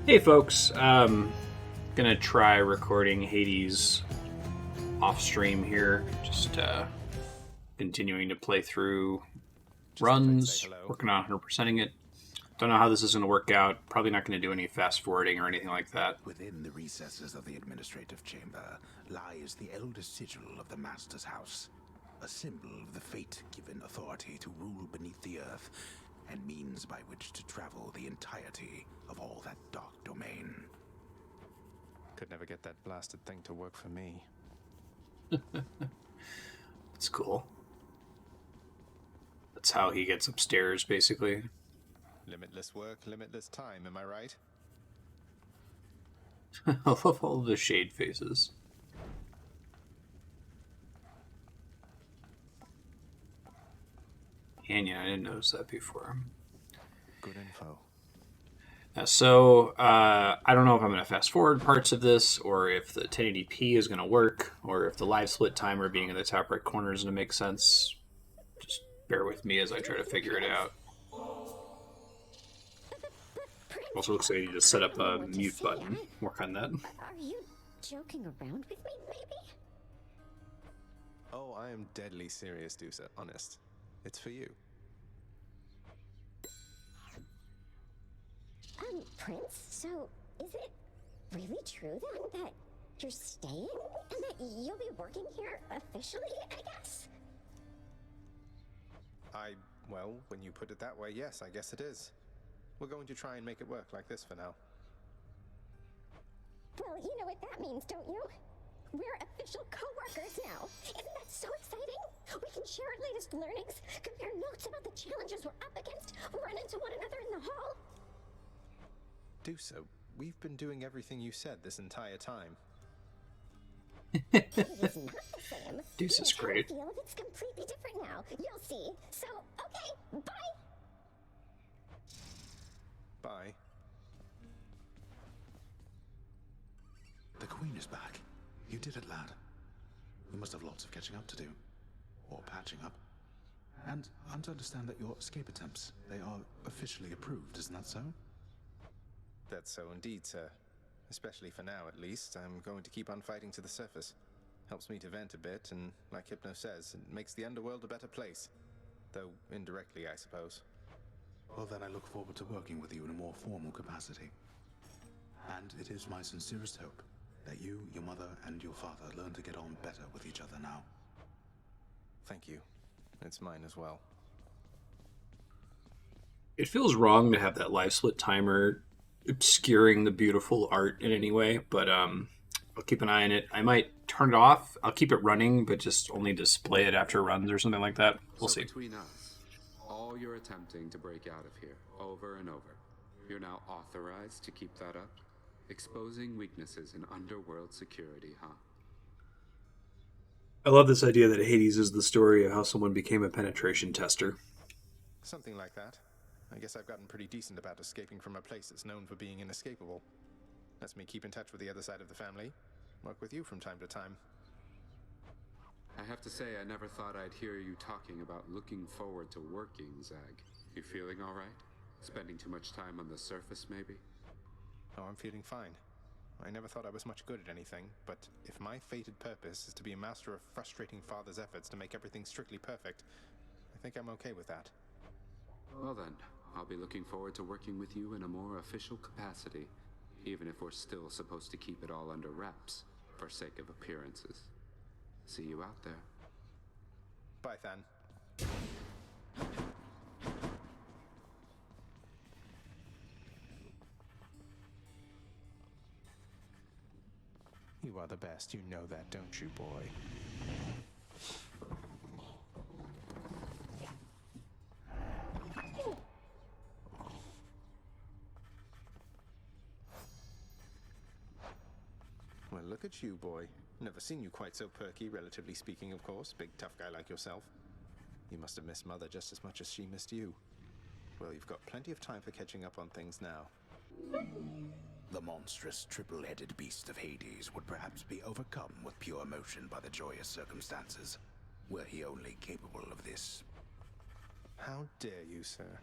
Hey folks, gonna try recording Hades off stream here. Just continuing to play through Just thought I'd say runs, hello. working on 100%ing it. Don't know how this is gonna work out. Probably not gonna do any fast forwarding or anything like that. Within the recesses of the administrative chamber lies the elder sigil of the Master's house, a symbol of the fate-given authority to rule beneath the earth, and means by which to travel the entirety of all that dark domain. Could never get that blasted thing to work for me. It's cool. That's how he gets upstairs, basically. Limitless work, limitless time, am I right? I love all the shade faces. And yeah, I didn't notice that before. Good info. I don't know if I'm going to fast forward parts of this, or if the 1080p is going to work, or if the live split timer being in the top right corner is going to make sense. Just bear with me as I try to figure it out. Also looks like I need to set up a mute button. Work on that. Are you joking around with me, maybe? Oh, I am deadly serious, Dusa. Honest. It's for you. Prince, so is it really true then that you're staying and that you'll be working here officially, I guess? Well, when you put it that way, yes, I guess it is. We're going to try and make it work like this for now. Well, you know what that means, don't you? We're official co-workers now. Isn't that so exciting? We can share our latest learnings, compare notes about the challenges we're up against, run into one another in the hall. Dusa, we've been doing everything you said this entire time. It is not the same. Deuce is great. Feel it's completely different now. You'll see. So, okay, bye. Bye. The Queen is back. You did it, lad. We must have lots of catching up to do. Or patching up. And I'm to understand that your escape attempts, they are officially approved, isn't that so? That's so indeed, sir. Especially for now, at least. I'm going to keep on fighting to the surface. Helps me to vent a bit, and like Hypno says, it makes the underworld a better place. Though indirectly, I suppose. Well, then I look forward to working with you in a more formal capacity. And it is my sincerest hope that you, your mother, and your father learn to get on better with each other now. Thank you. It's mine as well. It feels wrong to have that live split timer obscuring the beautiful art in any way, but I'll keep an eye on it. I might turn it off. I'll keep it running, but just only display it after runs or something like that. We'll see. Between us, all you're attempting to break out of here, over and over, you're now authorized to keep that up? Exposing weaknesses in underworld security, huh? I love this idea that Hades is the story of how someone became a penetration tester. Something like that. I guess I've gotten pretty decent about escaping from a place that's known for being inescapable. Lets me keep in touch with the other side of the family. Work with you from time to time. I have to say, I never thought I'd hear you talking about looking forward to working, Zag. You feeling all right? Spending too much time on the surface, maybe? Oh, I'm feeling fine. I never thought I was much good at anything, but if my fated purpose is to be a master of frustrating father's efforts to make everything strictly perfect, I think I'm okay with that. Well then, I'll be looking forward to working with you in a more official capacity, even if we're still supposed to keep it all under wraps, for sake of appearances. See you out there. Bye, Than. You are the best, you know that, don't you, boy? Well, look at you, boy. Never seen you quite so perky, relatively speaking, of course. Big, tough guy like yourself. You must have missed Mother just as much as she missed you. Well, you've got plenty of time for catching up on things now. The monstrous triple-headed beast of Hades would perhaps be overcome with pure emotion by the joyous circumstances, were he only capable of this. How dare you, sir?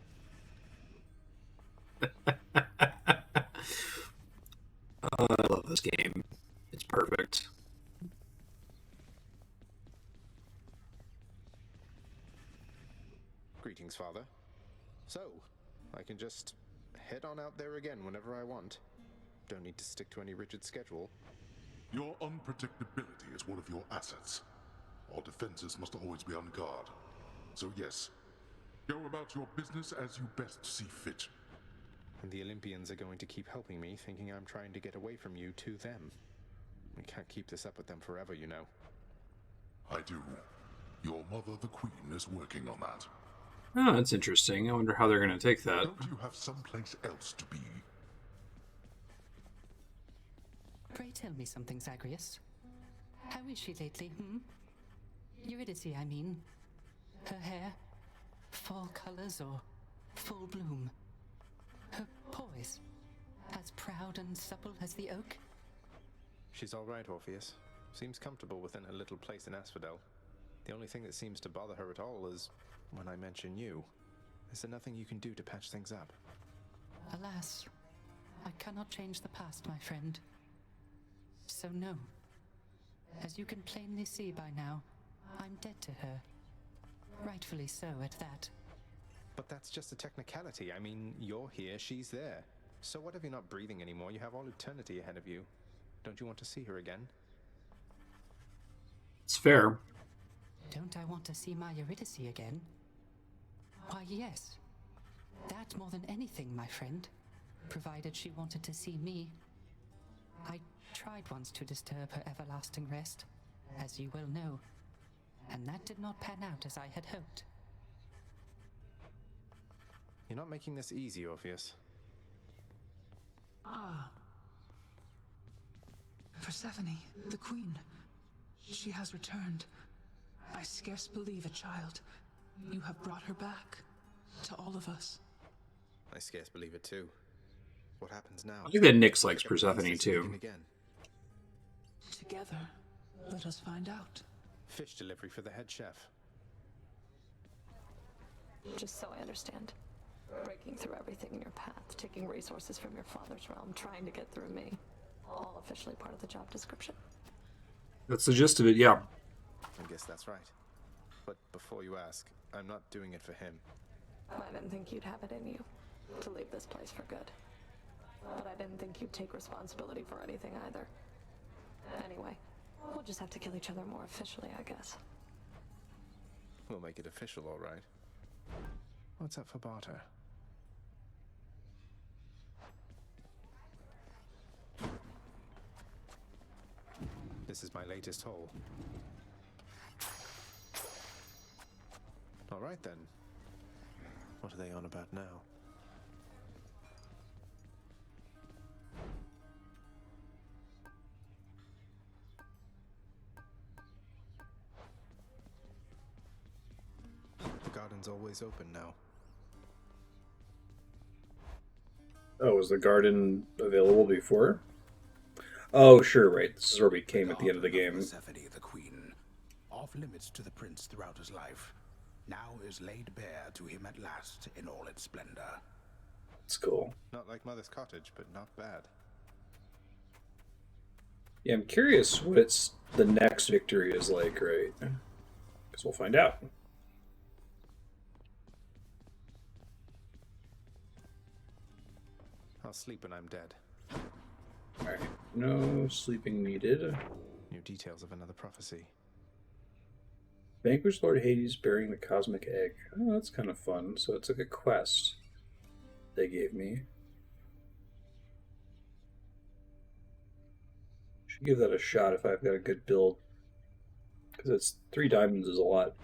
this game. It's perfect. Greetings, Father. So, I can just head on out there again whenever I want. Don't need to stick to any rigid schedule. Your unpredictability is one of your assets. Our defenses must always be on guard. So yes, go about your business as you best see fit. And the Olympians are going to keep helping me, thinking I'm trying to get away from you to them. We can't keep this up with them forever, you know. I do. Your mother, the Queen, is working on that. Oh, that's interesting. I wonder how they're going to take that. Don't you have someplace else to be? Pray tell me something, Zagreus. How is she lately, Eurydice, I mean. Her hair? Fall colors or full bloom? Her poise? As proud and supple as the oak? She's all right, Orpheus. Seems comfortable within her little place in Asphodel. The only thing that seems to bother her at all is when I mention you. Is there nothing you can do to patch things up? Alas, I cannot change the past, my friend. So no. As you can plainly see by now, I'm dead to her. Rightfully so, at that. But that's just a technicality. I mean, you're here, she's there. So what if you're not breathing anymore? You have all eternity ahead of you. Don't you want to see her again? It's fair. Don't I want to see my Eurydice again? Why, yes. That more than anything, my friend. Provided she wanted to see me. I tried once to disturb her everlasting rest, as you well know, and that did not pan out as I had hoped. You're not making this easy, Orpheus. Ah. Persephone, the Queen. She has returned. I scarce believe a child. You have brought her back. To all of us. I scarce believe it too. What happens now? I think that Nyx likes Persephone too. Again. Together, let us find out. Fish delivery for the head chef. Just so I understand. Breaking through everything in your path, taking resources from your father's realm, trying to get through me. All officially part of the job description. That's the gist of it, yeah. I guess that's right. But before you ask, I'm not doing it for him. I didn't think you'd have it in you to leave this place for good. But I didn't think you'd take responsibility for anything either. Anyway, we'll just have to kill each other more officially, I guess. We'll make it official, all right. What's up for barter? This is my latest haul. All right then. What are they on about now? The garden's always open now. Oh, was the garden available before? Oh, sure, right. This is where we came at the end of the game. Persephone, the Queen, off limits to the prince throughout his life, now is laid bare to him at last in all its splendor. It's cool. Not like Mother's Cottage, but not bad. Yeah, I'm curious what the next victory is like, right? Because we'll find out. I'll sleep when I'm dead. Alright, no sleeping needed. New details of another prophecy. Vanquish Lord Hades bearing the cosmic egg. Oh, that's kind of fun. So it's like a quest they gave me. Should give that a shot if I've got a good build. Because it's 3 diamonds is a lot.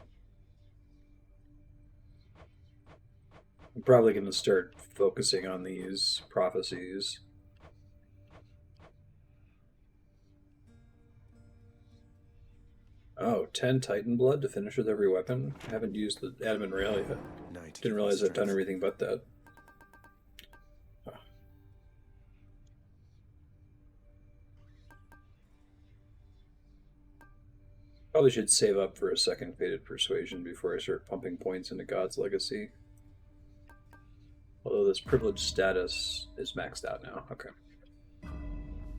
I'm probably going to start focusing on these prophecies. Oh, 10 Titan Blood to finish with every weapon? I haven't used the Adamant Rail yet. Didn't realize I've done everything but that. Oh. Probably should save up for a second Fated Persuasion before I start pumping points into God's Legacy. Although this privileged status is maxed out now. Okay.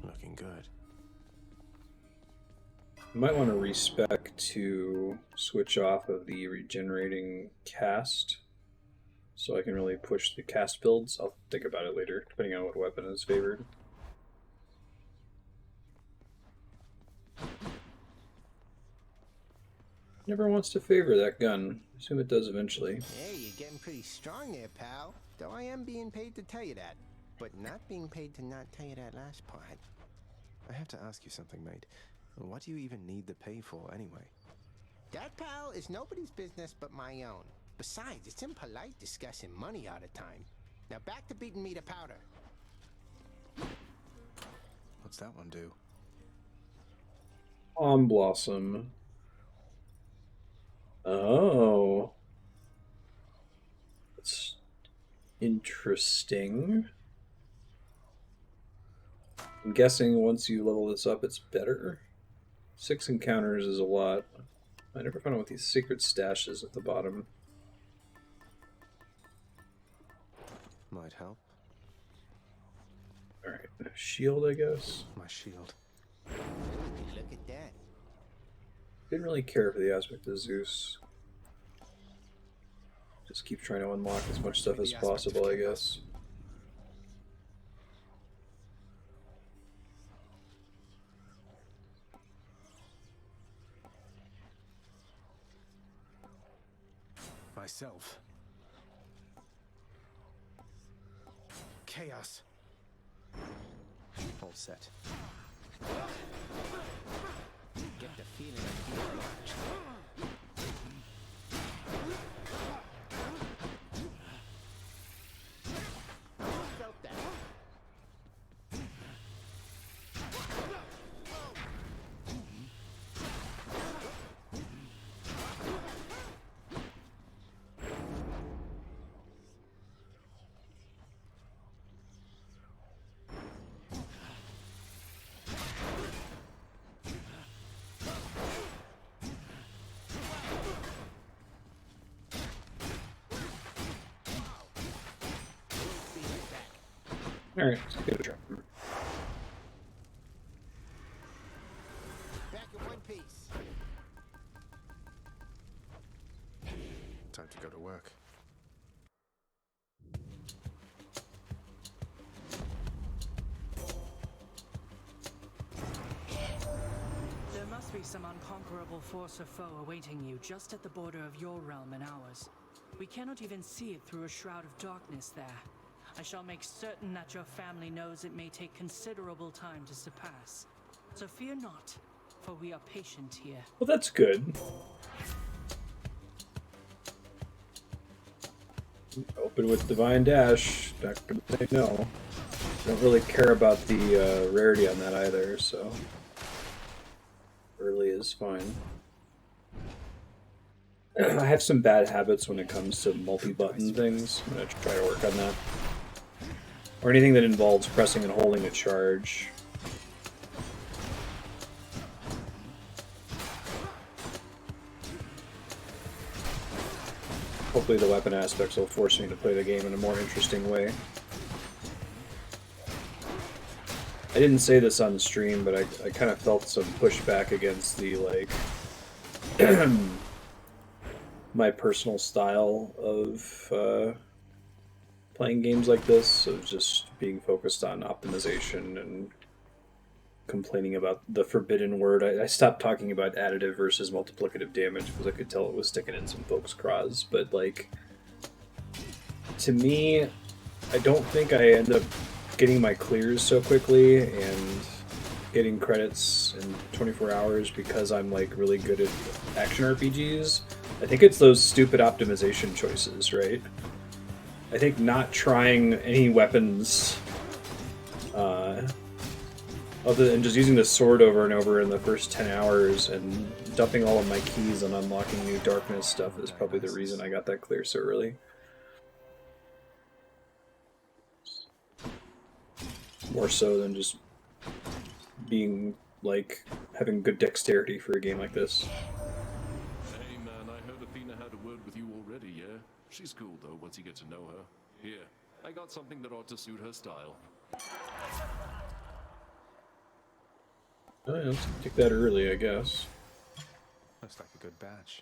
Looking looking good. You might want to respec to switch off of the regenerating cast, so I can really push the cast builds. I'll think about it later, depending on what weapon is favored. Never wants to favor that gun. I assume it does eventually. Hey, you're getting pretty strong there, pal. Though I am being paid to tell you that. But not being paid to not tell you that last part. I have to ask you something, mate. What do you even need the pay for, anyway? That, pal, is nobody's business but my own. Besides, it's impolite discussing money all the time. Now back to beating me to powder. What's that one do? Palm Blossom. Oh. That's interesting. I'm guessing once you level this up, it's better. 6 encounters is a lot. I never found out what these secret stashes at the bottom. Might help. Alright, shield, I guess. My shield. Look at that. Didn't really care for the aspect of Zeus. Just keep trying to unlock as much stuff as possible, I guess. Myself. Chaos. All set. Get the feeling of being watched. Felt that. Alright, let's get a drop. Back in one piece. Time to go to work. There must be some unconquerable force or foe awaiting you just at the border of your realm and ours. We cannot even see it through a shroud of darkness there. I shall make certain that your family knows it may take considerable time to surpass. So fear not, for we are patient here. Well, that's good. Open with Divine Dash. Not gonna say no. Don't really care about the rarity on that either, so early is fine. I have some bad habits when it comes to multi-button things. I'm gonna try to work on that. Or anything that involves pressing and holding a charge. Hopefully the weapon aspects will force me to play the game in a more interesting way. I didn't say this on stream, but I kind of felt some pushback against the, like, my personal style of playing games like this, of just being focused on optimization and complaining about the forbidden word. I stopped talking about additive versus multiplicative damage because I could tell it was sticking in some folks' craws. But, like, to me, I don't think I end up getting my clears so quickly and getting credits in 24 hours because I'm, like, really good at action RPGs. I think it's those stupid optimization choices, right? I think not trying any weapons other than just using the sword over and over in the first 10 hours and dumping all of my keys and unlocking new darkness stuff is probably the reason I got that clear so early. More so than just being, like, having good dexterity for a game like this. Hey man, I heard Athena had a word with you already, yeah? She's cool though once you get to know her. Here, I got something that ought to suit her style. Oh, yeah, let's take that early, I guess. Looks like a good batch.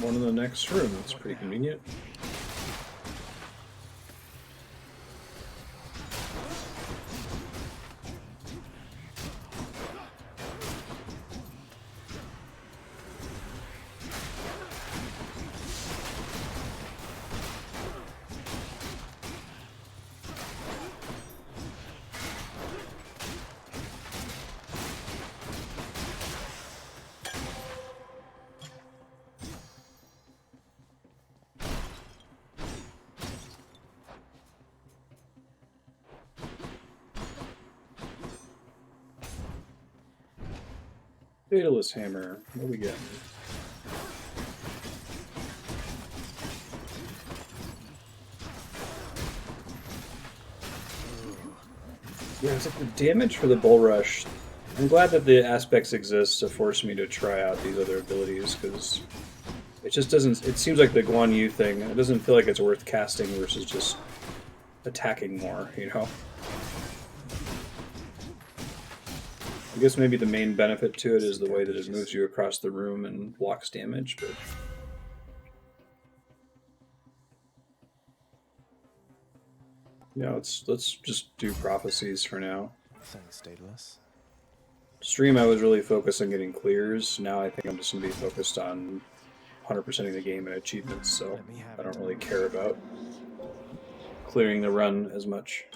One in the next room. That's pretty convenient. Fatalist Hammer. What do we get? Yeah, it's like the damage for the Bull Rush. I'm glad that the aspects exist to force me to try out these other abilities, because it just doesn't... It seems like the Guan Yu thing, it doesn't feel like it's worth casting versus just attacking more, you know? I guess maybe the main benefit to it is the way that it moves you across the room and blocks damage, but... Yeah, let's just do prophecies for now. Thanks, Daedalus. Stream, I was really focused on getting clears. Now I think I'm just going to be focused on 100%ing the game and achievements, so I don't really care about clearing the run as much.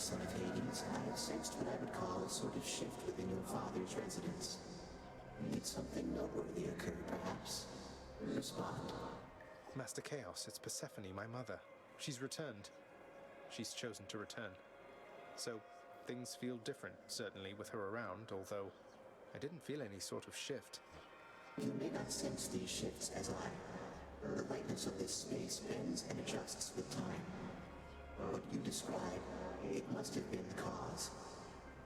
Son of Hades, I have sensed what I would call a sort of shift within your father's residence. Did something noteworthy occur, perhaps? Respond. Master Chaos, it's Persephone, my mother. She's returned. She's chosen to return. So, things feel different, certainly, with her around, although I didn't feel any sort of shift. You may not sense these shifts as I. The lightness of this space bends and adjusts with time. What you describe, it must have been the cause.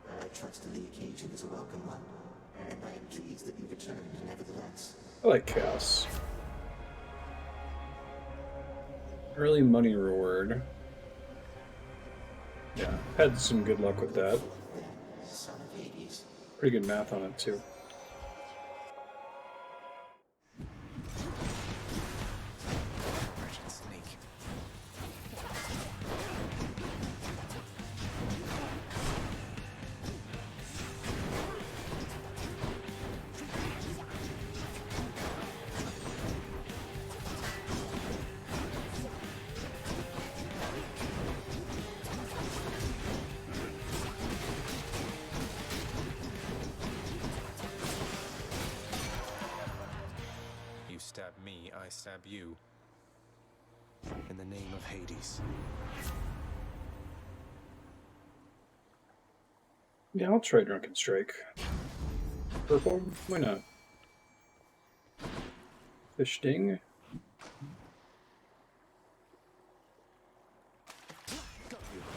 I trust the occasion is a welcome one, and I am pleased that you returned nevertheless. I like Chaos. Early money reward. Yeah, had some good luck with that. Son of Hades. Pretty good math on it, too. Stab me, I stab you. In the name of Hades. Yeah, I'll try Drunken Strike. Purple? Why not? Fish Sting?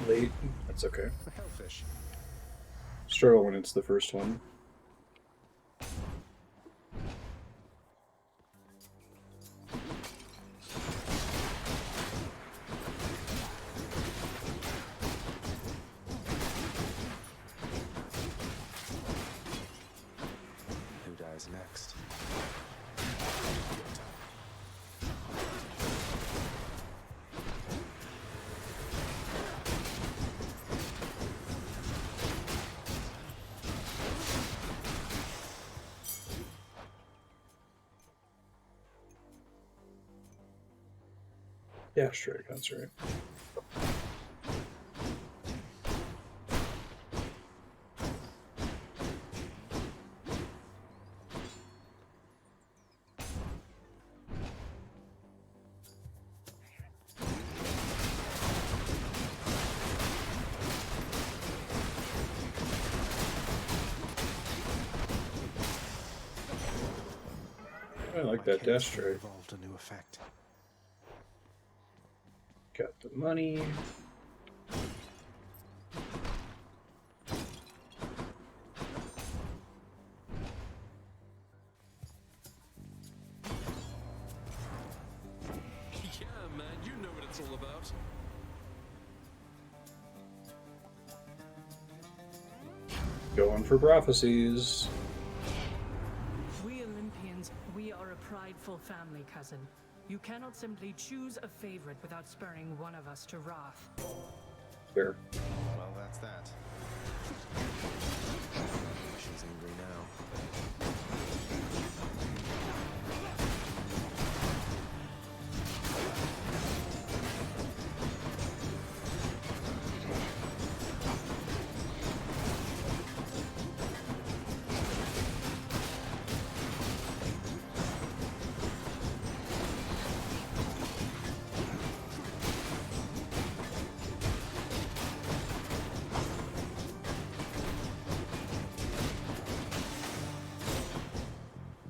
Late? That's okay. Hellfish. Struggle when it's the first one. Next. Yeah, sure, that's right. I like that dash trade. Evolved a new effect. Got the money. that's all about. Going for prophecies. We Olympians, we are a prideful family, cousin. You cannot simply choose a favorite without spurring one of us to wrath. Fair. Well, that's that. She's angry now.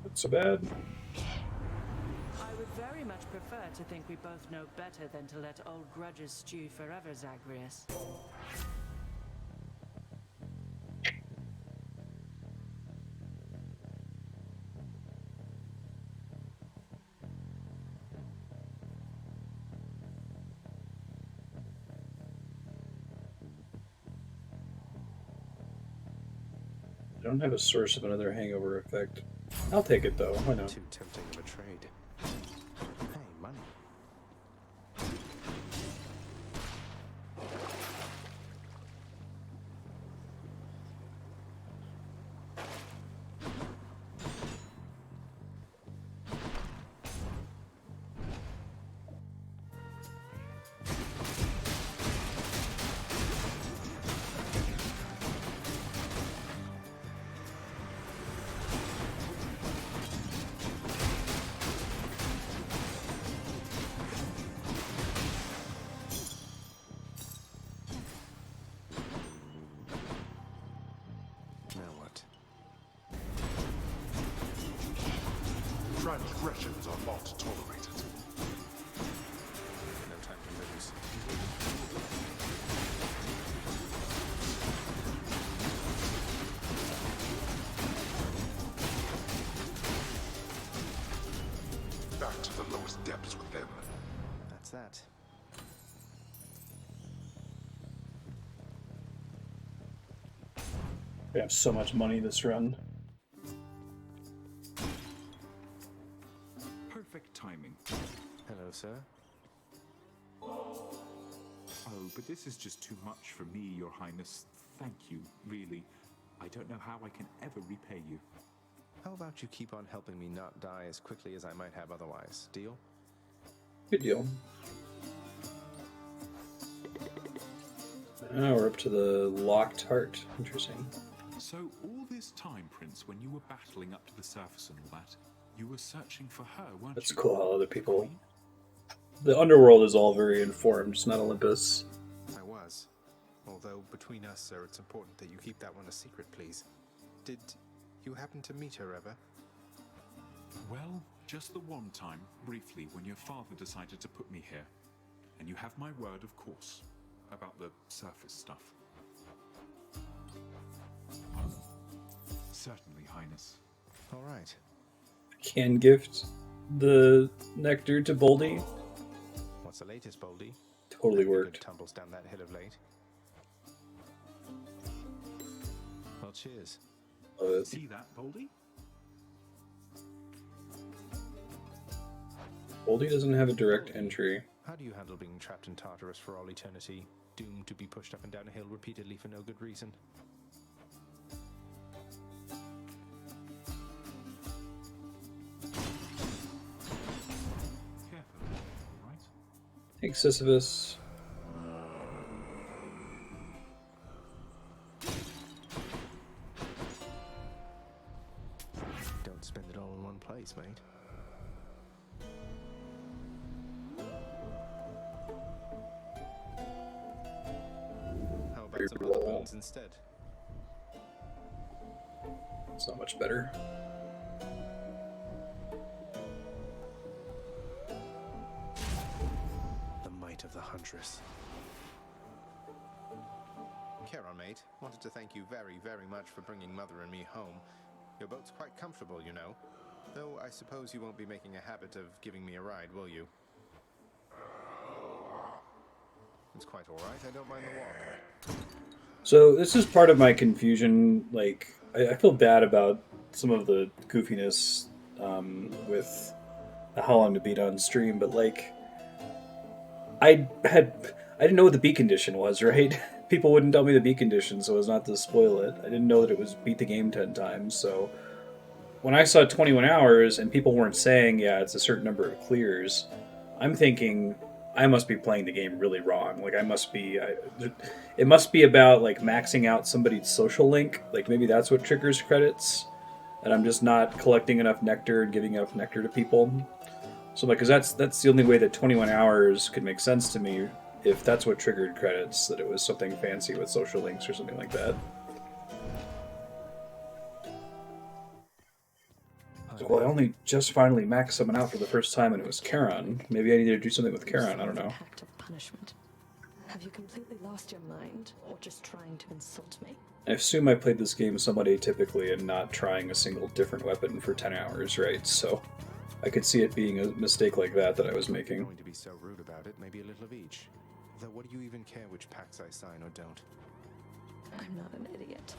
Not so bad. I would very much prefer to think we both know better than to let old grudges stew forever, Zagreus. I don't have a source of another hangover effect. I'll take it though. Why not? Too tempting of a trade. Hey, money. Now what? Transgressions are not tolerated. No time to lose. Back to the lowest depths with them. That's that. We have so much money this run. Perfect timing. Hello, sir. Oh, but this is just too much for me, Your Highness. Thank you, really. I don't know how I can ever repay you. How about you keep on helping me not die as quickly as I might have otherwise? Deal? Good deal. Now we're up to the locked heart. Interesting. So all this time, Prince, when you were battling up to the surface and all that, you were searching for her, weren't That's you? cool how other people... The underworld is all very informed. It's not Olympus. I was. Although, between us, sir, it's important that you keep that one a secret, please. Did you happen to meet her ever? Well, just the one time, briefly, when your father decided to put me here. And you have my word, of course, about the surface stuff. Certainly, Highness. All right. Can gift the nectar to Boldy. What's the latest, Boldy? Totally Good worked. tumbles down that hill of late. Well, cheers. See that, Boldy? Boldy doesn't have a direct entry. How do you handle being trapped in Tartarus for all eternity, doomed to be pushed up and down a hill repeatedly for no good reason? Careful, all right? Thanks, Sisyphus. Don't spend it all in one place, mate. How about some other bones instead? It's not much better. The might of the Huntress. Charon, mate, wanted to thank you very, very much for bringing Mother and me home. Your boat's quite comfortable, you know. Though I suppose you won't be making a habit of giving me a ride, will you? It's quite alright, I don't mind the walk. So this is part of my confusion. Like, I feel bad about some of the goofiness with how long to beat on stream, but like, I didn't know what the beat condition was, right? People wouldn't tell me the beat condition, so as not to spoil it. I didn't know that it was beat the game 10 times. So when I saw 21 hours and people weren't saying, yeah, it's a certain number of clears, I'm thinking I must be playing the game really wrong. Like, it must be about like maxing out somebody's social link. Like, maybe that's what triggers credits, and I'm just not collecting enough nectar and giving enough nectar to people. So, like, because that's the only way that 21 hours could make sense to me, if that's what triggered credits, that it was something fancy with social links or something like that. Well, I only just finally maxed someone out for the first time, and it was Charon. Maybe I need to do something with Charon. I don't know. Act of punishment. Have you completely lost your mind, or just trying to insult me? I assume I played this game somewhat atypically and not trying a single different weapon for 10 hours, right? So I could see it being a mistake like that I was making. Going to be so rude about it, maybe a little of each. Though what do you even care which pacts I sign or don't? I'm not an idiot.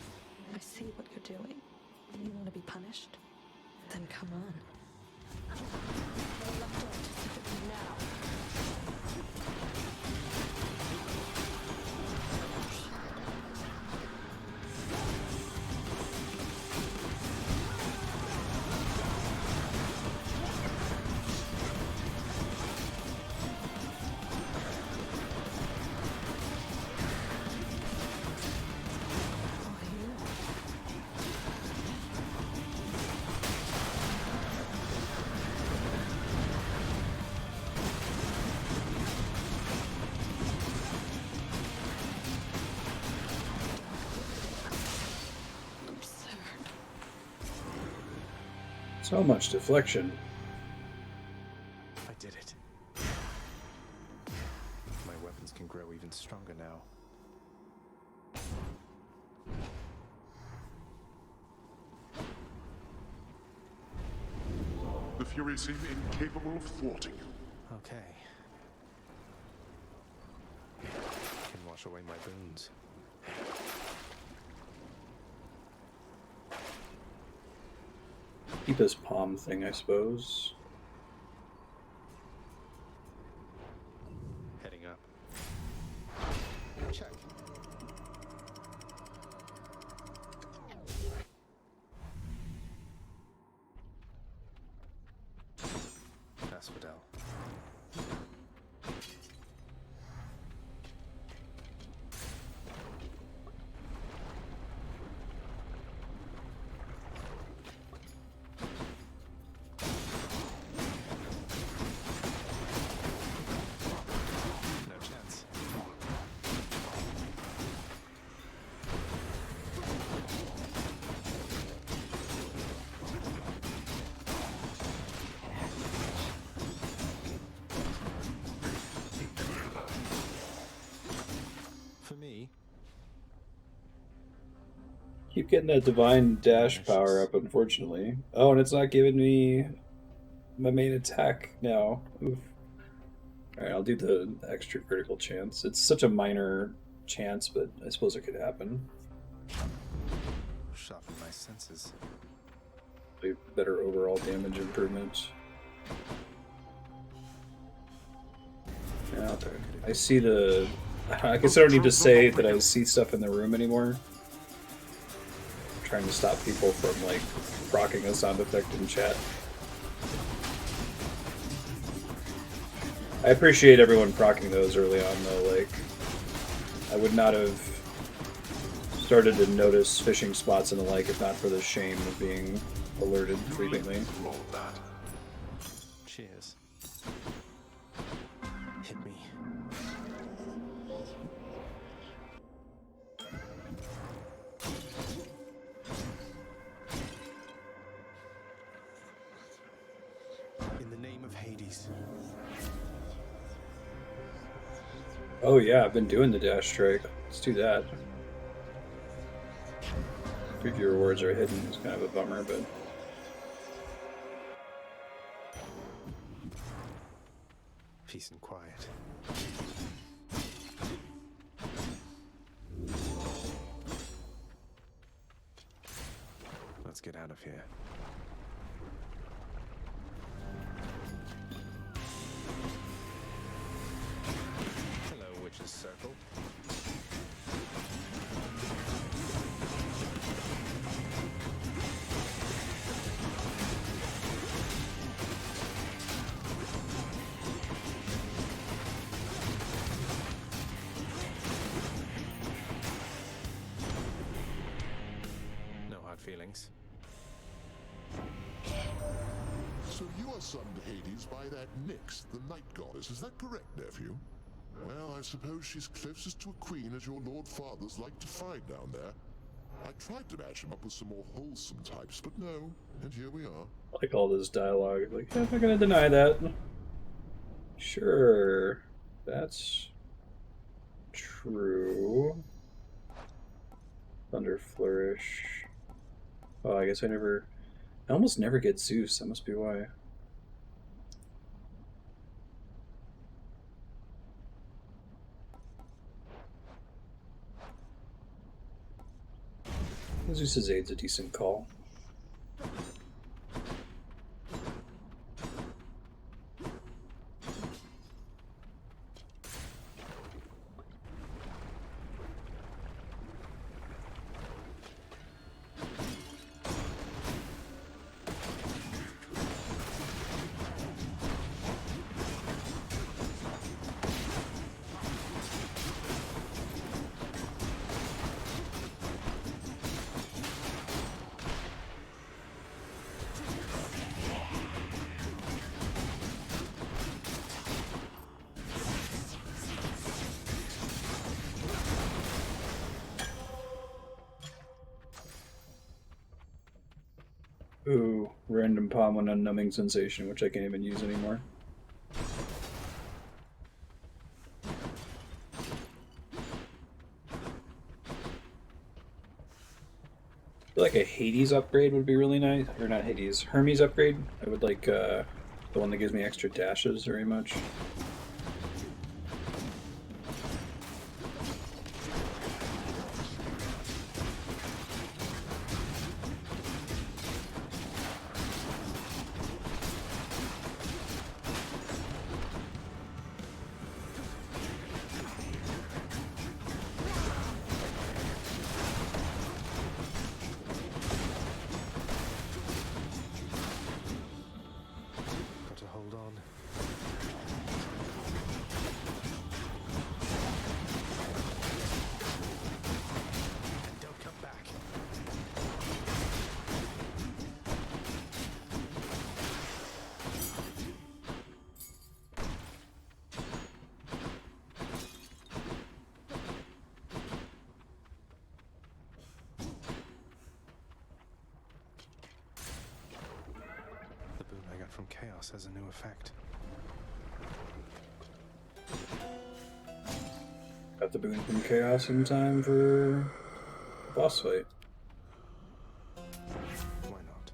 I see what you're doing. You want to be punished? Then come on. You're left on to sympathy now. So much deflection. I did it. My weapons can grow even stronger now. The Furies seem incapable of thwarting you. Okay. Can wash away my boons. Keep this palm thing, I suppose. Heading up. Check. Asphodel. Keep getting that divine dash power up, unfortunately. Oh, and it's not giving me my main attack now. Oof. Alright, I'll do the extra critical chance. It's such a minor chance, but I suppose it could happen. Sharpen my senses. Better overall damage improvement. Yeah, okay. I see the... I guess I don't need to say that I see stuff in the room anymore. I'm trying to stop people from, like, rocking a sound effect in chat. I appreciate everyone procking those early on, though. Like, I would not have started to notice fishing spots and the like if not for the shame of being alerted frequently. Cheers. Hit me. In the name of Hades. Oh yeah, I've been doing the dash strike. Let's do that. Preview rewards are hidden. It's kind of a bummer, but... Peace and quiet. get out of here. Hello, Witch's Circle. No hard feelings. So you are summoned to Hades by that Nyx, the night goddess. Is that correct, nephew? Well, I suppose she's closest to a queen as your lord fathers like to find down there. I tried to match him up with some more wholesome types, but no, and here we are. I like all this dialogue. Like, yeah, I'm not gonna deny that. Sure, that's true. Thunder Flourish. Oh, I guess I almost never get Zeus. That must be why. Zeus's Aid's a decent call. Ooh, random palm one unnumbing sensation, which I can't even use anymore. I feel like a Hades upgrade would be really nice. Or not Hades, Hermes upgrade. I would like the one that gives me extra dashes very much. Got to hold on. And don't come back. The boon I got from Chaos has a new effect. Got the boon from Chaos in time for boss fight. Why not?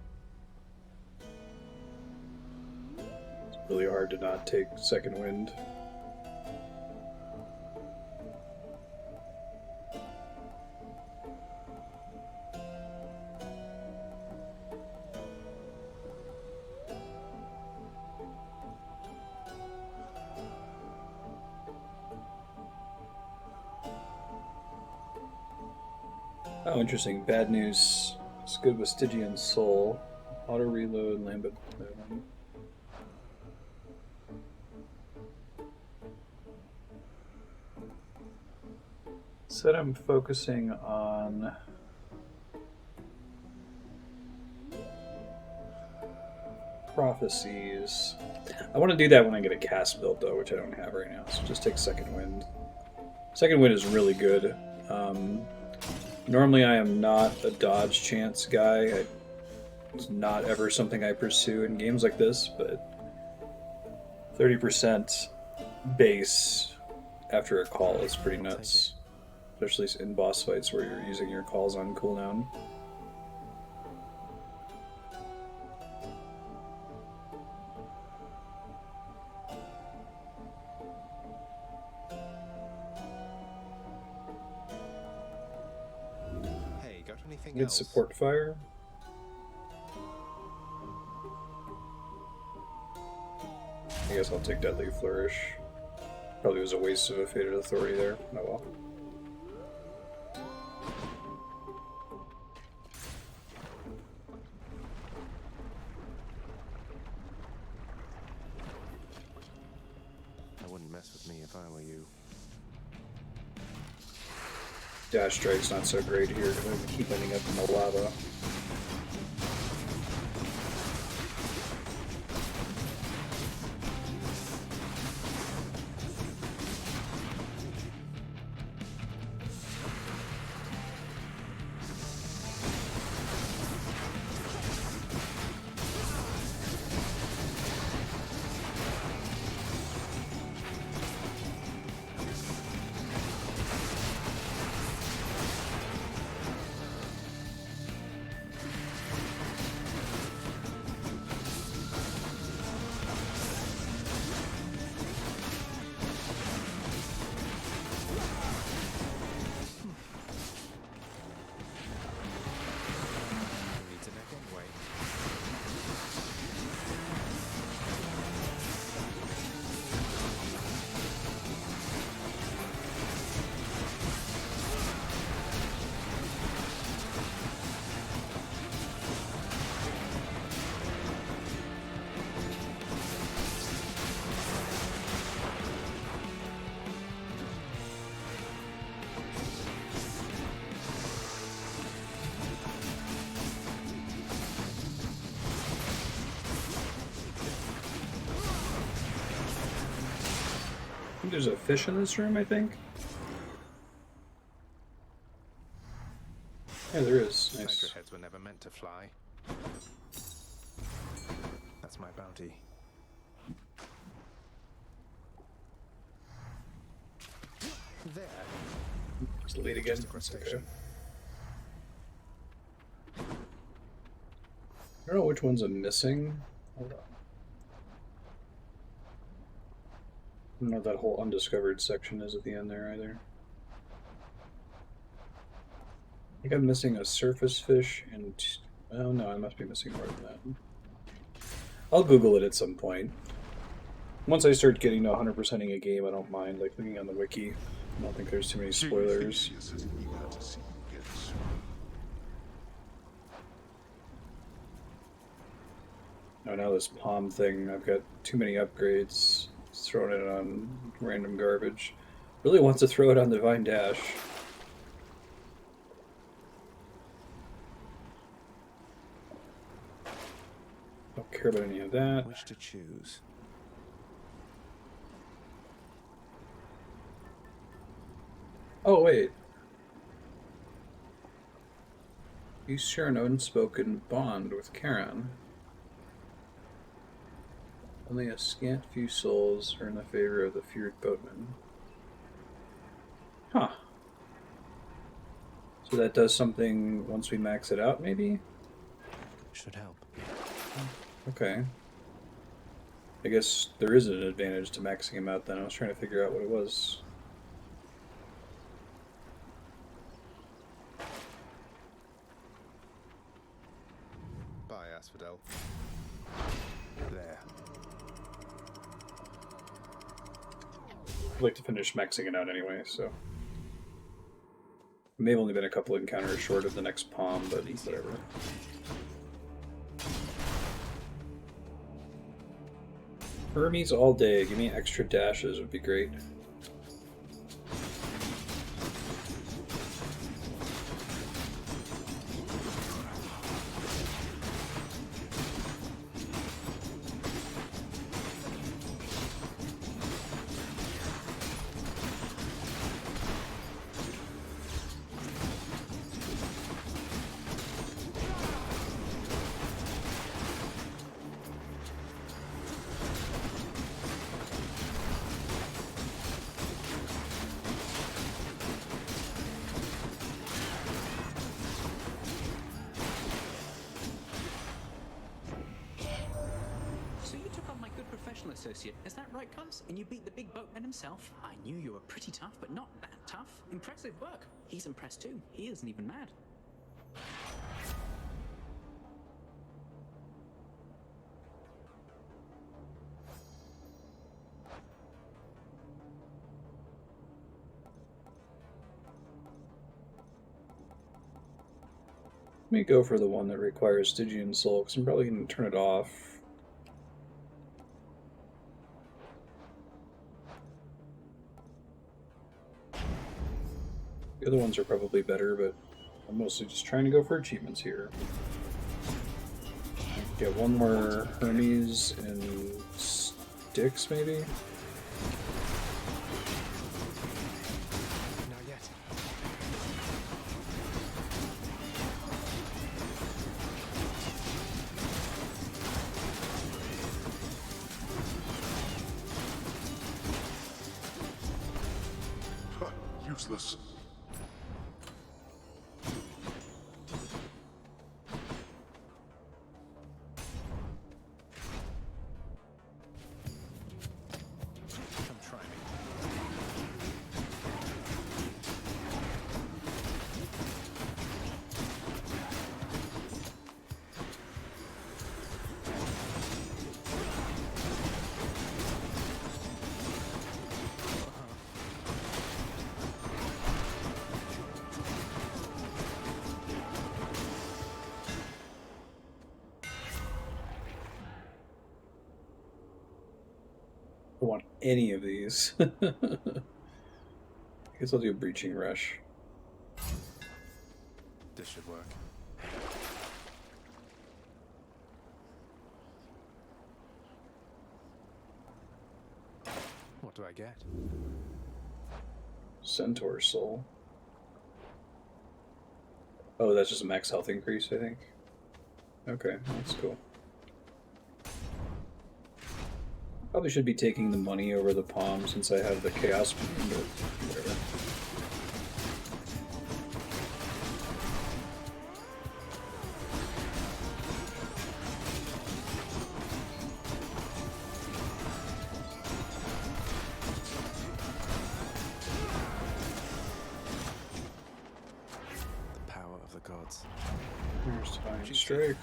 It's really hard to not take second wind. Oh, interesting. Bad news. It's good with Stygian Soul. Auto reload, Lambent. Said I'm focusing on prophecies. I want to do that when I get a cast build though, which I don't have right now. So just take second wind. Second wind is really good. Normally I am not a dodge chance guy. It's not ever something I pursue in games like this, but 30% base after a call is pretty nuts. Especially in boss fights where you're using your calls on cooldown. Hey, got anything Good else? support fire. I guess I'll take Deadly Flourish. Probably was a waste of a Fated Authority there. Oh well. I wouldn't mess with me if I were you. Dash Strike's not so great here because I keep ending up in the lava. There's a fish in this room, I think. Yeah, there is. Nice. Hydra heads were never meant to fly. That's my bounty. There. Just delete again. Just Okay. I don't know which ones I'm missing. Hold on. I don't know what that whole undiscovered section is at the end there either. I think I'm missing a surface fish and... Oh no, I must be missing more than that. I'll Google it at some point. Once I start getting to 100%ing a game, I don't mind like looking on the wiki. I don't think there's too many spoilers. Oh, now this palm thing, I've got too many upgrades. It's throwing it on random garbage. Really wants to throw it on Divine Dash. Don't care about any of that. Which to choose? Oh, wait. You share an unspoken bond with Charon. Only a scant few souls are in the favor of the feared boatman. Huh. So that does something once we max it out, maybe? Should help. Okay. I guess there is an advantage to maxing him out then. I was trying to figure out what it was. Bye, Asphodel. There. I'd like to finish maxing it out anyway, so... It may have only been a couple encounters short of the next palm, but whatever. Hermes all day. Give me extra dashes would be great. Associate. Is that right, Cubs? And you beat the big boatman himself? I knew you were pretty tough, but not that tough. Impressive work. He's impressed too. He isn't even mad. me go for the one that requires Stygian Soul, because I'm probably going to turn it off. The other ones are probably better, but I'm mostly just trying to go for achievements here. Get one more Hermes and Styx, maybe? Not yet. Useless. Come try me. I don't want any of these. I guess I'll do a Breaching Rush. This should work. What do I get? Centaur Soul. Oh, that's just a max health increase, I think. Okay, that's cool. Probably should be taking the money over the palm since I have the Chaos Beam, but whatever. The power of the gods. Here's Divine Strike.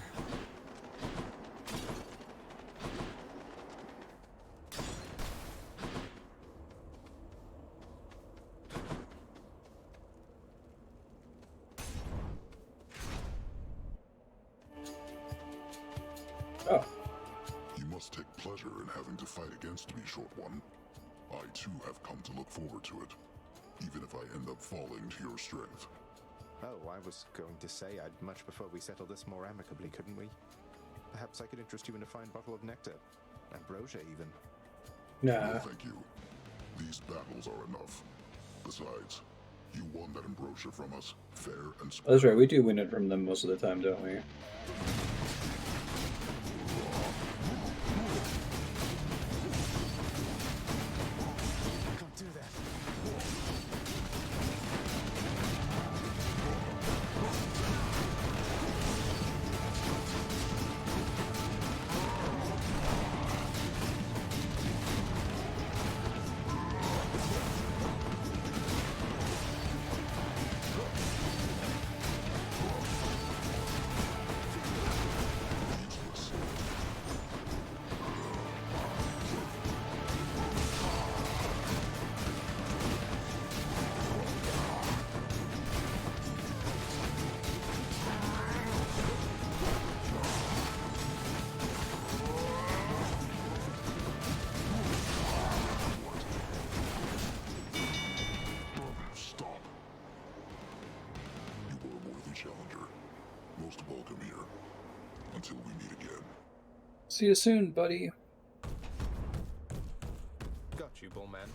Oh. You must take pleasure in having to fight against me, Short One. I too have come to look forward to it, even if I end up falling to your strength. Oh, I was going to say I'd much prefer we settle this more amicably, couldn't we? Perhaps I could interest you in a fine bottle of nectar. Ambrosia, even. Nah. No, thank you. These battles are enough. Besides, you won that ambrosia from us, fair and square. Oh, that's right, we do win it from them most of the time, don't we? Can't do that. Stop. You were a worthy challenger. Most welcome here. Until we meet again. See you soon, buddy. Got you, Bullman.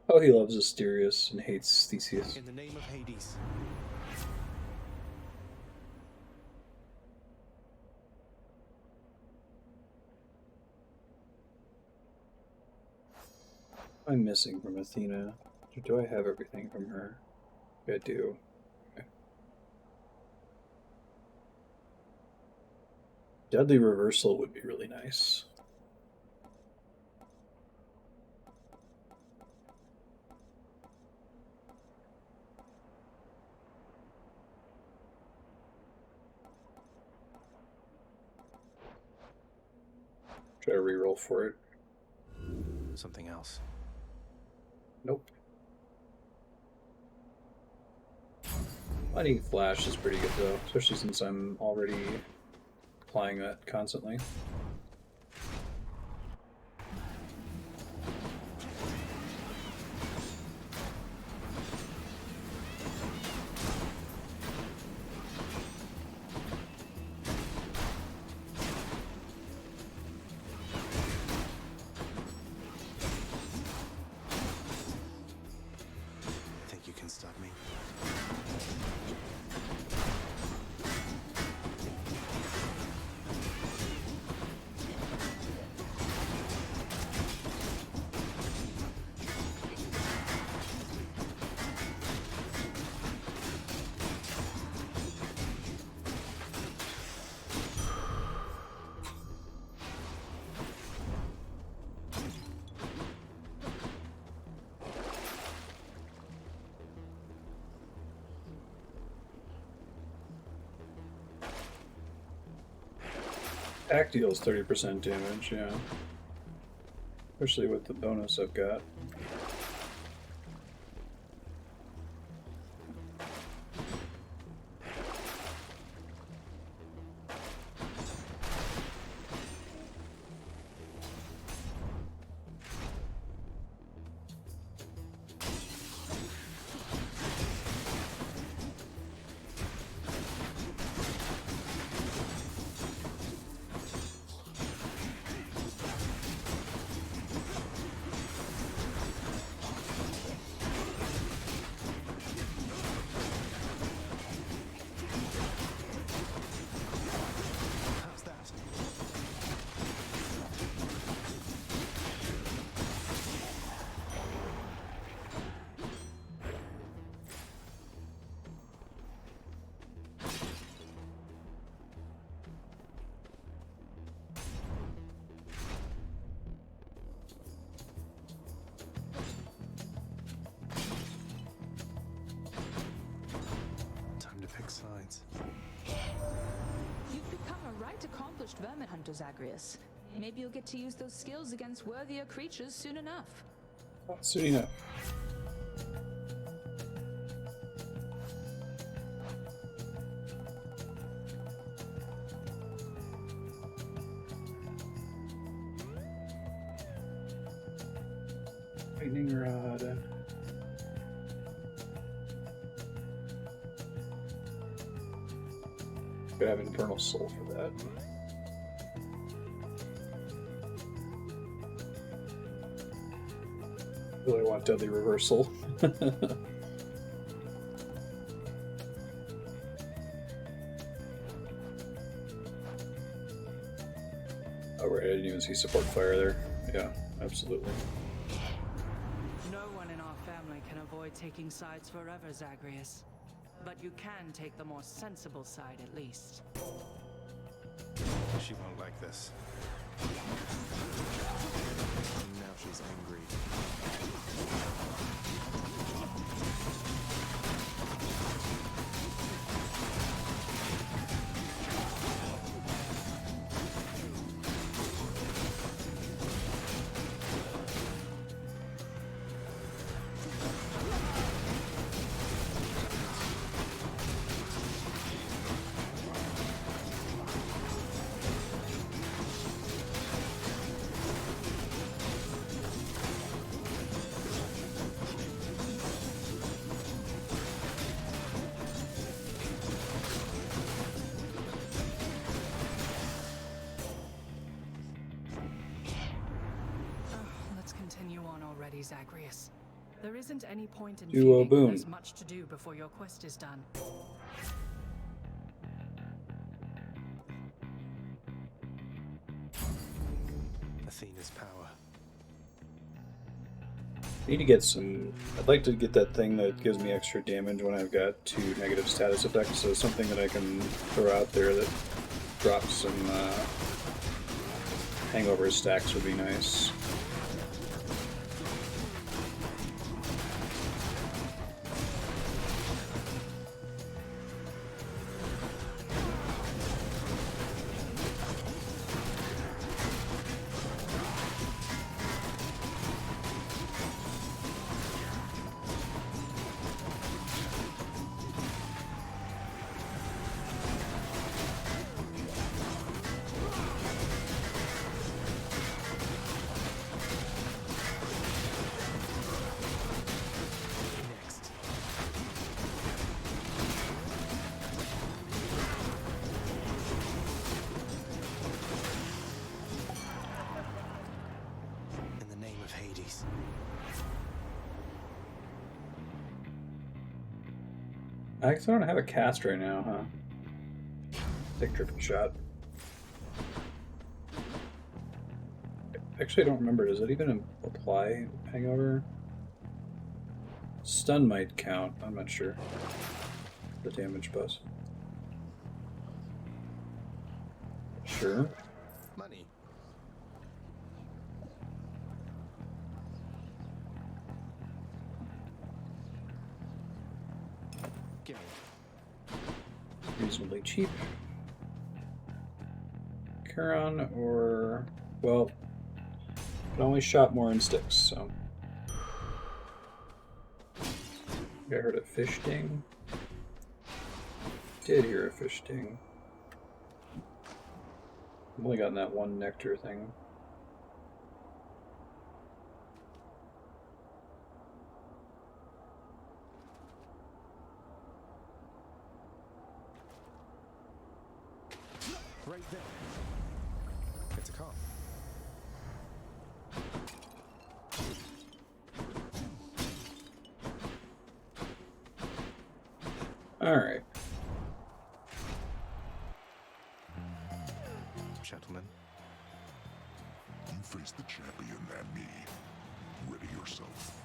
Oh, he loves Asterius and hates Theseus. In the name of Hades. I'm missing from Athena. Do I have everything from her? I do. Okay. Deadly Reversal would be really nice. Try to reroll for it. Something else. Nope. Lightning Flash is pretty good though, especially since I'm already applying that constantly. Think you can stop me? Attack deals 30% damage, yeah. Especially with the bonus I've got. How's that? Time to pick sides. You've become a right accomplished vermin hunter, Zagreus. Maybe you'll get to use those skills against worthier creatures soon enough. Soon enough. Lightning Rod. Could have Infernal Soul for that. Really want Deadly Reversal. Oh right, I didn't even see support fire there. Yeah, absolutely. No one in our family can avoid taking sides forever, Zagreus. But you can take the more sensible side at least. She won't like this. Now she's angry. Let's continue on already, Zagreus. There isn't any point in Duo feuding when boom. there's much to do before your quest is done. Athena's power. Need to get some. I'd like to get that thing that gives me extra damage when I've got 2 negative status effects, so something that I can throw out there that drops some hangover stacks would be nice. I guess I don't have a cast right now, huh? Take triple shot. Actually, I don't remember. Does it even apply hangover? Stun might count. I'm not sure. The damage bus. Sure. Money. Gimme. Reasonably cheap. Charon or... well... can only shot more in sticks, so... I heard a fish ding. Did hear a fish ding. I've only gotten that one nectar thing. Right there. It's a cop. Alright. Gentlemen. You face the champion and me. Ready yourself.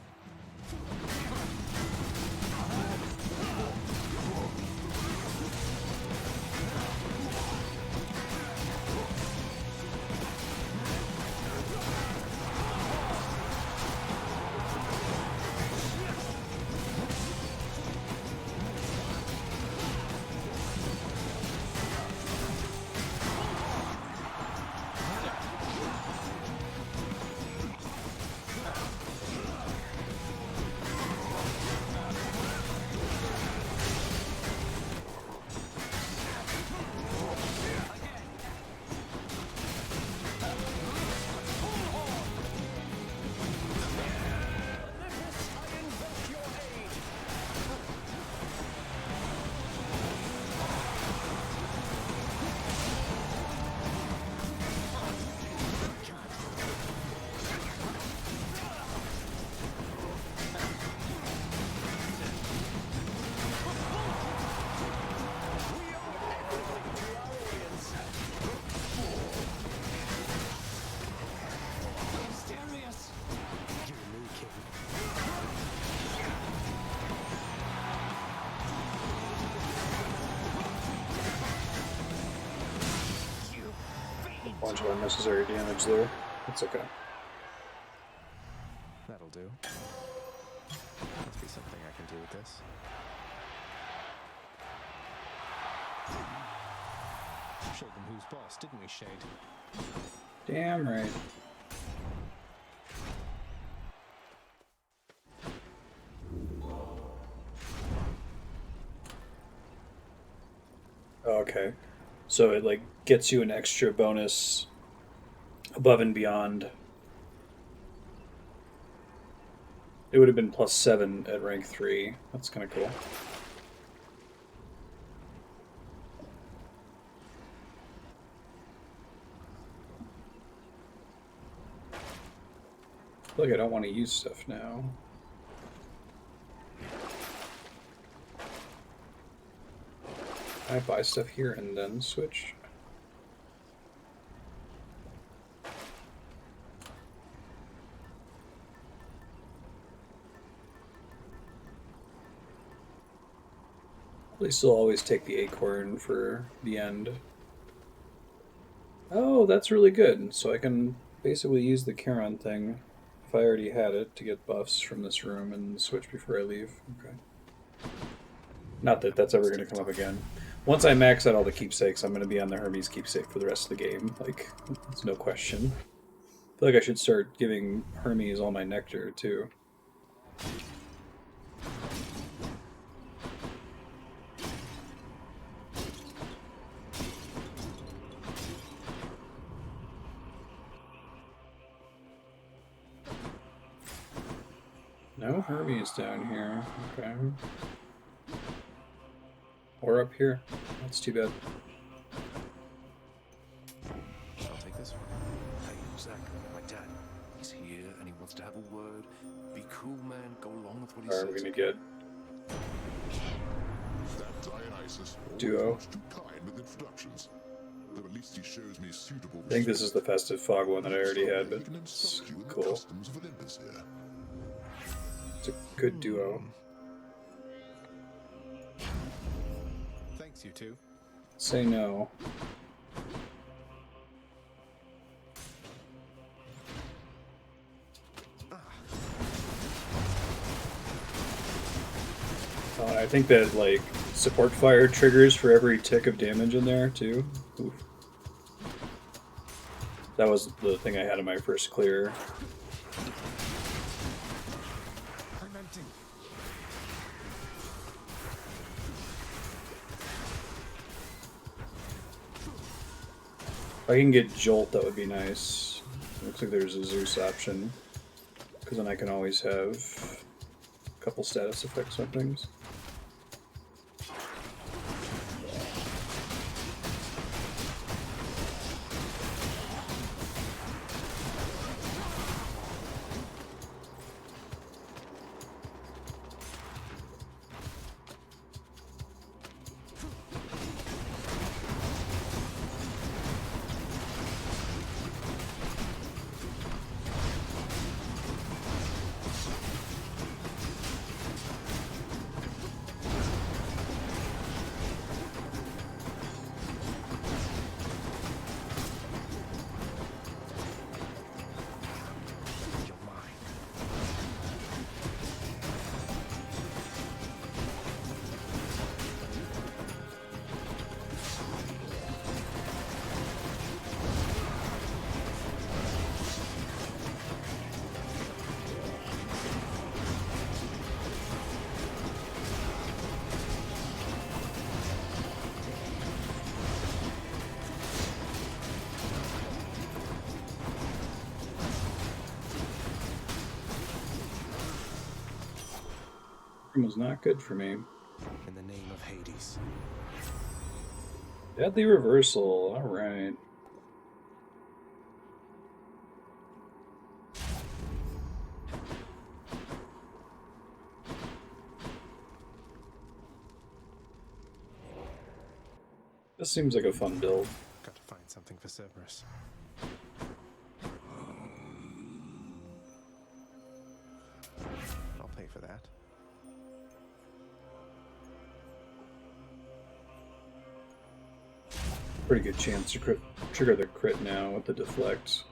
A bunch of unnecessary damage there. It's okay. That'll do. Must be something I can do with this. Showed them who's boss, didn't we, Shade? Damn right. Okay. So it like gets you an extra bonus above and beyond. It would have been +7 at rank 3. That's kind of cool. Look, I don't want to use stuff now. I buy stuff here and then switch. At least I'll always take the acorn for the end. Oh, that's really good. So I can basically use the Charon thing, if I already had it, to get buffs from this room and switch before I leave. Okay. Not that that's ever going to come up again. Once I max out all the keepsakes, I'm going to be on the Hermes keepsake for the rest of the game. Like, it's no question. I feel like I should start giving Hermes all my nectar, too. No Hermes down here. Okay. Or up here. That's too bad. I'll take this one. Hey, Zach, my dad. He's here and he wants to have a word. Be cool, man. Go along with what he says. Are we gonna get duo. Much too kind with introductions. Though at least he shows me suitable. I think this is the Festive Fog one that I already had, but He can it's instruct you in the cool. customs of Olympus here. It's a good duo. Thanks, you two. Say no. I think that like support fire triggers for every tick of damage in there too. Oof. That was the thing I had in my first clear. If I can get Jolt, that would be nice. Looks like there's a Zeus option, because then I can always have a couple status effects on things. Was not good for me. In the name of Hades. Deadly reversal. All right. This seems like a fun build. Got to find something for Cerberus. I'll pay for that. Pretty good chance to trigger the crit now with the deflect.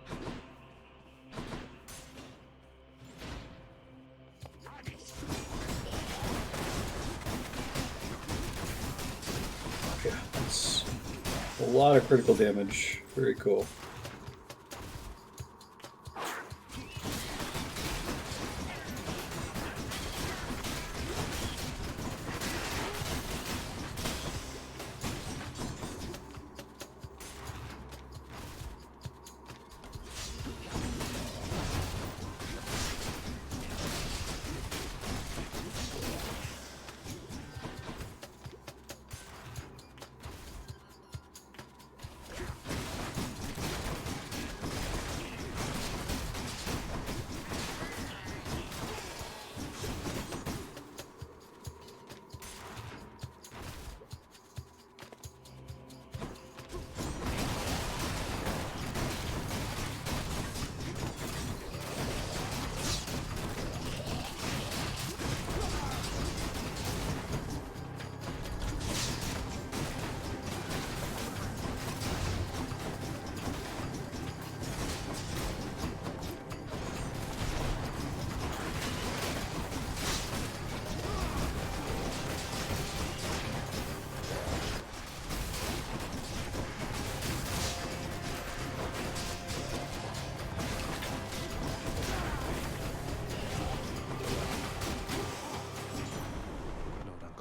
Okay, that's a lot of critical damage. Very cool.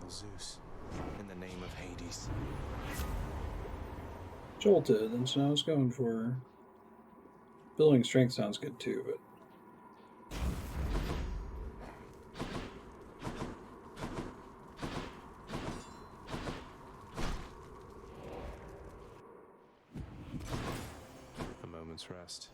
Zeus, in the name of Hades. Jolted, that's what I was going for. Building strength sounds good too, but A moment's rest.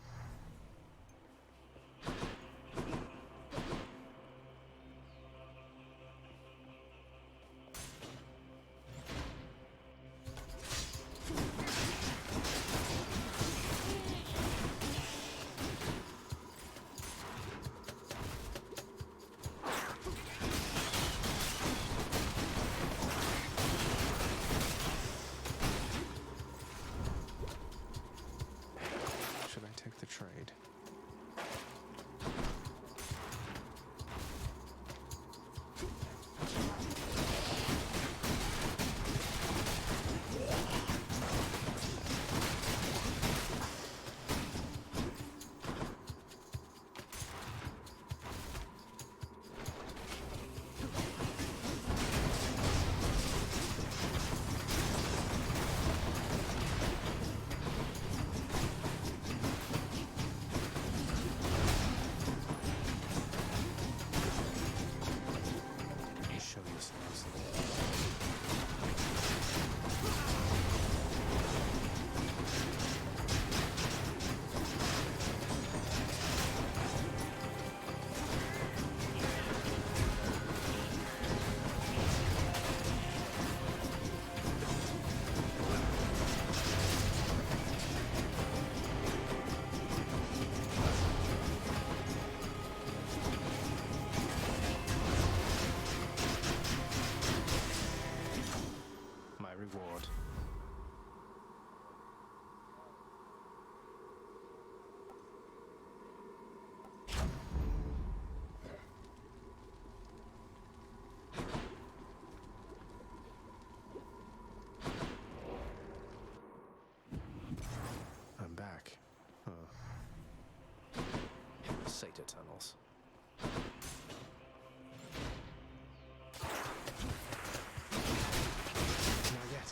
Satyr tunnels. Not yet.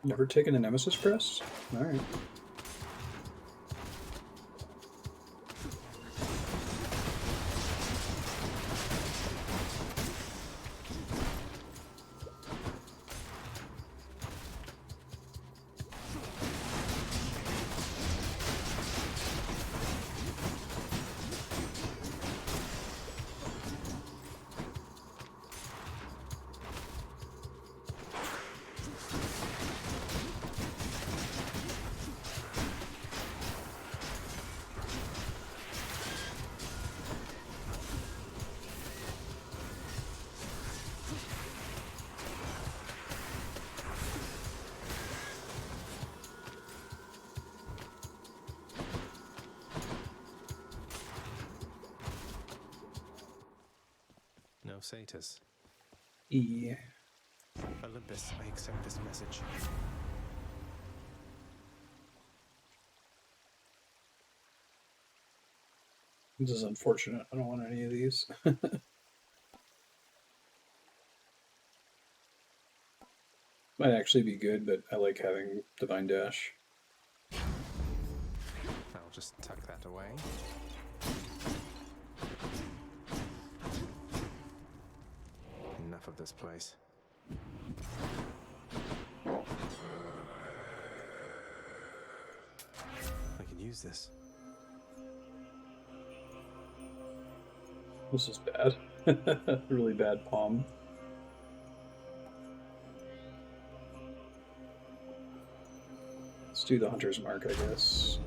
Never taken the Nemesis Crest? Alright. No satyrs. Yeah. Olympus, I accept this message. This is unfortunate. I don't want any of these. Might actually be good, but I like having Divine Dash. I'll just tuck that away. Enough of this place. I can use this. This is bad. Really bad palm. Let's do the Hunter's Mark, I guess.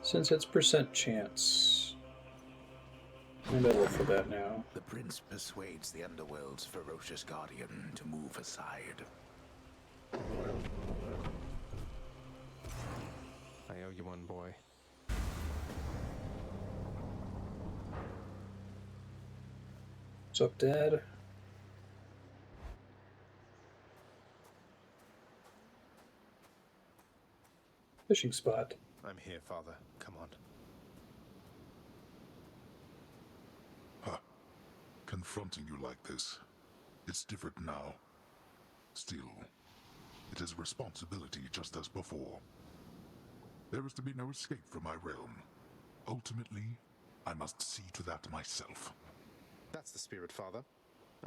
Since it's percent chance. Maybe I'll look for that now. The prince persuades the underworld's ferocious guardian to move aside. I owe you one, boy. What's up, Dad? Fishing spot. I'm here, Father. Come on. Huh. Confronting you like this. It's different now. Still, it is a responsibility just as before. There is to be no escape from my realm. Ultimately, I must see to that myself. That's the spirit, Father.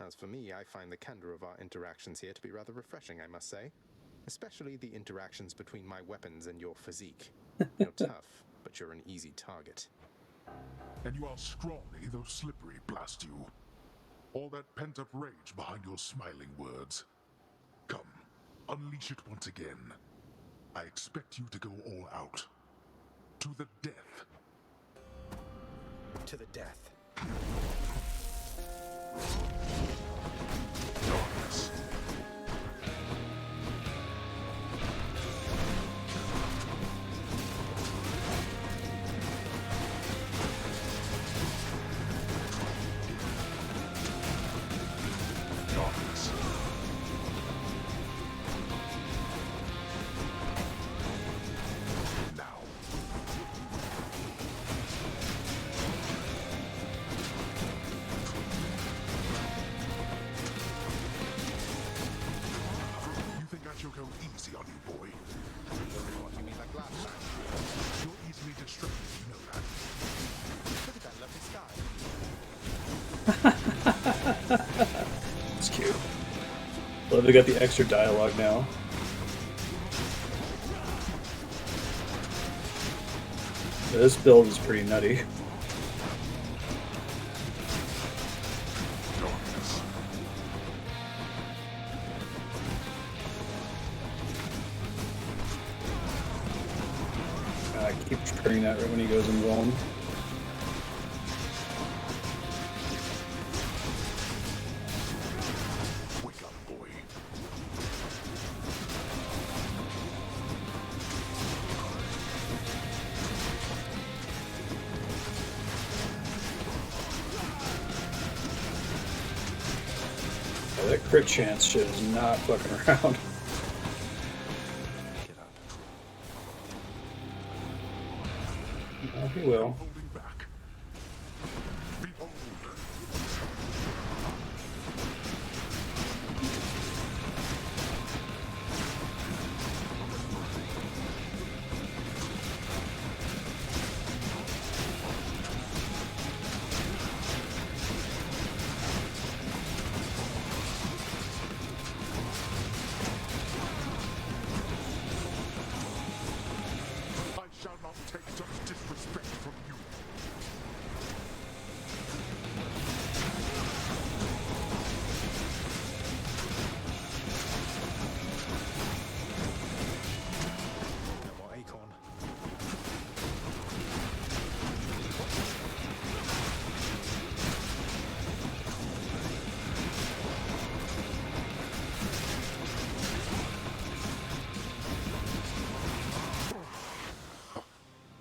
As for me, I find the candor of our interactions here to be rather refreshing, I must say. Especially the interactions between my weapons and your physique. You're tough, but you're an easy target. And you are scrawny, though slippery, blast you. All that pent-up rage behind your smiling words. Come, unleash it once again. I expect you to go all out. To the death. To the death. Darkness. Darkness. Now. You think I shall go easy on you, boy? What do you mean like last time? You're easily distracted, you know that. Look at that lovely sky. It's cute. Well, they got the extra dialogue now. This build is pretty nutty. I keep triggering that right when he goes in zone. Wake up, boy. Crit chance shit is not fucking around. Oh, he will.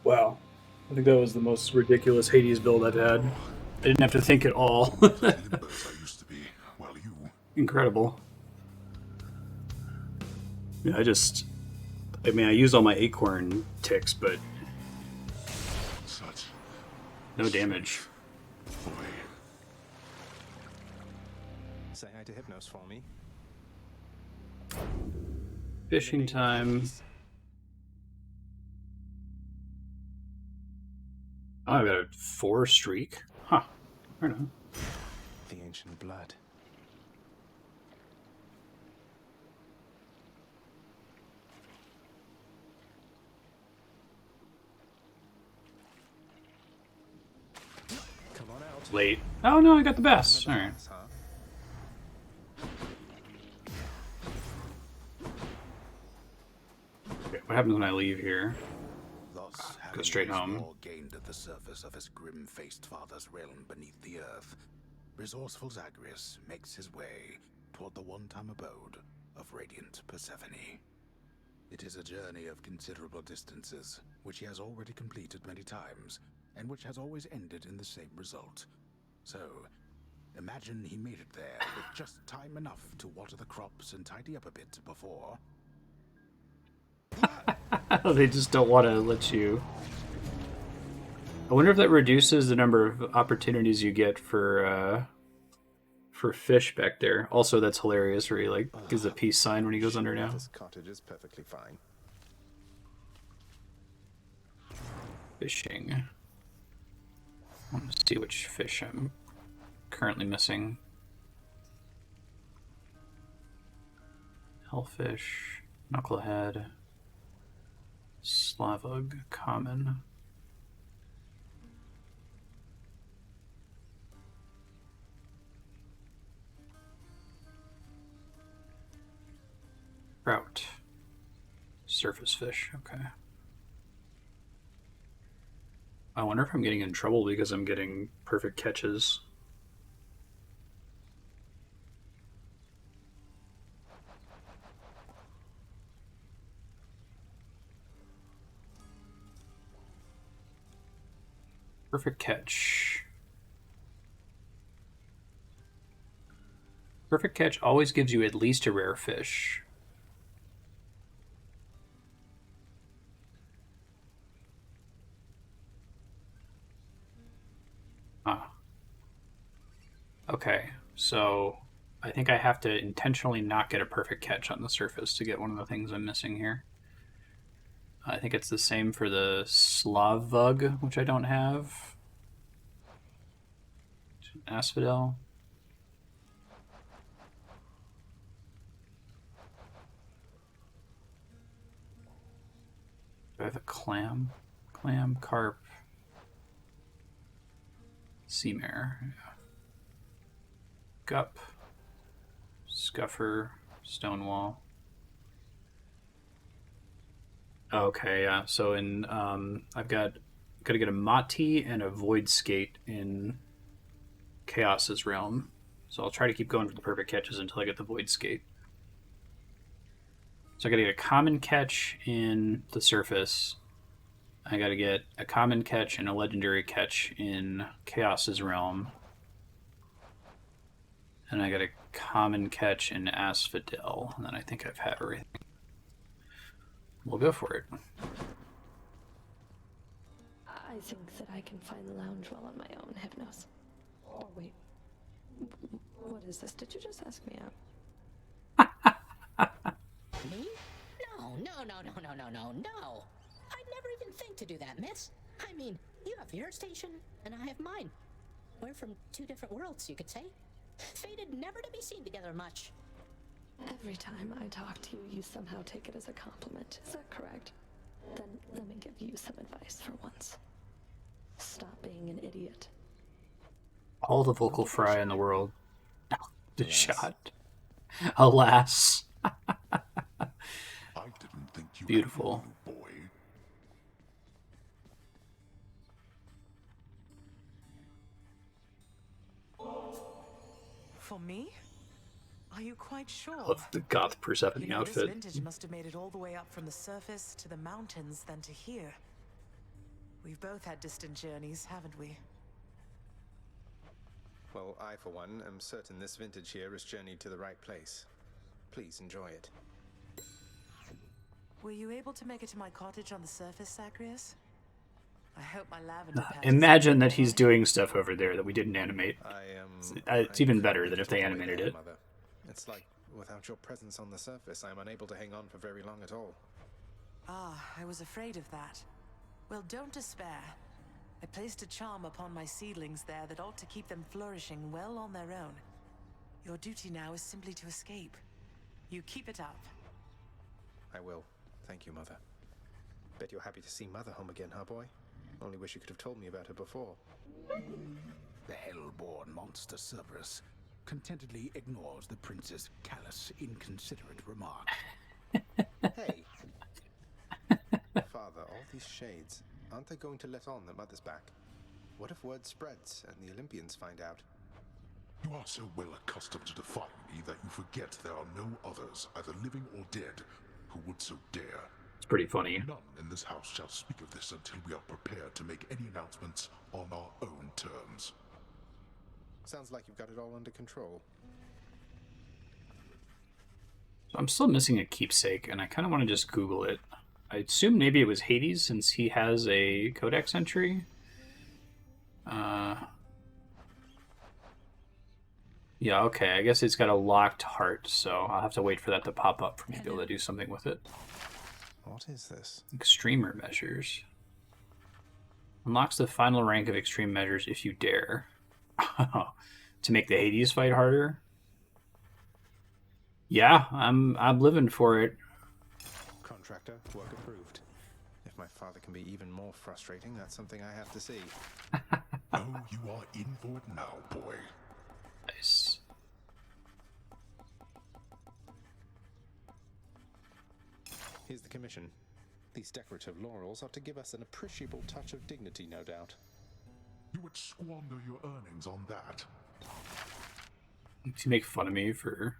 Wow. I think that was the most ridiculous Hades build I've had. I didn't have to think at all. Incredible. Yeah, I mean, I used all my acorn ticks, but no damage. Say hi to Hypnos for me. Fishing time. Oh, I got a 4 streak. Huh. I don't know. The ancient blood. Come on out. Late. Oh no, I got the best. All right. Okay, what happens when I leave here? Thus, Go straight home. More gained at the surface of his grim-faced father's realm beneath the earth, resourceful Zagreus makes his way toward the one-time abode of radiant Persephone. It is a journey of considerable distances, which he has already completed many times, and which has always ended in the same result. So, imagine he made it there with just time enough to water the crops and tidy up a bit before... They just don't want to let you. I wonder if that reduces the number of opportunities you get for fish back there. Also, that's hilarious where he like gives a peace sign when he goes under now. This cottage is perfectly fine. Fishing. I want to see which fish I'm currently missing. Hellfish, knucklehead, Slavug, common. Trout. Surface fish, okay. I wonder if I'm getting in trouble because I'm getting perfect catches. Perfect catch. Perfect catch always gives you at least a rare fish. Ah. Okay, so I think I have to intentionally not get a perfect catch on the surface to get one of the things I'm missing here. I think it's the same for the Slavug, which I don't have. Asphodel. Do I have a clam? Clam, carp, sea mare. Yeah. Gup, scuffer, stonewall. Okay, yeah. So in I've gotta get a Mati and a Void Skate in Chaos's realm. So I'll try to keep going for the perfect catches until I get the Void Skate. So I gotta get a common catch in the surface. I gotta get a common catch and a legendary catch in Chaos's realm. And I gotta Common Catch, and Asphodel. And then I think I've had everything. We'll go for it. I think that I can find the lounge well on my own, Hypnos. Or wait, what is this? Did you just ask me out? Me? No. I'd never even think to do that, miss. I mean, you have your station, and I have mine. We're from two different worlds, you could say. Fated never to be seen together much. Every time I talk to you, you somehow take it as a compliment. Is that correct? Then let me give you some advice for once. Stop being an idiot. All the vocal fry in the world. The shot. Alas. I didn't think you Beautiful. Boy. For me? Are you quite sure? Love the goth Persephone You know, outfit. This vintage must have made it all the way up from the surface to the mountains, then to here. We've both had distant journeys, haven't we? Well, I, for one, am certain this vintage here has journeyed to the right place. Please enjoy it. Were you able to make it to my cottage on the surface, Zagreus? I hope my lavender patch Imagine that he's doing stuff over there that we didn't animate. I It's even better than if they animated it. Mother. It's like, without your presence on the surface, I'm unable to hang on for very long at all. Ah, I was afraid of that. Well, don't despair. I placed a charm upon my seedlings there that ought to keep them flourishing well on their own. Your duty now is simply to escape. You keep it up. I will. Thank you, Mother. Bet you're happy to see Mother home again, huh, boy? Only wish you could have told me about her before. The hell-born monster Cerberus contentedly ignores the prince's callous, inconsiderate remark. Hey! Father, all these shades, aren't they going to let on that Mother's back? What if word spreads and the Olympians find out? You are so well accustomed to defying me that you forget there are no others, either living or dead, who would so dare. It's pretty funny. None in this house shall speak of this until we are prepared to make any announcements on our own terms. Sounds like you've got it all under control. So I'm still missing a keepsake, and I kind of want to just Google it. I assume maybe it was Hades, since he has a codex entry. Yeah, okay, I guess it's got a locked heart, so I'll have to wait for that to pop up for me to be able to do something with it. What is this? Extremer measures. Unlocks the final rank of extreme measures if you dare. To make the Hades fight harder? Yeah, I'm living for it. Contractor, work approved. If my father can be even more frustrating, that's something I have to see. Oh, you are in for it now, boy. Nice. Here's the commission. These decorative laurels ought to give us an appreciable touch of dignity, no doubt. You would squander your earnings on that. To make fun of me for...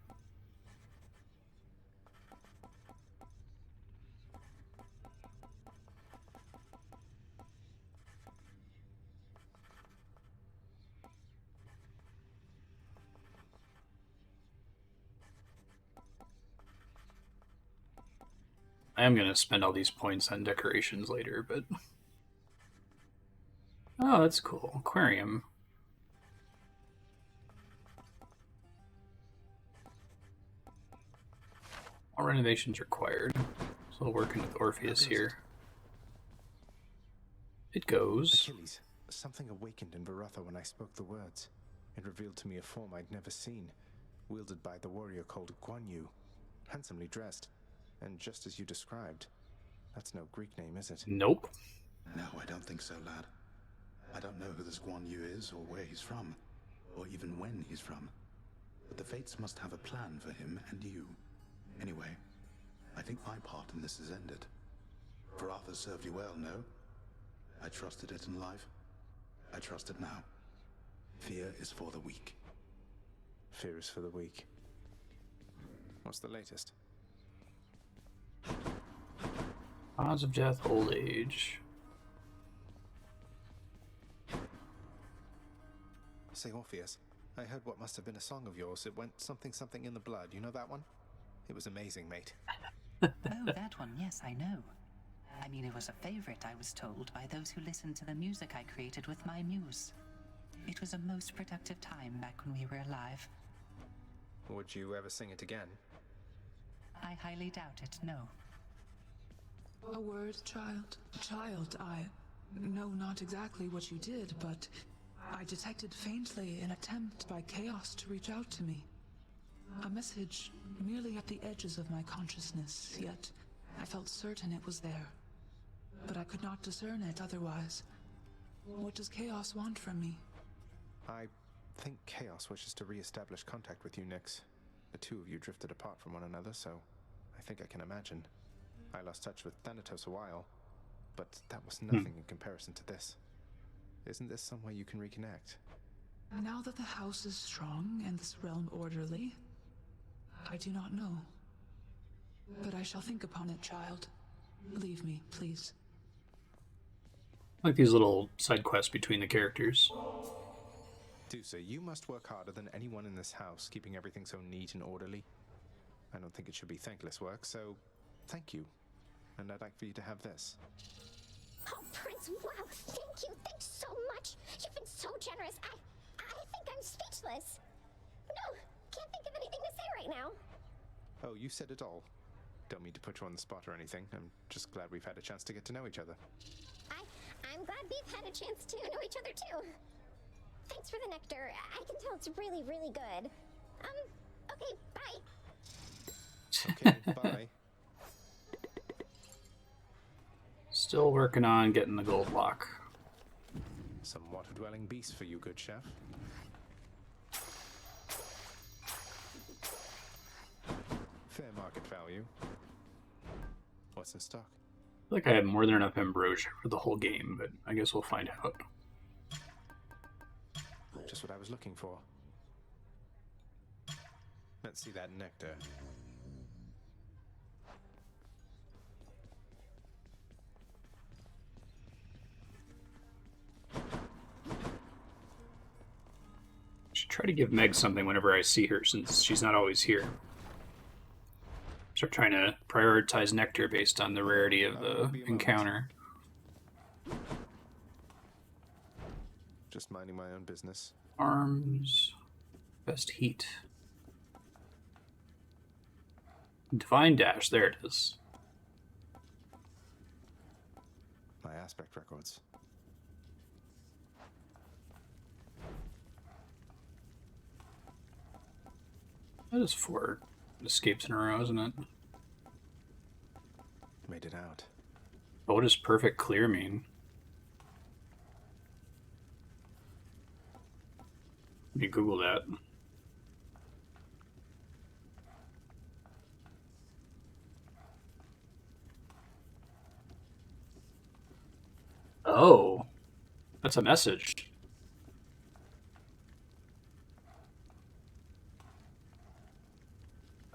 I am going to spend all these points on decorations later, but... Oh, that's cool. Aquarium. All renovations required. So working with Orpheus here. It goes. Achilles, something awakened in Baratha when I spoke the words. It revealed to me a form I'd never seen, wielded by the warrior called Guan Yu, handsomely dressed, and just as you described. That's no Greek name, is it? Nope. No, I don't think so, lad. I don't know who this Guan Yu is, or where he's from, or even when he's from. But the Fates must have a plan for him and you. Anyway, I think my part in this is ended. Baratha served you well, no? I trusted it in life. I trust it now. Fear is for the weak. Fear is for the weak. What's the latest? Cause of death, old age. Say, Orpheus, I heard what must have been a song of yours. It went something something in the blood. You know that one? It was amazing, mate. Oh, that one, yes, I know. I mean, it was a favorite, I was told, by those who listened to the music I created with my muse. It was a most productive time back when we were alive. Would you ever sing it again? I highly doubt it, no. A word, child? Child, I know not exactly what you did, but I detected faintly an attempt by Chaos to reach out to me. A message merely at the edges of my consciousness, yet I felt certain it was there. But I could not discern it otherwise. What does Chaos want from me? I think Chaos wishes to re-establish contact with you, Nyx. The two of you drifted apart from one another, so I think I can imagine. I lost touch with Thanatos a while, but that was nothing in comparison to this. Isn't this some way you can reconnect? Now that the house is strong and this realm orderly, I do not know. But I shall think upon it, child. Leave me, please. I like these little side quests between the characters. Dusa, you must work harder than anyone in this house, keeping everything so neat and orderly. I don't think it should be thankless work, so thank you. And I'd like for you to have this. Oh, Prince, wow, thank you, thanks so much. You've been so generous. I think I'm speechless. No, can't think of anything to say right now. Oh, you said it all. Don't mean to put you on the spot or anything. I'm just glad we've had a chance to get to know each other. I'm glad we've had a chance to know each other too. Thanks for the nectar. I can tell it's really, really good. Okay, bye. Okay, bye. Still working on getting the gold block. Some water-dwelling beasts for you, good chef. Fair market value. What's in stock? I feel like I have more than enough ambrosia for the whole game, but I guess we'll find out. Just what I was looking for. Let's see that nectar. Should try to give Meg something whenever I see her, since she's not always here. Start trying to prioritize nectar based on the rarity of the encounter. Just minding my own business. Arms. Best heat. Divine Dash, there it is. My aspect records. That is 4 escapes in a row, isn't it? Made it out. But what does perfect clear mean? Let me Google that. Oh, that's a message.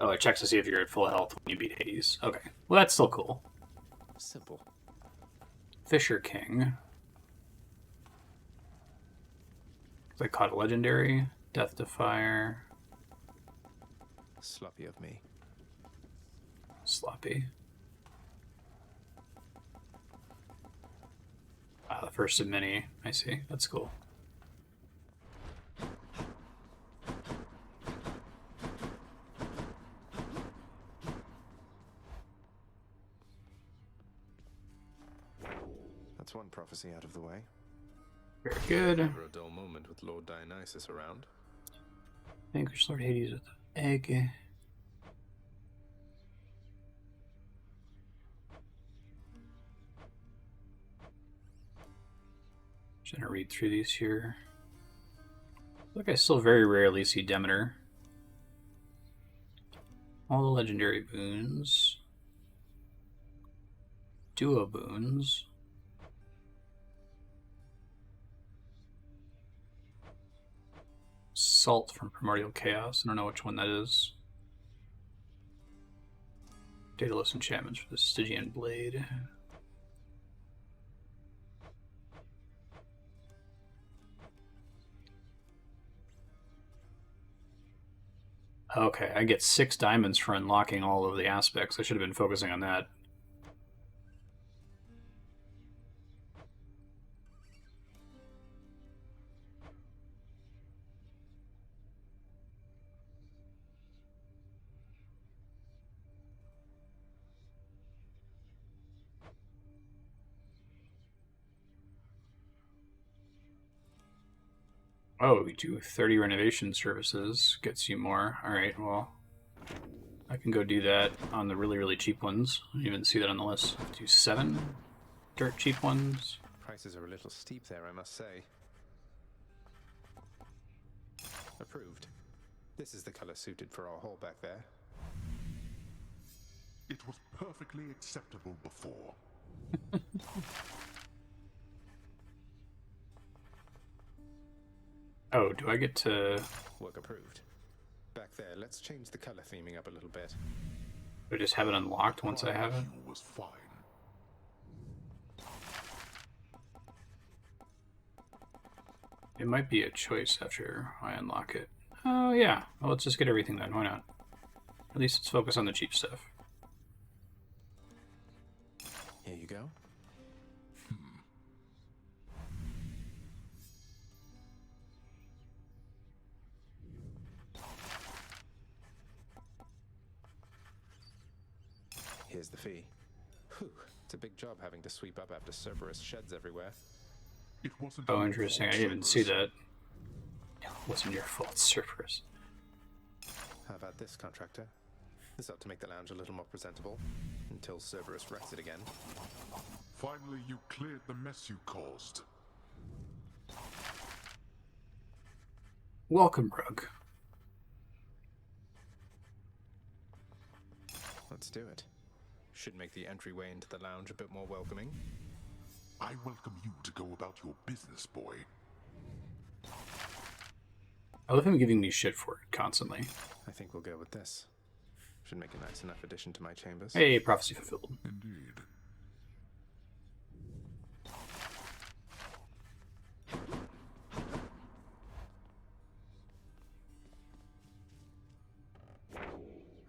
Oh, it checks to see if you're at full health when you beat Hades. Okay, well that's still cool. Simple. Fisher King. I caught a legendary. Death to Fire. Sloppy of me. Sloppy. Ah, the first of many. I see. That's cool. That's one prophecy out of the way. Very good. Never a dull moment with Lord Dionysus around. Vanquish Lord Hades with the egg. Just gonna read through these here. Look, I still very rarely see Demeter. All the legendary boons. Duo boons. Salt from Primordial Chaos. I don't know which one that is. Daedalus enchantments for the Stygian Blade. Okay, I get 6 diamonds for unlocking all of the aspects. I should have been focusing on that. Oh, we do 30 renovation services. Gets you more. Alright, well, I can go do that on the really, really cheap ones. I didn't even see that on the list. Do 7 dirt cheap ones. Prices are a little steep there, I must say. Approved. This is the color suited for our hall back there. It was perfectly acceptable before. Oh, do I get to... Work approved. Back there, let's change the color theming up a little bit. Do I just have it unlocked once I have it? Was fine. It might be a choice after I unlock it. Oh, yeah. Well, let's just get everything done. Why not? At least let's focus on the cheap stuff. Here you go. Here's the fee. Whew, it's a big job having to sweep up after Cerberus sheds everywhere. It wasn't. Oh, interesting. I didn't even see that. It wasn't your fault, Cerberus. How about this, contractor? This ought to make the lounge a little more presentable, until Cerberus wrecks it again. Finally, you cleared the mess you caused. Welcome, Rug. Let's do it. Should make the entryway into the lounge a bit more welcoming. I welcome you to go about your business, boy. I love him giving me shit for it constantly. I think we'll go with this. Should make a nice enough addition to my chambers. Hey, prophecy fulfilled. Indeed.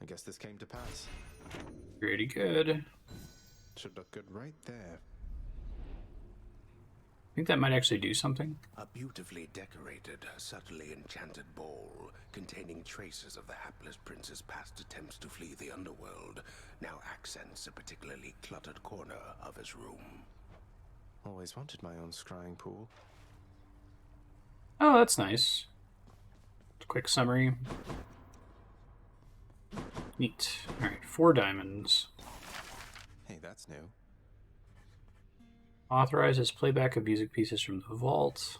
I guess this came to pass. Pretty good. Should look good right there. I think that might actually do something. A beautifully decorated, subtly enchanted ball containing traces of the hapless prince's past attempts to flee the underworld now accents a particularly cluttered corner of his room. Always wanted my own scrying pool. Oh, that's nice. Quick summary. Neat. Alright, 4 diamonds. Hey, that's new. Authorizes playback of music pieces from the vault.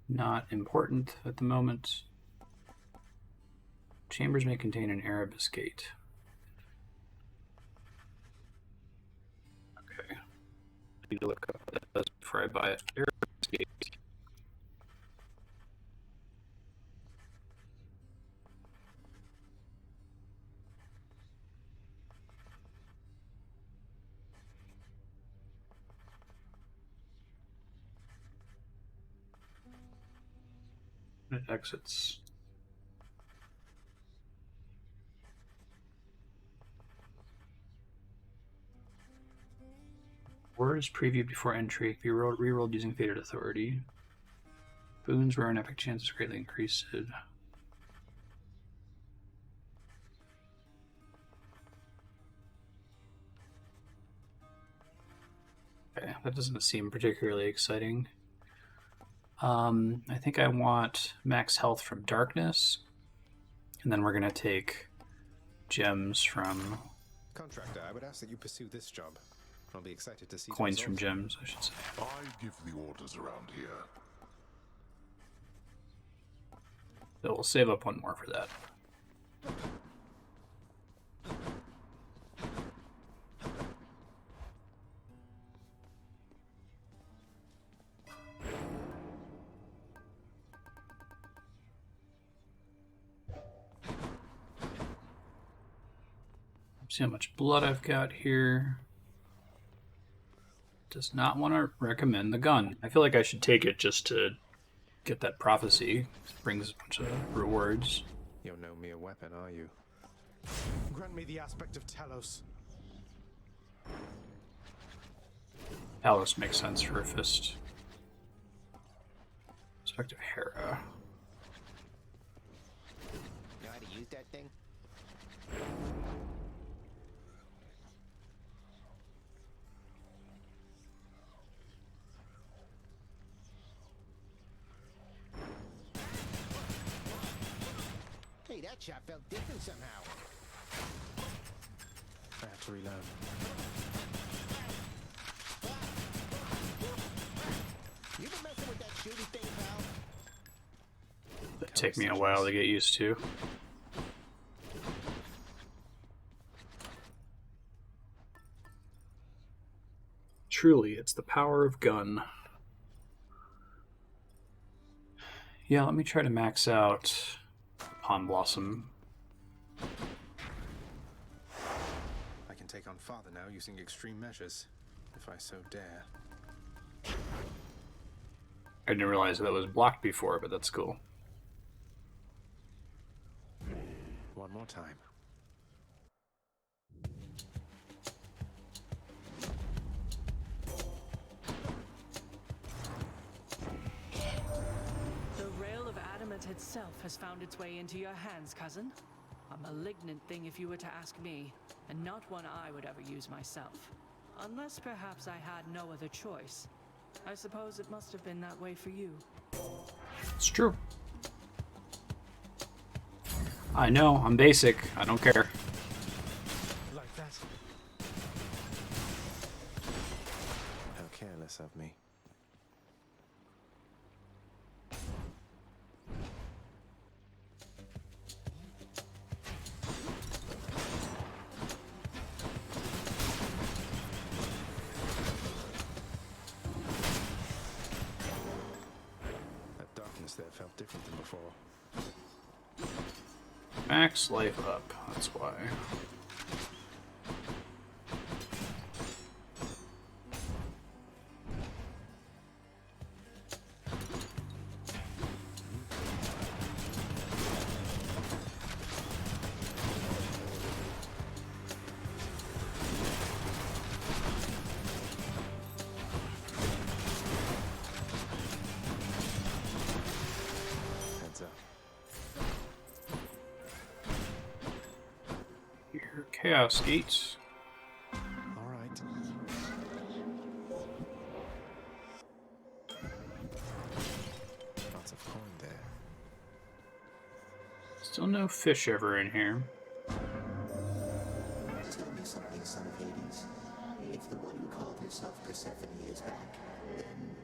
Not important at the moment. Chambers may contain an Erebus gate. Okay. I need to look up what that does before I buy it. Erebus gate. It exits. Words previewed before entry. Be rerolled using Fated Authority. Boons rare and epic chances greatly increased. Okay, that doesn't seem particularly exciting. I think I want max health from darkness, and then we're gonna take gems from Contractor, I would ask that you pursue this job. I'll be excited to see coins from gems, I should say. I give the orders around here. So we'll save up 1 more for that. See how much blood I've got here. Does not want to recommend the gun. I feel like I should take it just to get that prophecy. It brings a bunch of rewards. You're no mere weapon, are you? Grant me the aspect of Talos. Talos makes sense for a fist. Aspect of Hera. Know how to use that thing? Hey, that shot felt different somehow. I have to reload. You been messing with that shooting thing, pal? It'd take me a while to get used to. Truly, it's the power of gun. Yeah, let me try to max out Pawn Blossom. I can take on Father now using extreme measures, if I so dare. I didn't realize that was blocked before, but that's cool. One more time. The rail of adamant itself has found its way into your hands, cousin. A malignant thing if you were to ask me, and not one I would ever use myself. Unless perhaps I had no other choice. I suppose it must have been that way for you. It's true. I know, I'm basic. I don't care. Like that. How careless of me. That darkness there felt different than before. Max life up, that's why. Heads up. Here, Chaos Gates. All right. Lots of coin there. Still no fish ever in here. Tell me something, son of Hades. If the one who called herself Persephone is back, then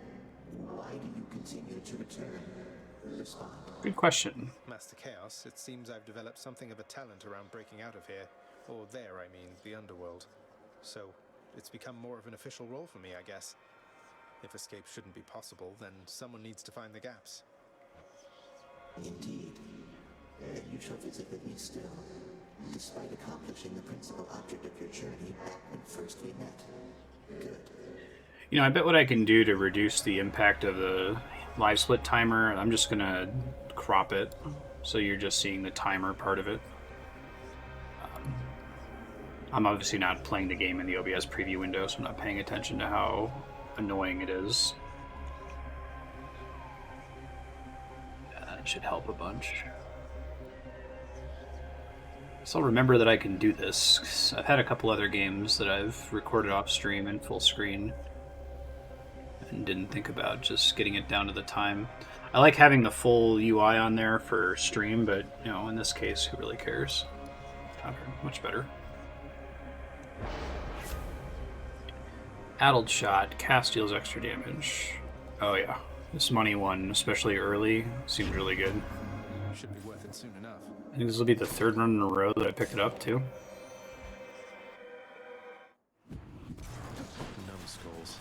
why do you continue to return? Respond. Good question. Master Chaos, it seems I've developed something of a talent around breaking out of here. Or there, I mean, the underworld. So, it's become more of an official role for me, I guess. If escape shouldn't be possible, then someone needs to find the gaps. Indeed. You shall visit with me still, despite accomplishing the principal object of your journey back when first we met. Good. You know, I bet what I can do to reduce the impact of the live split timer, I'm just gonna crop it, so you're just seeing the timer part of it. I'm obviously not playing the game in the OBS preview window, so I'm not paying attention to how annoying it is. Yeah, that should help a bunch. So I'll remember that I can do this, 'cause I've had a couple other games that I've recorded off stream in full screen and didn't think about just getting it down to the time. I like having the full UI on there for stream, but you know, in this case, who really cares? Timer, much better. Addled shot, cast deals extra damage. Oh yeah, this money one, especially early, seemed really good. Should be worth it soon enough. I think this will be the third run in a row that I pick it up too. Numbskulls.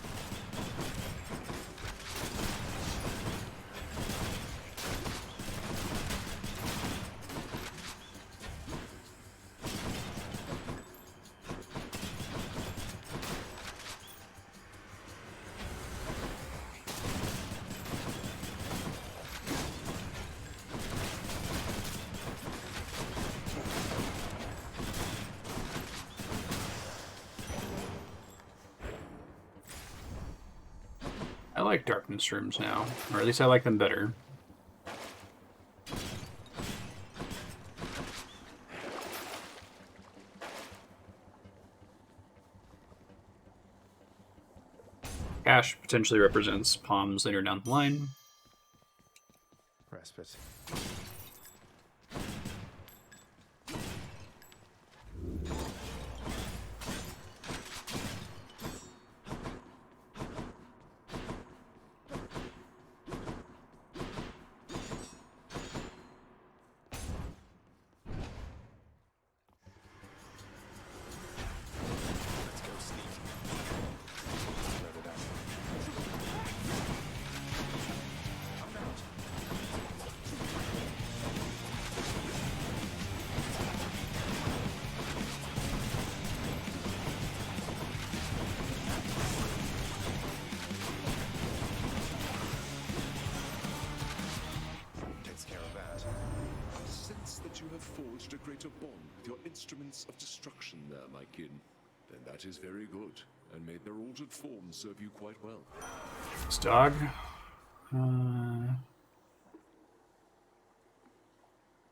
like darkness rooms now, or at least I like them better. Cash potentially represents palms later down the line. Respite. Forged a greater bond with your instruments of destruction there, my kin. Then that is very good, and made their altered forms serve you quite well. This dog. I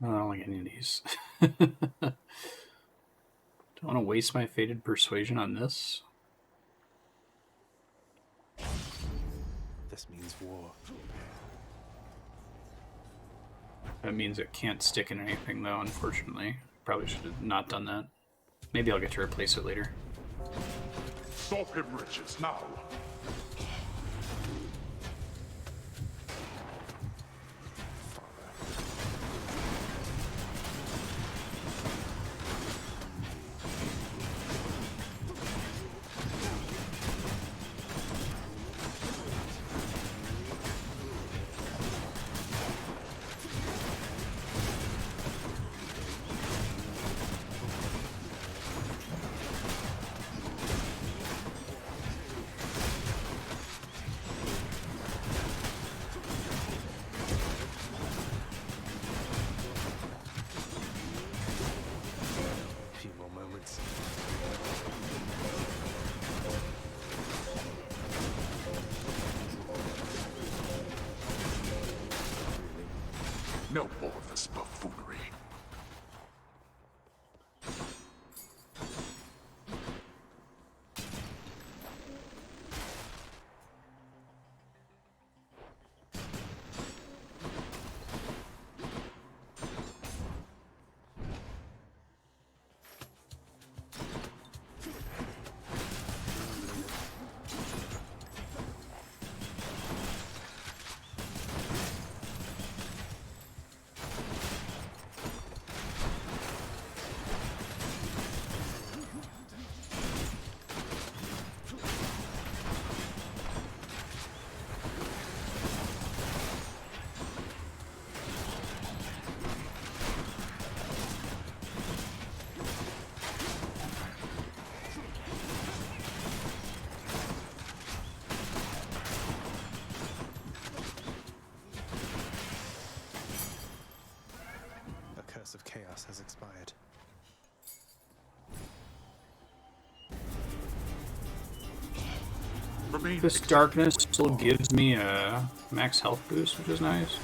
don't like any of these. Don't want to waste my fated persuasion on this. This means war. That means it can't stick in anything, though, unfortunately. Probably should have not done that. Maybe I'll get to replace it later. Stop him, Riches, now! No more of this buffoonery. Of chaos has expired. This darkness still gives me a max health boost, which is nice.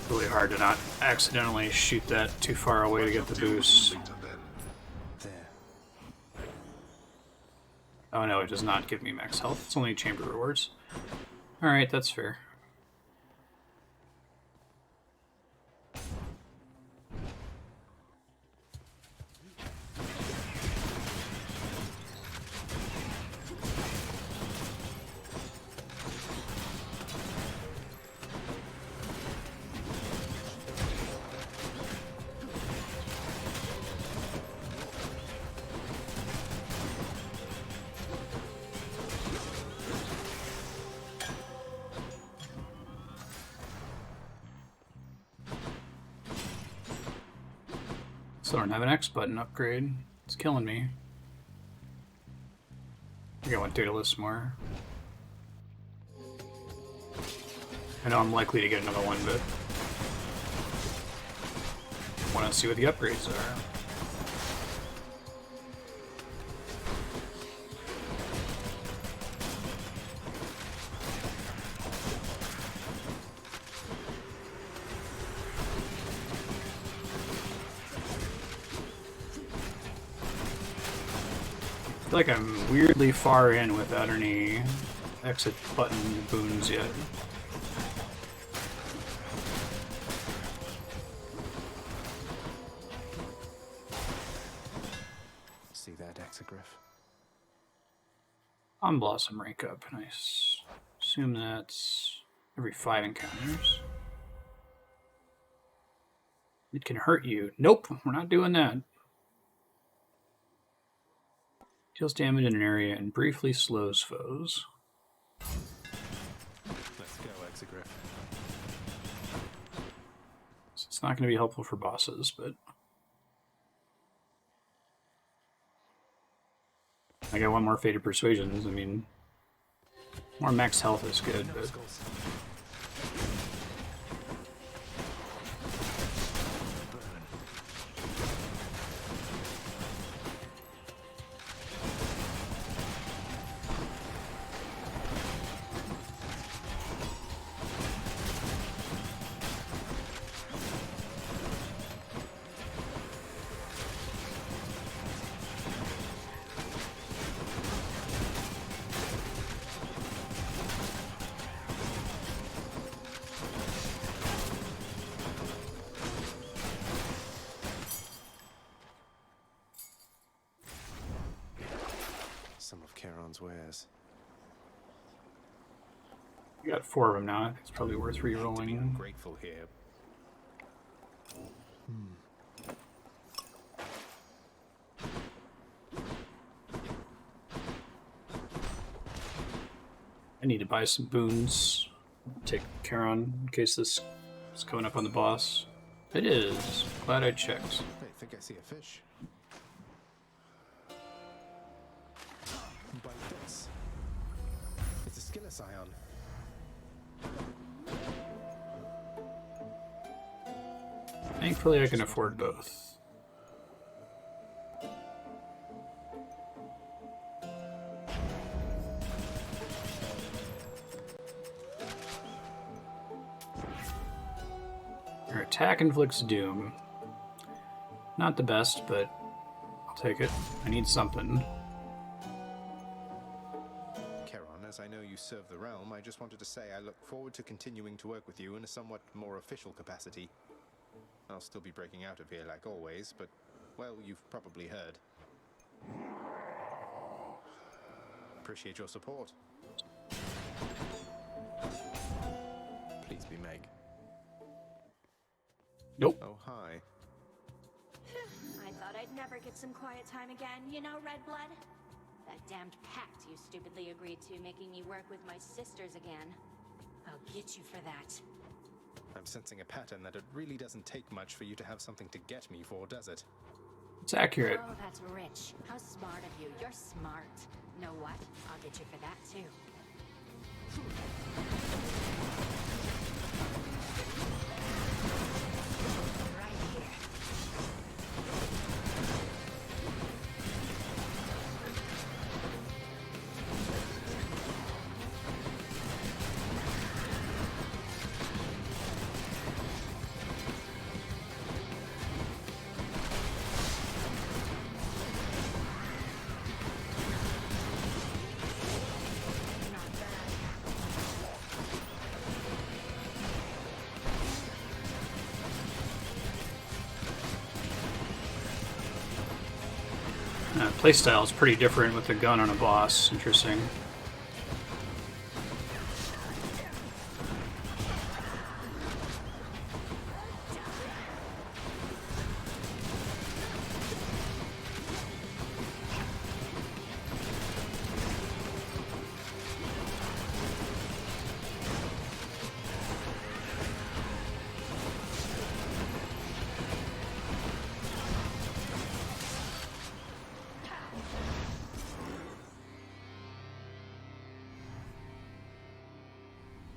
Really hard to not accidentally shoot that too far away to get the boost. Oh no, it does not give me max health. It's only chamber rewards. Alright, that's fair. Still don't have an X button upgrade. It's killing me. I think I want Daedalus more. I know I'm likely to get another one, but want to see what the upgrades are. I feel like I'm weirdly far in without any exit button boons yet. See that, Exegriff? On Blossom rank up, nice. Assume that's every 5 encounters. It can hurt you. Nope, we're not doing that. Deals damage in an area and briefly slows foes. Let's go, Exegriff. So it's not going to be helpful for bosses, but I got one more Faded Persuasions. I mean, more max health is good, but Some of Charon's wares. you got 4 of them now. I think it's probably worth re-rolling. Grateful here. I need to buy some boons. Take Charon in case this is coming up on the boss. It is. Glad I checked. I think I see a fish. Bite this. It's a Skilla Scion. Thankfully, I can afford both. Your attack inflicts doom. Not the best, but I'll take it. I need something. Charon, as I know you serve the realm, I just wanted to say I look forward to continuing to work with you in a somewhat more official capacity. I'll still be breaking out of here like always, but, well, you've probably heard. Appreciate your support. Please be Meg. Nope. Oh, hi. I thought I'd never get some quiet time again, you know, Redblood? That damned pact you stupidly agreed to, making me work with my sisters again. I'll get you for that. I'm sensing a pattern that it really doesn't take much for you to have something to get me for, does it? It's accurate. Oh, that's rich. How smart of you. You're smart. Know what? I'll get you for that, too. Playstyle is pretty different with the gun on a boss. Interesting.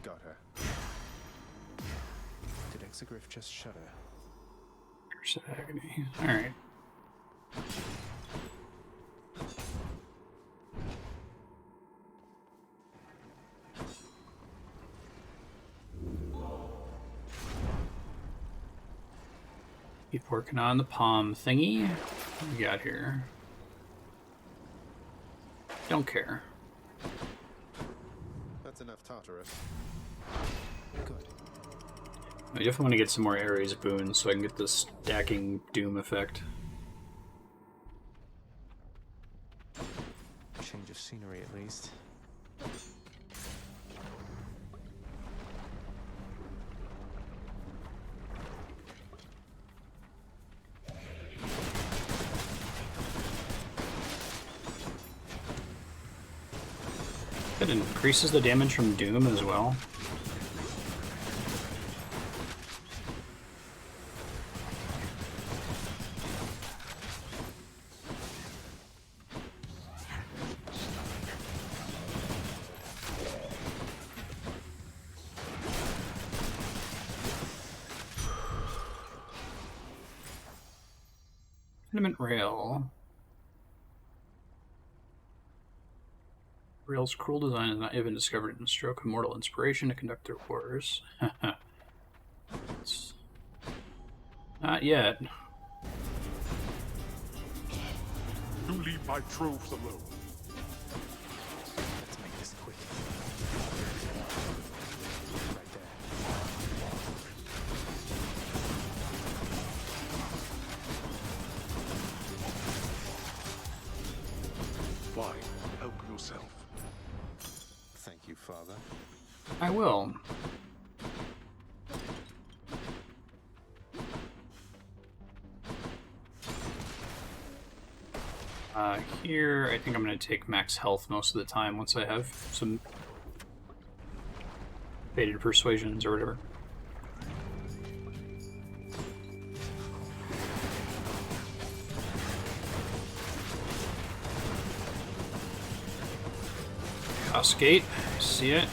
Got her. Exegriff just shudder. Curse of agony. Alright. Keep working on the palm thingy. What do we got here? Don't care. That's enough Tartarus. I definitely want to get some more Ares boons so I can get this stacking doom effect. Change of scenery at least. It increases the damage from doom as well. Tenement rail. Rail's cruel design is not even discovered in a stroke of mortal inspiration to conduct their wars. Not yet. Do leave my troves alone. Let's make this quick. Right there. Fine. Help yourself. Thank you, Father. I will. Here, I think I'm going to take max health most of the time once I have some faded persuasions or whatever. Chaos Gate, I see it.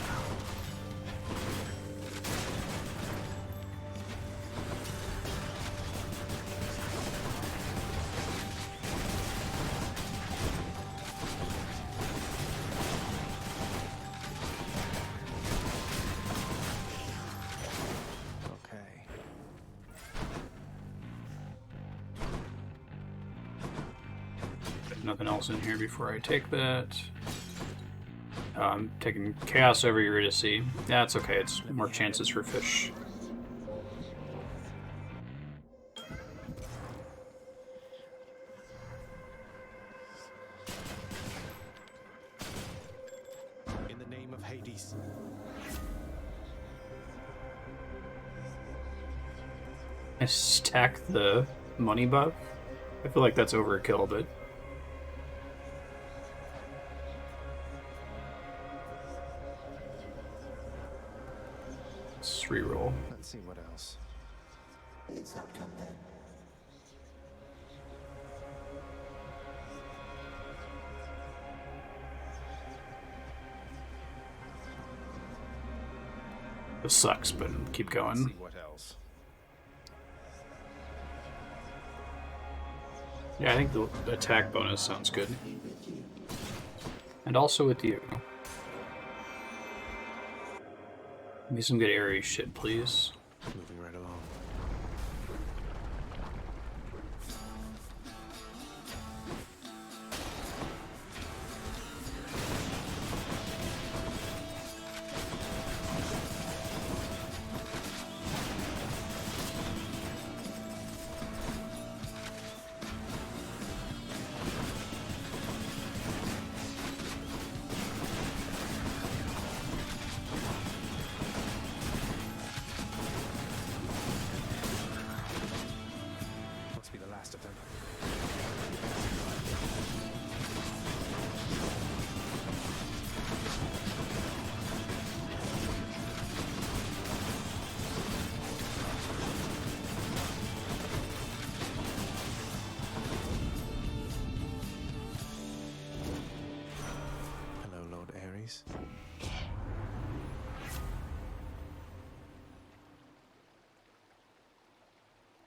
Nothing else in here before I take that. I'm taking Chaos over Eurydice. That's okay, it's more chances for fish. In the name of Hades. I stack the money buff. I feel like that's overkill, but let's reroll. Let's see what else. It's not come then. This sucks, but keep going. Let's see what else. Yeah, I think the attack bonus sounds good. And also with you. Give me some good Ares shit, please. Moving right along.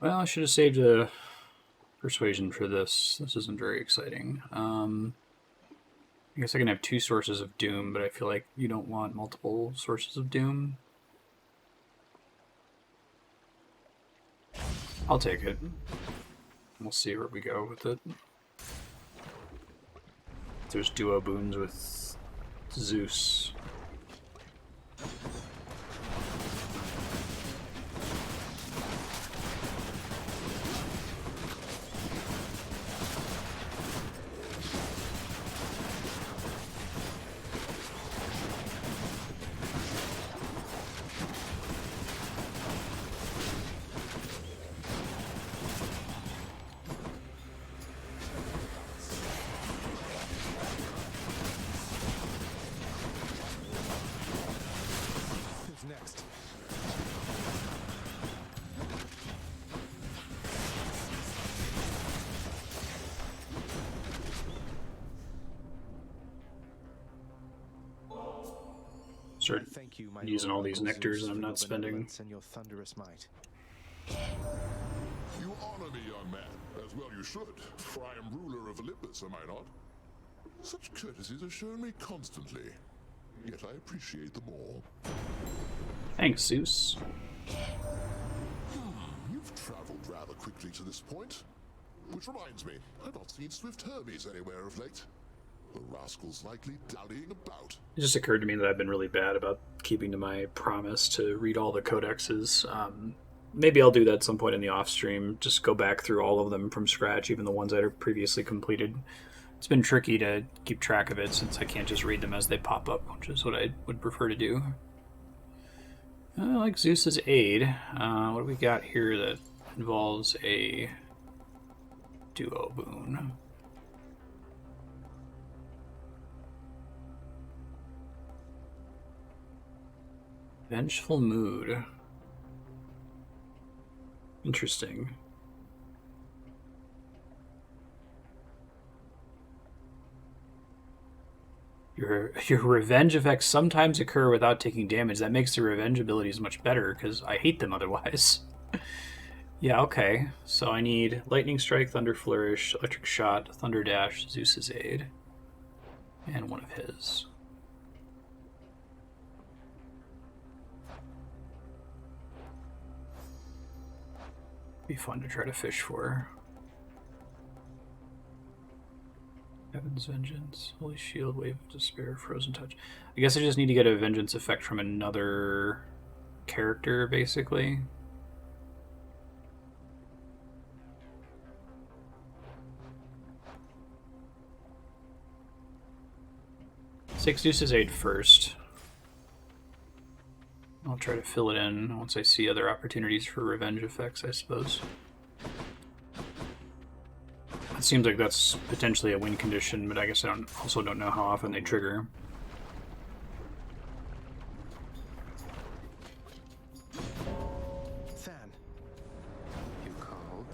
Well, I should have saved a persuasion for this. This isn't very exciting. I guess I can have 2 sources of doom, but I feel like you don't want multiple sources of doom. I'll take it. We'll see where we go with it. There's duo boons with Zeus. Start using all these nectars and I'm not spending. And your thunderous might. You honor me, young man, as well you should, for I am ruler of Olympus, am I not? Such courtesies are shown me constantly, yet I appreciate them all. Thanks, Zeus. You've traveled rather quickly to this point. Which reminds me, I've not seen Swift Hermes anywhere of late. The rascal's likely dallying about. It just occurred to me that I've been really bad about keeping to my promise to read all the codexes. Maybe I'll do that at some point in the off stream. Just go back through all of them from scratch, even the ones that are previously completed. It's been tricky to keep track of it since I can't just read them as they pop up, which is what I would prefer to do. I like Zeus's aid. What do we got here that involves a duo boon? Vengeful mood. Interesting. Your revenge effects sometimes occur without taking damage. That makes the revenge abilities much better because I hate them otherwise. Yeah, okay. So I need Lightning Strike, Thunder Flourish, Electric Shot, Thunder Dash, Zeus's Aid, and one of his. Be fun to try to fish for. Heaven's Vengeance, Holy Shield, Wave of Despair, Frozen Touch. I guess I just need to get a vengeance effect from another character, basically. Take Zeus's Aid first. I'll try to fill it in once I see other opportunities for revenge effects, I suppose. It seems like that's potentially a win condition, but I guess I also don't know how often they trigger. Than. You called?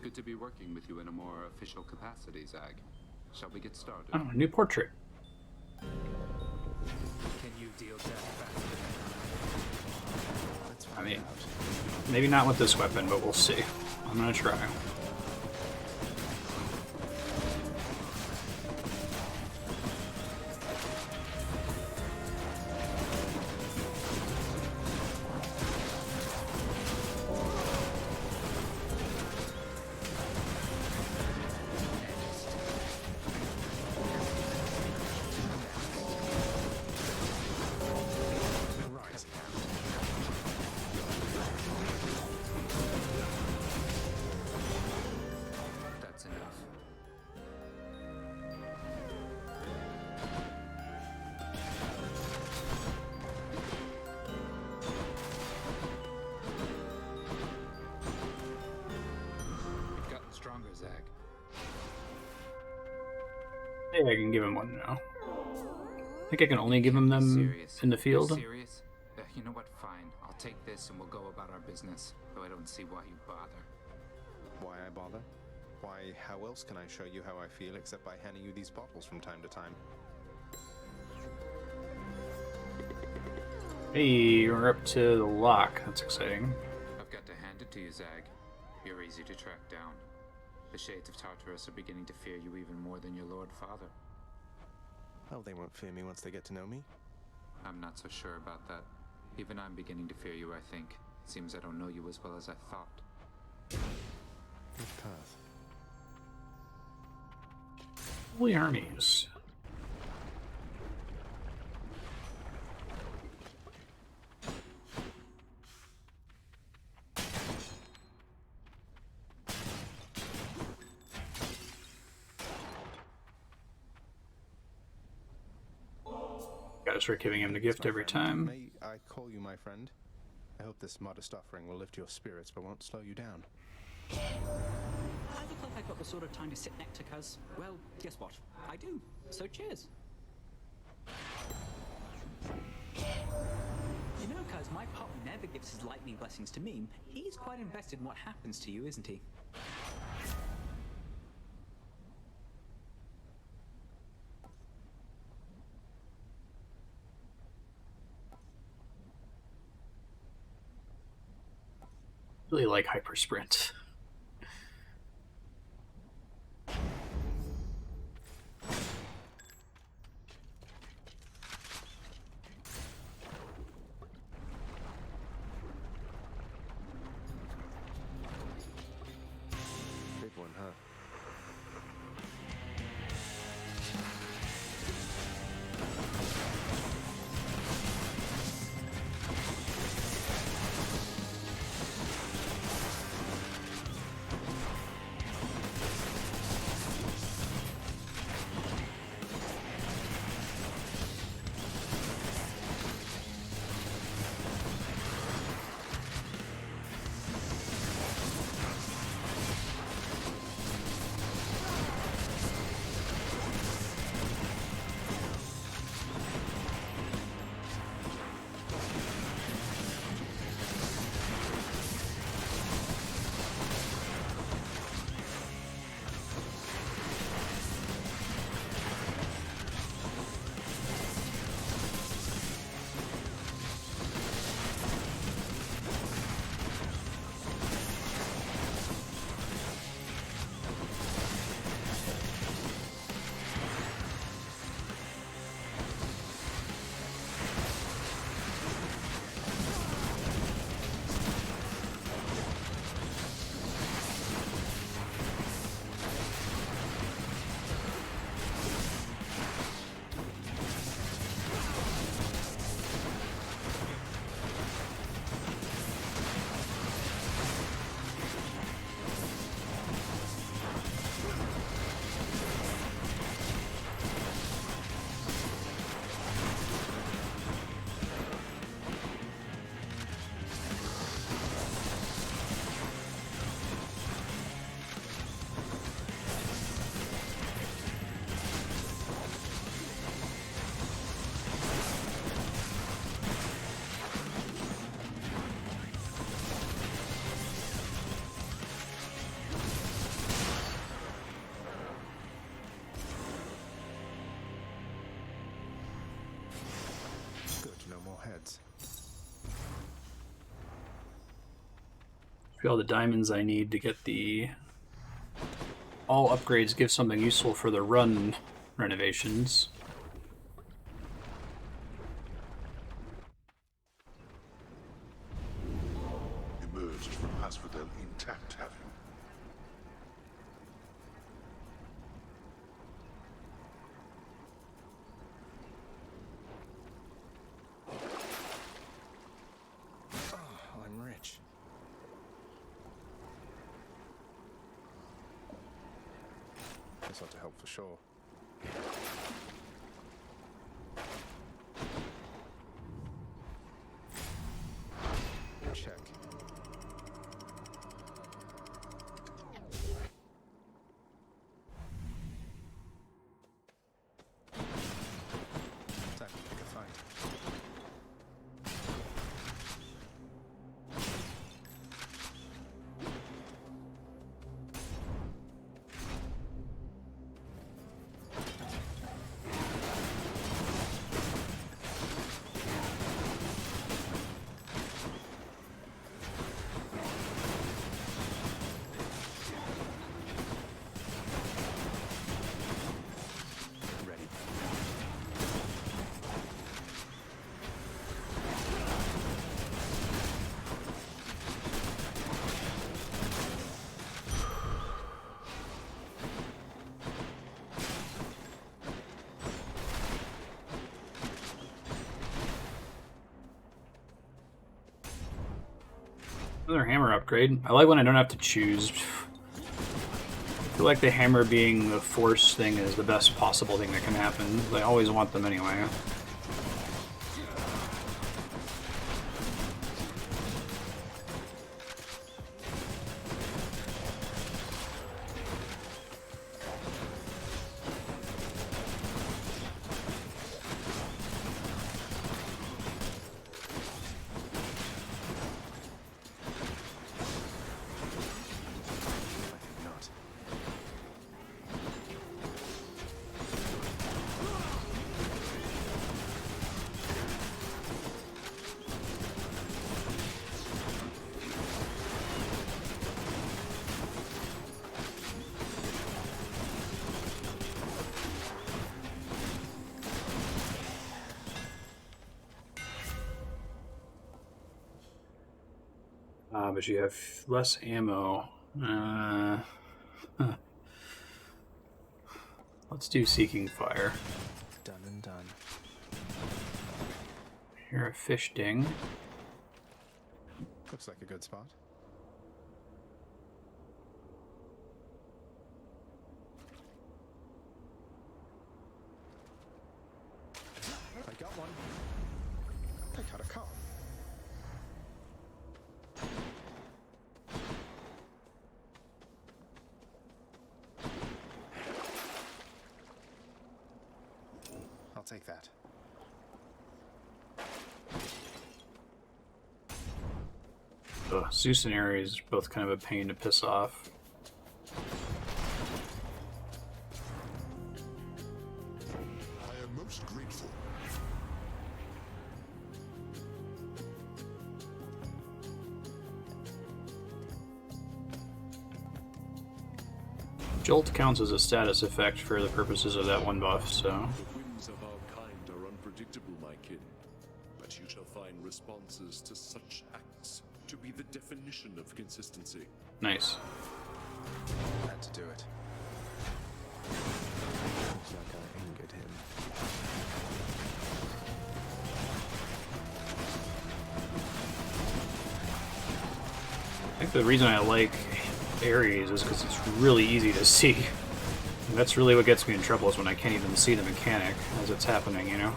Good to be working with you in a more official capacity, Zag. Shall we get started? Oh, new portrait. Can you deal death faster? I mean, maybe not with this weapon, but we'll see. I'm gonna try. That's enough. You've gotten stronger, Zag. Maybe I can give him one now. I think I can only give him them in the field. You're serious? You know what? Fine. I'll take this and we'll go about our business. Though I don't see why you bother. Why I bother? Why, how else can I show you how I feel except by handing you these bottles from time to time? Hey, we're up to the lock. That's exciting. to you, Zag. You're easy to track down. The Shades of Tartarus are beginning to fear you even more than your Lord Father. Oh, they won't fear me once they get to know me? I'm not so sure about that. Even I'm beginning to fear you, I think. Seems I don't know you as well as I thought. Which path? Holy armies. Gotta start giving him the gift every time. May I call you my friend? I hope this modest offering will lift your spirits but won't slow you down. I look like I've got the sort of time to sit next to Cuz. Well, guess what? I do. So cheers. You know, Cuz, my partner never gives his lightning blessings to me. He's quite invested in what happens to you, isn't he? Really like hyper sprint. Big one, huh? Heads. All the diamonds I need to get the all upgrades give something useful for the run renovations. Emerged from Asphodel intact, have you? This ought to help for sure. Check. Time to pick a fight. Another hammer upgrade. I like when I don't have to choose. I feel like the hammer being the force thing is the best possible thing that can happen. I always want them anyway. But you have less ammo. Let's do Seeking Fire. Done and done. Here, a fish ding. Looks like a good spot. I got one. I got a car. I'll take that. Zeus and Ares are both kind of a pain to piss off. I am most grateful. Jolt counts as a status effect for the purposes of that one buff, so... The whims of our kind are unpredictable, my kin. But you shall find responses to such acts to be the definition of consistency. Nice. Had to do it. Looks like I angered him. I think the reason I like Ares is because it's really easy to see. And that's really what gets me in trouble, is when I can't even see the mechanic as it's happening, you know?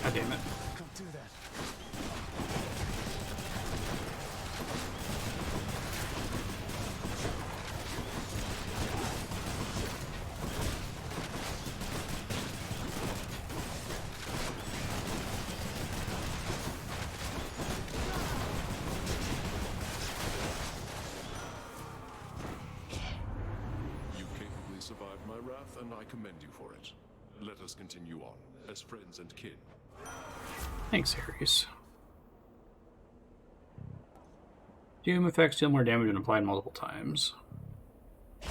God damn it. Can't do that. You capably survived my wrath, and I commend you for it. Let us continue on, as friends and kin. Thanks, Ares. Doom effects deal more damage when applied multiple times. I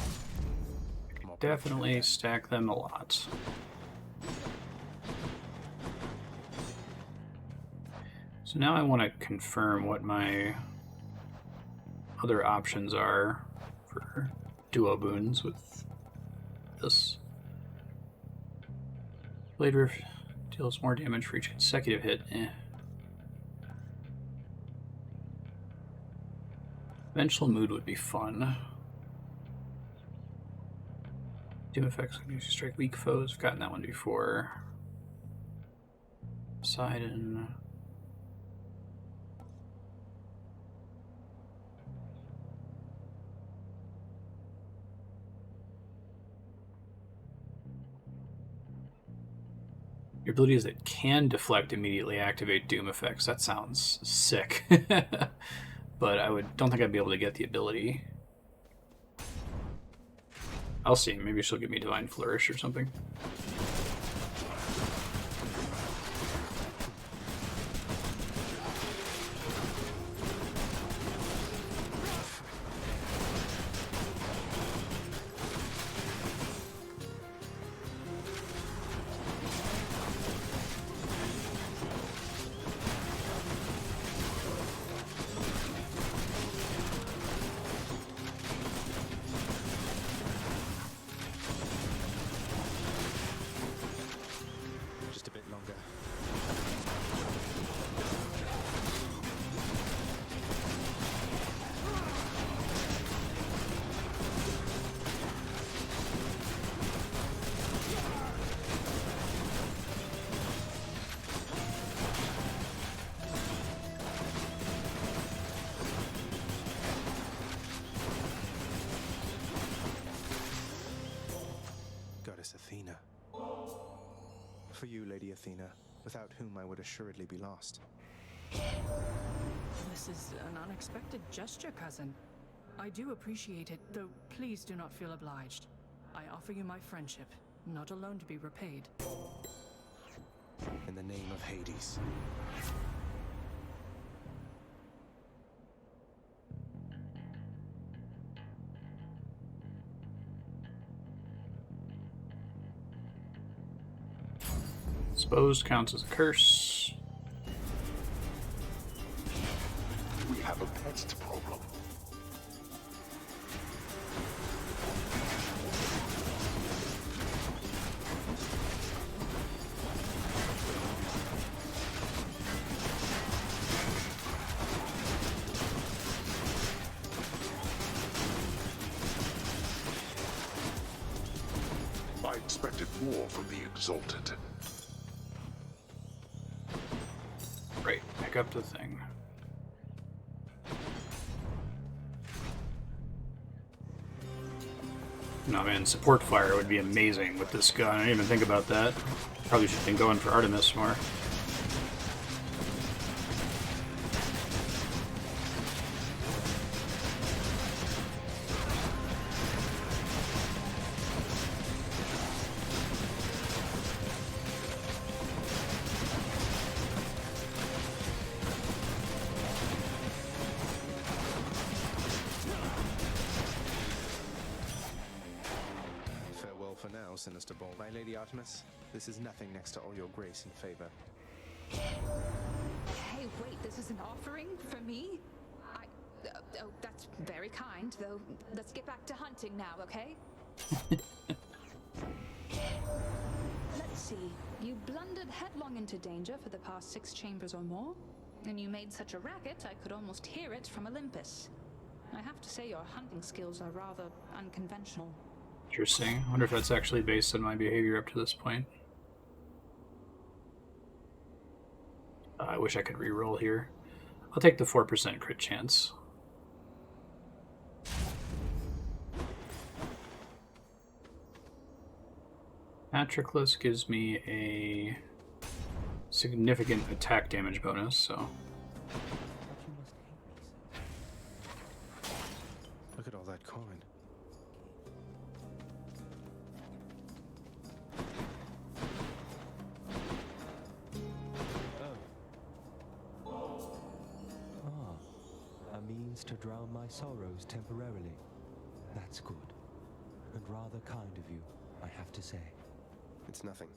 can definitely stack them a lot. So now I want to confirm what my other options are for duo boons with this. Blade Rift deals more damage for each consecutive hit. Vengeful Mood would be fun. Doom effects can use to strike weak foes. I've gotten that one before. Poseidon. Your abilities that can deflect immediately activate Doom effects. That sounds sick. But I don't think I'd be able to get the ability. I'll see. Maybe she'll give me Divine Flourish or something. For you, Lady Athena, without whom I would assuredly be lost. This is an unexpected gesture, cousin. I do appreciate it, though please do not feel obliged. I offer you my friendship, not alone to be repaid. In the name of Hades. Exposed counts as a curse. We have a pest problem. I expected more from the Exalted. Right, back up to the thing. No man, support fire would be amazing with this gun. I didn't even think about that. Probably should have been going for Artemis more. Farewell for now, Sinister Ball. My Lady Artemis, this is nothing next to all your grace and favor. Hey, wait, this is an offering for me? Oh, that's very kind, though. Let's get back to hunting now, okay? Let's see. You blundered headlong into danger for the past 6 chambers or more, and you made such a racket I could almost hear it from Olympus. I have to say your hunting skills are rather unconventional. Interesting. I wonder if that's actually based on my behavior up to this point. I wish I could reroll here. I'll take the 4% crit chance. Patroclus gives me a significant attack damage bonus, so... Look at all that coin. A means to drown my sorrows temporarily. That's good. And rather kind of you, I have to say. It's nothing.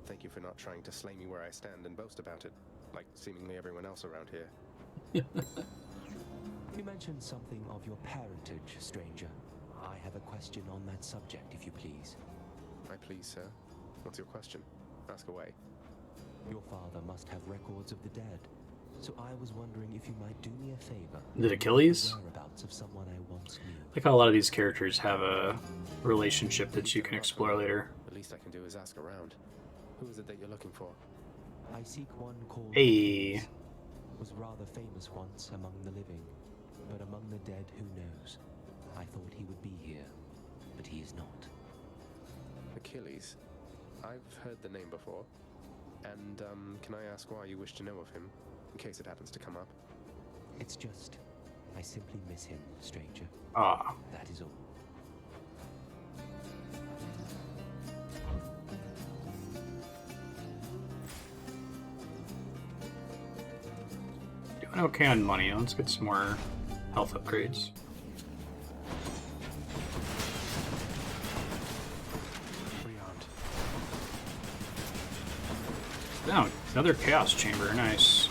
Thank you for not trying to slay me where I stand and boast about it, like seemingly everyone else around here. You mentioned something of your parentage, stranger. I have a question on that subject, if you please. I please, sir. What's your question? Ask away. Your father must have records of the dead. So I was wondering if you might do me a favor. Did Achilles? Whereabouts of someone I once knew. Like how a lot of these characters have a relationship that you can explore later. The least I can do is ask around. Who is it that you're looking for? I seek one called Hey. Was rather famous once among the living, but among the dead, who knows? I thought he would be here, but he is not. Achilles? I've heard the name before. And, can I ask why you wish to know of him? In case it happens to come up. It's just, I simply miss him, stranger. Ah. That is all. Doing okay on money. Let's get some more health upgrades. Now, another chaos chamber. Nice.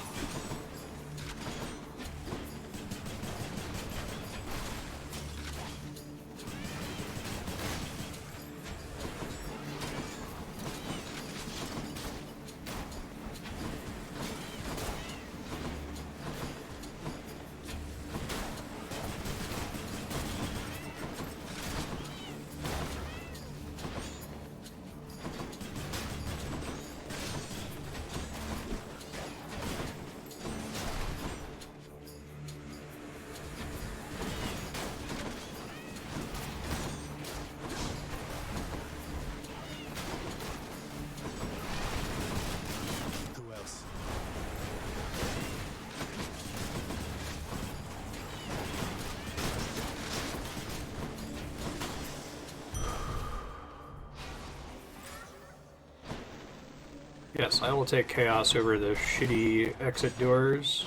Yes, I will take Chaos over the shitty exit doors.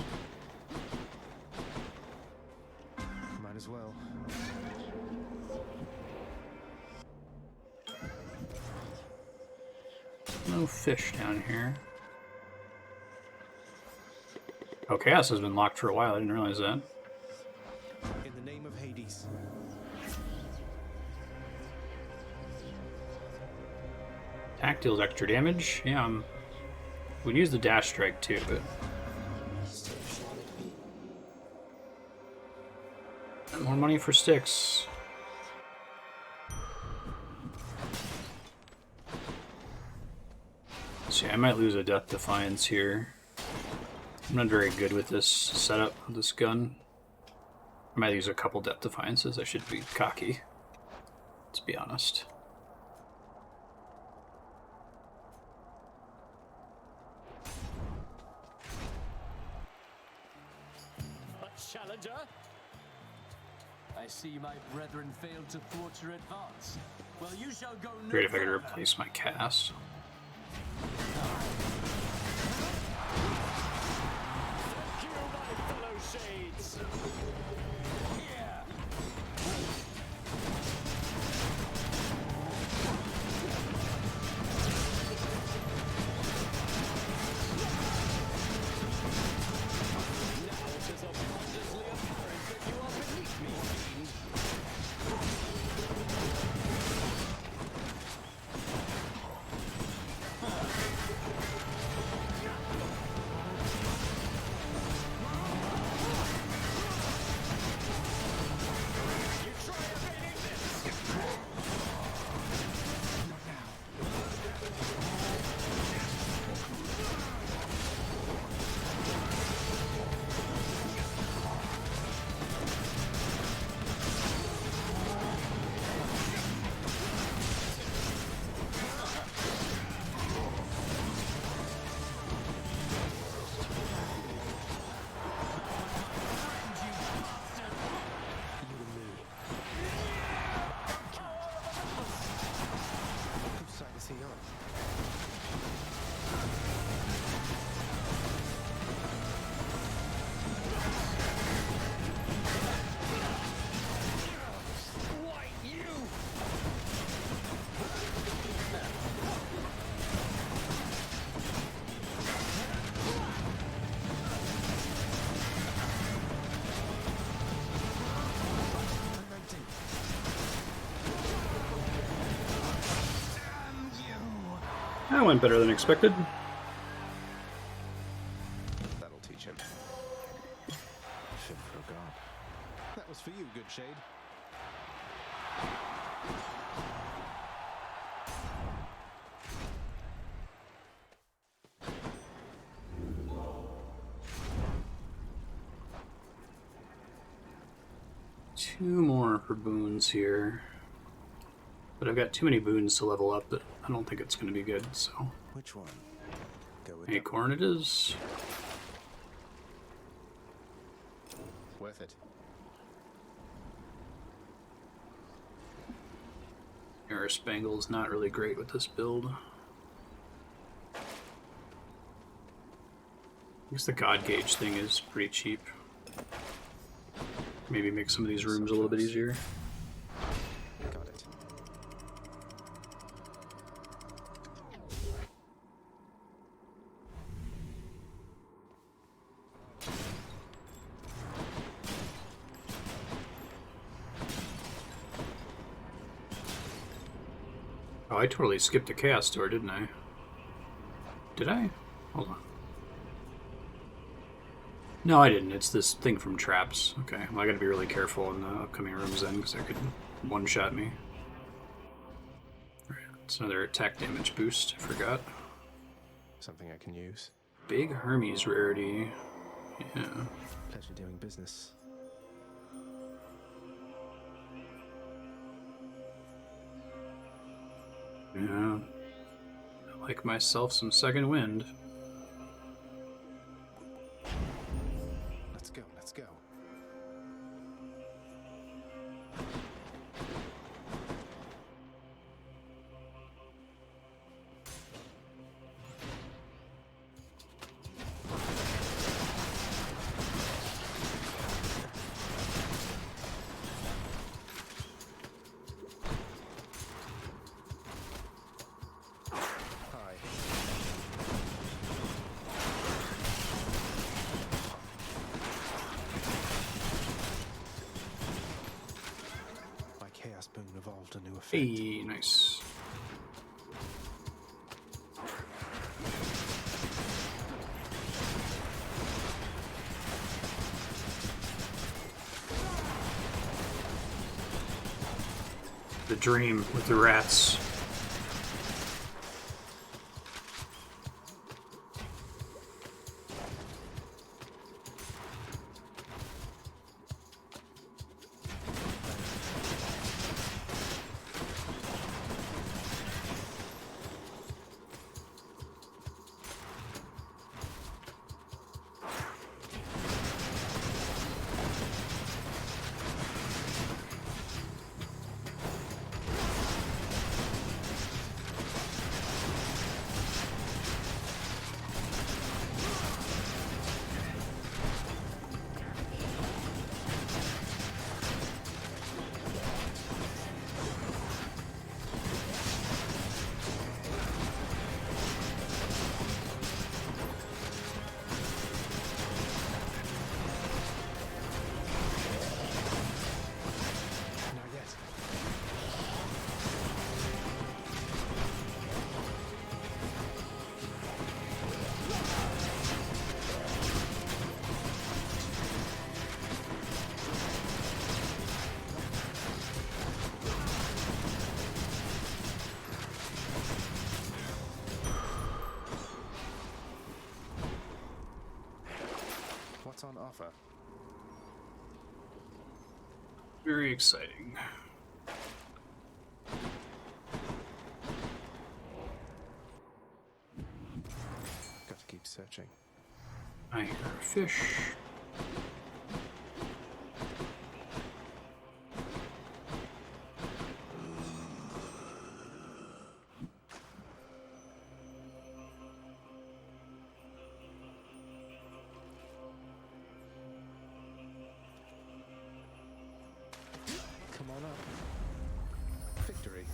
Might as well. No fish down here. Oh, Chaos has been locked for a while. I didn't realize that. In the name of Hades. Attack deals extra damage. Yeah, we'd use the dash strike too, but more money for sticks. See, I might lose a Death Defiance here. I'm not very good with this setup of this gun. I might use a couple Death Defiances. I should be cocky. Let's be honest. Challenger? I see my brethren failed to thwart your advance. Well, you shall go no Great if I could further. replace my cast. Thank you, my fellow shades. Here. That went better than expected. That'll teach him. Should have forgot. That was for you, good shade. Two more for boons here. But I've got too many boons to level up that I don't think it's going to be good, so... Which one? Go with Acorn it is. Worth it. Era Spangle's not really great with this build. I guess the God Gauge thing is pretty cheap. Maybe make some of these rooms a little bit easier. Got it. Oh, I totally skipped a Chaos Store, didn't I? Did I? Hold on. No, I didn't. It's this thing from Traps. Okay, well, I gotta be really careful in the upcoming rooms then, because that could one-shot me. Alright, it's another attack damage boost. I forgot. Something I can use. Big Hermes rarity. Yeah. Pleasure doing business. Yeah. I like myself some second wind. Let's go, let's go. effect. Hey, nice. The dream with the rats. What's on offer? Very exciting. Got to keep searching. I hear a fish. Come on up. Victory.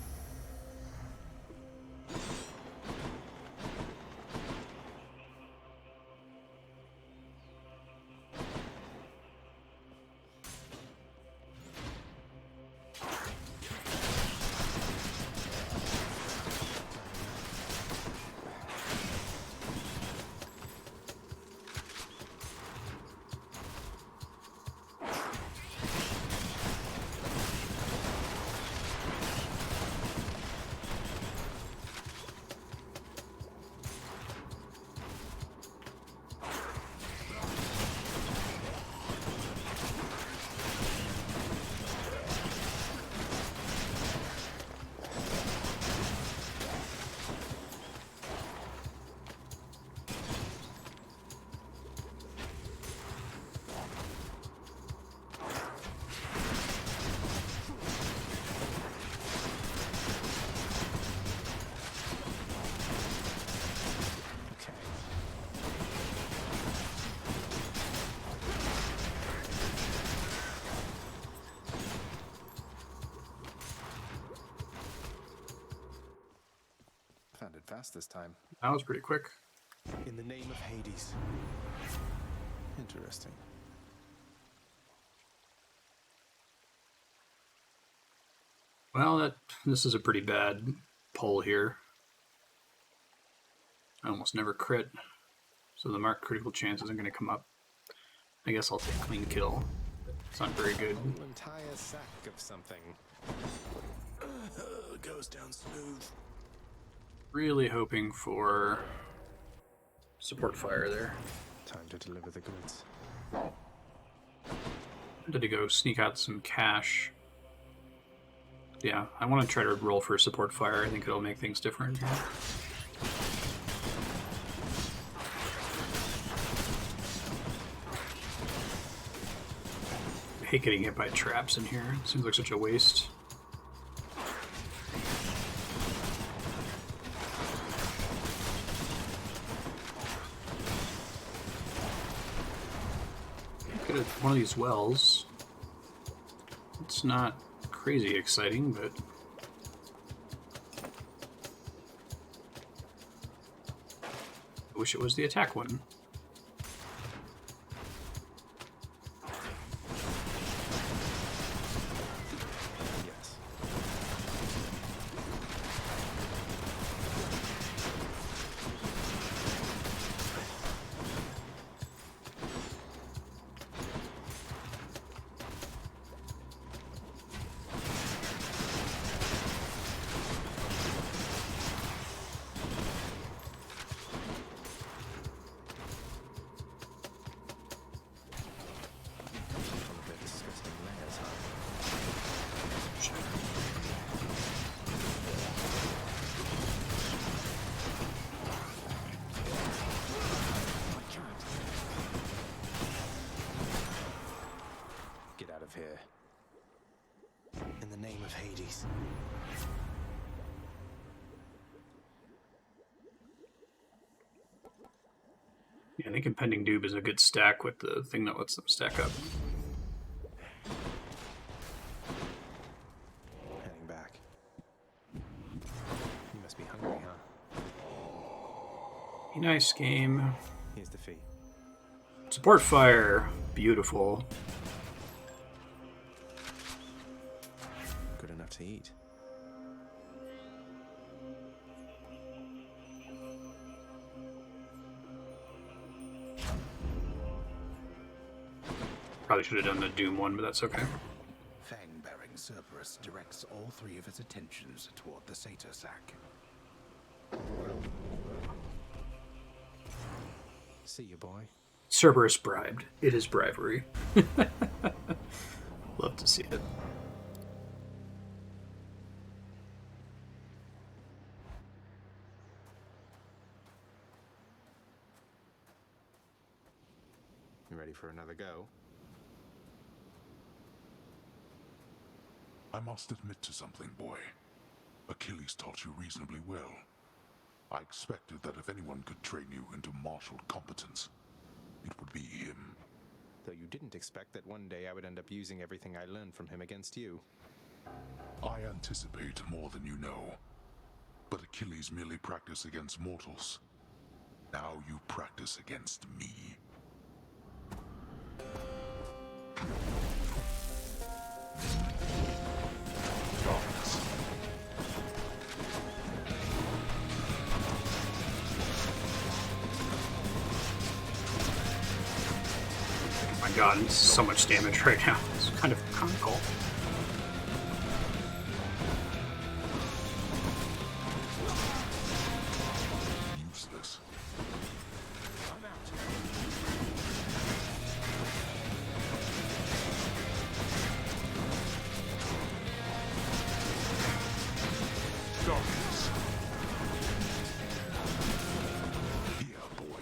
Found it fast this time. That was pretty quick. In the name of Hades. Interesting. Well, this is a pretty bad pull here. I almost never crit, so the marked critical chance isn't going to come up. I guess I'll take clean kill. It's not very good. An entire sack of something. Goes down smooth. Really hoping for support fire there. Time to deliver the goods. Did to go sneak out some cash. Yeah, I want to try to roll for support fire. I think it'll make things different. I hate getting hit by traps in here. It seems like such a waste. Get one of these wells. It's not crazy exciting, but I wish it was the attack one. Yes. the name of Hades. Yeah, I think Impending Doom is a good stack with the thing that lets them stack up. Heading back. You must be hungry, huh? Be nice, game. Here's the fee. Support fire. Beautiful. Good enough to eat. Probably should have done the Doom one, but that's okay. Fang-bearing Cerberus directs all three of its attentions toward the Satyr sack. See you, boy. Cerberus bribed. It is bribery. Love to see it. You ready for another go? I must admit to something, boy. Achilles taught you reasonably well. I expected that if anyone could train you into martial competence, it would be him. Though you didn't expect that one day I would end up using everything I learned from him against you. I anticipate more than you know. But Achilles merely practiced against mortals. Now you practice against me. Oh my god, it's so much damage right now. It's kind of comical. Useless. Darkness. Here, boy.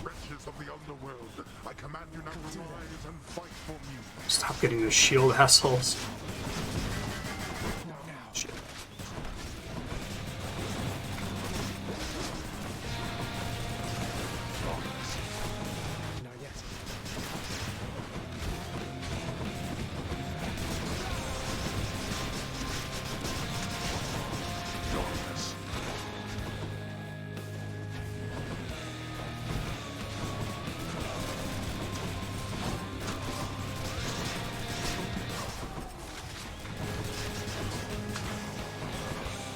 Wretches of the underworld, I command you now to rise and fight for me. Stop getting those shield assholes. Shit. Not yet. Darkness.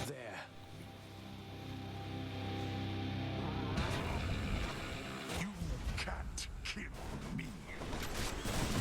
There. You can't kill me. Got you.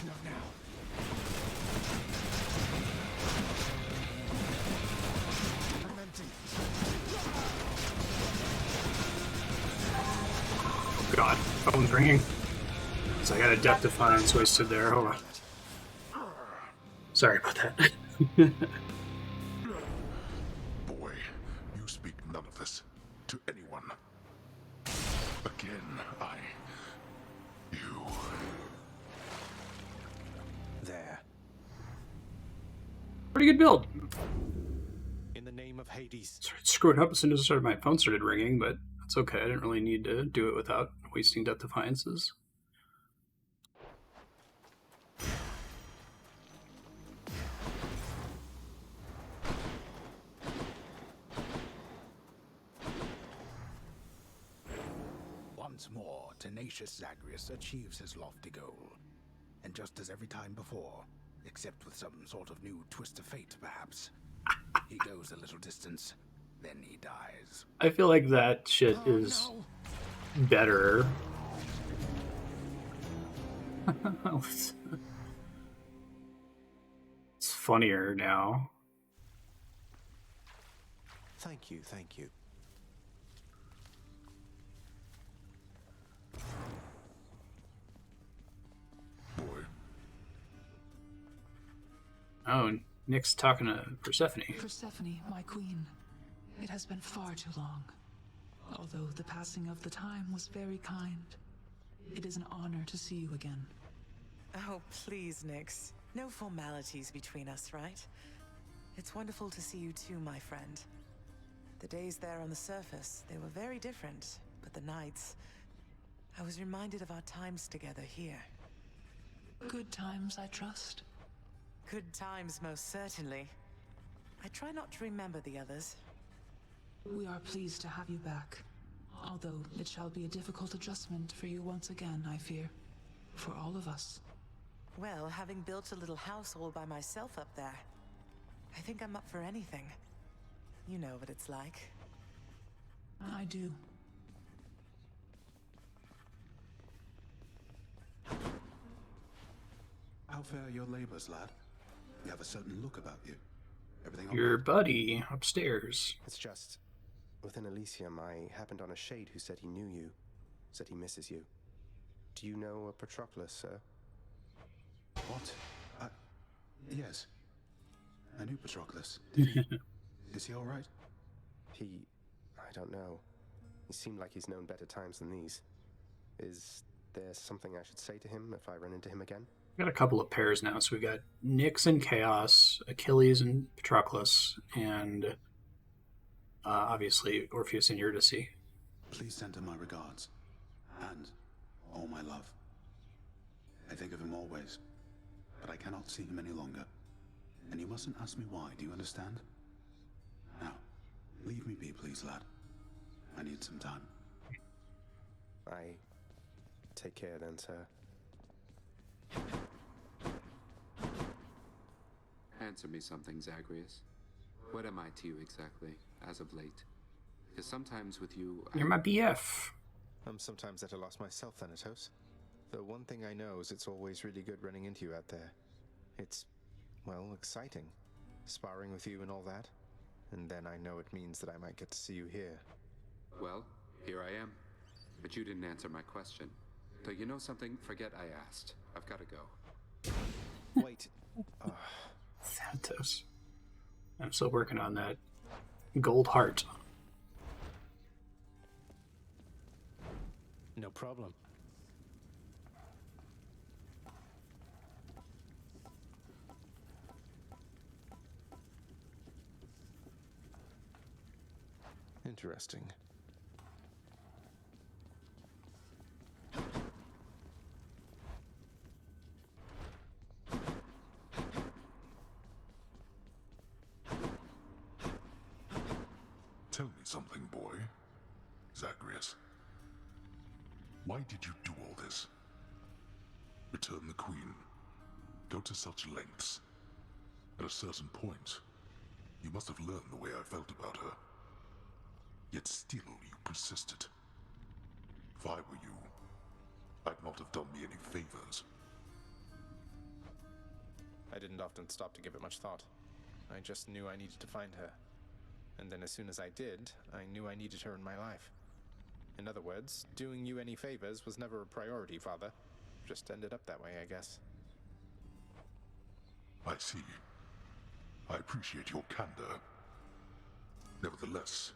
Not now. I'm empty. God, phone's ringing. So I got a Death Defiance wasted there. Hold on. Sorry about that. Boy, you speak none of this to anyone. Again, you. There. Pretty good build. In the name of Hades. Screwed up as soon as my phone started ringing, but that's okay. I didn't really need to do it without wasting Death Defiances. once more, tenacious Zagreus achieves his lofty goal. And just as every time before, except with some sort of new twist of fate, perhaps, he goes a little distance, then he dies. I feel like that shit is better. It's funnier now. Thank you, thank you. Oh, Nick's talking to Persephone. Persephone, my queen. It has been far too long. Although the passing of the time was very kind, it is an honor to see you again. Oh, please, Nyx. No formalities between us, right? It's wonderful to see you too, my friend. The days there on the surface, they were very different, but the nights... I was reminded of our times together here. Good times, I trust. Good times, most certainly. I try not to remember the others. We are pleased to have you back. Although it shall be a difficult adjustment for you once again, I fear. For all of us. Well, having built a little house all by myself up there, I think I'm up for anything. You know what it's like. I do. How fare your labors, lad? You have a certain look about you. Everything Your buddy upstairs. It's just, within Elysium, I happened on a shade who said he knew you, said he misses you. Do you know a Patroclus, sir? What? Yes. I knew Patroclus. Is he alright? I don't know. He seemed like he's known better times than these. Is there something I should say to him if I run into him again? We got a couple of pairs now, so we got Nyx and Chaos, Achilles and Patroclus, and obviously Orpheus and Eurydice. Please send him my regards. And all my love. I think of him always, but I cannot see him any longer. And you mustn't ask me why, do you understand? Now, leave me be, please, lad. I need some time. Take care then, sir. Answer me something, Zagreus. What am I to you exactly, as of late? Because sometimes with you... You're my BF. I'm sometimes at a loss myself, Thanatos. The one thing I know is it's always really good running into you out there. It's, well, exciting. Sparring with you and all that. And then I know it means that I might get to see you here. Well, here I am. But you didn't answer my question. Though you know something? Forget I asked. I've got to go. Wait. Thanatos. I'm still working on that gold heart. No problem. Interesting. Tell me something, boy. Zagreus. Why did you do all this? Return the Queen. Go to such lengths. At a certain point, you must have learned the way I felt about her. Yet still you persisted. If I were you, I'd not have done me any favors. I didn't often stop to give it much thought. I just knew I needed to find her. And then as soon as I did, I knew I needed her in my life. In other words, doing you any favors was never a priority, Father. Just ended up that way, I guess. I see. I appreciate your candor. Nevertheless,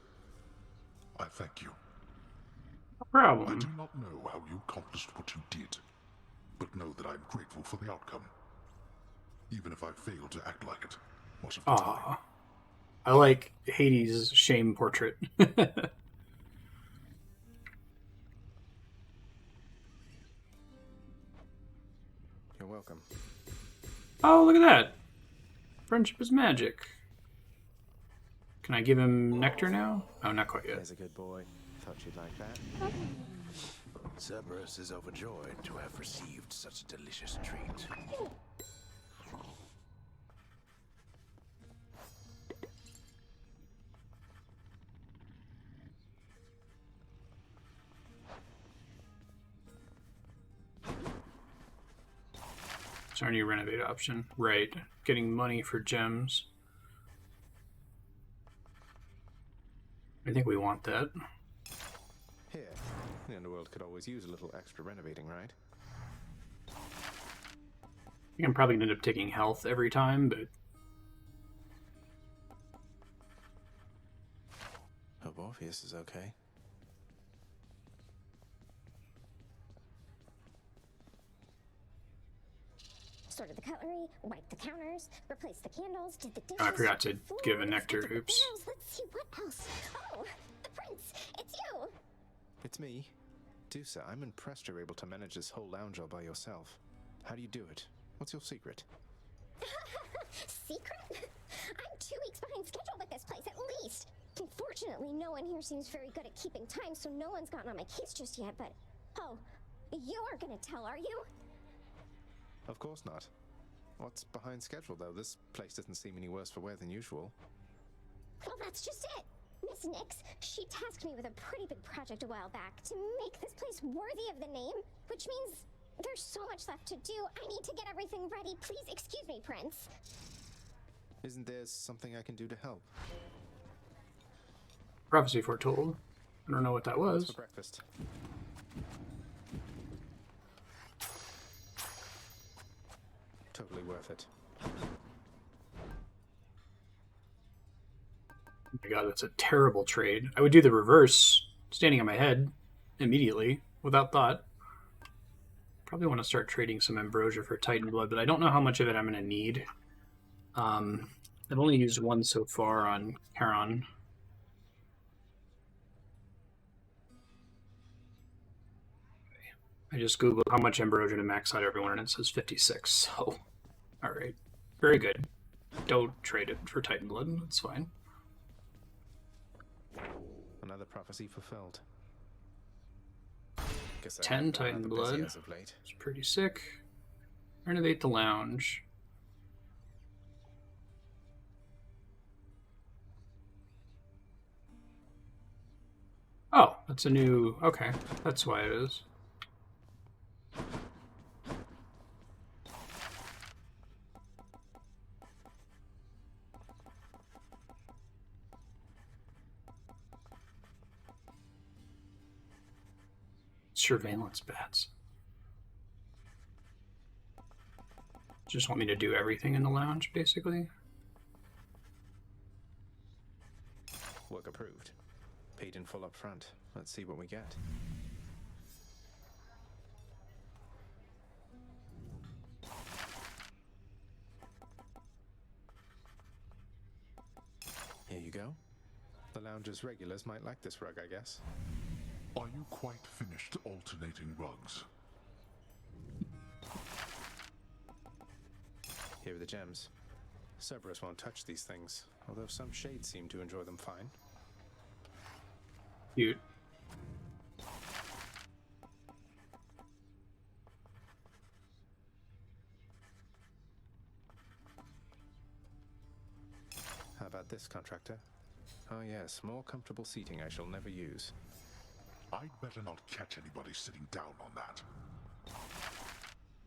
I thank you. No problem. I do not know how you accomplished what you did, but know that I'm grateful for the outcome. Even if I fail to act like it much of the time. I like Hades' shame portrait. You're welcome. Oh, look at that. Friendship is magic. Can I give him nectar now? Oh, not quite yet. There's a good boy. Thought you'd like that. Cerberus is overjoyed to have received such a delicious treat. It's our new renovate option. Right. Getting money for gems. I think we want that. Here, the underworld could always use a little extra renovating, right? I think I'm probably going to end up taking health every time, but... Hope Orpheus is okay. Sorted the cutlery, wiped the counters, replaced the candles, did the dishes. Oh, I forgot to give a nectar. Oops. Barrels. Let's see what else. Oh, the prince! It's you! It's me. Dusa, I'm impressed you're able to manage this whole lounge all by yourself. How do you do it? What's your secret? Secret? I'm 2 weeks behind schedule with this place, at least. Unfortunately, no one here seems very good at keeping time, so no one's gotten on my case just yet, but... Oh, you aren't gonna tell, are you? Of course not. What's behind schedule, though? This place doesn't seem any worse for wear than usual. Well, that's just it. Miss Nix, she tasked me with a pretty big project a while back to make this place worthy of the name, which means there's so much left to do. I need to get everything ready. Please excuse me, Prince. Isn't there something I can do to help? Prophecy foretold. I don't know what that was. For breakfast. Totally worth it. Oh my god, that's a terrible trade. I would do the reverse, standing on my head immediately, without thought. Probably want to start trading some ambrosia for Titan Blood, but I don't know how much of it I'm going to need. I've only used one so far on Charon. I just googled how much ambrosia to max out everyone, and it says 56. So, all right, very good. Don't trade it for Titan Blood. That's fine. Another prophecy fulfilled. 10 Titan Blood. It's pretty sick. Renovate the lounge. Oh, that's a new... Okay, that's why it is. Surveillance bats. Just want me to do everything in the lounge, basically. Work approved. Paid in full up front. Let's see what we get. Here you go. The lounge's regulars might like this rug, I guess. Are you quite finished alternating rugs? Here are the gems. Cerberus won't touch these things, although some shades seem to enjoy them fine. Cute. How about this, contractor? Oh yes, more comfortable seating I shall never use. I'd better not catch anybody sitting down on that.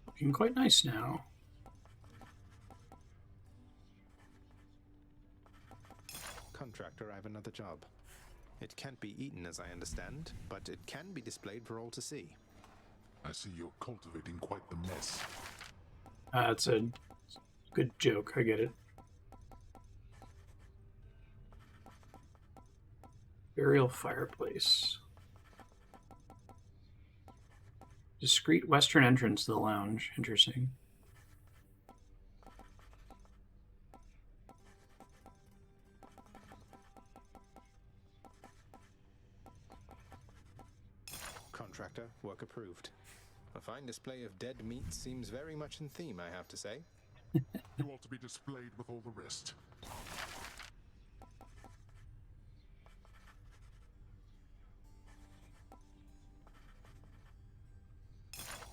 Looking quite nice now. Contractor, I have another job. It can't be eaten, as I understand, but it can be displayed for all to see. I see you're cultivating quite the mess. That's a good joke. I get it. Burial fireplace. Discreet western entrance to the lounge. Interesting. Contractor, work approved. A fine display of dead meat seems very much in theme, I have to say. You ought to be displayed with all the rest.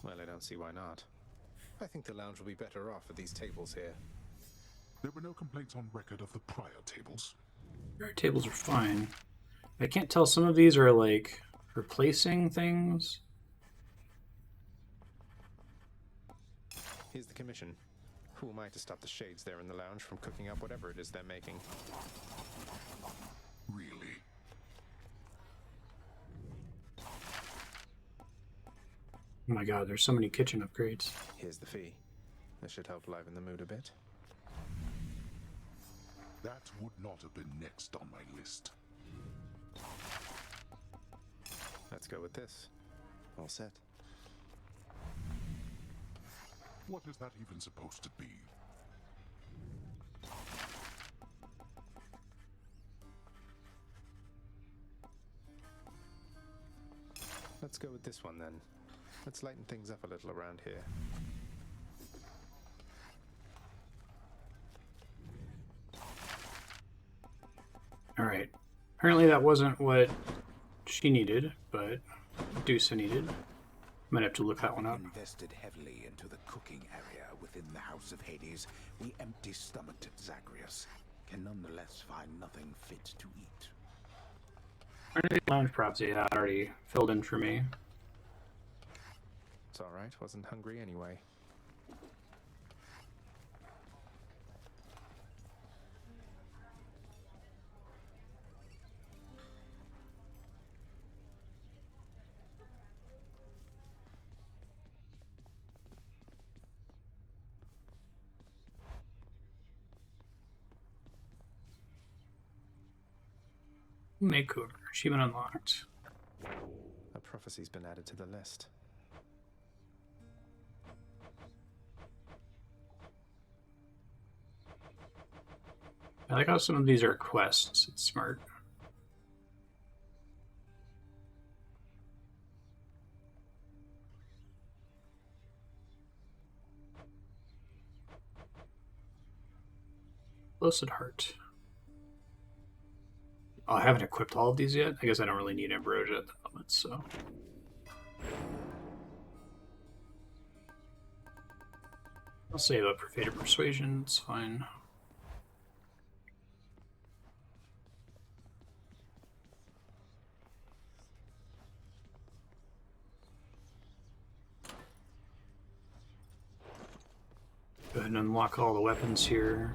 Well, I don't see why not. I think the lounge will be better off with these tables here. There were no complaints on record of the prior tables. Our tables are fine. I can't tell, some of these are like replacing things. Here's the commission. Who am I to stop the shades there in the lounge from cooking up whatever it is they're making? Really? Oh my god, there's so many kitchen upgrades. Here's the fee. This should help liven the mood a bit. That would not have been next on my list. Let's go with this. All set. What is that even supposed to be? Let's go with this one then. Let's lighten things up a little around here. Alright. Apparently that wasn't what she needed, but Dusa needed. Might have to look that one up. Invested heavily into the cooking area within the House of Hades, we empty-stomached Zagreus can nonetheless find nothing fit to eat. Lounge props, yeah, already filled in for me. It's alright, wasn't hungry anyway. Makeover, achievement unlocked. A prophecy's been added to the list. I like how some of these are quests. It's smart. Blessed Heart. Oh, I haven't equipped all of these yet. I guess I don't really need Ambrosia at the moment, so. I'll save up for Fate of Persuasion, it's fine. Go ahead and unlock all the weapons here.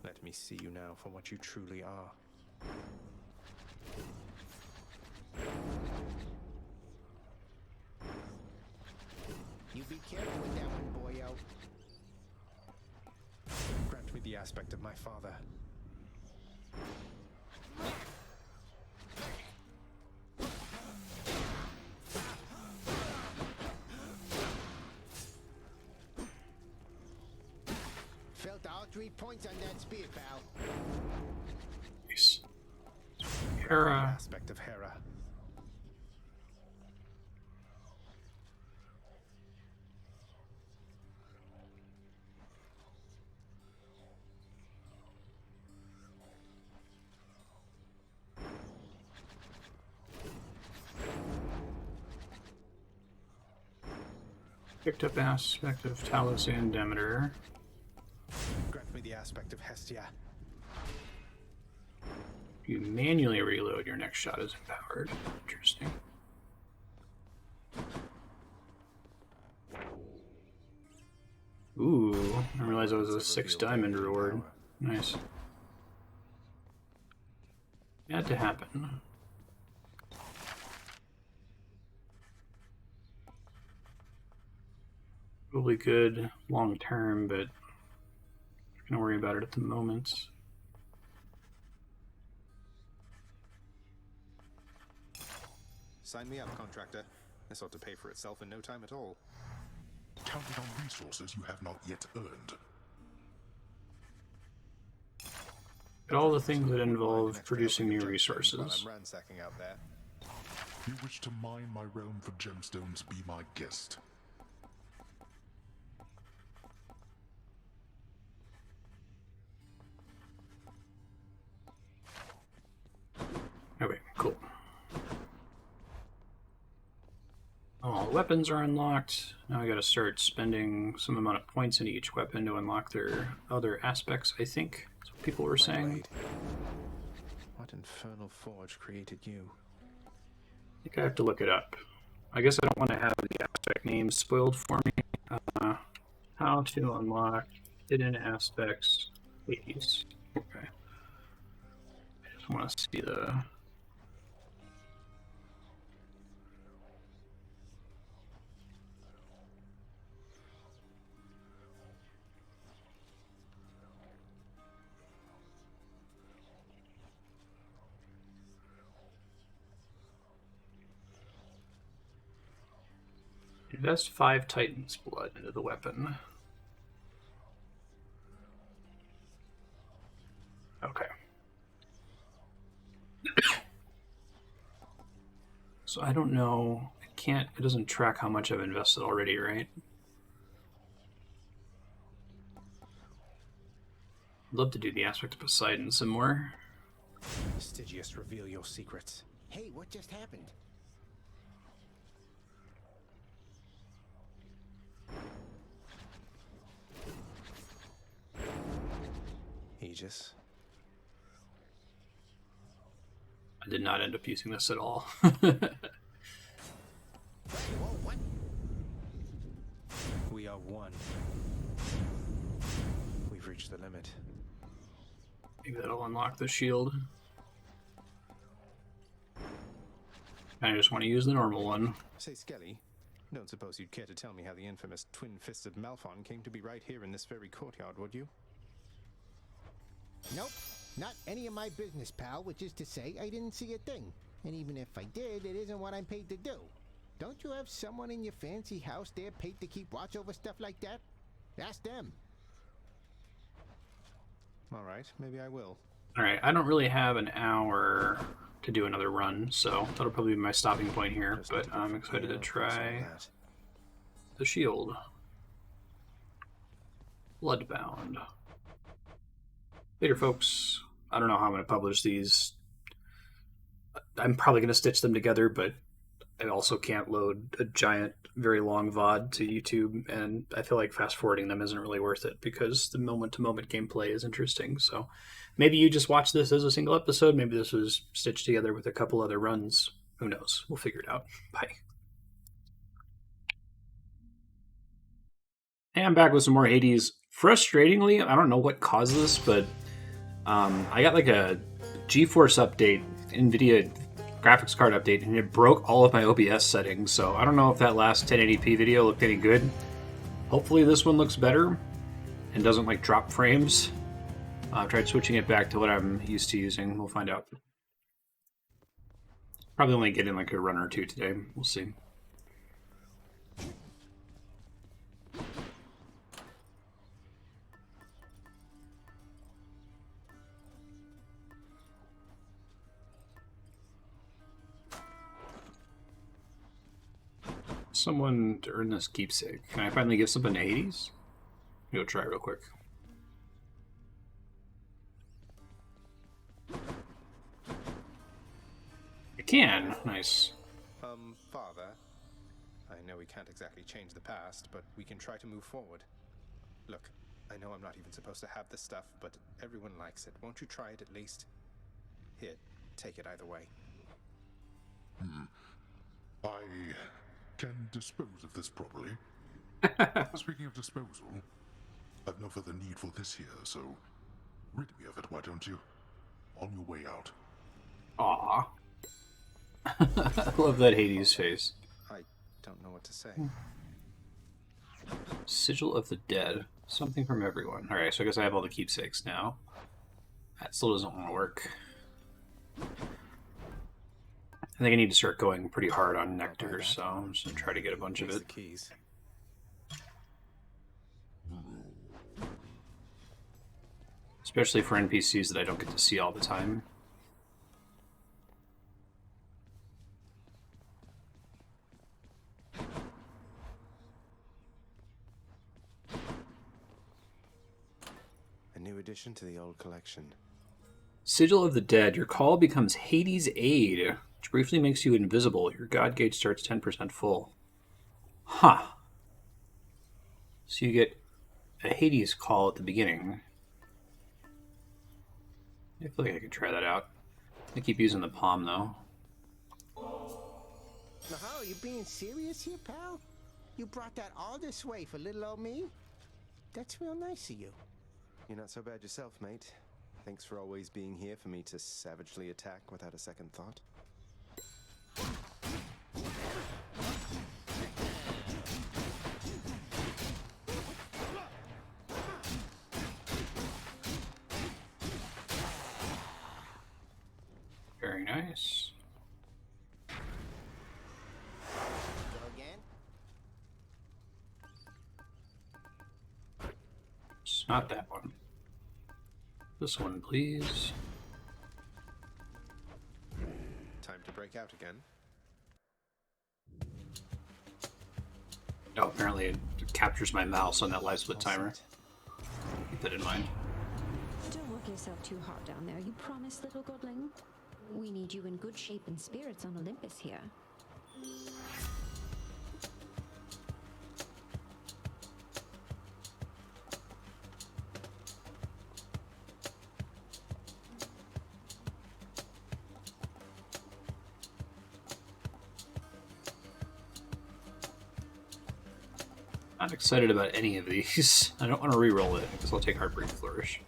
Let me see you now for what you truly are. You be careful with that one, boyo. Grant me the aspect of my father. Felt all 3 points on that spear, pal. Nice. Hera. Aspect of Hera. Picked up aspect of Talos and Demeter. Grant me the aspect of Hestia. You manually reload your next shot is empowered. Interesting. Ooh, I didn't realize that was a 6 diamond reward. Nice. Had to happen. Probably good long term, but I'm not gonna worry about it at the moment. Sign me up, contractor. This ought to pay for itself in no time at all. Counting on resources you have not yet earned. But all the things that involve producing new resources. I'm ransacking out there. You wish to mine my realm for gemstones, be my guest. Okay, cool. Oh, weapons are unlocked. Now I gotta start spending some amount of points in each weapon to unlock their other aspects, I think. That's what people were saying. Blade. What infernal forge created you? I think I have to look it up. I guess I don't want to have the aspect names spoiled for me. How to unlock hidden aspects, please. Okay. I just want to see the... Invest 5 Titan's blood into the weapon. Okay. So I don't know. It doesn't track how much I've invested already, right? I'd love to do the aspect of Poseidon some more. Stygius, reveal your secrets. Hey, what just happened? Aegis. I did not end up using this at all. We are one. We've reached the limit. Maybe that'll unlock the shield. I just want to use the normal one. Say, Skelly, don't suppose you'd care to tell me how the infamous twin-fisted Malphon came to be right here in this very courtyard, would you? Nope, not any of my business, pal, which is to say I didn't see a thing. And even if I did, it isn't what I'm paid to do. Don't you have someone in your fancy house there paid to keep watch over stuff like that? Ask them. All right, maybe I will. All right, I don't really have an hour to do another run, so that'll probably be my stopping point here, but I'm excited to try the shield. Bloodbound. Later, folks. I don't know how I'm going to publish these. I'm probably going to stitch them together, but I also can't load a giant, very long VOD to YouTube, and I feel like fast-forwarding them isn't really worth it because the moment-to-moment gameplay is interesting. So maybe you just watch this as a single episode. Maybe this was stitched together with a couple other runs. Who knows? We'll figure it out. Bye. Hey, I'm back with some more Hades. Frustratingly, I don't know what caused this, but I got like a Geforce update, Nvidia graphics card update, and it broke all of my OBS settings. So I don't know if that last 1080p video looked any good. Hopefully this one looks better and doesn't like drop frames. I've tried switching it back to what I'm used to using. We'll find out. Probably only get in like a run or two today. We'll see. Someone to earn this keepsake. Can I finally give something to Hades? Go try real quick. I can. Nice. Father, I know we can't exactly change the past, but we can try to move forward. Look, I know I'm not even supposed to have this stuff, but everyone likes it. Won't you try it at least? Here, take it either way. I can dispose of this properly. Speaking of disposal, I've no further need for this here, so rid me of it, why don't you? On your way out. Aww. I love that Hades face. I don't know what to say. Sigil of the Dead. Something from everyone. Alright, so I guess I have all the keepsakes now. That still doesn't want to work. I think I need to start going pretty hard on Nectar, so I'm just going to try to get a bunch of it. Keys. Especially for NPCs that I don't get to see all the time. A new addition to the old collection. Sigil of the Dead. Your call becomes Hades' aid, which briefly makes you invisible. Your god gauge starts 10% full. Huh. So you get a Hades call at the beginning. I feel like I could try that out. I keep using the palm, though. No, you being serious here, pal? You brought that all this way for little old me? That's real nice of you. You're not so bad yourself, mate. Thanks for always being here for me to savagely attack without a second thought. Very nice. Go again? It's not that one. This one, please. Time to break out again. Oh, apparently it captures my mouse on that life split timer. Keep that in mind. Don't work yourself too hard down there, you promise, little godling? We need you in good shape and spirits on Olympus here. Not excited about any of these. I don't want to re-roll it, because I'll take Heartbreak Flourish.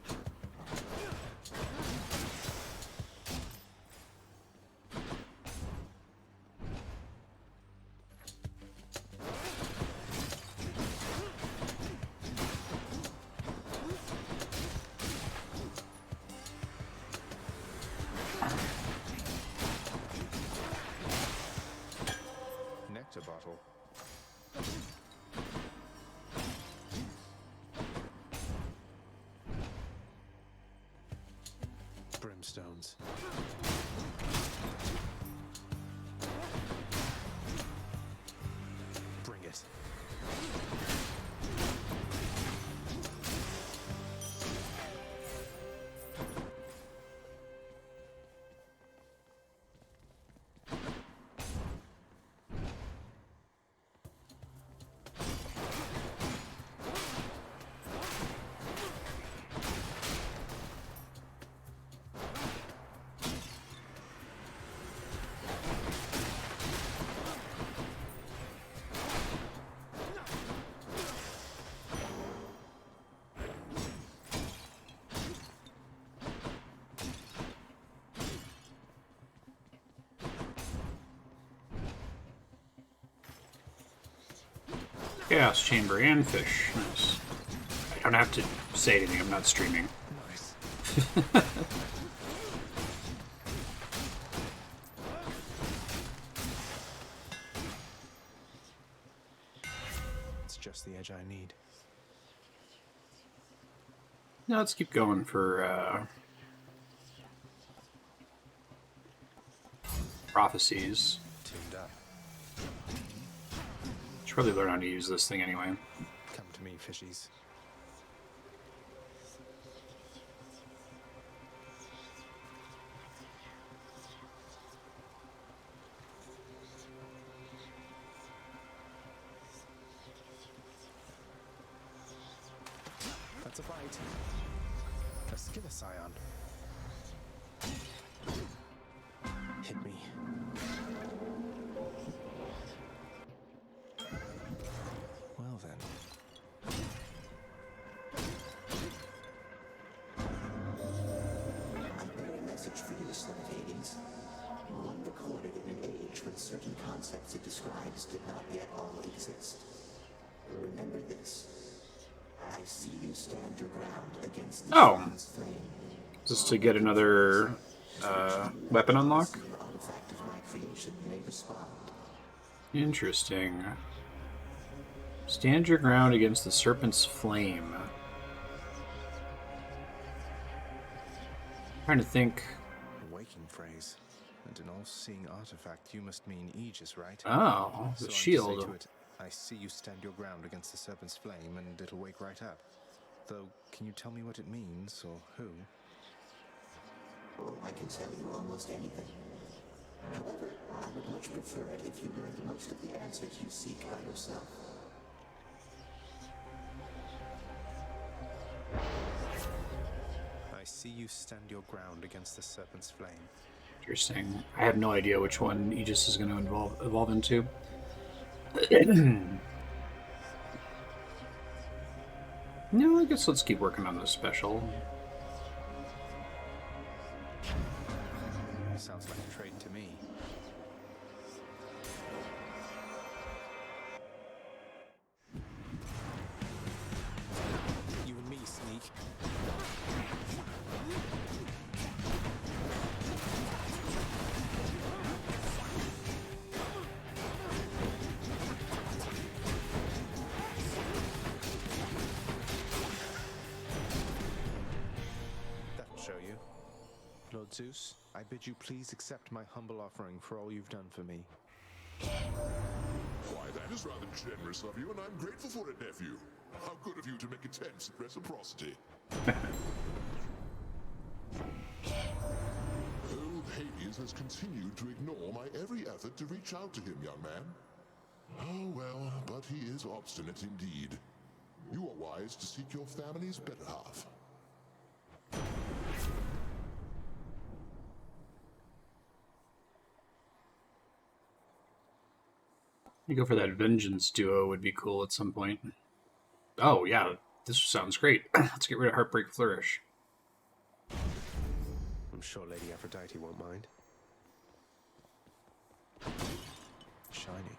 Nectar bottle. Brimstones. Bring it. Chaos Chamber and fish. Nice. I don't have to say anything, I'm not streaming. Nice. It's just the edge I need. Now let's keep going for prophecies. Tuned up. Should probably learn how to use this thing anyway. Come to me, fishies. That's a bite. Let's give a scion. Hit me. Well then. I bring a message for you, son of Hades. One recorded in an age when certain concepts it describes did not yet all exist. Remember this. I see you stand your ground against the sun's flame. Just to get another weapon unlock? Your artifact of my creation may respond. Interesting. Stand your ground against the serpent's flame. Trying to think. A waking phrase. And an all-seeing artifact, you must mean Aegis, right? Oh, the so shield. I'm to say to it, I see you stand your ground against the serpent's flame, and it'll wake right up. Though, can you tell me what it means, or who? Oh, I can tell you almost anything. However, I would much prefer it if you learned most of the answers you seek by yourself. I see you stand your ground against the Serpent's Flame. Interesting. I have no idea which one Aegis is going to evolve into. No, I guess let's keep working on this special. Sounds like a trade to me. You and me, Sneak. That'll show you. Lord Zeus, I bid you please accept my humble offering for all you've done for me. Why, that is rather generous of you, and I'm grateful for it, nephew. How good of you to make attempts at reciprocity. Old Hades has continued to ignore my every effort to reach out to him, young man. Oh well, but he is obstinate indeed. You are wise to seek your family's better half. You go for that vengeance duo would be cool at some point. Oh yeah, this sounds great. Let's get rid of Heartbreak Flourish. I'm sure Lady Aphrodite won't mind. Shiny.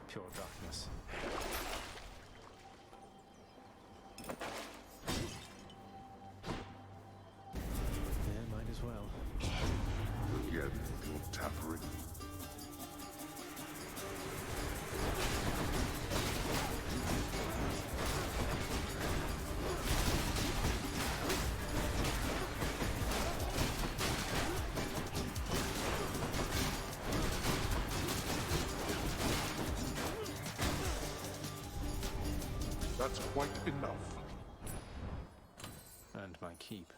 Pure darkness. Yeah, might as well. Again, your tampering. That's quite enough. And my keep.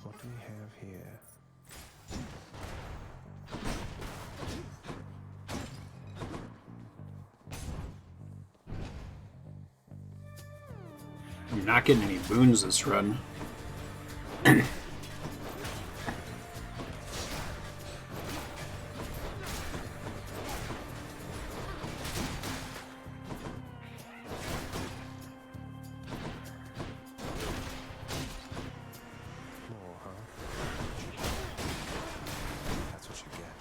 What do we have here? You're not getting any boons this run. More, huh? That's what you get.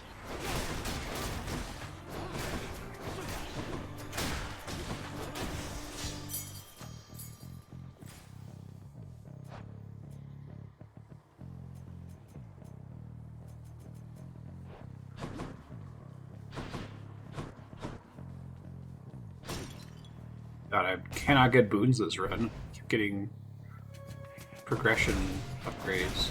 God, I cannot get boons this run. Keep getting progression upgrades.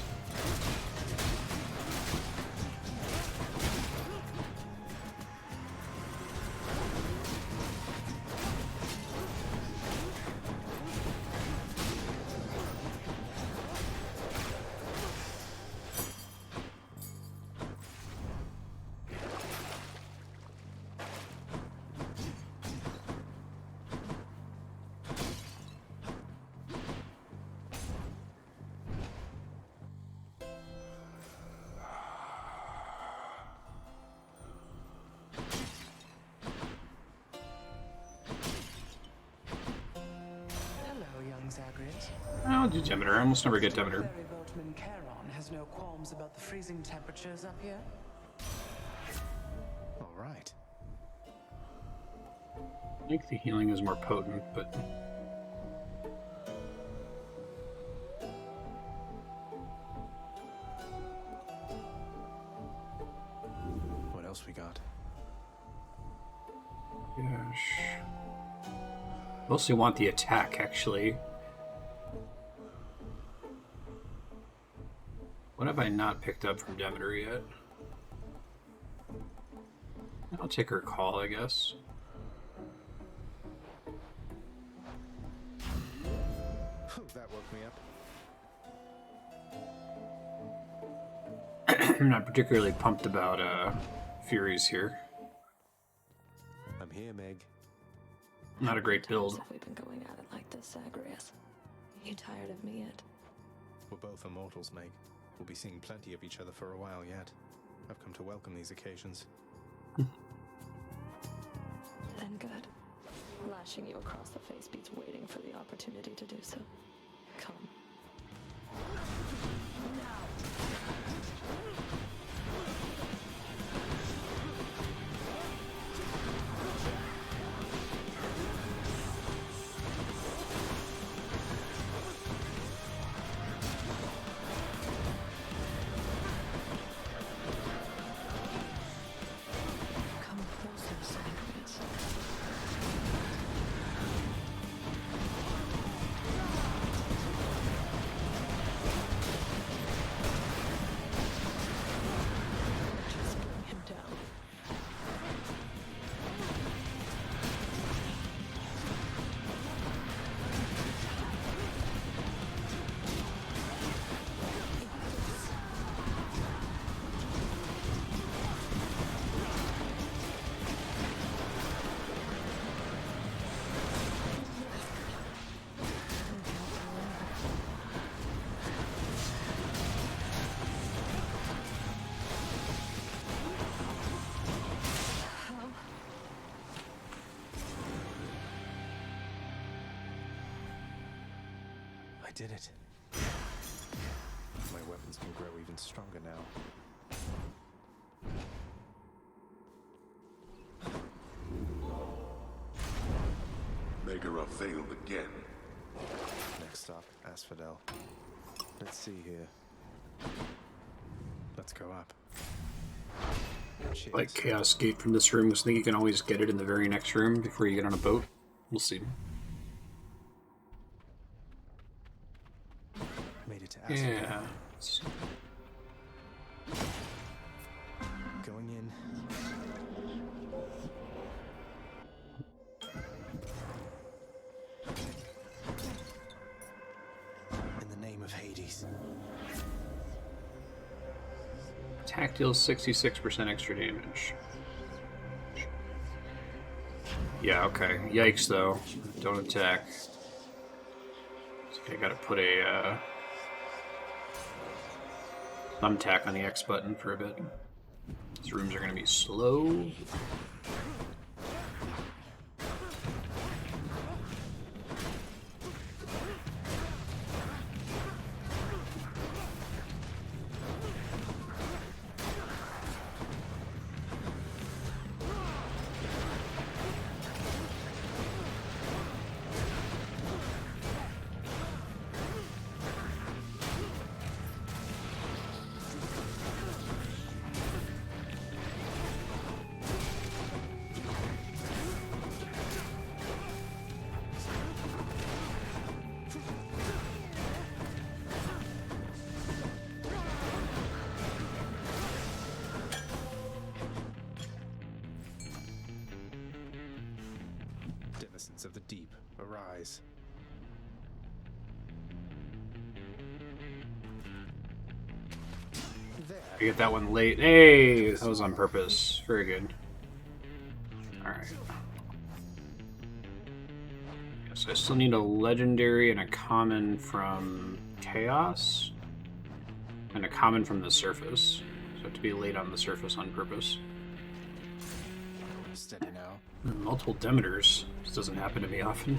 I'll do Demeter. I almost never get Demeter. Very boatman Charon has no qualms about the freezing temperatures up here. All right. I think the healing is more potent, but... What else we got? Gosh. Mostly want the attack, actually. What have I not picked up from Demeter yet? I'll take her call, I guess. That woke me up. I'm not particularly pumped about Furies here. I'm here, Meg. Not a great build. Have we been going at it like this, Zagreus? You tired of me yet? We're both immortals, Meg. We'll be seeing plenty of each other for a while yet. I've come to welcome these occasions. Then good. Lashing you across the face beats waiting for the opportunity to do so. Come. Come closer, Zagreus. Just bring him down. I did it. My weapons can grow even stronger now. Megara failed again. Next stop, Asphodel. Let's see here. Let's go up. Cheers. Like Chaos Gate from this room, because I think you can always get it in the very next room before you get on a boat. We'll see. Made it to Asphodel. Yeah. Going in. In the name of Hades. Attack deals 66% extra damage. Yeah, okay. Yikes, though. Don't attack. I gotta put a thumbtack on the X button for a bit. These rooms are gonna be slow. Denizens of the deep, arise. I get that one late. Hey, that was on purpose. Very good. Alright. So I still need a legendary and a common from Chaos. And a common from the surface. So I have to be late on the surface on purpose. Steady now. Multiple Demeters. This doesn't happen to me often.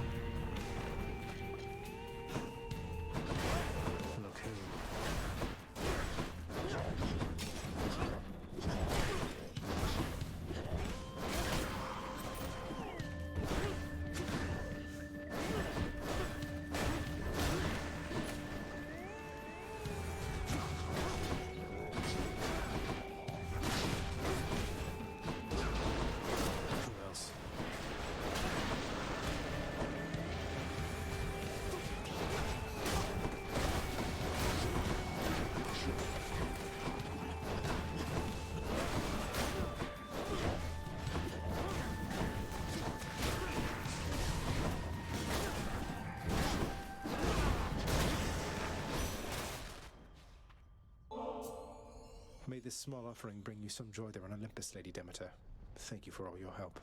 this small offering bring you some joy there on Olympus, Lady Demeter. Thank you for all your help.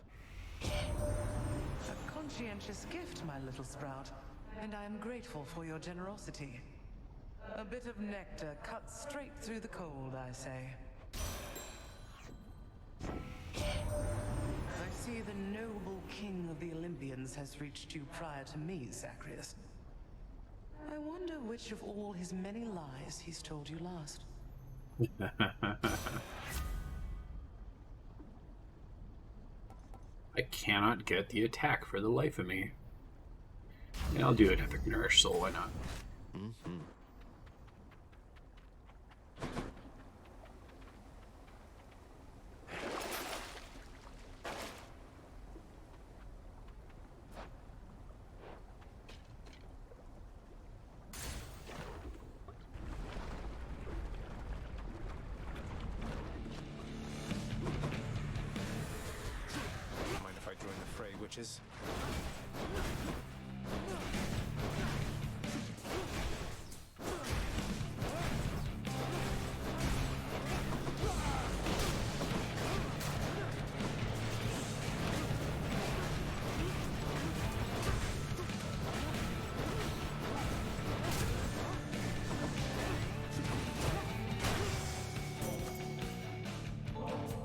A conscientious gift, my little sprout, and I am grateful for your generosity. A bit of nectar cut straight through the cold, I say. I see the noble king of the Olympians has reached you prior to me, Zacharias. I wonder which of all his many lies he's told you last. I cannot get the attack for the life of me. Yeah, I'll do an epic nourish soul, why not? Mind if I join the fray, witches?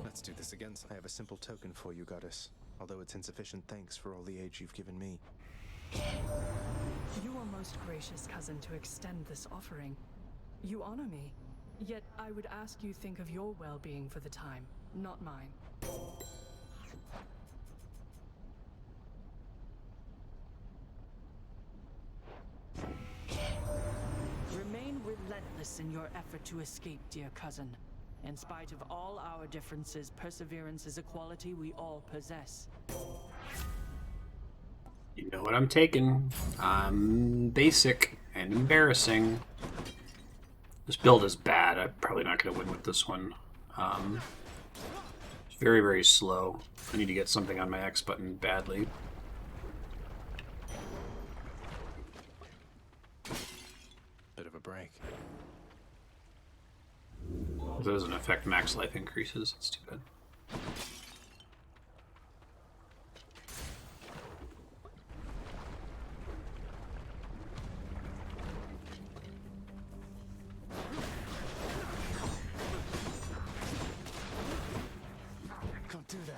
Let's do this again. I have a simple token for you, goddess. Although it's insufficient thanks for all the aid you've given me. You are most gracious, cousin, to extend this offering. You honor me. Yet I would ask you think of your well-being for the time, not mine. Remain relentless in your effort to escape, dear cousin. In spite of all our differences, perseverance is a quality we all possess. You know what I'm taking. I'm basic and embarrassing. This build is bad. I'm probably not going to win with this one. It's very, very slow. I need to get something on my X button badly. Bit of a break. It doesn't affect max life increases. It's too bad. Can't do that.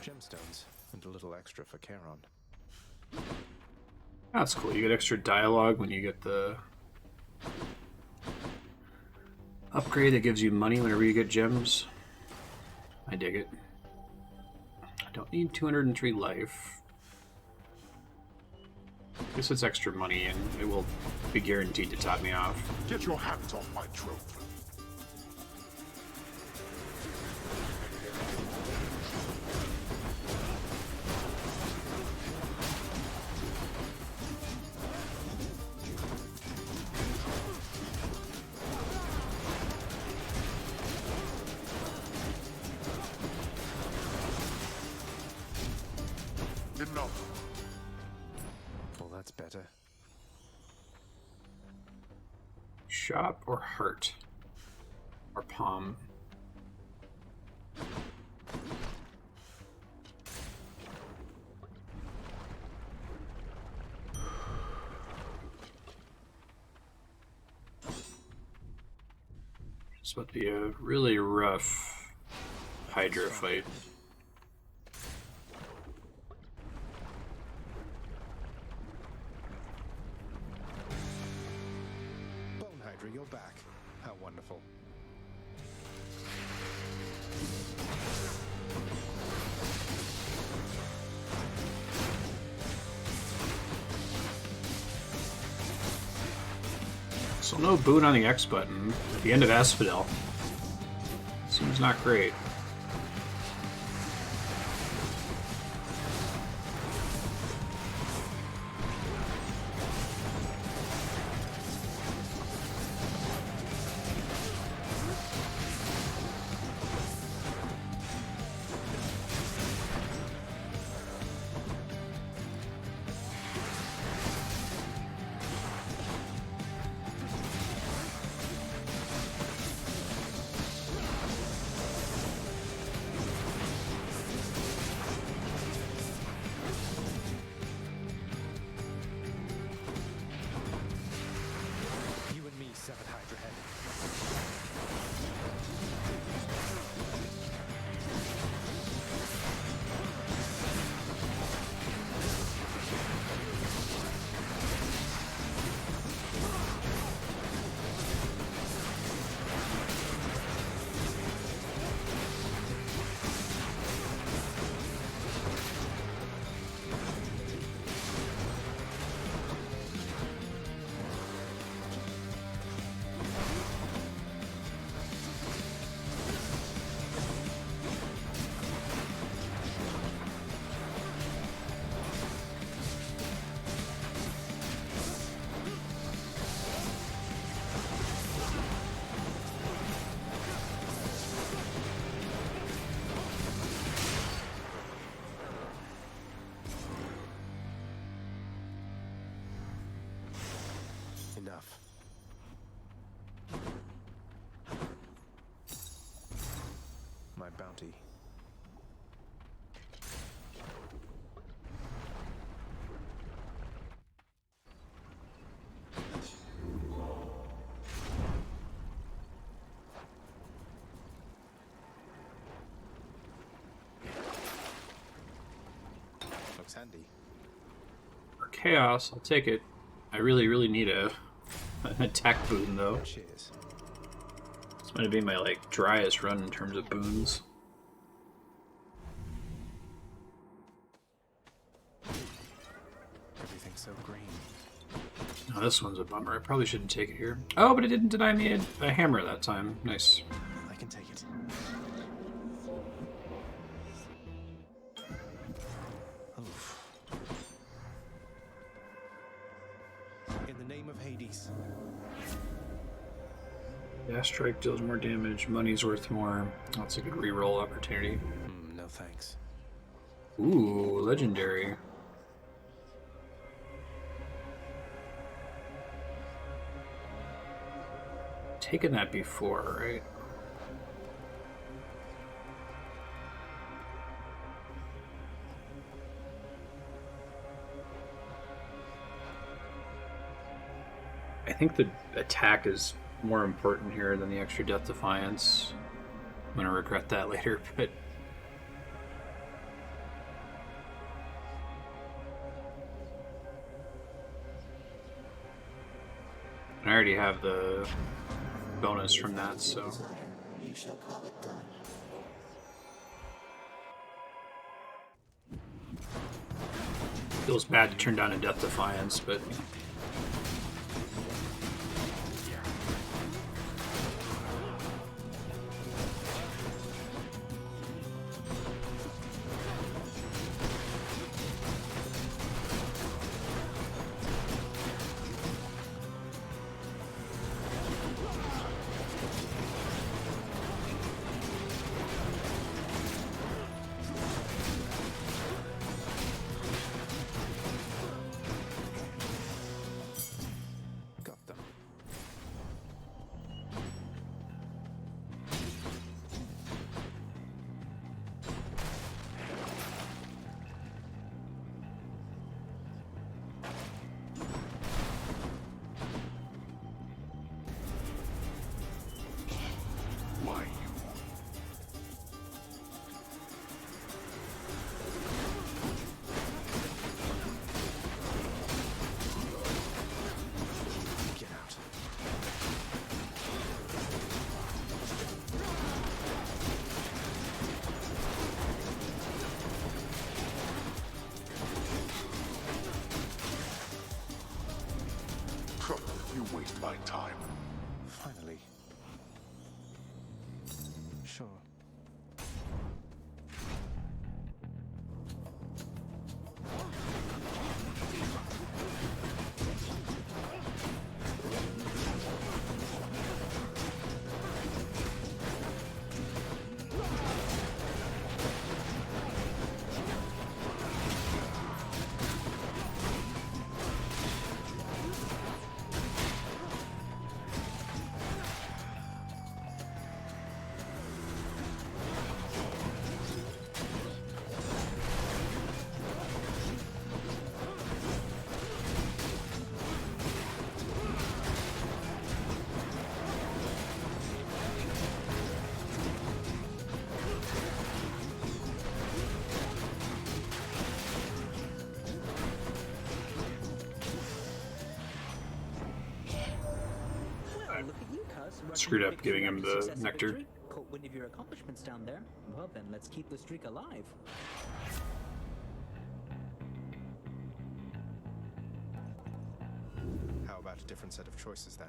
Gemstones and a little extra for Charon. That's cool. You get extra dialogue when you get the upgrade that gives you money whenever you get gems. I dig it. I don't need 203 life. I guess it's extra money and it will be guaranteed to top me off. Get your hands off my trophy. Enough. Well, that's better. Shop or heart? Or palm? It's about to be a really rough Hydra fight. Bone Hydra, you're back. How wonderful. So no boot on the X button at the end of Asphodel. Seems not great. Enough. My bounty. Looks handy. For chaos, I'll take it. I really need an attack boon though. Cheers. This might be my like driest run in terms of boons. Everything's so green. Oh, this one's a bummer. I probably shouldn't take it here. Oh, but it didn't deny me a hammer that time. Nice. I can take it. Oof. In the name of Hades. Yeah, strike deals more damage. Money's worth more. That's a good reroll opportunity. No thanks. Ooh, legendary. Taken that before, right? I think the attack is more important here than the extra Death Defiance. I'm gonna regret that later, but I already have the bonus from that, so You shall call it done. feels bad to turn down a Death Defiance, but Got them. Why you? Get out. Trouble, you waste my time. Finally. Sure. Look at you, cuz. screwed up giving him the nectar. Caught wind of your accomplishments down there. Well then, let's keep the streak alive. How about a different set of choices then?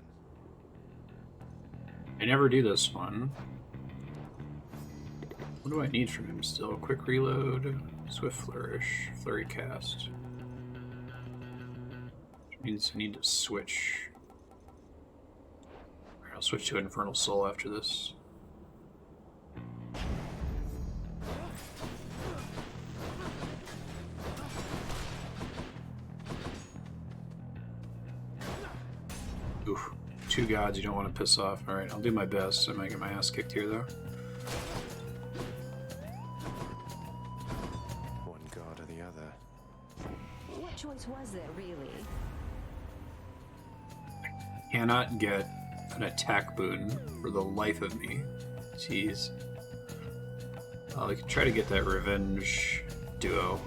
I never do this one. What do I need from him still? Quick reload, swift flourish, flurry cast. Which means I need to switch. Alright, I'll switch to Infernal Soul after this. 2 gods you don't want to piss off. Alright, I'll do my best. I might get my ass kicked here, though. One god or the other. What choice was there, really? Cannot get an attack boon for the life of me. Jeez. I could try to get that revenge duo.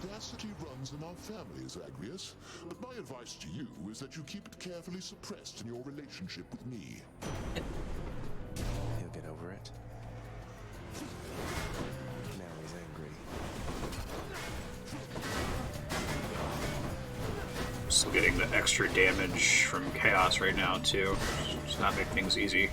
Audacity runs in our families, Agrius. But my advice to you is that you keep it carefully suppressed in your relationship with me. He'll get over it. Now he's angry. Still getting the extra damage from Chaos right now, too. Just not make things easy.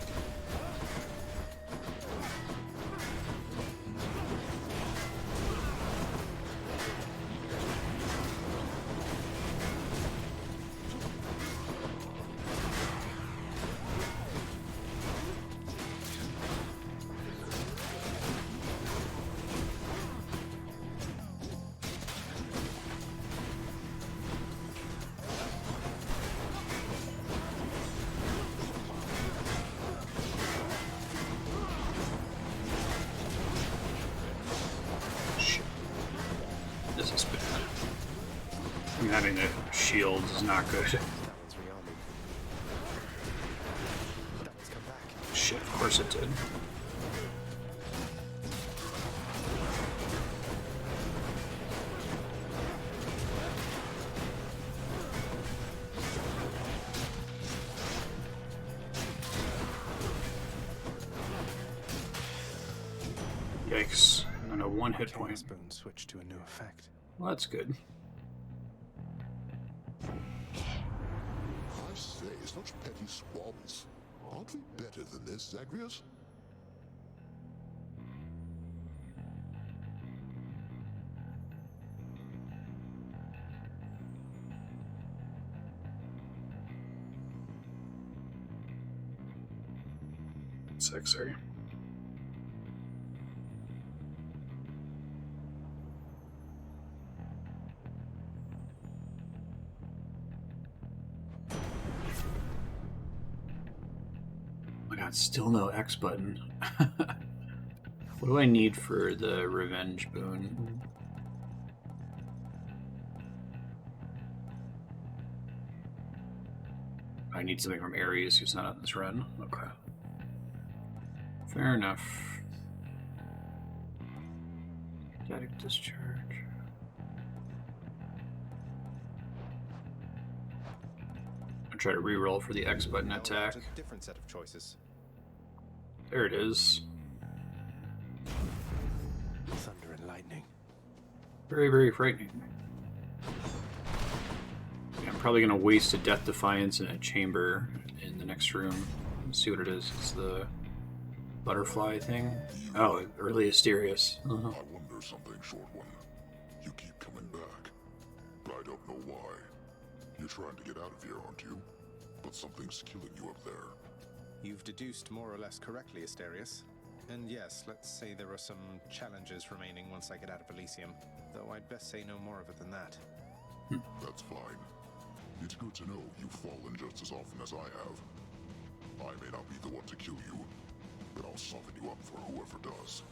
Having a shield is not good. Shit, of course it did. Yikes. And a 1 hit point. Spoon switched to a new effect. Well, that's good. I say, such petty squabbles. Aren't we better than this, Zagreus? Sorry. Still no X button. What do I need for the revenge boon? I need something from Ares, who's not on this run. Okay. Fair enough. Static discharge. I'll try to reroll for the X button attack. A different set of choices. There it is. Thunder and lightning. Very, very frightening. Yeah, I'm probably going to waste a Death Defiance in a chamber in the next room. Let's see what it is. It's the butterfly thing. Oh, really mysterious. I wonder something, Short One. You keep coming back. But I don't know why. You're trying to get out of here, aren't you? But something's killing you up there. You've deduced more or less correctly, Asterius. And yes, let's say there are some challenges remaining once I get out of Elysium. Though I'd best say no more of it than that. That's fine. It's good to know you've fallen just as often as I have. I may not be the one to kill you, but I'll soften you up for whoever does.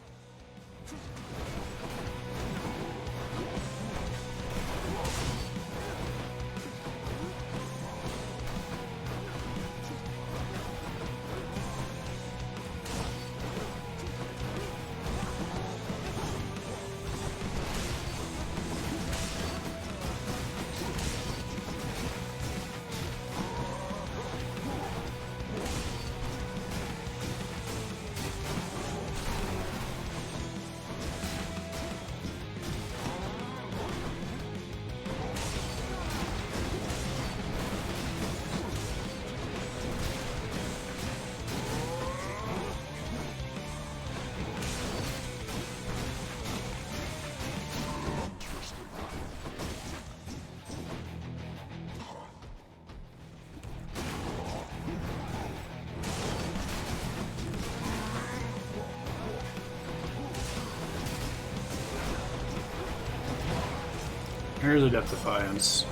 Here's a Death Defiance.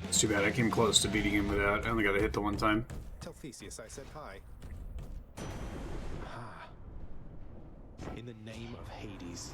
It's too bad I came close to beating him without. I only got to hit the one time. Tell Theseus I said hi. Ah. In the name of Hades.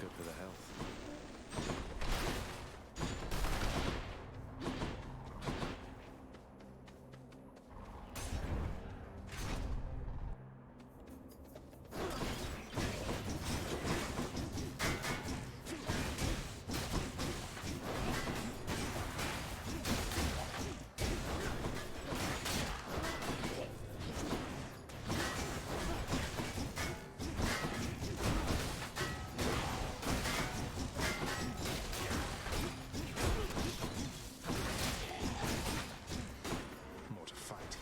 Good for the health. More to fight.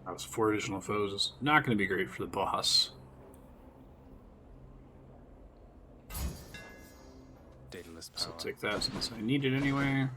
That was 4 additional foes. Not going to be great for the boss. Daedalus So power. I'll take that since I need it anyway.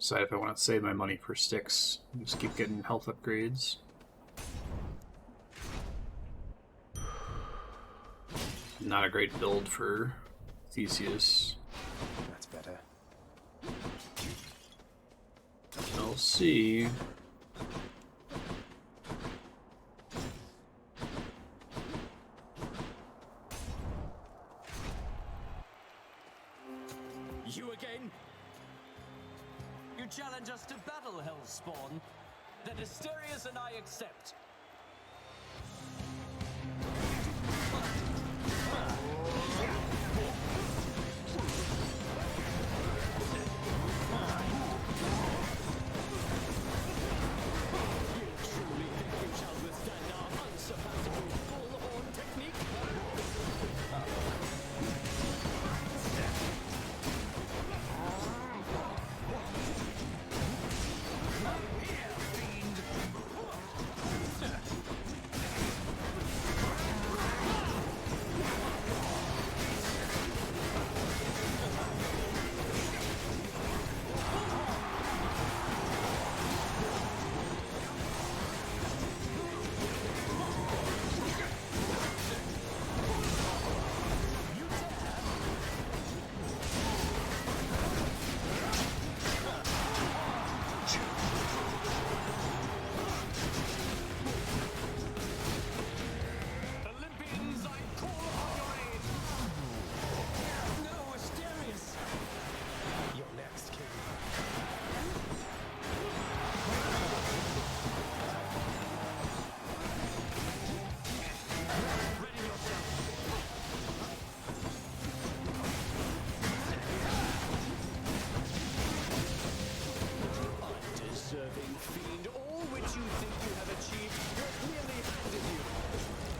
Decide if I want to save my money for sticks. Just keep getting health upgrades. Not a great build for Theseus. That's better. I'll see. You again? You challenge us to battle, Hellspawn? Then Asterius and I accept.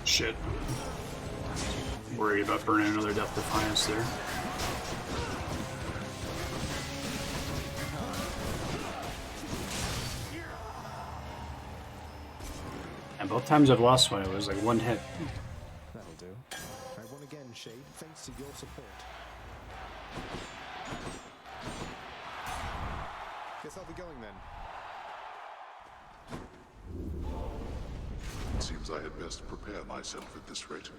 Shit. Worried about burning another Death Defiance there. And both times I've lost one, it was like one hit. That'll do. I won again, Shade, thanks to your support. Guess I'll be going then. It seems I had best prepare myself at this rate.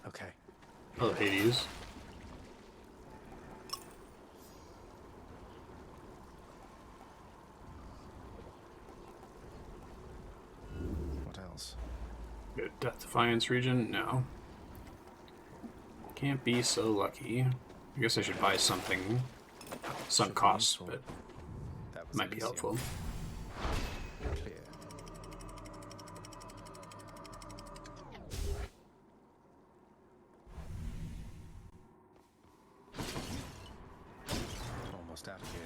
Okay. Oh, Hades. What else? Good. Death Defiance region? No. Can't be so lucky. I guess I should buy something. Sunk cost, but might be helpful. Clear. Almost out of here.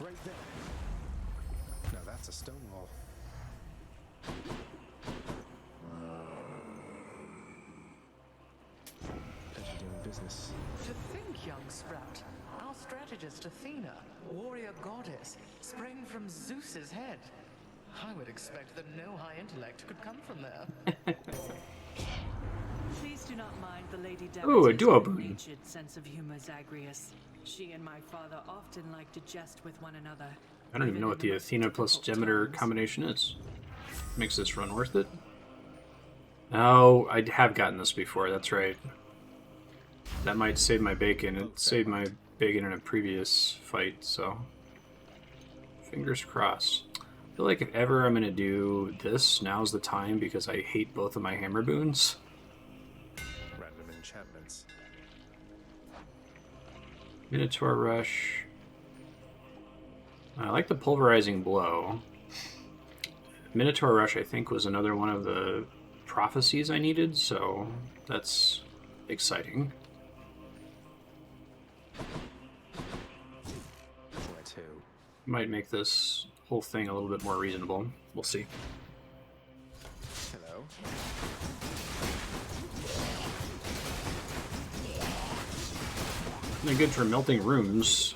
Right there. Now that's a stone wall. Pleasure doing business. To think, young Sprout, our strategist Athena, warrior goddess, sprang from Zeus's head. I would expect that no high intellect could come from there. Please do not mind the Lady Ooh, a Demeter's duo boon. good-natured sense of humor, Zagreus. She and my father often like to jest with one another. I don't even know what the Athena plus Demeter combination is. Makes this run worth it? Oh, I have gotten this before, that's right. That might save my bacon. It saved my bacon in a previous fight, so... Fingers crossed. I feel like if ever I'm going to do this, now's the time because I hate both of my hammer boons. Random enchantments. Minotaur Rush. I like the Pulverizing Blow. Minotaur Rush, I think, was another one of the prophecies I needed, so that's exciting. Where to? Might make this whole thing a little bit more reasonable. We'll see. Hello. They're good for melting rooms.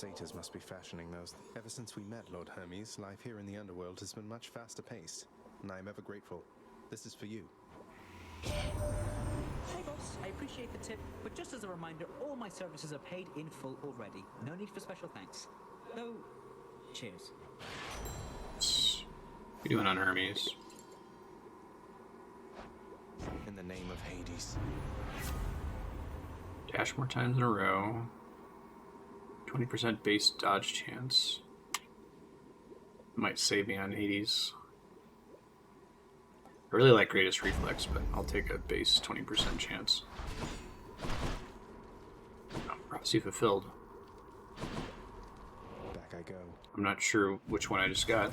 satyrs must be fashioning those. Ever since we met, Lord Hermes, life here in the underworld has been much faster paced, and I am ever grateful. This is for you. Hey boss, I appreciate the tip, but just as a reminder, all my services are paid in full already. No need for special thanks. Though, cheers. What are you doing on Hermes? In the name of Hades. Dash more times in a row. 20% base dodge chance. Might save me on Hades. I really like Greatest Reflex, but I'll take a base 20% chance. Oh, prophecy fulfilled. Back I go. I'm not sure which one I just got.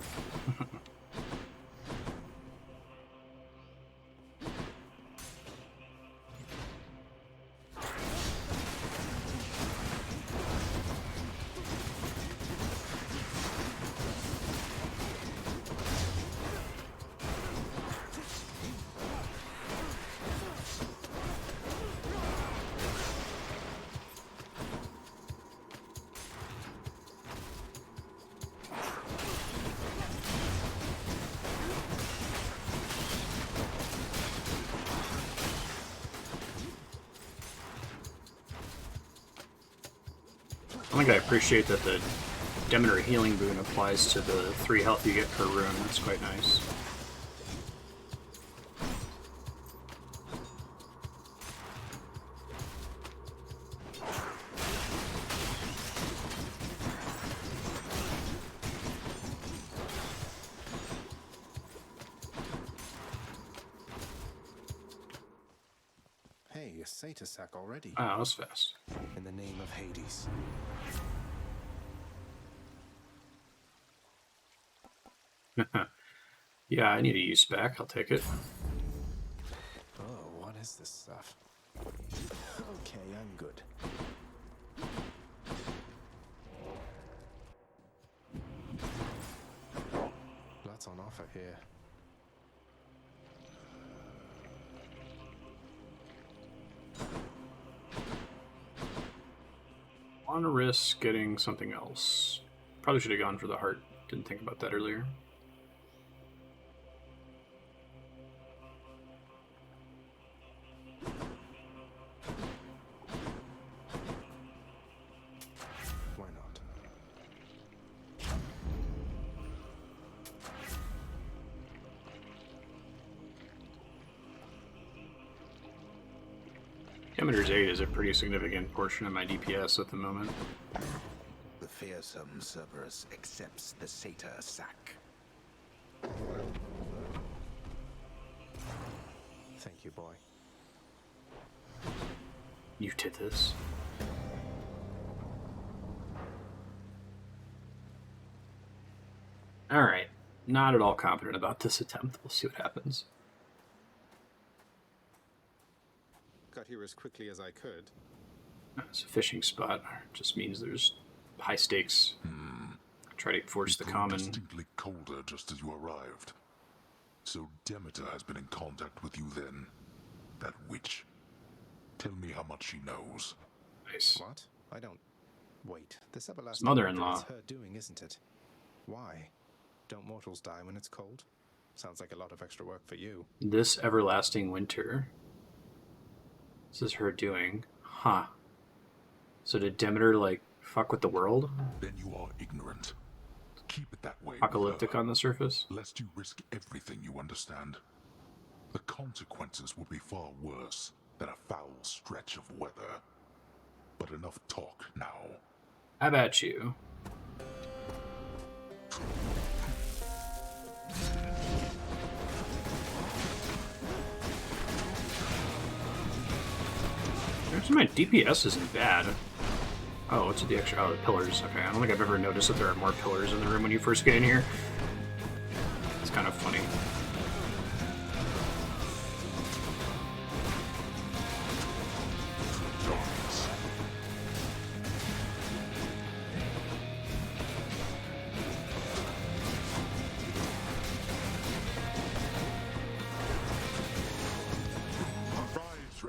I think I appreciate that the Demeter healing boon applies to the 3 health you get per rune. That's quite nice. Hey, a satyr sack already. Ah, that was fast. In the name of Hades. Yeah, I need a use back. I'll take it. Oh, what is this stuff? Okay, I'm good. Lots on offer here. Want to risk getting something else. Probably should have gone for the heart. Didn't think about that earlier. Why not? Demeter's 8 is a pretty significant portion of my DPS at the moment. The fearsome Cerberus accepts the satyr sack. Thank you, boy. You did this. Alright. Not at all confident about this attempt. We'll see what happens. Got here as quickly as I could. It's a fishing spot. It just means there's high stakes. Try to force the common. Distinctly colder just as you arrived. So Demeter has been in contact with you then. That witch. Tell me how much she knows. Nice. What? I don't... Wait, this everlasting Mother-in-law. winter is her doing, isn't it? Why? Don't mortals die when it's cold? Sounds like a lot of extra work for you. This everlasting winter. This is her doing. Huh. So did Demeter, like, fuck with the world? Then you are ignorant. Keep it that way. Apocalyptic on the surface? Lest you risk everything you understand. The consequences would be far worse than a foul stretch of weather. But enough talk now. How about you? Actually, my DPS isn't bad. Oh, what's with the extra? Oh, the pillars. Okay, I don't think I've ever noticed that there are more pillars in the room when you first get in here. It's kind of funny.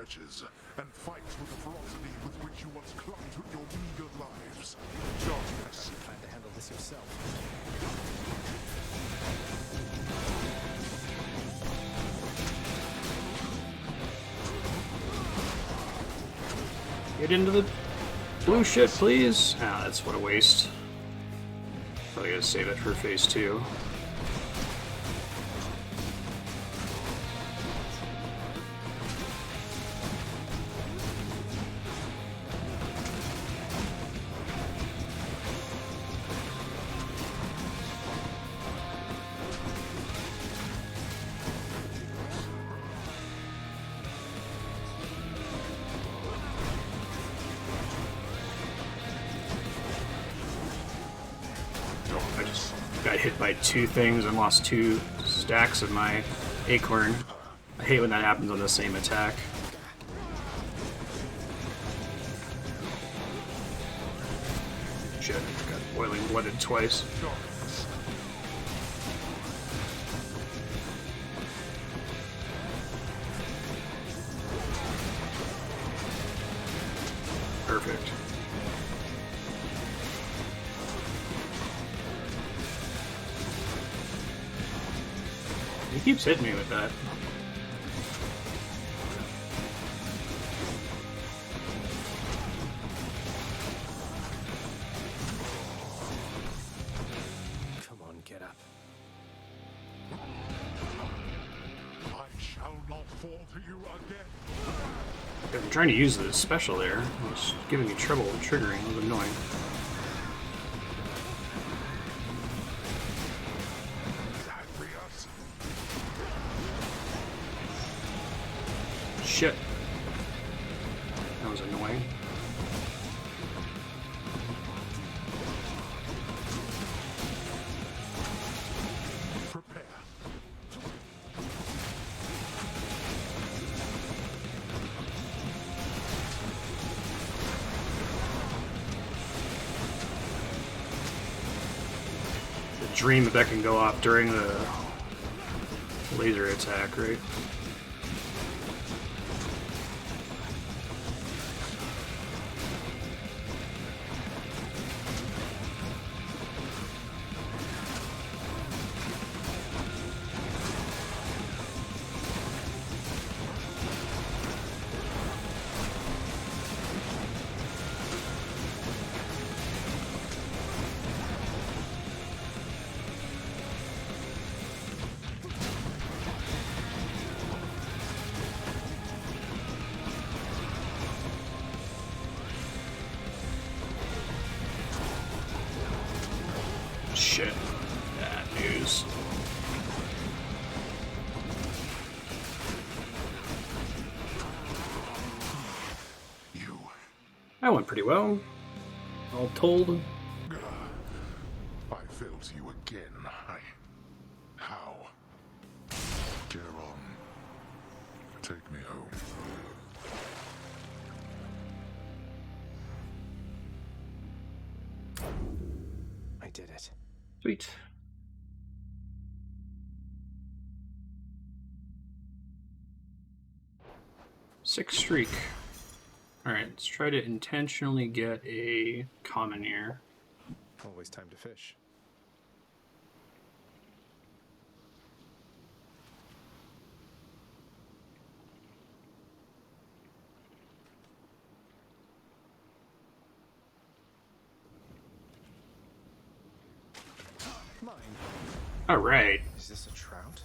savages and fight with the ferocity with which you once clung to your meager lives. Darkness. You plan to handle this yourself. Get into the blue shit, please. Ah, that's what a waste. Probably gotta save it for phase 2. I just got hit by 2 things and lost 2 stacks of my acorn. I hate when that happens on the same attack. Shit, got boiling blooded twice. Perfect. He keeps hitting me with that. Come on, get up. I shall not fall to you again. I'm trying to use the special there. It was giving me trouble triggering. It was annoying. Shit. That was annoying. Prepare. The dream that can go off during the laser attack, right? Shit. Bad news. That went pretty well. All told. I failed to you again. How? Get on. Take me home. I did it. Sweet. Six streak. Alright, let's try to intentionally get a commoner. Always time to fish. Mine. Alright. Is this a trout?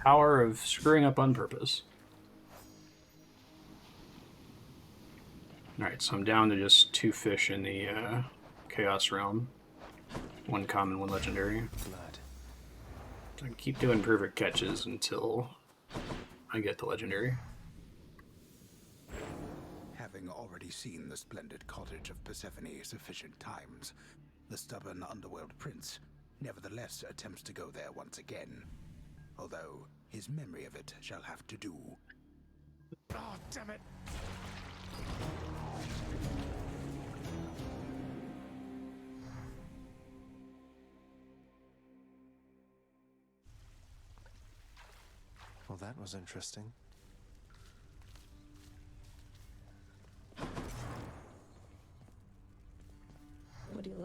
Power of screwing up on purpose. Alright, so I'm down to just 2 fish in the Chaos Realm. 1 common, 1 legendary. Blood. So I keep doing perfect catches until I get the legendary. Having already seen the splendid cottage of Persephone sufficient times, the stubborn underworld prince nevertheless attempts to go there once again. Although his memory of it shall have to do. Oh, damn it! Well, that was interesting.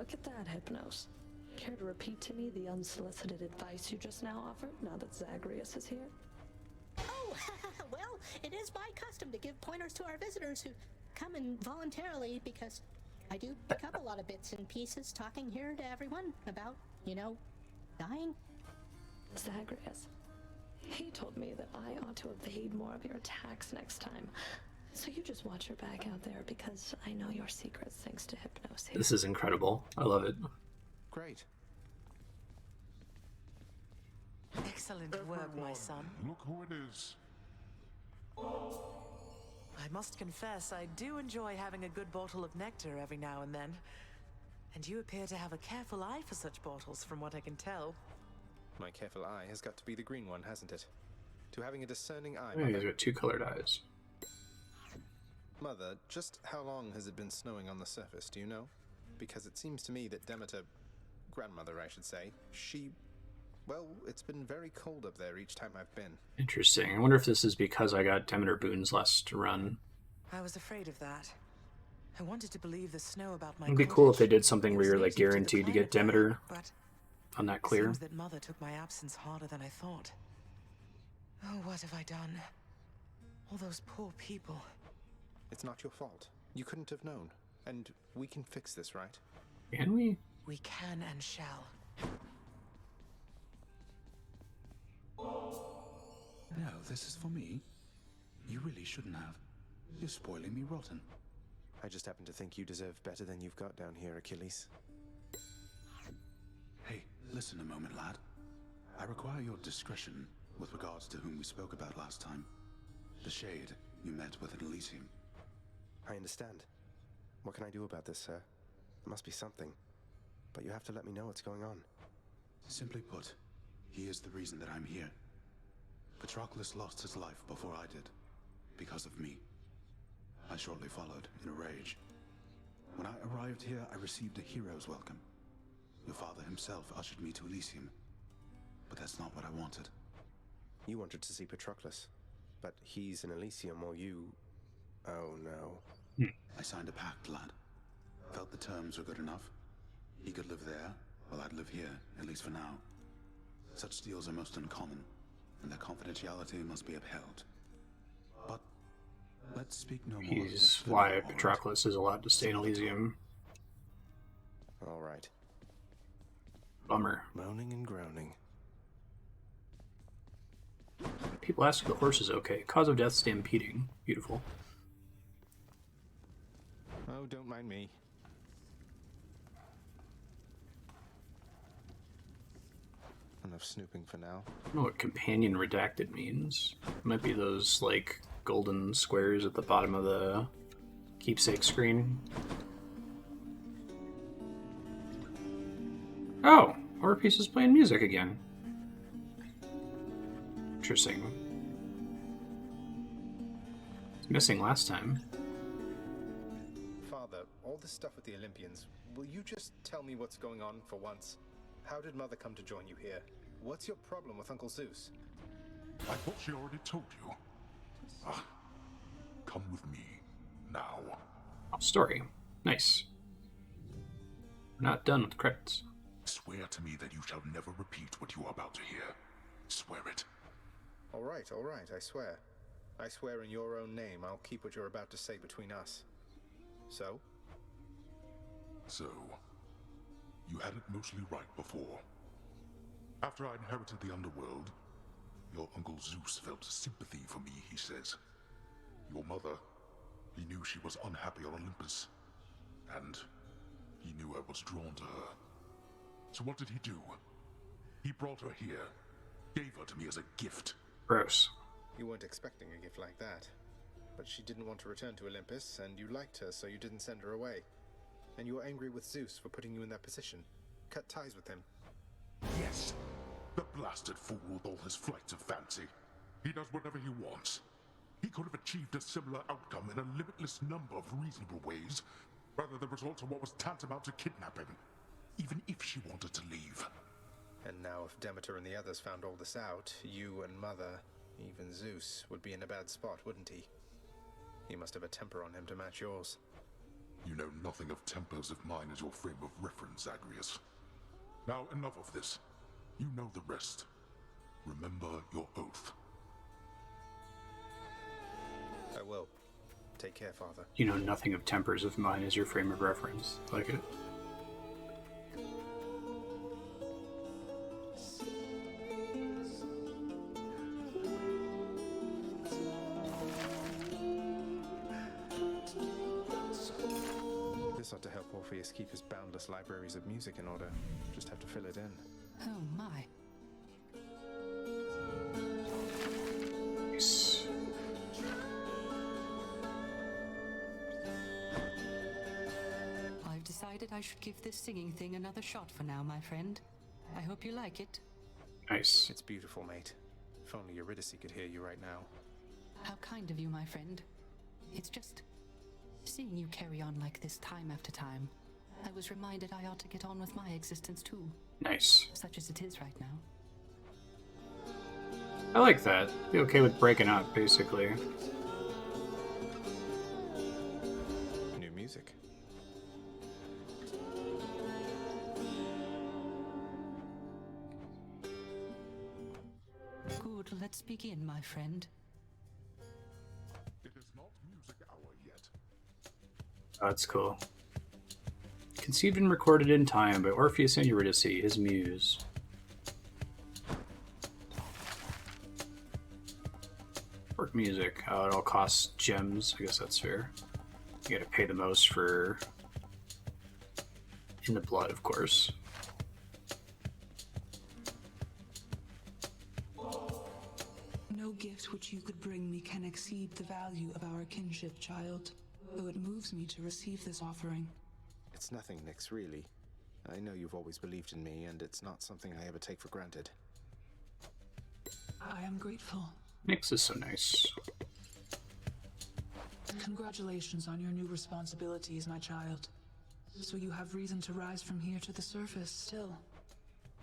Look at that, Hypnos. Care to repeat to me the unsolicited advice you just now offered, now that Zagreus is here? Oh, well, it is my custom to give pointers to our visitors who come in voluntarily, because I do pick up a lot of bits and pieces talking here to everyone about, dying. Zagreus. He told me that I ought to evade more of your attacks next time. So you just watch your back out there, because I know your secrets thanks to Hypnos here. This is incredible. I love it. Great. Excellent work, my son. Look who it is. I must confess, I do enjoy having a good bottle of nectar every now and then. And you appear to have a careful eye for such bottles, from what I can tell. My careful eye has got to be the green one, hasn't it? To having a discerning eye, Yeah, he's got two colored eyes. Mother, just how long has it been snowing on the surface, do you know? Because it seems to me that Demeter, grandmother I should say, well, it's been very cold up there each time I've been. Interesting. I wonder if this is because I got Demeter boons last run. I was afraid of that. I wanted to believe the snow about my It'd be cool if they did something where you're like guaranteed to get Demeter but on that clear. seems that Mother took my absence harder than I thought. Oh, what have I done? All those poor people. It's not your fault. You couldn't have known. And we can fix this, right? Can we? We can and shall. No, this is for me. You really shouldn't have. You're spoiling me rotten. I just happen to think you deserve better than you've got down here, Achilles. Hey, listen a moment, lad. I require your discretion with regards to whom we spoke about last time. The Shade you met with in Elysium. I understand. What can I do about this, sir? There must be something. But you have to let me know what's going on. Simply put, he is the reason that I'm here. Patroclus lost his life before I did, because of me. I shortly followed, in a rage. When I arrived here, I received a hero's welcome. Your father himself ushered me to Elysium. But that's not what I wanted. You wanted to see Patroclus, but he's in Elysium while you... Oh no. I signed a pact, lad. Felt the terms were good enough. He could live there, while I'd live here, at least for now. Such deals are most uncommon, and their confidentiality must be upheld. But let's speak no more. He's why Patroclus is allowed to stay in Elysium. All right. Bummer. Moaning and groaning. People ask if the horse is okay. Cause of death, stampeding. Beautiful. Oh, don't mind me. Enough snooping for now. I don't know what companion redacted means. It might be those, like, golden squares at the bottom of the keepsake screen. Oh! Horror Piece is playing music again. Interesting. It's missing last time. Father, all this stuff with the Olympians, will you just tell me what's going on for once? How did Mother come to join you here? What's your problem with Uncle Zeus? I thought she already told you. Come with me, now. Oh, story. Nice. We're not done with the credits. Swear to me that you shall never repeat what you are about to hear. Swear it. All right, I swear. I swear in your own name I'll keep what you're about to say between us. So? So, you had it mostly right before. After I inherited the underworld, your Uncle Zeus felt sympathy for me, he says. Your mother, he knew she was unhappy on Olympus, and he knew I was drawn to her. So what did he do? He brought her here, gave her to me as a gift. Gross. You weren't expecting a gift like that. But she didn't want to return to Olympus, and you liked her, so you didn't send her away. And you were angry with Zeus for putting you in that position. Cut ties with him. Yes. The blasted fool with all his flights of fancy. He does whatever he wants. He could have achieved a similar outcome in a limitless number of reasonable ways, rather than result in what was tantamount to kidnapping, even if she wanted to leave. And now if Demeter and the others found all this out, you and Mother, even Zeus, would be in a bad spot, wouldn't he? He must have a temper on him to match yours. You know nothing of tempers of mine as your frame of reference, Agrius. Now, enough of this. You know the rest. Remember your oath. I will. Take care, Father. You know nothing of tempers of mine as your frame of reference. Like it. This ought to help Orpheus keep his boundless libraries of music in order. Just have to fill it in. Oh my. Nice. I've decided I should give this singing thing another shot for now, my friend. I hope you like it. Nice. It's beautiful, mate. If only Eurydice could hear you right now. How kind of you, my friend. It's just seeing you carry on like this time after time. I was reminded I ought to get on with my existence too. Nice. Such as it is right now. I like that. Be okay with breaking up, basically. New music. Good, let's begin, my friend. It is not music hour yet. Oh, that's cool. Conceived and recorded in time by Orpheus and Eurydice, his muse. Work music. Oh, it all costs gems. I guess that's fair. You gotta pay the most for In the Blood, of course. No gift which you could bring me can exceed the value of our kinship, child. Though it moves me to receive this offering. It's nothing, Nyx, really. I know you've always believed in me, and it's not something I ever take for granted. I am grateful. Nyx is so nice. Congratulations on your new responsibilities, my child. So you have reason to rise from here to the surface still.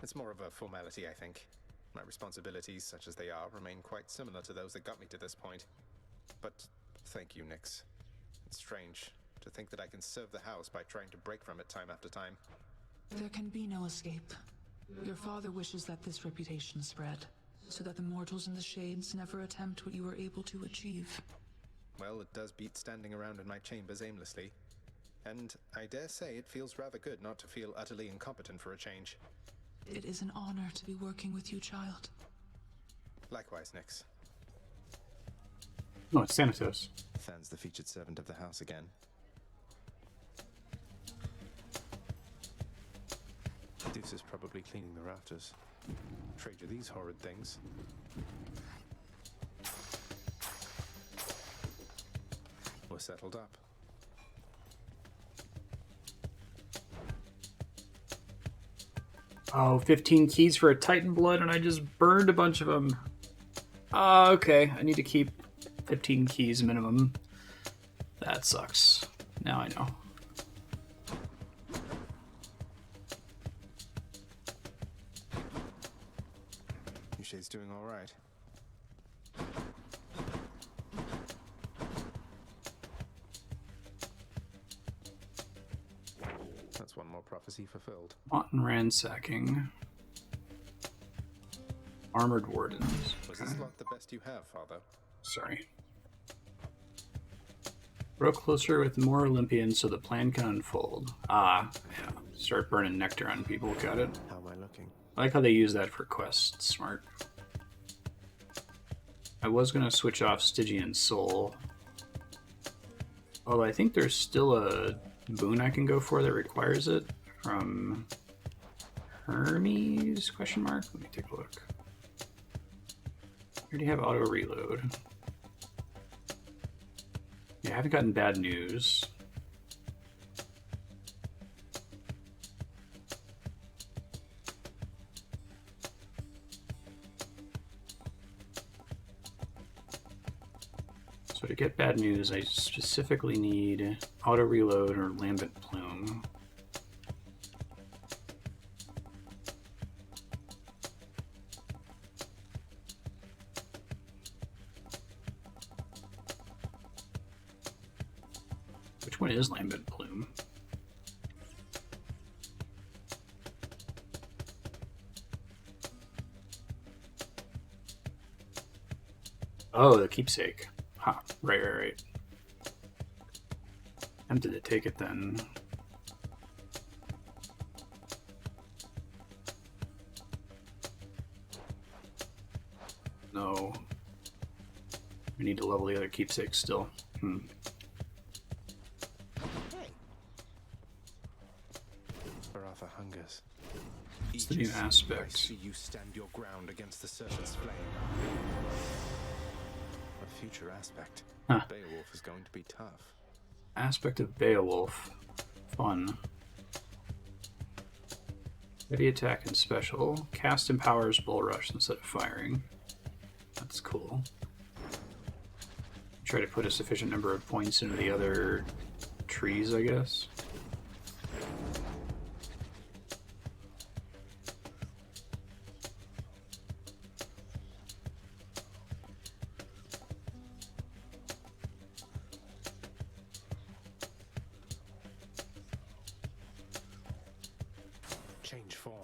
It's more of a formality, I think. My responsibilities, such as they are, remain quite similar to those that got me to this point. But thank you, Nyx. It's strange to think that I can serve the house by trying to break from it time after time. There can be no escape. Your father wishes that this reputation spread, so that the mortals in the shades never attempt what you were able to achieve. Well, it does beat standing around in my chambers aimlessly. And I dare say it feels rather good not to feel utterly incompetent for a change. It is an honor to be working with you, child. Likewise, Nyx. No, it's Thanatos. Than's the featured servant of the house again. Deuce is probably cleaning the rafters. Trade you these horrid things. We're settled up. Oh, 15 keys for a Titan Blood, and I just burned a bunch of them. Okay, I need to keep 15 keys minimum. That sucks. Now I know. Yushe's doing all right. That's one more prophecy fulfilled. Wanton ransacking. Armored wardens. Was this lot the best you have, Father? Sorry. Grow closer with more Olympians so the plan can unfold. Ah, yeah. Start burning nectar on people. Got it. How am I looking? I like how they use that for quests. Smart. I was going to switch off Stygian Soul. Although I think there's still a boon I can go for that requires it from Hermes? Question mark. Let me take a look. I already have auto reload. Yeah, I haven't gotten bad news. So to get bad news, I specifically need auto reload or lambent plume. Which one is Lambent Bloom? Oh, the keepsake. Ha, right. Tempted to take it then. No. We need to level the other keepsakes still. Baratha hungers. It's the new aspect. I see you stand your ground against the serpent's flame. A future aspect. Huh. Beowulf is going to be tough. Aspect of Beowulf. Fun. Heavy attack and special. Cast empowers Bull Rush instead of firing. That's cool. Try to put a sufficient number of points into the other trees, I guess. Change form.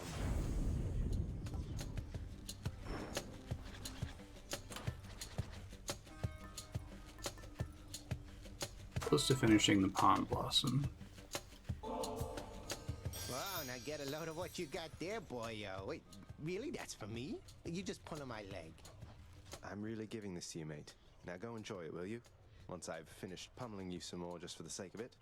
Close to finishing the Pond Blossom. Wow, now get a load of what you got there, boyo. Wait, really? That's for me? You just pulling my leg. I'm really giving this to you, mate. Now go enjoy it, will you? Once I've finished pummeling you some more just for the sake of it.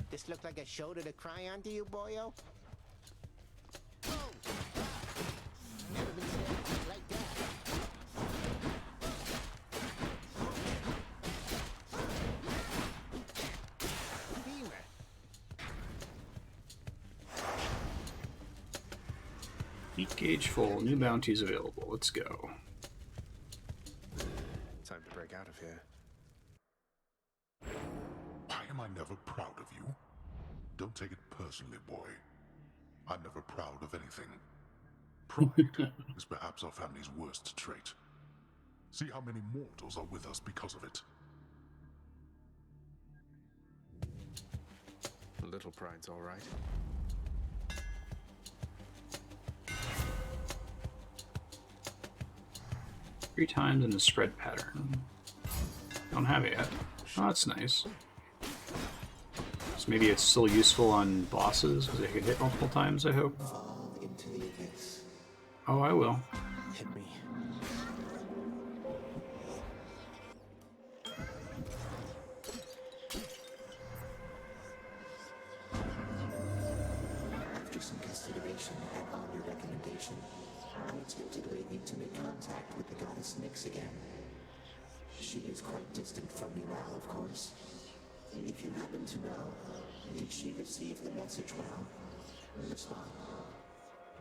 This look like a shoulder to cry on to you, boyo? Oh! Never been said like that. Heat gauge full. New bounties available. Let's go. Time to break out of here. Why am I never proud of you? Don't take it personally, boy. I'm never proud of anything. Pride is perhaps our family's worst trait. See how many mortals are with us because of it. A little pride's all right. 3 times in the spread pattern. Don't have it yet. Oh, that's nice. So maybe it's still useful on bosses because they can hit multiple times, I hope. Fall into the abyss. Oh, I will. Hit me. After some consideration and on your recommendation, I attempted lately to make contact with the goddess Nyx again. She is quite distant from me now, of course. If you happen to know, did she receive the message well? Respond.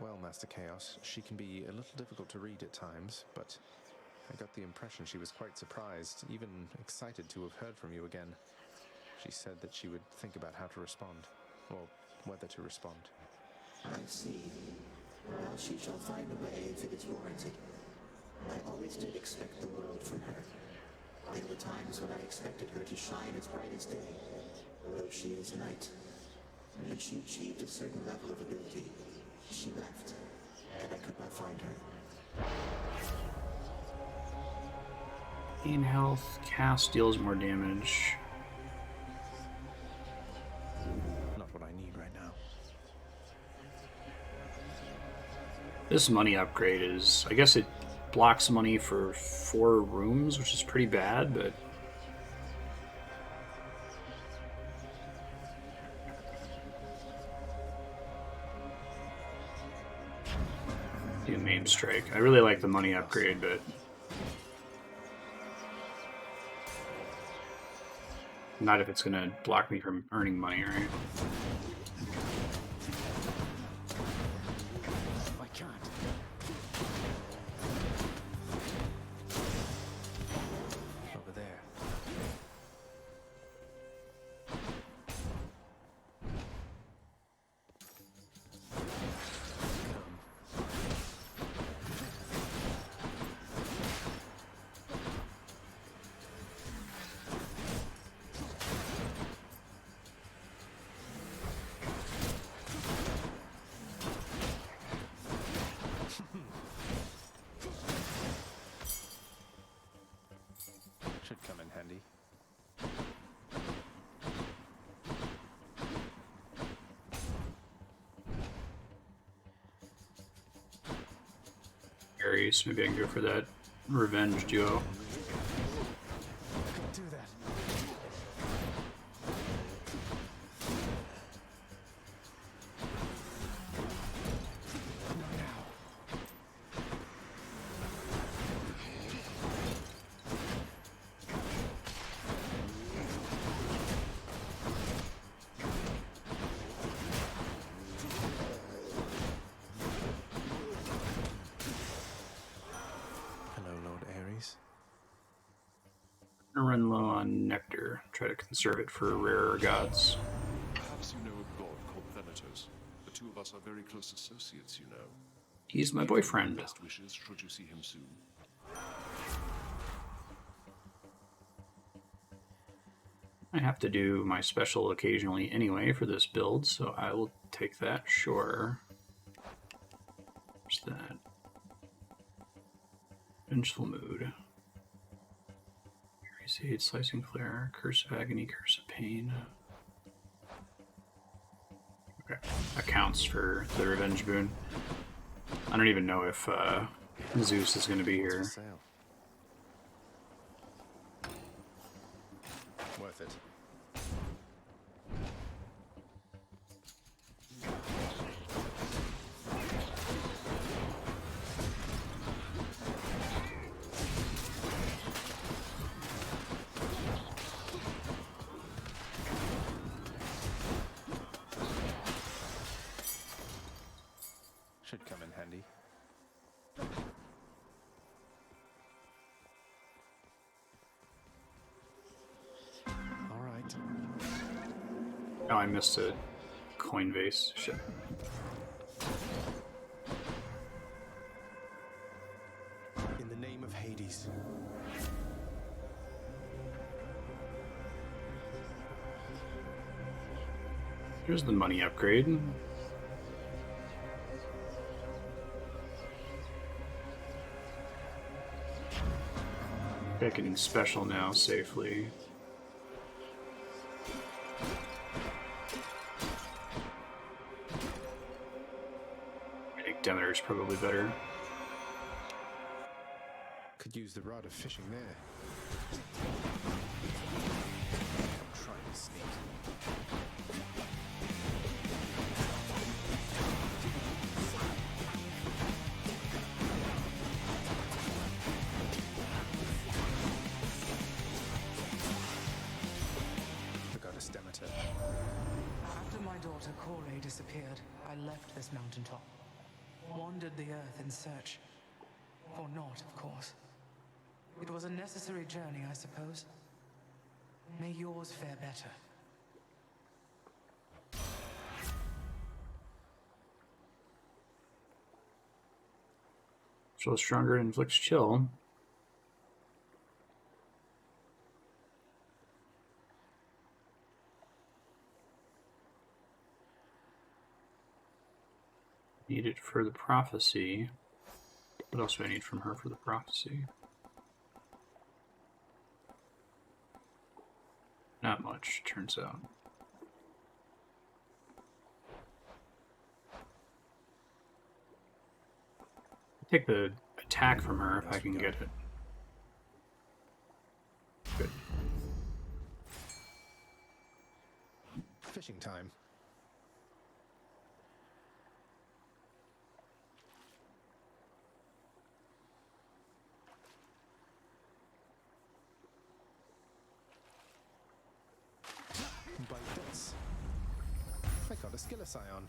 Well, Master Chaos, she can be a little difficult to read at times, but I got the impression she was quite surprised, even excited to have heard from you again. She said that she would think about how to respond, or whether to respond. I see. Well, she shall find a way if it is warranted. I always did expect the world from her. There were times when I expected her to shine as bright as day, though she is night. When she achieved a certain level of ability, she left, and I could not find her. Gain health, cast deals more damage. Not what I need right now. This money upgrade is, I guess it blocks money for 4 rooms, which is pretty bad, but do maim strike. I really like the money upgrade, but not if it's gonna block me from earning money, right? I can't. Over there. Should come in handy. Ares, maybe I can go for that revenge duo. Do that. Run low on nectar. Try to conserve it for rarer gods. Perhaps you know a god called Thanatos. The two of us are very close associates, you know. He's my boyfriend. Best wishes should you see him soon. I have to do my special occasionally anyway for this build, so I will take that, sure. What's that? Vengeful Mood. Aid, Slicing Flare, Curse of Agony, Curse of Pain. Okay, that counts for the Revenge Boon. I don't even know if Zeus is going to be here. Worth it. Should come in handy. All right. Oh, I missed a coin vase. Shit. In the name of Hades. Here's the money upgrade. Getting special now safely. I think Demeter's probably better. Could use the rod of fishing there. Try to sneak. After my daughter Corey disappeared, I left this mountaintop. Wandered the earth in search. For naught, of course. It was a necessary journey, I suppose. May yours fare better. Chill stronger and inflicts chill. Needed for the prophecy. What else do I need from her for the prophecy? Not much, turns out. Take the attack from her if I can get it. Good. Fishing time. Bite this. I got a Skillis Ion.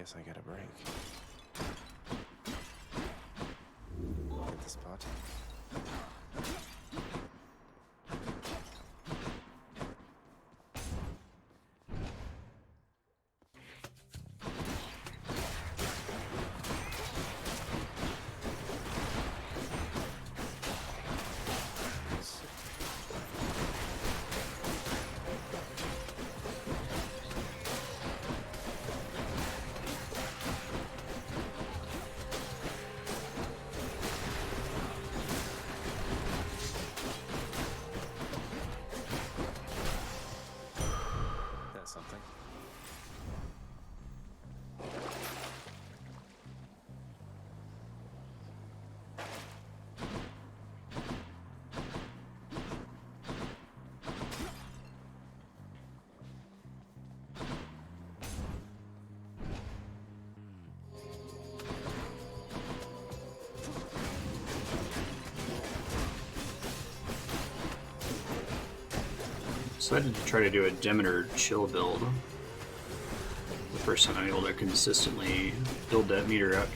Guess I get a break. Hit the spot. Something. Decided to try to do a Demeter chill build. The first time I'm able to consistently build that meter up.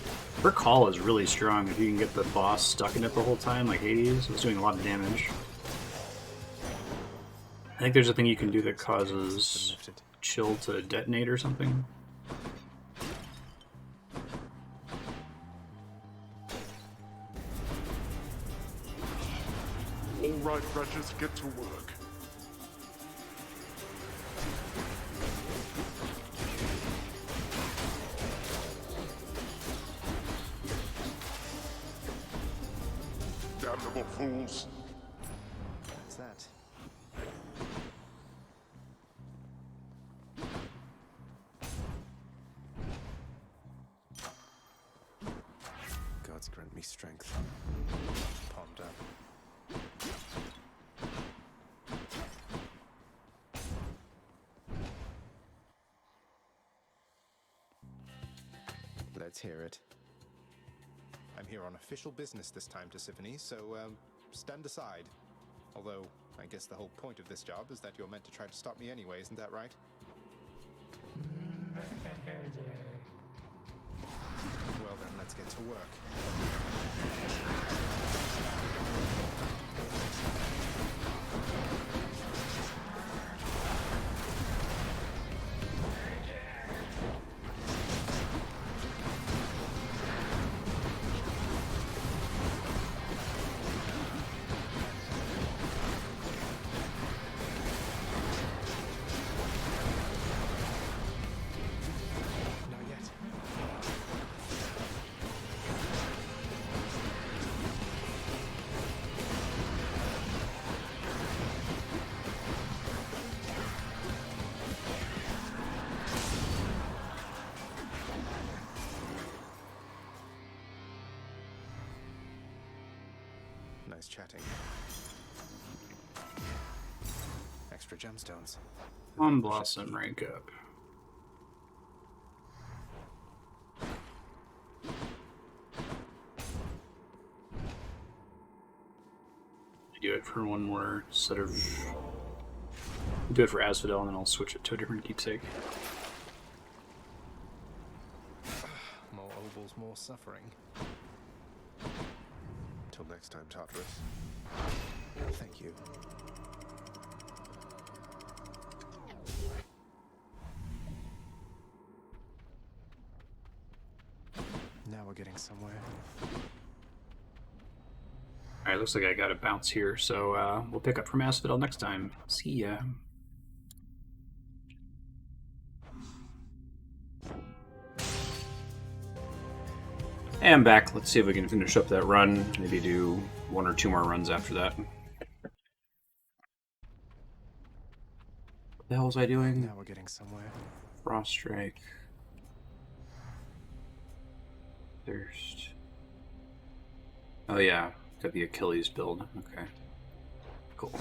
Her call is really strong if you can get the boss stuck in it the whole time, like Hades. It's doing a lot of damage. I think there's a thing you can do that causes chill to detonate or something. All right, wretches, get to work. Damnable fools. What's that? Gods grant me strength. Palmed up. Let's hear it. I'm here on official business this time, Tisiphone, so stand aside. Although, I guess the whole point of this job is that you're meant to try to stop me anyway, isn't that right? Well then, let's get to work. Nice chatting. Extra gemstones. On Blossom rank up. Do it for one more set of. Do it for Asphodel, and then I'll switch it to a different keepsake. More ovals, more suffering. Until next time, Tartarus. Thank you. Now we're getting somewhere. Alright, looks like I got a bounce here, so we'll pick up from Asphodel next time. See ya. And I'm back. Let's see if we can finish up that run. Maybe do one or two more runs after that. What the hell was I doing? Now we're getting somewhere. Frost Strike. Thirst. Oh yeah, got the Achilles build. Okay. Cool.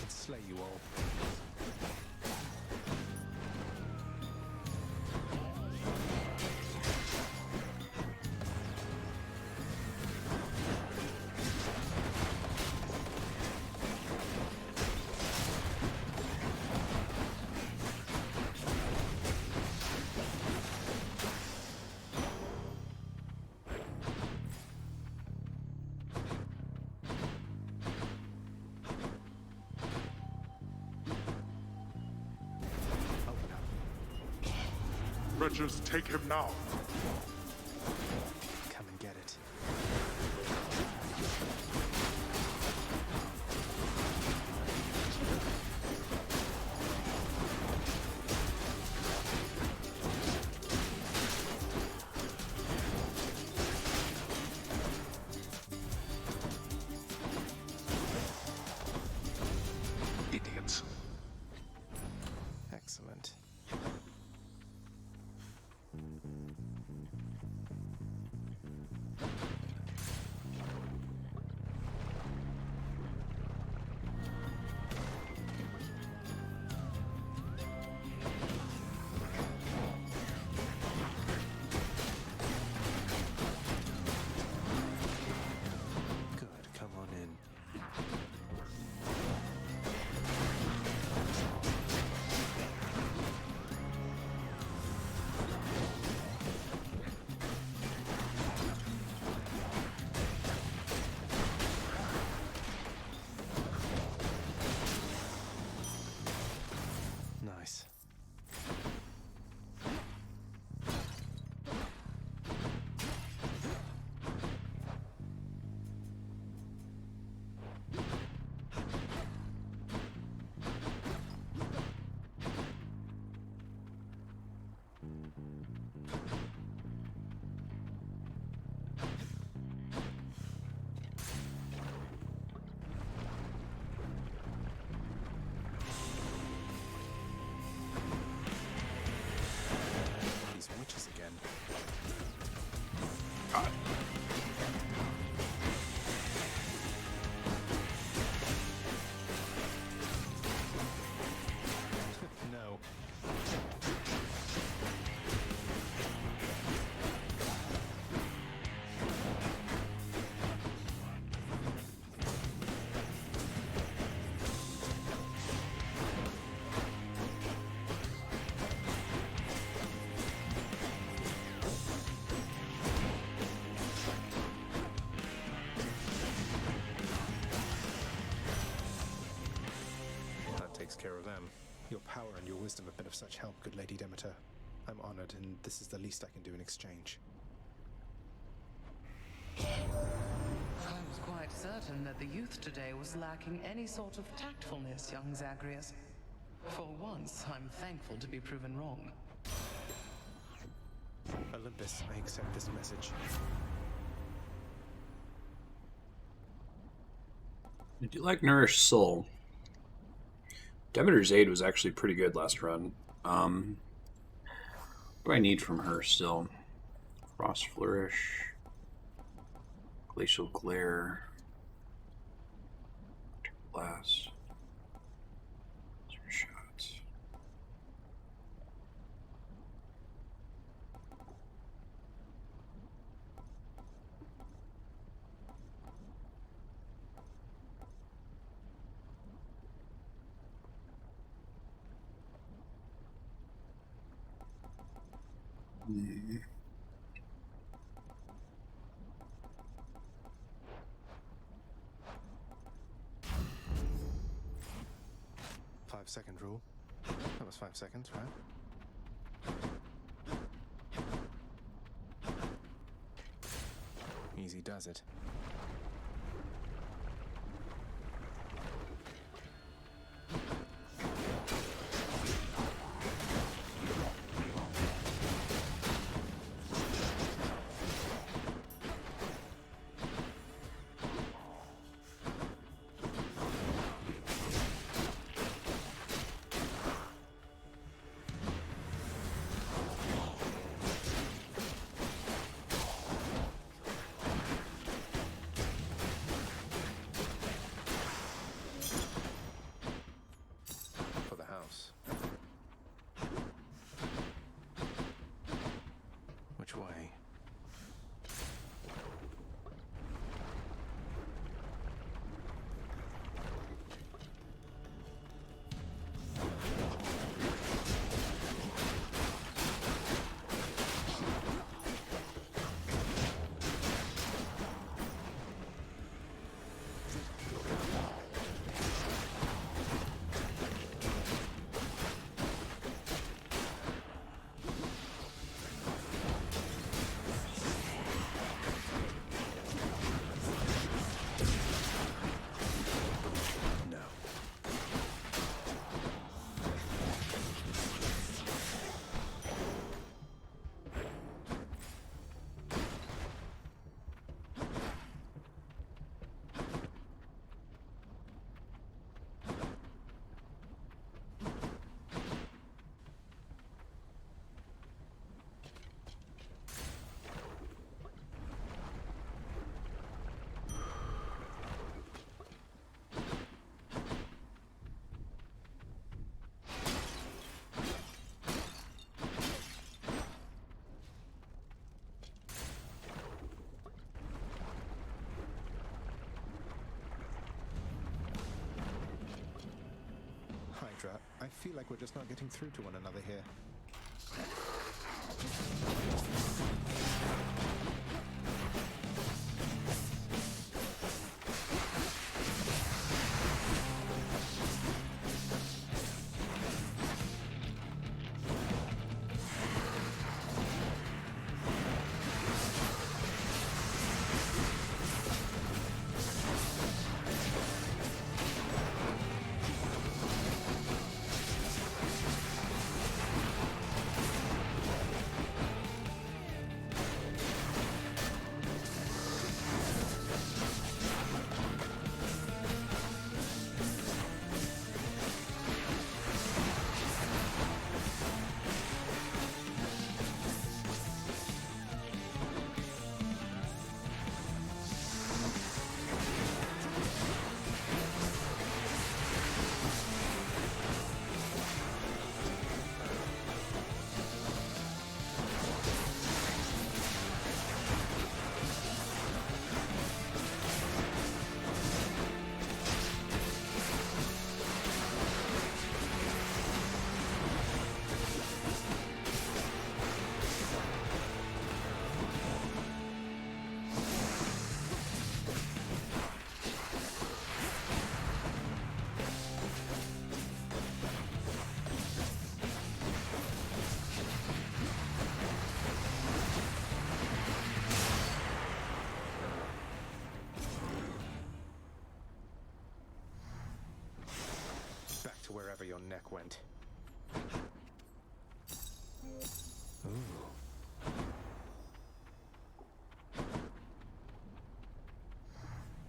can slay you all. Wretches, take him now. Come and get it. Idiots. Excellent. Good, come on in. Nice. These witches again. God. No. That takes care of them. Your power and your wisdom have been of such help, good Lady Demeter. I'm honored, and this is the least I can do in exchange. I was quite certain that the youth today was lacking any sort of tactfulness, young Zagreus. For once, I'm thankful to be proven wrong. Olympus, I accept this message. I do like Nourished Soul. Demeter's Aid was actually pretty good last run. What do I need from her still? Frost Flourish, Glacial Glare, Blast, shots. Mm-hmm. 5-second rule. That was 5 seconds, right? Easy does it. feel like we're just not getting through to one another here. Wherever your neck went. Ooh.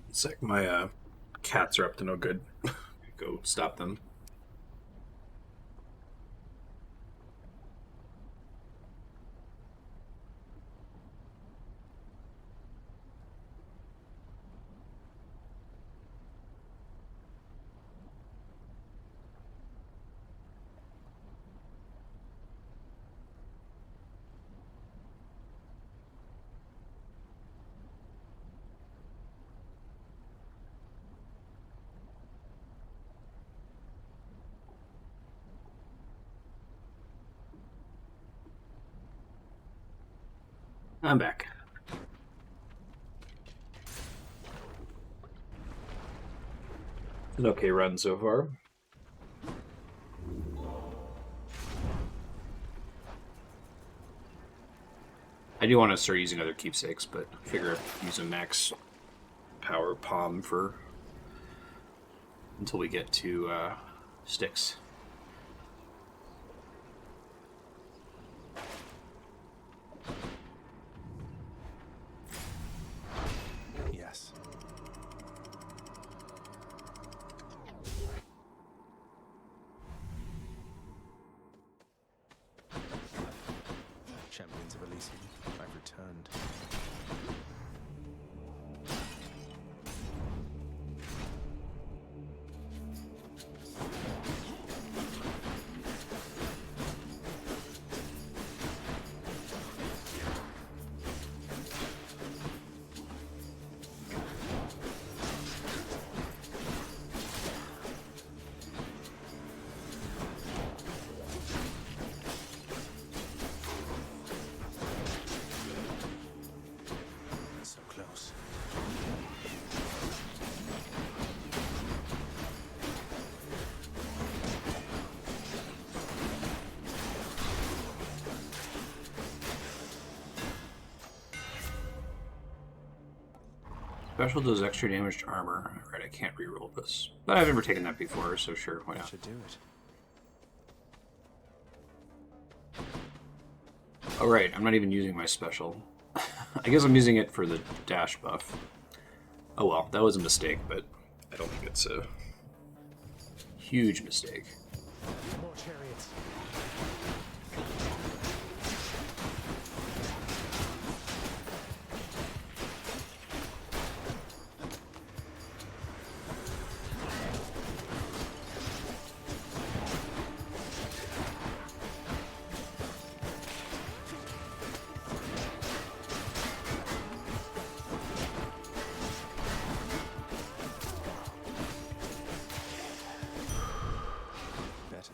It's like my cats are up to no good. Go stop them. I'm back. An okay run so far. I do want to start using other keepsakes, but I figure I'd use a max power palm for until we get to sticks. Yes. Champions of Elysium, I've returned. Special does extra damage to armor. Alright, I can't reroll this. But I've never taken that before, so sure, why not? Should do it. Alright, I'm not even using my special. I guess I'm using it for the dash buff. Oh well, that was a mistake, but I don't think it's a huge mistake. More chariots. Better.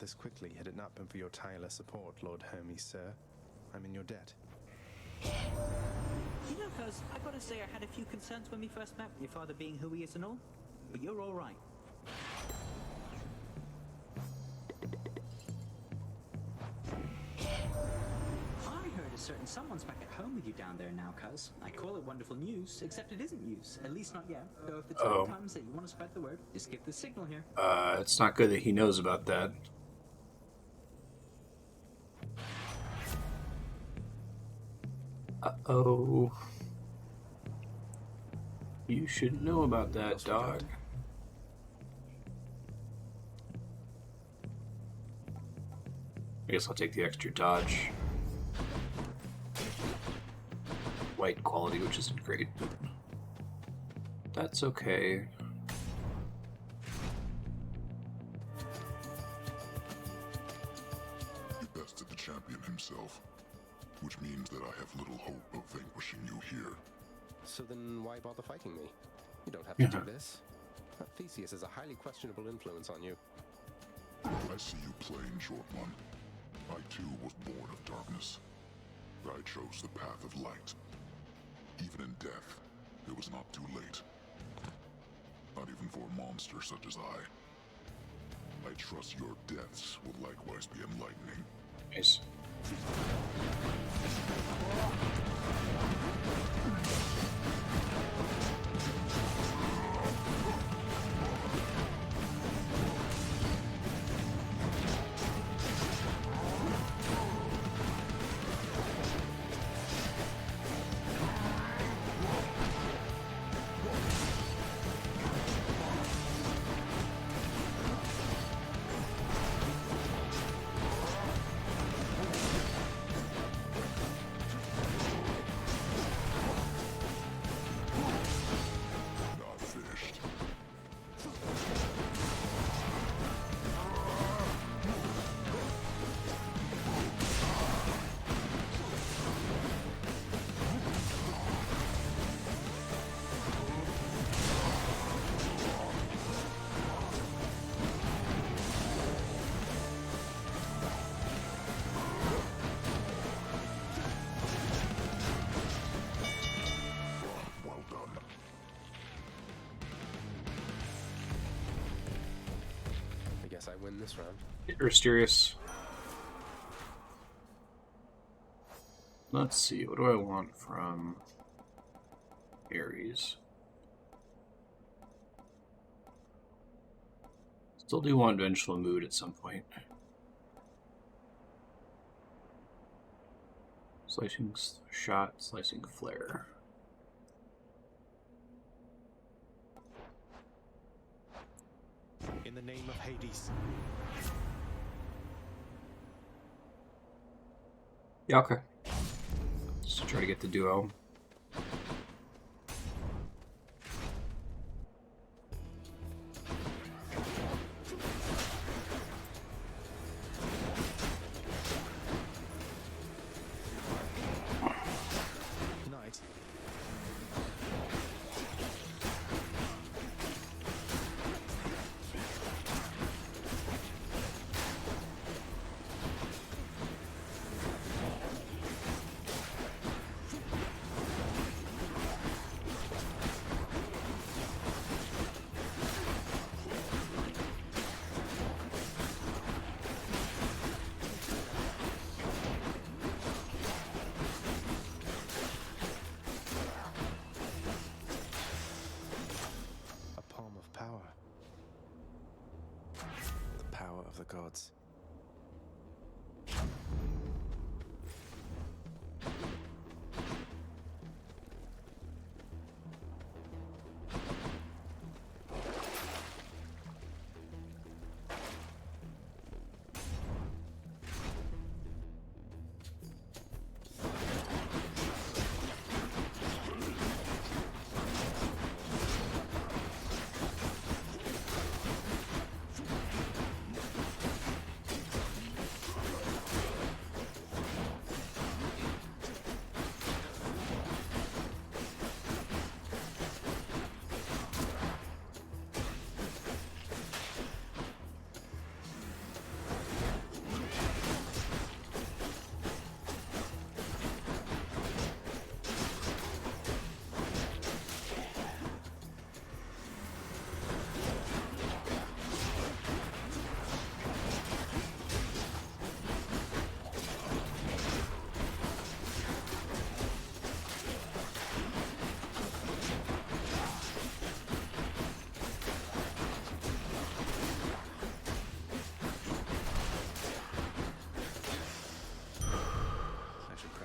this quickly had it not been for your tireless support, Lord Hermes, sir. I'm in your debt. You know, cuz, I gotta say I had a few concerns when we first met, your father being who he is and all, but you're alright. I heard a certain someone's back at home with you down there now, cuz. I call it wonderful news, except it isn't news, at least not yet. So if the time comes that you want to spread the word, just give the signal here. It's not good that he knows about that. Uh-oh. You should know about that, dog. I guess I'll take the extra dodge. White quality, which isn't great, but that's okay. You bested the champion himself, which means that I have little hope of vanquishing you here. So then why bother fighting me? You don't have to do this. Theseus has a highly questionable influence on you. I see you playing, short one. I too was born of darkness, but I chose the path of light. Even in death, it was not too late. Not even for a monster such as I. I trust your deaths will likewise be enlightening. Nice. I win this round. Mysterious. Let's see, what do I want from Ares? Still do want Vengeful Mood at some point. Slicing shot, slicing flare. In the name of Hades. Yeah, okay. Just try to get the duo. The gods.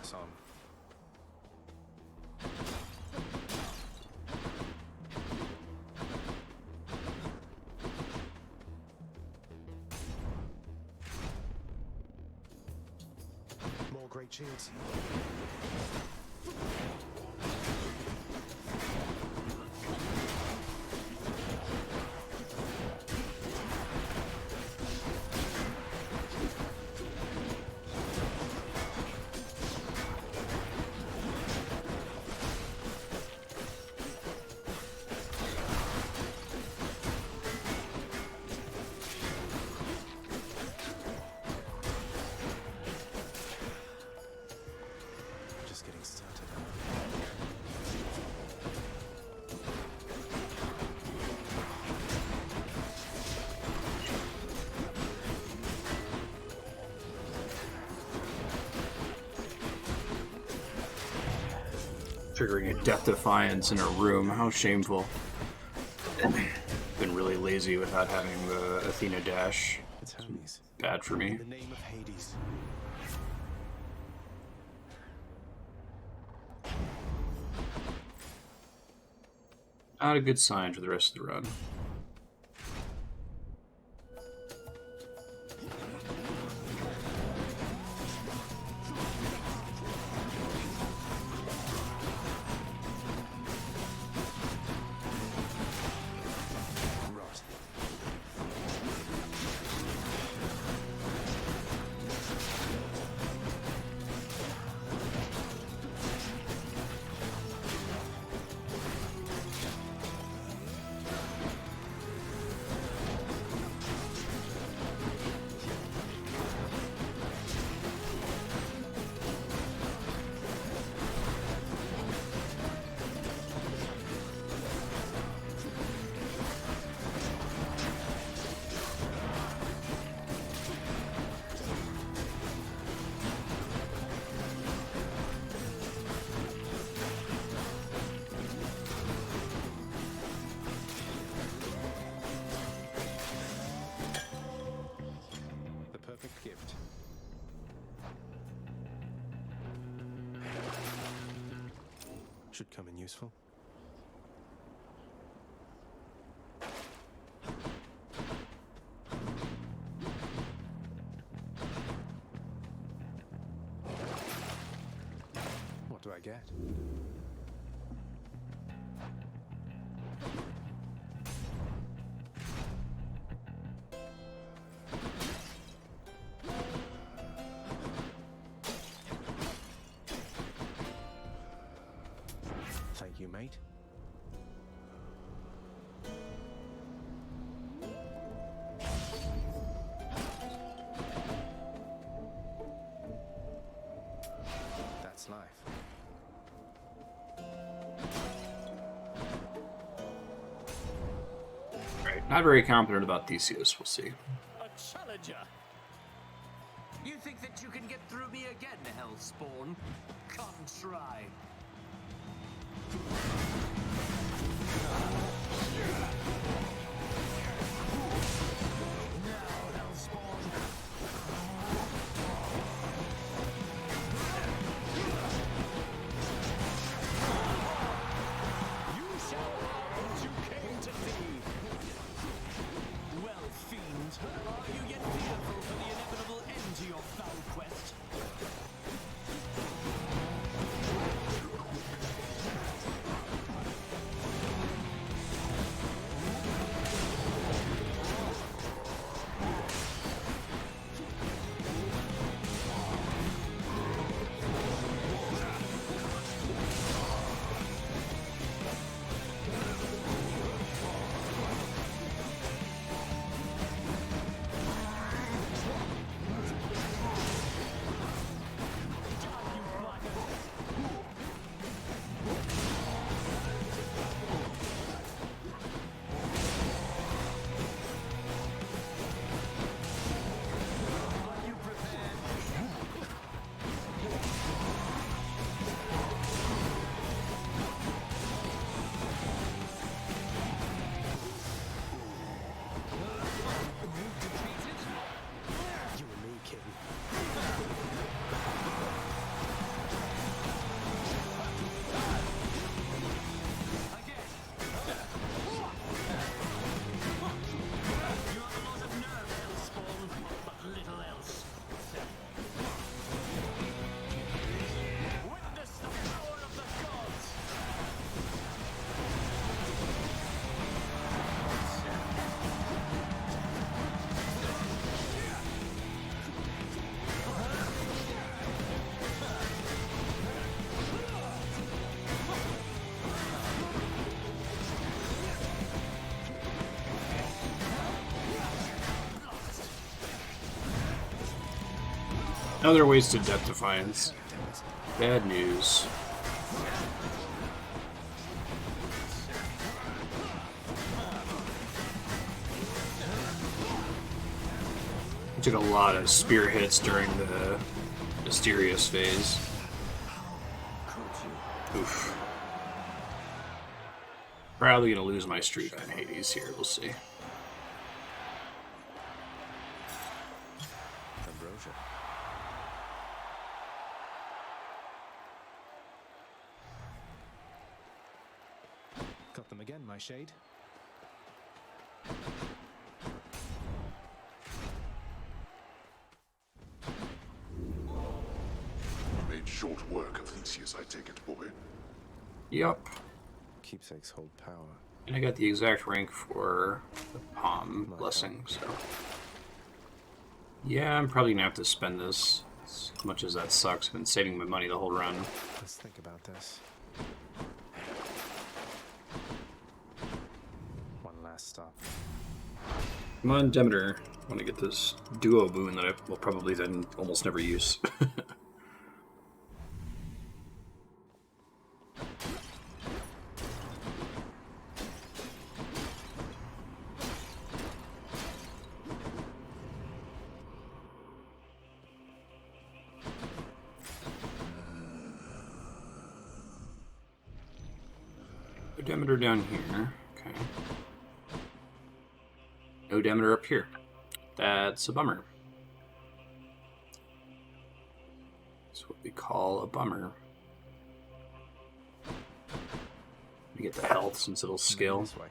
press on. More great shields. Just getting started. Triggering a Death Defiance in a room. How shameful. Been really lazy without having the Athena dash. It's Hermes. Bad for me. In the name of Hades. Not a good sign for the rest of the run. The perfect gift. Should come in useful. What do I get? Thank you, mate. That's life. Right. Not very confident about Theseus. We'll see. A challenger? You think that you can get through me again, Hellspawn? Come try. Well, fiend, are you yet fearful for the inevitable end to your foul quest? Other wasted depth defiance. Bad news. I took a lot of spear hits during the mysterious phase. Oof. Probably gonna lose my streak on Hades here, we'll see. Ambrosia. Got them again, my shade. Made short work of Theseus, I take it, boy. Yup. Keepsakes hold power. And I got the exact rank for the Palm Blessing, so... Yeah, I'm probably gonna have to spend this. As much as that sucks, I've been saving my money the whole run. Let's think about this. One last stop. Come on, Demeter. I want to get this duo boon that I will probably then almost never use. Demeter down here. Okay. No Demeter up here. That's a bummer. That's what we call a bummer. We get the health since it'll scale. This way.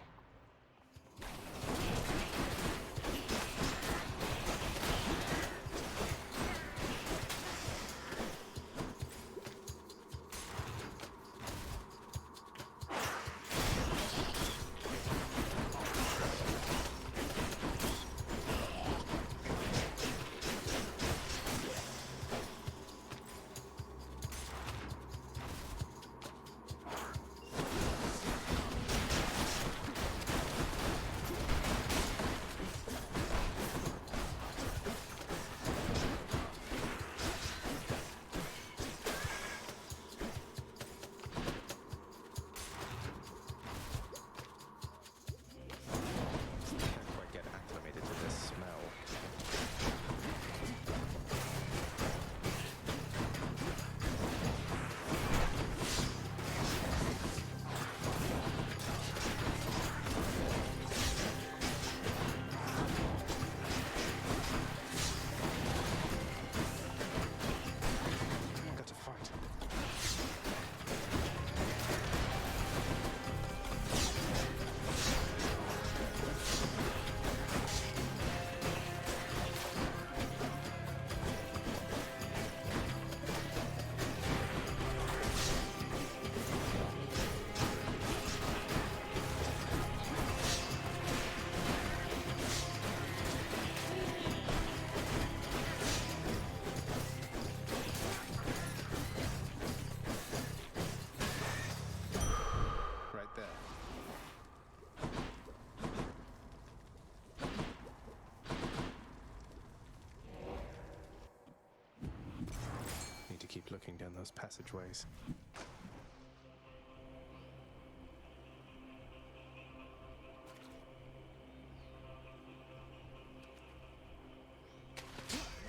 Keep looking down those passageways.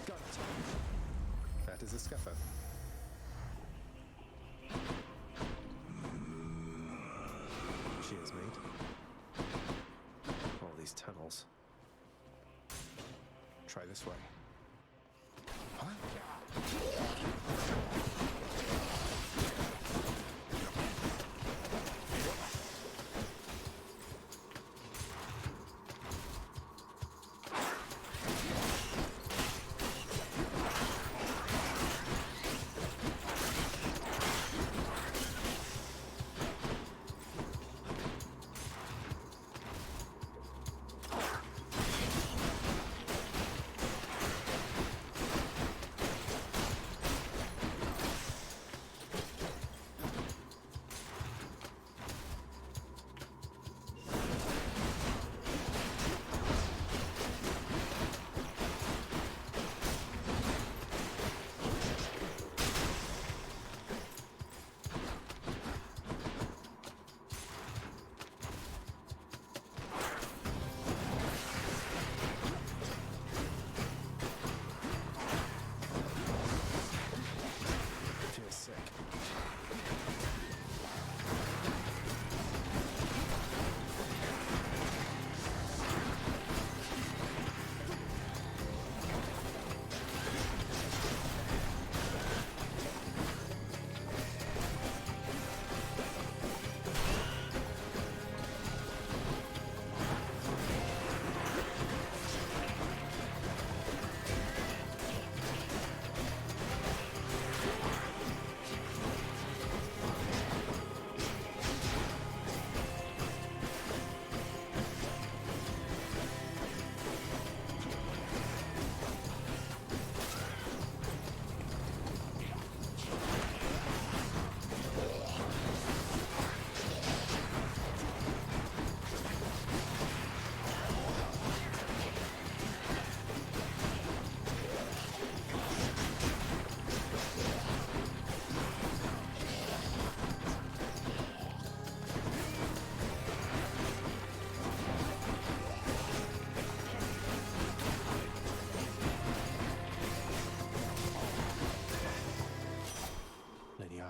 Got it. That is a scuffer. Cheers, mate. All these tunnels. Try this way. Huh?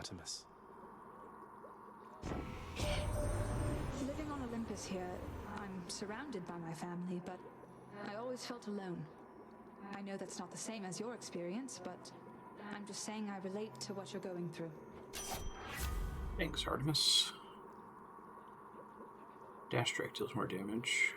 Artemis. Living on Olympus here, I'm surrounded by my family, but I always felt alone. I know that's not the same as your experience, but I'm just saying I relate to what you're going through. Thanks, Artemis. Dash strike deals more damage.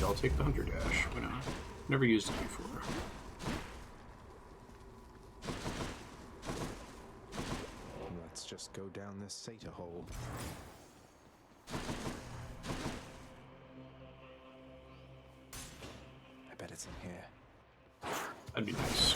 I'll take the Hunter Dash. Why not? Never used it before. Let's just go down this Satyr hole. I bet it's in here. That'd be nice.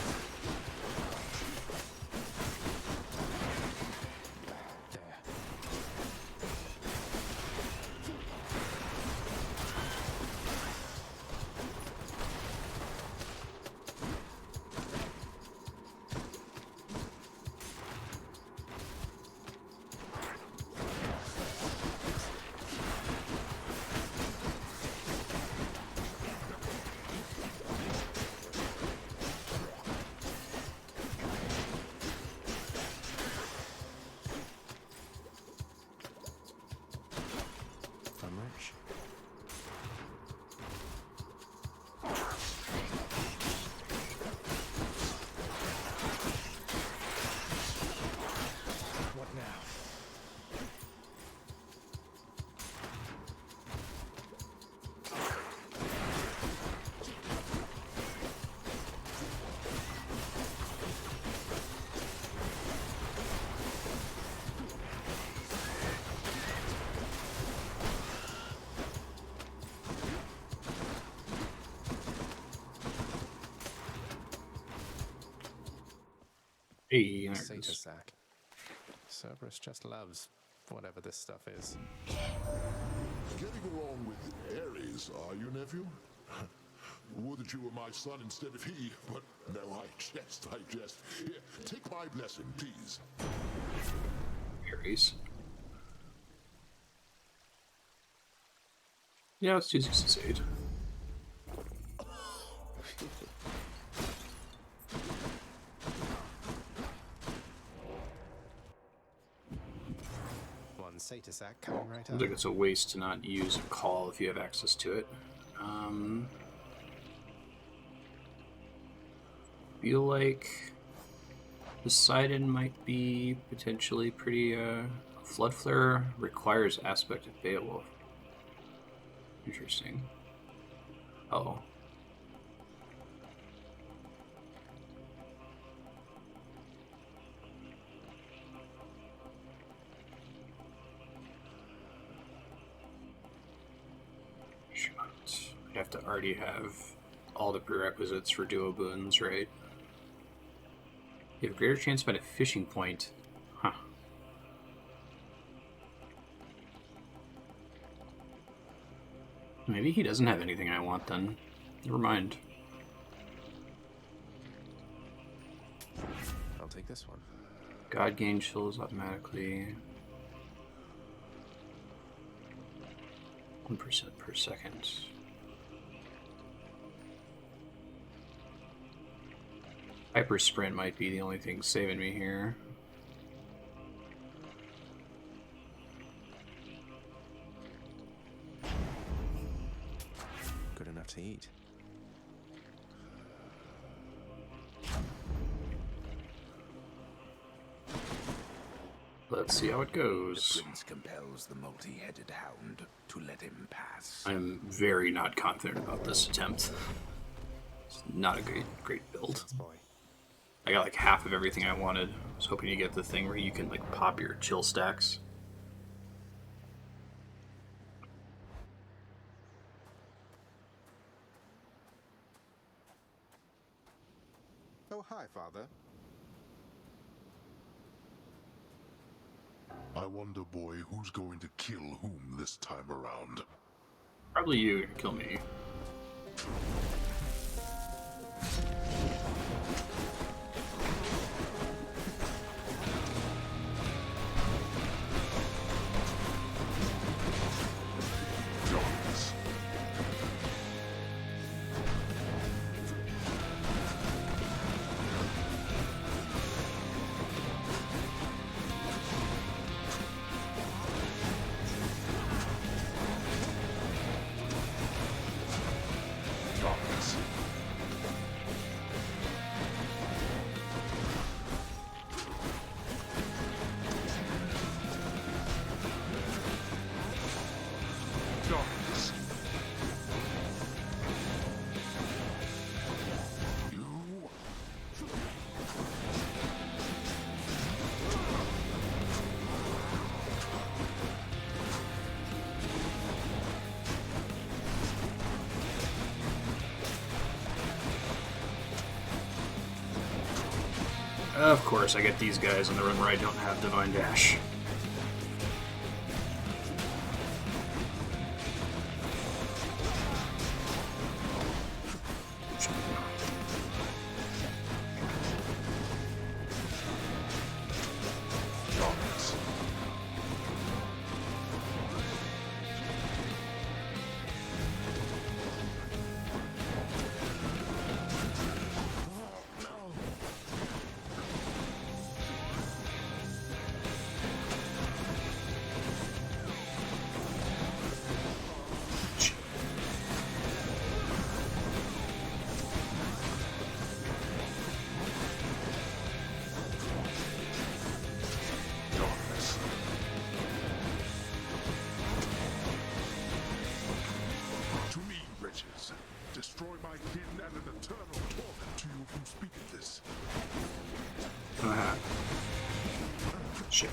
Hey, Satyr sack. Cerberus just loves whatever this stuff is. Getting along with Ares, are you, nephew? Would that you were my son instead of he, but no, I jest. Here, take my blessing, please. Ares. Yeah, let's do 68. Satyr sack coming right up. Seems like it's a waste to not use a call if you have access to it. Feel like Poseidon might be potentially pretty. Flood Flare requires aspect of Beowulf. Interesting. Oh. You have to already have all the prerequisites for duo boons, right? You have a greater chance to find a fishing point. Huh. Maybe he doesn't have anything I want then. Never mind. I'll take this one. God gain chills automatically. 1% per second. Hyper Sprint might be the only thing saving me here. Good enough to eat. Let's see how it goes. The prince compels the multi-headed hound to let him pass. I'm very not confident about this attempt. It's not a great build. I got like half of everything I wanted. I was hoping to get the thing where you can like pop your chill stacks. Oh, hi, Father. I wonder, boy, who's going to kill whom this time around? Probably you to kill me. Of course, I get these guys on the run where I don't have Divine Dash. Destroy my kin and an eternal torment to you who speak of this. Shit.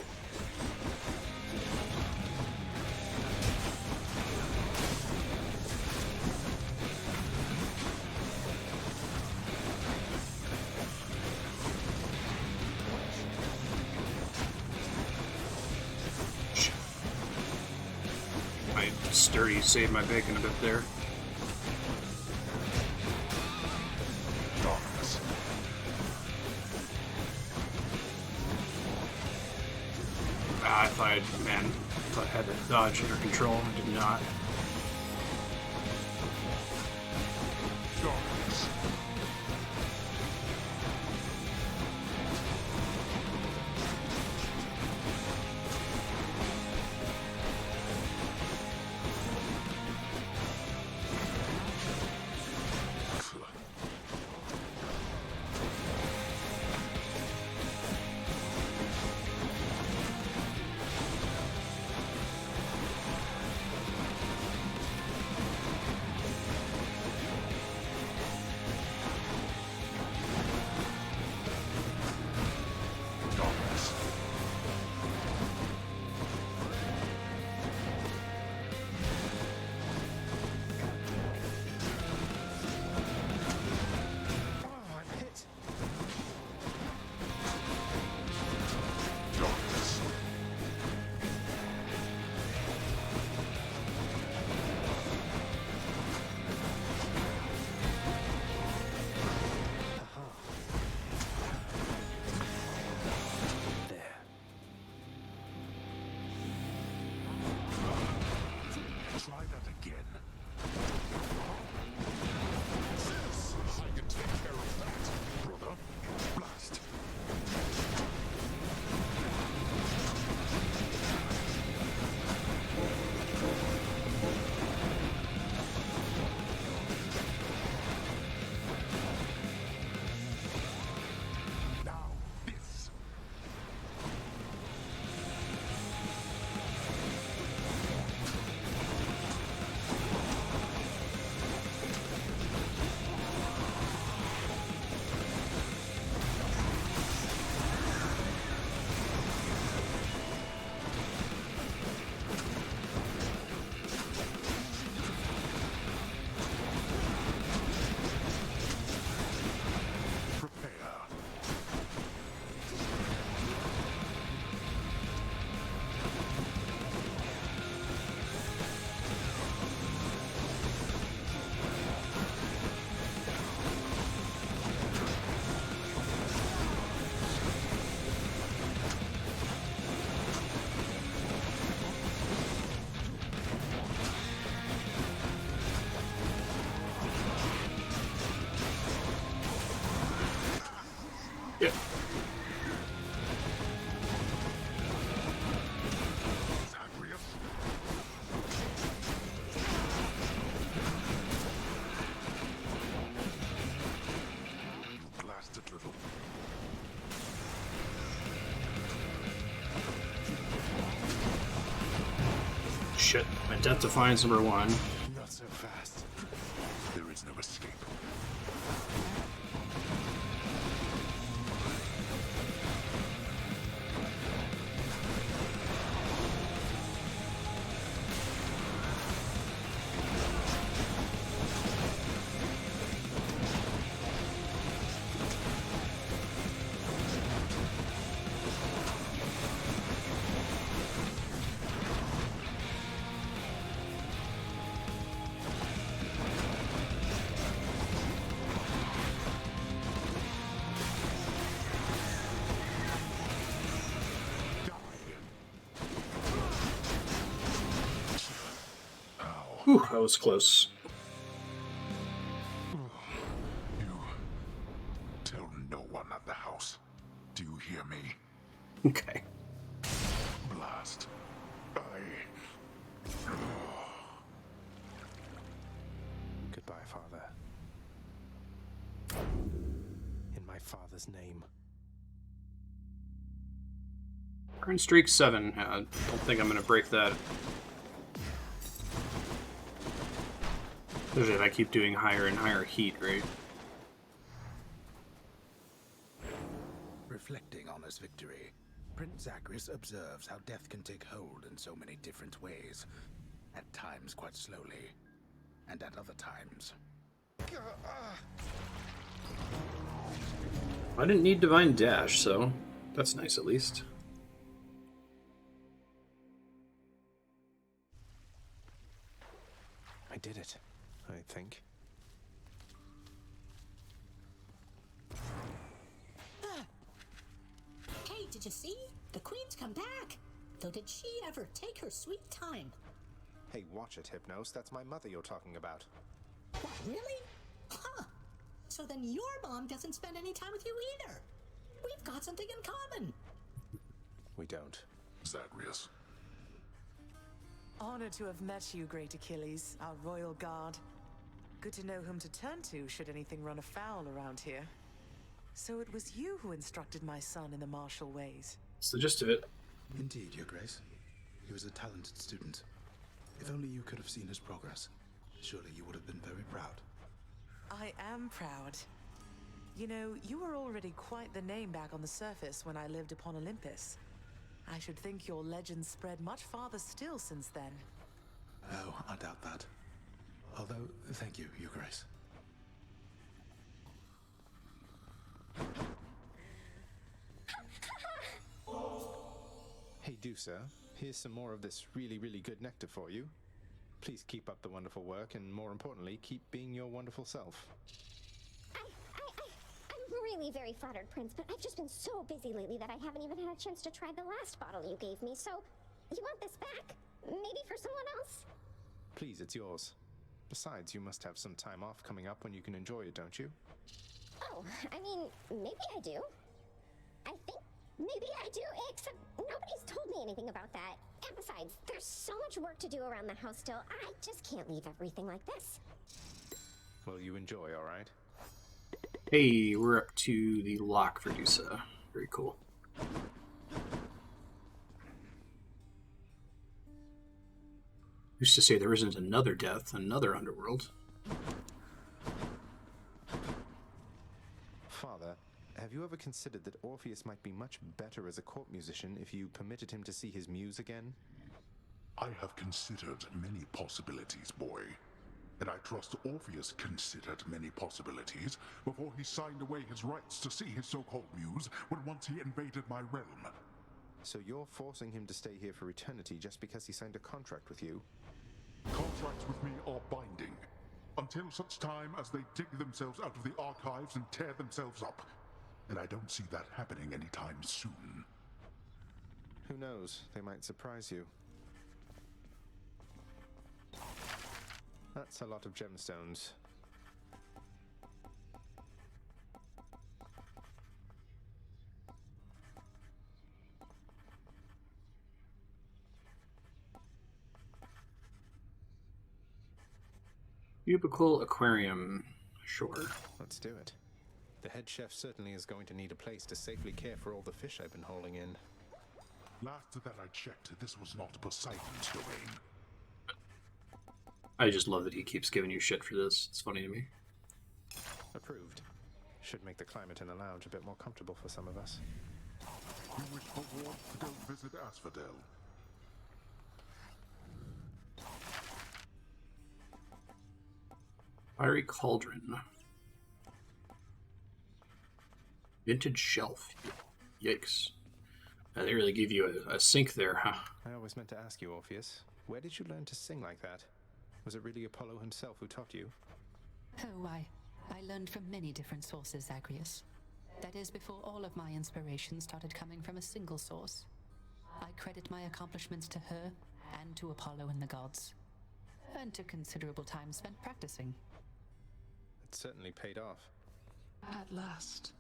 My sturdy saved my bacon a bit there. I thought I had the dodge under control. I did not. shit. My Death Defiance #1. Not so fast. There is no escape. Whew, that was close. Tell no one at the house. Do you hear me? Okay. Blast. Goodbye, Father. In my father's name. Current streak 7. I don't think I'm going to break that. Especially if I keep doing higher and higher heat, right? Reflecting on his victory, Prince Zacharias observes how death can take hold in so many different ways. At times quite slowly, and at other times. I didn't need Divine Dash, so that's nice at least. I did it, I think. Hey, did you see? The Queen's come back. Though did she ever take her sweet time? Hey, watch it, Hypnos. That's my mother you're talking about. What, really? Huh. So then your mom doesn't spend any time with you either. We've got something in common. We don't. Zacharias. Honored to have met you, Great Achilles, our royal guard. Good to know whom to turn to should anything run afoul around here. So it was you who instructed my son in the martial ways. That's the gist of it. Indeed, Your Grace. He was a talented student. If only you could have seen his progress. Surely you would have been very proud. I am proud. You know, you were already quite the name back on the surface when I lived upon Olympus. I should think your legend spread much farther still since then. Oh, I doubt that. Although, thank you, Your Grace. Hey, Dusa, here's some more of this really, really good nectar for you. Please keep up the wonderful work, and more importantly, keep being your wonderful self. I'm really very flattered, Prince, but I've just been so busy lately that I haven't even had a chance to try the last bottle you gave me, so you want this back? Maybe for someone else? Please, it's yours. Besides, you must have some time off coming up when you can enjoy it, don't you? Oh, I mean, maybe I do. I think maybe I do, except nobody's told me anything about that. And besides, there's so much work to do around the house still. I just can't leave everything like this. Well, you enjoy, all right? Hey, we're up to the lock for Dusa. Very cool. Used to say there isn't another death, another underworld. Father, have you ever considered that Orpheus might be much better as a court musician if you permitted him to see his muse again? I have considered many possibilities, boy. And I trust Orpheus considered many possibilities before he signed away his rights to see his so-called muse when once he invaded my realm. So you're forcing him to stay here for eternity just because he signed a contract with you? Contracts with me are binding, until such time as they dig themselves out of the archives and tear themselves up. And I don't see that happening anytime soon. Who knows? They might surprise you. That's a lot of gemstones. Cubicle aquarium. Sure. Let's do it. The head chef certainly is going to need a place to safely care for all the fish I've been hauling in. Last that I checked, this was not Poseidon's domain. I just love that he keeps giving you shit for this. It's funny to me. Approved. Should make the climate in the lounge a bit more comfortable for some of us. You wish for warmth, go visit Asphodel. Fiery Cauldron. Vintage Shelf. Yikes. They really give you a sink there, huh? I always meant to ask you, Orpheus, where did you learn to sing like that? Was it really Apollo himself who taught you? Oh, I learned from many different sources, Zagreus. That is, before all of my inspiration started coming from a single source. I credit my accomplishments to her, and to Apollo and the gods. And to considerable time spent practicing. It certainly paid off. At last.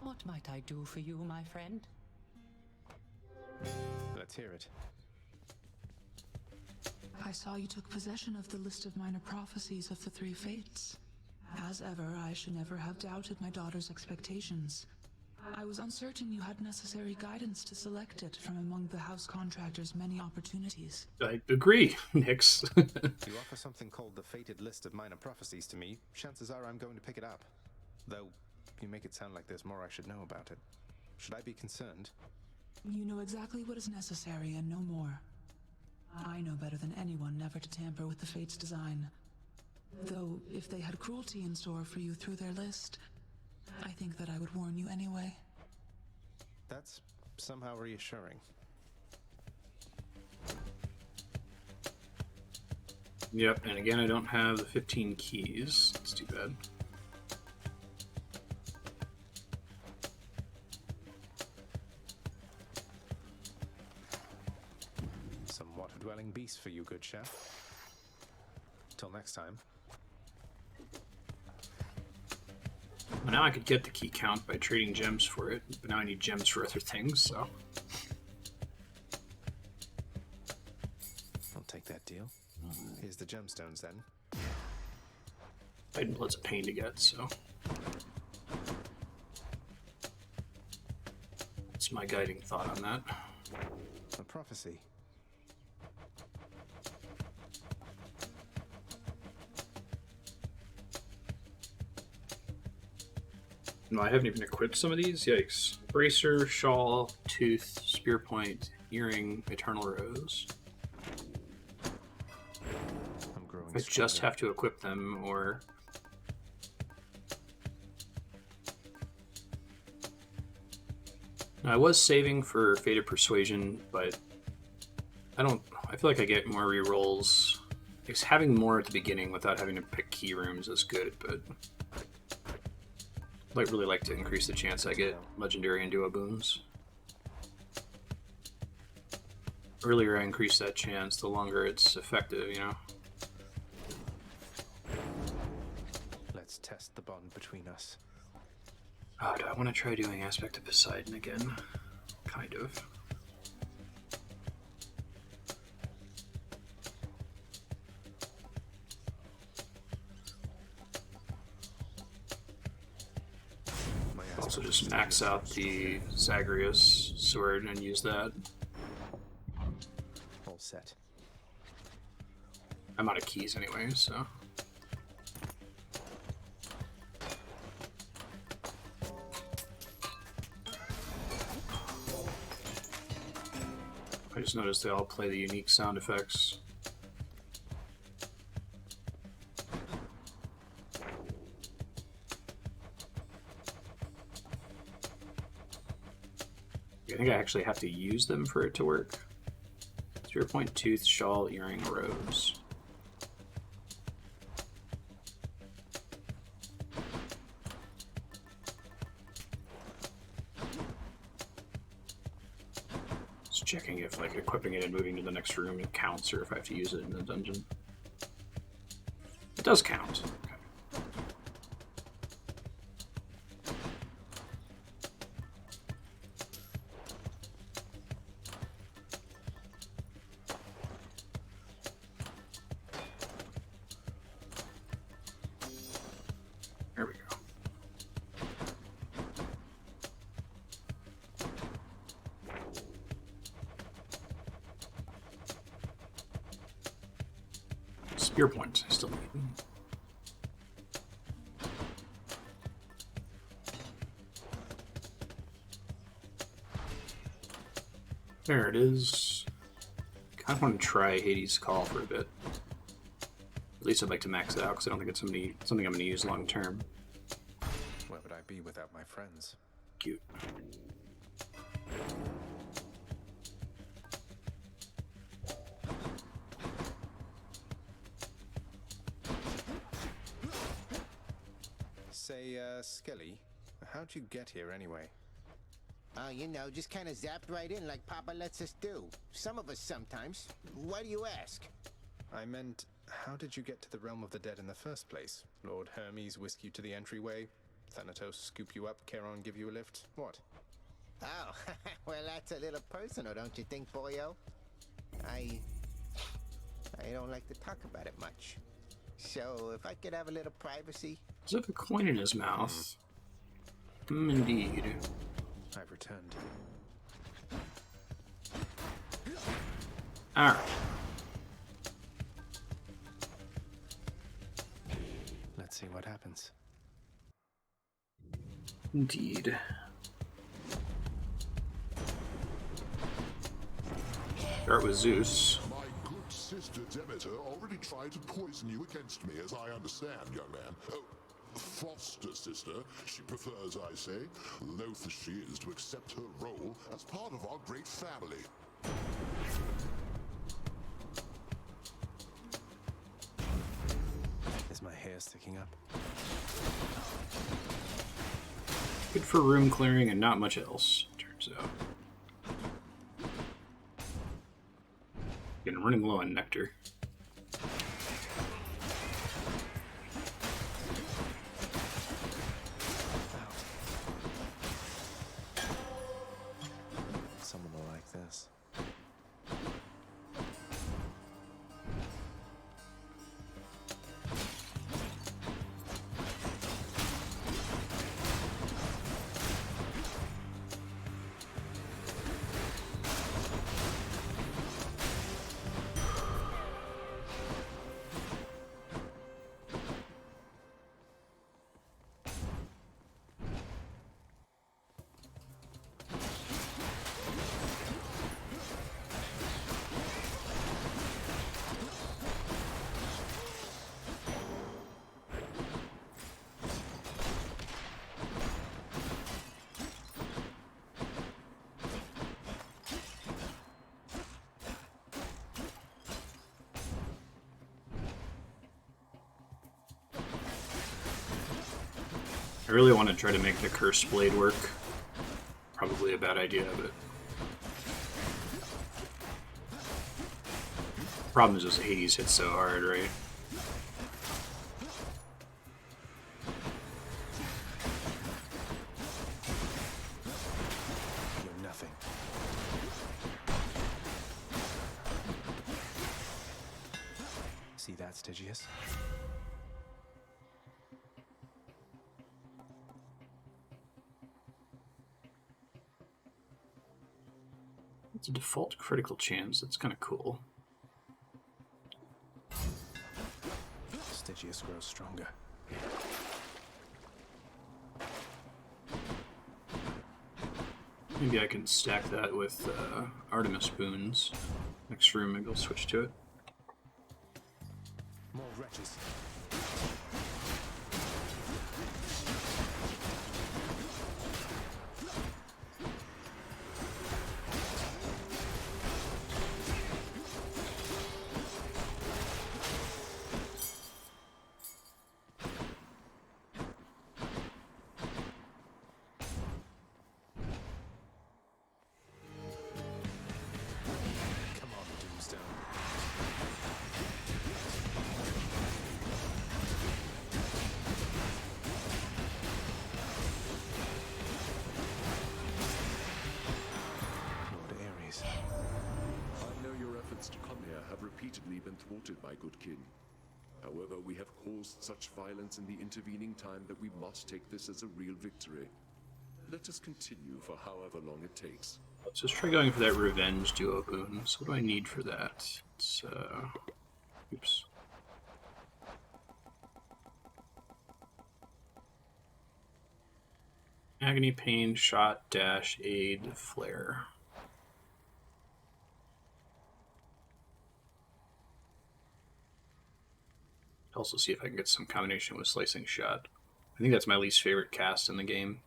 What might I do for you, my friend? Let's hear it. I saw you took possession of the list of minor prophecies of the three fates. As ever, I should never have doubted my daughter's expectations. I was uncertain you had necessary guidance to select it from among the house contractor's many opportunities. I agree, Nix. You offer something called the Fated List of Minor Prophecies to me, chances are I'm going to pick it up. Though, you make it sound like there's more I should know about it. Should I be concerned? You know exactly what is necessary and no more. I know better than anyone never to tamper with the Fates' design. Though, if they had cruelty in store for you through their list, I think that I would warn you anyway. That's somehow reassuring. Yep, and again, I don't have the 15 keys. That's too bad. Some water-dwelling beast for you, good chef. Till next time. Well, now I could get the key count by trading gems for it, but now I need gems for other things, so... I'll take that deal. Here's the gemstones, then. Hidden Blood's a pain to get, so... That's my guiding thought on that. A prophecy. No, I haven't even equipped some of these. Yikes. Bracer, Shawl, Tooth, Spear Point, Earring, Eternal Rose. I'm growing I just have to equip them, or... Now, I was saving for Fate of Persuasion, but I feel like I get more rerolls. Because having more at the beginning without having to pick key rooms is good, but... I'd really like to increase the chance I get legendary and duo boons. Earlier I increase that chance, the longer it's effective, you know? Let's test the bond between us. Oh, do I want to try doing Aspect of Poseidon again? Kind of. Also just max out the Zagreus sword and use that. All set. I'm out of keys anyway, so... I just noticed they all play the unique sound effects. I think I actually have to use them for it to work. 0-point Tooth, Shawl, Earring, Rose. Just checking if like equipping it and moving to the next room counts, or if I have to use it in the dungeon. It does count. Okay. There we go. Your points I still need. There it is. Kind of want to try Hades' Call for a bit. At least I'd like to max it out because I don't think it's something I'm going to use long term. Where would I be without my friends? Cute. Say, Skelly, how'd you get here anyway? Oh, you know, just kind of zapped right in like Papa lets us do. Some of us sometimes. Why do you ask? I meant, how did you get to the realm of the dead in the first place? Lord Hermes whisk you to the entryway? Thanatos scoop you up, Charon give you a lift? What? Oh, well, that's a little personal, don't you think, boyo? I don't like to talk about it much. So, if I could have a little privacy... Does he have a coin in his mouth? Indeed. I've returned. Alright. Let's see what happens. Indeed. Start with Zeus. My good sister Demeter already tried to poison you against me, as I understand, young man. Oh, foster sister, she prefers, I say, loath as she is to accept her role as part of our great family. Is my hair sticking up? Good for room clearing and not much else, turns out. Getting running low on nectar. Someone will like this. I really want to try to make the Curse Blade work. Probably a bad idea, but... Problem is just Hades hits so hard, right? You're nothing. See that, Stygius? It's a default critical chance. That's kind of cool. Stygius grows stronger. Maybe I can stack that with Artemis boons. Next room, maybe I'll switch to it. More wretches. repeatedly been thwarted, my good king. However, we have caused such violence in the intervening time that we must take this as a real victory. Let us continue for however long it takes. Let's just try going for that revenge duo boon. So what do I need for that? It's oops. Agony, pain, shot, dash, aid, flare. Also see if I can get some combination with slicing shot. I think that's my least favorite cast in the game.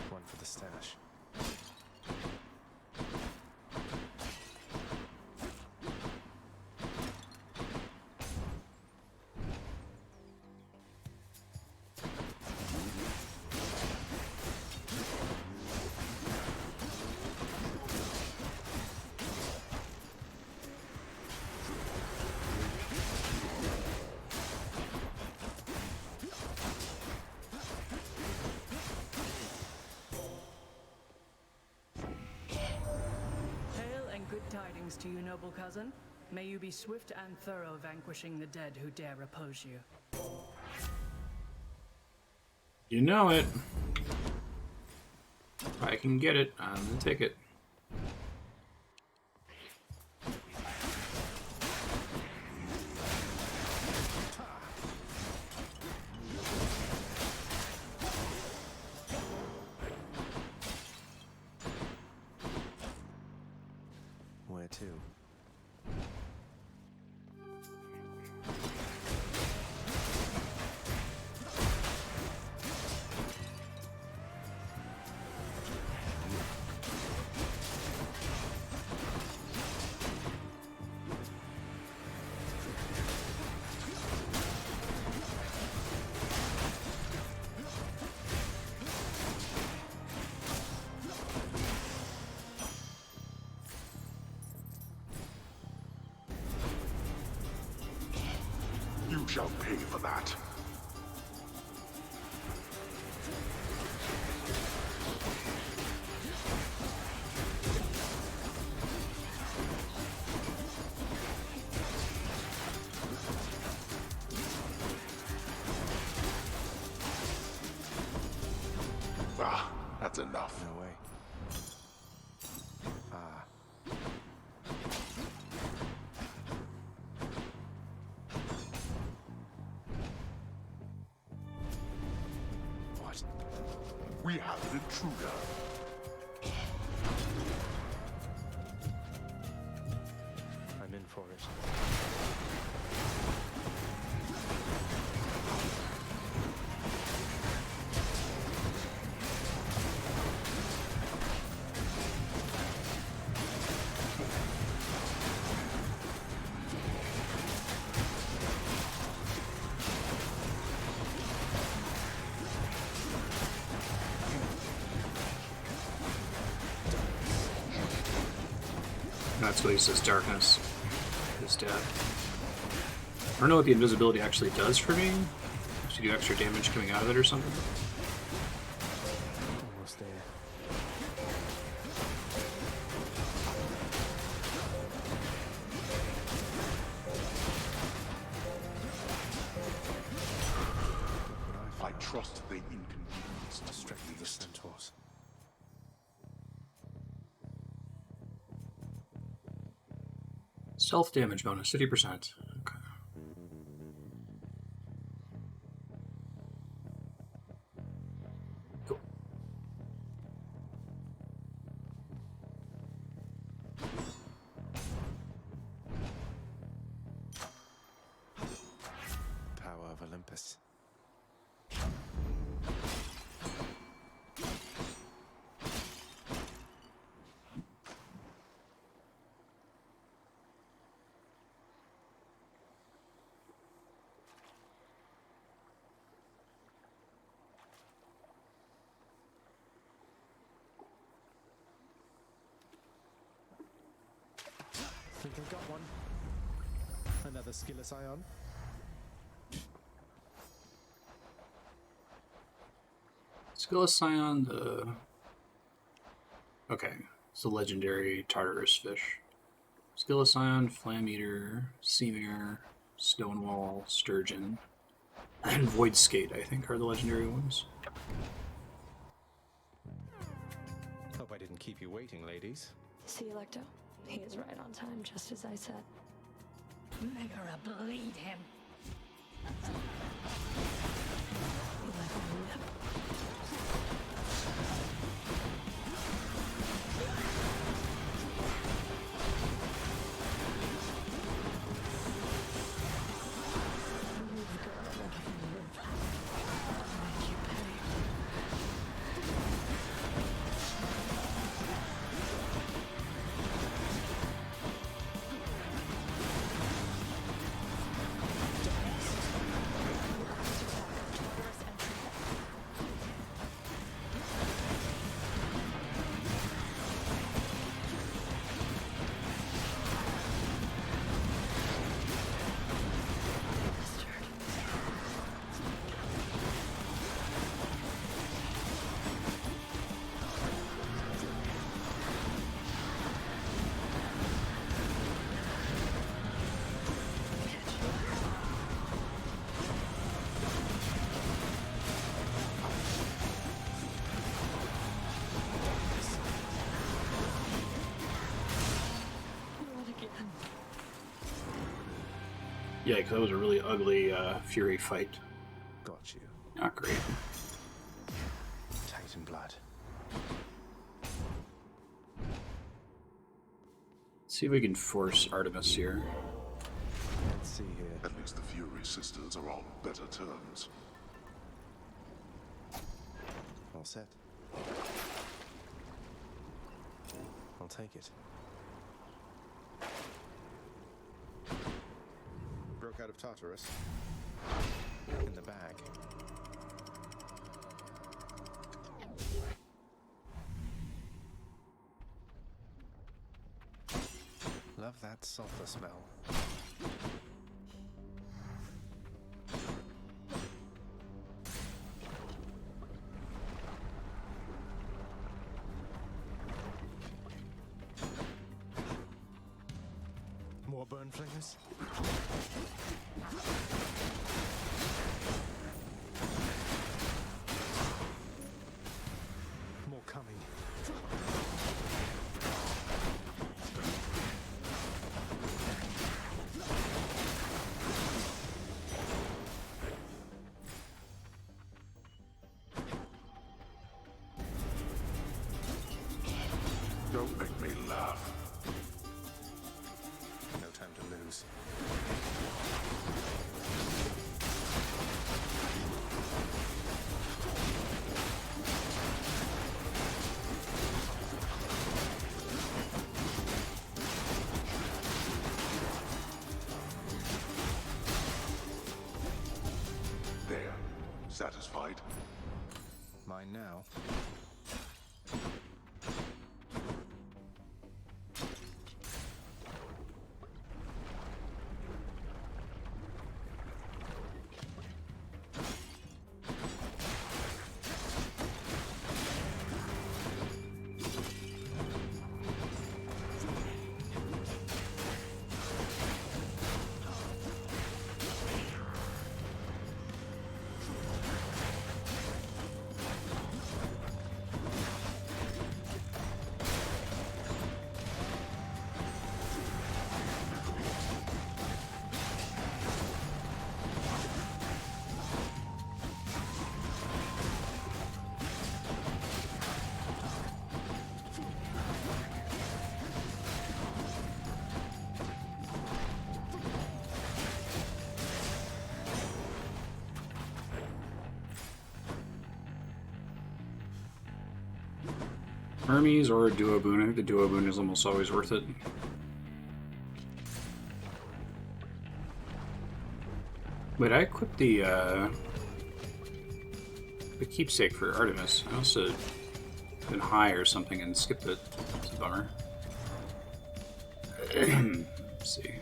One for the stash. Hail and good tidings to you, noble cousin. May you be swift and thorough vanquishing the dead who dare oppose you. You know it. If I can get it, I'm gonna take it. Where to? You shall pay for that. Ah, that's enough. No way. Ah. What? We have an intruder. I'm in for it. That's what he says, darkness. His dad. I don't know what the invisibility actually does for me. Should do extra damage coming out of it or something. Almost there. I trust they inconvenienced Strictly the centaurs. Stealth damage bonus, 50%. Okay. Cool. Power of Olympus. Think I got one. Another skillless ion? Skilla Scion, okay, it's a legendary Tartarus fish. Skilla Scion, Flam Eater, Seamare, Stonewall, Sturgeon, and Void Skate, I think, are the legendary ones. Hope I didn't keep you waiting, ladies. See, Electo, he is right on time, just as I said. Megara, bleed him. Yeah, because that was a really ugly Fury fight. Got you. Not great. Titan blood. Let's see if we can force Artemis here. Let's see here. At least the Fury sisters are on better terms. All set. I'll take it. Broke out of Tartarus. In the bag. Love that sulfur smell. More burn flingers? More coming. Don't make me laugh. No time to lose. There. Satisfied? Mine now. Hermes or a Duoboon. I think the Duoboon is almost always worth it. Wait, I equipped the keepsake for Artemis. I must have been high or something and skipped it. It's a bummer. Let's see.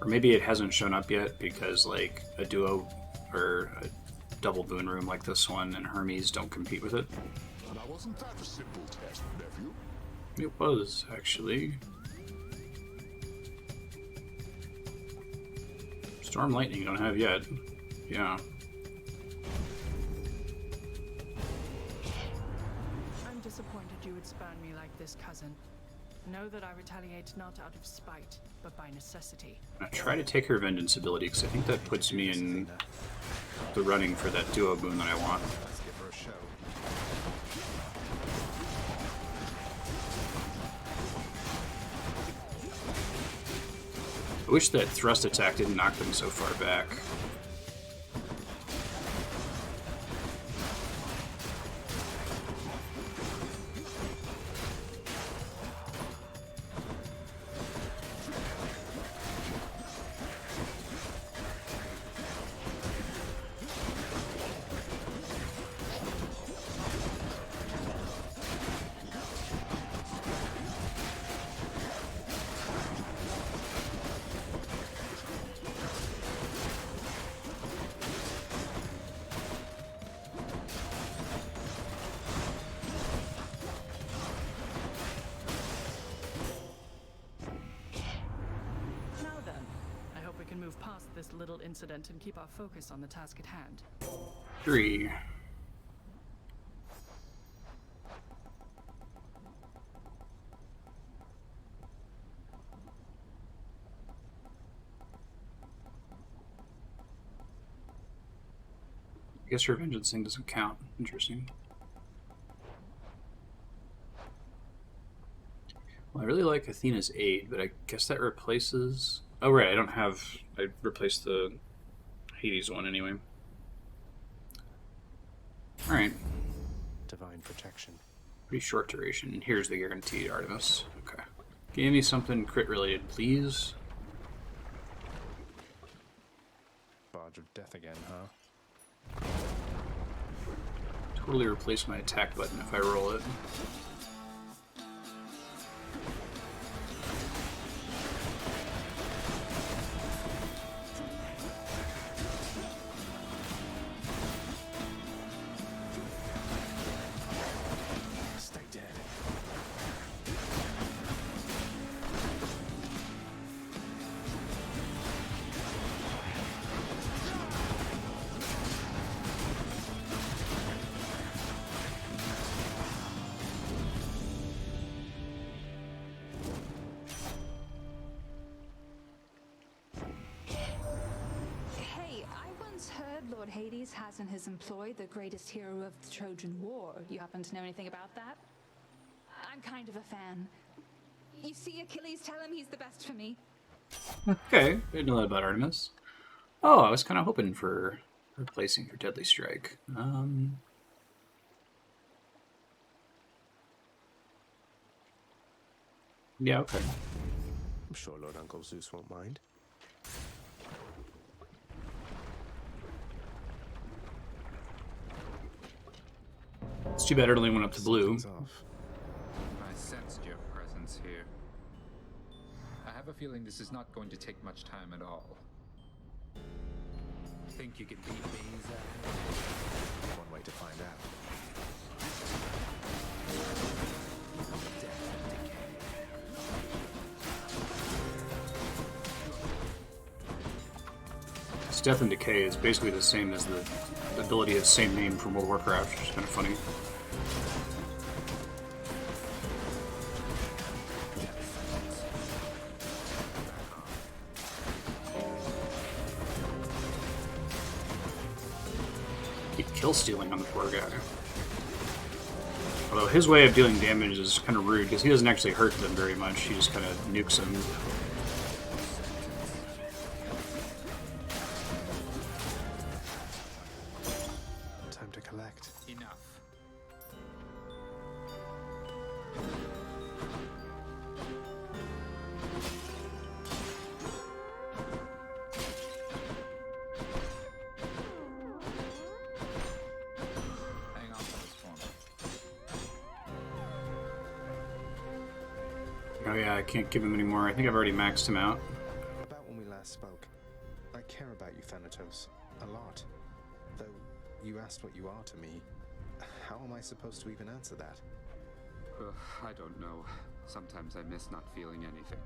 Or maybe it hasn't shown up yet because, like, a duo or a double boon room like this one and Hermes don't compete with it. Now, wasn't that a simple test, nephew? It was, actually. Storm Lightning you don't have yet. Yeah. I'm disappointed you would spurn me like this, cousin. Know that I retaliate not out of spite, but by necessity. I try to take her vengeance ability because I think that puts me in the running for that duo boon that I want. Let's give her a show. I wish that thrust attack didn't knock them so far back. Move past this little incident and keep our focus on the task at hand. 3. I guess her vengeance thing doesn't count. Interesting. Well, I really like Athena's aid, but I guess that replaces... Oh, right, I don't have... I replaced the Hades one anyway. Alright. Divine protection. Pretty short duration. Here's the guaranteed Artemis. Okay. Give me something crit related, please. Barge of Death again, huh? Totally replace my attack button if I roll it. Lord Hades has in his employ the greatest hero of the Trojan War. You happen to know anything about that? I'm kind of a fan. You see Achilles, tell him he's the best for me. Okay, I didn't know that about Artemis. Oh, I was kind of hoping for replacing for Deadly Strike. Yeah, okay. I'm sure Lord Uncle Zeus won't mind. It's too bad it only went up to blue. I sensed your presence here. I have a feeling this is not going to take much time at all. Think you can beat me, Zach? One way to find out. Death and Decay is basically the same as the ability has the same name from World of Warcraft, which is kind of funny. Keep kill stealing on the poor guy. Although his way of dealing damage is kind of rude because he doesn't actually hurt them very much, he just kind of nukes them. About when we last you asked what you are to me, how am I supposed to even answer that? I don't know. Sometimes I miss not feeling anything.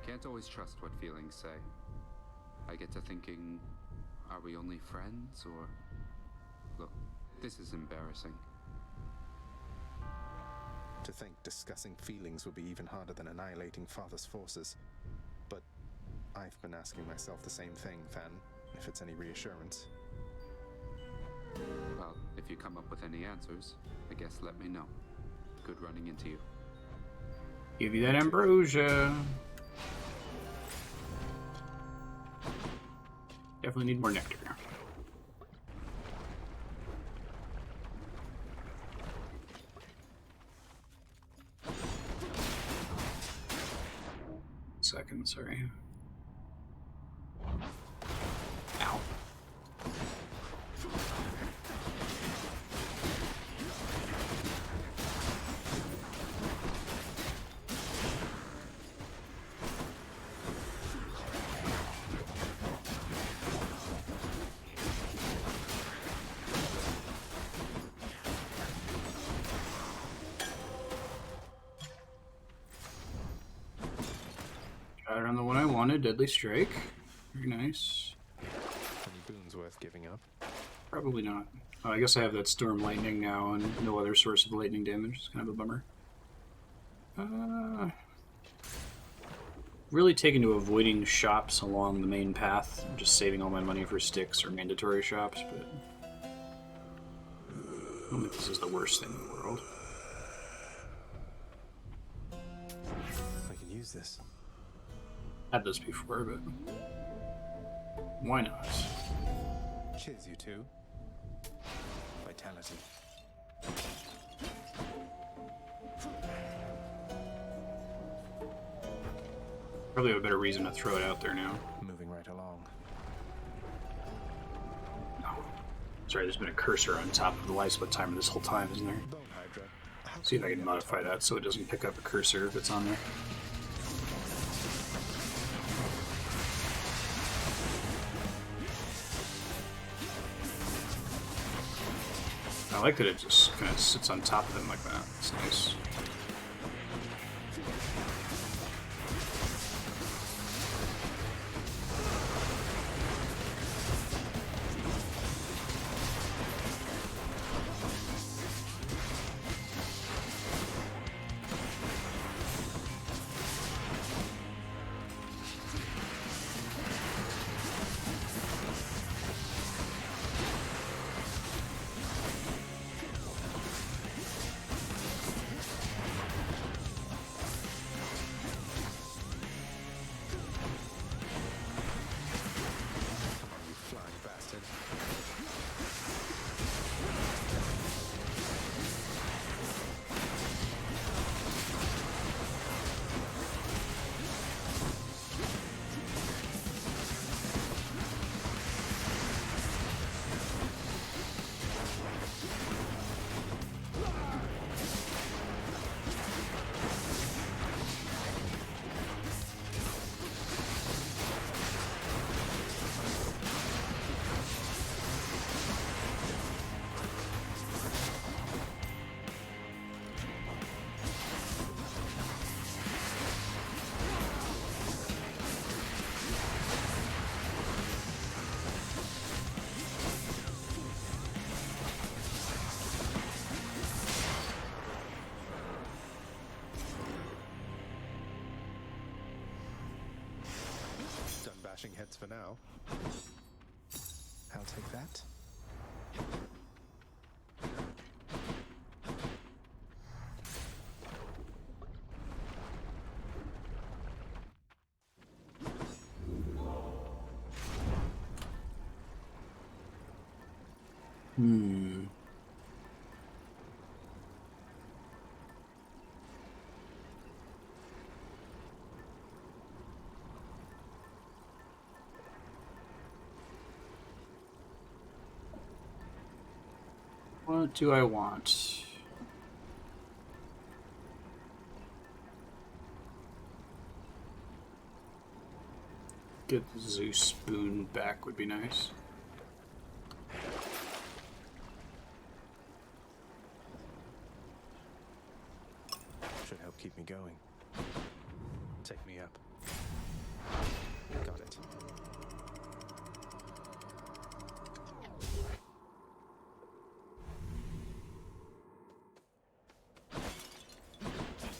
Can't always trust what feelings say. I get to thinking, are we only friends, or... Look, this is embarrassing. To think discussing feelings would be even harder than annihilating Father's forces. But I've been asking myself the same thing, Fan, if it's any reassurance. Well, if you come up with any answers, I guess let me know. Good running into you. Give you that ambrosia. Definitely need more nectar. Second, sorry. Ow. Got on the one I wanted, Deadly Strike. Very nice. Any boons worth giving up? Probably not. I guess I have that Storm Lightning now and no other source of lightning damage. It's kind of a bummer. Really taken to avoiding shops along the main path. I'm just saving all my money for sticks or mandatory shops, but I don't think this is the worst thing in the world. I can use this. Had this before, but why not? Cheers, you two. Vitality. Probably have a better reason to throw it out there now. Moving right along. No. Sorry, there's been a cursor on top of the life split timer this whole time, isn't there? Bone Hydra. See if I can modify that so it doesn't pick up a cursor if it's on there. I like that it just kind of sits on top of them like that. It's nice. Bashing heads for now. I'll take that. What do I want? Get the Zeus spoon back would be nice. Should help keep me going. Take me up. Got it.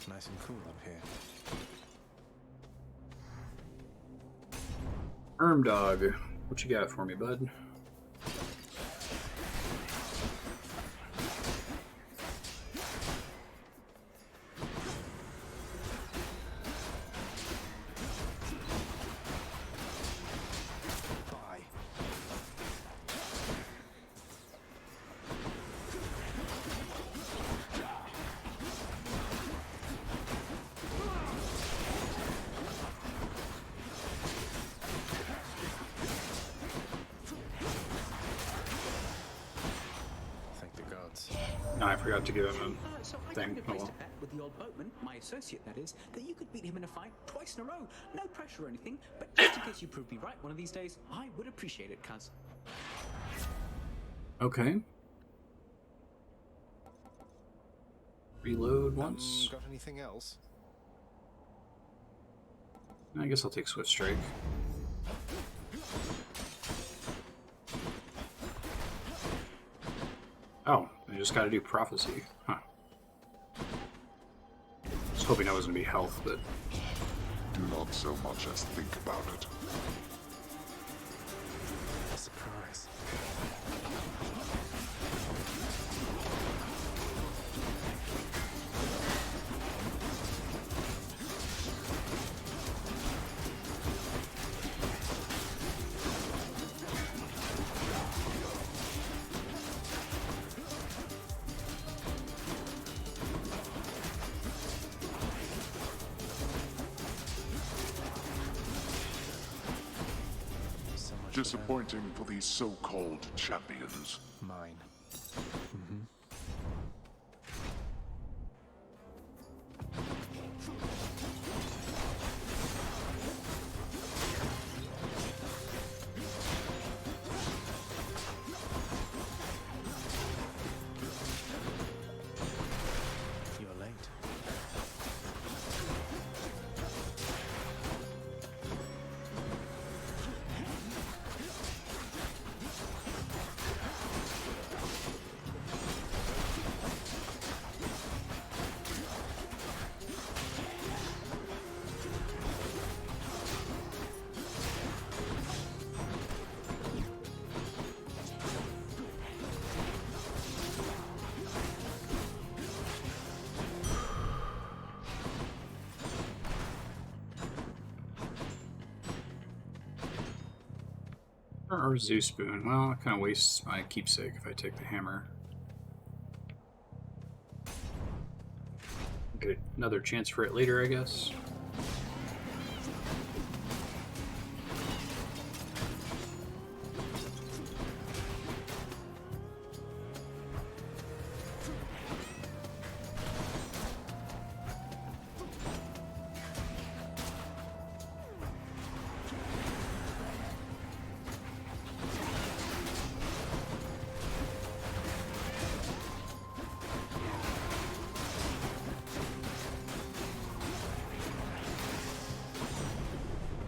Nice and cool up here. Dog, what you got for me, bud? No, I forgot to give him a So I thing. kind of Oh, placed well. a bet with the old boatman, my associate that is, that you could beat him in a fight twice in a row. No pressure or anything, but just in case you prove me right one of these days, I would appreciate it, cuz. Okay. Reload once. Got anything else? I guess I'll take Swift Strike. Oh, I just gotta do Prophecy. Huh. I was hoping that was gonna be health, but... Do not so much as think about it. A surprise. Disappointing for these so-called champions. Mine. You're late. Or Zeus Spoon. Well, it kind of wastes my keepsake if I take the hammer. Get another chance for it later, I guess.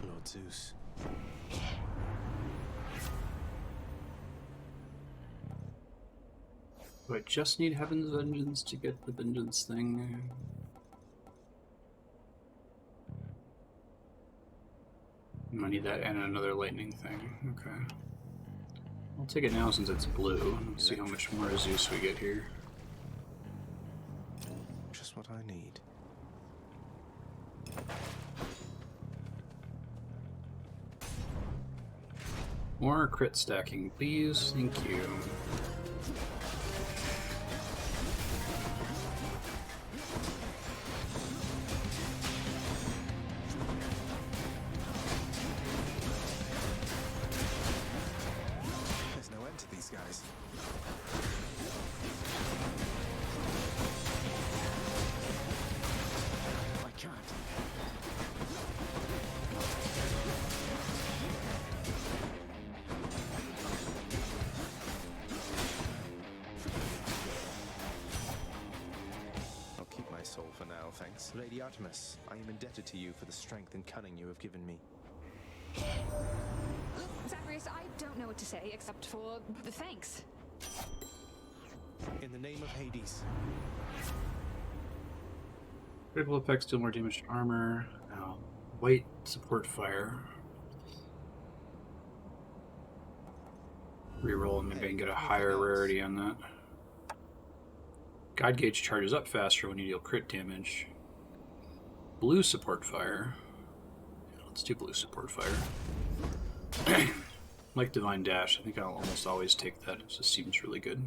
Lord Zeus. Do I just need Heaven's Vengeance to get the Vengeance thing? I need that and another lightning thing. Okay. I'll take it now since it's blue. Let's see how much more Zeus we get here. Just what I need. More crit stacking, please. Thank you. There's no end to these guys. I can't. thanks. Lady Artemis, I am indebted to you for the strength and cunning you have given me. Zagreus, I don't know what to say except for thanks. In the name of Hades. Critical effects deal more damage to armor. Now, white support fire. Reroll and maybe I can get a higher rarity on that. God gauge charges up faster when you deal crit damage. Blue support fire. Yeah, let's do blue support fire. Like Divine Dash, I think I'll almost always take that. It just seems really good.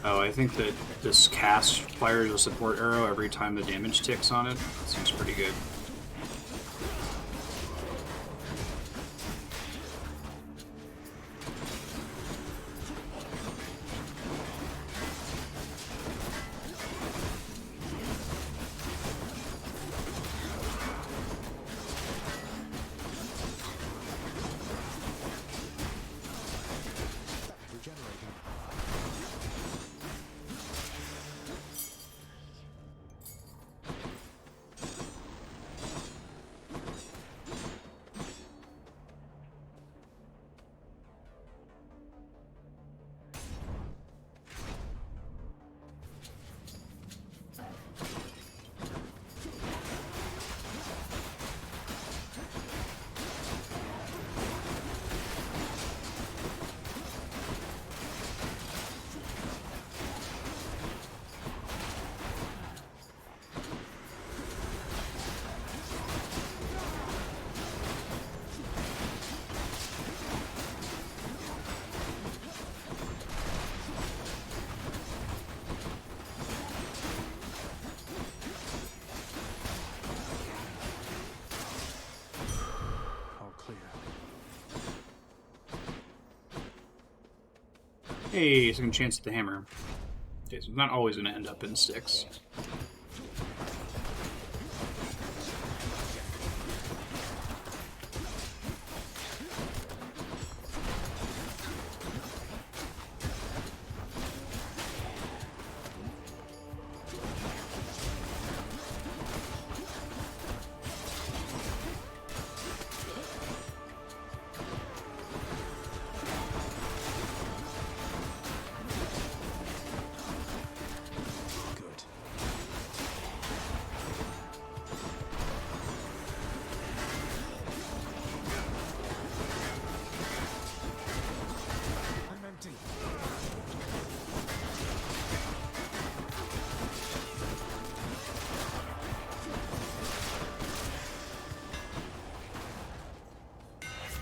Oh, I think that this cast fires a support arrow every time the damage ticks on it. That seems pretty good. Hey, second chance at the hammer. Okay, so it's not always going to end up in 6.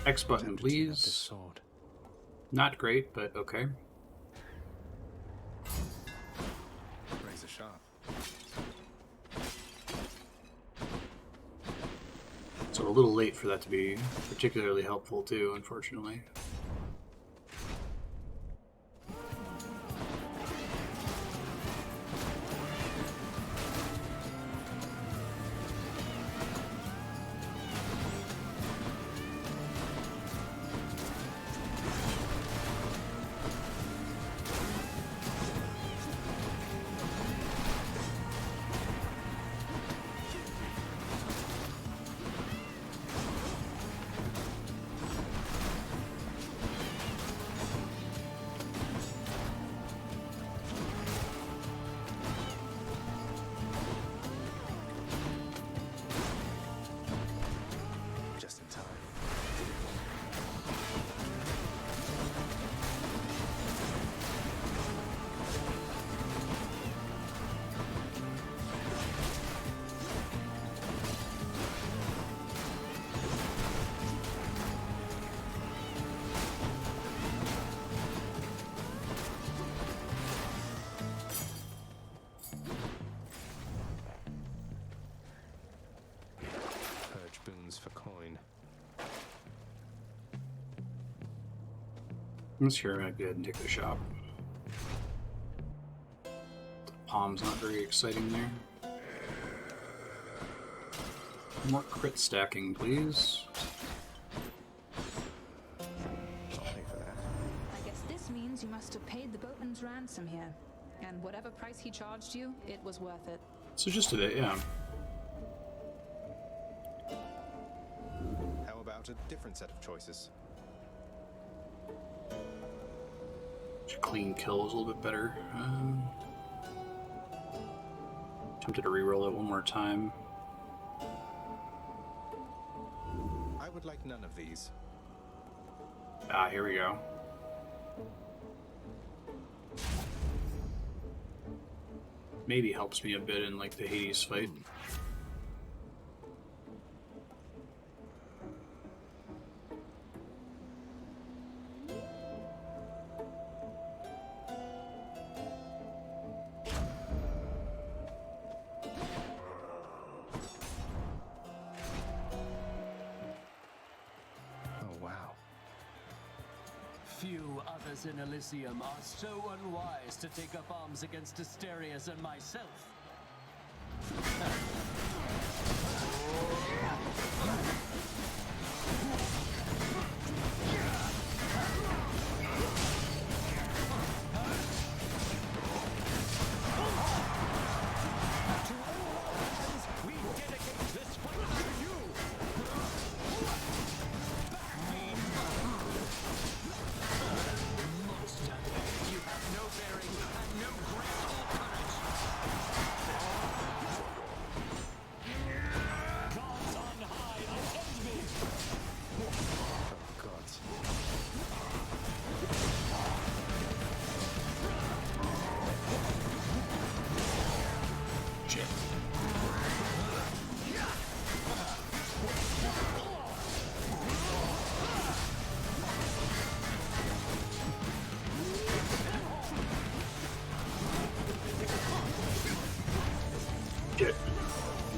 X button, please. Not great, but okay. Razor sharp. So a little late for that to be particularly helpful too, unfortunately. Let's hear go ahead and take the shop. The palm's not very exciting there. More crit stacking, please. I guess this means you must have paid the boatman's ransom here. And whatever price he charged you, it was worth it. So just a bit, yeah. How about a different set of choices? Clean kill is a little bit better. Tempted to reroll it one more time. I would like none of these. Ah, here we go. Maybe helps me a bit in like the Hades fight. Few others in Elysium are so unwise to take up arms against Asterius and myself.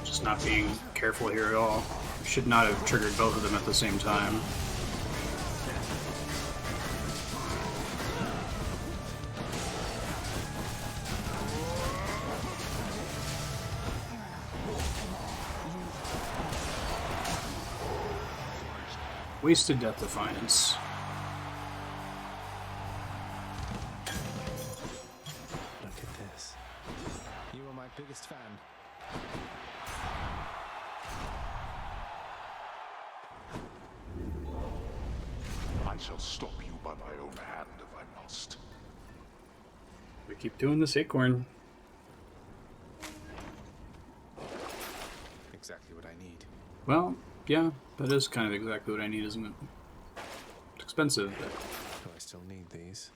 Just not being careful here at all. Should not have triggered both of them at the same time. Wasted Death Defiance. Look at this. You are my biggest fan. I shall stop you by my own hand if I must. We keep doing this acorn. Exactly what I need. Well, yeah, that is kind of exactly what I need, isn't it? It's expensive, but... Do I still need these?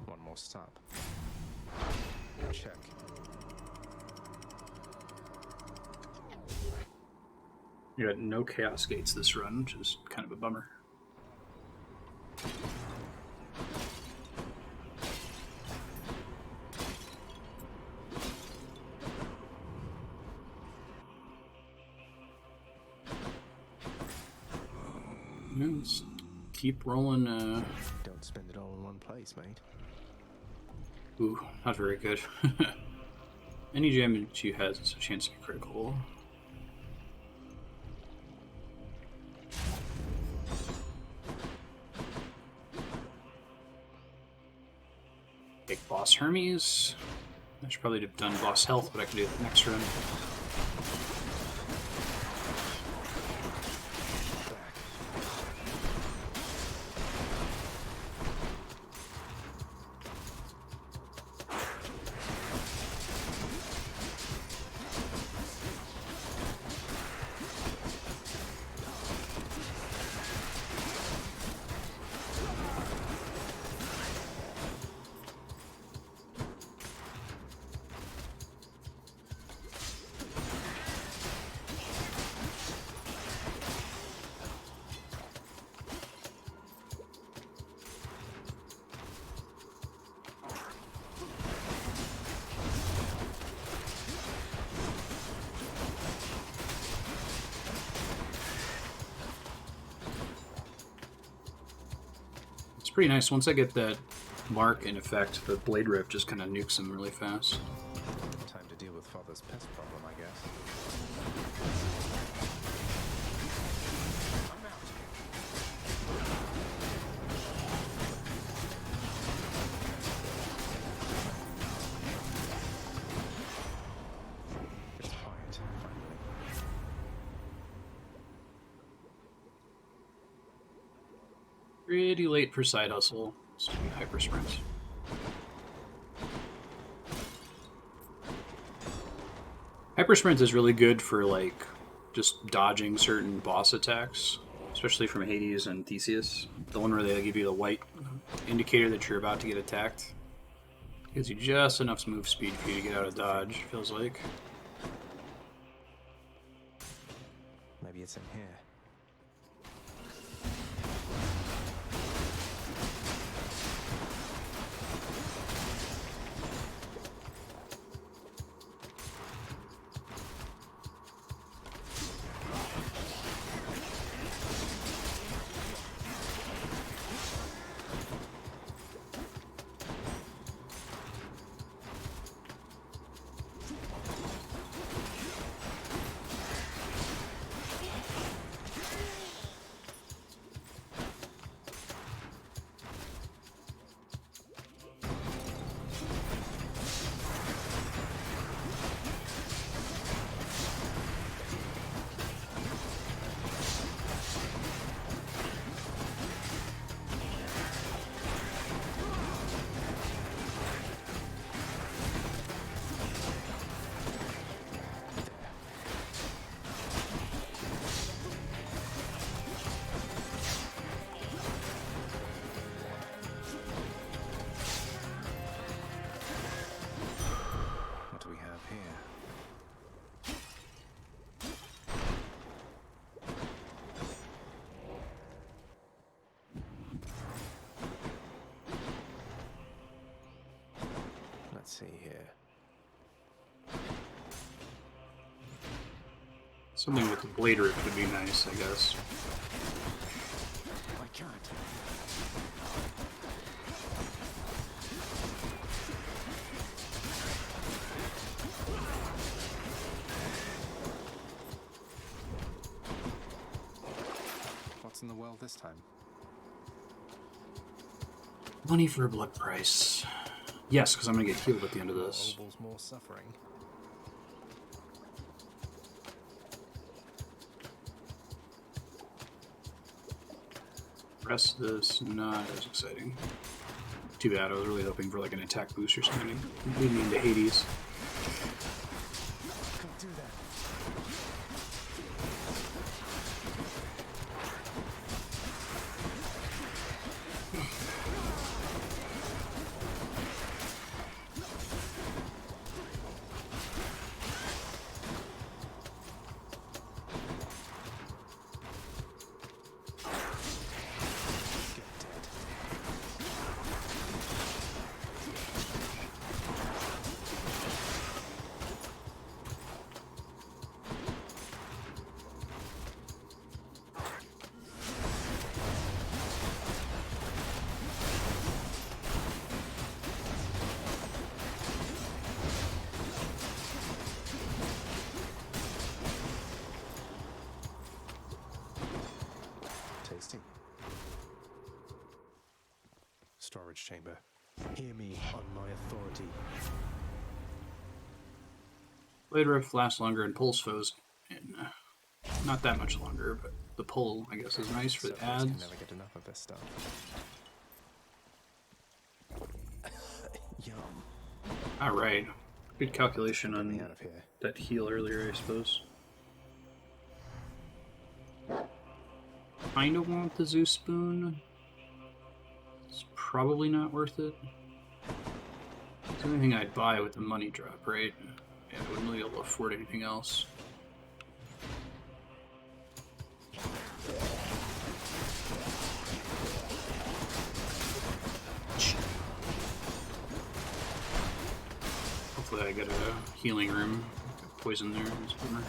One more stop. Check. You got no Chaos Gates this run, which is kind of a bummer. Let's keep rolling. Don't spend it all in one place, mate. Ooh, not very good. Any damage you has a chance to be critical. Take Boss Hermes. I should probably have done Boss Health, but I can do it next run. pretty nice. Once I get that mark in effect, the blade rip just kind of nukes them really fast. Time to deal with Father's pest problem, I guess. I'm out. It's quiet, finally. Pretty late for side hustle. This should be hyper sprint. Hyper sprint is really good for like just dodging certain boss attacks, especially from Hades and Theseus. The one where they give you the white indicator that you're about to get attacked. Gives you just enough move speed for you to get out of dodge, feels like. Maybe it's in here. Let's see here. Something with the blade rip would be nice, I guess. I can't. What's in the well this time? Money for a blood price. Yes, because I'm going to get healed at the end of this. More suffering. Rest of this, not as exciting. Too bad, I was really hoping for like an attack boost or something. Lead me into Hades. Can't do that. Tasty. Storage chamber. Hear me on my authority. Blade rip lasts longer and pulls foes. And, not that much longer, but the pull, I guess, is nice for the ads. Can never get enough of this stuff. Yum. Alright. Good calculation on that heal earlier, I suppose. Kinda want the Zeus spoon. It's probably not worth it. It's the only thing I'd buy with the money drop, right? Yeah, I wouldn't really be able to afford anything else. Hopefully I get a healing room. Poison there. It's bummer.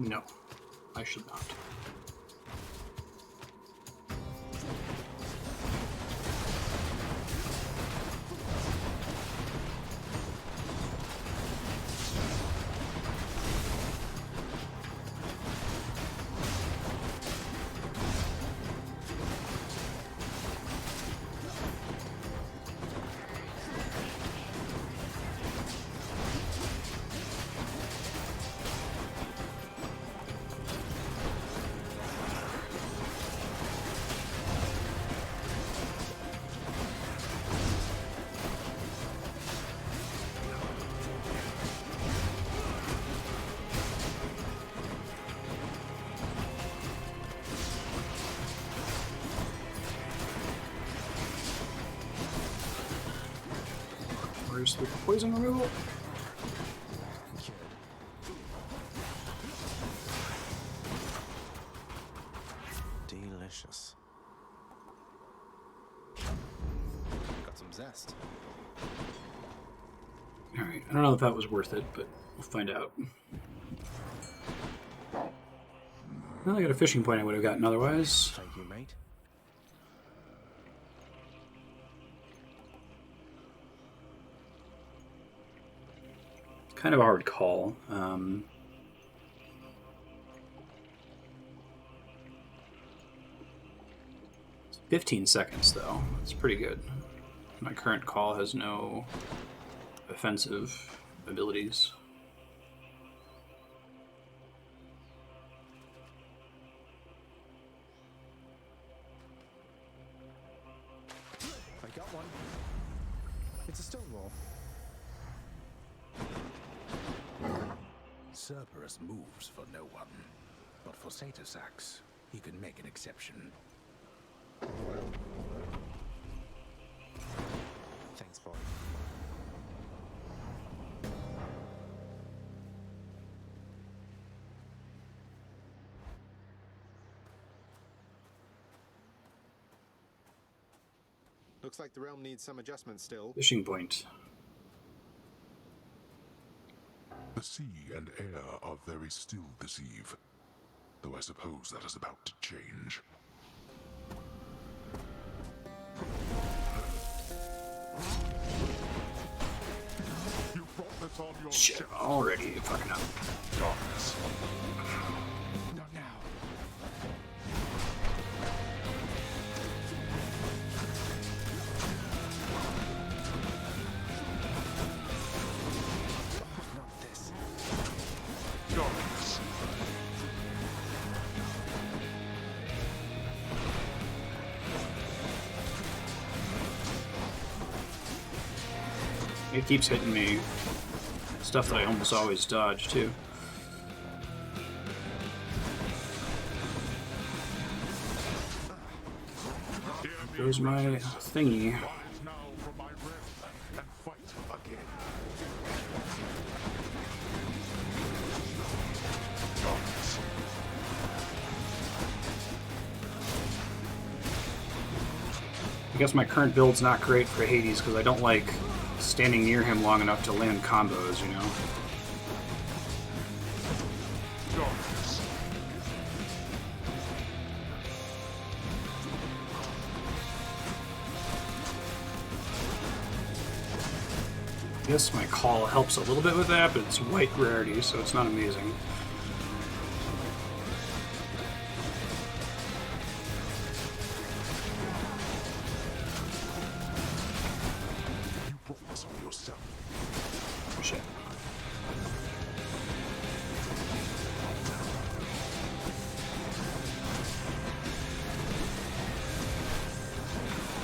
No, I should not. Where's the poison removal? Delicious. Got some zest. Alright, I don't know if that was worth it, but we'll find out. Well, I got a fishing point I would have gotten otherwise. Thank you, mate. Kind of a hard call. 15 seconds, though. That's pretty good. My current call has no offensive abilities. I got one. It's a stone wall. Cerberus moves for no one, but for Satasax, he can make an exception. Thanks, boy. Looks like the realm needs some adjustment still. Fishing point. The sea and air are very still this eve, though I suppose that is about to change. You brought this on your shit already fucking up. Darkness. Not now. Not this. Darkness. It keeps hitting me. Stuff that I almost always dodge, too. There goes my thingy. I guess my current build's not great for Hades because I don't like standing near him long enough to land combos, you know? I guess my call helps a little bit with that, but it's white rarity, so it's not amazing. Shit.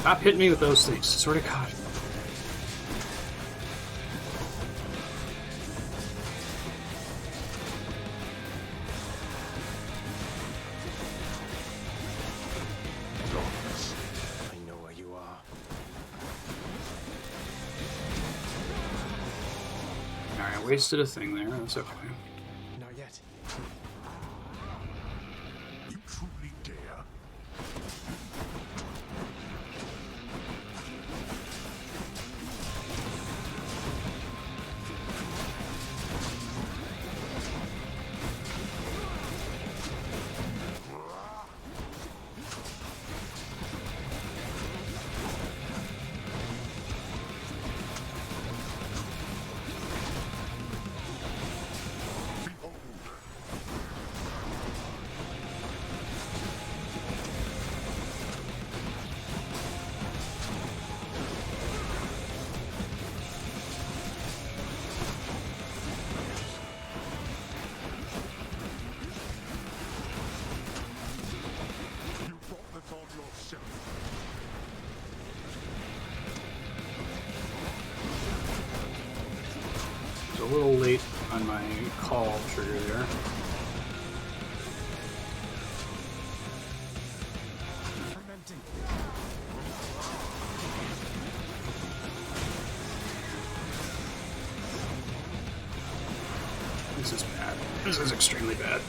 Stop hitting me with those things, swear to God. I know where you are. Alright, I wasted a thing there, that's okay. Not yet. You truly dare. little late on my call trigger there. This is bad. This is extremely bad.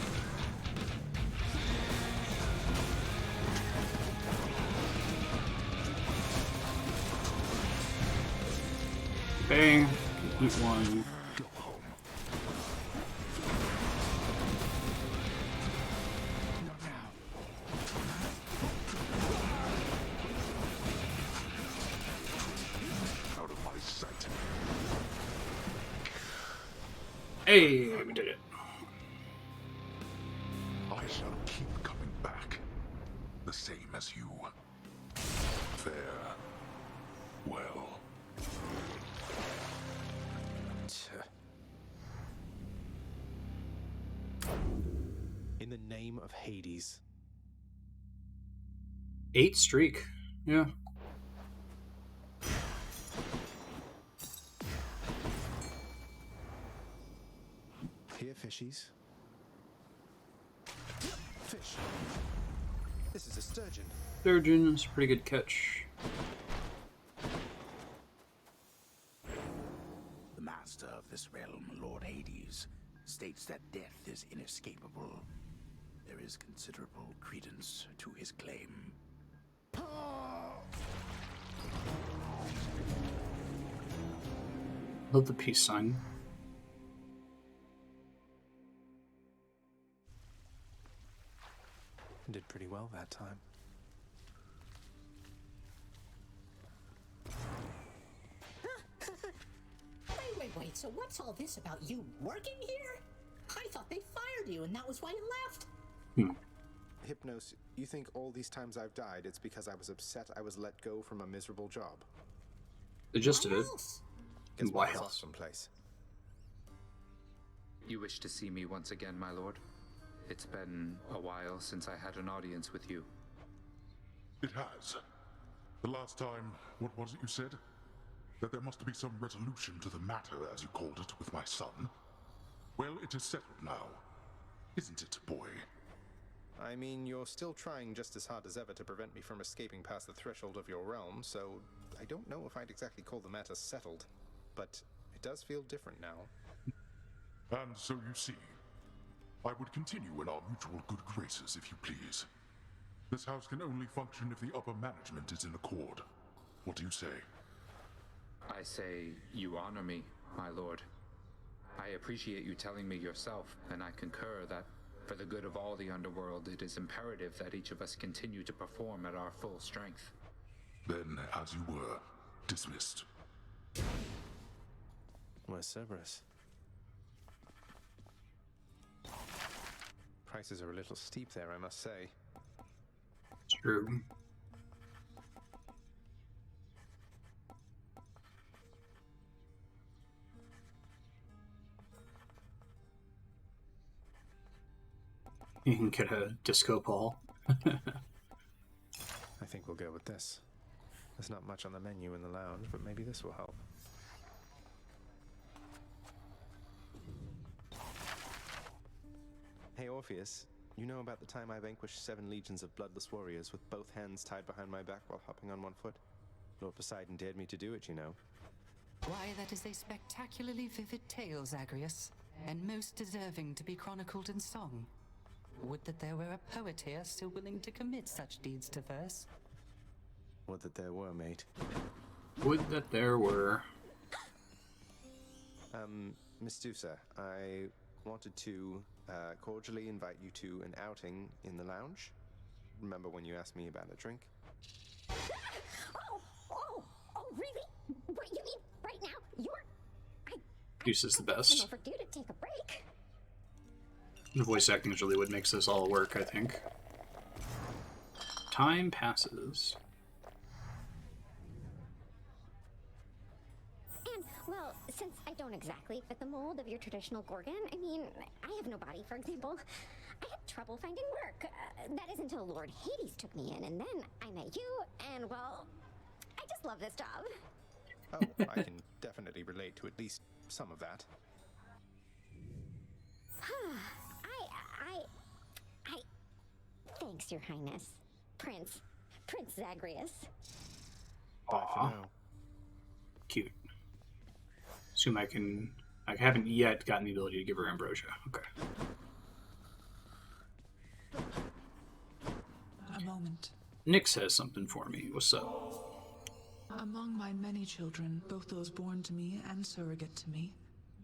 Okay, complete one. Out of my sight. Hey, we did it. I shall keep coming back. The same as you. Well. In the name of Hades. 8 streak. Yeah. Here, fishies. Fish. This is a sturgeon. Sturgeon is a pretty good catch. The master of this realm, Lord Hades, states that death is inescapable. There is considerable credence to his claim. Love the peace sign. Did pretty well that time. Wait, so what's all this about you working here? I thought they fired you and that was why you left. Hypnos, you think all these times I've died, it's because I was upset I was let go from a miserable job? The gist of it. Guess Why off else? someplace. You wish to see me once again, my lord? It's been a while since I had an audience with you. It has. The last time, what was it you said? That there must be some resolution to the matter, as you called it, with my son. Well, it is settled now. Isn't it, boy? I mean, you're still trying just as hard as ever to prevent me from escaping past the threshold of your realm, so I don't know if I'd exactly call the matter settled. But it does feel different now. And so you see, I would continue in our mutual good graces, if you please. This house can only function if the upper management is in accord. What do you say? I say you honor me, my lord. I appreciate you telling me yourself, and I concur that for the good of all the underworld, it is imperative that each of us continue to perform at our full strength. Then, as you were, dismissed. Where's Cerberus? Prices are a little steep there, I must say. True. You can get a disco ball. I think we'll go with this. There's not much on the menu in the lounge, but maybe this will help. Hey Orpheus, you know about the time I vanquished 7 legions of bloodless warriors with both hands tied behind my back while hopping on one foot? Lord Poseidon dared me to do it, you know. Why, that is a spectacularly vivid tale, Zagreus, and most deserving to be chronicled in song. Would that there were a poet here still willing to commit such deeds to verse. Would that there were, mate. Would that there were. Miss Dusa, I wanted to cordially invite you to an outing in the lounge. Remember when you asked me about a drink? Oh, really? What, you mean right now? Deuce is the best. Overdue to take a break. The voice acting is really what makes this all work, I think. Time passes. And, well, since I don't exactly fit the mold of your traditional Gorgon, I mean, I have no body, for example. I had trouble finding work. That is until Lord Hades took me in, and then I met you, and, well, I just love this job. Oh, I can definitely relate to at least some of that. Thanks, Your Highness. Prince Zagreus. Aw. Cute. Assume I haven't yet gotten the ability to give her ambrosia. Okay. A moment. Nyx has something for me. What's up? Among my many children, both those born to me and surrogate to me,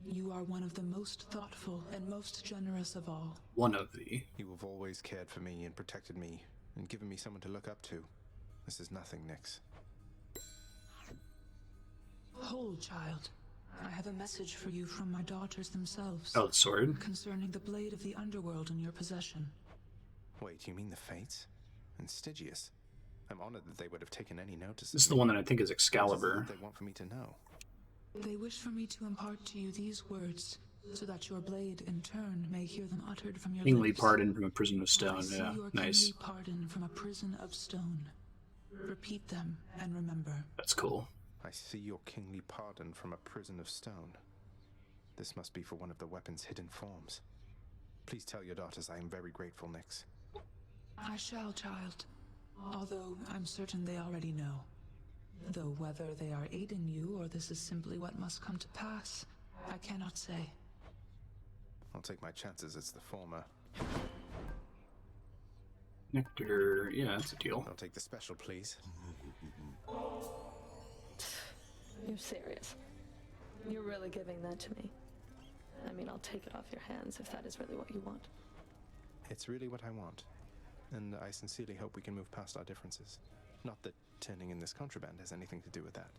you are one of the most thoughtful and most generous of all. One of the. You have always cared for me and protected me and given me someone to look up to. This is nothing, Nyx. Hold, child. I have a message for you from my daughters themselves. Oh, the sword? Concerning the blade of the underworld in your possession. Wait, you mean the Fates? And Stygius? I'm honored that they would have taken any notice. This is the one that I think is Excalibur. What is it that they want for me to know? They wish for me to impart to you these words, so that your blade, in turn, may hear them uttered from your Kingly lips. pardon from a prison of stone. I see Yeah, your nice. kingly pardon from a prison of stone. Repeat them and remember. That's cool. I see your kingly pardon from a prison of stone. This must be for one of the weapon's hidden forms. Please tell your daughters I am very grateful, Nyx. I shall, child. Although I'm certain they already know. Though whether they are aiding you or this is simply what must come to pass, I cannot say. I'll take my chances it's the former. Nectar, yeah, that's a deal. I'll take the special, please. You're serious? You're really giving that to me? I mean, I'll take it off your hands if that is really what you want. It's really what I want. And I sincerely hope we can move past our differences. Not that turning in this contraband has anything to do with that.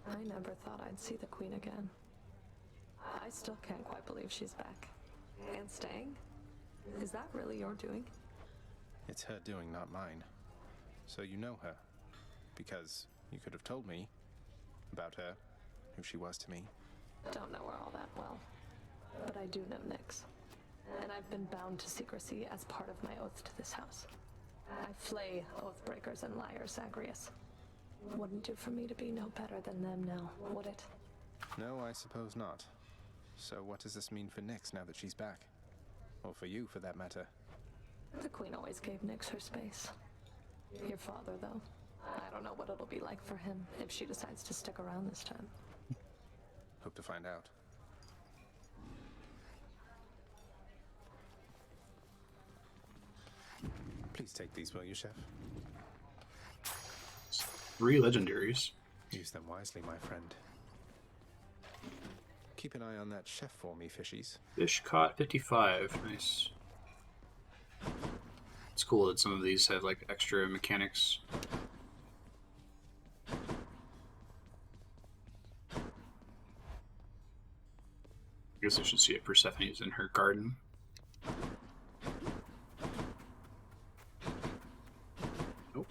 I never thought I'd see the Queen again. I still can't quite believe she's back. And staying? Is that really your doing? It's her doing, not mine. So you know her. Because you could have told me about her, who she was to me. Don't know her all that well. But I do know Nyx. And I've been bound to secrecy as part of my oath to this house. I flay oathbreakers and liars, Zagreus. Wouldn't do for me to be no better than them now, would it? No, I suppose not. So what does this mean for Nyx now that she's back? Or for you, for that matter? The Queen always gave Nyx her space. Your father, though. I don't know what it'll be like for him if she decides to stick around this time. Hope to find out. Please take these, will you, Chef? 3 legendaries. Use them wisely, my friend. Keep an eye on that chef for me, fishies. Fish caught 55. Nice. It's cool that some of these have like extra mechanics. I guess I should see if Persephone's in her garden. Nope.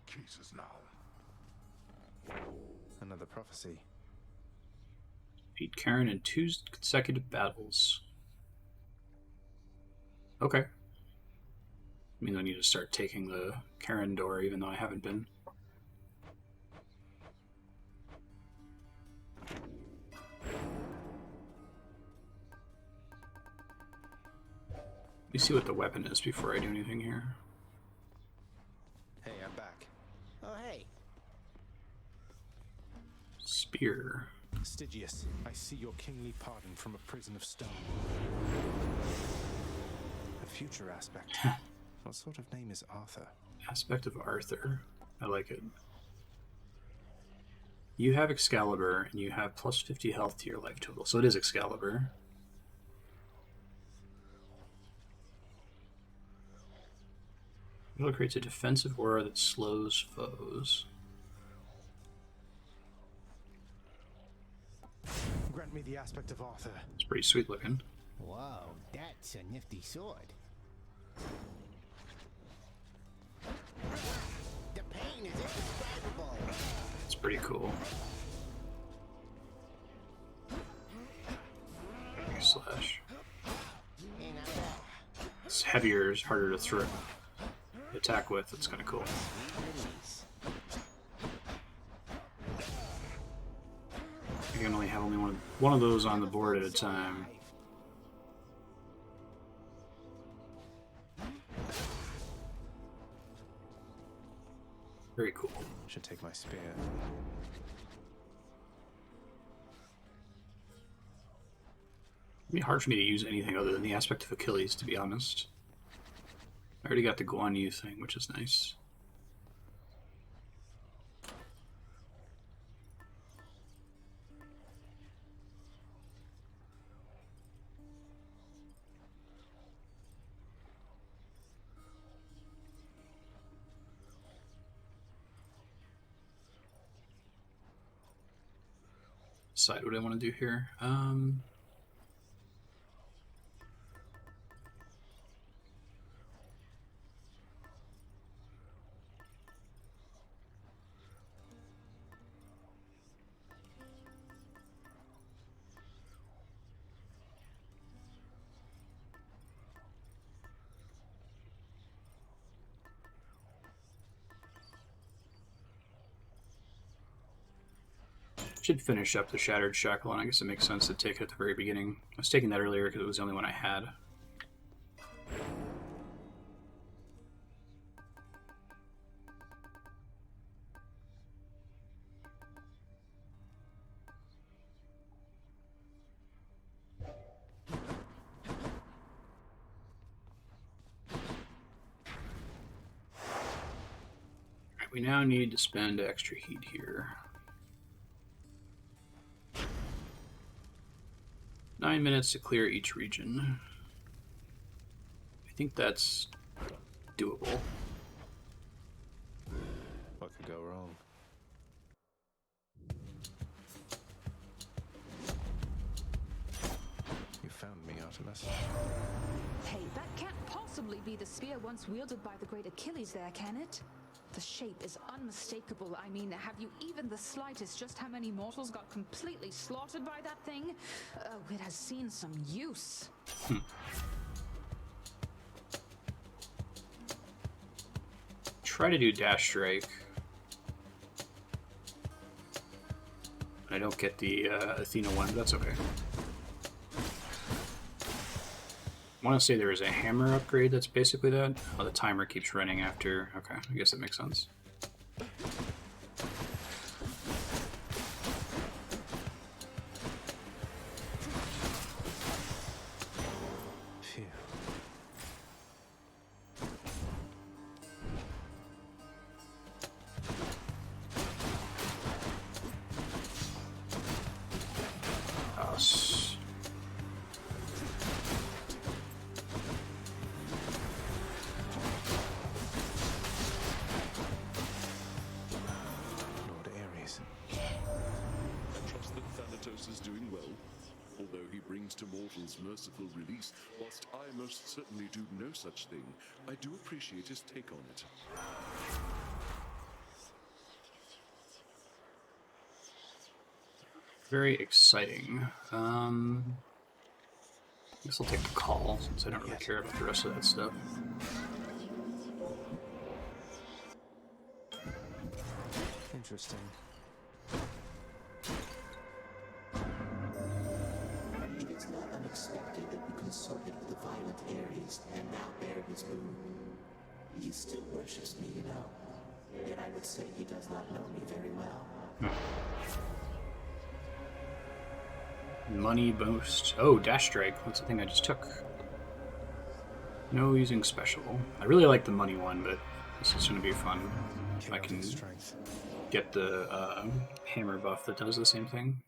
Jesus now. Another prophecy. Beat Karen in 2 consecutive battles. Okay. Means I need to start taking the Karen door, even though I haven't been. Let me see what the weapon is before I do anything here. Hey, I'm back. Oh, hey. Spear. Stygius, I see your kingly pardon from a prison of stone. A future aspect. What sort of name is Arthur? Aspect of Arthur. I like it. You have Excalibur, and you have plus 50 health to your life total, so it is Excalibur. It creates a defensive aura that slows foes. Grant me the aspect of Arthur. It's pretty sweet looking. Whoa, that's a nifty sword. The pain is indescribable. It's pretty cool. Slash. It's heavier, it's harder to throw. To attack with. It's kind of cool. You can only have one of those on the board at a time. Very cool. Should take my spear. It'd be hard for me to use anything other than the aspect of Achilles, to be honest. I already got the Guan Yu thing, which is nice. Decide what I want to do here. Should finish up the Shattered Shackle, and I guess it makes sense to take it at the very beginning. I was taking that earlier because it was the only one I had. Alright, we now need to spend extra heat here. 9 minutes to clear each region. I think that's doable. What could go wrong? You found me, Artemis. Hey, that can't possibly be the spear once wielded by the great Achilles there, can it? The shape is unmistakable. I mean, have you even the slightest just how many mortals got completely slaughtered by that thing? Oh, it has seen some use. Try to do Dash Strike. I don't get the Athena one, but that's okay. I want to say there is a hammer upgrade that's basically that. Oh, the timer keeps running after. Okay, I guess that makes sense. Phew. Merciful release, whilst I most certainly do no such thing, I do appreciate his take on it. Very exciting. I guess I'll take the call since I don't really care about the rest of that stuff. Interesting. It is not unexpected that you consorted with the violent Ares and now bear his boon. He still worships me, you know. Yet I would say he does not know me very well. Money boost. Oh, Dash Strike. That's the thing I just took. No using special. I really like the money one, but this is going to be fun. If I can get the hammer buff that does the same thing.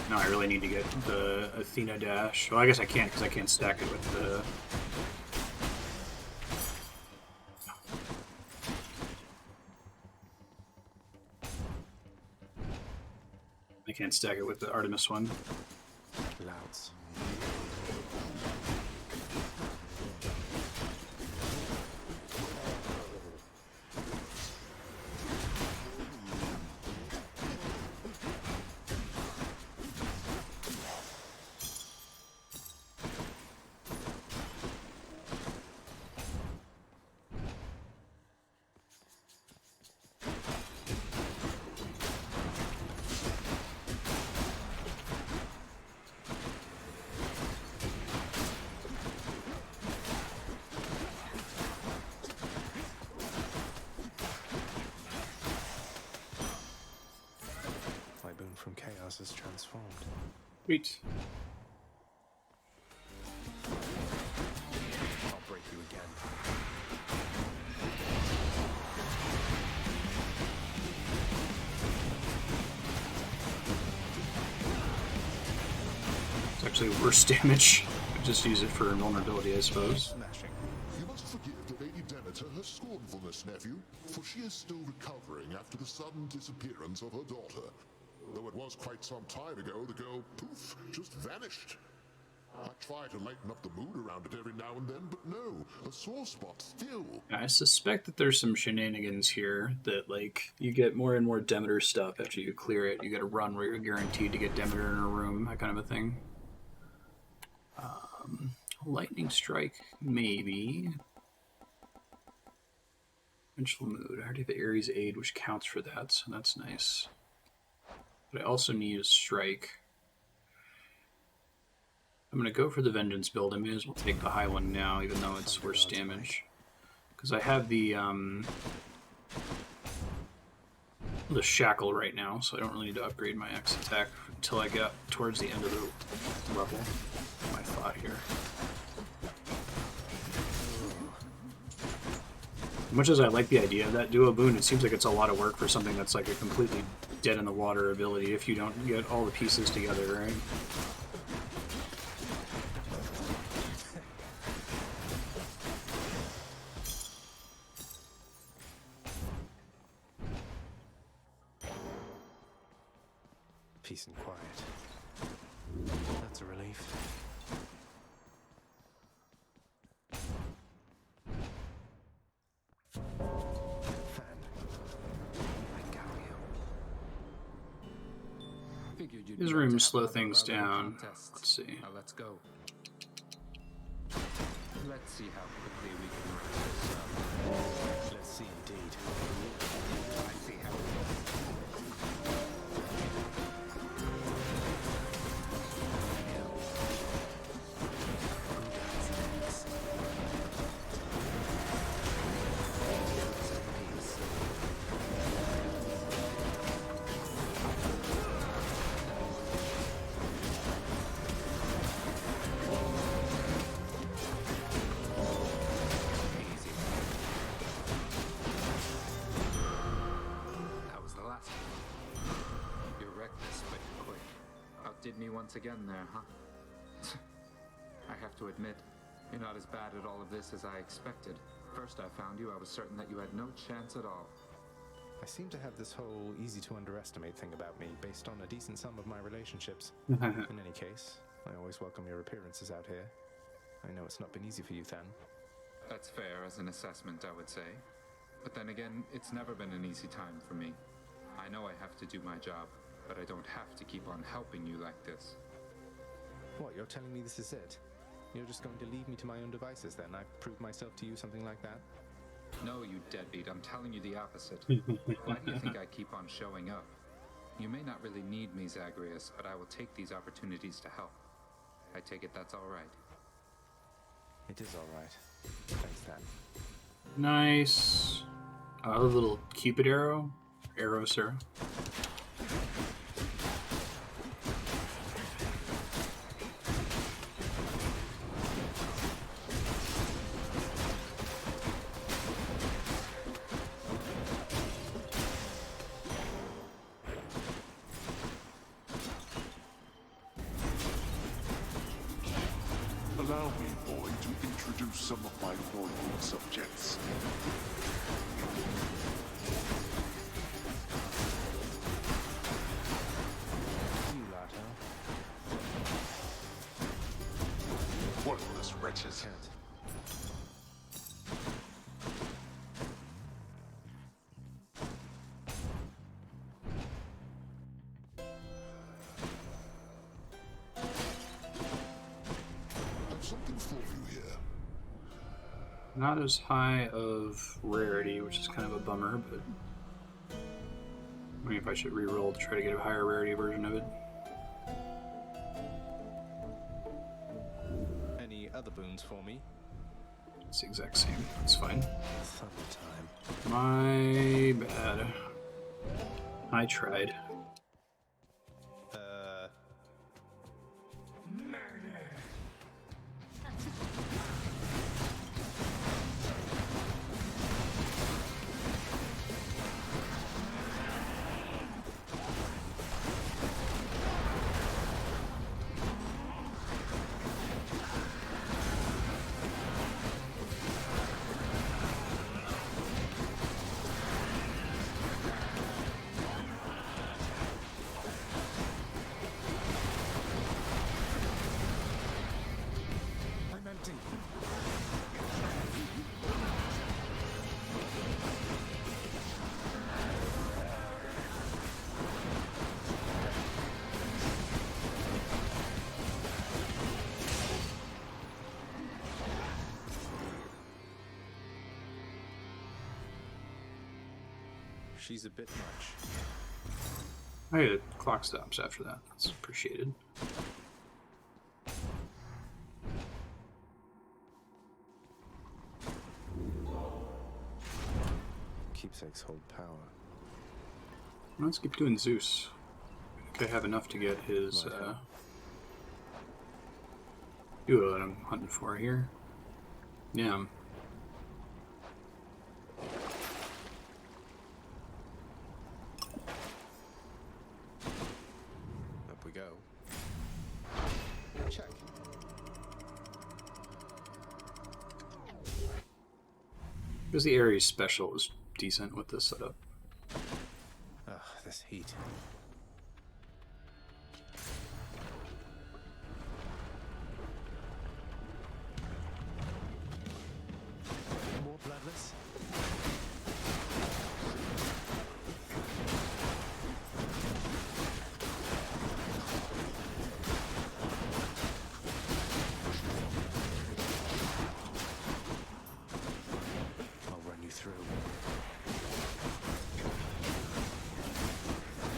No, I really need to get the Athena dash. Well, I guess I can't because I can't stack it with the... I can't stack it with the Artemis one. Louds. Sweet. I'll break you again. It's actually worse damage. Just use it for vulnerability, I suppose. Smashing. You must forgive the Lady Demeter her scornfulness, nephew, for she is still recovering after the sudden disappearance of her daughter. Though it was quite some time ago, the girl, poof, just vanished. I try to lighten up the mood around it every now and then, but no, a sore spot still. I suspect that there's some shenanigans here that, like, you get more and more Demeter stuff after you clear it. You get a run where you're guaranteed to get Demeter in a room, that kind of a thing. Lightning Strike, maybe. Vengeful Mood. I already have the Ares Aid, which counts for that, so that's nice. But I also need a Strike. I'm going to go for the Vengeance build. I may as well take the high one now, even though it's worse damage. Because I have the Shackle right now, so I don't really need to upgrade my X attack until I get towards the end of the level. My thought here. Much as I like the idea of that duo boon, it seems like it's a lot of work for something that's like a completely dead in the water ability if you don't get all the pieces together, right? Peace and quiet. That's a relief. These rooms slow things down. Let's see. Now let's go. Let's see how quickly we can wrap this up. Let's see indeed. I see how. Did me once again there, huh? I have to admit, you're not as bad at all of this as I expected. First I found you, I was certain that you had no chance at all. I seem to have this whole easy to underestimate thing about me based on a decent sum of my relationships. In any case, I always welcome your appearances out here. I know it's not been easy for you, Than. That's fair as an assessment, I would say. But then again, it's never been an easy time for me. I know I have to do my job, but I don't have to keep on helping you like this. What, you're telling me this is it? You're just going to leave me to my own devices then? I've proved myself to you, something like that? No, you deadbeat, I'm telling you the opposite. Why do you think I keep on showing up? You may not really need me, Zagreus, but I will take these opportunities to help. I take it that's all right. It is all right. Thanks, Than. Nice. A little Cupid arrow. Arrow, sir. Allow me, boy, to introduce some of my loyal subjects. You lot, huh? Worthless wretches. Something for you here. Not as high of rarity, which is kind of a bummer, but I mean, if I should re-roll to try to get a higher rarity version of it. Any other boons for me? It's the exact same. That's fine. Thunder time. My bad. I tried. She's a bit much. Hey, the clock stops after that. That's appreciated. Keepsakes hold power. Let's keep doing Zeus. I think I have enough to get his duo that I'm hunting for here. Yeah. Up we go. Check. Because the Ares special is decent with this setup. Ugh, this heat. More bloodless. I'll run you through.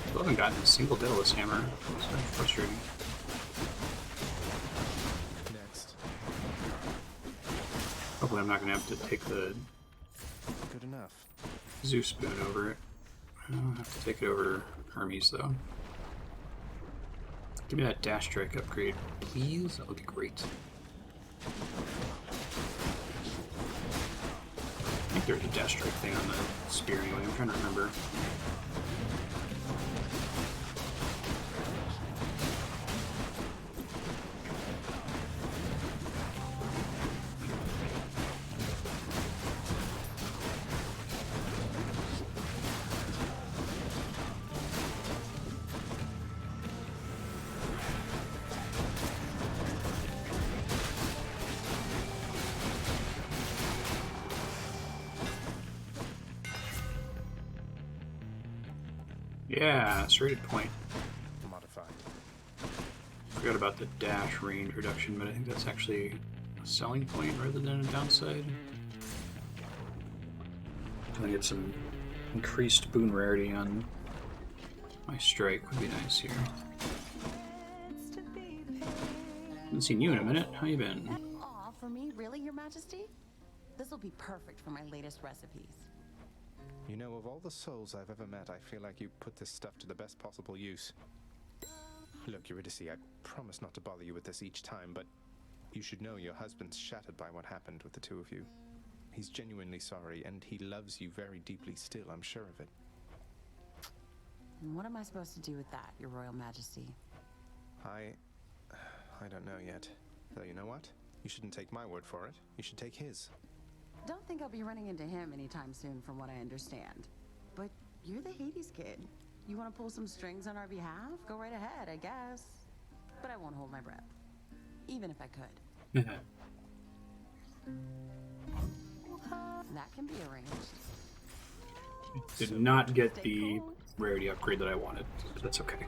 Still haven't gotten a single Daedalus hammer. It's kind of frustrating. Next. Hopefully I'm not going to have to take the Good enough. Zeus spoon over it. I'll have to take it over Hermes, though. Give me that dash strike upgrade, please. That would be great. I think there's a dash strike thing on the spear anyway. I'm trying to remember. Yeah, serrated point. Modified. Forgot about the dash range reduction, but I think that's actually a selling point rather than a downside. Trying to get some increased boon rarity on my strike would be nice here. Haven't seen you in a minute. How you been? Aw, for me? Really, Your Majesty? This will be perfect for my latest recipes. You know, of all the souls I've ever met, I feel like you put this stuff to the best possible use. Look, Eurydice, I promise not to bother you with this each time, but you should know your husband's shattered by what happened with the two of you. He's genuinely sorry, and he loves you very deeply still, I'm sure of it. And what am I supposed to do with that, Your Royal Majesty? I don't know yet. Though you know what? You shouldn't take my word for it. You should take his. Don't think I'll be running into him anytime soon, from what I understand. But you're the Hades kid. You want to pull some strings on our behalf? Go right ahead, I guess. But I won't hold my breath. Even if I could. That can be arranged. Did not get the rarity upgrade that I wanted, but that's okay.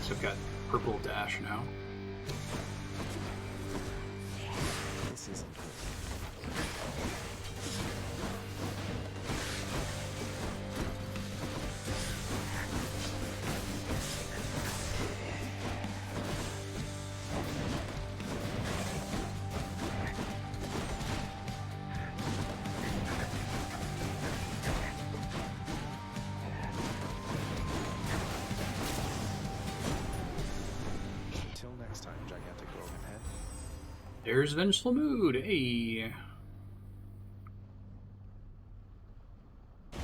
So I've got purple dash now. This isn't good. There's Vengeful Mood, hey!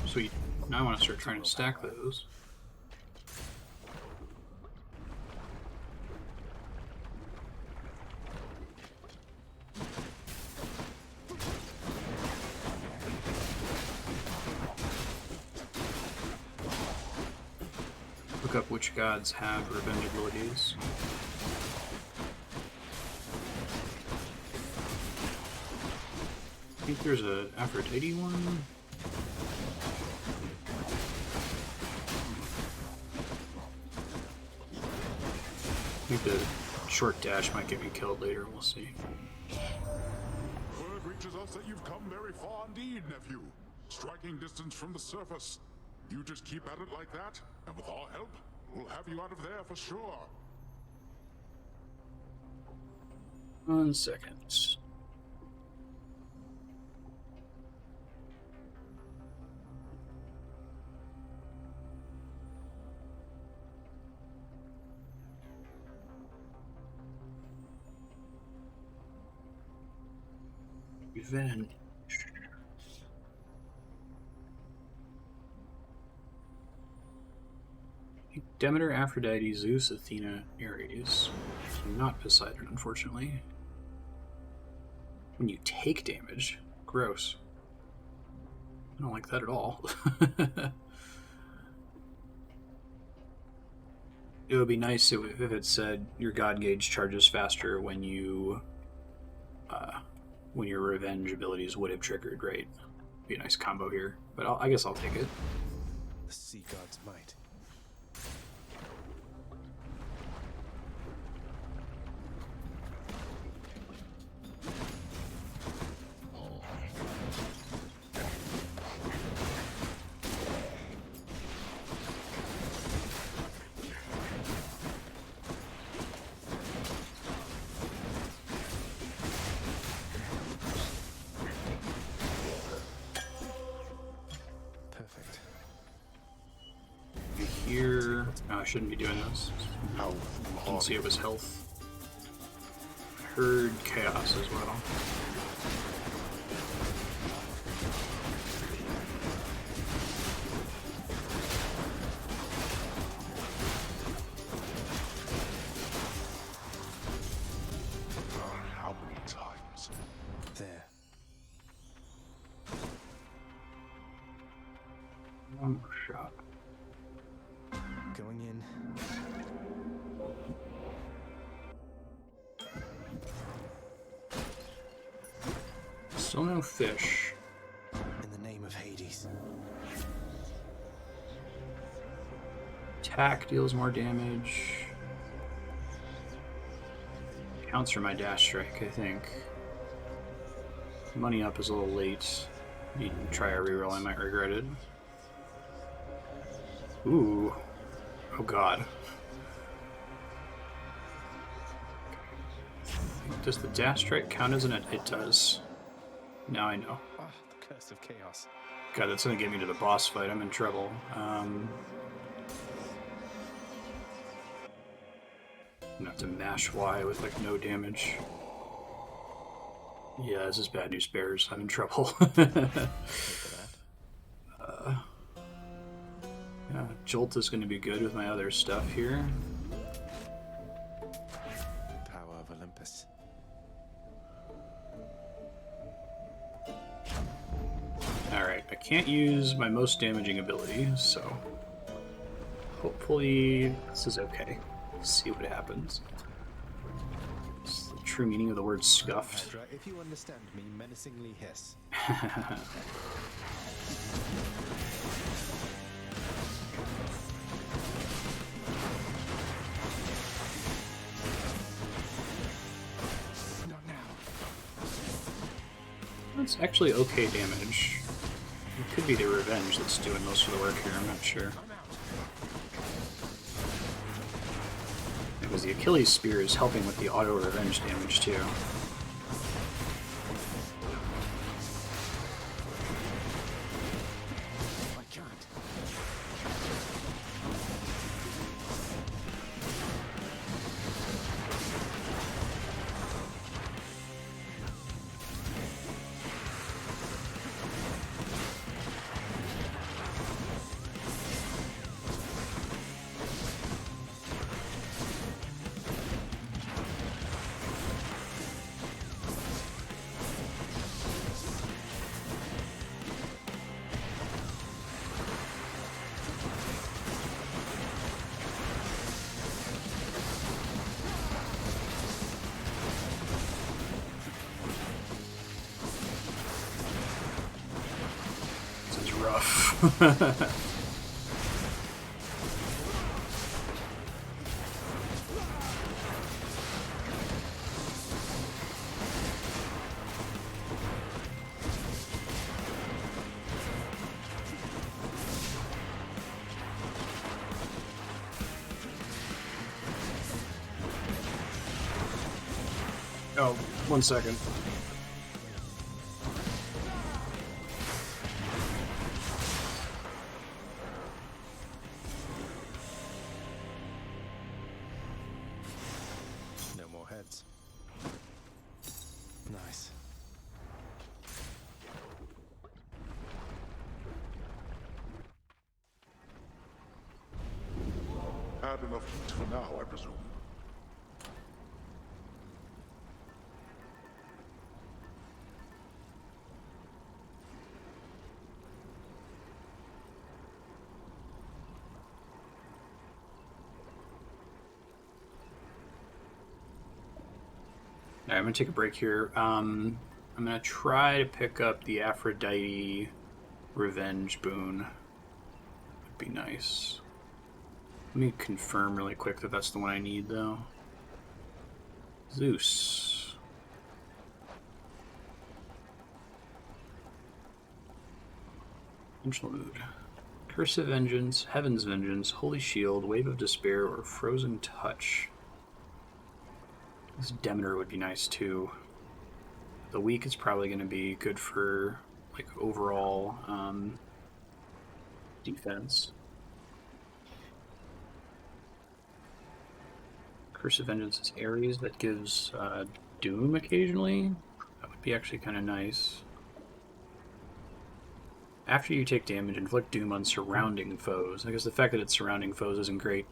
Sweet. Now I want to start trying to stack those. Look up which gods have revenge abilities. I think there's a Aphrodite one. I think the short dash might get me killed later, we'll see. Word reaches us that you've come very far indeed, nephew. Striking distance from the surface. You just keep at it like that, and with our help, we'll have you out of there for sure. 1 second. Revenge. Demeter, Aphrodite, Zeus, Athena, Ares. Not Poseidon, unfortunately. When you take damage. Gross. I don't like that at all. It would be nice if it said your God gauge charges faster when you when your revenge abilities would have triggered, right? Be a nice combo here, but I guess I'll take it. The sea god's might. Here, I shouldn't be doing this. You can see it was health. I heard chaos as well. How many times? There. One more shot. Going in. Still no fish. In the name of Hades. Attack deals more damage. Counts for my dash strike, I think. Money up is a little late. Need to try a reroll, I might regret it. Ooh. Oh god. Does the dash strike count as an it? It does. Now I know. Ah, the curse of chaos. God, that's gonna get me to the boss fight. I'm in trouble. I'm gonna have to mash Y with like no damage. Yeah, this is bad news bears. I'm in trouble. Yeah, Jolt is going to be good with my other stuff here. Power of Olympus. Alright, I can't use my most damaging ability, so hopefully this is okay. Let's see what happens. It's the true meaning of the word scuffed. Hydra, if you understand me, menacingly hiss. That's actually okay damage. It could be the revenge that's doing most of the work here, I'm not sure. Because the Achilles spear is helping with the auto revenge damage too. Rough. Oh, 1 second. No more heads. Nice. Had enough heat for now, I presume. Alright, I'm going to take a break here. I'm going to try to pick up the Aphrodite Revenge boon. Would be nice. Let me confirm really quick that that's the one I need, though. Zeus. Vengeful Mood. Cursive Vengeance, Heaven's Vengeance, Holy Shield, Wave of Despair, or Frozen Touch. This Demeter would be nice too. The weak is probably going to be good for like overall defense. Curse of Vengeance is Ares, that gives Doom occasionally. That would be actually kind of nice. After you take damage, inflict Doom on surrounding foes. I guess the fact that it's surrounding foes isn't great.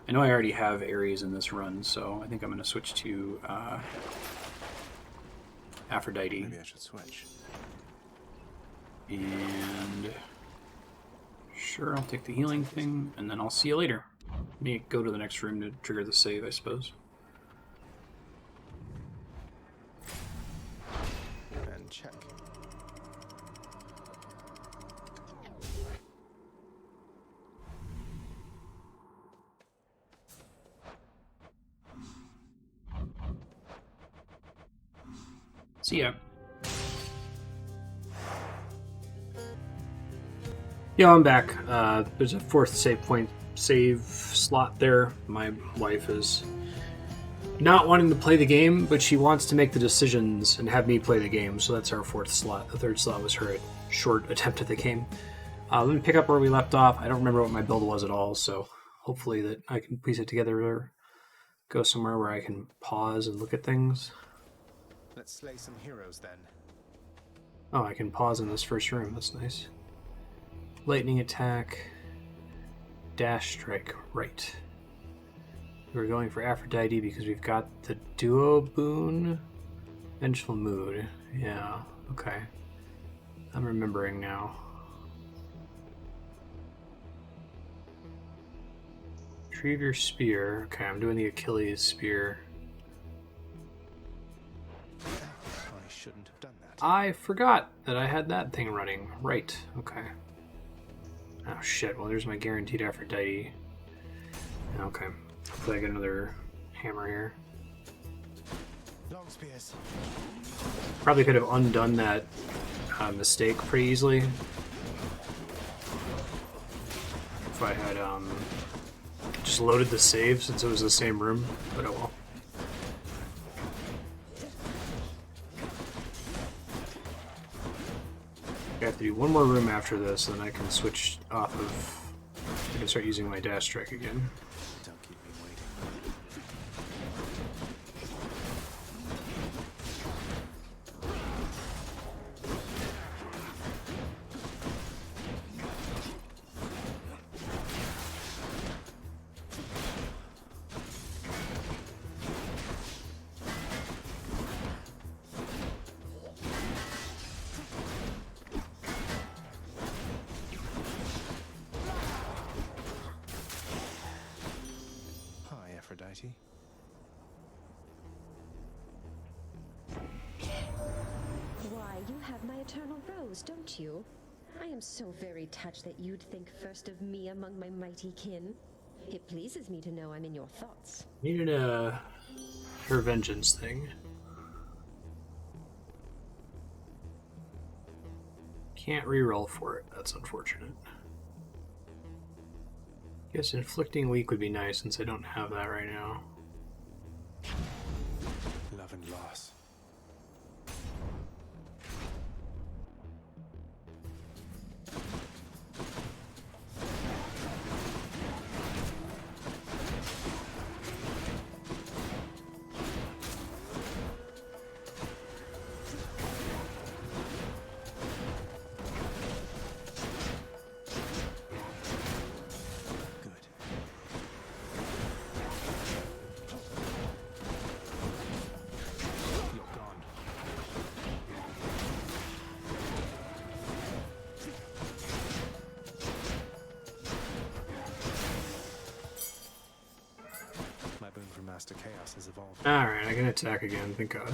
I know I already have Ares in this run, so I think I'm going to switch to Aphrodite. Maybe I should switch. And sure, I'll take the healing thing, and then I'll see you later. Let me go to the next room to trigger the save, I suppose. And check. See ya. Yeah, I'm back. There's a 4th save slot there. My wife is not wanting to play the game, but she wants to make the decisions and have me play the game, so that's our 4th slot. The 3rd slot was her short attempt at the game. Let me pick up where we left off. I don't remember what my build was at all, so hopefully that I can piece it together or go somewhere where I can pause and look at things. Let's slay some heroes then. Oh, I can pause in this first room. That's nice. Lightning attack. Dash strike. Right. We're going for Aphrodite because we've got the duo boon. Vengeful Mood. Yeah, okay. I'm remembering now. Retrieve your spear. Okay, I'm doing the Achilles spear. I shouldn't have done that. I forgot that I had that thing running. Right, okay. Oh shit, well there's my guaranteed Aphrodite. Okay, hopefully I get another hammer here. Long spears. Probably could have undone that mistake pretty easily. If I had just loaded the save since it was the same room, but oh well. I have to do one more room after this, then I can switch off of... I can start using my dash strike again. Don't keep me waiting. Aphrodite. Why, you have my eternal rose, don't you? I am so very touched that you'd think first of me among my mighty kin. It pleases me to know I'm in your thoughts. Needed a her vengeance thing. Can't reroll for it. That's unfortunate. Guess inflicting weak would be nice since I don't have that right now. Love and loss. Master Chaos has evolved. Alright, I can attack again, thank God.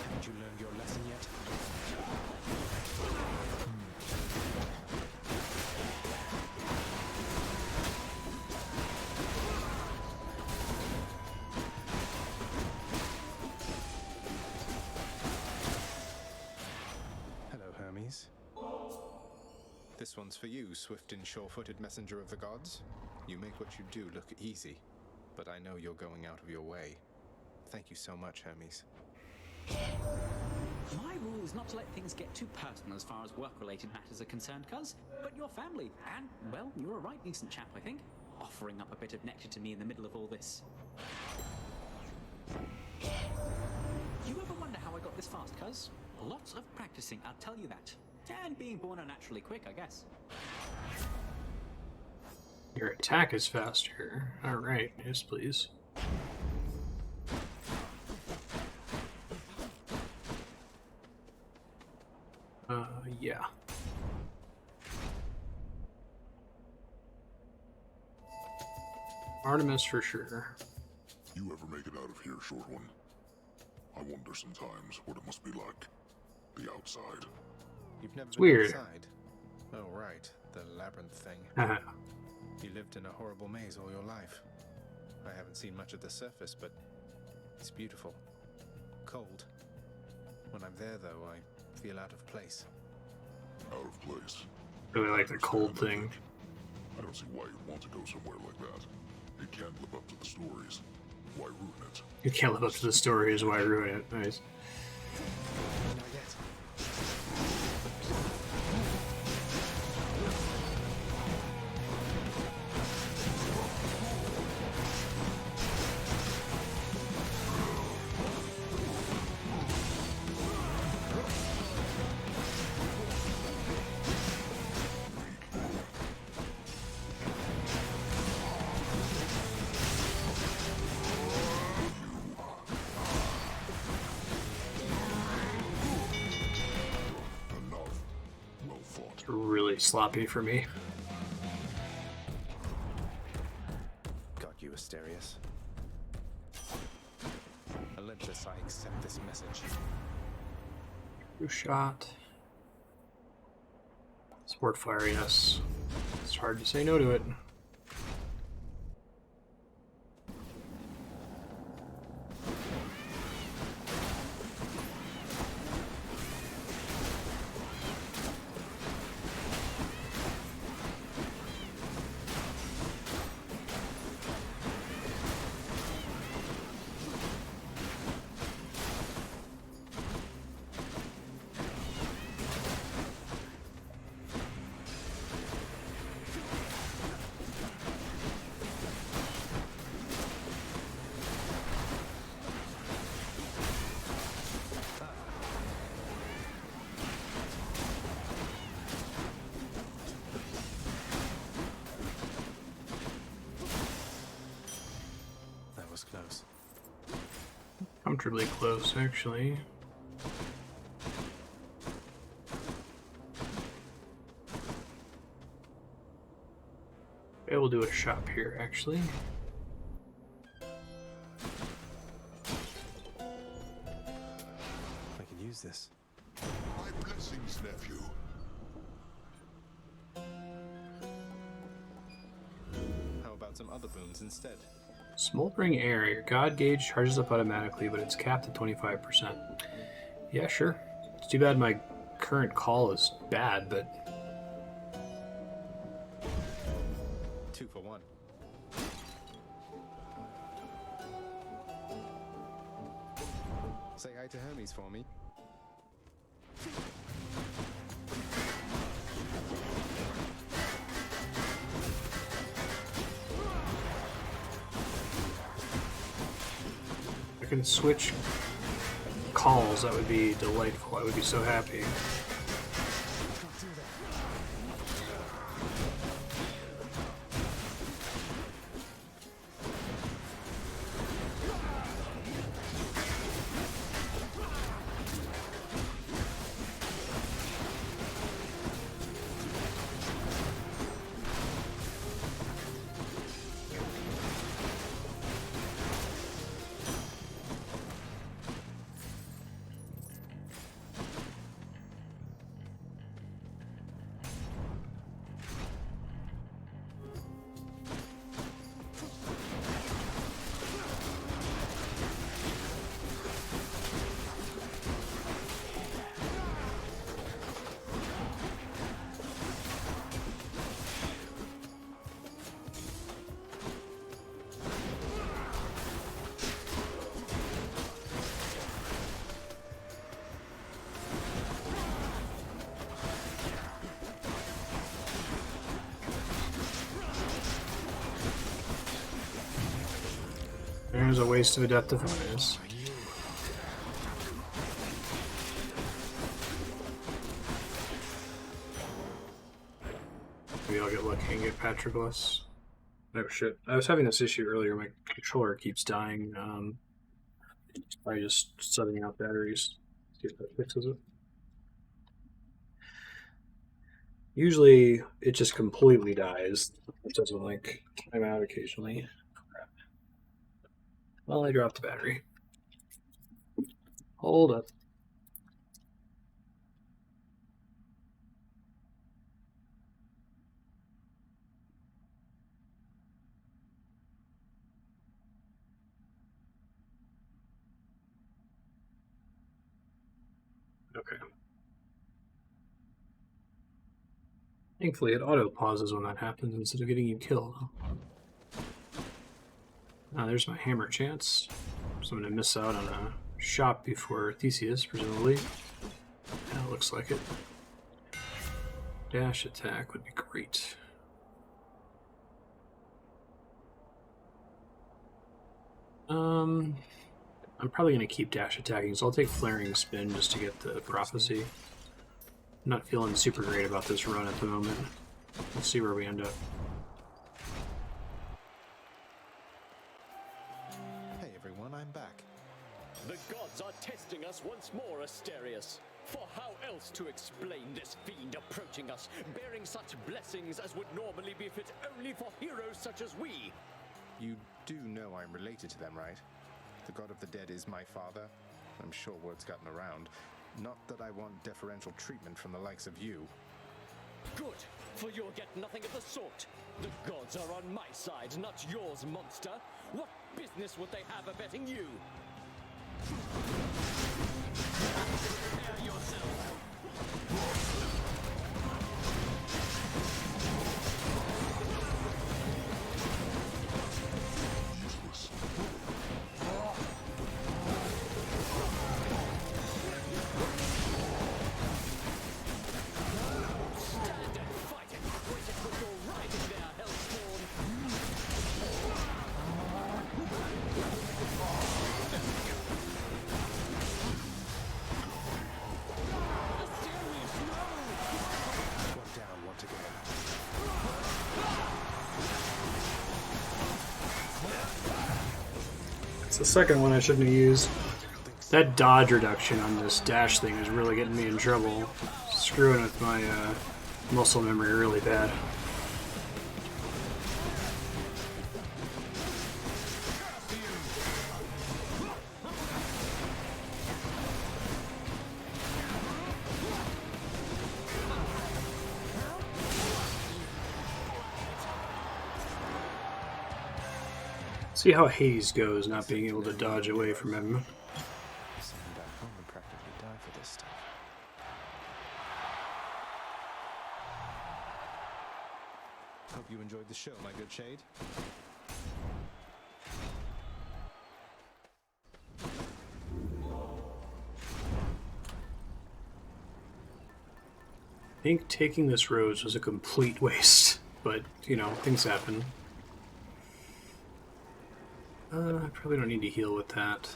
Haven't you learned your lesson yet? Hello, Hermes. This one's for you, swift and sure-footed messenger of the gods. You make what you do look easy, but I know you're going out of your way. Thank you so much, Hermes. My rule is not to let things get too personal as far as work-related matters are concerned, cuz. But your family, and, well, you're a right decent chap, I think. Offering up a bit of nectar to me in the middle of all this. You ever wonder how I got this fast, cuz? Lots of practicing, I'll tell you that. And being born unnaturally quick, I guess. Your attack is faster. Alright, yes please. Yeah. Artemis for sure. You ever make it out of here, short one? I wonder sometimes what it must be like. The outside. You've never It's been weird. outside? Oh, right. The labyrinth thing. You lived in a horrible maze all your life. I haven't seen much of the surface, but it's beautiful. Cold. When I'm there, though, I feel out of place. Out of place. Really like the cold thing. I don't see why you'd want to go somewhere like that. It can't live up to the stories. Why ruin it? You can't live up to the story, is why I ruin it. Nice. Not yet. Really sloppy for me. Got you, Asterius. Olympus, I accept this message. True shot. Sport fire, yes. It's hard to say no to it. Close. Comfortably close, actually. Okay, we'll do a shop here, actually. I can use this. My blessings, nephew. How about some other boons instead? Smoldering air. Your god gauge charges up automatically, but it's capped at 25%. Yeah, sure. It's too bad my current call is bad, but... 2 for 1. Say hi to Hermes for me. I can switch calls, that would be delightful. I would be so happy. There's a waste of a death defense. Maybe I'll get lucky and get Patroclus. Oh shit. I was having this issue earlier. My controller keeps dying. By just subbing out batteries. See if that fixes it. Usually it just completely dies. It doesn't like time out occasionally. Crap. Well, I dropped the battery. Hold up. Okay. Thankfully, it auto-pauses when that happens instead of getting you killed. Ah, there's my hammer chance. So I'm going to miss out on a shot before Theseus, presumably. Yeah, looks like it. Dash attack would be great. I'm probably going to keep dash attacking, so I'll take Flaring Spin just to get the prophecy. I'm not feeling super great about this run at the moment. We'll see where we end up. Hey everyone, I'm back. The gods are testing us once more, Asterius. For how else to explain this fiend approaching us, bearing such blessings as would normally befit only for heroes such as we? You do know I'm related to them, right? The god of the dead is my father. I'm sure word's gotten around. Not that I want deferential treatment from the likes of you. Good, for you'll get nothing of the sort. The gods are on my side, not yours, monster. What business would they have abetting you? Prepare yourself. It's the second one I shouldn't have used. That dodge reduction on this dash thing is really getting me in trouble. Screwing with my muscle memory really bad. See how Hades goes, not being able to dodge away from him. Send him back home and practically die for this stuff. Hope you enjoyed the show, my good shade. I think taking this rose was a complete waste, but, you know, things happen. I probably don't need to heal with that.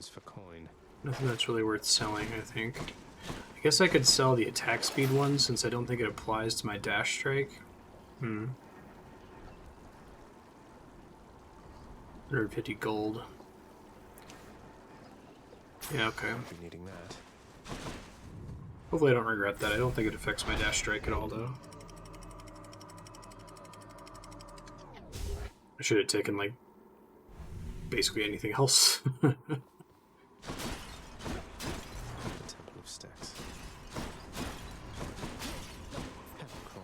potions for coin. Nothing that's really worth selling, I think. I guess I could sell the attack speed one since I don't think it applies to my dash strike. 150 gold. Yeah, okay. I'll be needing that. Hopefully I don't regret that. I don't think it affects my dash strike at all, though. I should have taken, like, basically anything else. The Temple of Styx. Heavy coin.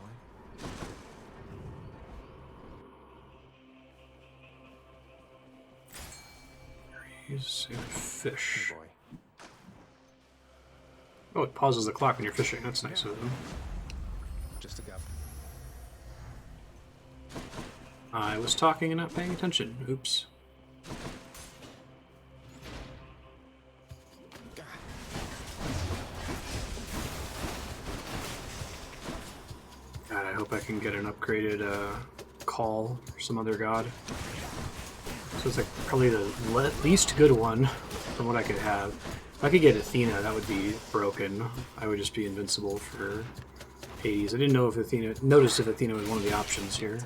Use a fish. Hey boy. Oh, it pauses the clock when you're fishing. That's nice of them. Just a gup. I was talking and not paying attention. Oops. God, I hope I can get an upgraded call or some other god. So it's like probably the least good one from what I could have. If I could get Athena, that would be broken. I would just be invincible for Hades. I didn't know if Athena... Noticed if Athena was one of the options here.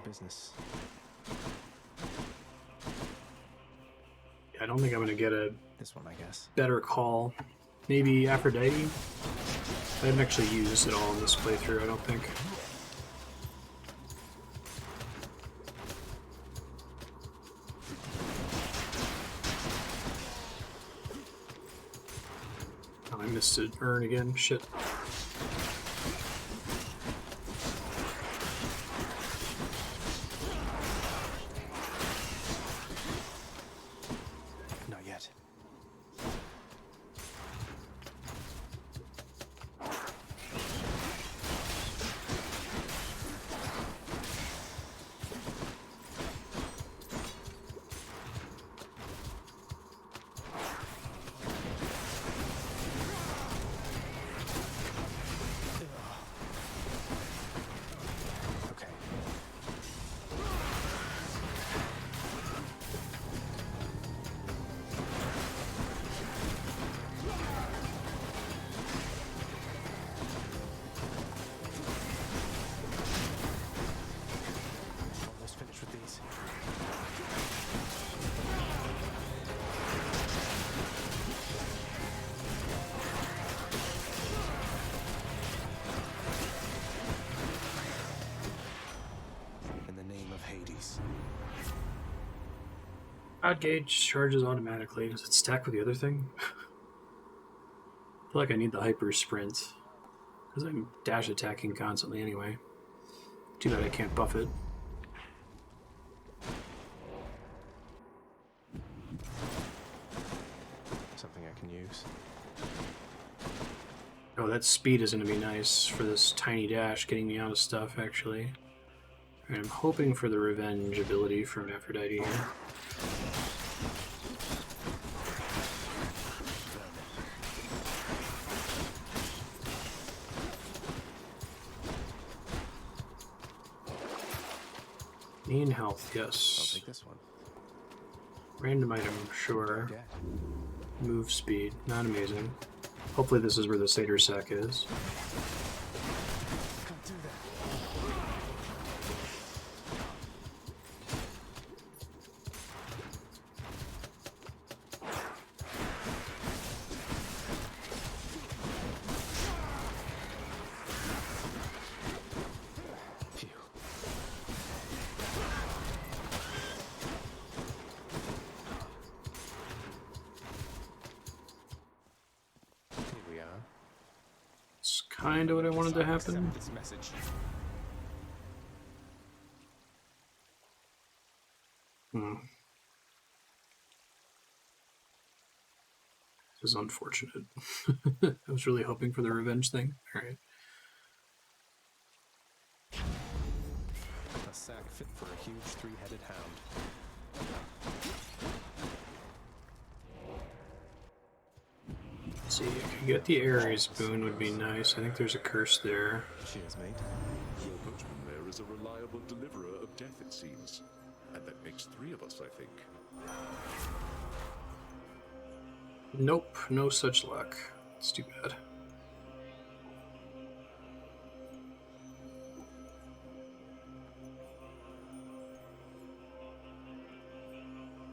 Business. I don't think I'm going to get a this one, I guess. Better call. Maybe Aphrodite? I haven't actually used it all in this playthrough, I don't think. Oh, I missed an urn again. Shit. God gauge charges automatically. Does it stack with the other thing? I feel like I need the hyper sprint because I'm dash attacking constantly anyway. Too bad I can't buff it. Something I can use. Oh, that speed is going to be nice for this tiny dash, getting me out of stuff actually. And I'm hoping for the revenge ability from Aphrodite here. In health, yes. I'll take this one. Random item, sure. Move speed, not amazing. Hopefully this is where the Seder sack is. It's kind of what I wanted to happen. This message. This is unfortunate. I was really hoping for the revenge thing. Alright. A sack fit for a huge three-headed hound. Let's see, if I can get the Ares boon would be nice. I think there's a curse there. Cheers, mate. Your coachman there is a reliable deliverer of death, it seems. And that makes 3 of us, I think. Nope, no such luck. It's too bad.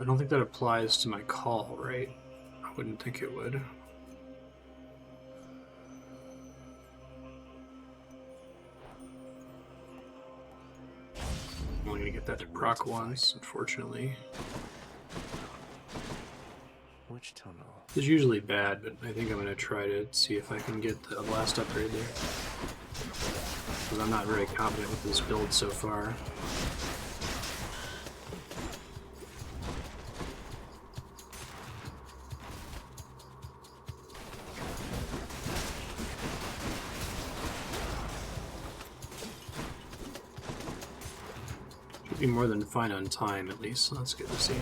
I don't think that applies to my call, right? I wouldn't think it would. I'm only gonna get that to proc once, unfortunately. Which tunnel? It's usually bad, but I think I'm gonna try to see if I can get the last upgrade there. Because I'm not very confident with this build so far. Should be more than fine on time, at least. That's good to see.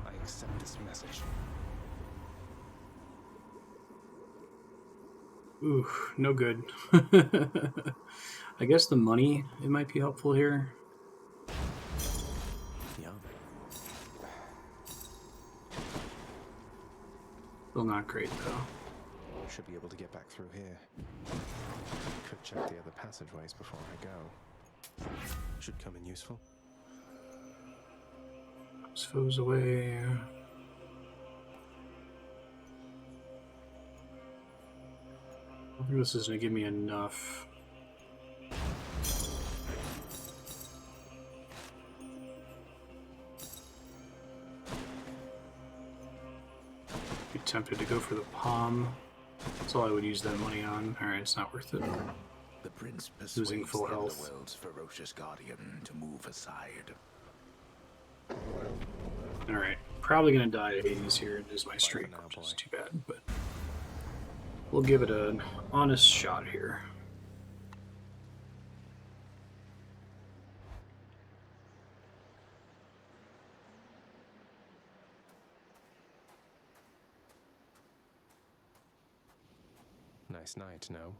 I accept this message. Ooh, no good. I guess the money, it might be helpful here. Yeah. Still not great, though. Should be able to get back through here. Could check the other passageways before I go. Should come in useful. Those foes away. I think this is going to give me enough. Be tempted to go for the palm. That's all I would use that money on. Alright, it's not worth it. The prince Losing persuades full the health. Underworld's ferocious guardian to move aside. Alright, probably going to die to Hades here and lose my streak, which is too bad, but we'll give it an honest shot here. Nice night, no?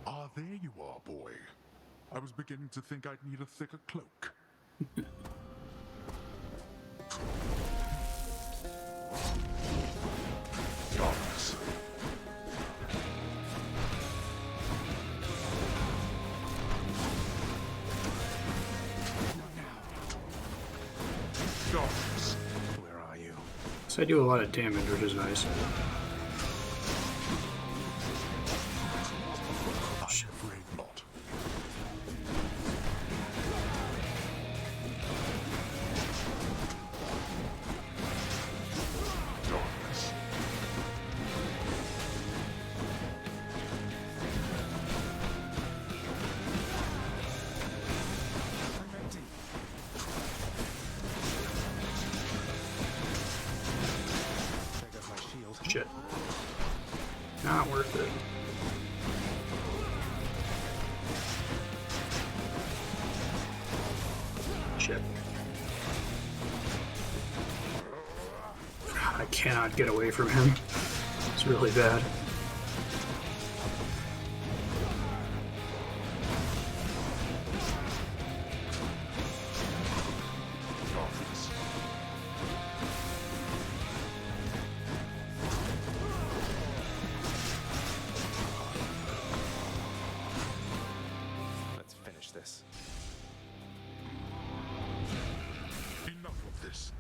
Ah, there you are, boy. I was beginning to think I'd need a thicker cloak. Darkness. Darkness. Where are you? So I do a lot of damage, which is nice. I'm afraid not. Darkness. I'm empty. There goes my shield. Shit. Not worth it. Shit. I cannot get away from him. It's really bad. Darkness. Let's finish this. Enough of this.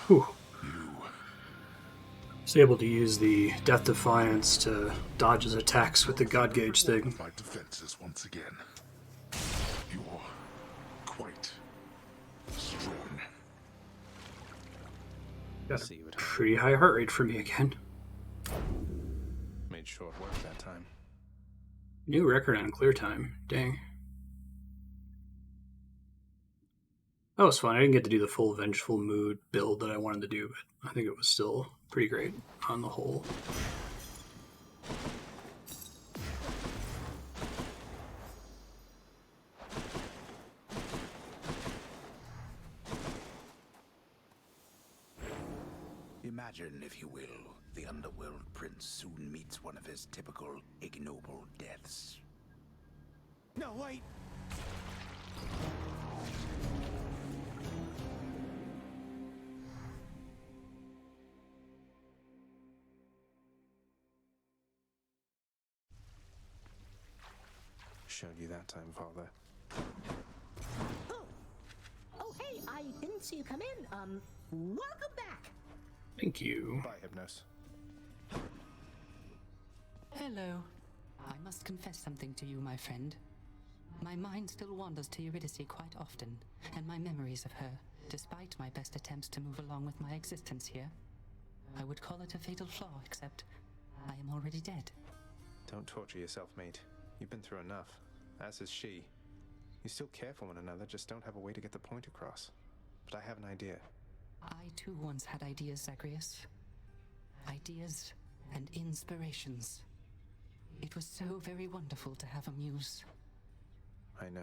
Whew. Was able to use the Death Defiance to dodge his attacks with the God Gauge thing. My defenses once again. You're quite strong. Got a pretty high heart rate for me again. Made short work that time. New record on clear time. Dang. That was fun. I didn't get to do the full Vengeful Mood build that I wanted to do, but I think it was still pretty great on the whole. Imagine, if you will, the underworld prince soon meets one of his typical ignoble deaths. No, wait! Showed you that time, Father. Oh, hey, I didn't see you come in. Welcome back. Thank you. Bye, Hypnos. Hello. I must confess something to you, my friend. My mind still wanders to Eurydice quite often, and my memories of her, despite my best attempts to move along with my existence here. I would call it a fatal flaw, except I am already dead. Don't torture yourself, mate. You've been through enough, as has she. You still care for one another, just don't have a way to get the point across. But I have an idea. I too once had ideas, Zagreus. Ideas and inspirations. It was so very wonderful to have a muse. I know.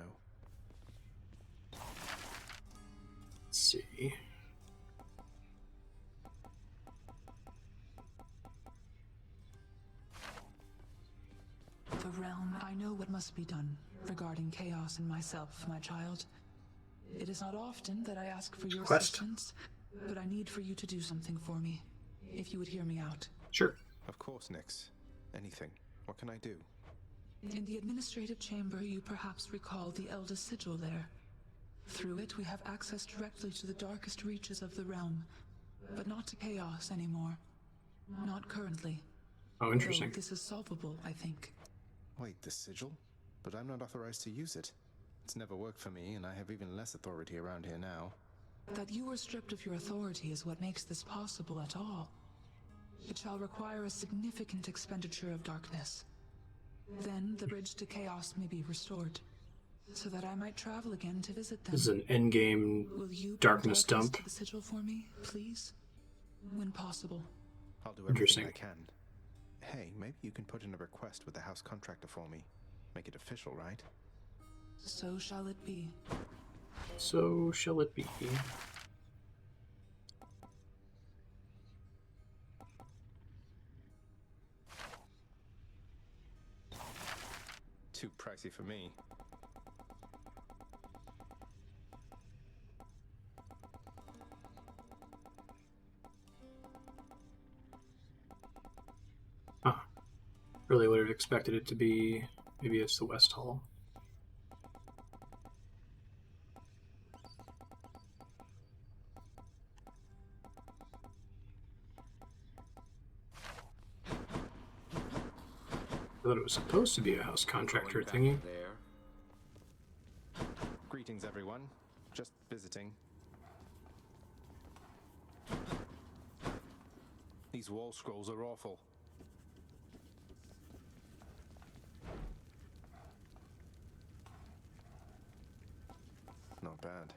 Let's see. The realm, I know what must be done regarding chaos and myself, my child. It is not often that I ask for your assistance, but I need for you to do something for me. If you would hear me out. Sure. Of course, Nyx. Anything. What can I do? In the administrative chamber, you perhaps recall the Elder Sigil there. Through it, we have access directly to the darkest reaches of the realm, but not to chaos anymore. Not currently. Oh, interesting. Though this is solvable, I think. Wait, the sigil? But I'm not authorized to use it. It's never worked for me, and I have even less authority around here now. That you were stripped of your authority is what makes this possible at all. It shall require a significant expenditure of darkness. Then the bridge to chaos may be restored, so that I might travel again to visit them. This is an endgame darkness dump. To the sigil for me, please? When possible. I'll do everything I can. Hey, maybe you can put in a request with the house contractor for me. Make it official, right? So shall it be. So shall it be. Too pricey for me. Ah, really would have expected it to be, maybe it's the West Hall. I thought it was supposed to be a house contractor thingy. Greetings, everyone. Just visiting. These wall scrolls are awful. Not bad.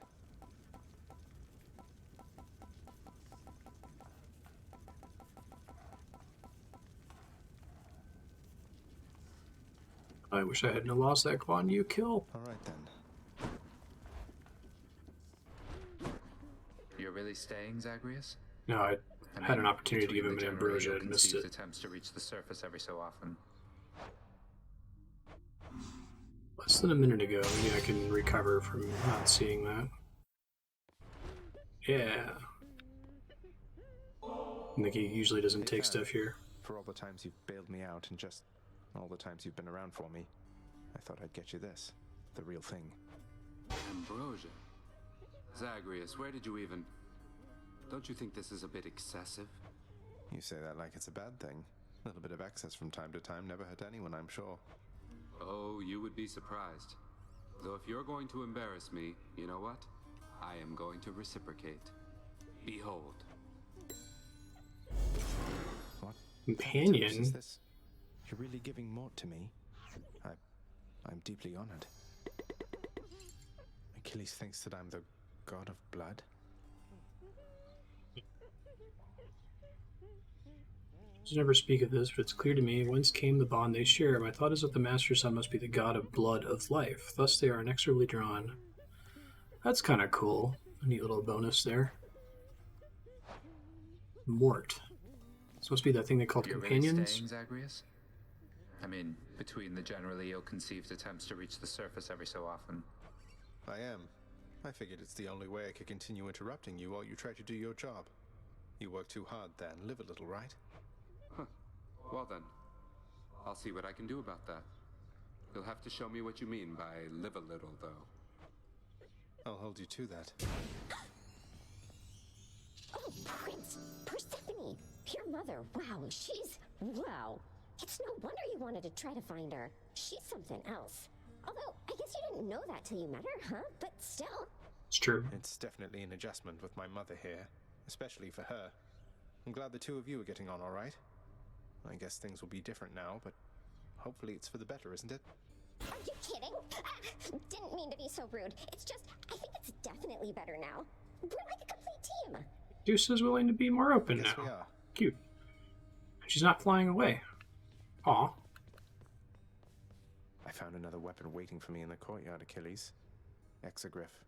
I wish I hadn't lost that Guan Yu kill. Alright then. You're really staying, Zagreus? No, I had an opportunity to give him an ambrosia and missed it. Attempts to reach the surface every so often. Less than a minute ago. Maybe I can recover from not seeing that. Yeah. I think he usually doesn't take stuff here. For all the times you've bailed me out and just all the times you've been around for me, I thought I'd get you this. The real thing. Ambrosia? Zagreus, where did you even... Don't you think this is a bit excessive? You say that like it's a bad thing. A little bit of excess from time to time never hurt anyone, I'm sure. Oh, you would be surprised. Though if you're going to embarrass me, you know what? I am going to reciprocate. Behold. What? Companion? Is this? You're really giving Mort to me? I'm deeply honored. Achilles thinks that I'm the god of blood. You never speak of this, but it's clear to me whence came the bond they share. My thought is that the Master Son must be the god of blood of life. Thus they are inexorably drawn. That's kind of cool. A neat little bonus there. Mort. It's supposed to be that thing they called companions? Really staying, Zagreus? I mean, between the generally ill-conceived attempts to reach the surface every so often. I am. I figured it's the only way I could continue interrupting you while you try to do your job. You work too hard then. Live a little, right? Huh. Well then, I'll see what I can do about that. You'll have to show me what you mean by live a little, though. I'll hold you to that. Oh, Prince! Persephone! Your mother, wow, she's... wow. It's no wonder you wanted to try to find her. She's something else. Although, I guess you didn't know that till you met her, huh? But still. It's true. It's definitely an adjustment with my mother here. Especially for her. I'm glad the two of you are getting on alright. I guess things will be different now, but hopefully it's for the better, isn't it? Are you kidding? Didn't mean to be so rude. It's just, I think it's definitely better now. We're like a complete team. Deuce is willing to be more open now. We are. Cute. She's not flying away. Aw. I found another weapon waiting for me in the courtyard, Achilles. Exogryph.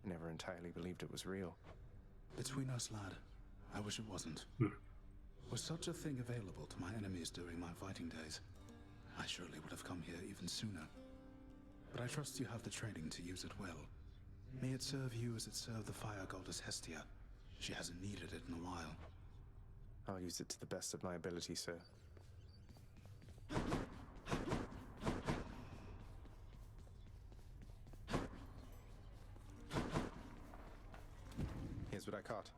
I never entirely believed it was real. Between us, lad, I wish it wasn't. Was such a thing available to my enemies during my fighting days, I surely would have come here even sooner. But I trust you have the training to use it well. May it serve you as it served the fire goddess Hestia. She hasn't needed it in a while. I'll use it to the best of my ability, sir. Here's what I caught.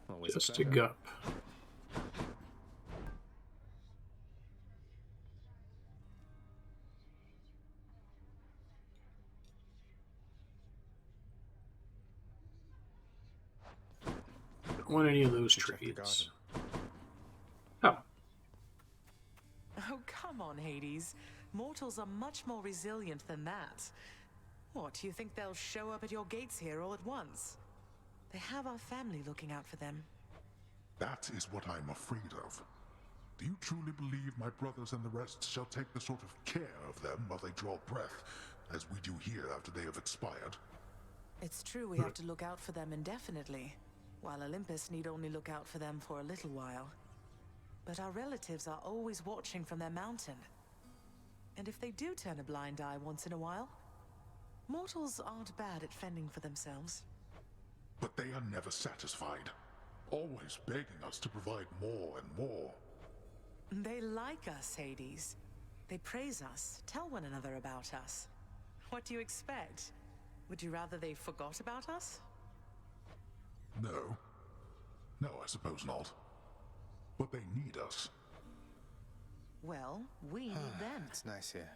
Always Just a gup. Don't want any of those trades. Oh. Oh, come on, Hades. Mortals are much more resilient than that. What, you think they'll show up at your gates here all at once? They have our family looking out for them. That is what I'm afraid of. Do you truly believe my brothers and the rest shall take the sort of care of them while they draw breath, as we do here after they have expired? It's true we have to look out for them indefinitely, while Olympus need only look out for them for a little while. But our relatives are always watching from their mountain. And if they do turn a blind eye once in a while, mortals aren't bad at fending for themselves. But they are never satisfied, always begging us to provide more and more. They like us, Hades. They praise us, tell one another about us. What do you expect? Would you rather they forgot about us? No. No, I suppose not. But they need us. Well, we need them. It's nice here.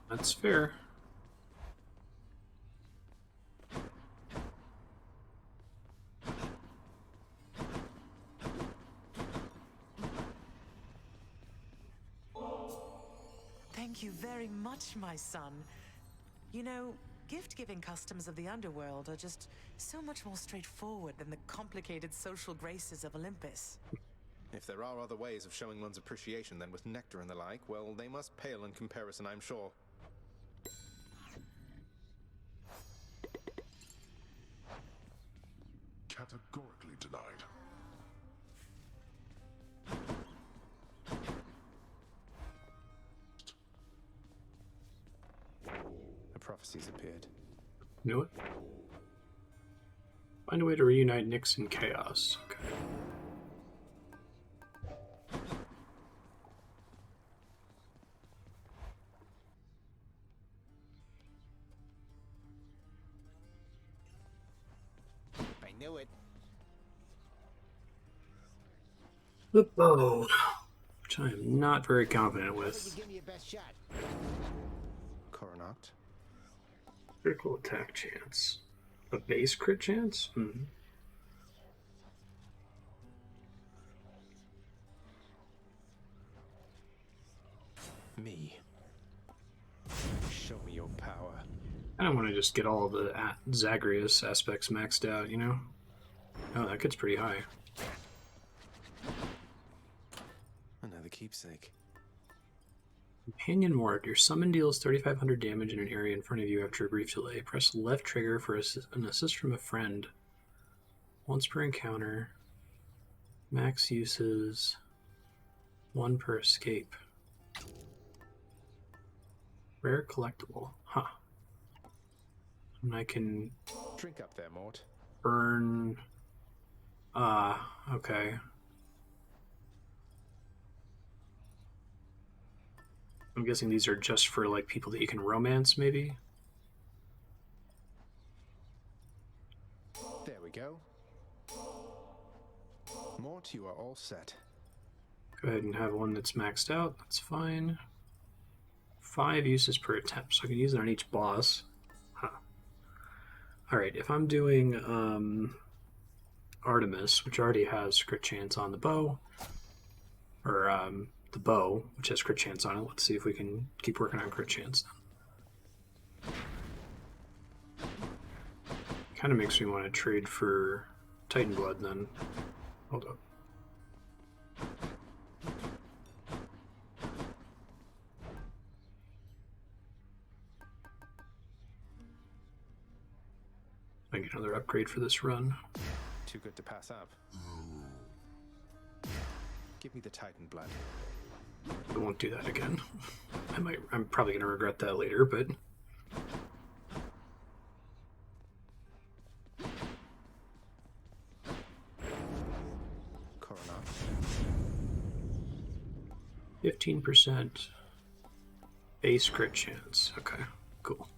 That's fair. Thank you very much, my son. You know, gift-giving customs of the underworld are just so much more straightforward than the complicated social graces of Olympus. If there are other ways of showing one's appreciation than with nectar and the like, well, they must pale in comparison, I'm sure. Categorically denied. A prophecy's appeared. Knew it. Find a way to reunite Nyx and Chaos. Okay. I knew it. The bow, which I am not very confident with. Give me your best shot. Coronact. Critical attack chance. A base crit chance? Me. Show me your power. I don't want to just get all the Zagreus aspects maxed out, you know? Oh, that gets pretty high. Another keepsake. Companion Mort. Your summon deals 3,500 damage in an area in front of you after a brief delay. Press left trigger for an assist from a friend. Once per encounter. Max uses. 1 per escape. Rare collectible. Huh. And I can... Drink up there, Mort. Burn... okay. I'm guessing these are just for, like, people that you can romance, maybe? There we go. Mort, you are all set. Go ahead and have one that's maxed out. That's fine. 5 uses per attempt, so I can use it on each boss. Huh. Alright, if I'm doing Artemis, which already has crit chance on the bow, or the bow, which has crit chance on it, let's see if we can keep working on crit chance then. Kind of makes me want to trade for Titan Blood then. Hold up. I get another upgrade for this run. Too good to pass up. Give me the Titan blood. I won't do that again. I'm probably gonna regret that later, but 15% base crit chance. Okay, cool.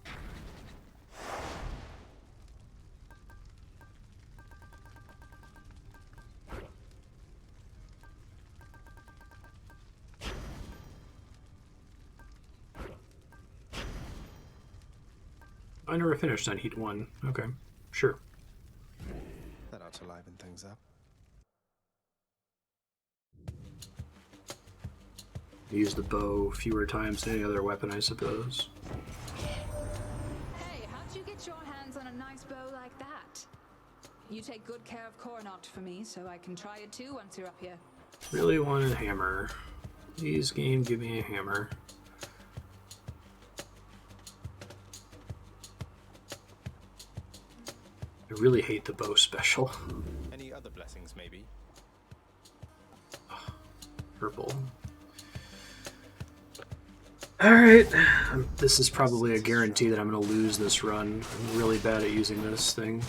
I never finished on Heat 1. Okay, sure. That ought to liven things up. Use the bow fewer times than any other weapon, I suppose. Hey, how'd you get your hands on a nice bow like that? You take good care of Coronach for me, so I can try it too once you're up here. Really want a hammer. Please, game, give me a hammer. I really hate the bow special. Any other blessings, maybe? Purple. Alright. This is probably a guarantee that I'm going to lose this run. I'm really bad at using this thing.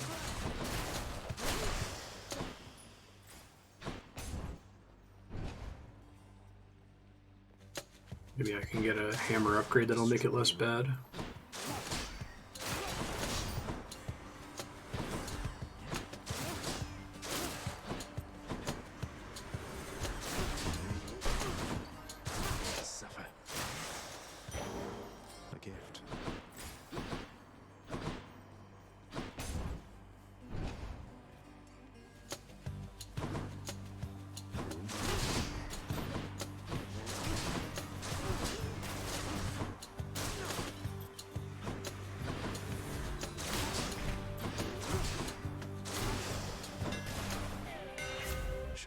Maybe I can get a hammer upgrade that'll make it less bad.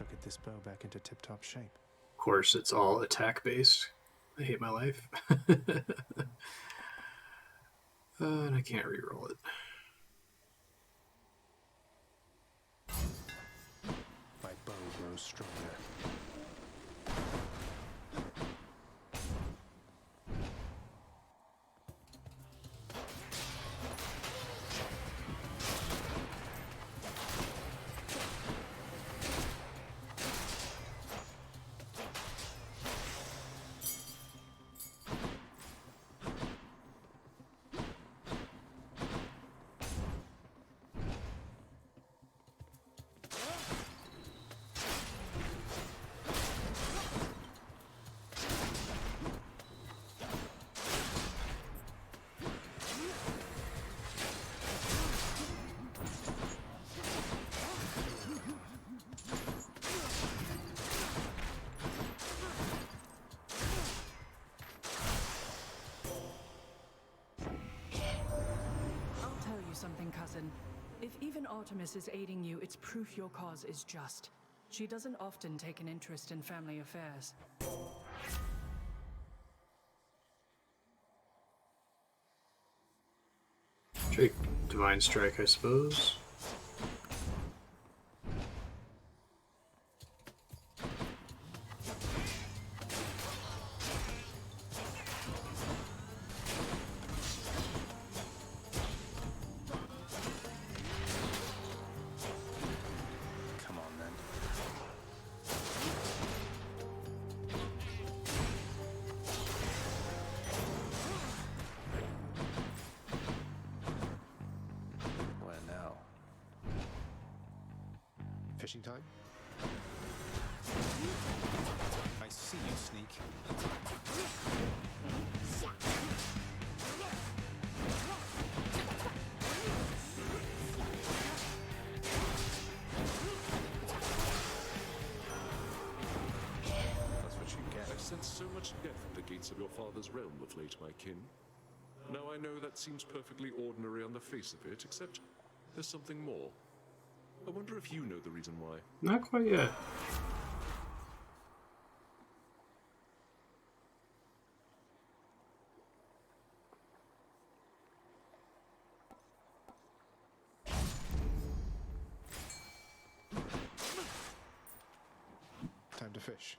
Get this bow back into tip-top shape. Of course, it's all attack-based. I hate my life. And I can't reroll it. My bow grows stronger. Something, cousin. If even Artemis is aiding you, it's proof your cause is just. She doesn't often take an interest in family affairs. Take Divine Strike, I suppose. Fishing time? I see you, sneak. That's what you get. I've sensed so much death at the gates of your father's realm of late, my kin. Now I know that seems perfectly ordinary on the face of it, except there's something more. I wonder if you know the reason why. Not quite yet. fish.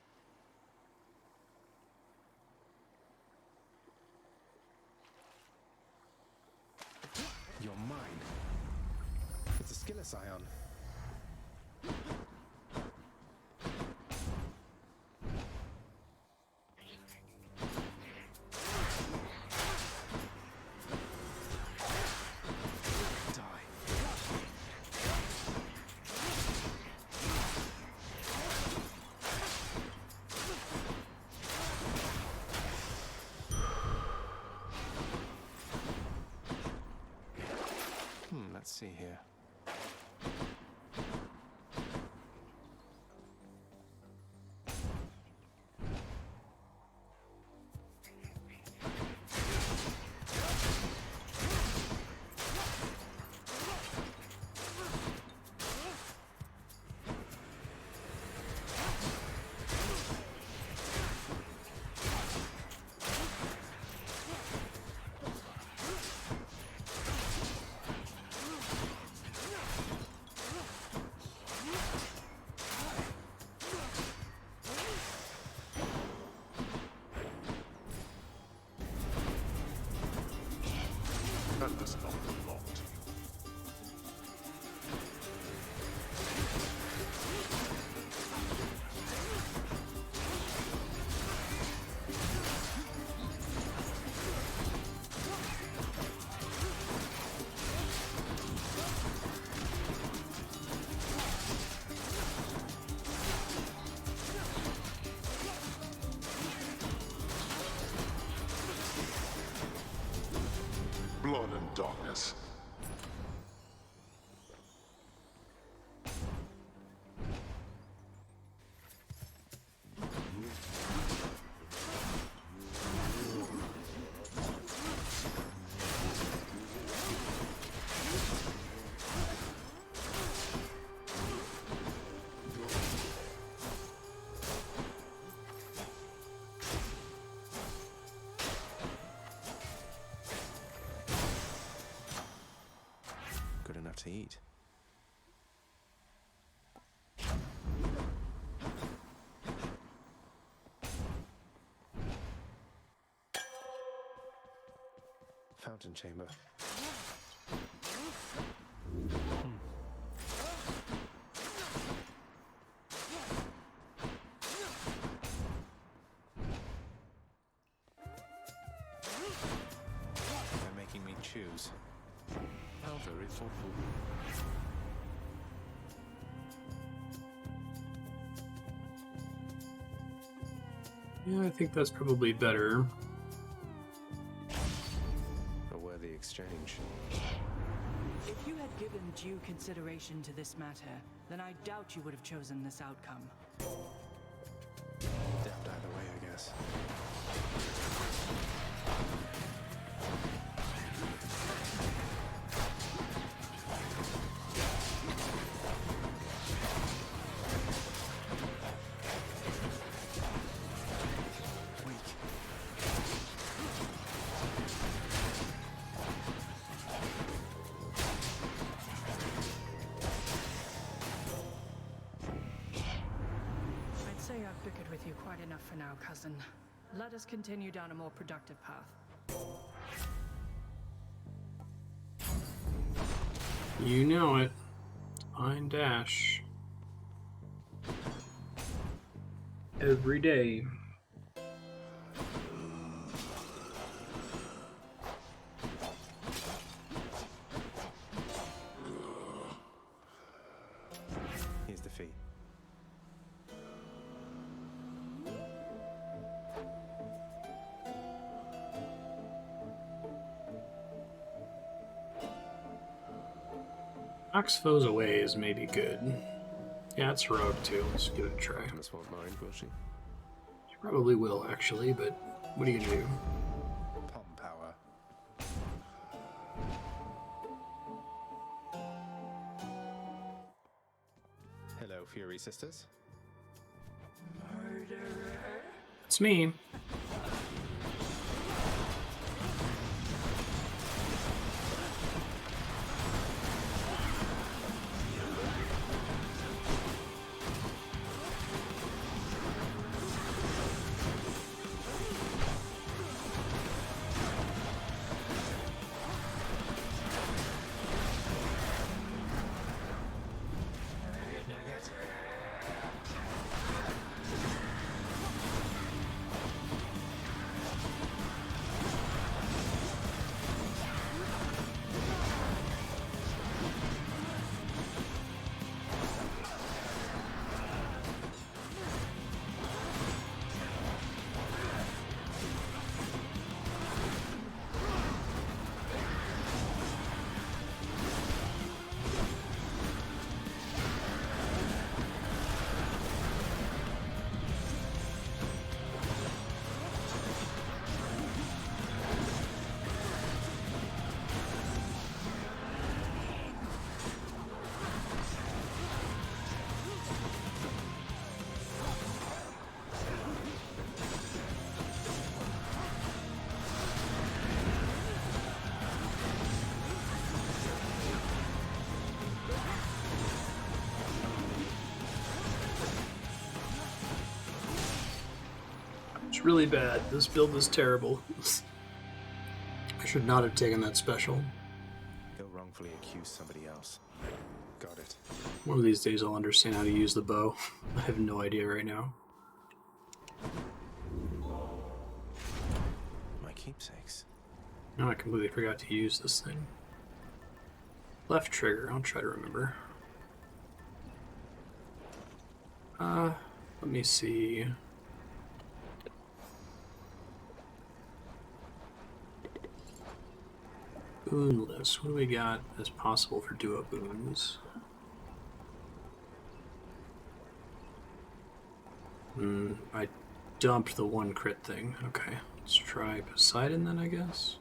You're mine. It's a Skillet ion. Let's see here. That does not belong to you. Blood and darkness. Good enough to eat. Fountain chamber. They're making me choose. How very thoughtful. Yeah, I think that's probably better. A worthy exchange. If you had given due consideration to this matter, then I doubt you would have chosen this outcome. Deft either way, I guess. I'd say I've bickered with you quite enough for now, cousin. Let us continue down a more productive path. You know it. Fine dash. Every day. Here's the fee. Knocks foes away is maybe good. Yeah, it's heroic too. Let's give it a try. Thomas won't mind, will she? She probably will, actually, but what are you gonna do? Palm power. Hello, Fury Sisters. It's me. is really bad. This build is terrible. I should not have taken that special. Go wrongfully accuse somebody else. Got it. One of these days I'll understand how to use the bow. I have no idea right now. My keepsakes. No, I completely forgot to use this thing. Left trigger, I'll try to remember. Let me see. Boon list. What do we got as possible for duo boons? I dumped the one crit thing. Okay, let's try Poseidon then, I guess.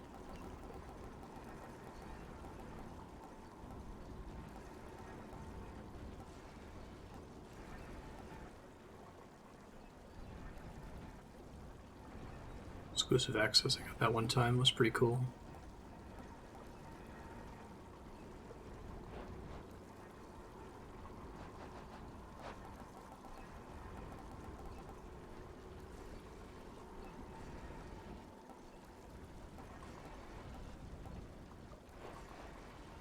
Exclusive access, I got that one time, was pretty cool.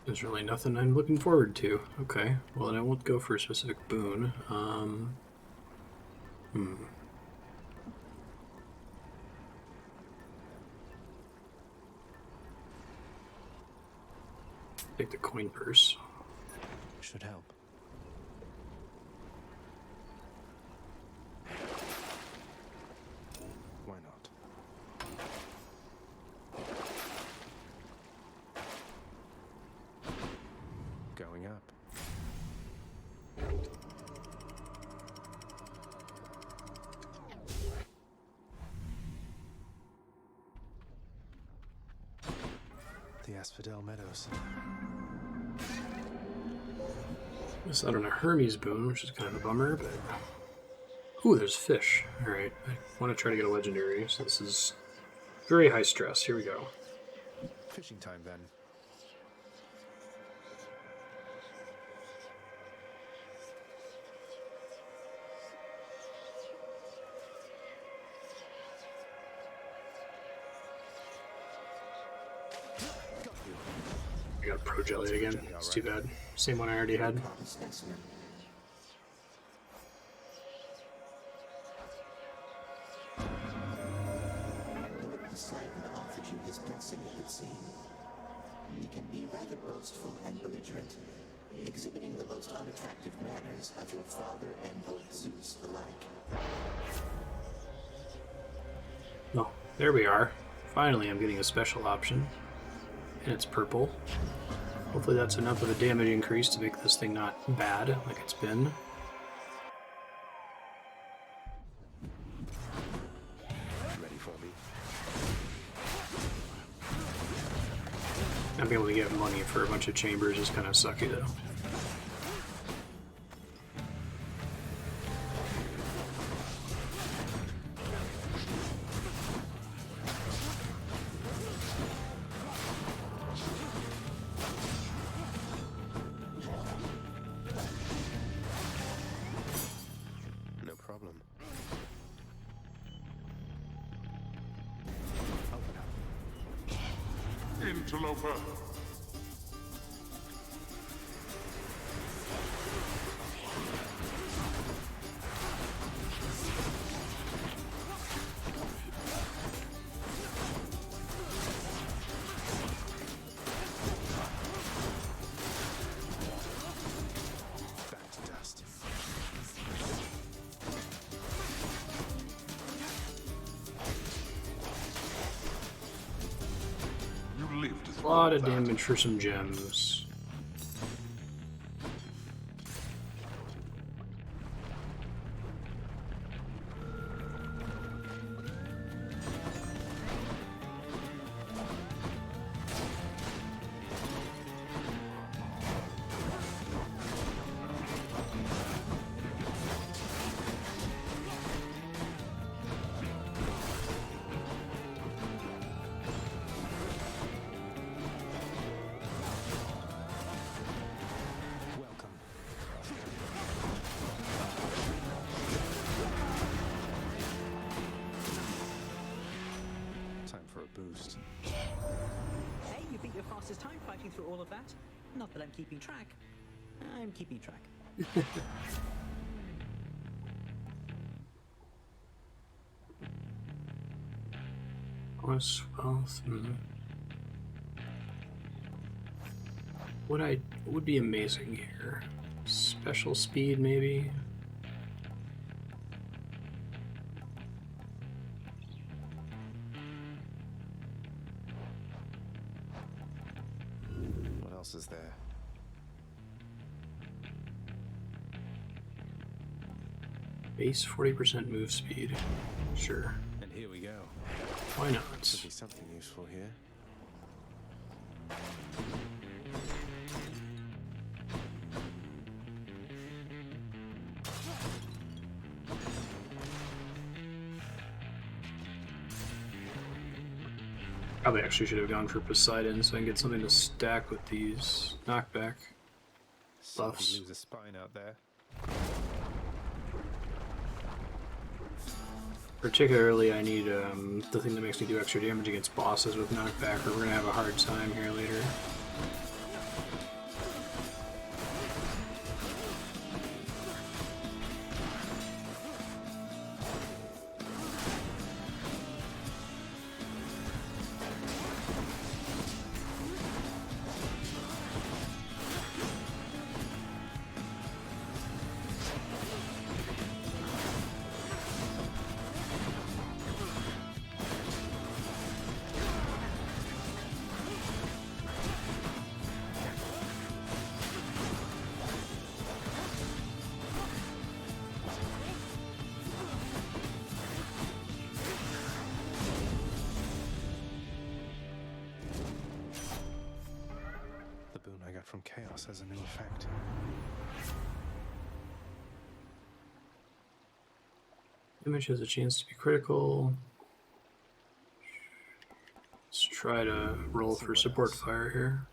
There's really nothing I'm looking forward to. Okay, well then I won't go for a specific boon. Take the coin purse. Should help. Why not? Going up. The Asphodel Meadows. Missed out on a Hermes boon, which is kind of a bummer, but... Ooh, there's fish. Alright, I want to try to get a legendary, so this is very high stress. Here we go. Fishing time then. I got a Pro Jelly again. It's too bad. Same one I already had. The Poseidon offered you his blessing, it would seem. He can be rather boastful and belligerent, exhibiting the most unattractive manners of your father and both Zeus alike. Oh, there we are. Finally, I'm getting a special option. And it's purple. Hopefully that's enough of a damage increase to make this thing not bad like it's been. Ready for me? Not being able to get money for a bunch of chambers is kind of sucky though. No problem. Interloper! Back to dust. You lived A through lot of that. damage for some gems. most. Hey, you beat your fastest time fighting through all of that. Not that I'm keeping track. I'm keeping track. Plus 12. What would be amazing here? Special speed, maybe? What else is there? Base 40% move speed. Sure. And here we go. Why not? Could be something useful here. Probably actually should have gone for Poseidon so I can get something to stack with these knockback buffs. Lose a spine out there. Particularly, I need the thing that makes me do extra damage against bosses with knockback, or we're gonna have a hard time here later. From chaos has a new effect. Image has a chance to be critical. Let's try to roll for support fire here.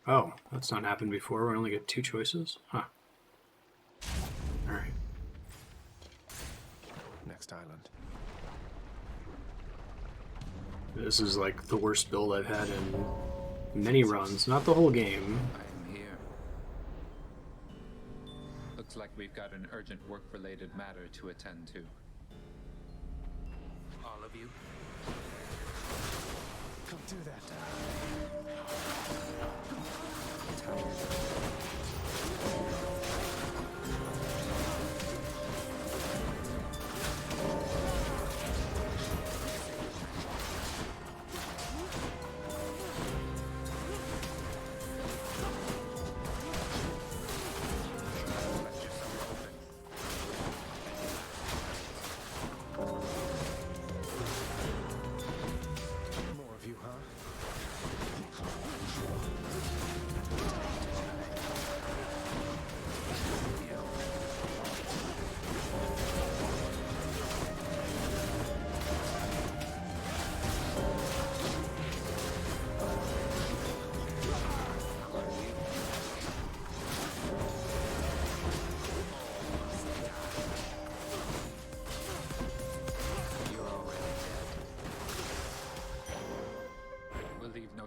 Oh, that's not happened before. We only get 2 choices? Huh. Alright. Next island. This is like the worst build I've had in many runs, not the whole game. I'm here. Looks like we've got an urgent work-related matter to attend to. All of you? Don't do that.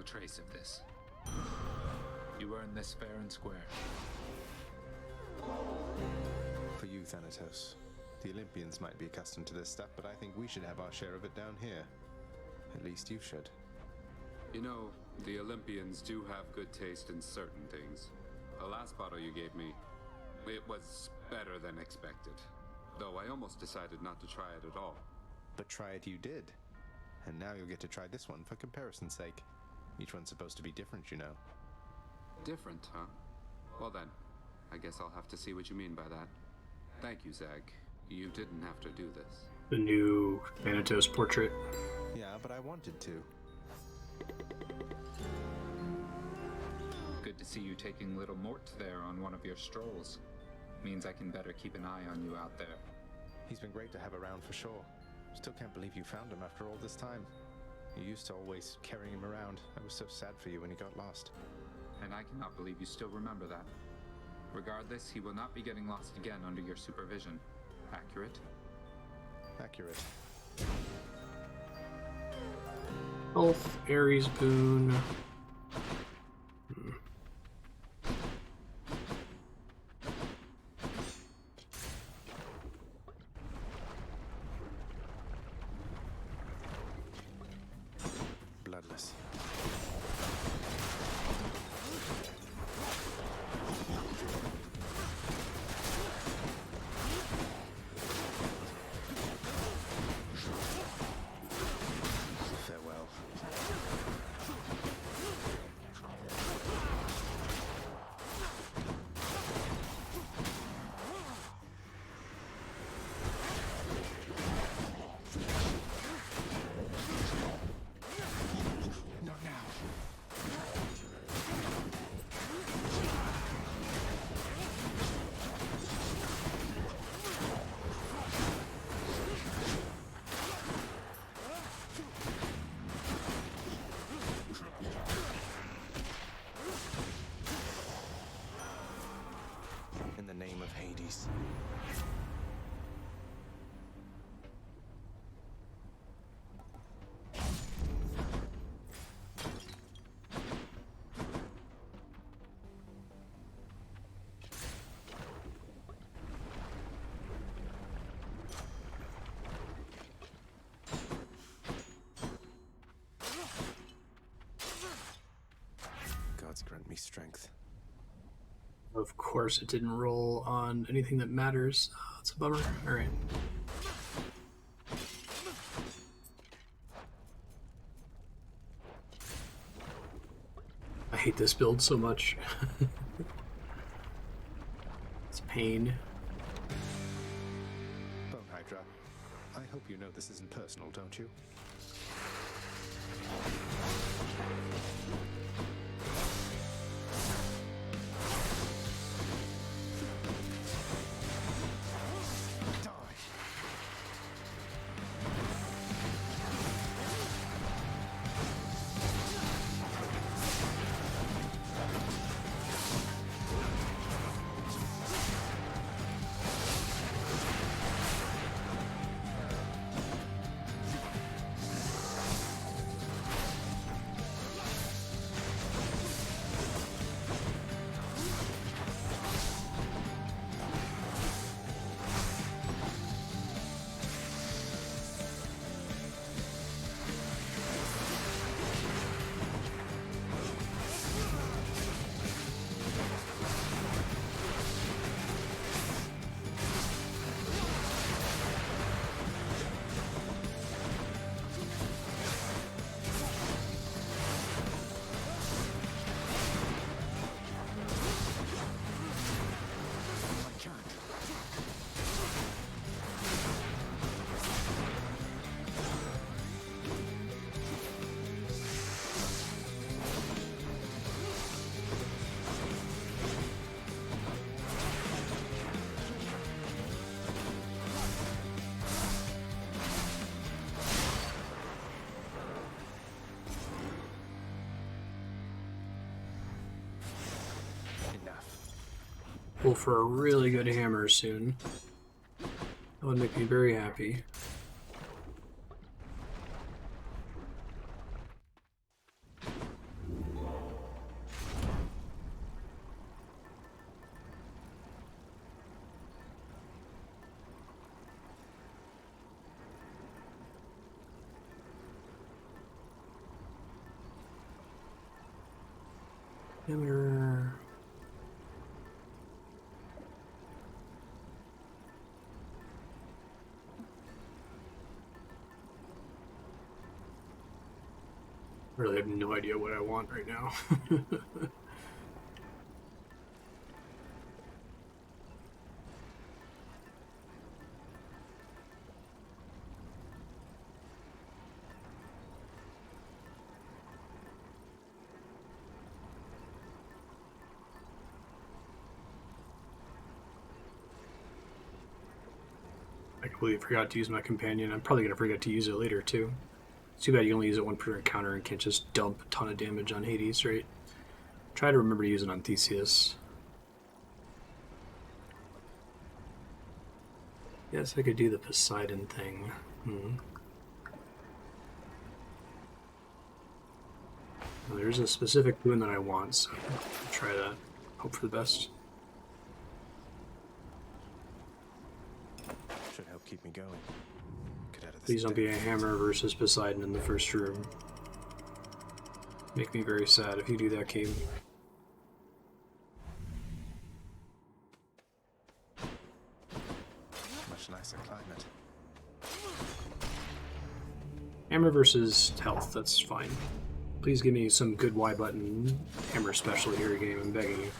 Trace of this. You earned this fair and square. For you, Thanatos. The Olympians might be accustomed to this stuff, but I think we should have our share of it down here. At least you should. You know, the Olympians do have good taste in certain things. The last bottle you gave me, it was better than expected. Though I almost decided not to try it at all. But try it you did. And now you'll get to try this one for comparison's sake. Each one's supposed to be different, you know. Different, huh? Well then, I guess I'll have to see what you mean by that. Thank you, Zag. You didn't have to do this. The new Thanatos portrait. Yeah, but I wanted to. Good to see you taking little Mort there on one of your strolls. Means I can better keep an eye on you out there. He's been great to have around for sure. Still can't believe you found him after all this time. You used to always carry him around. I was so sad for you when he got lost. And I cannot believe you still remember that. Regardless, he will not be getting lost again under your supervision. Accurate? Accurate. Health, Ares boon. Bloodless. Farewell. Not now. In the name of Hades. Gods grant me strength. Of course, it didn't roll on anything that matters. Oh, that's a bummer. All right. I hate this build so much. It's pain. Bone Hydra, I hope you know this isn't personal, don't you? Pull for a really good hammer soon. That would make me very happy. Hammer. I really have no idea what I want right now. I completely forgot to use my companion. I'm probably going to forget to use it later too. It's too bad you only use it one per encounter and can't just dump a ton of damage on Hades, right? Try to remember to use it on Theseus. Yes, I could do the Poseidon thing. Well, there's a specific boon that I want, so I'll try that. Hope for the best. Should help keep me going. Get out of this. Please don't be a hammer versus Poseidon in the first room. Make me very sad if you do that, game. Much nicer climate. Hammer versus health, that's fine. Please give me some good Y button hammer special here, game. I'm begging you.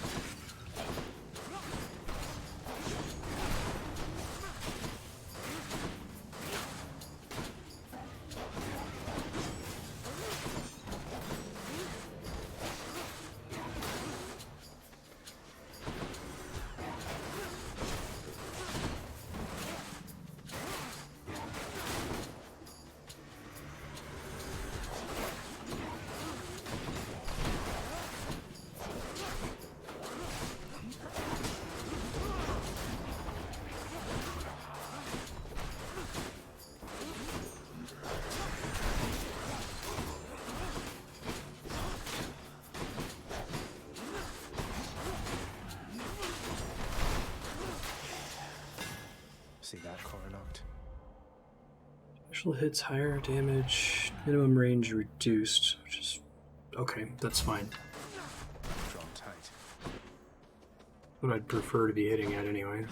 See that core knocked? Special hits higher damage, minimum range reduced, which is okay, that's fine. Drawn tight. What I'd prefer to be hitting at anyway.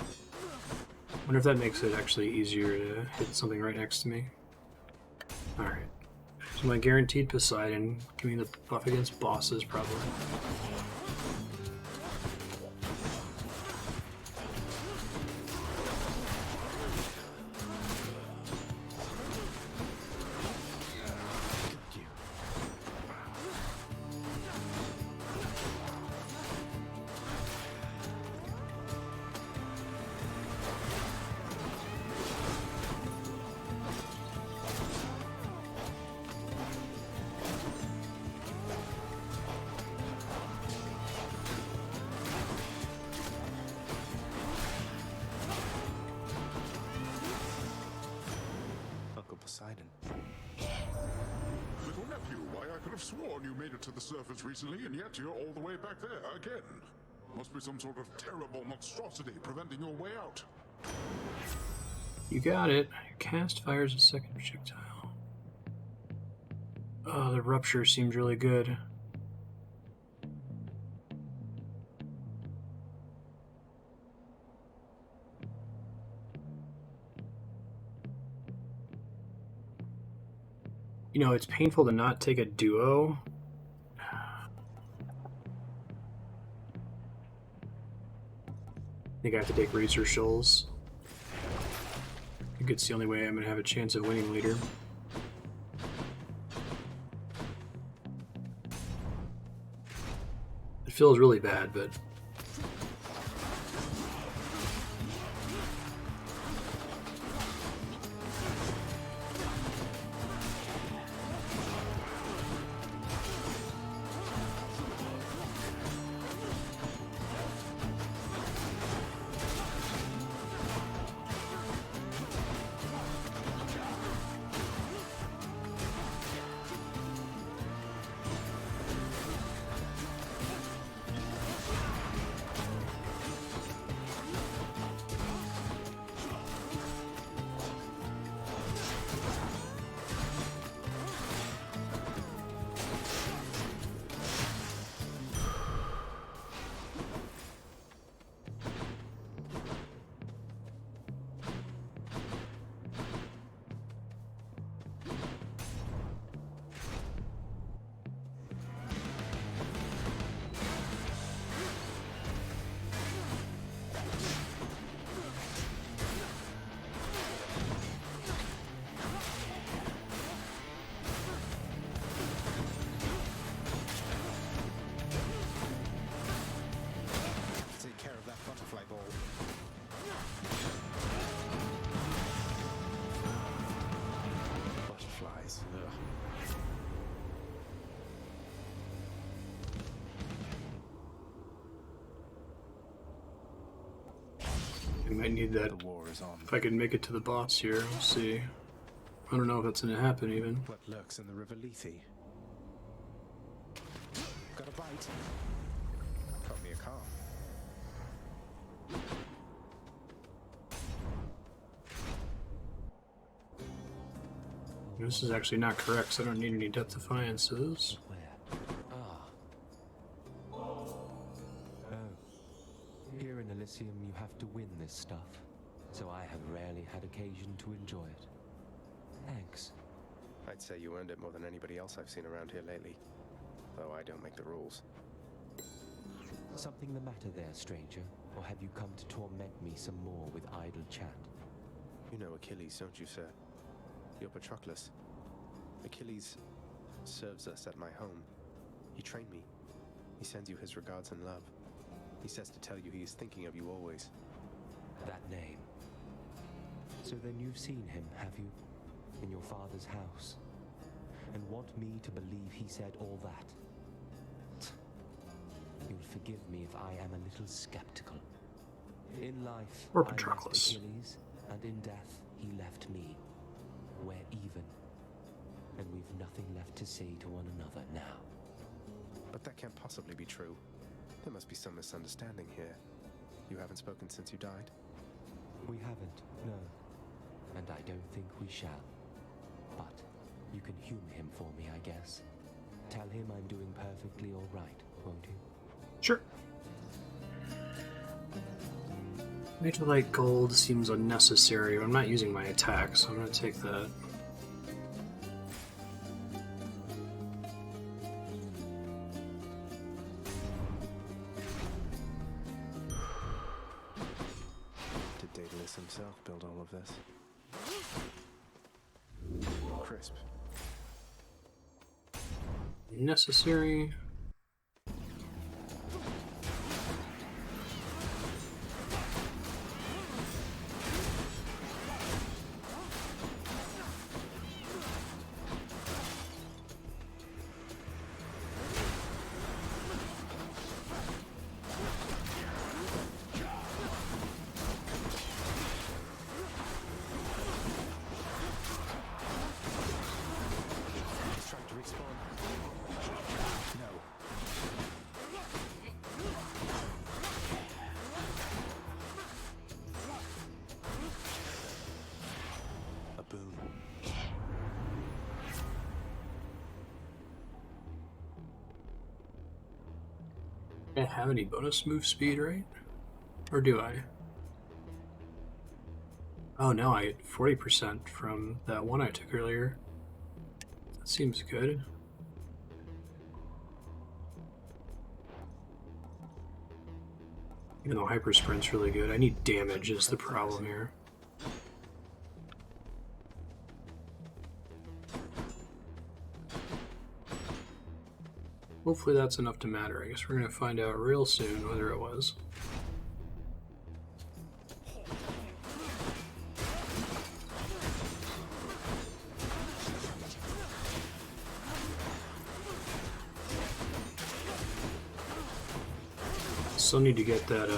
Wonder if that makes it actually easier to hit something right next to me. Alright. So my guaranteed Poseidon, give me the buff against bosses probably. Poseidon. Little nephew, why I could have sworn you made it to the surface recently, and yet you're all the way back there again. Must be some sort of terrible monstrosity preventing your way out. You got it. Your cast fires a second projectile. Oh, the rupture seems really good. You know, it's painful to not take a duo. I think I have to take Racer Shoals. I think it's the only way I'm going to have a chance of winning later. It feels really bad, but... I might need that. The war is on. If I can make it to the boss here, we'll see. I don't know if that's going to happen even. What lurks in the River Lethe? bite. Caught me a car. This is actually not correct, so I don't need any death defiances. Here in Elysium, you have to win this stuff, so I have rarely had occasion to enjoy it. Thanks. I'd say you earned it more than anybody else I've seen around here lately, though I don't make the rules. Something the matter there, stranger? Or have you come to torment me some more with idle chat? You know Achilles, don't you, sir? You're Patroclus. Achilles serves us at my home. He trained me. He sends you his regards and love. He says to tell you he is thinking of you always. That name. So then you've seen him, have you? In your father's house? And want me to believe he said all that? You'll forgive me if I am a little skeptical. In life, Or I left Patroclus. Achilles, and in death, he left me. We're even. And we've nothing left to say to one another now. But that can't possibly be true. There must be some misunderstanding here. You haven't spoken since you died? We haven't, no. And I don't think we shall. But you can humour him for me, I guess. Tell him I'm doing perfectly all right, won't you? Sure. Major light gold seems unnecessary. I'm not using my attack, so I'm going to take that. Did Daedalus himself build all of this? Crisp. Necessary. He's trying to respawn. No. A boon. I don't have any bonus move speed, right? Or do I? Oh no, I get 40% from that one I took earlier. That seems good. Even though hyper sprint's really good, I need damage is the problem here. Hopefully that's enough to matter. I guess we're gonna find out real soon whether it was. Still need to get that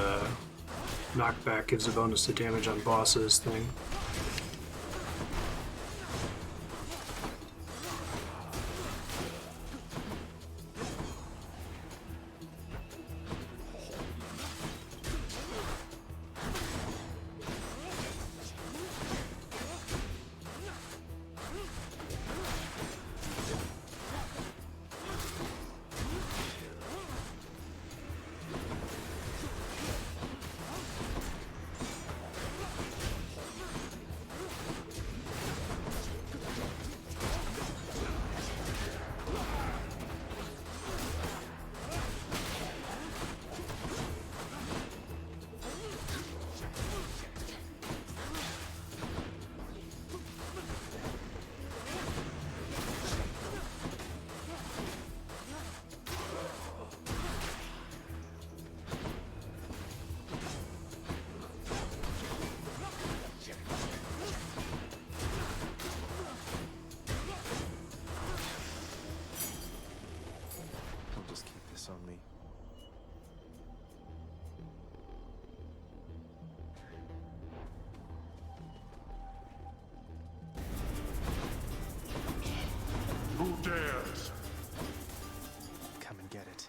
knockback gives a bonus to damage on bosses thing. I'll just keep this on me. Who dares? Come and get it.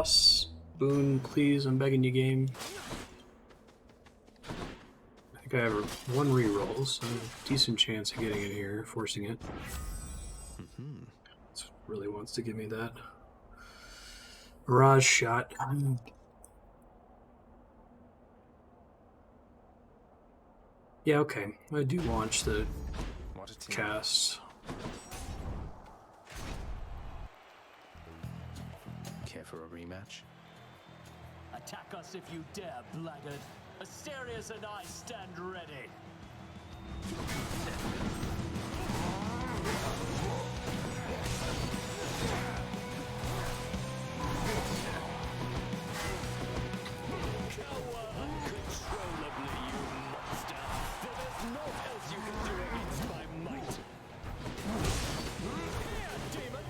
boss boon, please. I'm begging you, game. I think I have one reroll, so a decent chance of getting it here, forcing it. It really wants to give me that Mirage shot. Yeah, okay. I do launch the cast. Care for a rematch? Attack us if you dare, blackguard. Asterius and I stand ready. Cower uncontrollably, you monster, for there's naught else you can do against my might. Here, demon!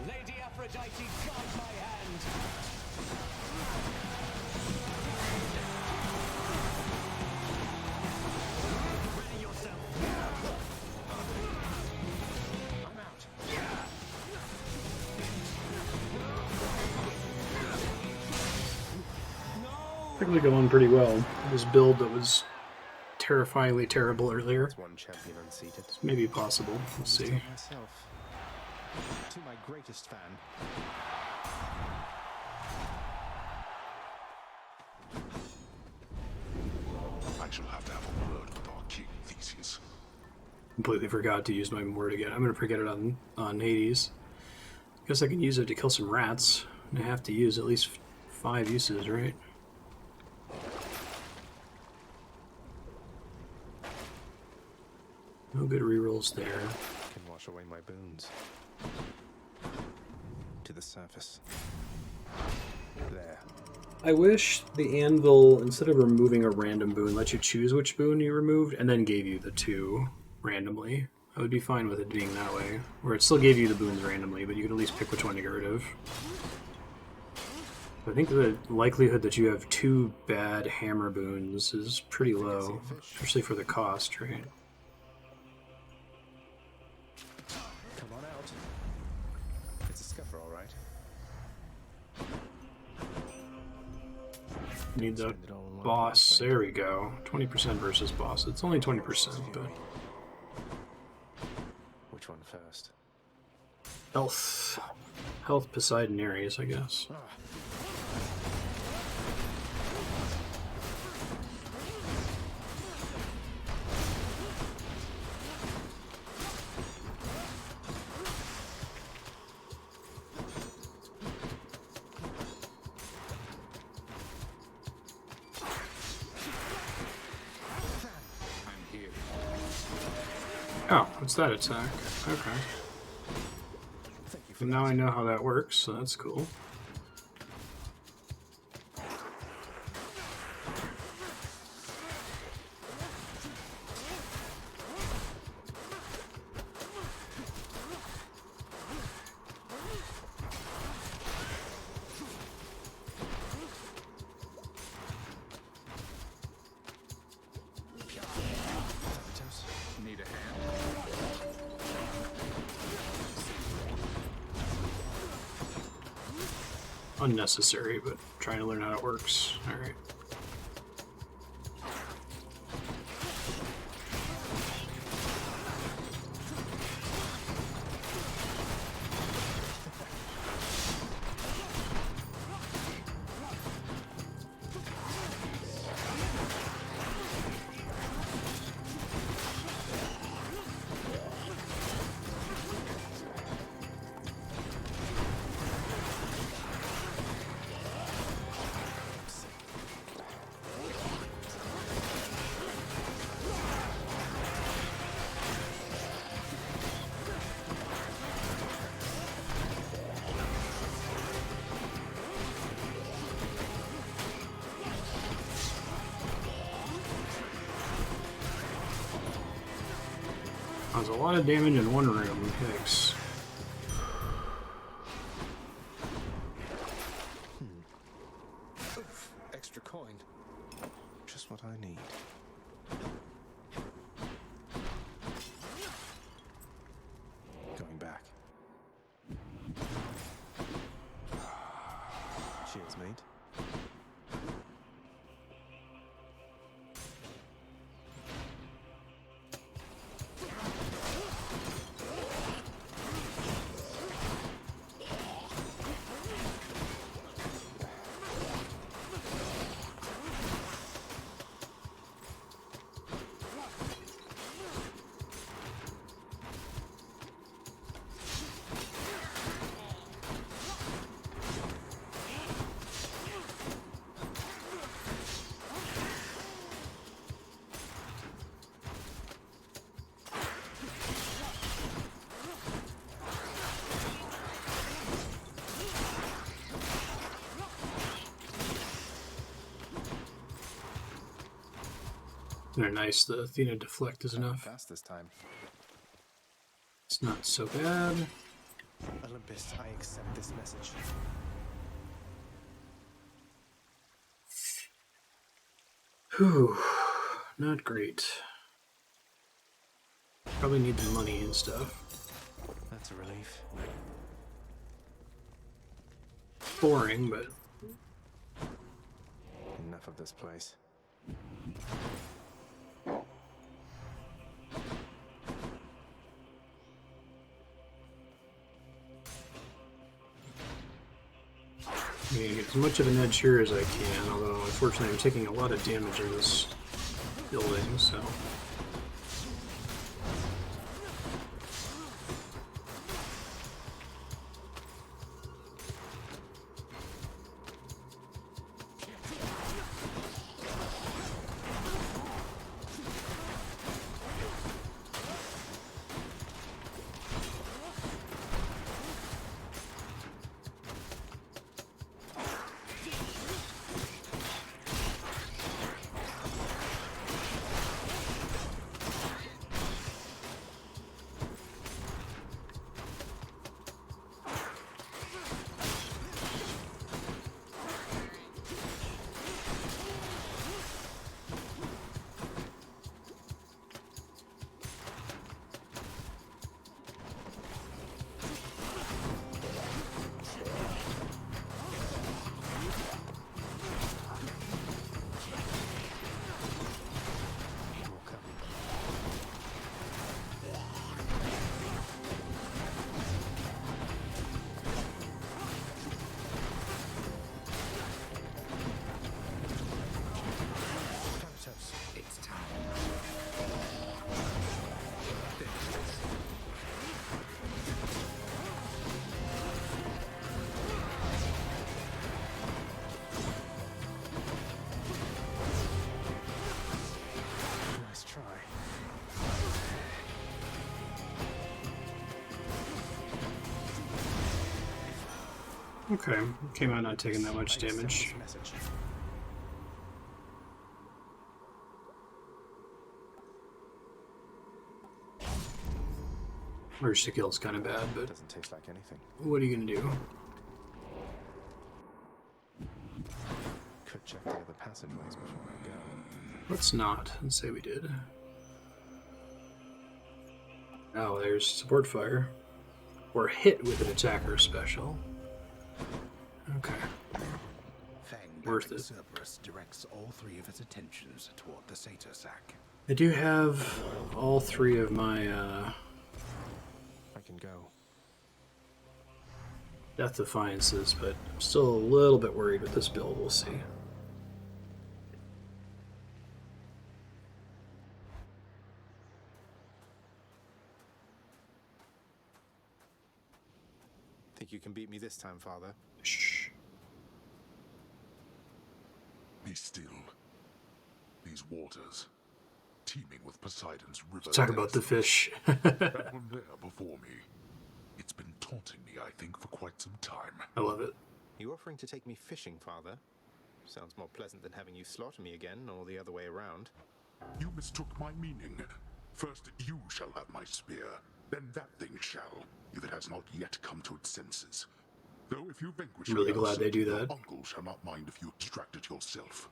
Lady Aphrodite, guide my hand. Ready yourself. I'm out. Actually going pretty well. This build that was terrifyingly terrible earlier. One champion unseated. It's maybe possible. We'll see. Myself. To my greatest fan. I shall have to have a word with our king, Theseus. Completely forgot to use my Mort again. I'm gonna forget it on Hades. Guess I can use it to kill some rats. And I have to use at least 5 uses, right? No good rerolls there. Can wash away my boons. To the surface. There. I wish the anvil, instead of removing a random boon, let you choose which boon you removed, and then gave you the 2 randomly. I would be fine with it being that way. Where it still gave you the boons randomly, but you could at least pick which one to get rid of. I think the likelihood that you have 2 bad hammer boons is pretty low, especially for the cost, right? Come on out. It's a scuffer, all right. Need the boss. There we go. 20% versus boss. It's only 20%, but... Which one first? Health. Health Poseidon Ares, I guess. Oh, what's that attack? Okay. And now I know how that works, so that's cool. Need a hand? Unnecessary, but trying to learn how it works. Alright. Does a lot of damage in one room. Yikes. Oof, extra coin. Just what I need. Going back. Cheers, mate. They're nice. The Athena deflect is enough. Fast this time. It's not so bad. Olympus, I accept this message. Whew. Not great. Probably need the money and stuff. That's a relief. Boring, but... Enough of this place. I'm gonna get as much of an edge here as I can, although unfortunately I'm taking a lot of damage in this building, so... Okay, came out not taking that much damage. Urge to kill is kind of bad, but doesn't taste like anything. What are you gonna do? Could check the other passageways before I go. Let's not and say we did. Oh, there's support fire. Or hit with an attacker special. Okay. Worth it. Cerberus directs all three of its attentions toward the satyr sack. I do have all three of my I can go. Death Defiances, but I'm still a little bit worried with this build. We'll see. Think you can beat me this time, Father? Shh. Be still. These waters, teeming with Poseidon's river. Talk about the fish. That one there before me. It's been taunting me, I think, for quite some time. I love it. You offering to take me fishing, Father? Sounds more pleasant than having you slaughter me again, or the other way around. You mistook my meaning. First you shall have my spear, then that thing shall, if it has not yet come to its senses. Though if you vanquish I'm really me, glad they do your that. uncle shall not mind if you extract it yourself.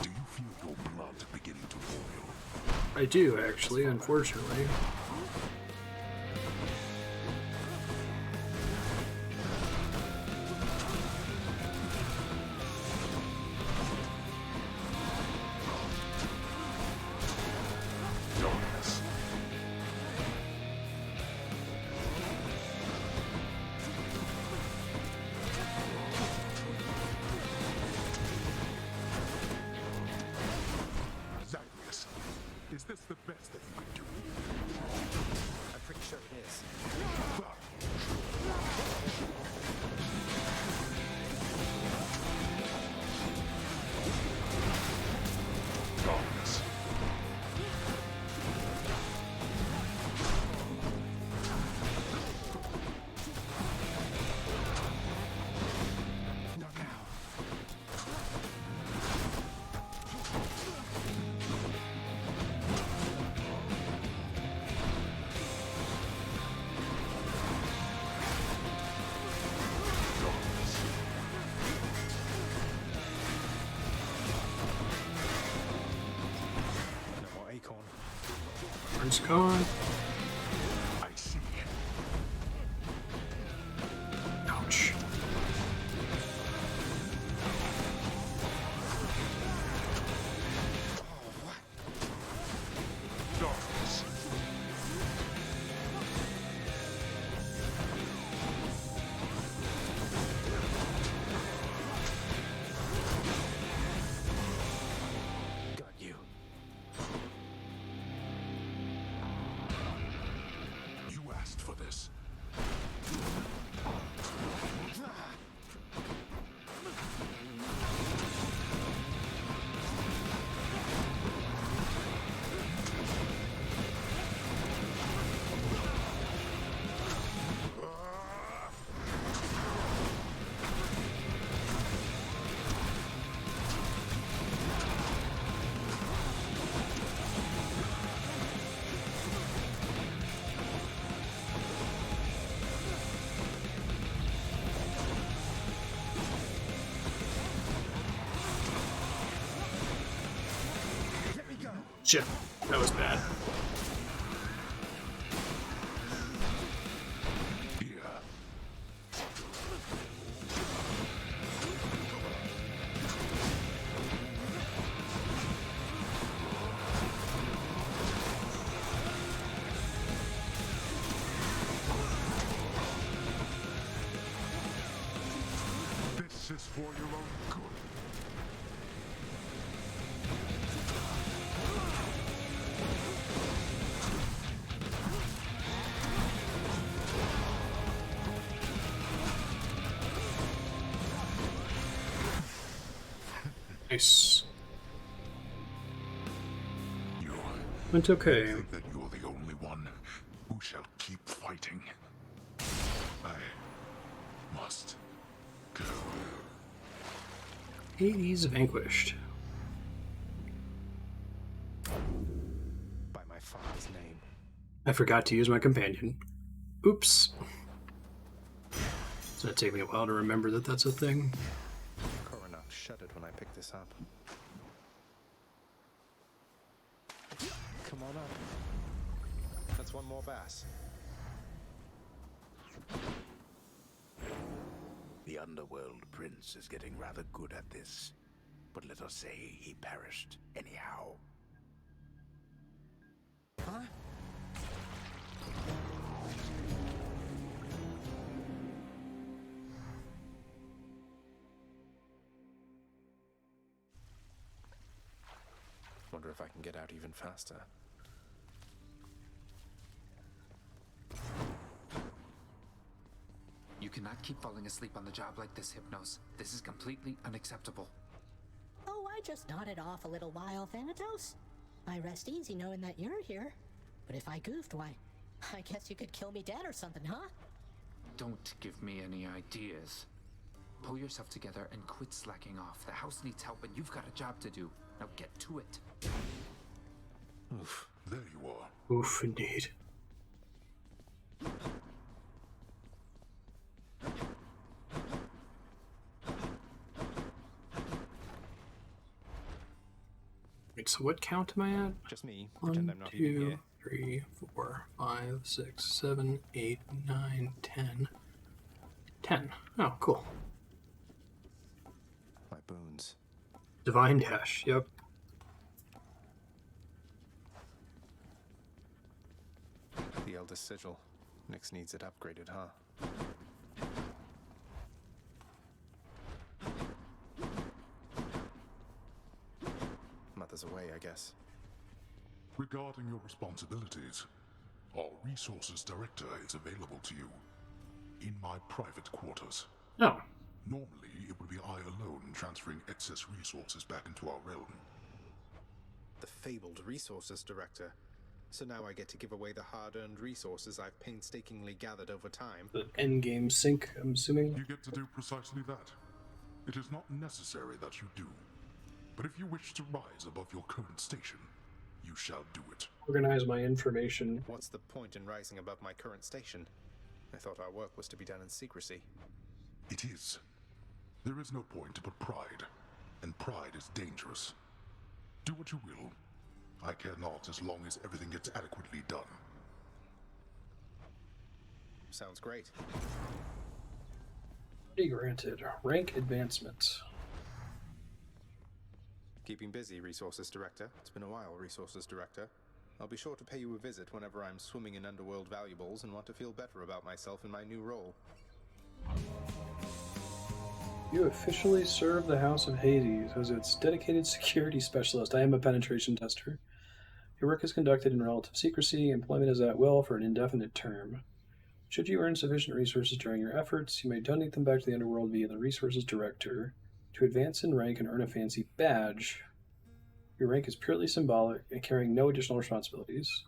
Do you feel your blood beginning to boil? I do, actually, unfortunately. Zagreus, is this the best that you can do? I'm pretty sure it is. Darkness. Not now. No more acorn. One's gone. I see. Ouch. Darkness. Got you. You asked for this. Let me go. Shit, that was bad. Here. This is for your own good. Nice. You Went okay. think that you're the only one who shall keep fighting. I must go. Hades vanquished. By my father's name. I forgot to use my companion. Oops. It's gonna take me a while to remember that that's a thing. Coroner shuddered when I picked this up. Come on up. That's one more bass. The underworld prince is getting rather good at this. But let us say he perished anyhow. Huh? Wonder if I can get out even faster. You cannot keep falling asleep on the job like this, Hypnos. This is completely unacceptable. Oh, I just nodded off a little while, Thanatos. I rest easy knowing that you're here. But if I goofed, why, I guess you could kill me dead or something, huh? Don't give me any ideas. Pull yourself together and quit slacking off. The house needs help and you've got a job to do. Now get to it. Oof, there you are. Oof, indeed. Wait, so what count am I at? Just me. 1, I'm not even 2, here. 3, 4, 5, 6, 7, 8, 9, 10. 10. Oh, cool. My boons. Divine Dash, yep. The eldest sigil. Nyx needs it upgraded, huh? Mother's away, I guess. Regarding your responsibilities, our resources director is available to you in my private quarters. Oh. Normally, it would be I alone transferring excess resources back into our realm. The fabled resources director. So now I get to give away the hard-earned resources I've painstakingly gathered over time. The endgame sync, I'm assuming. You get to do precisely that. It is not necessary that you do. But if you wish to rise above your current station, you shall do it. Organize my information. What's the point in rising above my current station? I thought our work was to be done in secrecy. It is. There is no point but pride, and pride is dangerous. Do what you will. I care not as long as everything gets adequately done. Sounds great. Granted. Rank advancement. Keeping busy, Resources Director. It's been a while, Resources Director. I'll be sure to pay you a visit whenever I'm swimming in underworld valuables and want to feel better about myself in my new role. You officially serve the House of Hades as its dedicated security specialist. I am a penetration tester. Your work is conducted in relative secrecy. Employment is at will for an indefinite term. Should you earn sufficient resources during your efforts, you may donate them back to the underworld via the Resources Director. To advance in rank and earn a fancy badge, your rank is purely symbolic and carrying no additional responsibilities.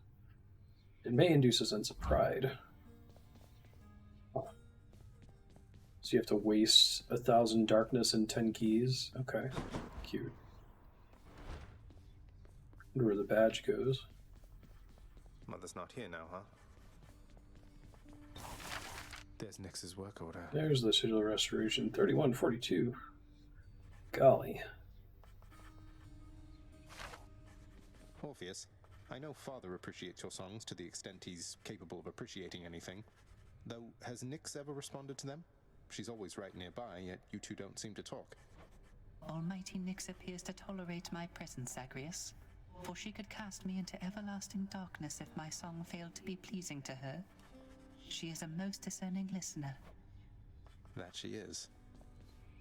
It may induce a sense of pride. So you have to waste 1,000 darkness and 10 keys. Okay, cute. Wonder where the badge goes. Mother's not here now, huh? There's Nyx's work order. There's the sigil restoration, 3142. Golly. Orpheus, I know Father appreciates your songs to the extent he's capable of appreciating anything. Though, has Nyx ever responded to them? She's always right nearby, yet you two don't seem to talk. Almighty Nyx appears to tolerate my presence, Zagreus, for she could cast me into everlasting darkness if my song failed to be pleasing to her. She is a most discerning listener. That she is.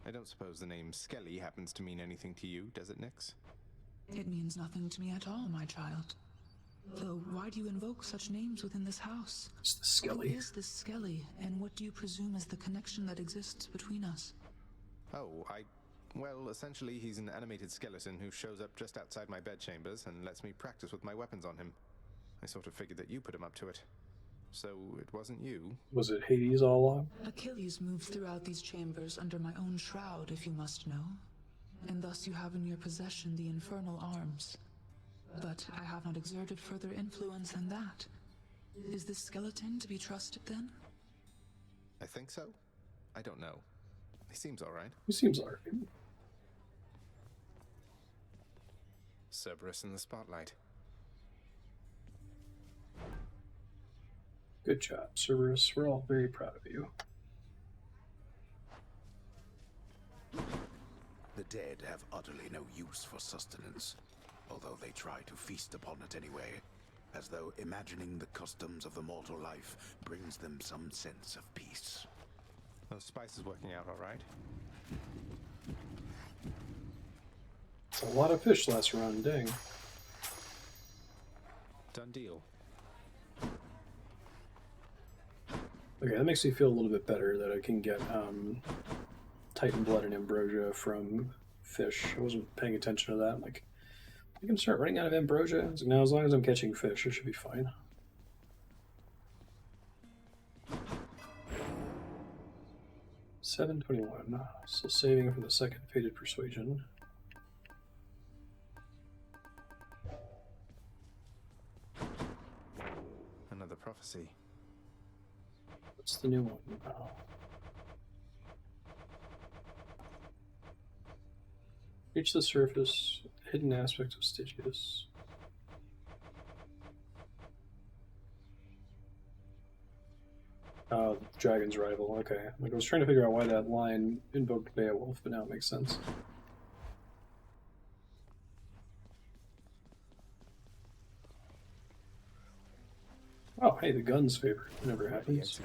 I don't suppose the name Skelly happens to mean anything to you, does it, Nyx? It means nothing to me at all, my child. Though, why do you invoke such names within this house? It's the Skelly. Who is this Skelly, and what do you presume is the connection that exists between us? Oh, well, essentially he's an animated skeleton who shows up just outside my bedchambers and lets me practice with my weapons on him. I sort of figured that you put him up to it. So, it wasn't you. Was it Hades all along? Achilles moved throughout these chambers under my own shroud, if you must know. And thus you have in your possession the infernal arms. But I have not exerted further influence than that. Is this skeleton to be trusted, then? I think so. I don't know. He seems alright. He seems alright. Cerberus in the spotlight. Good job, Cerberus. We're all very proud of you. The dead have utterly no use for sustenance, although they try to feast upon it anyway, as though imagining the customs of the mortal life brings them some sense of peace. Those spices working out alright? It's a lot of fish last run, dang. Done deal. Okay, that makes me feel a little bit better that I can get Titan Blood and Ambrosia from fish. I wasn't paying attention to that. I'm like, I can start running out of Ambrosia. So now, as long as I'm catching fish, it should be fine. 721. Still saving for the second Fated Persuasion. Another prophecy. What's the new one? Oh. Reach the surface. Hidden aspects of Stygius. Oh, the dragon's rival. Okay. Like, I was trying to figure out why that line invoked Beowulf, but now it makes sense. Oh, hey, the gun's favorite. It never happens.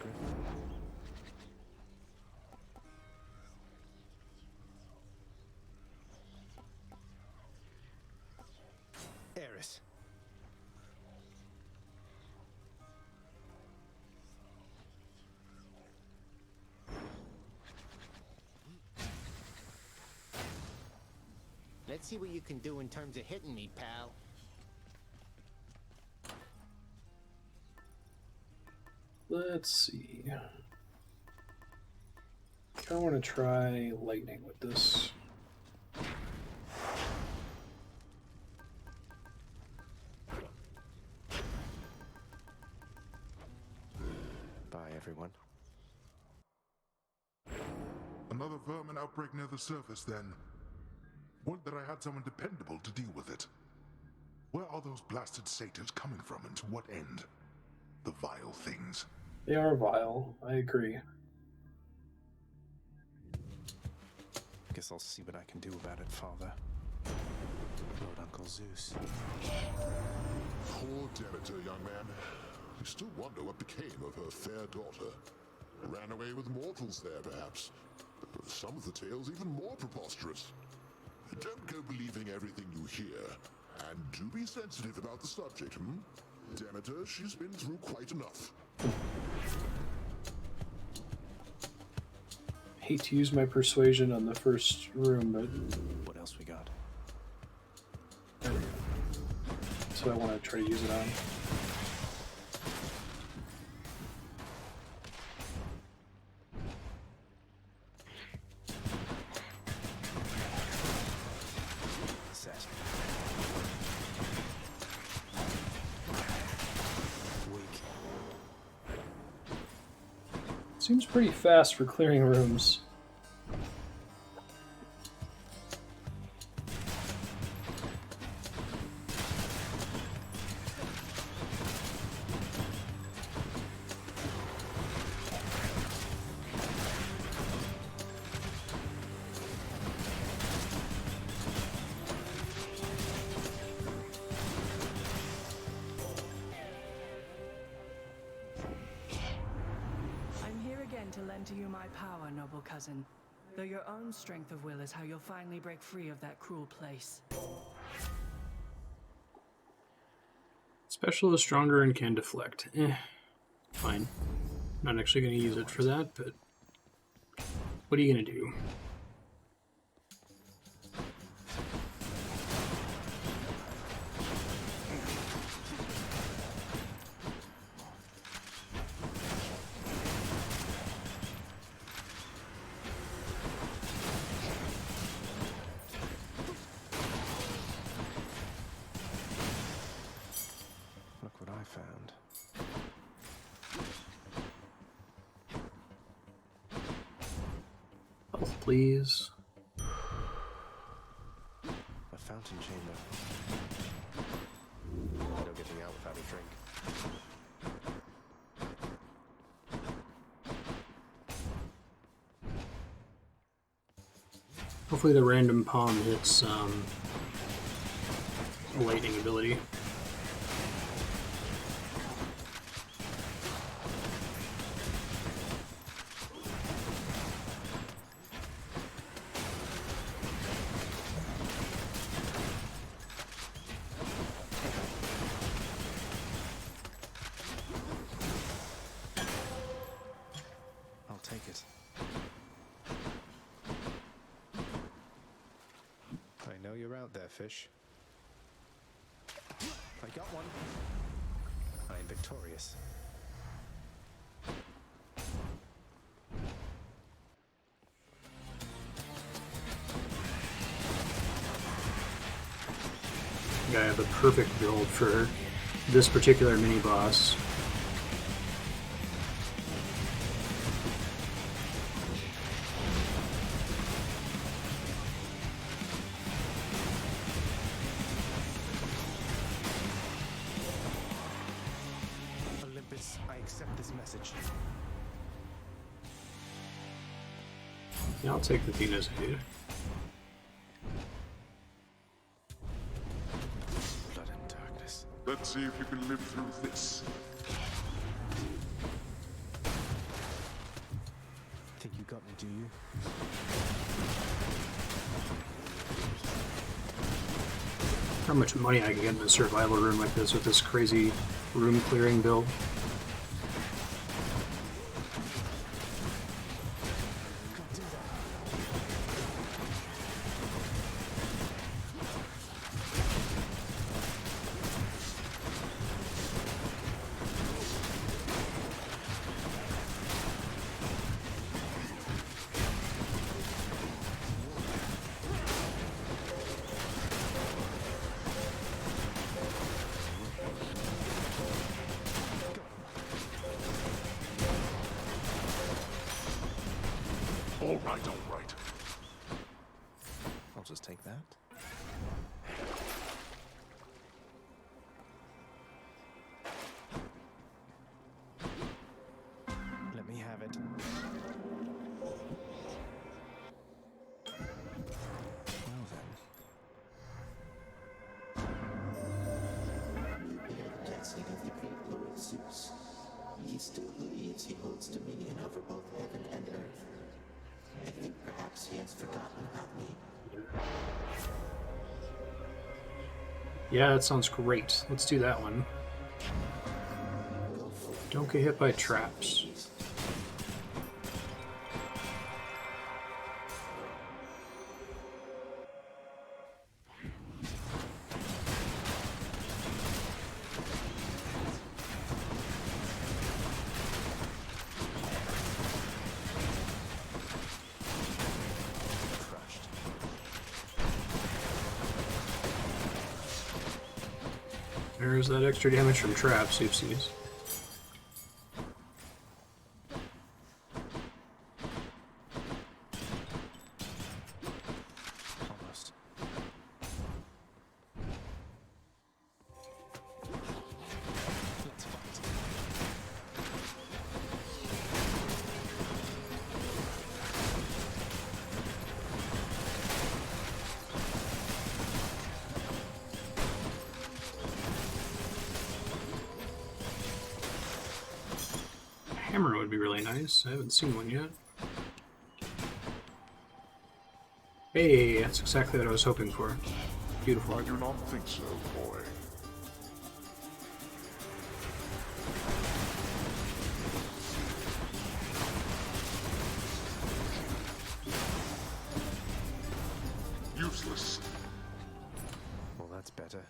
Eris. Let's see what you can do in terms of hitting me, pal. Let's see. I want to try lightning with this. Bye, everyone. Another vermin outbreak near the surface, then. Would that I had someone dependable to deal with it. Where are those blasted satyrs coming from, and to what end? The vile things. They are vile, I agree. Guess I'll see what I can do about it, Father. Lord Uncle Zeus. Poor Demeter, young man. You still wonder what became of her fair daughter. Ran away with mortals there, perhaps. Some of the tales even more preposterous. Don't go believing everything you hear. And do be sensitive about the subject, hmm? Demeter, she's been through quite enough. Hate to use my persuasion on the first room, but what else we got? There we go. That's what I want to try to use it on. Seems pretty fast for clearing rooms. To lend to you my power, noble cousin. Though your own strength of will is how you'll finally break free of that cruel place. Special is stronger and can deflect. Fine. Not actually going to use it for that, but what are you going to do? Found. Health, please. A fountain chamber. No getting out without a drink. Hopefully the random palm hits lightning ability. Fish. I got one. I am victorious. think I have the perfect build for this particular mini boss. Olympus, I accept this message. Yeah, I'll take the Thena's aid. Blood and darkness. Let's see if you can live through this. Think you got me, do you? How much money I can get in a survival room like this with this crazy room clearing build. All right. I'll just take that. Let me have it. Well then. Guessing of the great Lord Zeus. He still believes he holds dominion over both heaven and earth. I think perhaps he has forgotten about me. Yeah, that sounds great. Let's do that one. Don't get hit by traps. There's that extra damage from traps, oopsies. Almost. Let's fight. Hammer would be really nice. I haven't seen one yet. Hey, that's exactly what I was hoping for. Beautiful. I do not think so, boy. Useless. Well, that's better.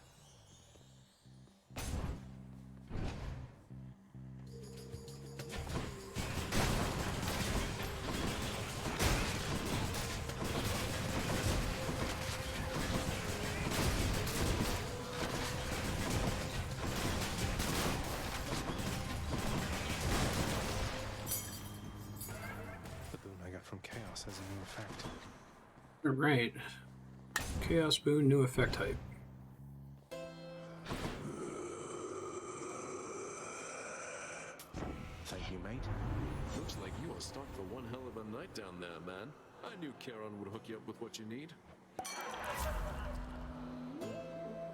The boon I got from Chaos has a new effect. Right. Chaos Boon, new effect type. Thank you, mate. Looks like you are stuck for one hell of a night down there, man. I knew Charon would hook you up with what you need.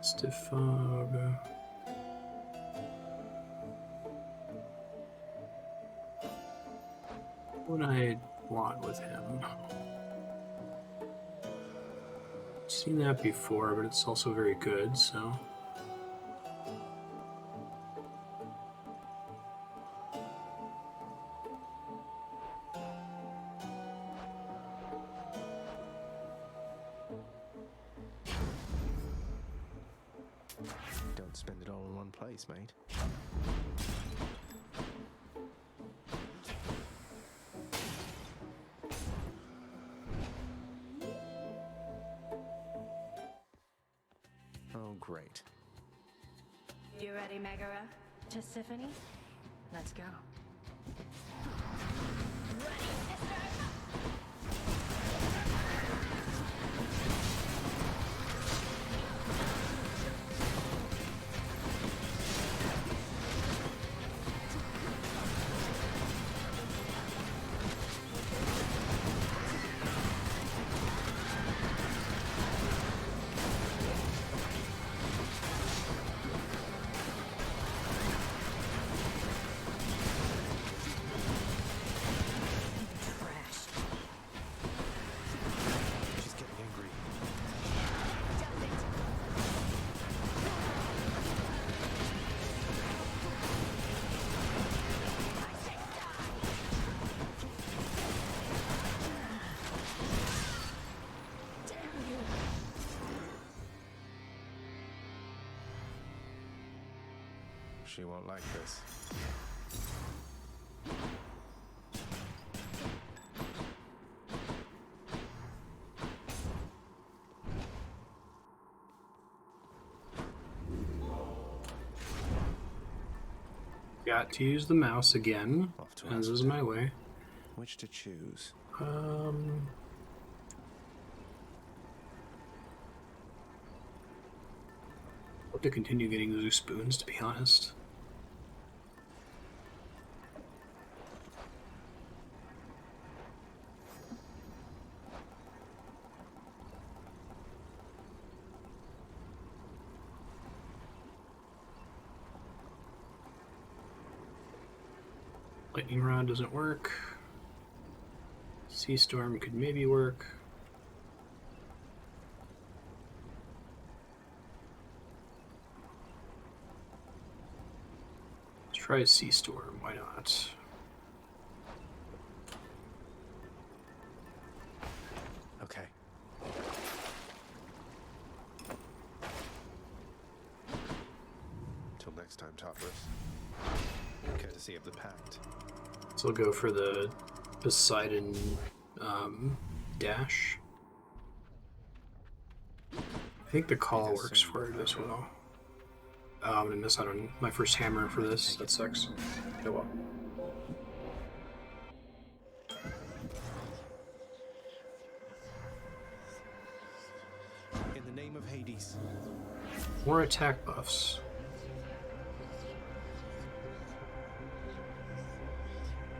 Stiff fog. What I want with him. Seen that before, but it's also very good, so. Don't spend it all in one place, mate. Oh, great. You ready, Megara? To Tiffany? Let's go. She won't like this. Got to use the mouse again, as is my way. Which to choose? Hope to continue getting Zoo spoons, to be honest. Lightning rod doesn't work. Sea storm could maybe work. Let's try sea storm. Why not? Okay. Till next time, Tartarus. Courtesy of the Pact. So I'll go for the Poseidon dash. I think the call works for it as well. Oh, I'm gonna miss out on my first hammer for this. That sucks. Oh well. In the name of Hades. More attack buffs.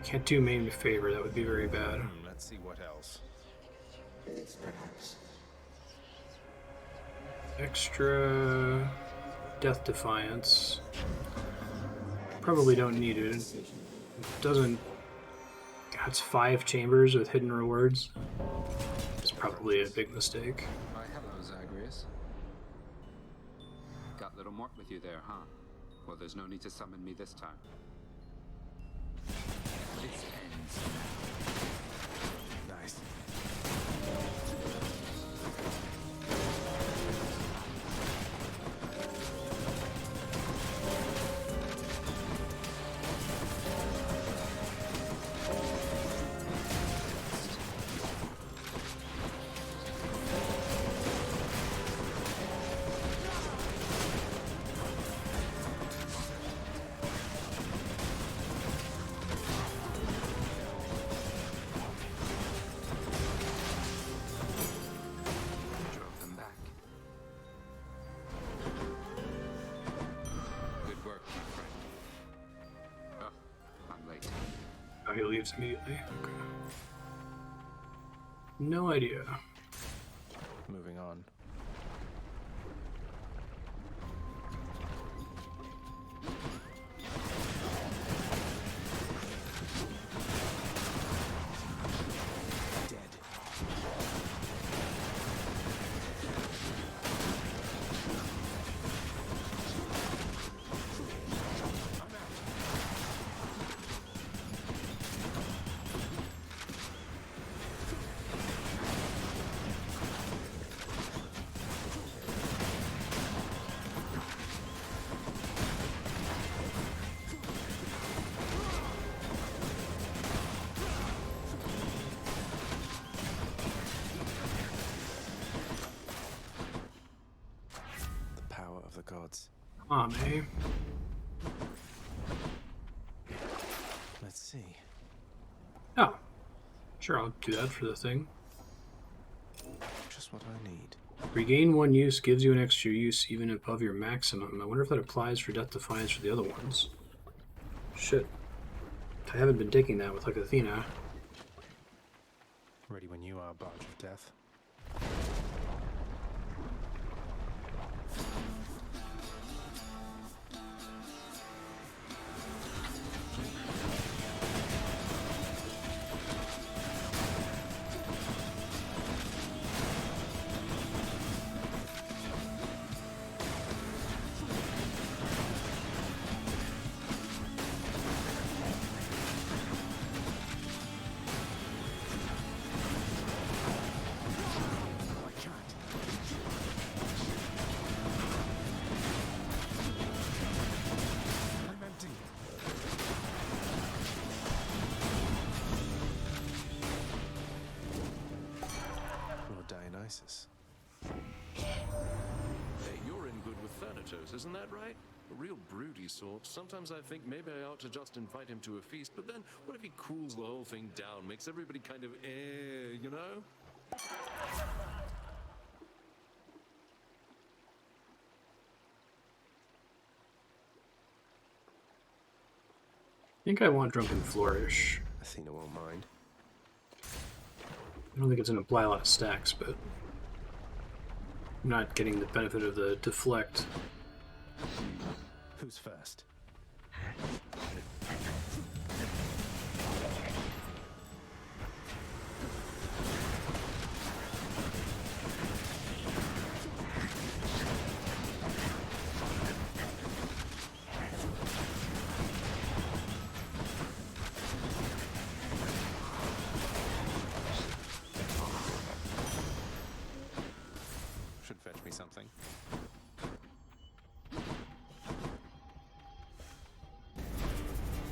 Can't do main favor, that would be very bad. Let's see what else. This, perhaps. Extra Death Defiance. Probably don't need it. It doesn't. That's 5 chambers with hidden rewards. It's probably a big mistake. Why, hello, Zagreus. Got little Mort with you there, huh? Well, there's no need to summon me this time. This ends. Nice. Oh, he leaves immediately. Okay. No idea. Moving on. eh? Let's see. Oh. Sure, I'll do that for the thing. Just what I need. Regain one use gives you an extra use even above your maximum. I wonder if that applies for Death Defiance for the other ones. Shit. I haven't been taking that with like Athena. Ready when you are, Barge of Death. Hey, you're in good with Thanatos, isn't that right? A real broody sort. Sometimes I think maybe I ought to just invite him to a feast, but then what if he cools the whole thing down, makes everybody kind of you know? I think I want Drunken Flourish. Athena won't mind. I don't think it's going to apply a lot of stacks, but I'm not getting the benefit of the deflect. Who's first? Should fetch me something.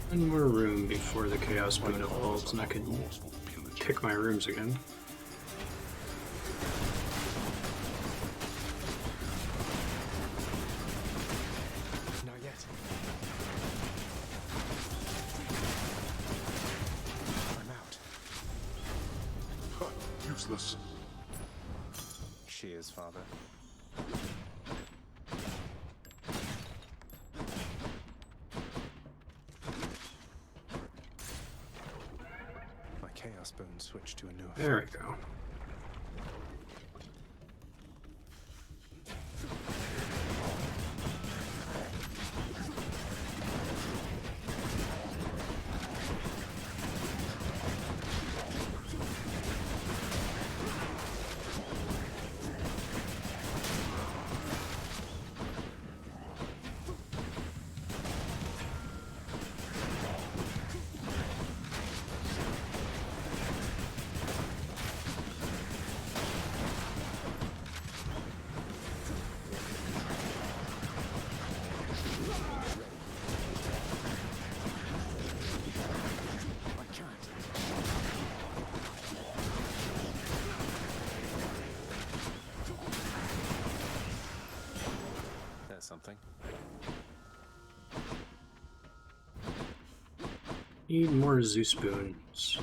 One more room before the Chaos Boon evolves, and I can pick my rooms again. Not yet. I'm out. Useless. She is, Father. My Chaos Bone switched to a new effect. There we go. Something. Need more Zeus Boons.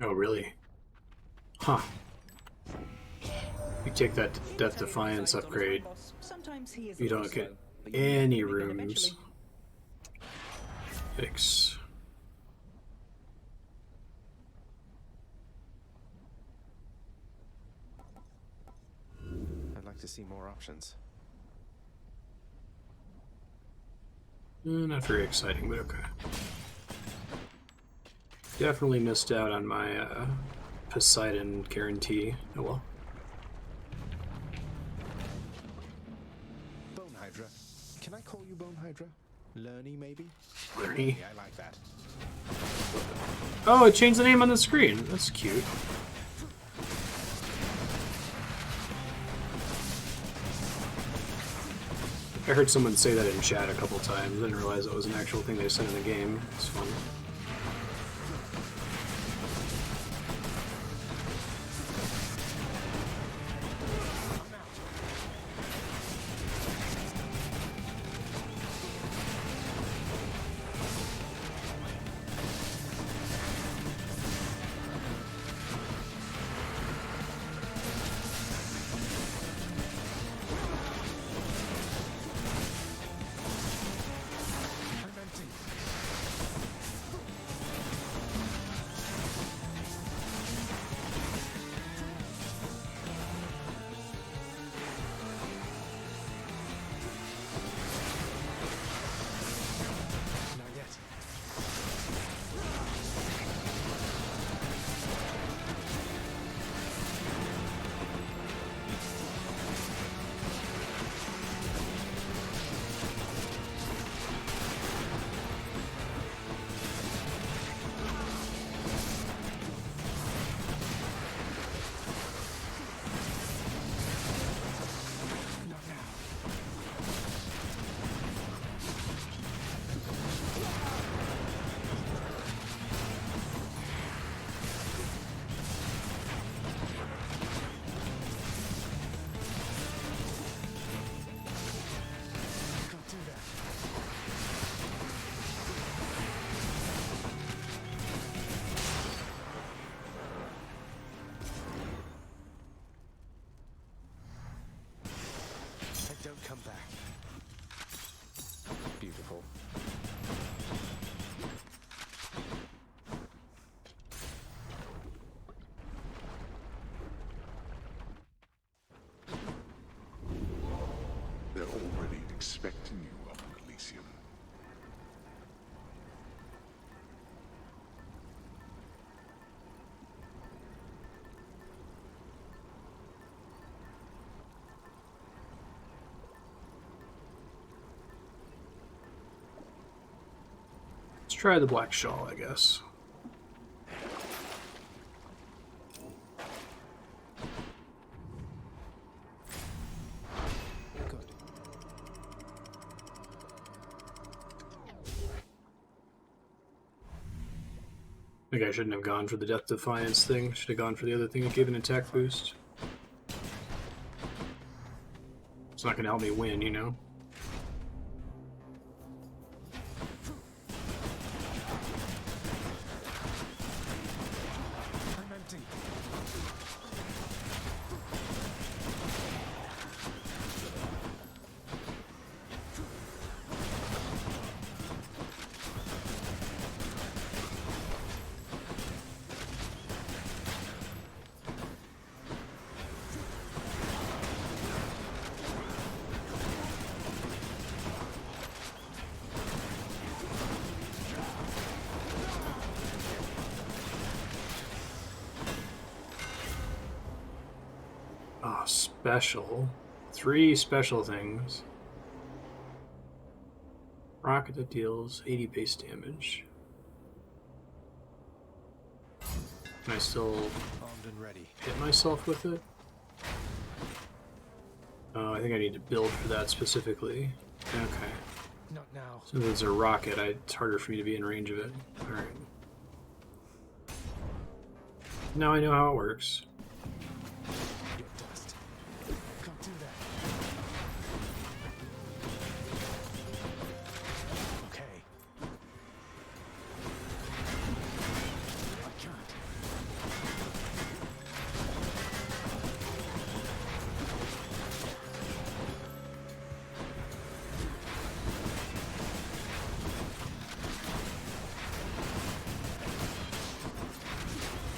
Oh, really? Huh. You take that Death Defiance upgrade, you don't get any rooms. Yikes. I'd like to see more options. Not very exciting, but okay. Definitely missed out on my Poseidon guarantee. Oh well. Bone Hydra. Can I call you Bone Hydra? Lerny, maybe? Lerny? Yeah, I like that. Oh, it changed the name on the screen. That's cute. I heard someone say that in chat a couple times. I didn't realize it was an actual thing they said in the game. It's fun. Don't come back. Beautiful. They're already expecting you up in Elysium. Let's try the Black Shawl, I guess. I think I shouldn't have gone for the Death Defiance thing. Should have gone for the other thing that gave an attack boost. It's not going to help me win, you know? Oh, special. 3 special things. Rocket that deals 80 base damage. Can I still Armed and ready. hit myself with it? Oh, I think I need to build for that specifically. Okay. Not now. Since it's a rocket, it's harder for me to be in range of it. Alright. Now I know how it works. Your dust. Can't do that. Okay. I can't.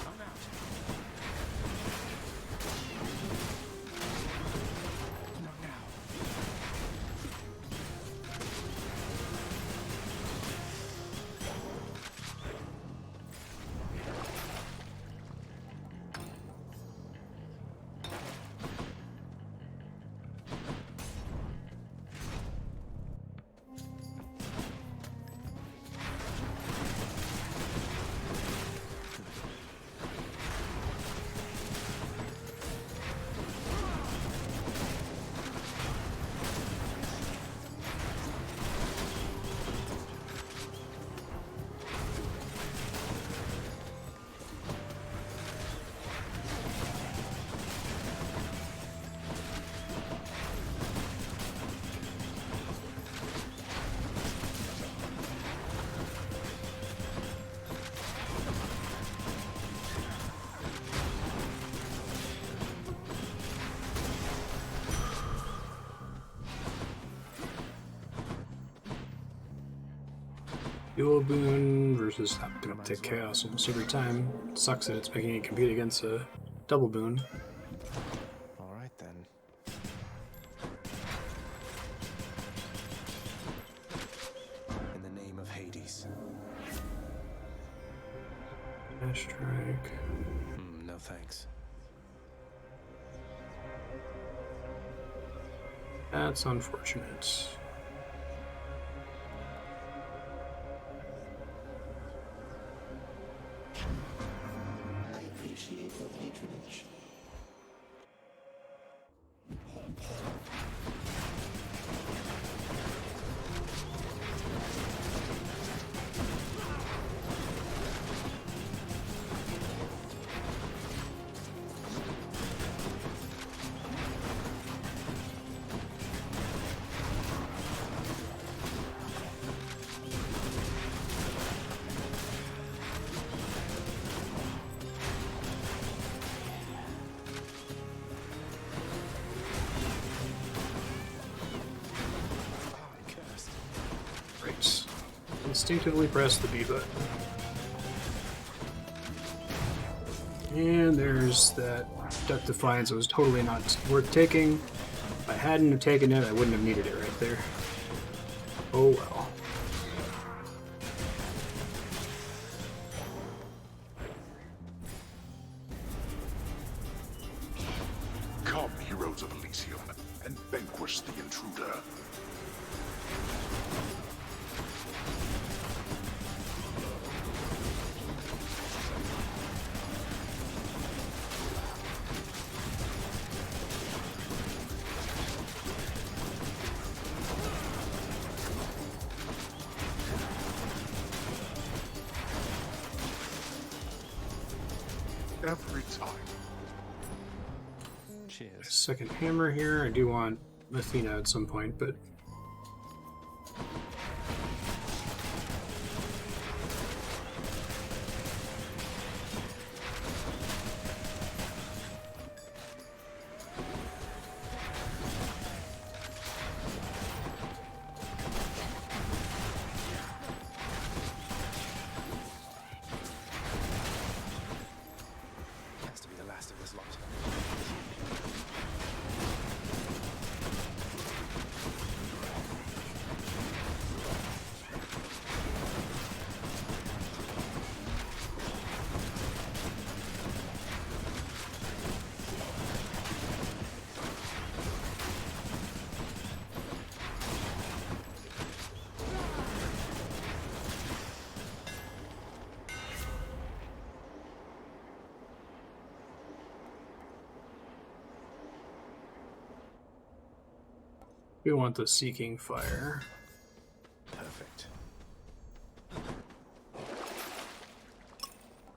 I'm out. Dual boon versus I'm gonna take chaos almost every time. It sucks that it's making it compete against a double boon. Alright then. In the name of Hades. Dash strike. No thanks. That's unfortunate. I appreciate your patronage. Great. Instinctively press the B button. And there's that Duck Defiance. It was totally not worth taking. If I hadn't have taken it, I wouldn't have needed it right there. Oh well. Come, heroes of Elysium, and vanquish the intruder. Every time. Cheers. Second hammer here. I do want Athena at some point, but Has to be the last of this lot. we want the Seeking Fire. Perfect.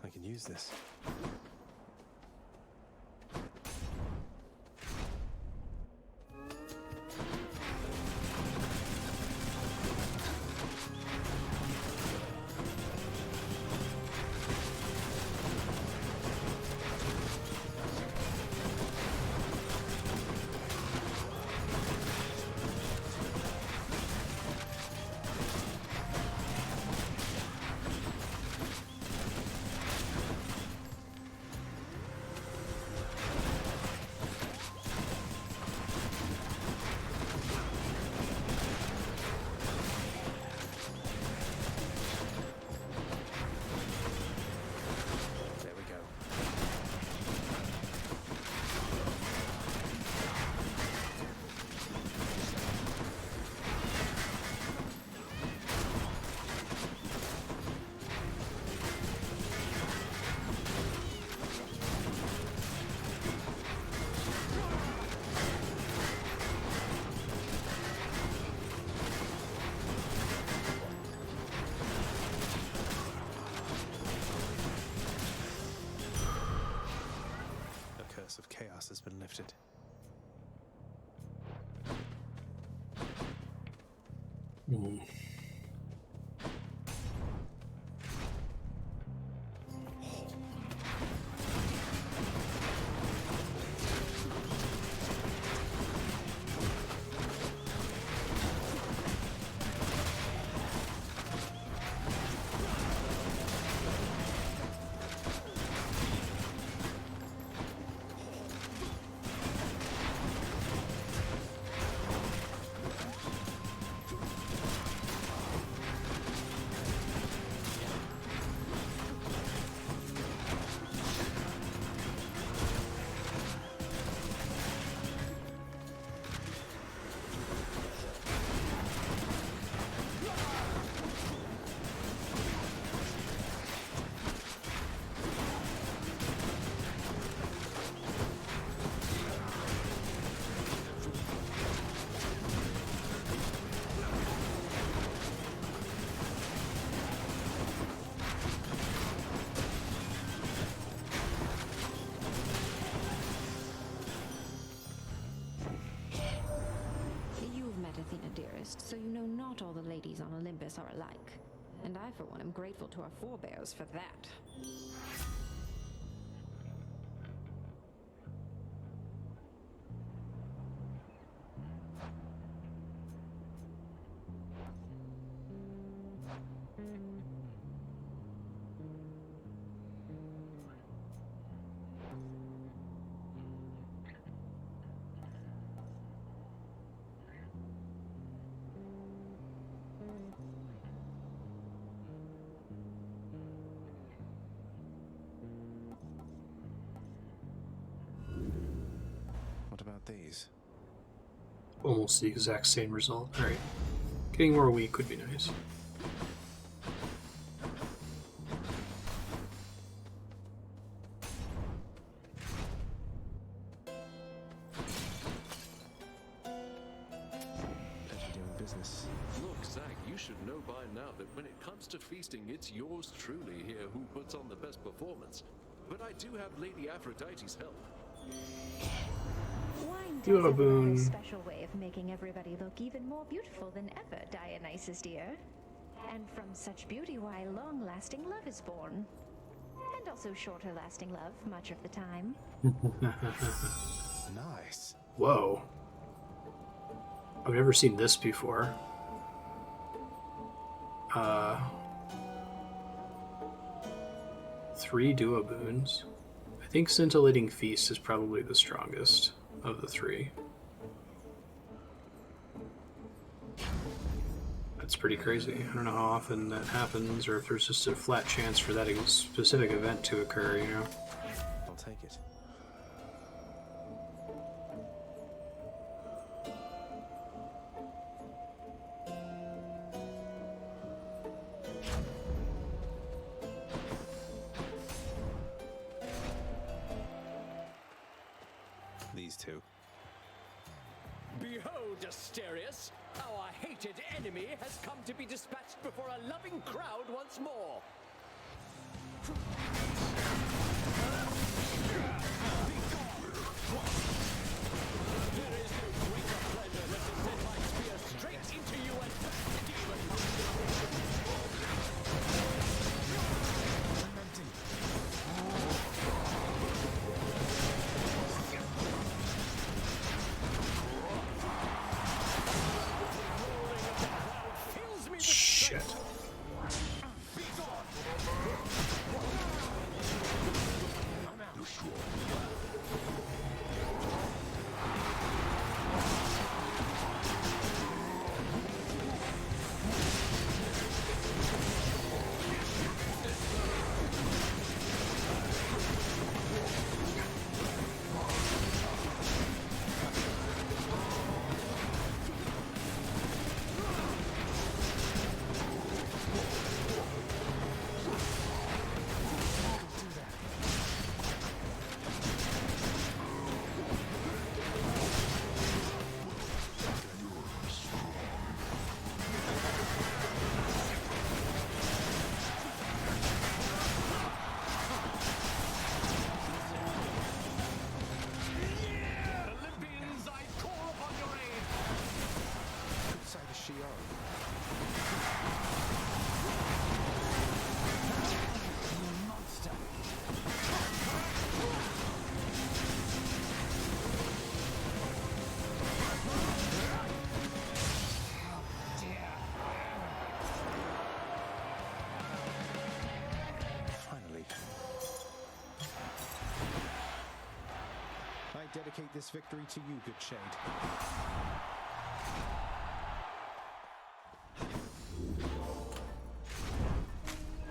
I can use this. There we go. The curse of chaos has been lifted. us are alike. And I, for one, am grateful to our forebears for that. What about these? Almost the exact same result. Alright. Getting more weak would be nice. Pleasure doing business. Look, Zach, you should know by now that when it comes to feasting, it's yours truly here who puts on the best performance. But I do have Lady Aphrodite's help. Wine You does have have a a rather special way of making everybody look even more beautiful than ever, Dionysus dear. And from such beauty, why long-lasting love is born. And also shorter-lasting love, much of the time. Nice. Whoa. I've never seen this before. 3 duo boons. I think Scintillating Feast is probably the strongest of the 3. That's pretty crazy. I don't know how often that happens, or if there's just a flat chance for that specific event to occur, you know? I'll take it. These two. Behold, Asterius! Our hated enemy has come to be dispatched before a loving crowd once more! There is no greater pleasure than to send my spear straight into you and back, demon! Shit. Dedicate this victory to you, good shade.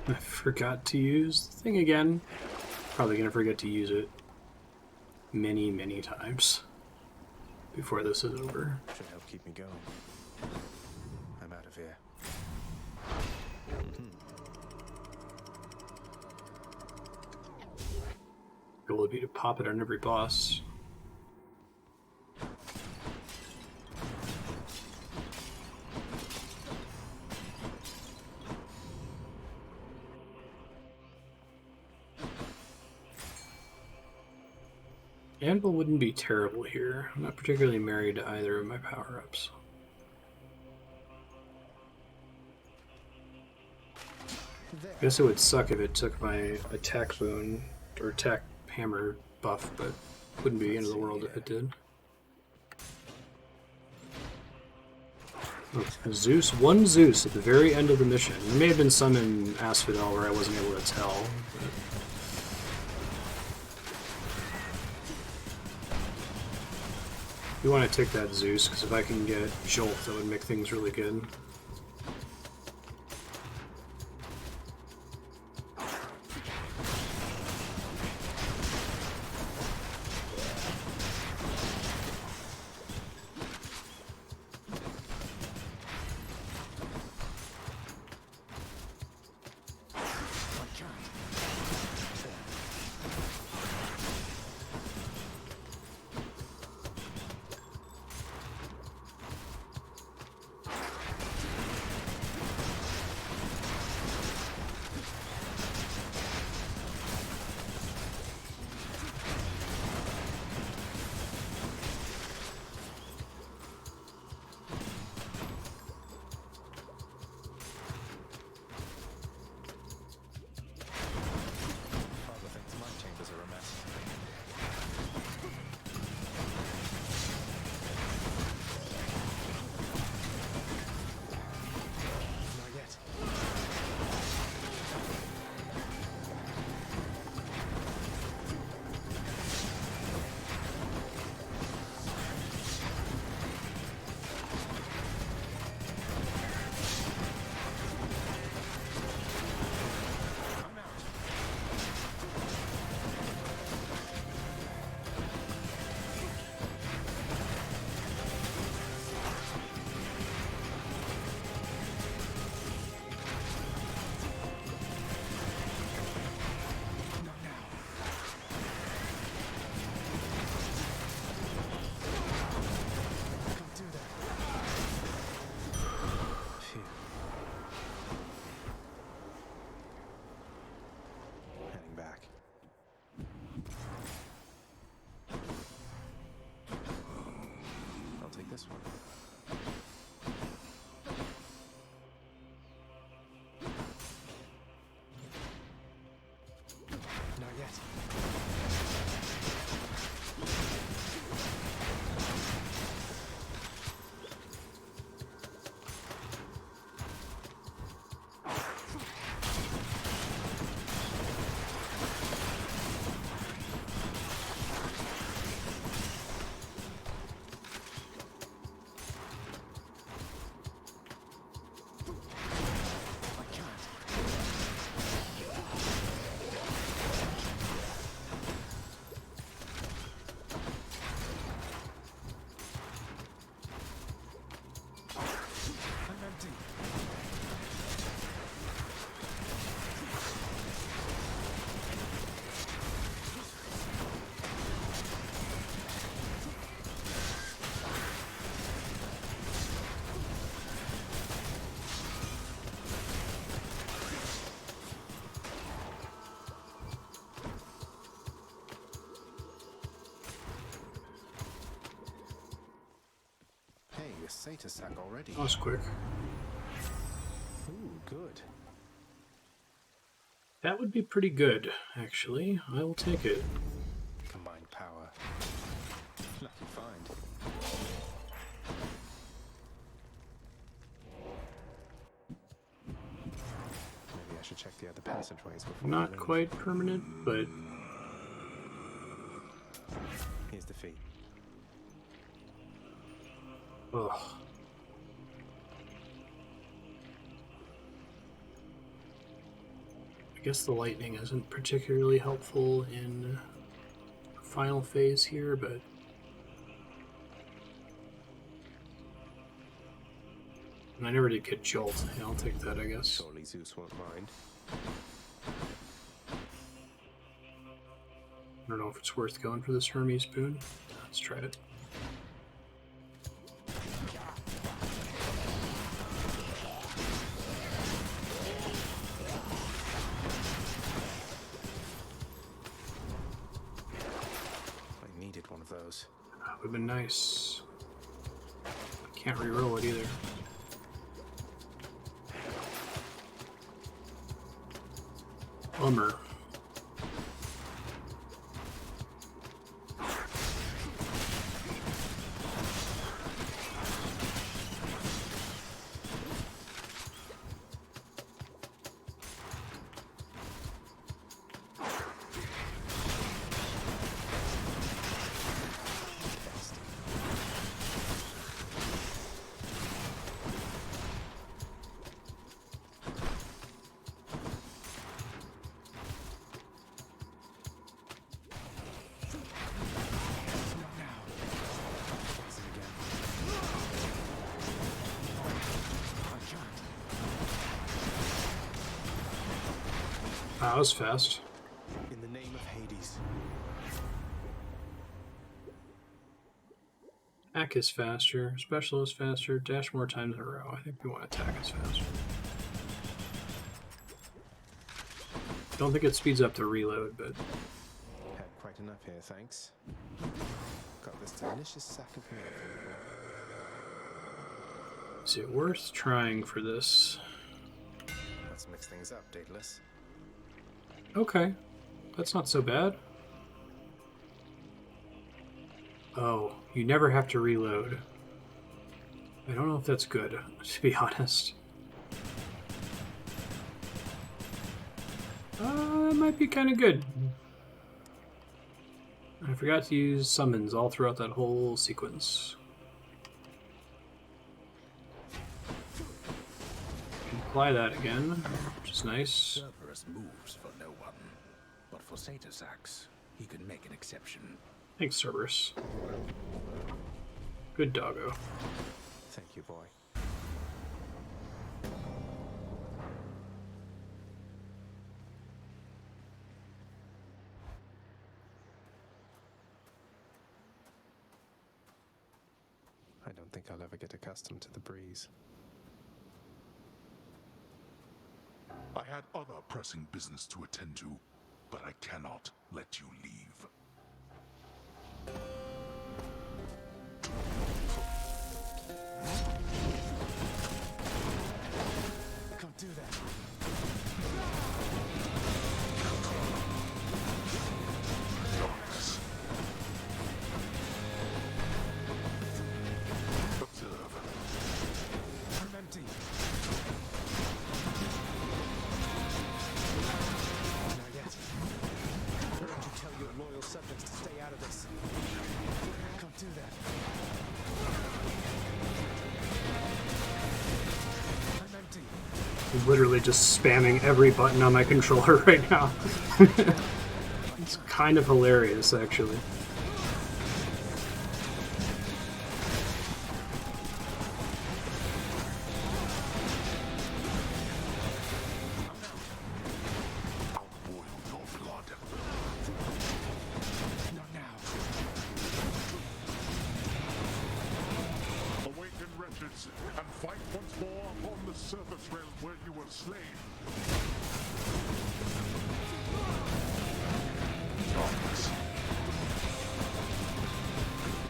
I forgot to use the thing again. Probably gonna forget to use it many, many times before this is over. Should help keep me going. I'm out of here. Goal would be to pop it on every boss. Anvil wouldn't be terrible here. I'm not particularly married to either of my power-ups. there. Guess it would suck if it took my attack boon or attack hammer buff, but wouldn't be the end of the world if it did. Oh, Zeus, one Zeus at the very end of the mission. There may have been some in Asphodel where I wasn't able to tell. But... you want to take that Zeus, because if I can get Jolt, that would make things really good. This one. Not yet. Satyr sack already. That was quick. Ooh, good. That would be pretty good, actually. I will take it. Combined power. Lucky find. Maybe I should check the other passageways before. Not quite permanent, but here's the fee. ugh. I guess the lightning isn't particularly helpful in final phase here, but I never did get Jolt. Yeah, I'll take that, I guess. Surely Zeus won't mind. I don't know if it's worth going for this Hermes boon. Let's try it. Those. That would have been nice. Can't reroll it either. Bummer. That was fast. In the name of Hades. Attack is faster, special is faster, dash more times in a row. I think we want to attack is faster. I don't think it speeds up the reload, but... Had quite enough here, thanks. Got this delicious sack of milk. Is it worth trying for this? Let's mix things up, Daedalus. Okay, that's not so bad. Oh, you never have to reload. I don't know if that's good, to be honest. It might be kind of good. I forgot to use summons all throughout that whole sequence. Apply that again, which is nice. Cerberus moves for no one, but for Satasax, he can make an exception. Thanks, Cerberus. Good doggo. Thank you, boy. I don't think I'll ever get accustomed to the breeze. I had other pressing business to attend to, but I cannot let you leave. Can't do that. Darkness. Observe. I'm empty. Not yet. Don't you tell your loyal subjects to stay out of this. Can't do that. I'm empty. I'm literally just spamming every button on my controller right now. It's kind of hilarious, actually. I'll boil your blood. Not now. Awaken, wretches, and fight once more upon the surface realm where you were slain. Darkness.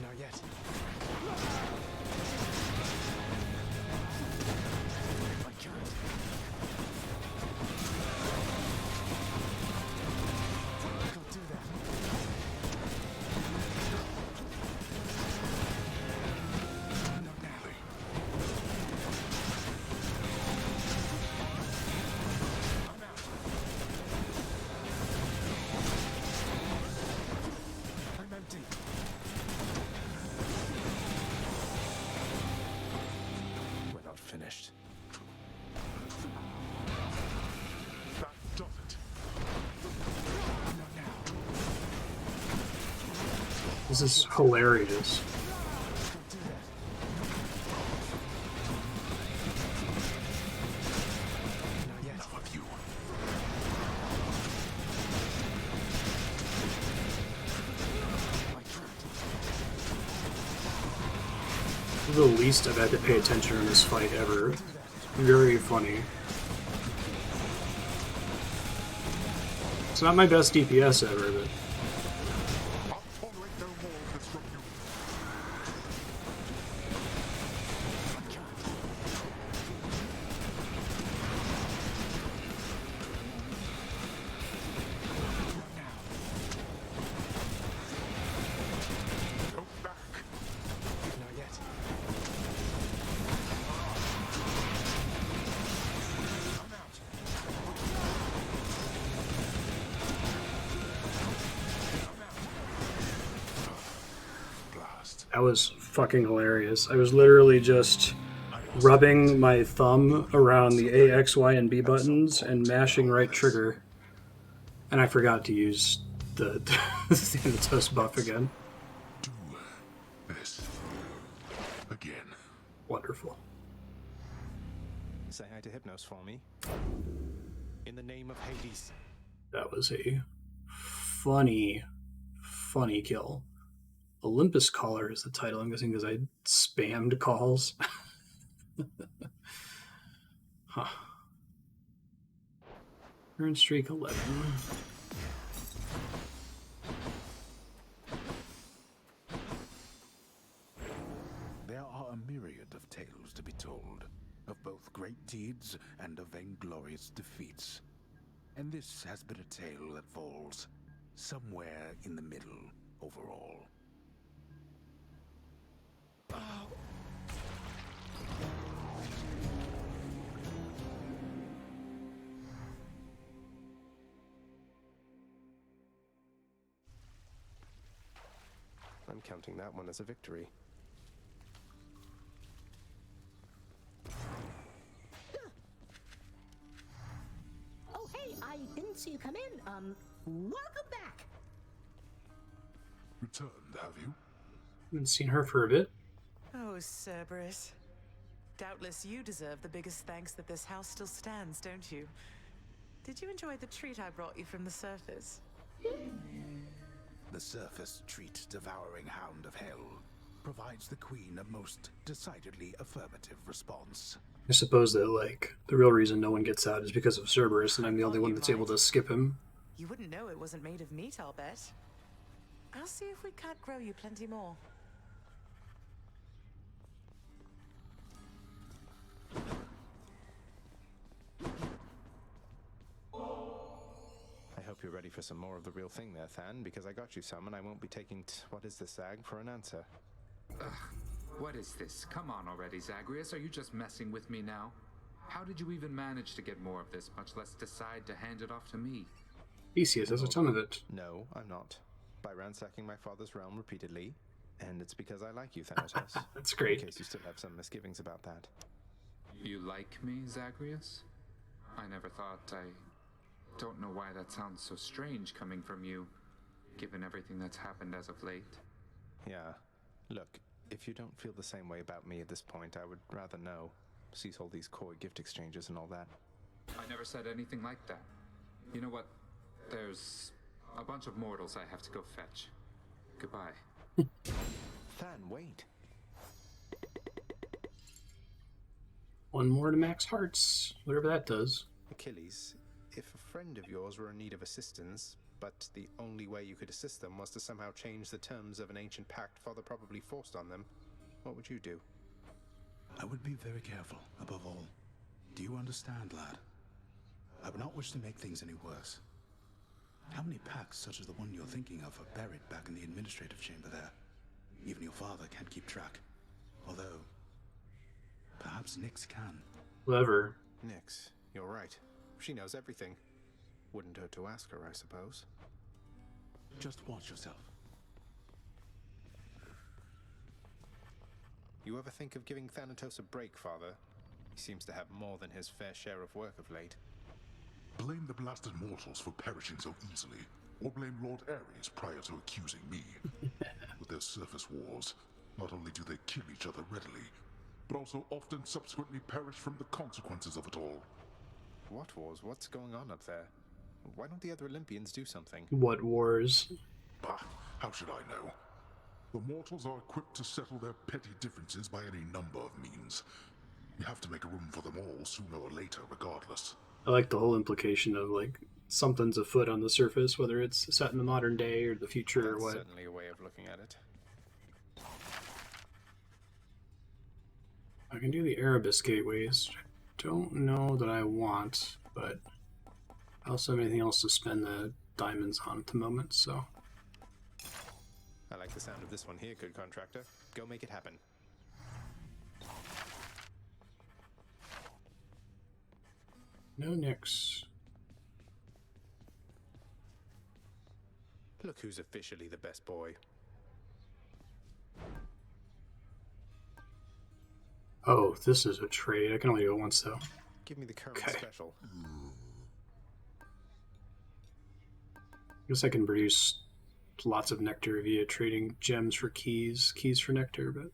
Not yet. I can't. Can't do that. Not now. I'm out. I'm empty. We're not finished. That does it. Not now. This is hilarious. Can't do that. Not yet. Enough of you. I can't. This is the least I've had to pay attention in this fight ever. Very funny. It's not my best DPS ever, but I'll tolerate no more of this from you. That was fucking hilarious. I was literally just rubbing my thumb around the A, X, Y, and B buttons and mashing right trigger. And I forgot to use the Thanatos buff again. Do this again. Wonderful. Say hi to Hypnos for me. In the name of Hades. That was a funny kill. Olympus Caller is the title, I'm guessing, because I spammed calls. Huh. Turn streak 11. There are a myriad of tales to be told, of both great deeds and of vainglorious defeats. And this has been a tale that falls somewhere in the middle overall. I'm counting that one as a victory. Oh, hey, I didn't see you come in. Welcome back. Returned, have you? Haven't seen her for a bit. Oh, Cerberus. Doubtless you deserve the biggest thanks that this house still stands, don't you? Did you enjoy the treat I brought you from the surface? The surface treat devouring hound of hell provides the queen a most decidedly affirmative response. I suppose that, like, the real reason no one gets out is because of Cerberus, and I'm the only one that's able to skip him. You wouldn't know it wasn't made of meat, I'll bet. I'll see if we can't grow you plenty more. I hope you're ready for some more of the real thing there, Than, because I got you some and I won't be taking what is this, Zag, for an answer. Ugh, what is this? Come on already, Zagreus. Are you just messing with me now? How did you even manage to get more of this, much less decide to hand it off to me? Theseus has a ton of it. No, I'm not. By ransacking my father's realm repeatedly, and it's because I like you, Thanatos. That's great. In case you still have some misgivings about that. You like me, Zagreus? I never thought. I don't know why that sounds so strange coming from you, given everything that's happened as of late. Yeah. Look, if you don't feel the same way about me at this point, I would rather know. Cease all these coy gift exchanges and all that. I never said anything like that. You know what? There's a bunch of mortals I have to go fetch. Goodbye. Than, wait. One more to max hearts, whatever that does. Achilles, if a friend of yours were in need of assistance, but the only way you could assist them was to somehow change the terms of an ancient pact Father probably forced on them, what would you do? I would be very careful, above all. Do you understand, lad? I would not wish to make things any worse. How many pacts such as the one you're thinking of are buried back in the administrative chamber there? Even your father can't keep track. Although, perhaps Nyx can. Clever. Nyx, you're right. She knows everything. Wouldn't hurt to ask her, I suppose. Just watch yourself. You ever think of giving Thanatos a break, Father? He seems to have more than his fair share of work of late. Blame the blasted mortals for perishing so easily, or blame Lord Ares prior to accusing me. With their surface wars, not only do they kill each other readily, but also often subsequently perish from the consequences of it all. What wars? What's going on up there? Why don't the other Olympians do something? What wars? Bah, how should I know? The mortals are equipped to settle their petty differences by any number of means. You have to make room for them all sooner or later, regardless. I like the whole implication of, like, something's afoot on the surface, whether it's set in the modern day or the future or what. That's certainly a way of looking at it. I can do the Erebus gateways. Don't know that I want, but I also have anything else to spend the diamonds on at the moment, so. I like the sound of this one here, good contractor. Go make it happen. No Nyx. Look who's officially the best boy. Oh, this is a trade. I can only do it once, though. Give me the current special. I guess I can produce lots of nectar via trading gems for keys for nectar, but...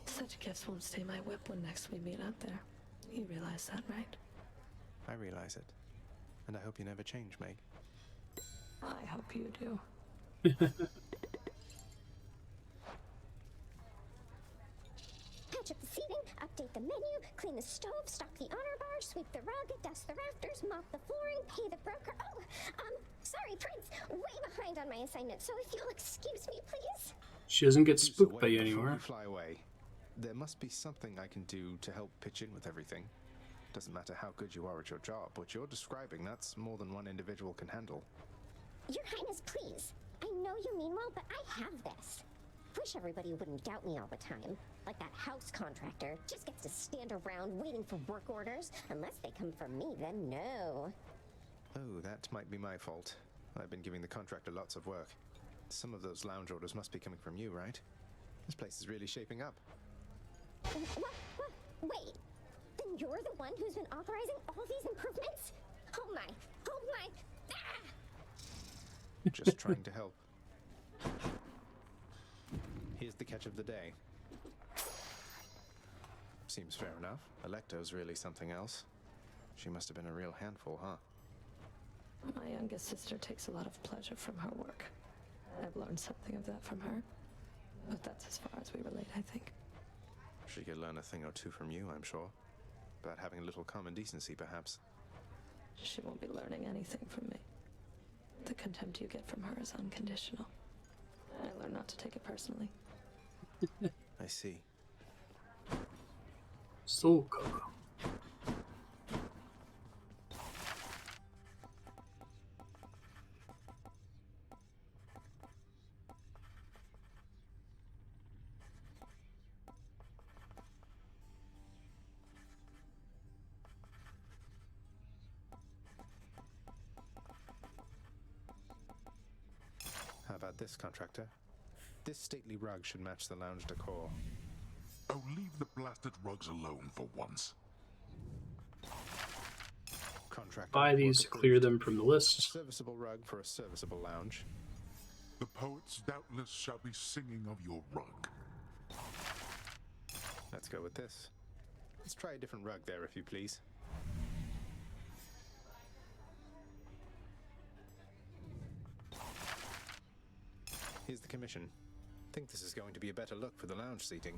Such gifts won't stay my whip when next we meet out there. You realize that, right? I realize it. And I hope you never change, Meg. I hope you do. Patch up the seating, update the menu, clean the stove, stock the honor bar, sweep the rug, dust the rafters, mop the flooring, pay the broker. Oh, sorry, Prince. Way behind on my assignment, so if you'll excuse me, please. She doesn't get spooked by you anymore. You fly away. There must be something I can do to help pitch in with everything. Doesn't matter how good you are at your job. What you're describing, that's more than one individual can handle. Your Highness, please. I know you mean well, but I have this. Wish everybody wouldn't doubt me all the time. Like that house contractor just gets to stand around waiting for work orders. Unless they come from me, then no. Oh, that might be my fault. I've been giving the contractor lots of work. Some of those lounge orders must be coming from you, right? This place is really shaping up. What? Wait. Then you're the one who's been authorizing all these improvements? Oh my. Ah! Just trying to help. Here's the catch of the day. Seems fair enough. Electo's really something else. She must have been a real handful, huh? My youngest sister takes a lot of pleasure from her work. I've learned something of that from her. But that's as far as we relate, I think. She could learn a thing or two from you, I'm sure. About having a little common decency, perhaps. She won't be learning anything from me. The contempt you get from her is unconditional. I learn not to take it personally. I see. So Coco. How about this, contractor? This stately rug should match the lounge decor. Oh, leave the blasted rugs alone for once. Contractor, Buy these, clear them from the list. A serviceable rug for a serviceable lounge. The poets doubtless shall be singing of your rug. Let's go with this. Let's try a different rug there, if you please. Here's the commission. Think this is going to be a better look for the lounge seating.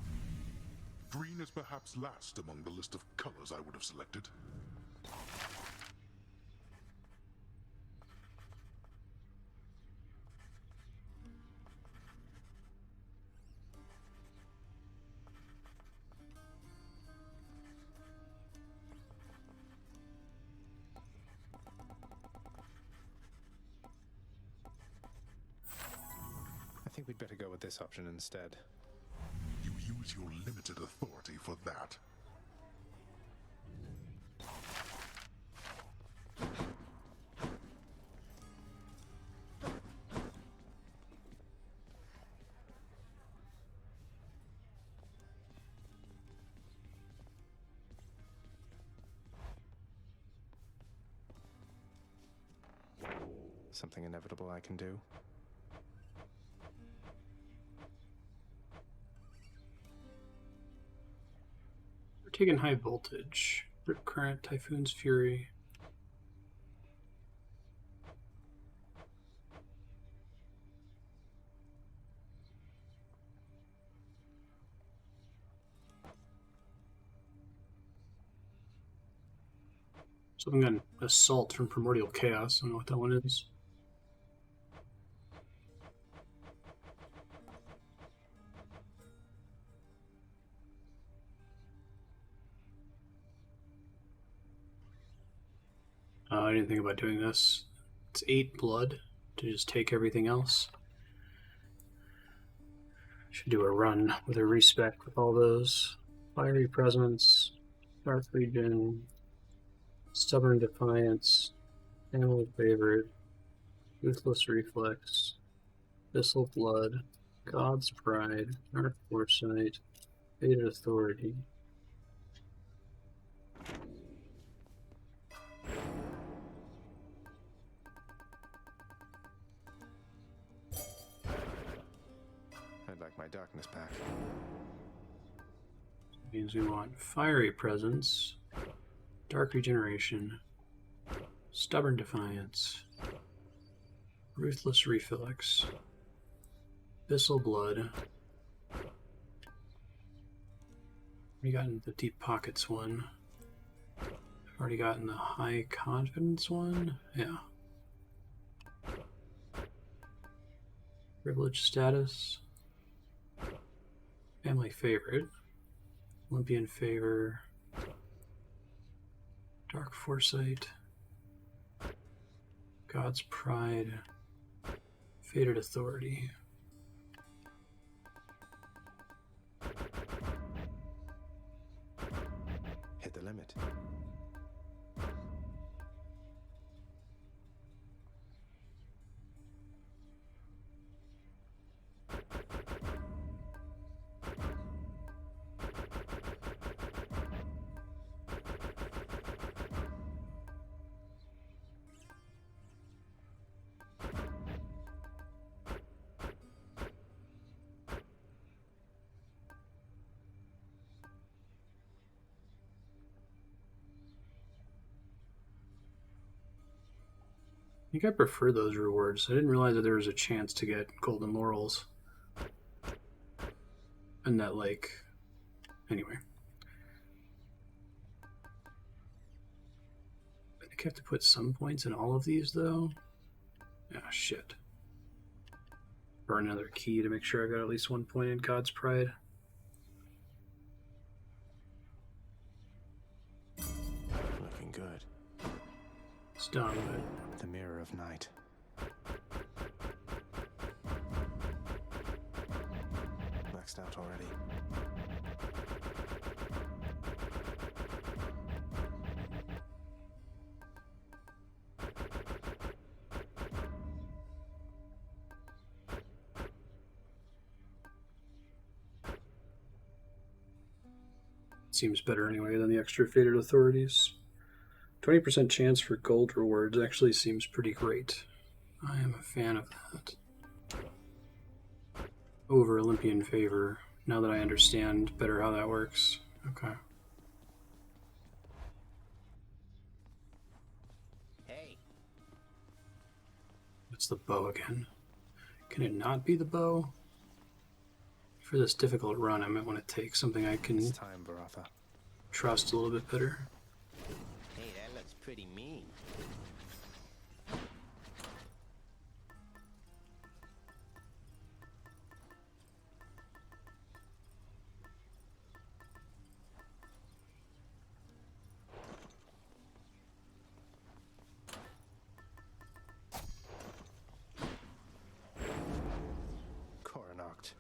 Green is perhaps last among the list of colors I would have selected. I think we'd better go with this option instead. You use your limited authority for that. Something inevitable I can do. We're taking high voltage. Rip current, Typhoon's Fury. Something on Assault from Primordial Chaos. I don't know what that one is. I didn't think about doing this. It's 8 blood to just take everything else. Should do a run with a respec with all those. Fiery Presence, Dark Legion, Stubborn Defiance, Family Favorite, Ruthless Reflex, Abyssal Blood, God's Pride, Dark Foresight, Fated Authority. I'd like my darkness back. Means we want Fiery Presence, Dark Regeneration, Stubborn Defiance, Ruthless Reflex, Abyssal Blood. Already gotten the Deep Pockets one. I've already gotten the High Confidence one. Yeah. Privilege Status, Family Favorite, Olympian Favor, Dark Foresight, God's Pride, Fated Authority. Hit the limit. I think I prefer those rewards. I didn't realize that there was a chance to get golden laurels. And that, like, anyway. I think I have to put some points in all of these, though. Ah, shit. Burn another key to make sure I got at least 1 point in God's Pride. Looking good. It's dumb, but... The Mirror of Night. Maxed out already. Seems better anyway than the extra Fated Authorities. 20% chance for gold rewards actually seems pretty great. I am a fan of that. Over Olympian Favor, now that I understand better how that works. Okay. Hey. What's the bow again? Can it not be the bow? For this difficult run, I might want to take something I can trust a little bit better. Hey, that looks pretty mean. Coronoct.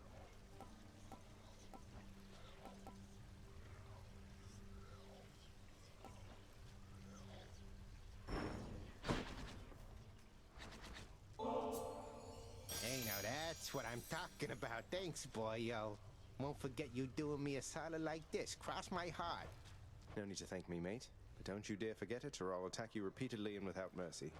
Hey, now that's what I'm talking about. Thanks, boy, yo. Won't forget you doing me a solid like this. Cross my heart. No need to thank me, mate. But don't you dare forget it, or I'll attack you repeatedly and without mercy.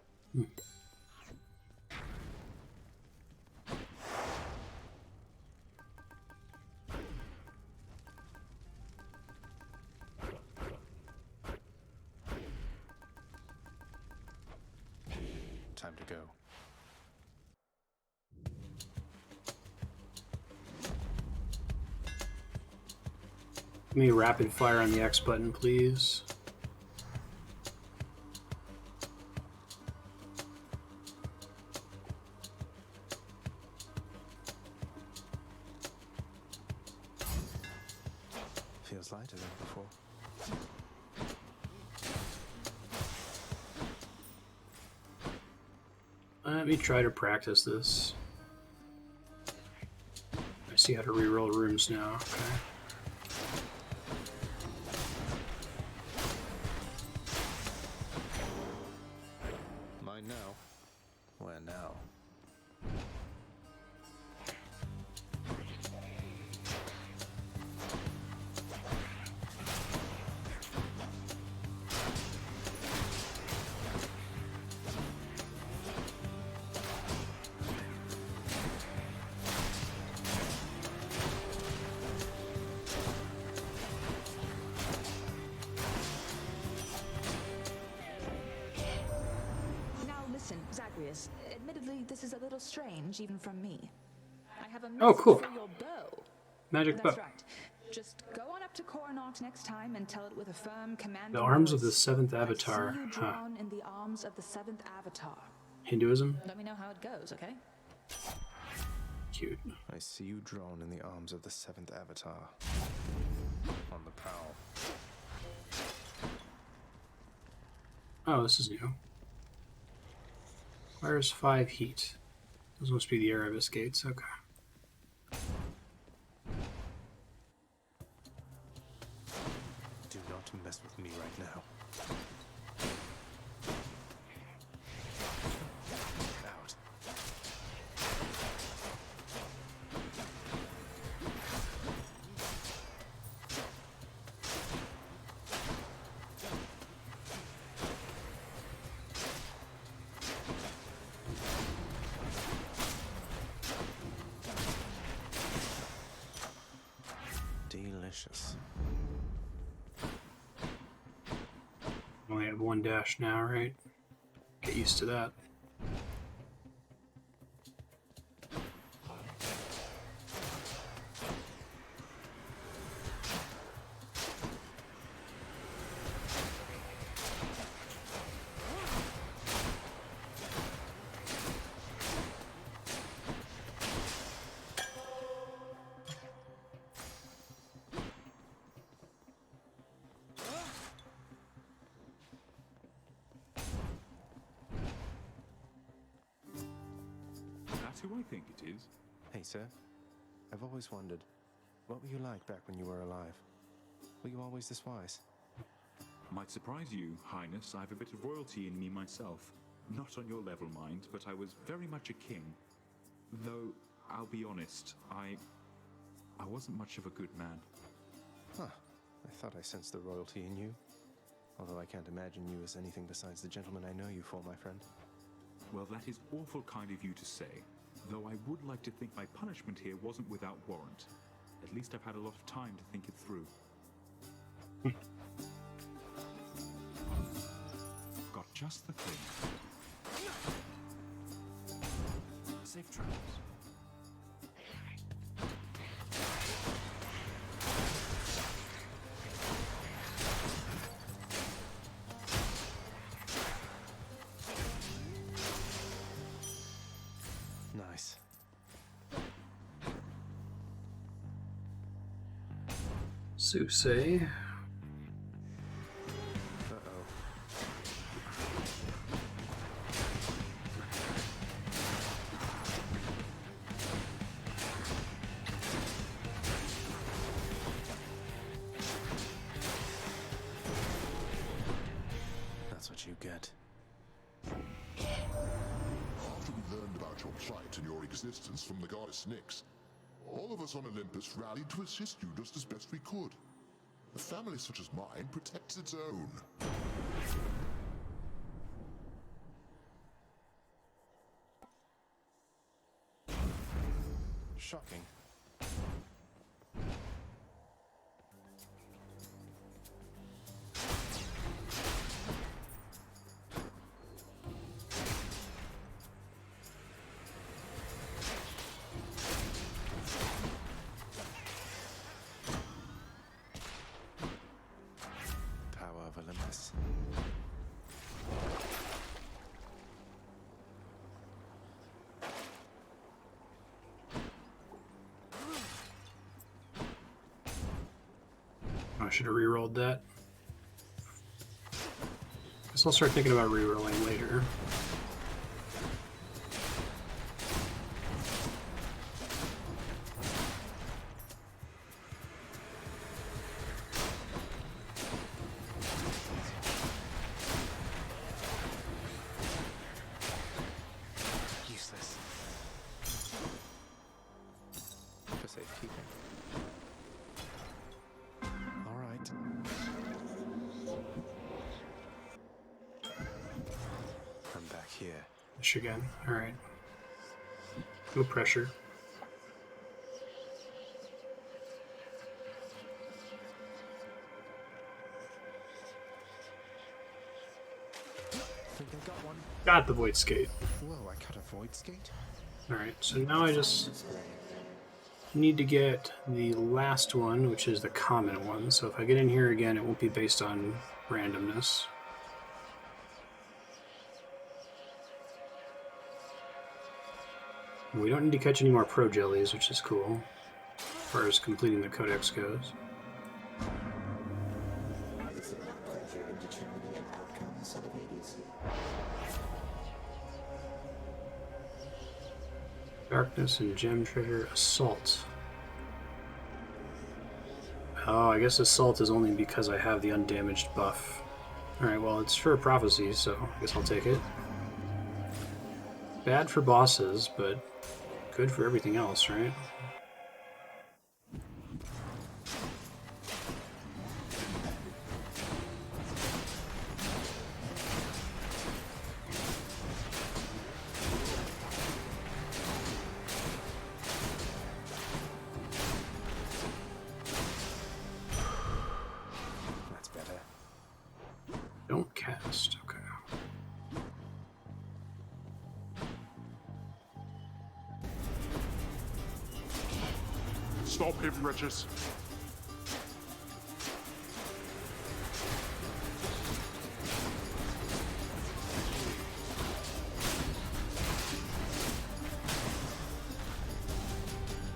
Time to go. Give me rapid fire on the X button, please. Feels lighter than before. Let me try to practice this. My see how to reroll rooms now. Okay. Mine now. Where now? Zagreus, admittedly, this is a little strange, even from me. I have a Oh, message cool. for your bow. Magic That's bow. right. Just go on up to Coronach next time and tell it with a firm, commanding The arms of the voice. seventh I avatar. see you Huh. drawn in the arms of the seventh avatar. Hinduism? Let me know how it goes, okay? Cute. I see you drawn in the arms of the seventh avatar. On the prowl. Oh, this is new. Requires 5 heat. Those must be the Erebus gates. Okay. Do not mess with me right now. Out. Delicious. Only have 1 dash now, right? Get used to that. That's who I think it is. Hey, sir. I've always wondered, what were you like back when you were alive? Were you always this wise? Might surprise you, Highness. I have a bit of royalty in me myself. Not on your level, mind, but I was very much a king. Though, I'll be honest, I wasn't much of a good man. Huh. I thought I sensed the royalty in you. Although I can't imagine you as anything besides the gentleman I know you for, my friend. Well, that is awful kind of you to say. Though I would like to think my punishment here wasn't without warrant. At least I've had a lot of time to think it through. Got just the thing. Safe travels. Nice. Susei. Uh-oh. That's what you get. After we learned about your plight and your existence from the goddess Nyx, all of us on Olympus rallied to assist you just as best we could. A family such as mine protects its own. Shocking. Power of Olympus. I should have re-rolled that. Guess I'll start thinking about re-rolling later. Push again. Alright. No pressure. Think I got one. Got the void skate. Whoa, I cut a void skate? Alright, so now I just need to get the last one, which is the common one. So if I get in here again, it won't be based on randomness. We don't need to catch any more pro jellies, which is cool, as far as completing the codex goes. Is it not pleasure in determining an outcome, son of Hades? Darkness and gem treasure assault. Oh, I guess assault is only because I have the undamaged buff. Alright, well, it's for a prophecy, so I guess I'll take it. Bad for bosses, but good for everything else, right? That's better. Don't cast, okay. Stop him, Regis.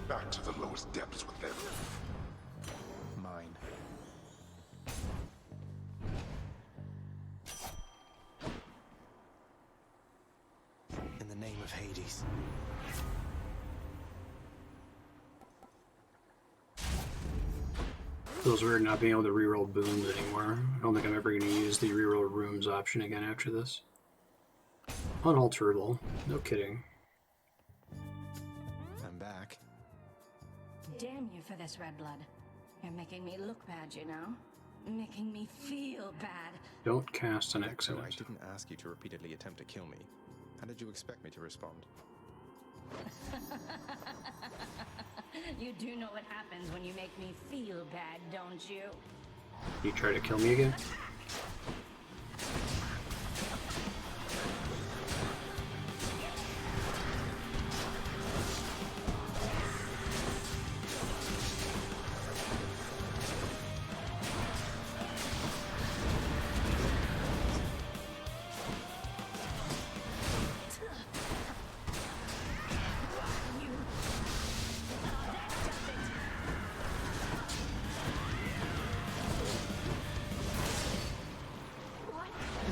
Back to the lowest depths with them. Mine. In the name of Hades. Feels weird not being able to reroll booms anymore. I don't think I'm ever going to use the reroll rooms option again after this. Unalterable. No kidding. I'm back. Damn you for this, Red Blood. You're making me look bad, you know? Making me feel bad. Don't cast an accident. I didn't ask you to repeatedly attempt to kill me. How did you expect me to respond? You do know what happens when you make me feel bad, don't you? You try to kill me again?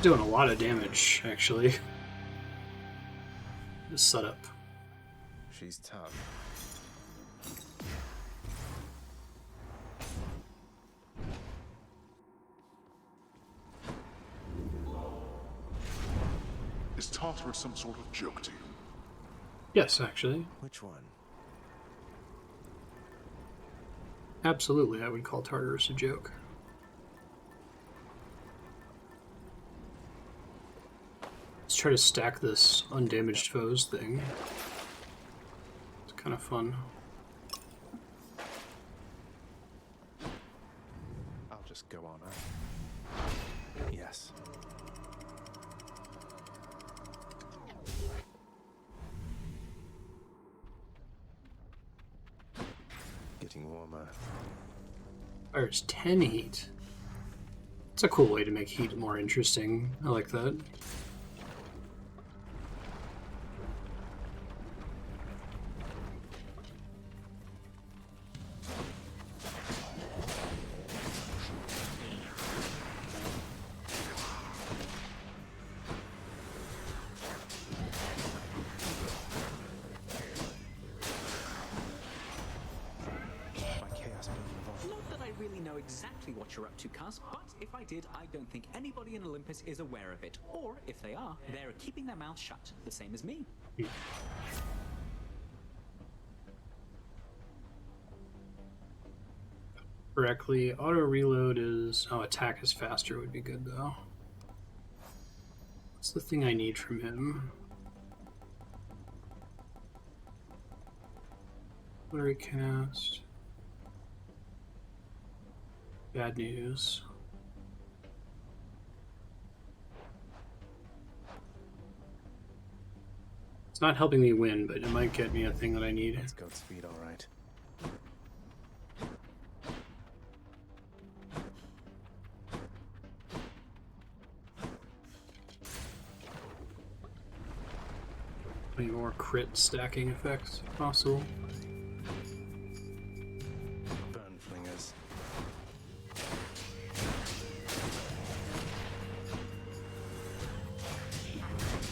Doing a lot of damage, actually. The setup. She's tough. Is Tartarus some sort of joke to you? Yes, actually. Which one? Absolutely, I would call Tartarus a joke. Let's try to stack this undamaged foes thing. It's kind of fun. I'll just go on up. Yes. Getting warmer. There's 10 heat. It's a cool way to make heat more interesting. I like that. Not that I really know exactly what you're up to, Cuz, but if I did, I don't think anybody in Olympus is aware of it. Or, if they are, they're keeping their mouths shut, the same as me. Correctly. Auto reload is... Oh, attack is faster would be good, though. What's the thing I need from him? Flurry cast. Bad news. It's not helping me win, but it might get me a thing that I need. That's Godspeed, all right. Any more crit stacking effects if possible? Burn flingers.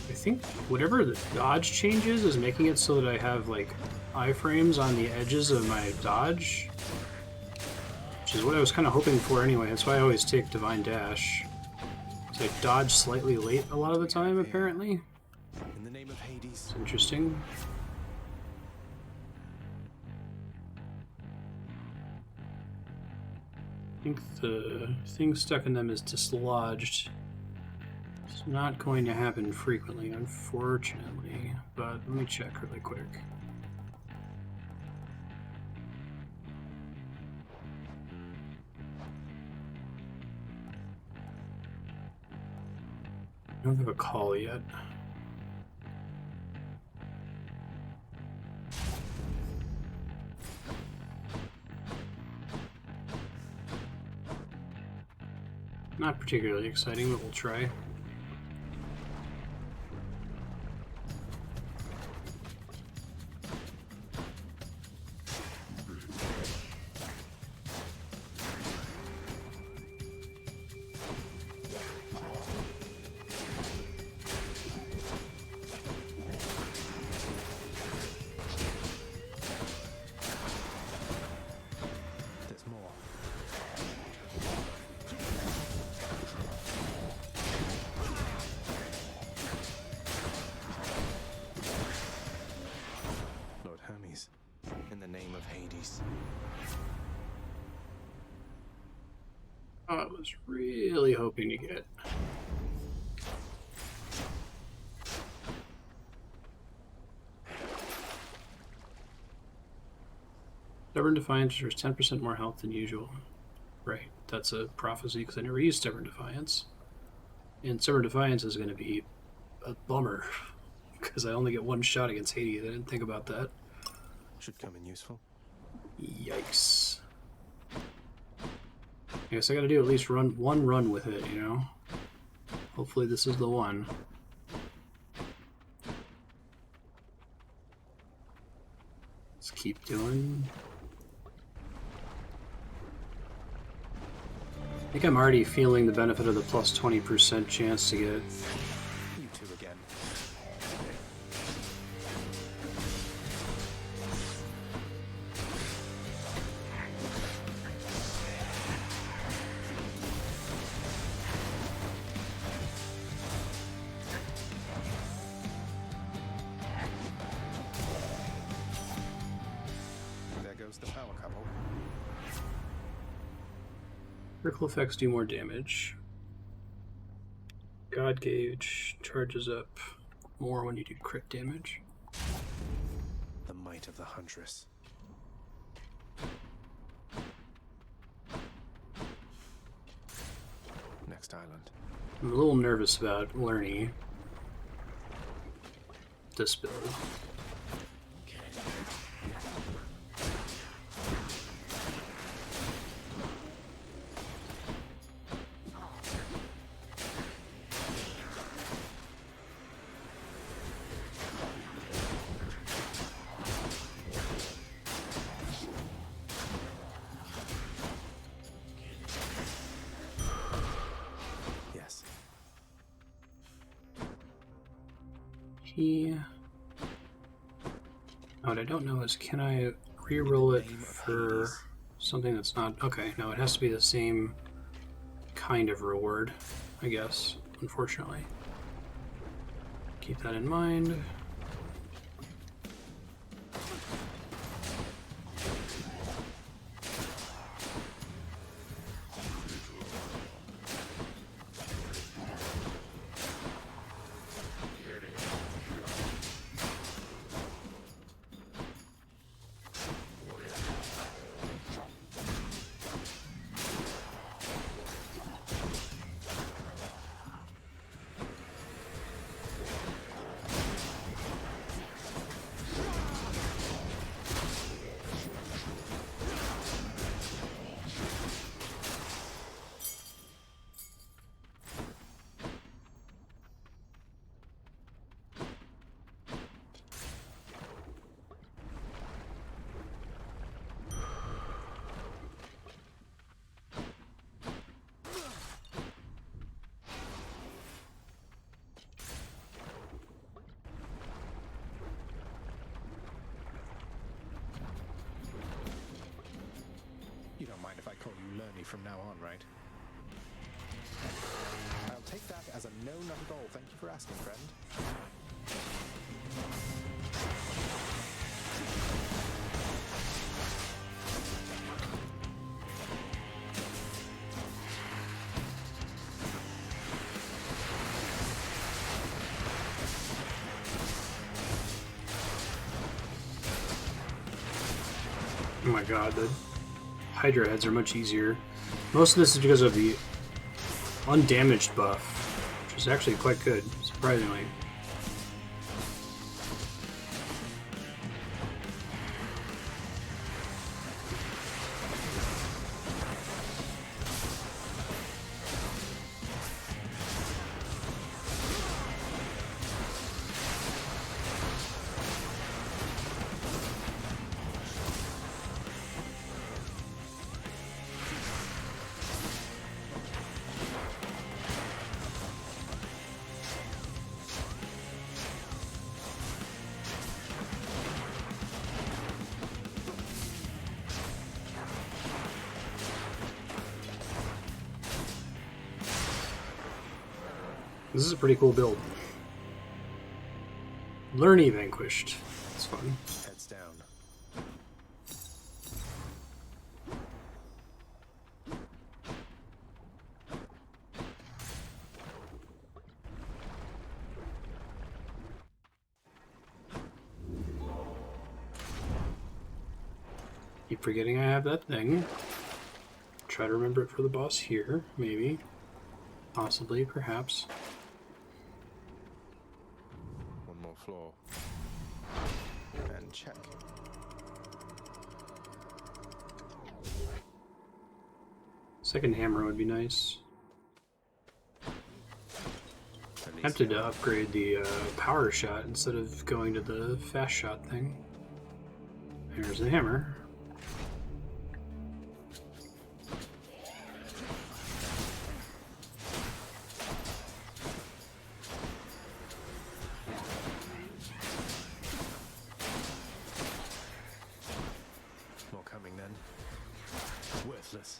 I think whatever the dodge changes is making it so that I have like iframes on the edges of my dodge, which is what I was kind of hoping for anyway. That's why I always take Divine Dash. So I dodge slightly late a lot of the time, apparently. In the name of Hades. It's interesting. I think the thing stuck in them is dislodged. It's not going to happen frequently, unfortunately, but let me check really quick. I don't have a call yet. Not particularly exciting, but we'll try. There's more. Lord Hermes, in the name of Hades. I was really hoping to get. Stubborn Defiance deserves 10% more health than usual. Right, that's a prophecy because I never used Stubborn Defiance. And Stubborn Defiance is going to be a bummer because I only get one shot against Hades. I didn't think about that. Should come in useful. Yikes. I guess I gotta do at least one run with it, you know? Hopefully this is the one. Let's keep doing. I think I'm already feeling the benefit of the plus 20% chance to get You two again. There goes the power couple. critical effects do more damage. God Gauge charges up more when you do crit damage. The might of the Huntress. Next island. I'm a little nervous about learning this build. Yes. What I don't know is, can I re-roll it for something that's not... Okay, no, it has to be the same kind of reward, I guess, unfortunately. Keep that in mind. from now on, right? I'll take that as a no, not at all. Thank you for asking, friend. Oh my god, the Hydra heads are much easier. Most of this is because of the undamaged buff, which is actually quite good, surprisingly. This is a pretty cool build. Lerny vanquished. It's fun. Heads down. Keep forgetting I have that thing. Try to remember it for the boss here, maybe. Possibly, perhaps. One more floor. And check. Second hammer would be nice. Tempted to upgrade the power shot instead of going to the fast shot thing. There's the hammer. More coming then. Worthless.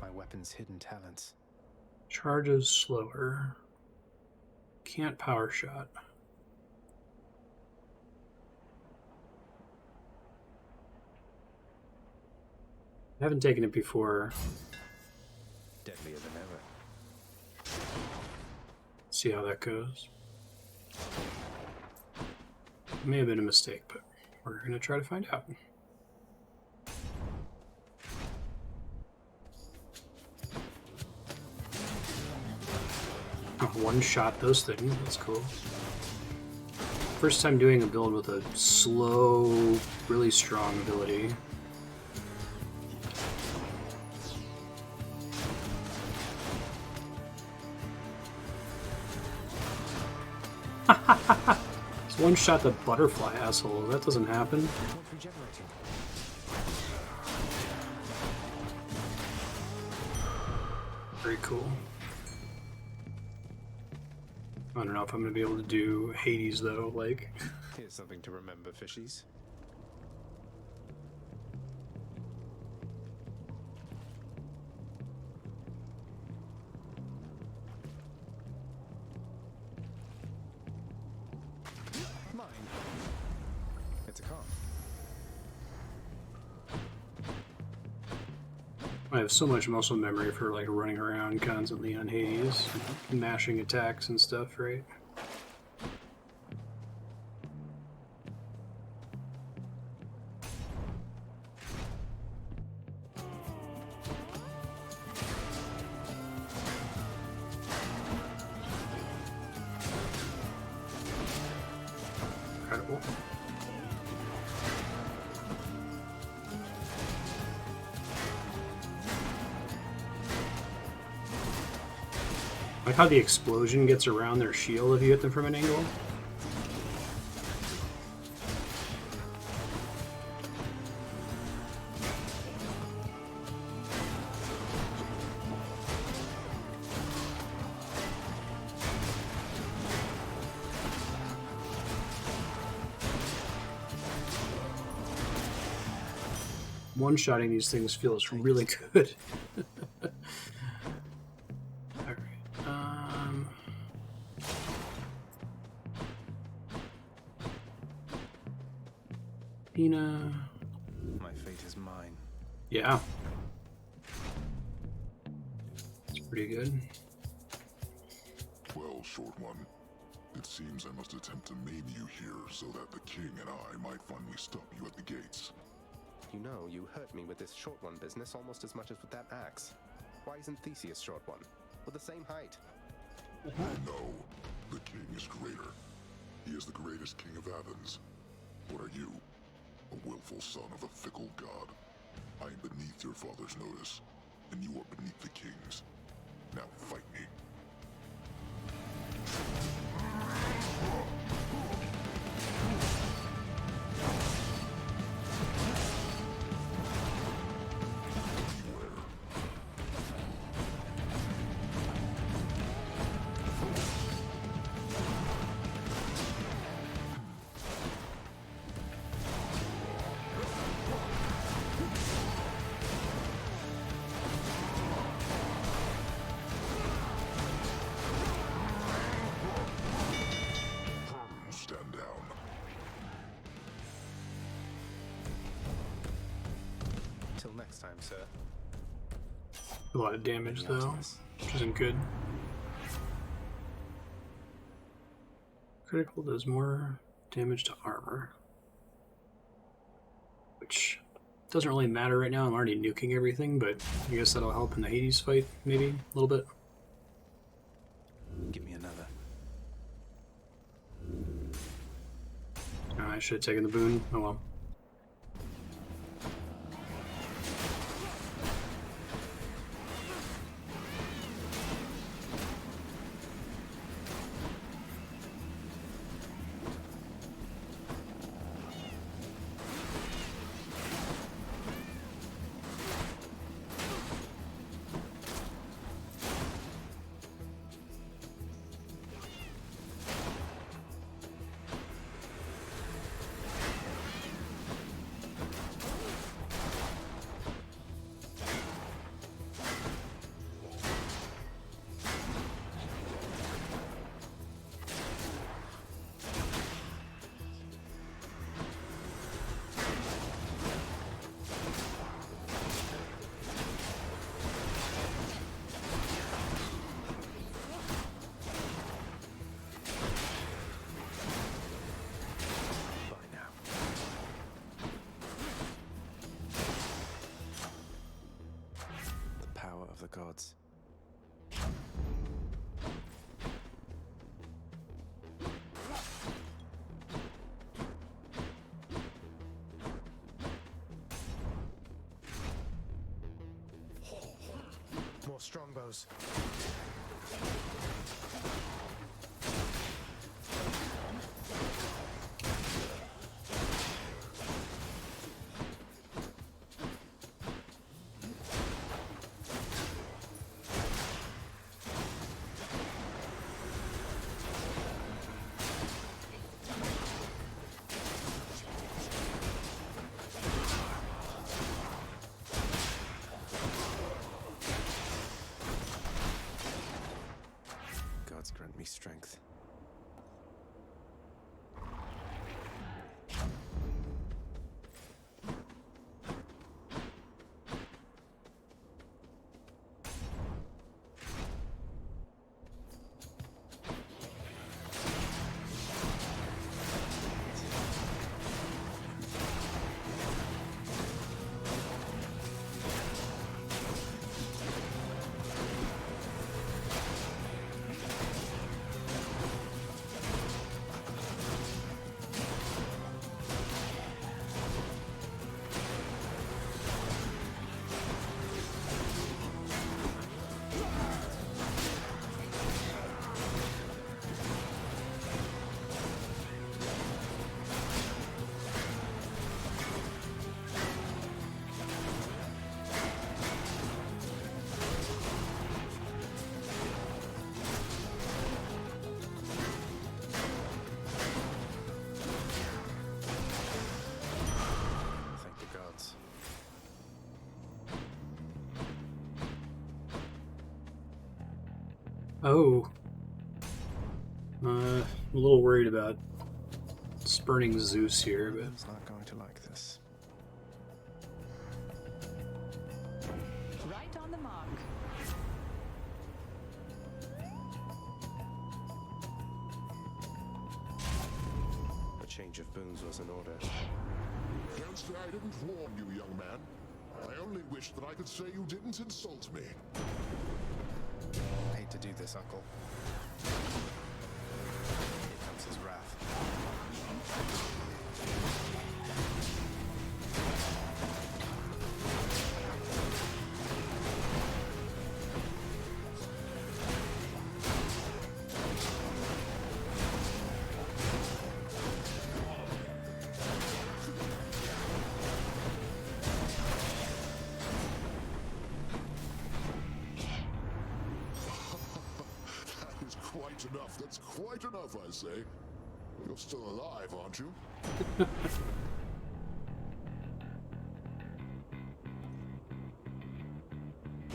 My weapon's hidden talents. Charges slower. Can't power shot. I haven't taken it before. Deadlier than ever. See how that goes. May have been a mistake, but we're gonna try to find out. One shot those things, that's cool. First time doing a build with a slow, really strong ability. It's one shot the butterfly asshole. That doesn't happen. Very cool. I don't know if I'm going to be able to do Hades though, like. Here's something to remember, fishies. Mine. It's a con. I have so much muscle memory for like running around constantly on Hades, mashing attacks and stuff, right? Incredible. Like how the explosion gets around their shield if you hit them from an angle. one-shotting these things feels really good. Alright. Pina. My fate is mine. Yeah. It's pretty good. Well, Short One, it seems I must attempt to maim you here so that the king and I might finally stop you at the gates. You know, you hurt me with this Short One business almost as much as with that axe. Why isn't Theseus Short One? We're the same height. No, the king is greater. He is the greatest king of Athens. What are you? A willful son of a fickle god. I am beneath your father's notice, and you are beneath the king's. Now fight me. Next time, sir. A lot of damage though, which isn't good. Critical does more damage to armor, which doesn't really matter right now. I'm already nuking everything, but I guess that'll help in the Hades fight, maybe a little bit. Give me another. Oh, I should have taken the boon. Oh well. The gods. More strongbows. Oh. I'm a little worried about spurning Zeus here, but He's not going to like this. Right on the mark. A change of boons was in order. Don't say I didn't warn you, young man. I only wish that I could say you didn't insult me. I hate to do this, Uncle. Here comes his wrath. That is quite enough. That's quite enough, I say. You're still alive, aren't you?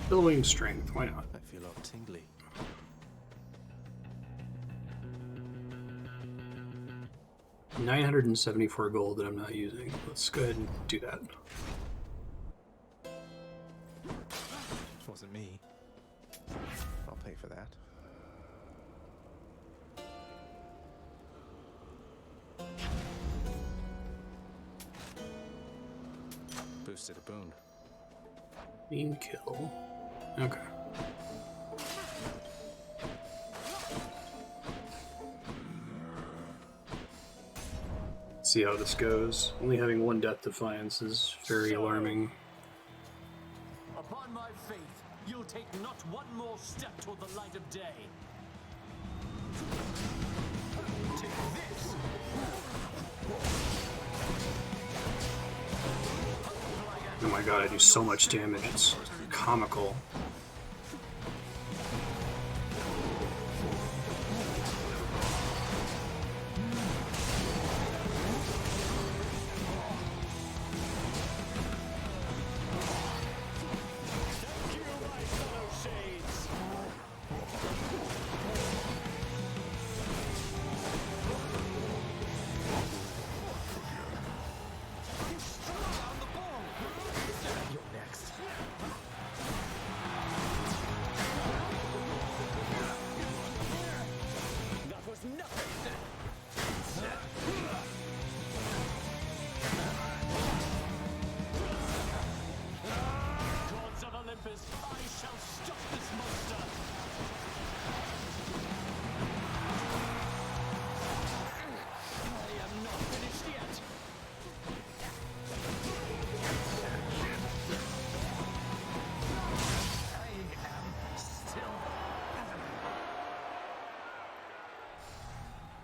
billowing strength, why not? I feel all tingly. $974 gold that I'm not using. Let's go ahead and do that. Wasn't me. I'll pay for that. Boosted a boon. Mean kill. Okay. See how this goes. Only having one death defiance is very alarming. Upon my faith, you'll take not one more step toward the light of day. Take this! Oh my god, I do so much damage. It's comical.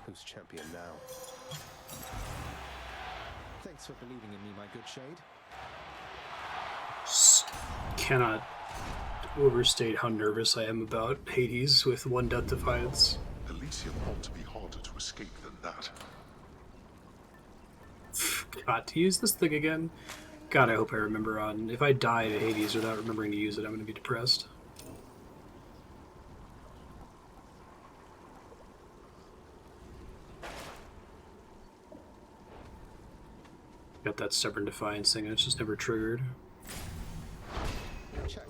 Who's champion now? Thanks for believing in me, my good shade. Cannot overstate how nervous I am about Hades with one death defiance. Elysium ought to be harder to escape than that. God, to use this thing again? God, I hope I remember on... If I die to Hades without remembering to use it, I'm going to be depressed. Got that stubborn defiance thing, and it's just never triggered. Check.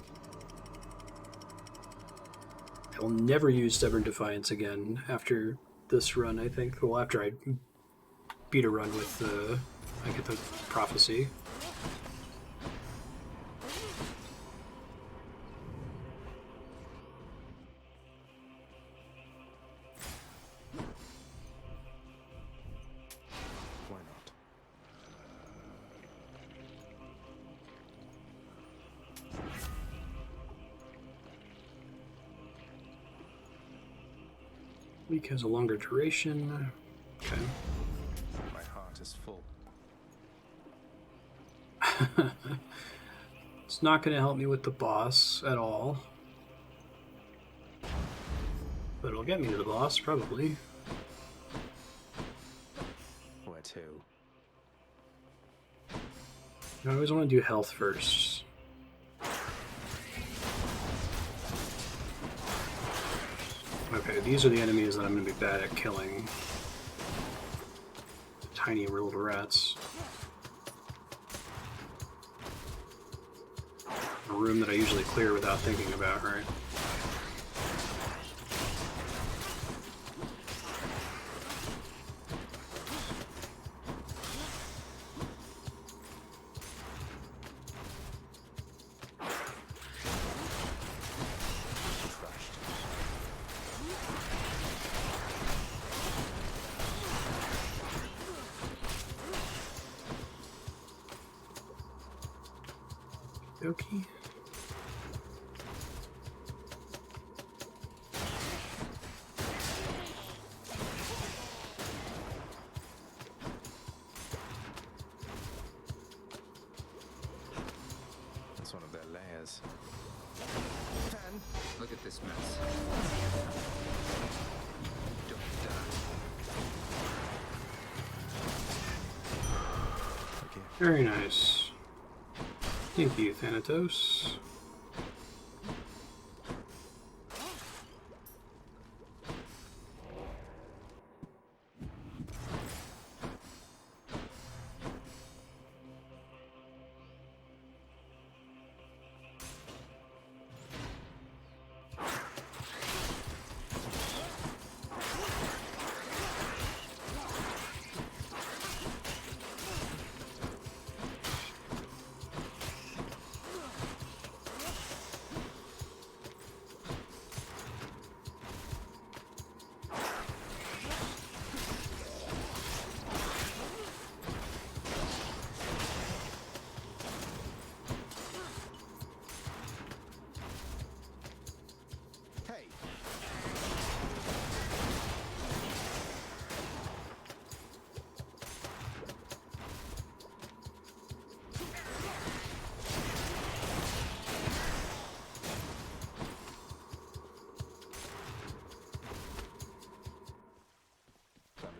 I will never use stubborn defiance again after this run, I think. Well, after I beat a run with I get the prophecy. Why not? Week has a longer duration. Okay. My heart is full. It's not going to help me with the boss at all. But it'll get me to the boss, probably. Where to? I always want to do health first. Okay, these are the enemies that I'm going to be bad at killing. Tiny little rats. A room that I usually clear without thinking about, right? Okay. That's one of their layers. Fan, look at this mess. Don't die. Okay. Very nice. Thank you, Thanatos.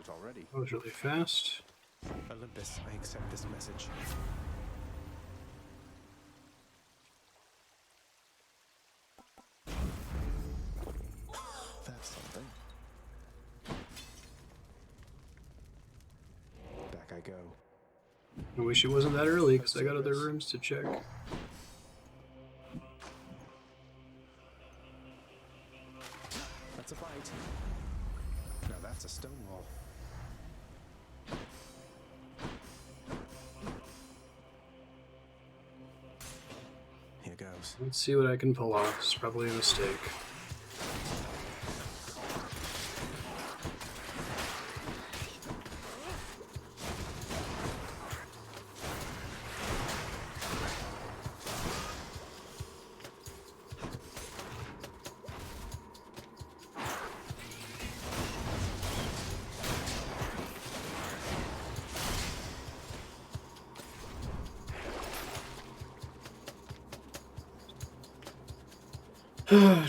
Already. That was really fast. Olympus, I accept this message. That's something. Back I go. I wish it wasn't that early, because I got other rooms to check. That's a fight. Now that's a stone wall. Here goes. Let's see what I can pull off. It's probably a mistake.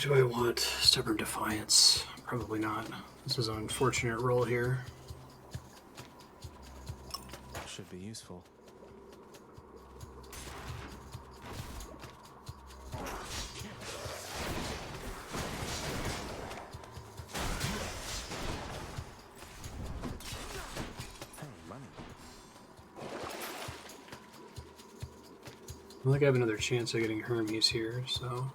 Do I want Stubborn Defiance? Probably not. This is an unfortunate roll here. Should be useful. Hey, money. I think I have another chance of getting Hermes here, so...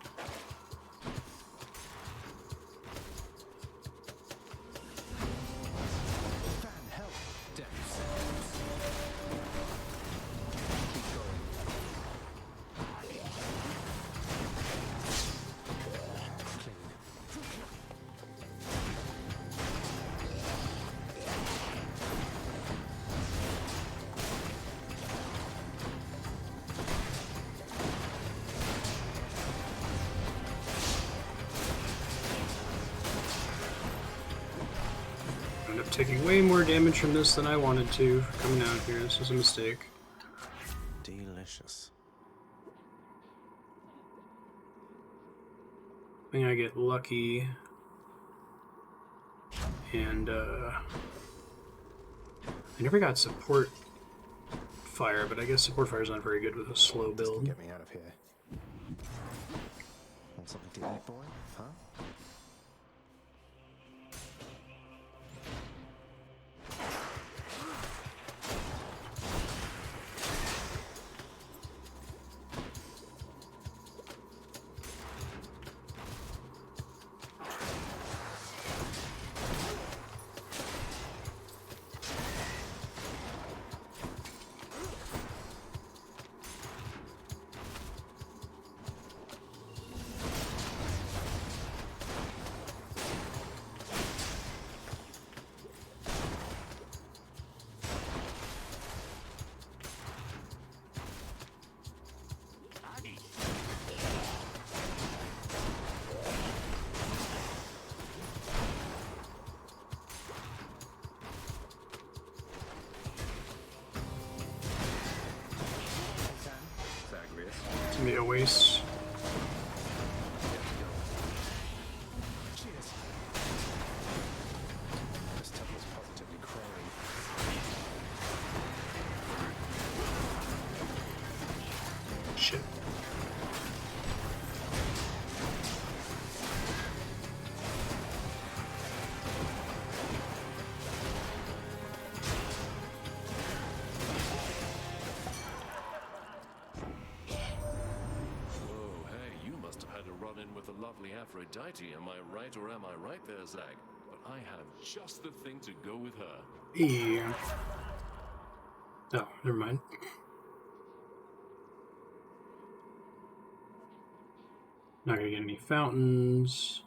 Taking way more damage from this than I wanted to for coming out here. This was a mistake. Delicious. I think I get lucky. And, I never got support fire, but I guess support fire is not very good with a slow build. Get me out of here. Want something to eat, boy? Huh? the Oasis. Cheers. This temple's positively crawling. Shit. With the lovely Aphrodite, am I right or am I right there, Zag? But I have just the thing to go with her. Yeah. Oh, never mind. Not gonna get any fountains.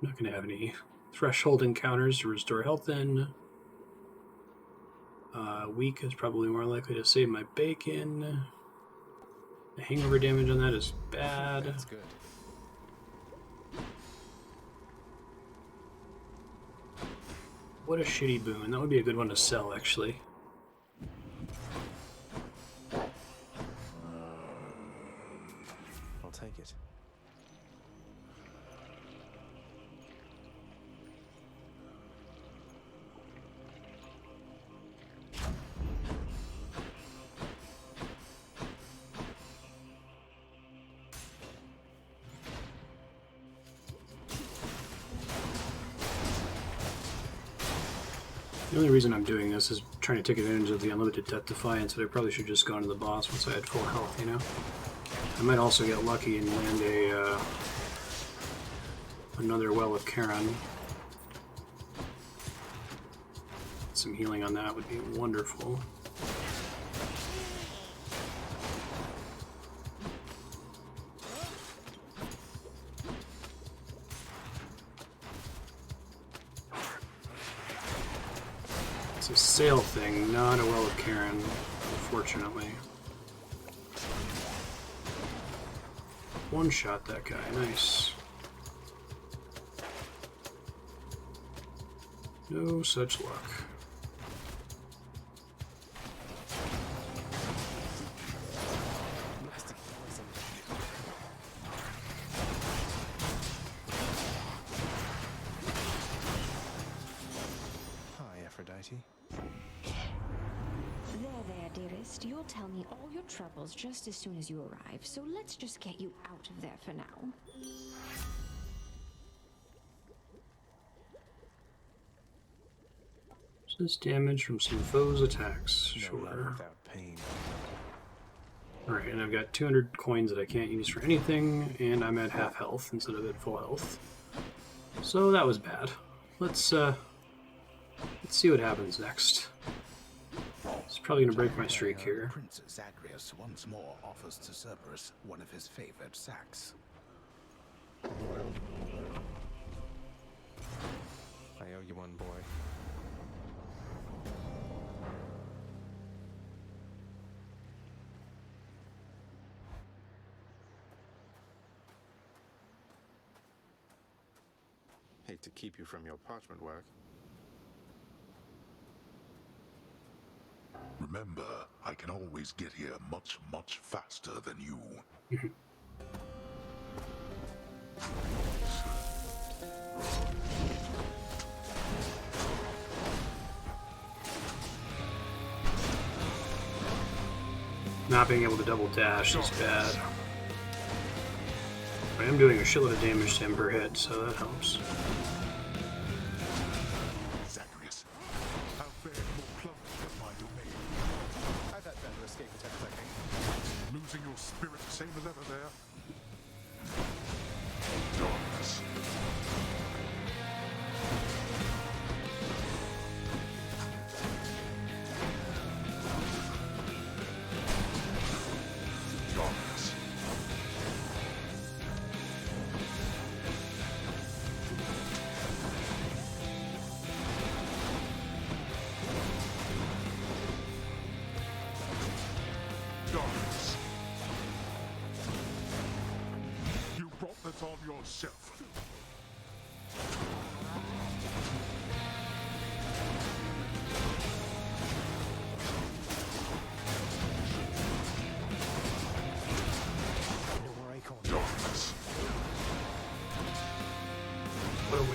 Not gonna have any threshold encounters to restore health in. Weak is probably more likely to save my bacon. The hangover damage on that is bad. That's good. What a shitty boon. That would be a good one to sell, actually. I'll take it. The only reason I'm doing this is trying to take advantage of the unlimited Death Defiance, but I probably should just gone to the boss once I had full health, you know? I might also get lucky and land another Well of Charon. Some healing on that would be wonderful. It's a sail thing, not a Well of Charon, unfortunately. One shot that guy, nice. No such luck. Hi, Aphrodite. There, dearest. You'll tell me all your troubles just as soon as you arrive, so let's just get you out of there for now. This damage from some foes' attacks. No Sure. love without pain. Alright, and I've got 200 coins that I can't use for anything, and I'm at half health instead of at full health. So that was bad. Let's see what happens next. It's probably gonna break my streak here. Prince Zagreus once more offers to Cerberus one of his favorite sacks. I owe you one, boy. Hate to keep you from your parchment work. Remember, I can always get here much, much faster than you. Not being able to double dash is bad. I am doing a shitload of damage to him per hit, so that helps. Zagreus, how fared more plunder of my domain? I've had better escape attempts, I think. Losing your spirit, same as ever there. Darkness. Darkness. Darkness. You brought that on yourself.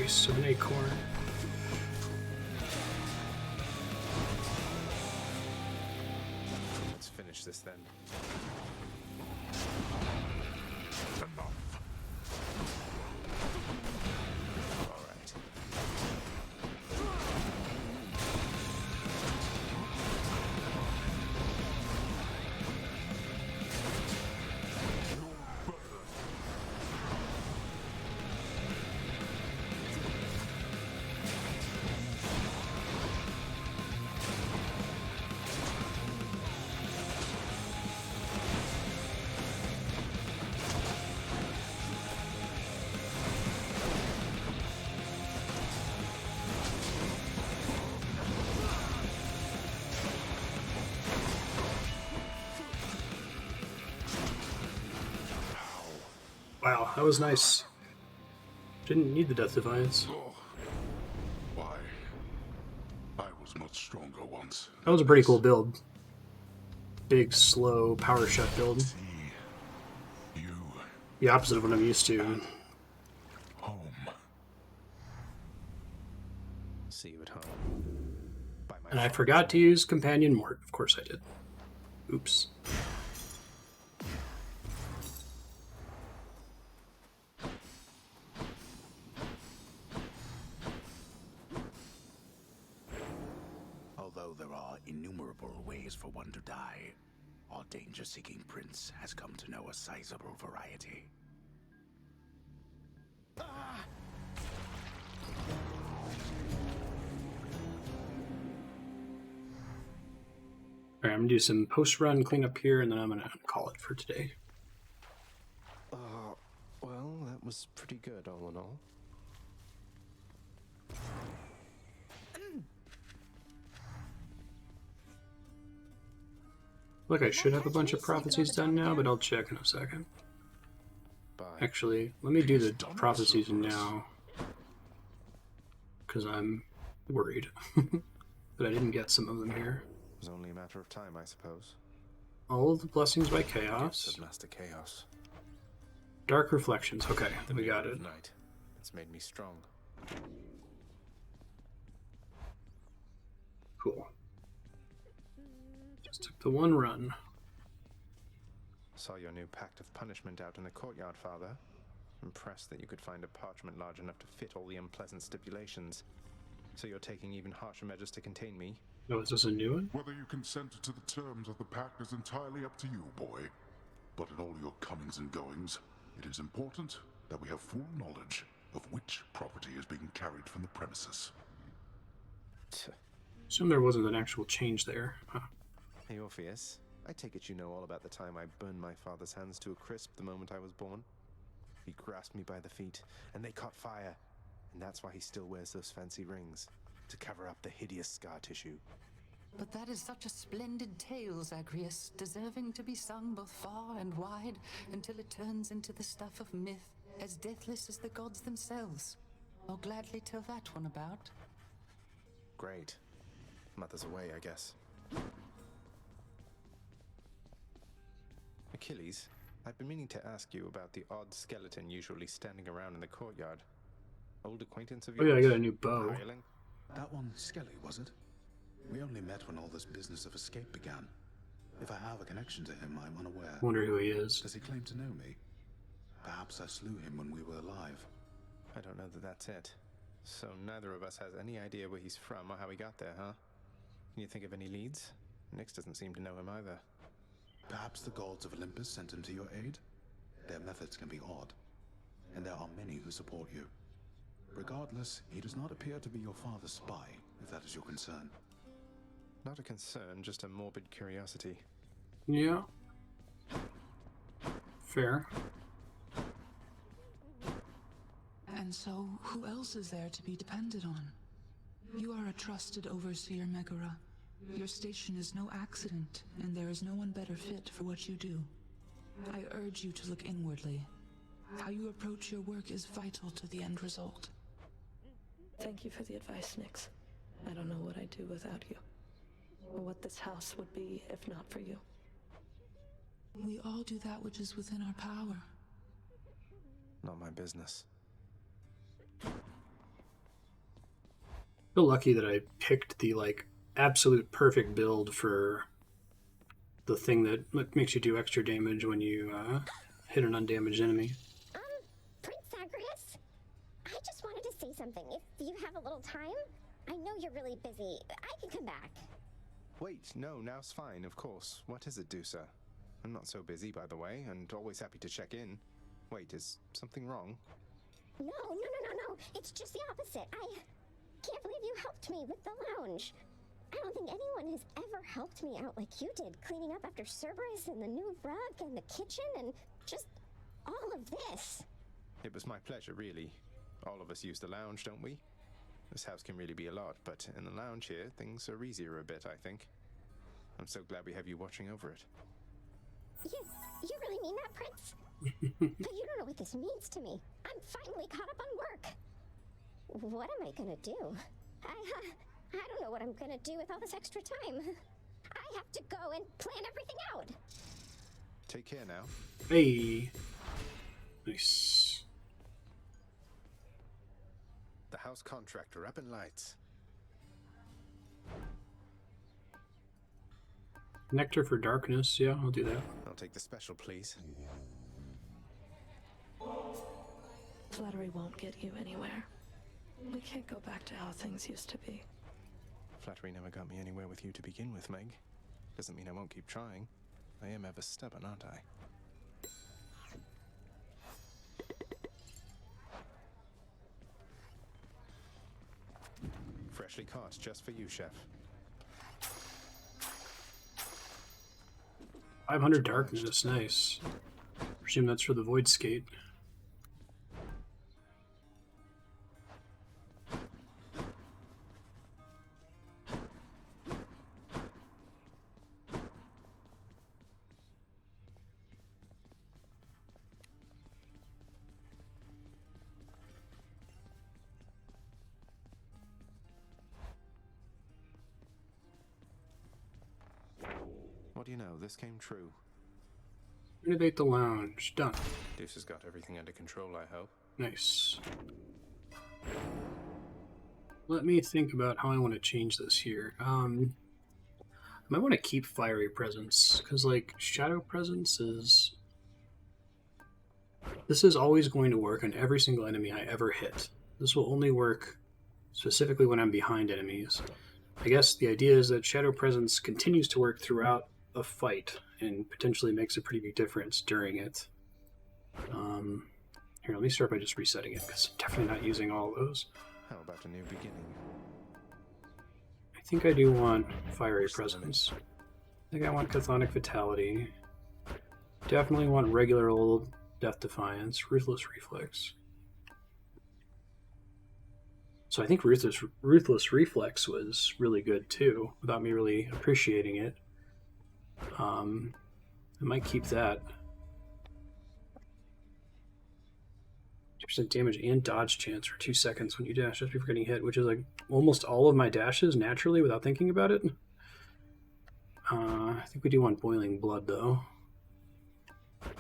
choice, so an acorn. Let's finish this then. Wow, that was nice. Didn't need the Death Defiance. Why? I was much stronger once. That was a pretty cool build. Big, slow, power shut build. The opposite of what I'm used to. Home. See you at home. And I forgot to use Companion Mort. Of course I did. Oops. Although there are innumerable ways for one to die, our danger-seeking prince has come to know a sizable variety. Alright, I'm gonna do some post-run cleanup here, and then I'm gonna call it for today. Well, that was pretty good all in all. Look, I should have a bunch of prophecies done now, but I'll check in a second. Actually, let me do the prophecies now, because I'm worried. But I didn't get some of them here. It was only a matter of time, I suppose. All of the blessings by chaos. Gifts of Master Chaos. Dark reflections. Okay, we got it. Night. It's made me strong. Cool. Just took the one run. Saw your new pact of punishment out in the courtyard, Father. Impressed that you could find a parchment large enough to fit all the unpleasant stipulations. So you're taking even harsher measures to contain me? Oh, is this a new one? Whether you consent to the terms of the pact is entirely up to you, boy. But in all your comings and goings, it is important that we have full knowledge of which property is being carried from the premises. Assume there wasn't an actual change there. Huh. Hey, Orpheus. I take it you know all about the time I burned my father's hands to a crisp the moment I was born? He grasped me by the feet, and they caught fire. And that's why he still wears those fancy rings, to cover up the hideous scar tissue. But that is such a splendid tale, Zagreus, deserving to be sung both far and wide, until it turns into the stuff of myth, as deathless as the gods themselves. I'll gladly tell that one about. Great. Mother's away, I guess. Achilles, I've been meaning to ask you about the odd skeleton usually standing around in the courtyard. Old acquaintance of yours? Oh yeah, I got a new bow. Hireling? That one Skelly, was it? We only met when all this business of escape began. If I have a connection to him, I'm unaware. Wonder who he is. Does he claim to know me? Perhaps I slew him when we were alive. I don't know that that's it. So neither of us has any idea where he's from or how he got there, huh? Can you think of any leads? Nyx doesn't seem to know him either. Perhaps the gods of Olympus sent him to your aid? Their methods can be odd, and there are many who support you. Regardless, he does not appear to be your father's spy, if that is your concern. Not a concern, just a morbid curiosity. Yeah. Fair. And so, who else is there to be depended on? You are a trusted overseer, Megara. Your station is no accident, and there is no one better fit for what you do. I urge you to look inwardly. How you approach your work is vital to the end result. Thank you for the advice, Nyx. I don't know what I'd do without you, or what this house would be if not for you. We all do that which is within our power. Not my business. feel lucky that I picked the like absolute perfect build for the thing that makes you do extra damage when you hit an undamaged enemy. Prince Zagreus? I just wanted to say something. If you have a little time, I know you're really busy. I can come back. Wait, no, now's fine, of course. What is it, Dusa? I'm not so busy, by the way, and always happy to check in. Wait, is something wrong? No. It's just the opposite. I can't believe you helped me with the lounge. I don't think anyone has ever helped me out like you did, cleaning up after Cerberus and the new rug and the kitchen and just all of this. It was my pleasure, really. All of us use the lounge, don't we? This house can really be a lot, but in the lounge here, things are easier a bit, I think. I'm so glad we have you watching over it. You really mean that, Prince? But you don't know what this means to me. I'm finally caught up on work. What am I gonna do? I don't know what I'm gonna do with all this extra time. I have to go and plan everything out. Take care now. Hey. Nice. The house contractor up in lights. Nectar for darkness. Yeah, I'll do that. I'll take the special, please. Flattery won't get you anywhere. We can't go back to how things used to be. Flattery never got me anywhere with you to begin with, Meg. Doesn't mean I won't keep trying. I am ever stubborn, aren't I? Freshly caught just for you, Chef. 500 darkness, nice. Presume that's for the Void Skate. What do you know? This came true. Renovate the lounge. Done. Deuce has got everything under control, I hope. Nice. Let me think about how I want to change this here. I might want to keep Fiery Presence, because, like, Shadow Presence is... This is always going to work on every single enemy I ever hit. This will only work specifically when I'm behind enemies. I guess the idea is that Shadow Presence continues to work throughout a fight and potentially makes a pretty big difference during it. Here, let me start by just resetting it, because I'm definitely not using all those. How about a new beginning? I think I do want Fiery Presence. I think I want Chthonic Vitality. Definitely want regular old Death Defiance. Ruthless Reflex. So I think Ruthless Reflex was really good too, without me really appreciating it. I might keep that. 2% damage and dodge chance for 2 seconds when you dash just before getting hit, which is like almost all of my dashes naturally without thinking about it. I think we do want Boiling Blood though. I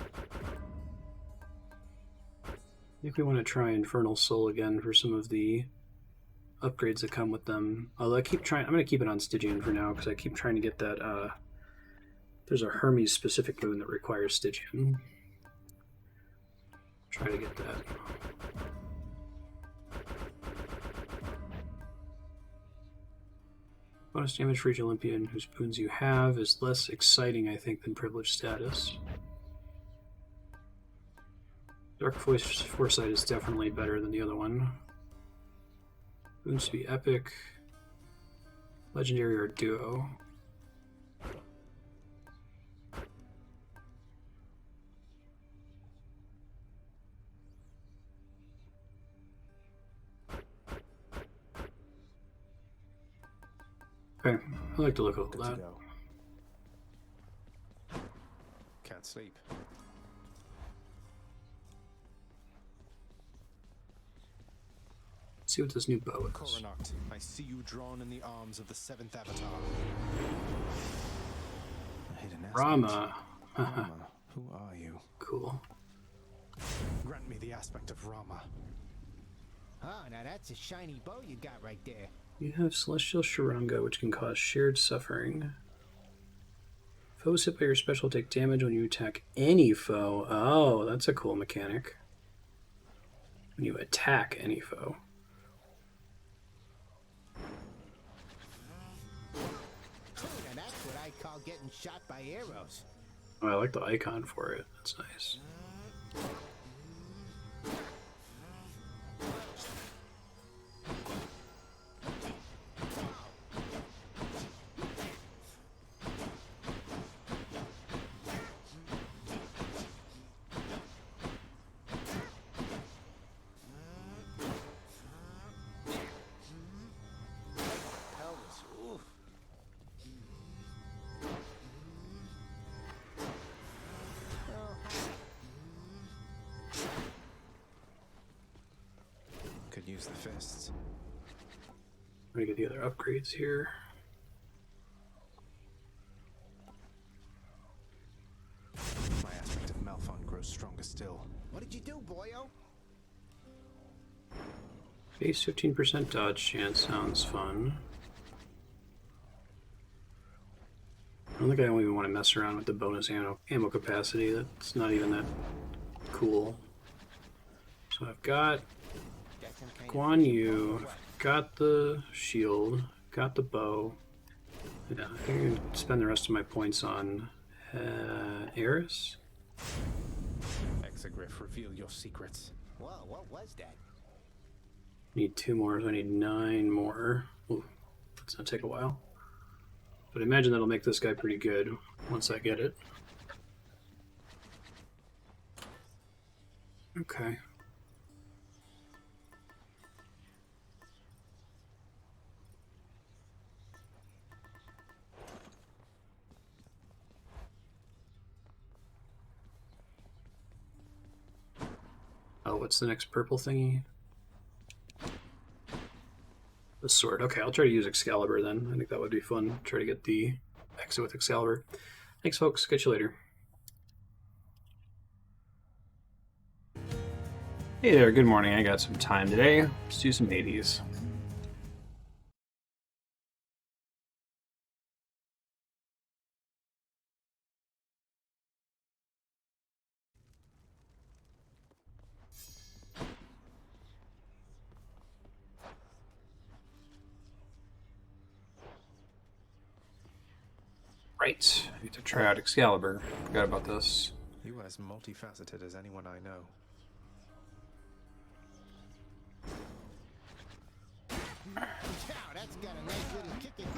think we want to try Infernal Soul again for some of the upgrades that come with them. Although I keep trying, I'm going to keep it on Stygian for now because I keep trying to get that. There's a Hermes specific moon that requires Stygian. Try to get that. Bonus damage for each Olympian whose boons you have is less exciting, I think, than Privileged Status. Dark Foresight is definitely better than the other one. Boons to be epic. Legendary or duo. Okay, I like to look at that. Can't sleep. Let's see what this new bow is. Coronacht, I see you drawn in the arms of the seventh avatar. Rama. Rama, who are you? Cool. Grant me the aspect of Rama. Oh, now that's a shiny bow you got right there. You have Celestial Sharunga, which can cause shared suffering. Foes hit by your special take damage when you attack any foe. Oh, that's a cool mechanic. When you attack any foe. Now that's what I call getting shot by arrows. Oh, I like the icon for it. That's nice. Could use the fists. Let me get the other upgrades here. My aspect of Malphon grows stronger still. What did you do, boyo? Base 15% dodge chance sounds fun. I don't think I don't even want to mess around with the bonus ammo capacity. That's not even that cool. So I've got Guan Yu, got the shield, got the bow. Yeah, I think I'm going to spend the rest of my points on Eris. Exegriff, reveal your secrets. Whoa, what was that? Need 2 more, so I need 9 more. Ooh, that's going to take a while. But I imagine that'll make this guy pretty good once I get it. Okay. Oh, what's the next purple thingy? The sword. Okay, I'll try to use Excalibur then. I think that would be fun. Try to get the exit with Excalibur. Thanks, folks. Catch you later. Hey there, good morning. I got some time today. Let's do some 80s. Right, I need to try out Excalibur. Forgot about this. You are as multifaceted as anyone I know. Wow, that's got a nice little kick in it.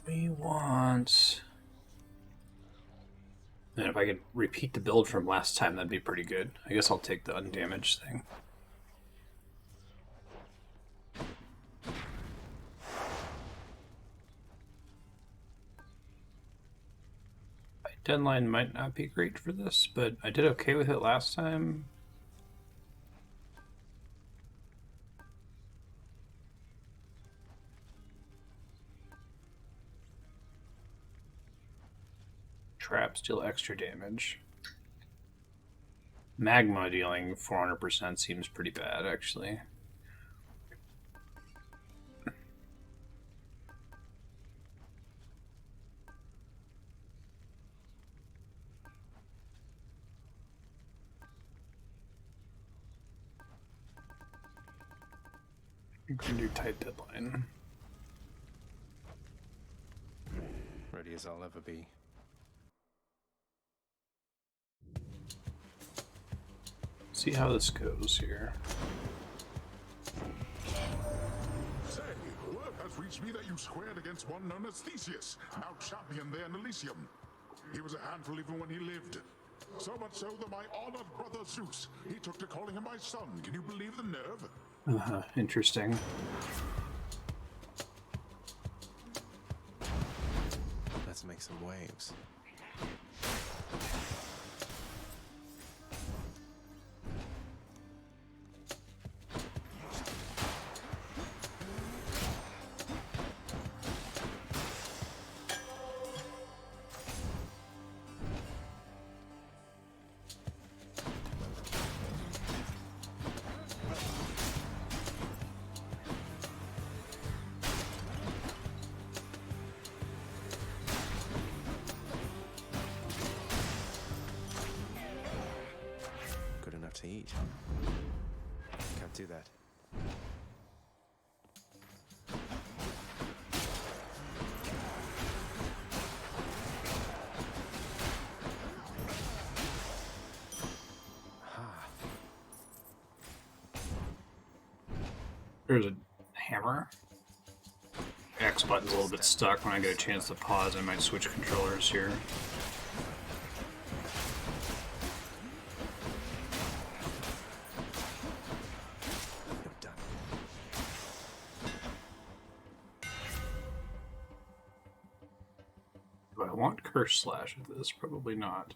We want... And if I could repeat the build from last time, that'd be pretty good. I guess I'll take the undamaged thing. My deadline might not be great for this, but I did okay with it last time. Traps deal extra damage. Magma dealing 400% seems pretty bad, actually. You can do tight deadline. Ready as I'll ever be. See how this goes here. Say, word has reached me that you squared against one known as Theseus, now champion there in Elysium. He was a handful even when he lived. So much so that my honored brother Zeus, he took to calling him my son. Can you believe the nerve? Interesting. Let's make some waves. Wait. Can't do that. There's a hammer. X button's a little bit stuck. When I get a chance to pause, I might switch controllers here. Do I want Curse Slash with this? Probably not.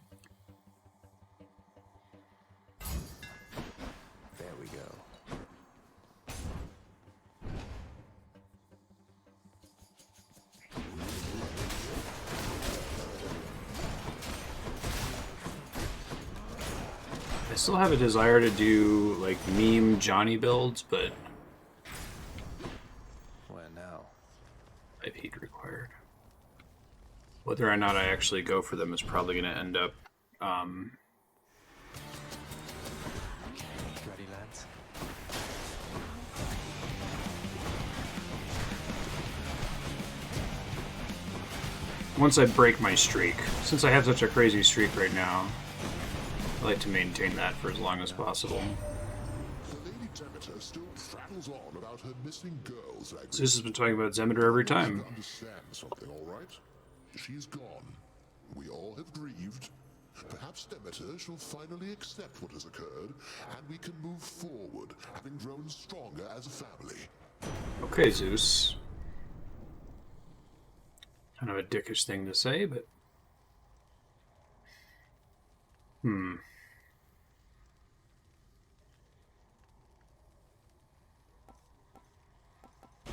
There we go. I still have a desire to do like meme Johnny builds, but Where now? 5 heat required. Whether or not I actually go for them is probably going to end up Ready, lads? once I break my streak. Since I have such a crazy streak right now, I like to maintain that for as long as possible. The Lady Demeter still prattles on about her missing girls. Zeus has been talking about Demeter every time. Understand something, all right? She's gone. We all have grieved. Perhaps Demeter shall finally accept what has occurred, and we can move forward, having grown stronger as a family. Okay, Zeus. Kind of a dickish thing to say, but...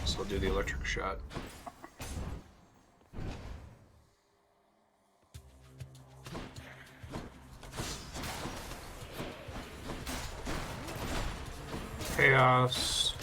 So I'll do the electric shot. Chaos.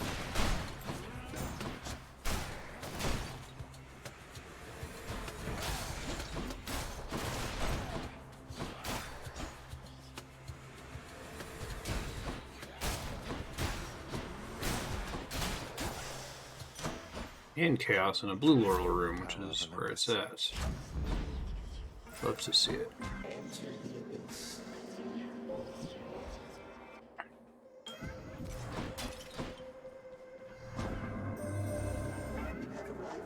And chaos in a blue laurel room, which is where it's at. Love to see it.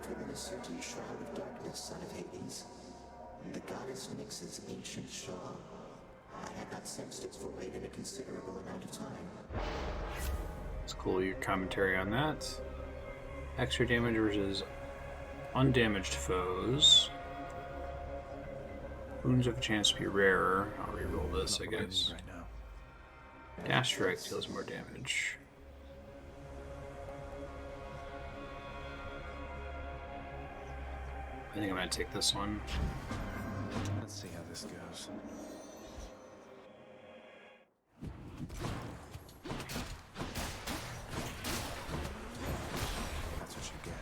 Within a certain shroud of darkness, son of Hades, the goddess Nyx's ancient shaw. I had not sensed its void in a considerable amount of time. It's cool, your commentary on that. Extra damage versus undamaged foes. Wounds have a chance to be rarer. I'll reroll this, I guess. Dash strike deals more damage. I think I'm gonna take this one. Let's see how this goes. That's what you get.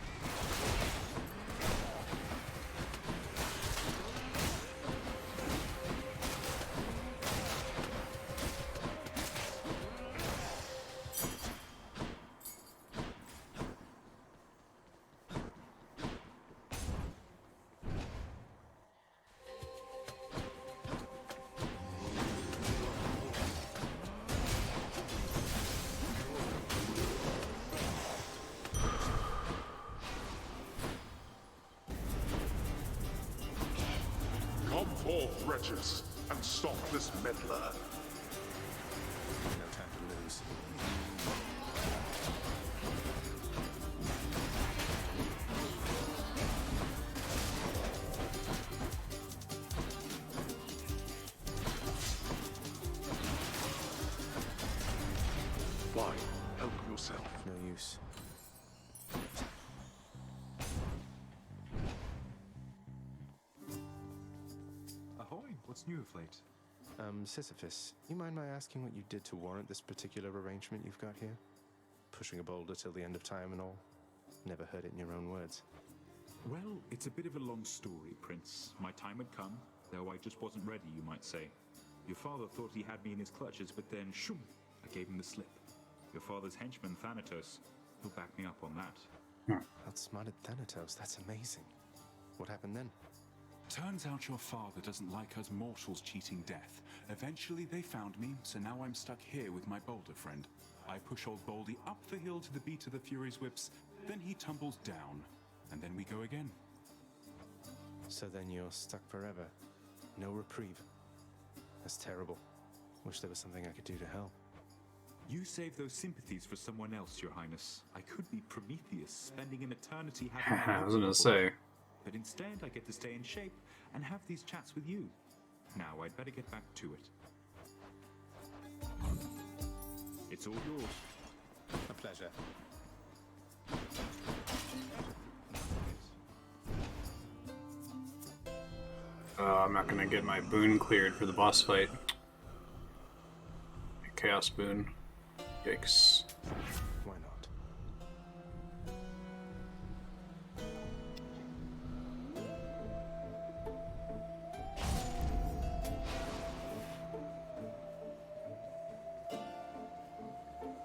Come forth, wretches, and stop this meddler. No time to lose. Why? Help yourself. No use. Ahoy, what's new of late? Sisyphus, you mind my asking what you did to warrant this particular arrangement you've got here? Pushing a boulder till the end of time and all? Never heard it in your own words. Well, it's a bit of a long story, Prince. My time had come, though I just wasn't ready, you might say. Your father thought he had me in his clutches, but then, shoom, I gave him the slip. Your father's henchman, Thanatos, he'll back me up on that. Outsmarted Thanatos, that's amazing. What happened then? Turns out your father doesn't like us mortals cheating death. Eventually they found me, so now I'm stuck here with my boulder friend. I push old Baldy up the hill to the beat of the Fury's whips, then he tumbles down, and then we go again. So then you're stuck forever. No reprieve. That's terrible. Wish there was something I could do to help. You save those sympathies for someone else, Your Highness. I could be Prometheus, spending an eternity having I was gonna say. But instead, I get to stay in shape and have these chats with you. Now, I'd better get back to it. It's all yours. A pleasure. I'm not gonna get my boon cleared for the boss fight. Chaos boon. Yikes. Why not?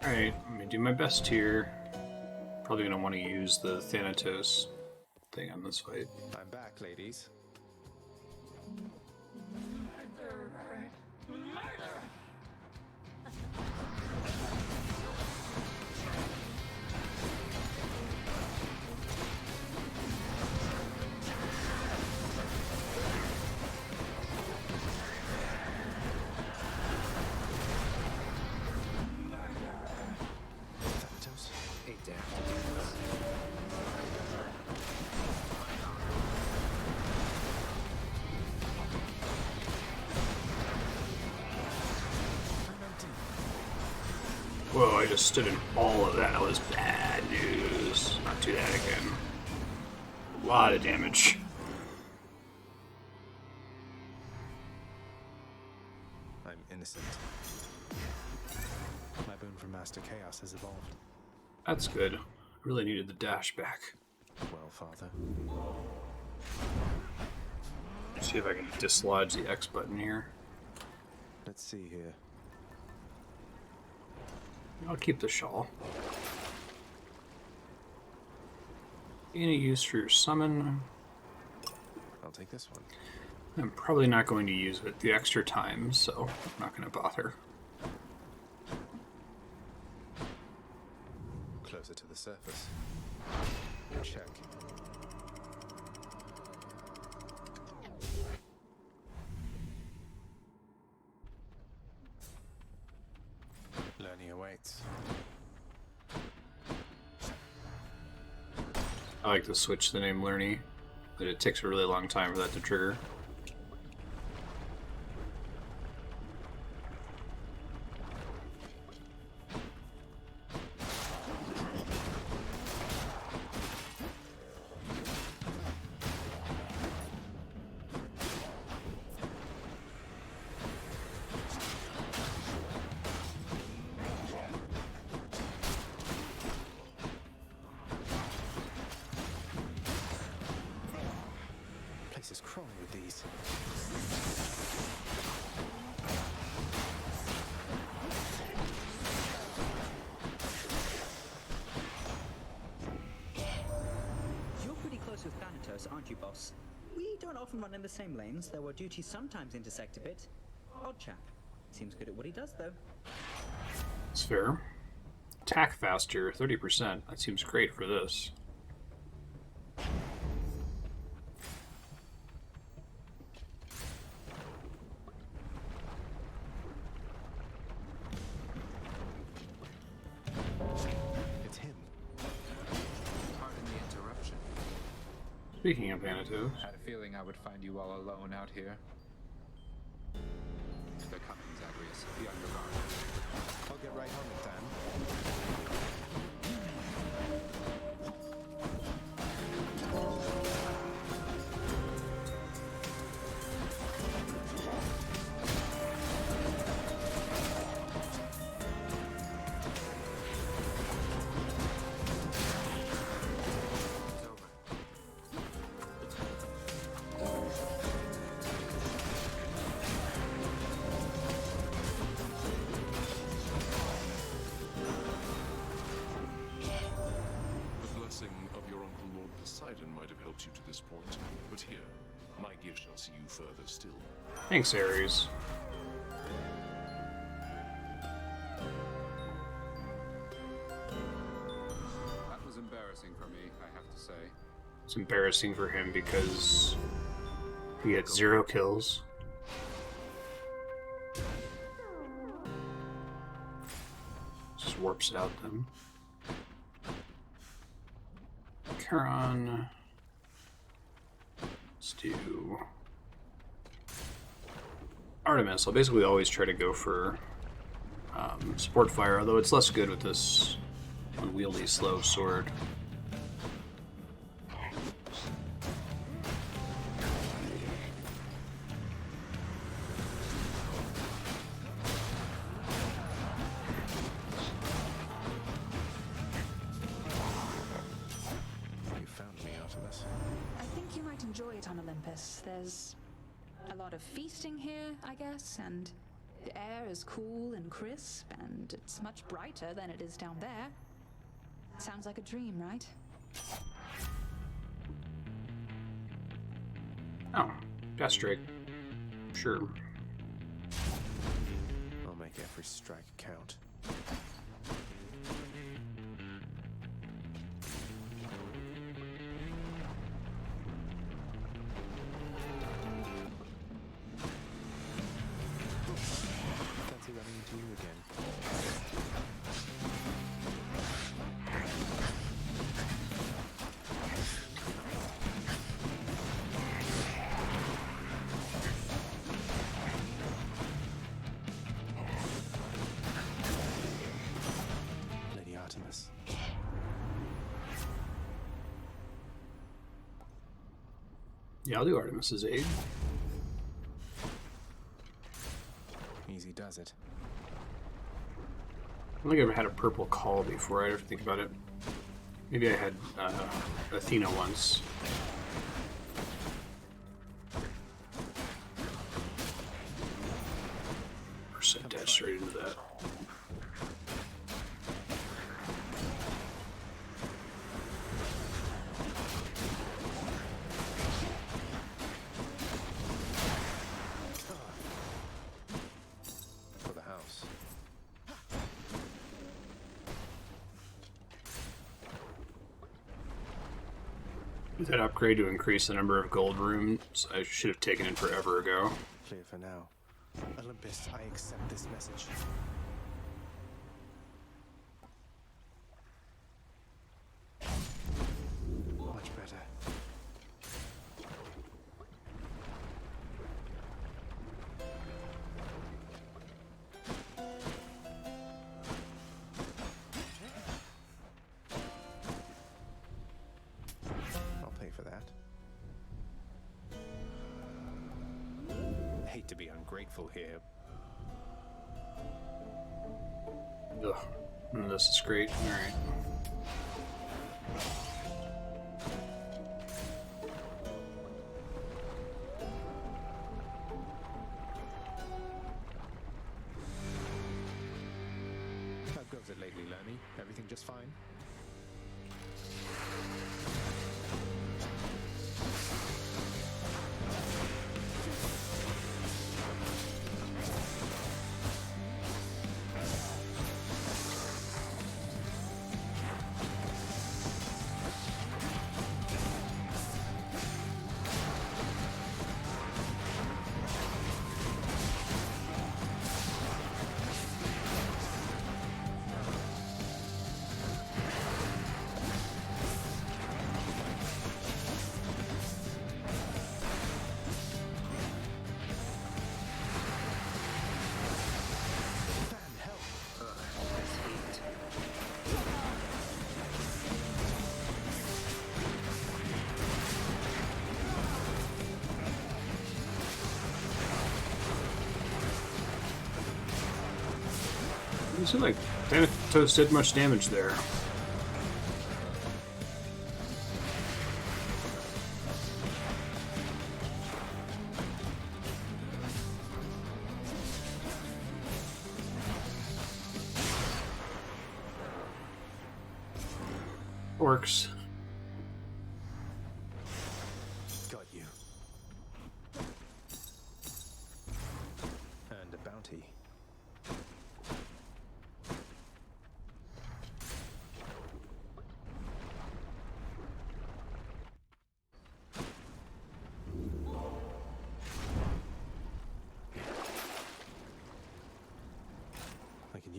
Alright, I'm gonna do my best here. Probably gonna want to use the Thanatos thing on this fight. I'm back, ladies. Whoa, I just stood in all of that. That was bad news. Not do that again. A lot of damage. I'm innocent. My boon from Master Chaos has evolved. That's good. Really needed the dash back. Well, Father. See if I can dislodge the X button here. Let's see here. I'll keep the shawl. Any use for your summon? I'll take this one. I'm probably not going to use it the extra time, so I'm not going to bother. Closer to the surface. Check. Learning awaits. I like to switch the name Lerny, but it takes a really long time for that to trigger. Is crawling with these. You're pretty close with Thanatos, aren't you, boss? We don't often run in the same lanes, though our duties sometimes intersect a bit. Odd chap. Seems good at what he does, though. It's fair. Attack faster, 30%. That seems great for this. Speaking of Thanatos, I had a feeling I would find you all alone out here. They're coming, Zagreus. Be on your guard. I'll get right on it, Dan. this point, but here, my gift shall see you further still. Thanks, Ares. That was embarrassing for me, I have to say. It's embarrassing for him because he had 0 kills. Just warps it out then. Charon. Let's do Artemis. I'll basically always try to go for support fire, although it's less good with this unwieldy slow sword. You found me, Artemis. I think you might enjoy it on Olympus. There's a lot of feasting here, I guess, and the air is cool and crisp, and it's much brighter than it is down there. Sounds like a dream, right? Oh, gastric. Sure. I'll make every strike count. Fancy running into you again. Lady Artemis. Yeah, I'll do Artemis's aid. Easy does it. I don't think I've ever had a purple call before. I have to think about it. Maybe I had Athena once. Percent dead straight into that. For the house. With that upgrade to increase the number of gold rooms, I should have taken it forever ago. Clear for now. Olympus, I accept this message. Much better. I'll pay for that. Hate to be ungrateful here. Ugh. This is great. Alright. How goes it lately, Lermy? Everything just fine? It seemed like Thanatos did much damage there. Works.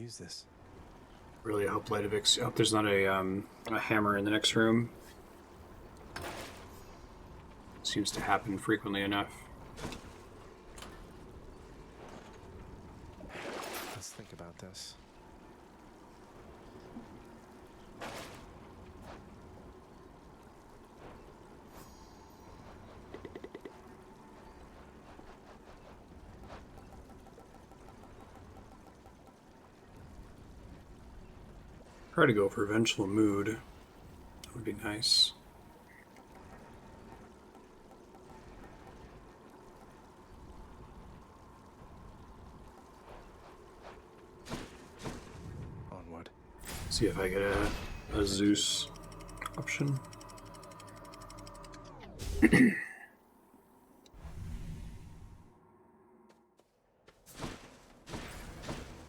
use this? Really hope Lightovix. I hope there's not a hammer in the next room. Seems to happen frequently enough. Let's think about this. Try to go for Vengeful Mood. That would be nice. Onward. See if I get a Zeus option.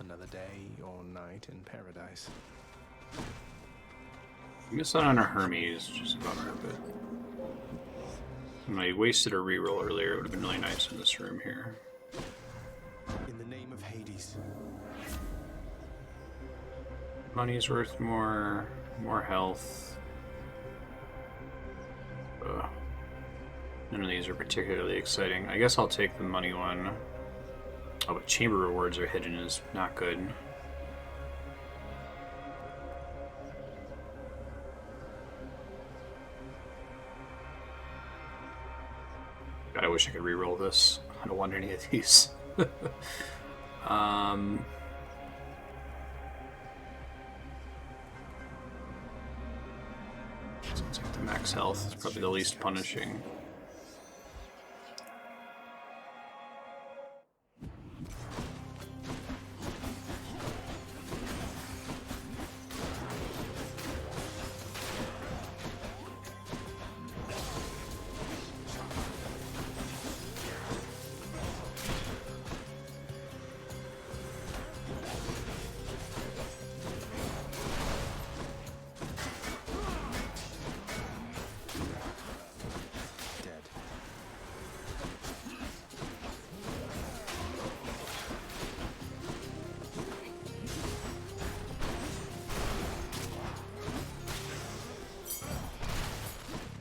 Another day or night in paradise. I guess not on a Hermes, just a bummer, but I wasted a reroll earlier. It would have been really nice in this room here. In the name of Hades. Money's worth more health. None of these are particularly exciting. I guess I'll take the money one. Oh, but chamber rewards are hidden is not good. God, I wish I could reroll this. I don't want any of these. Sounds like the max health is probably the least punishing.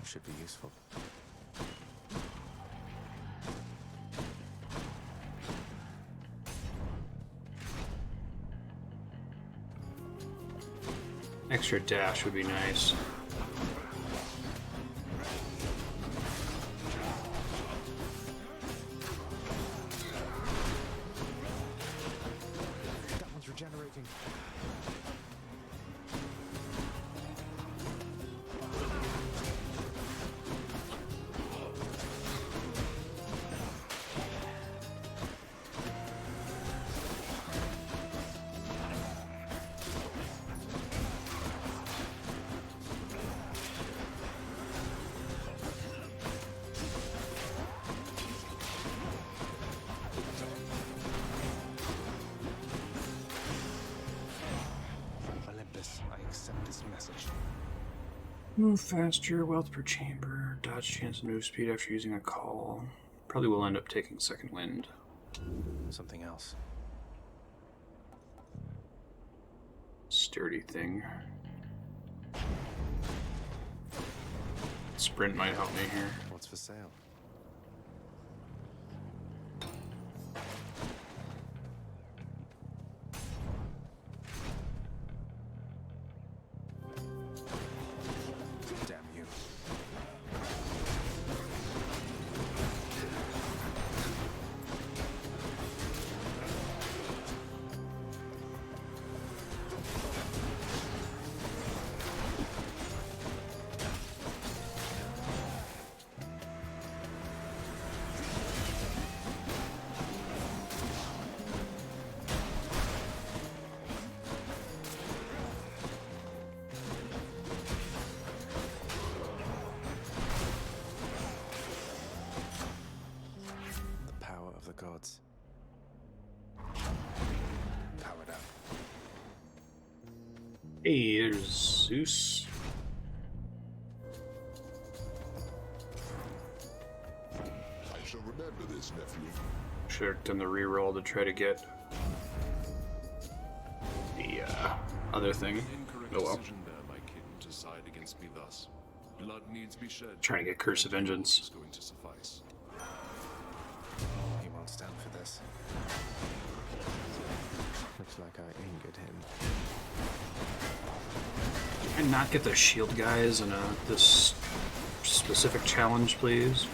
Should be useful. Extra dash would be nice. That one's regenerating. Move faster, wealth per chamber, dodge chance and move speed after using a call. Probably will end up taking second wind. Something else. Sturdy thing. Sprint might help me here. What's for sale? Damn you. Gods. Powered up. Hey, there's Zeus. I shall remember this, nephew. Should have done the reroll to try to get other thing. Incorrect Oh well. decision there, my kin, to side against me thus. Blood needs to be shed. Trying to get Curse of Vengeance. Is going to suffice. He won't stand for this. Looks like I angered him. And not get the shield guys in this specific challenge, please.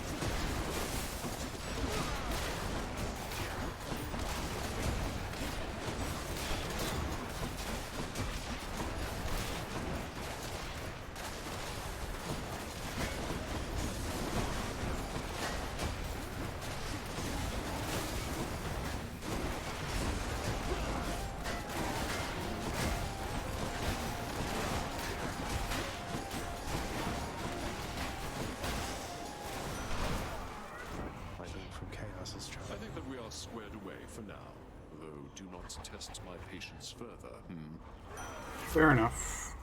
I think that we are squared away for now, though do not test my patience further. Fair enough.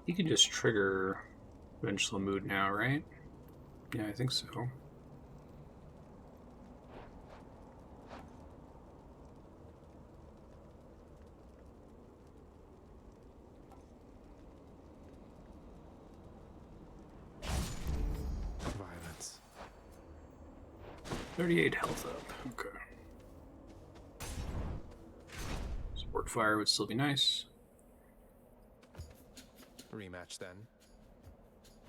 You can just trigger Vengeful Mood now, right? Yeah, I think so. Violence. 38 health up. Okay. Support fire would still be nice. Rematch then.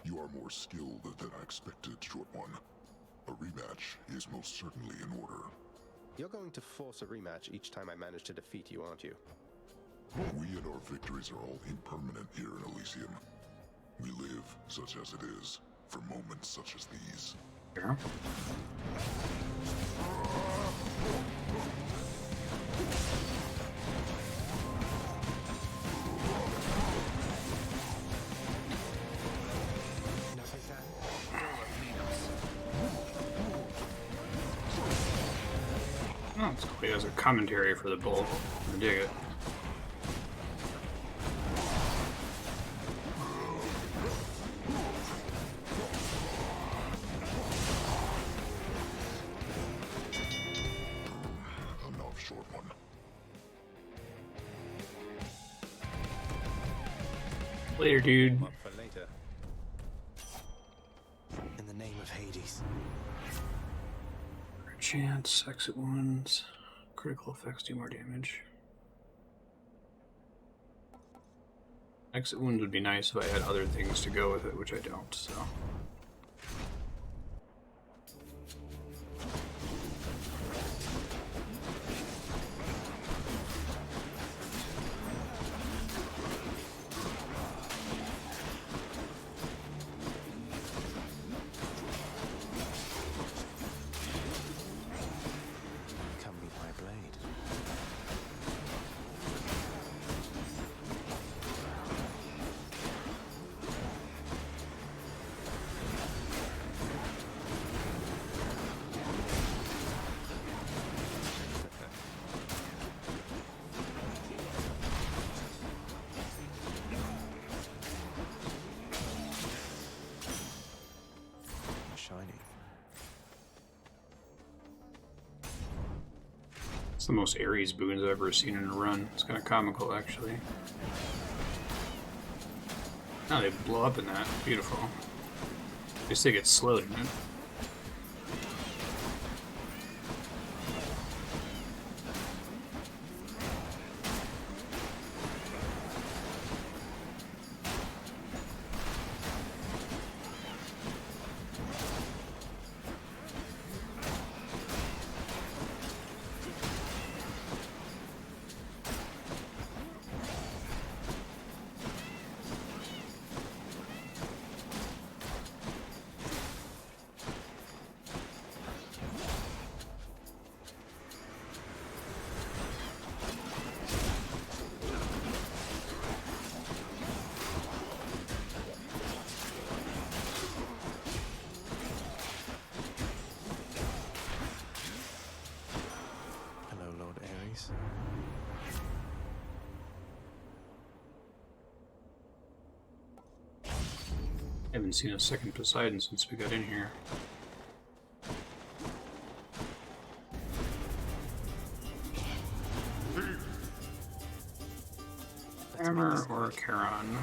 You are more skilled than I expected, Short One. A rematch is most certainly in order. You're going to force a rematch each time I manage to defeat you, aren't you? We and our victories are all impermanent here in Elysium. We live, such as it is, for moments such as these. Yeah. Oh, it's cool. He has a commentary for the bull. I dig it. Enough, Short One. Later, dude. Up for later. In the name of Hades. Chance, exit wounds, critical effects do more damage. Exit wounds would be nice if I had other things to go with it, which I don't, so. Come meet my blade. Shiny. It's the most Ares boons I've ever seen in a run. It's kind of comical, actually. Oh, they blow up in that. Beautiful. At least they get slowed in it. Haven't seen a second Poseidon since we got in here. Hammer or Charon?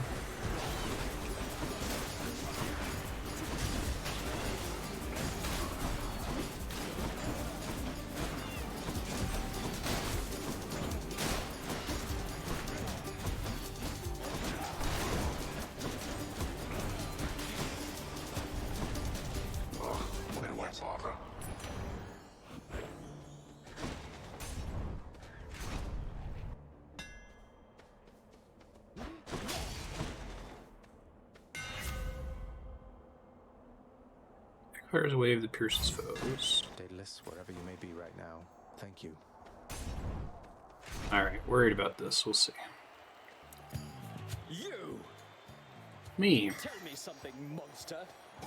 Clears a wave that pierces foes. Daedalus, wherever you may be right now, thank you. Alright, worried about this. We'll see. You! Me. Tell me something, monster.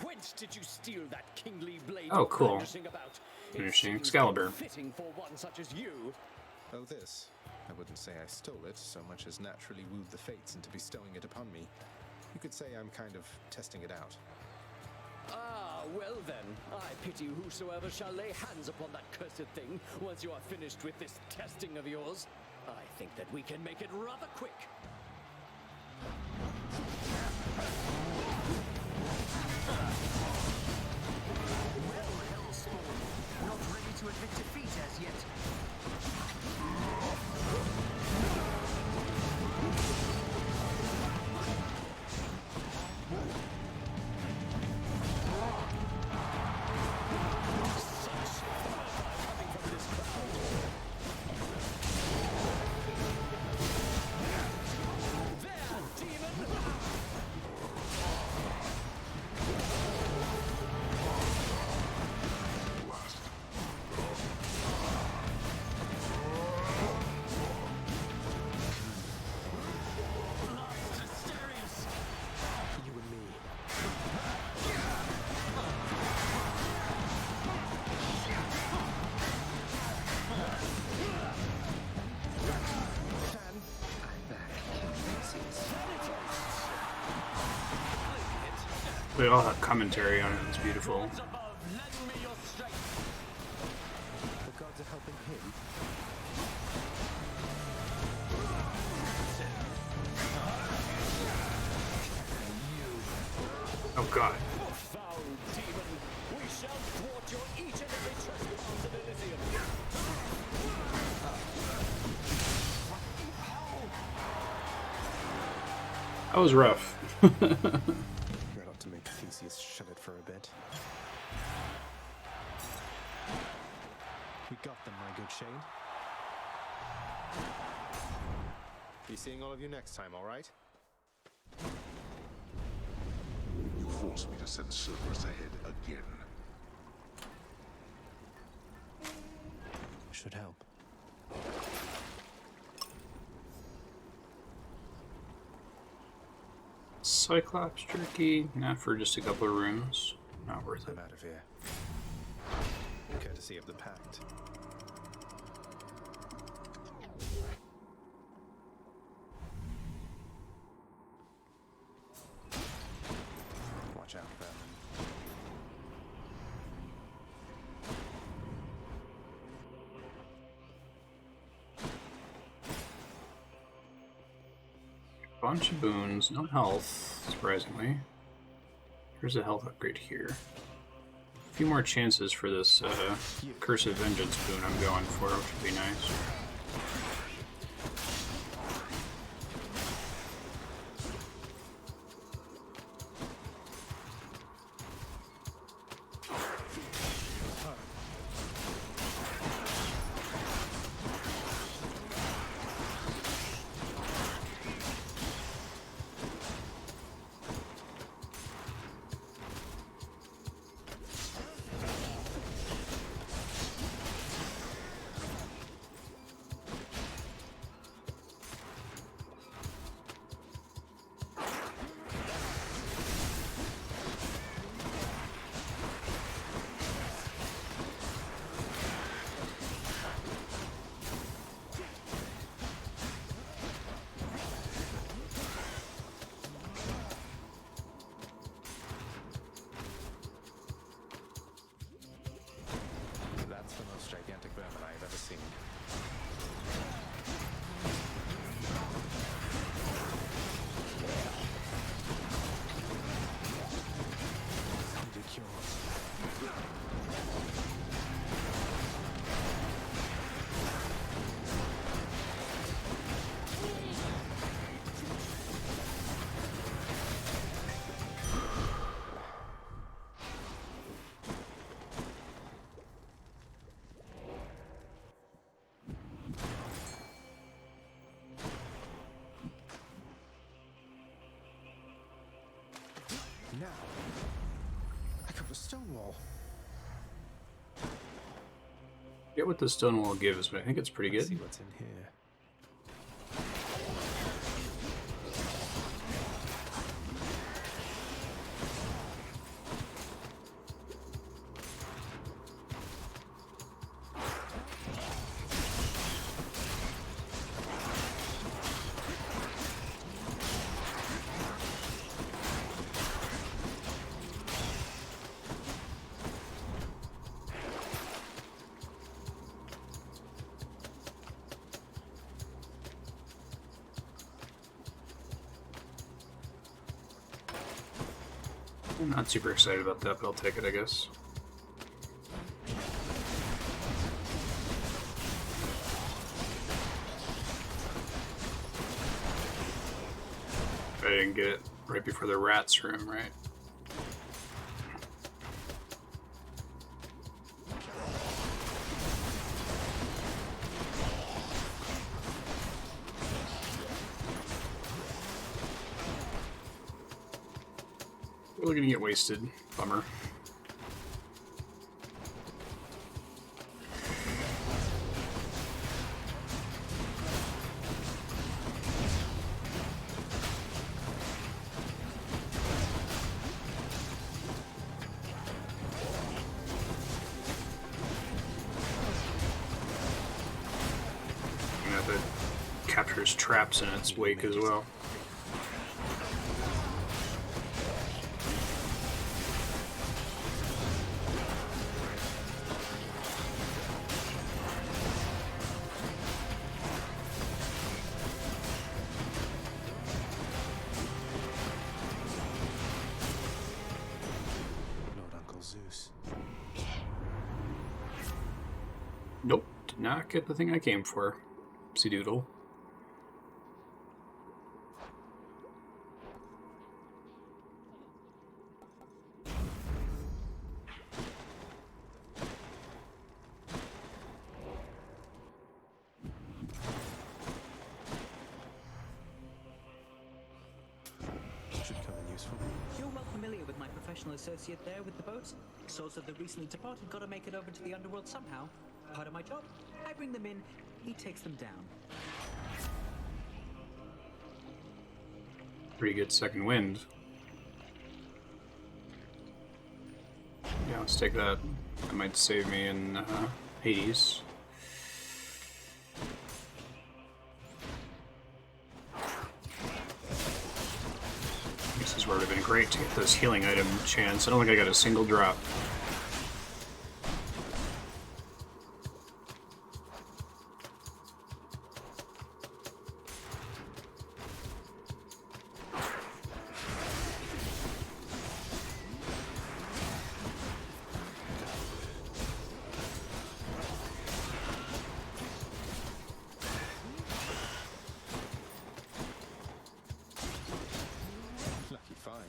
Whence did you steal that kingly blade? Oh, cool. Brandishing about? Finishing It seems Excalibur. fitting for one such as you. Oh, this? I wouldn't say I stole it so much as naturally wooed the fates into bestowing it upon me. You could say I'm kind of testing it out. Ah, well then, I pity whosoever shall lay hands upon that cursed thing once you are finished with this testing of yours. I think that we can make it rather quick. Well, Hellspawn, not ready to admit defeat as yet. They all have commentary on it. It's beautiful. The gods are helping him. Oh god. Foul demon, we shall thwart your each and every trespass of Elysium. That was rough. You're not to make Theseus shut it for a bit. We got them, my good Shane. Be seeing all of you next time, alright? You forced me to send Cerberus ahead again. Should help. Cyclops jerky, not for just a couple of runes. Not worth it. I'm out of here. Courtesy of the Pact. Watch out, Vermin. Bunch of boons, no health, surprisingly. Here's a health upgrade here. A few more chances for this Curse of Vengeance boon I'm going for, which would be nice. Now, I got a stone wall. Get what the stone wall gives, but I think it's pretty good. Let's see what's in here. I'm not super excited about that, but I'll take it, I guess. I didn't get it right before the rats room, right? We're gonna get wasted. Bummer. That captures traps in its wake as well. Nope, did not get the thing I came for. Oopsie doodle. Should come in useful. You're well familiar with my professional associate there with the boats. Souls of the recently departed gotta make it over to the underworld somehow. Part of my job. I bring them in, he takes them down. Pretty good second wind. Yeah, let's take that. That might save me in Hades. This is where it would have been great to get this healing item chance. I don't think I got a single drop. Lucky find.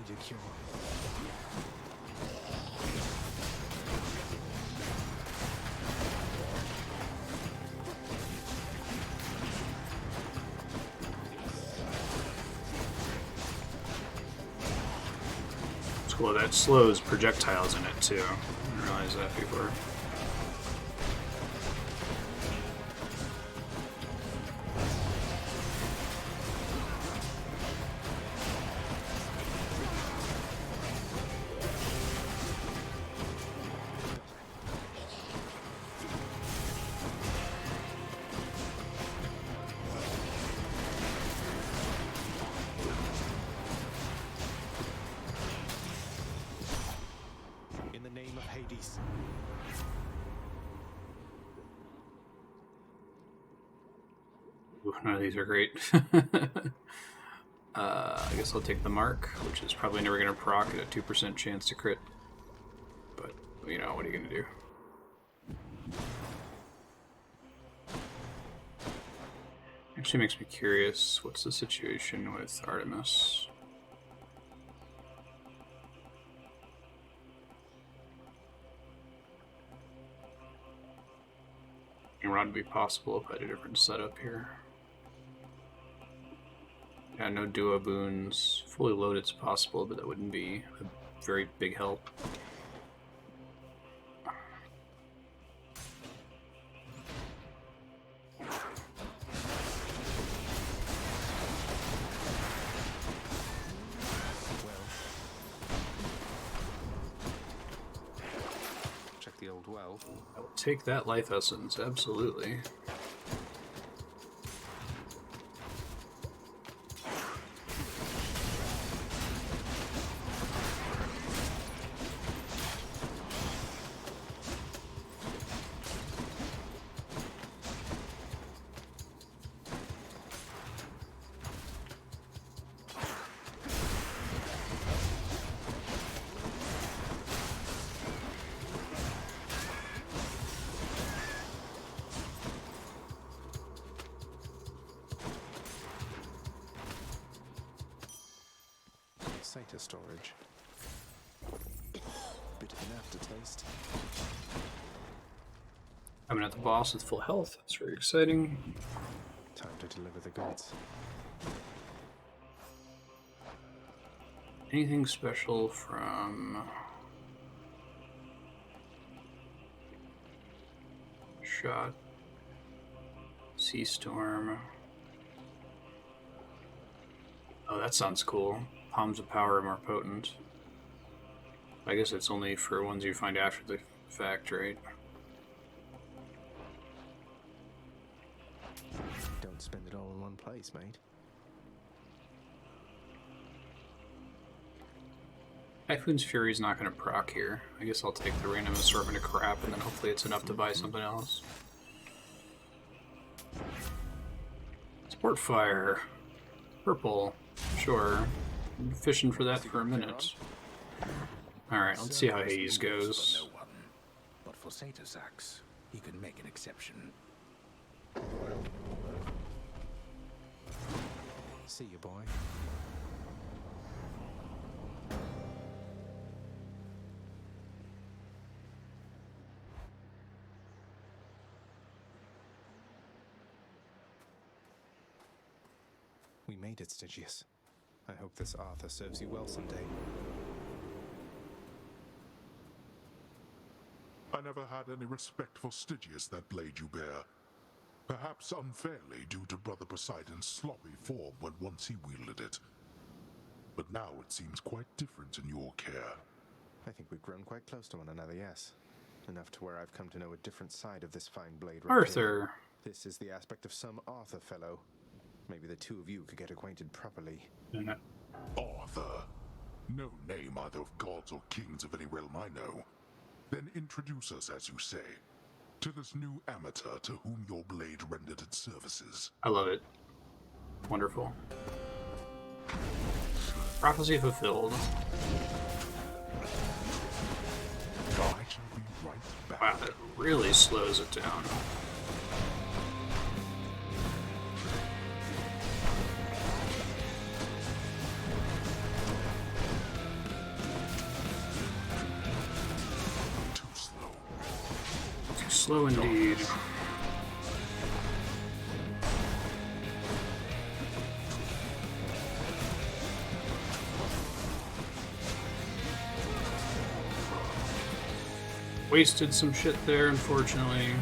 Need a cure. It's cool that slows projectiles in it too. I didn't realize that before. In the name of Hades. Ooh, none of these are great. I guess I'll take the mark, which is probably never going to proc at a 2% chance to crit. But, you know, what are you going to do? Actually makes me curious, what's the situation with Artemis? It would be possible if I had a different setup here. Yeah, no duo boons. Fully loaded's possible, but that wouldn't be a very big help. Check the old well. I will take that life essence, absolutely. Satyr storage. Bit of an aftertaste. I'm at the boss with full health. That's very exciting. Time to deliver the goods. Anything special from Shot, Sea Storm? Oh, that sounds cool. Palms of Power are more potent. I guess it's only for ones you find after the fact, right? Don't spend it all in one place, mate. Typhoon's Fury's not going to proc here. I guess I'll take the random assortment of crap, and then hopefully it's enough to buy something else. Sport Fire. Purple. Sure. I'm fishing for that for a minute. Alright, let's see how Hades goes. No one. But for Satyr-Sax, he can make an exception. See you, boy. We made it, Stygius. I hope this Arthur serves you well someday. I never had any respect for Stygius, that blade you bear. Perhaps unfairly due to Brother Poseidon's sloppy form when once he wielded it. But now it seems quite different in your care. I think we've grown quite close to one another, yes. Enough to where I've come to know a different side of this fine blade right Arthur. here. This is the aspect of some Arthur fellow. Maybe the two of you could get acquainted properly. Arthur. No name either of gods or kings of any realm I know. Then introduce us, as you say, to this new amateur to whom your blade rendered its services. I love it. Wonderful. Prophecy fulfilled. I shall be right back. Wow, that really slows it down. Too slow indeed. Wasted some shit there, unfortunately.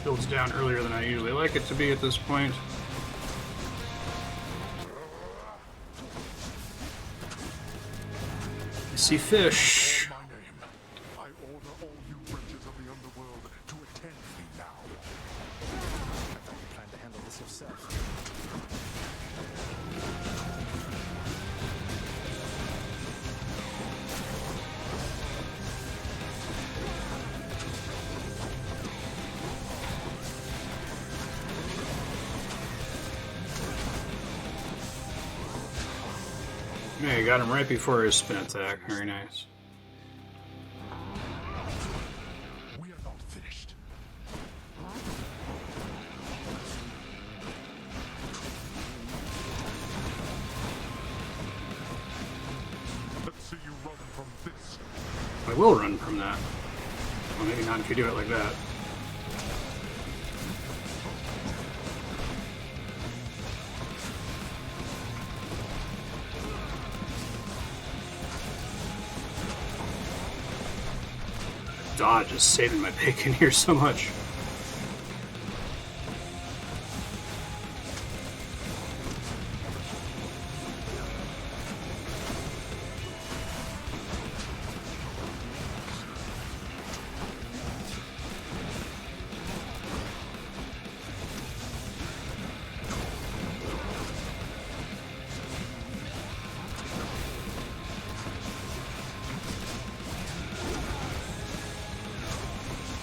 Builds down earlier than I usually like it to be at this point. I see fish. My name. I order all you wretches of the underworld to attend me now. I thought you planned to handle this yourself. Yeah, you got him right before his spin attack. Very nice. We are not finished. Let's see you run from this. I will run from that. Well, maybe not if you do it like that. Dodge is saving my bacon here so much.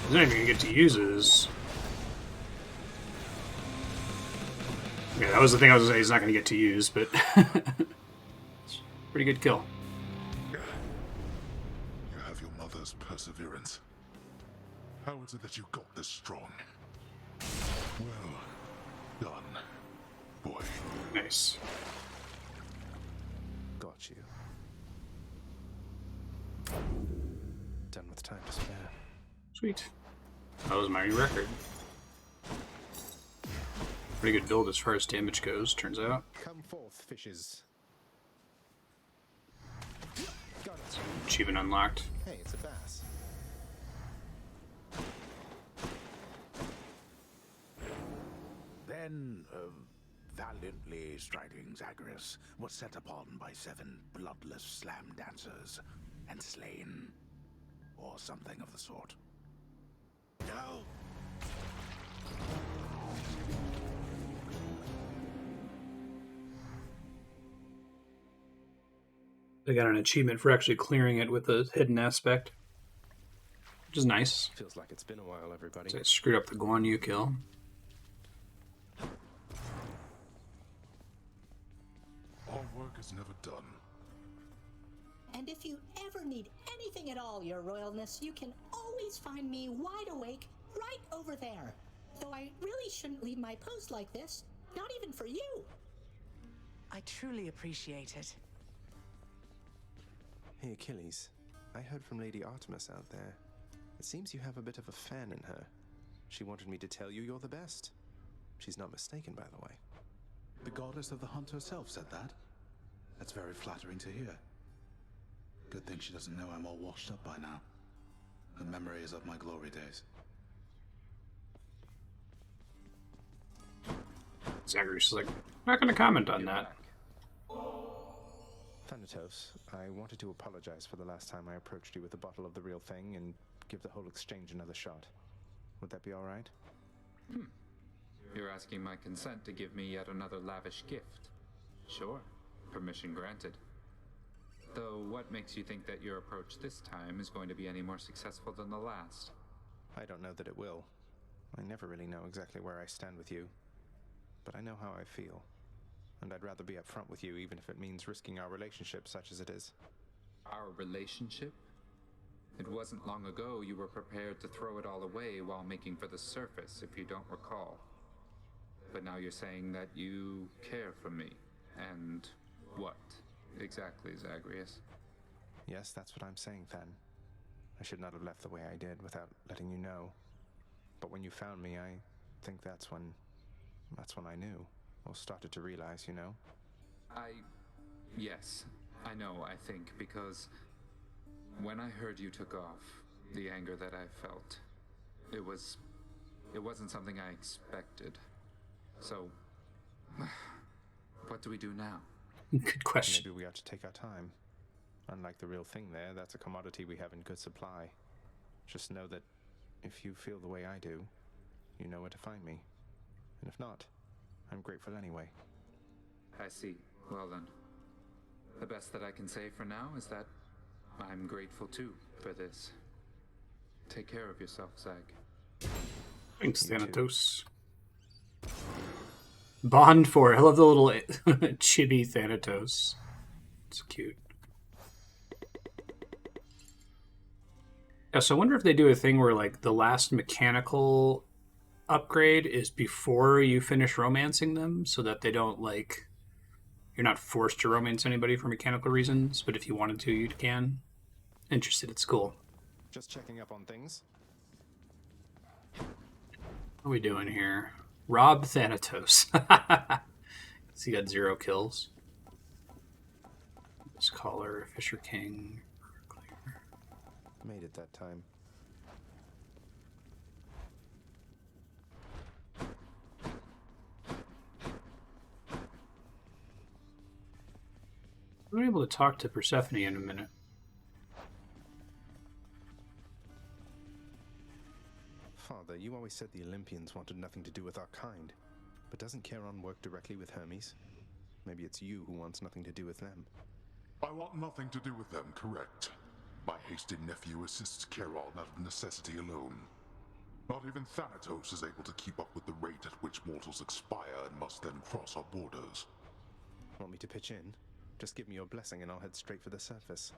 He's not even gonna get to use his. Yeah, that was the thing I was gonna say. He's not gonna get to use, but pretty good kill. You have your mother's perseverance. How is it that you got this strong? Well done, boy. Nice. Got you. Done with time to spare. Sweet. That was my record. Pretty good build as far as damage goes, turns out. Come forth, fishes. Got it. Achievement unlocked. Hey, it's a bass. Then, valiantly striding Zagreus was set upon by 7 bloodless slam dancers and slain, or something of the sort. No! They got an achievement for actually clearing it with a hidden aspect, which is nice. Feels like it's been a while, everybody. So I screwed up the Guan Yu kill. Our work is never done. And if you ever need anything at all, Your Royalness, you can always find me wide awake right over there. Though I really shouldn't leave my post like this, not even for you. I truly appreciate it. Hey, Achilles. I heard from Lady Artemis out there. It seems you have a bit of a fan in her. She wanted me to tell you you're the best. She's not mistaken, by the way. The goddess of the hunt herself said that? That's very flattering to hear. Good thing she doesn't know I'm all washed up by now. The memory is of my glory days. Zagreus is like, not gonna comment on that. Thanatos, I wanted to apologize for the last time I approached you with a bottle of the real thing and give the whole exchange another shot. Would that be alright? You're asking my consent to give me yet another lavish gift. Sure, permission granted. Though, what makes you think that your approach this time is going to be any more successful than the last? I don't know that it will. I never really know exactly where I stand with you. But I know how I feel. And I'd rather be upfront with you, even if it means risking our relationship such as it is. Our relationship? It wasn't long ago you were prepared to throw it all away while making for the surface, if you don't recall. But now you're saying that you care for me. And what exactly, Zagreus? Yes, that's what I'm saying, Than. I should not have left the way I did without letting you know. But when you found me, I think that's when I knew. Or started to realize, you know? Yes, I know, I think, because when I heard you took off, the anger that I felt, it was It wasn't something I expected. So, what do we do now? Good question. Maybe we ought to take our time. Unlike the real thing there, that's a commodity we have in good supply. Just know that if you feel the way I do, you know where to find me. And if not, I'm grateful anyway. I see. Well then. The best that I can say for now is that I'm grateful too for this. Take care of yourself, Zag. Thanks, Thanatos. Bond 4. I love the little chibi Thanatos. It's cute. Yeah, so I wonder if they do a thing where, like, the last mechanical upgrade is before you finish romancing them, so that they don't, like, you're not forced to romance anybody for mechanical reasons, but if you wanted to, you can. Interested, it's cool. Just checking up on things. What are we doing here? Rob Thanatos. So he got 0 kills. Caller, Fisher King. Made it that time. We're able to talk to Persephone in a minute. Father, you always said the Olympians wanted nothing to do with our kind. But doesn't Charon work directly with Hermes? Maybe it's you who wants nothing to do with them. I want nothing to do with them, correct? My hasty nephew assists Charon out of necessity alone. Not even Thanatos is able to keep up with the rate at which mortals expire and must then cross our borders. Want me to pitch in? Just give me your blessing and I'll head straight for the surface.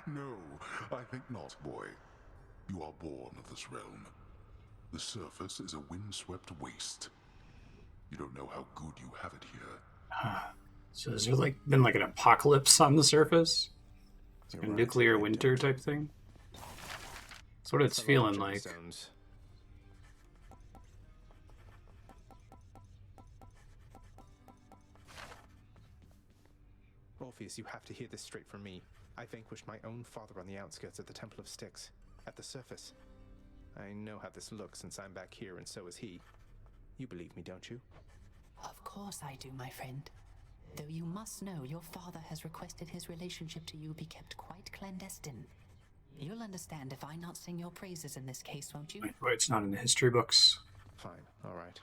No, I think not, boy. You are born of this realm. The surface is a windswept waste. You don't know how good you have it here. So has there like been like an apocalypse on the surface? It's like a nuclear winter type thing? That's what it's feeling like. Orpheus, you have to hear this straight from me. I vanquished my own father on the outskirts of the Temple of Styx, at the surface. I know how this looks since I'm back here, and so is he. You believe me, don't you? Of course I do, my friend. Though you must know your father has requested his relationship to you be kept quite clandestine. You'll understand if I not sing your praises in this case, won't you? Why it's not in the history books. Fine, all right.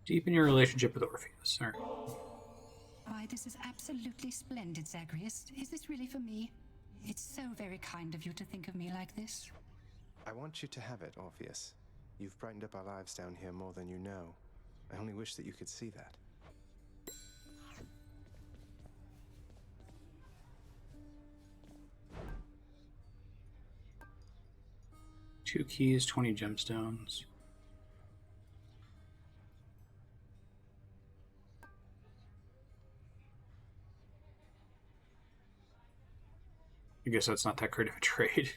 Deepen your relationship with Orpheus. All right. Why, this is absolutely splendid, Zagreus. Is this really for me? It's so very kind of you to think of me like this. I want you to have it, Orpheus. You've brightened up our lives down here more than you know. I only wish that you could see that. Two keys, 20 gemstones. I guess that's not that great of a trade.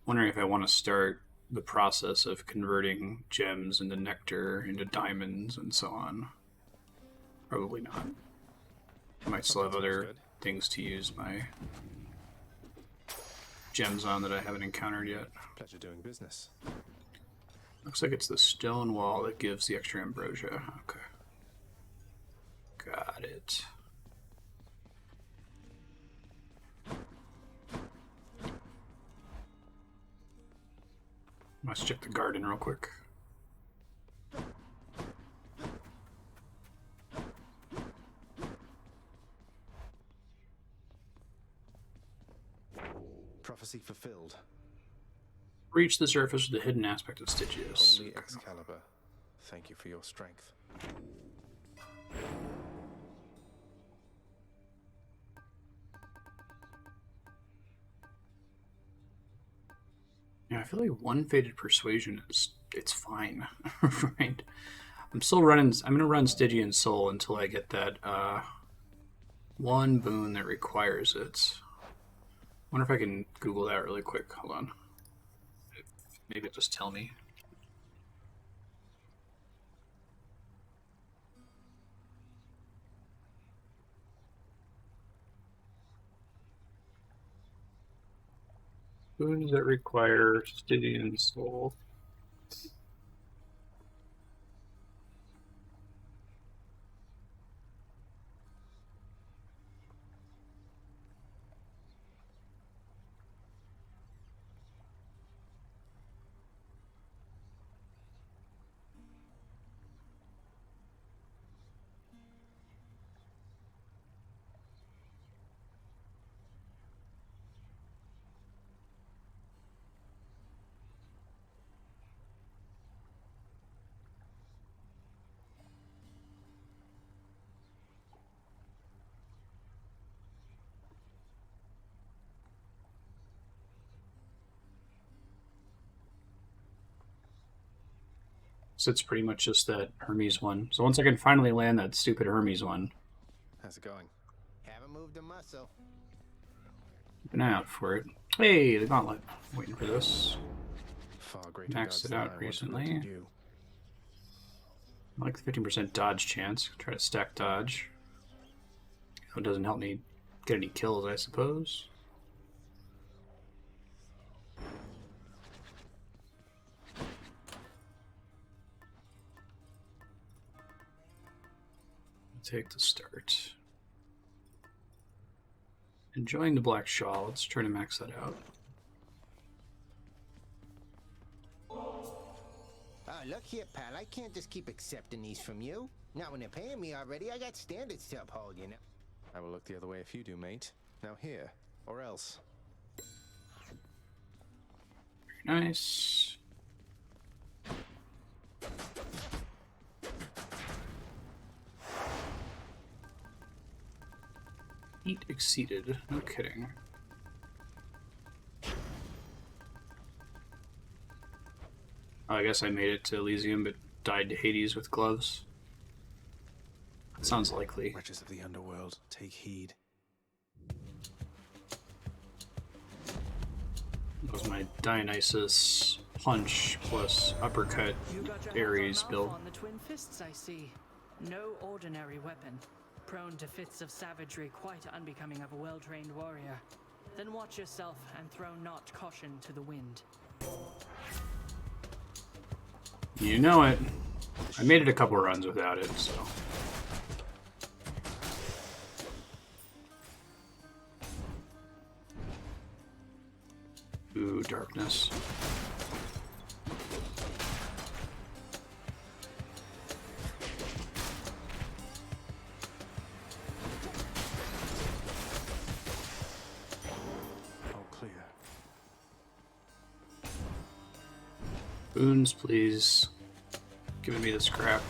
Wondering if I want to start the process of converting gems into nectar, into diamonds, and so on. Probably not. I might still have other things to use my gems on that I haven't encountered yet. Pleasure doing business. Looks like it's the stone wall that gives the extra ambrosia. Okay. Got it. Let's check the garden real quick. Prophecy fulfilled. Reach the surface with the hidden aspect of Stygius. Holy Excalibur, thank you for your strength. Yeah, I feel like one faded persuasion it's fine, right? I'm gonna run Stygian Soul until I get that one boon that requires it. Wonder if I can Google that really quick. Hold on. Maybe it'll just tell me. Foods that require Stygian soul. So it's pretty much just that Hermes one. So once I can finally land that stupid Hermes one. How's it going? Haven't moved a muscle. Keep an eye out for it. Hey, the gauntlet. Waiting for this. Far greater Maxed it gods out than I recently. want to you. I like the 15% dodge chance. Try to stack dodge. It doesn't help me get any kills, I suppose. Take the start. Enjoying the black shawl. Let's try to max that out. Look here, pal. I can't just keep accepting these from you. Not when they're paying me already. I got standards to uphold, you know. I will look the other way if you do, mate. Now here, or else. Very nice. Heat exceeded. No kidding. Oh, I guess I made it to Elysium, but died to Hades with gloves. That sounds likely. Wretches of the underworld, take heed. That was my Dionysus punch plus uppercut Ares build. On the twin fists, I see. No ordinary weapon. Prone to fits of savagery quite unbecoming of a well-trained warrior. Then watch yourself and throw not caution to the wind. You know it. I made it a couple runs without it, so. Ooh, darkness. Boons, please. Giving me this crap.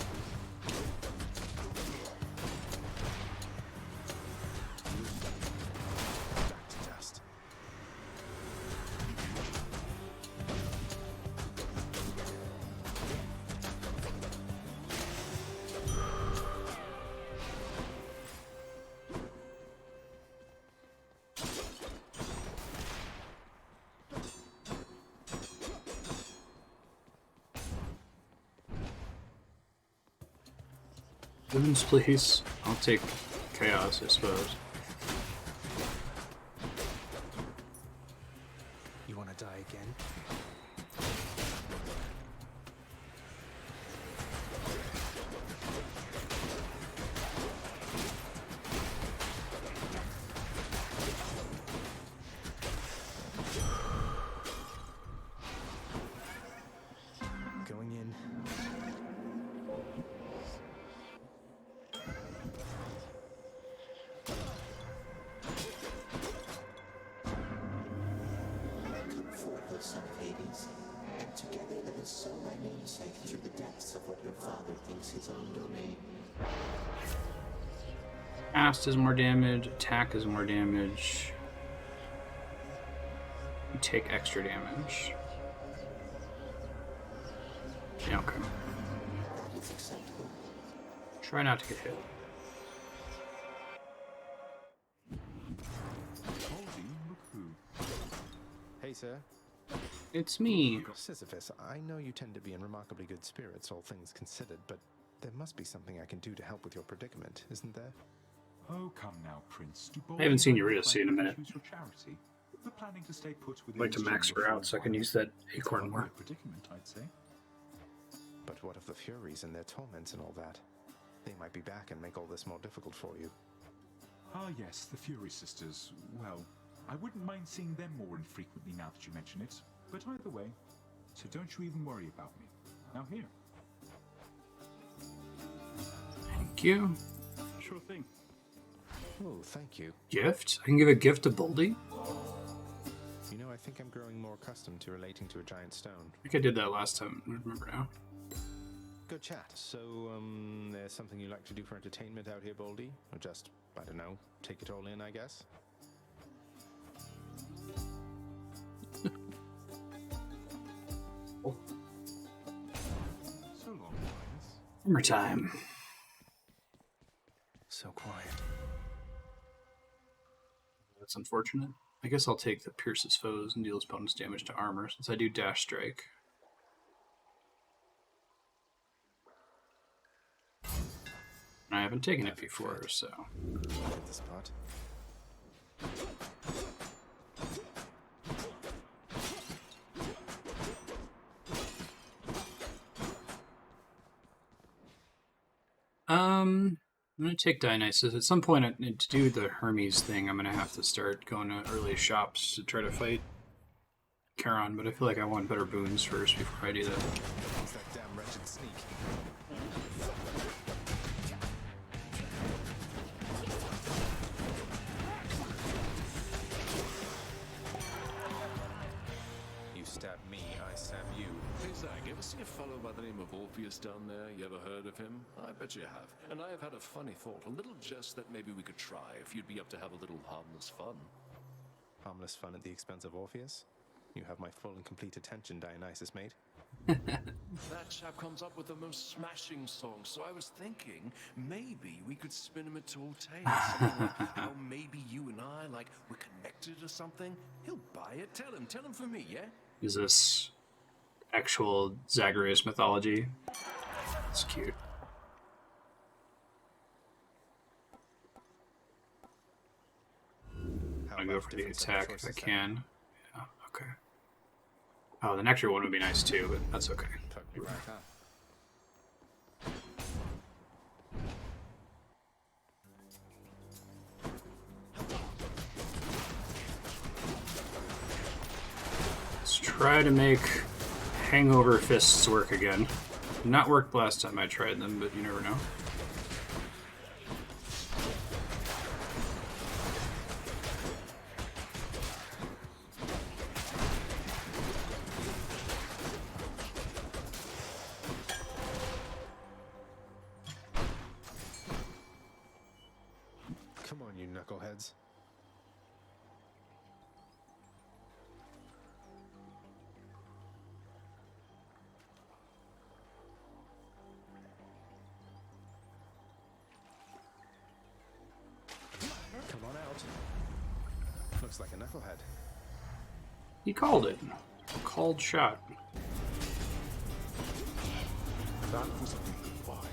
Boons, please. I'll take chaos, I suppose. You want to die again? Going in. Son of Hades, and together let us sow my namesake through the depths of what your father thinks his own domain. Cast is more damage, attack is more damage. You take extra damage. Yeah, okay. It's acceptable. Try not to get hit. Hey, sir. It's me. Sisyphus, I know you tend to be in remarkably good spirits, all things considered, but there must be something I can do to help with your predicament, isn't there? Oh, come now, Prince. Do I haven't seen Eurydice in a minute. choose your charity? for planning to stay put I'd within like to this max chamber her for out so I a can while. use that acorn more. Predicament, I'd say. But what of the Furies and their torments and all that? They might be back and make all this more difficult for you. Ah, yes, the Fury Sisters. Well, I wouldn't mind seeing them more infrequently now that you mention it. But either way, so don't you even worry about me. Now here. Thank you. Sure thing. Oh, thank you. Gift? I can give a gift to Boldy? You know, I think I'm growing more accustomed to relating to a giant stone. I think I did that last time. I don't remember now. Good chat. So, there's something you like to do for entertainment out here, Boldy? Or just, I don't know, take it all in, I guess? So long, Linus. Summertime. So quiet. That's unfortunate. I guess I'll take the Pierce's foes and deals bonus damage to armor since I do dash strike. I haven't taken it before, so. Hit the spot. I'm gonna take Dionysus. At some point, to do the Hermes thing, I'm gonna have to start going to early shops to try to fight Charon, but I feel like I want better boons first before I do that. It's that damn wretched sneak. You stab me, I stab you. Hey Zach, you ever see a fellow by the name of Orpheus down there? You ever heard of him? I bet you have. And I have had a funny thought, a little jest that maybe we could try if you'd be up to have a little harmless fun. Harmless fun at the expense of Orpheus? You have my full and complete attention, Dionysus, mate. That chap comes up with the most smashing songs, so I was thinking maybe we could spin him a tall tale. Something like how maybe you and I, like, we're connected or something. He'll buy it. Tell him for me, yeah? Is this actual Zagreus mythology? It's cute. I'll go for the attack if I can. Yeah, okay. Oh, the nectar one would be nice too, but that's okay. You're right, huh? Let's try to make hangover fists work again. Not worked last time I tried them, but you never know. Come on, you knuckleheads. Come on out. Looks like a knucklehead. He called it. Called shot. That was a big goodbye.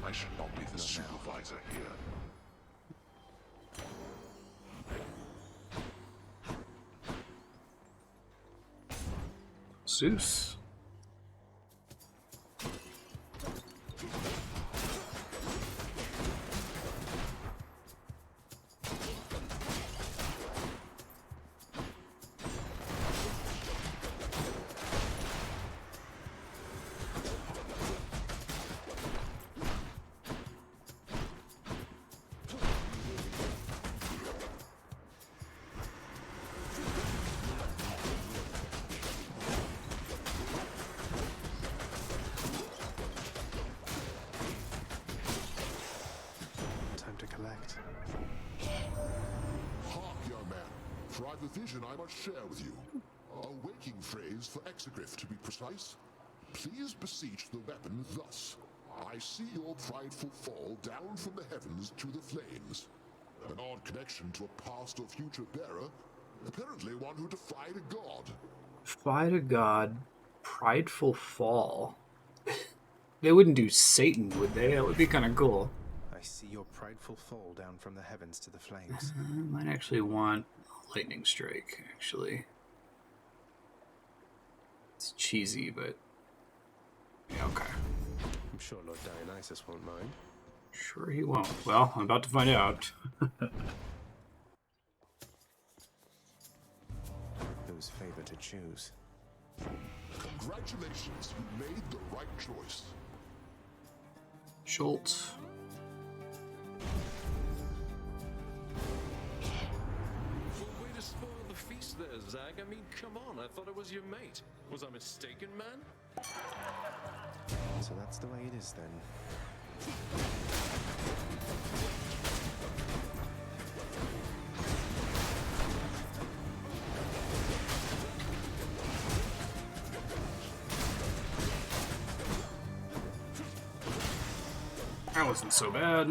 I should not be the supervisor here. Zeus. Time to collect. Hark, young man, for I've a vision I must share with you. A waking phrase for exegriff, to be precise. Please beseech the weapon thus. I see your prideful fall down from the heavens to the flames. An odd connection to a past or future bearer, Apparently one who defied a god. Defied a god, prideful fall. They wouldn't do Satan, would they? That would be kind of cool. I see your prideful fall down from the heavens to the flames. Might actually want lightning strike, actually. It's cheesy, but yeah, okay. I'm sure Lord Dionysus won't mind. Sure he won't. Well, I'm about to find out. Whose favor to choose? Congratulations, you made the right choice. Schultz. Well, way to spoil the feast there, Zag. I mean, come on, I thought it was your mate. Was I mistaken, man? So that's the way it is then. That wasn't so bad.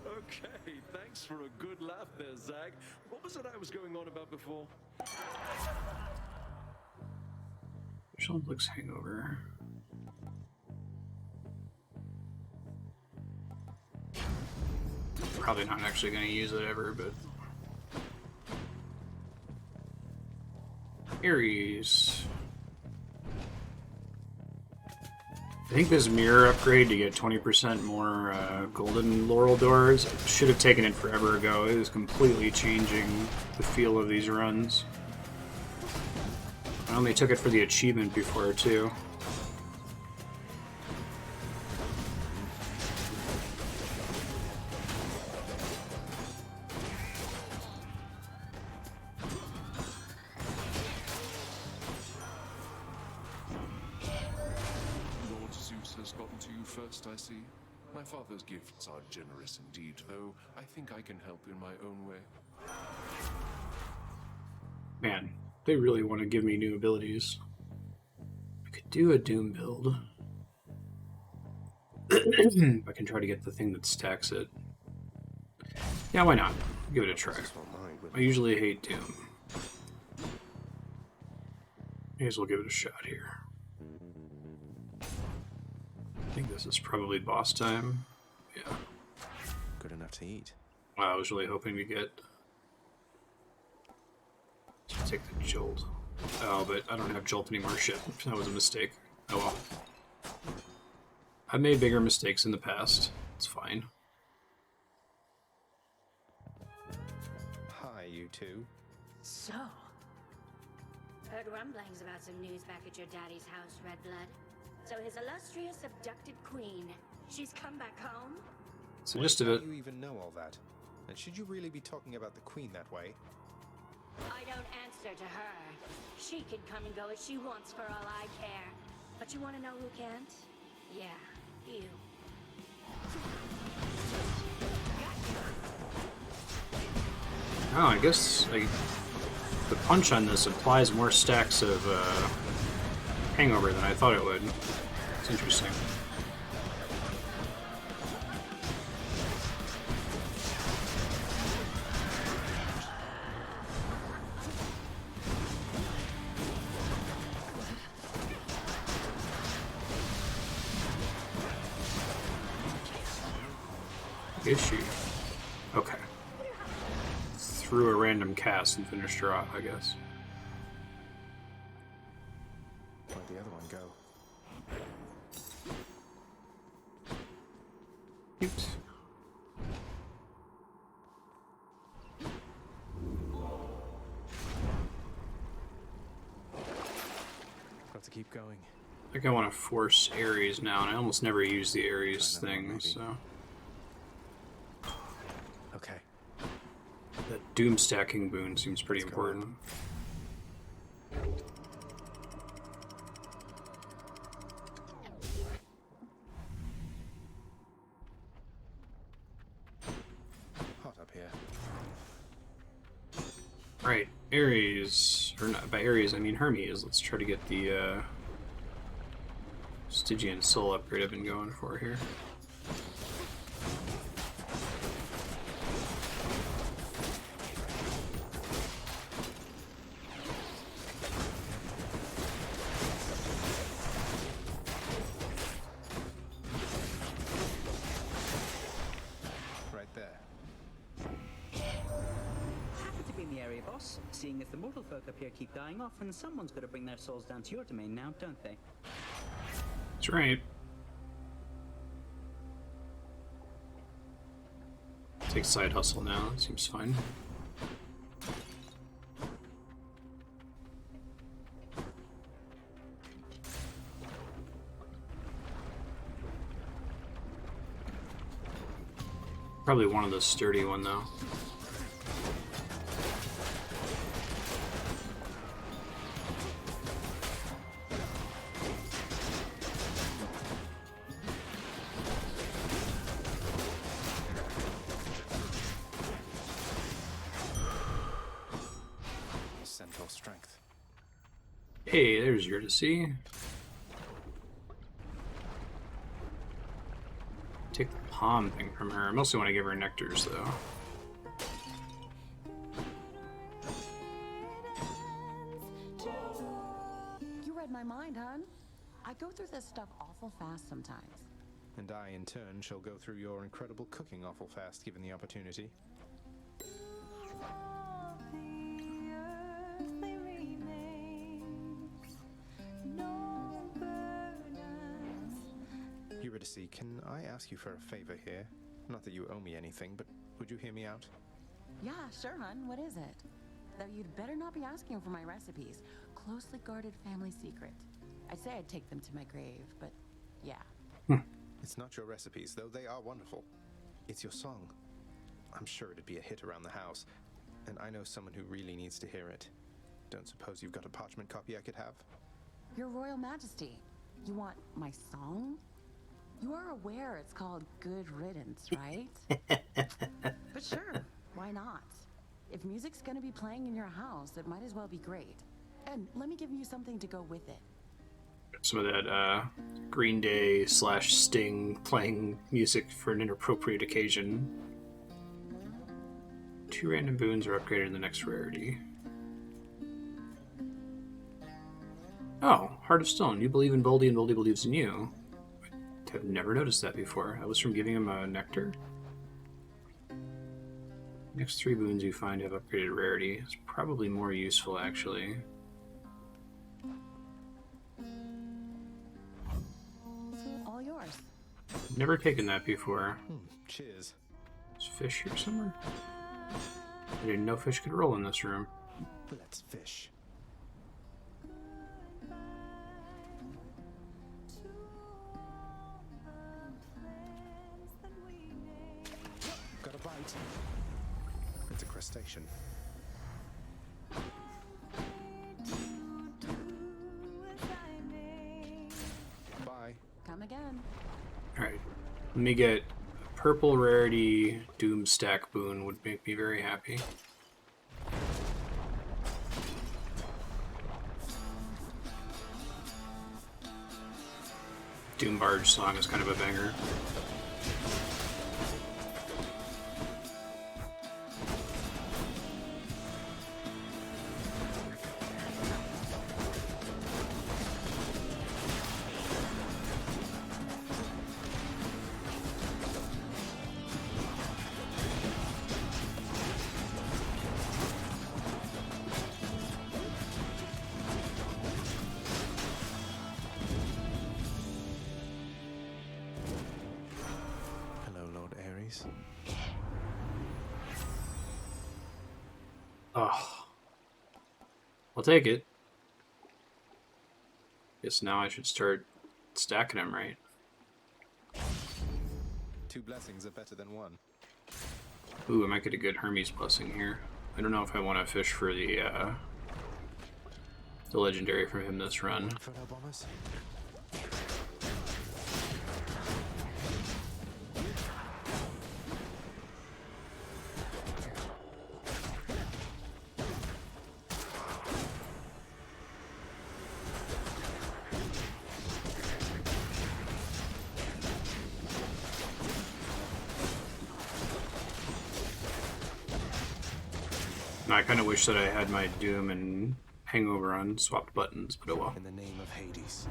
Okay, thanks for a good laugh there, Zag. What was it I was going on about before? Which one looks hangover? Probably not actually going to use it ever, but... Ares. I think this mirror upgrade to get 20% more golden laurel doors, I should have taken it forever ago. It is completely changing the feel of these runs. I only took it for the achievement before, too. Lord Zeus has gotten to you first, I see. My father's gifts are generous indeed, though I think I can help in my own way. Man, they really want to give me new abilities. I could do a Doom build. I can try to get the thing that stacks it. Yeah, why not? Give it a try. I usually hate Doom. May as well give it a shot here. I think this is probably boss time. Yeah. Good enough to eat. Wow, I was really hoping to get... Let's take the jolt. Oh, but I don't have jolt anymore. Shit. That was a mistake. Oh well. I've made bigger mistakes in the past. It's fine. Hi, you two. So, heard rumblings about some news back at your daddy's house, Redblood. So his illustrious abducted queen, she's come back home? It's the gist of it. How do you even know all that? And should you really be talking about the queen that way? I don't answer to her. She can come and go as she wants for all I care. But you want to know who can't? Yeah, you. Oh, I guess the punch on this applies more stacks of hangover than I thought it would. It's interesting. Is she? Okay. Threw a random cast and finished her off, I guess. Where'd the other one go? Oops. Got to keep going. I think I want to force Ares now, and I almost never use the Ares thing, so... Okay. That doom stacking boon seems pretty important. Hot up here. Right, Ares, or not, by Ares I mean Hermes. Let's try to get the Stygian Soul upgrade I've been going for here. say, boss. Seeing as the mortal folk up here keep dying off, and someone's got to bring their souls down to your domain now, don't they? That's right. Take side hustle now. Seems fine. Probably one of the sturdy one though. Centaur strength. Hey, there's your to see. Take the palm thing from her. I mostly want to give her nectars, though. You read my mind, hon. I go through this stuff awful fast sometimes. And I, in turn, shall go through your incredible cooking awful fast, given the opportunity. Eurydice, can I ask you for a favor here? Not that you owe me anything, but would you hear me out? Yeah, sure, hon. What is it? Though you'd better not be asking for my recipes. Closely guarded family secret. I'd say I'd take them to my grave, but yeah. It's not your recipes, though they are wonderful. It's your song. I'm sure it'd be a hit around the house, and I know someone who really needs to hear it. Don't suppose you've got a parchment copy I could have? Your Royal Majesty, you want my song? You are aware it's called Good Riddance, right? But sure, why not? If music's gonna be playing in your house, it might as well be great. And let me give you something to go with it. Some of that Green Day / Sting playing music for an inappropriate occasion. 2 random boons are upgraded in the next rarity. Oh, Heart of Stone. You believe in Boldy and Boldy believes in you. I've never noticed that before. That was from giving him a nectar. Next 3 boons you find have upgraded rarity. It's probably more useful, actually. All yours. Never taken that before. Cheers. Is fish here somewhere? I didn't know fish could roll in this room. Let's fish. Got a bite. It's a crustacean. Bye. Come again. Alright. Let me get a purple rarity Doom Stack boon would make me very happy. Doom Barge song is kind of a banger. Oh. I'll take it. Guess now I should start stacking them right. 2 blessings are better than 1. Ooh, I might get a good Hermes blessing here. I don't know if I want to fish for the legendary from him this run. I kind of wish that I had my Doom and Hangover on swapped buttons, but oh well. In the name of Hades.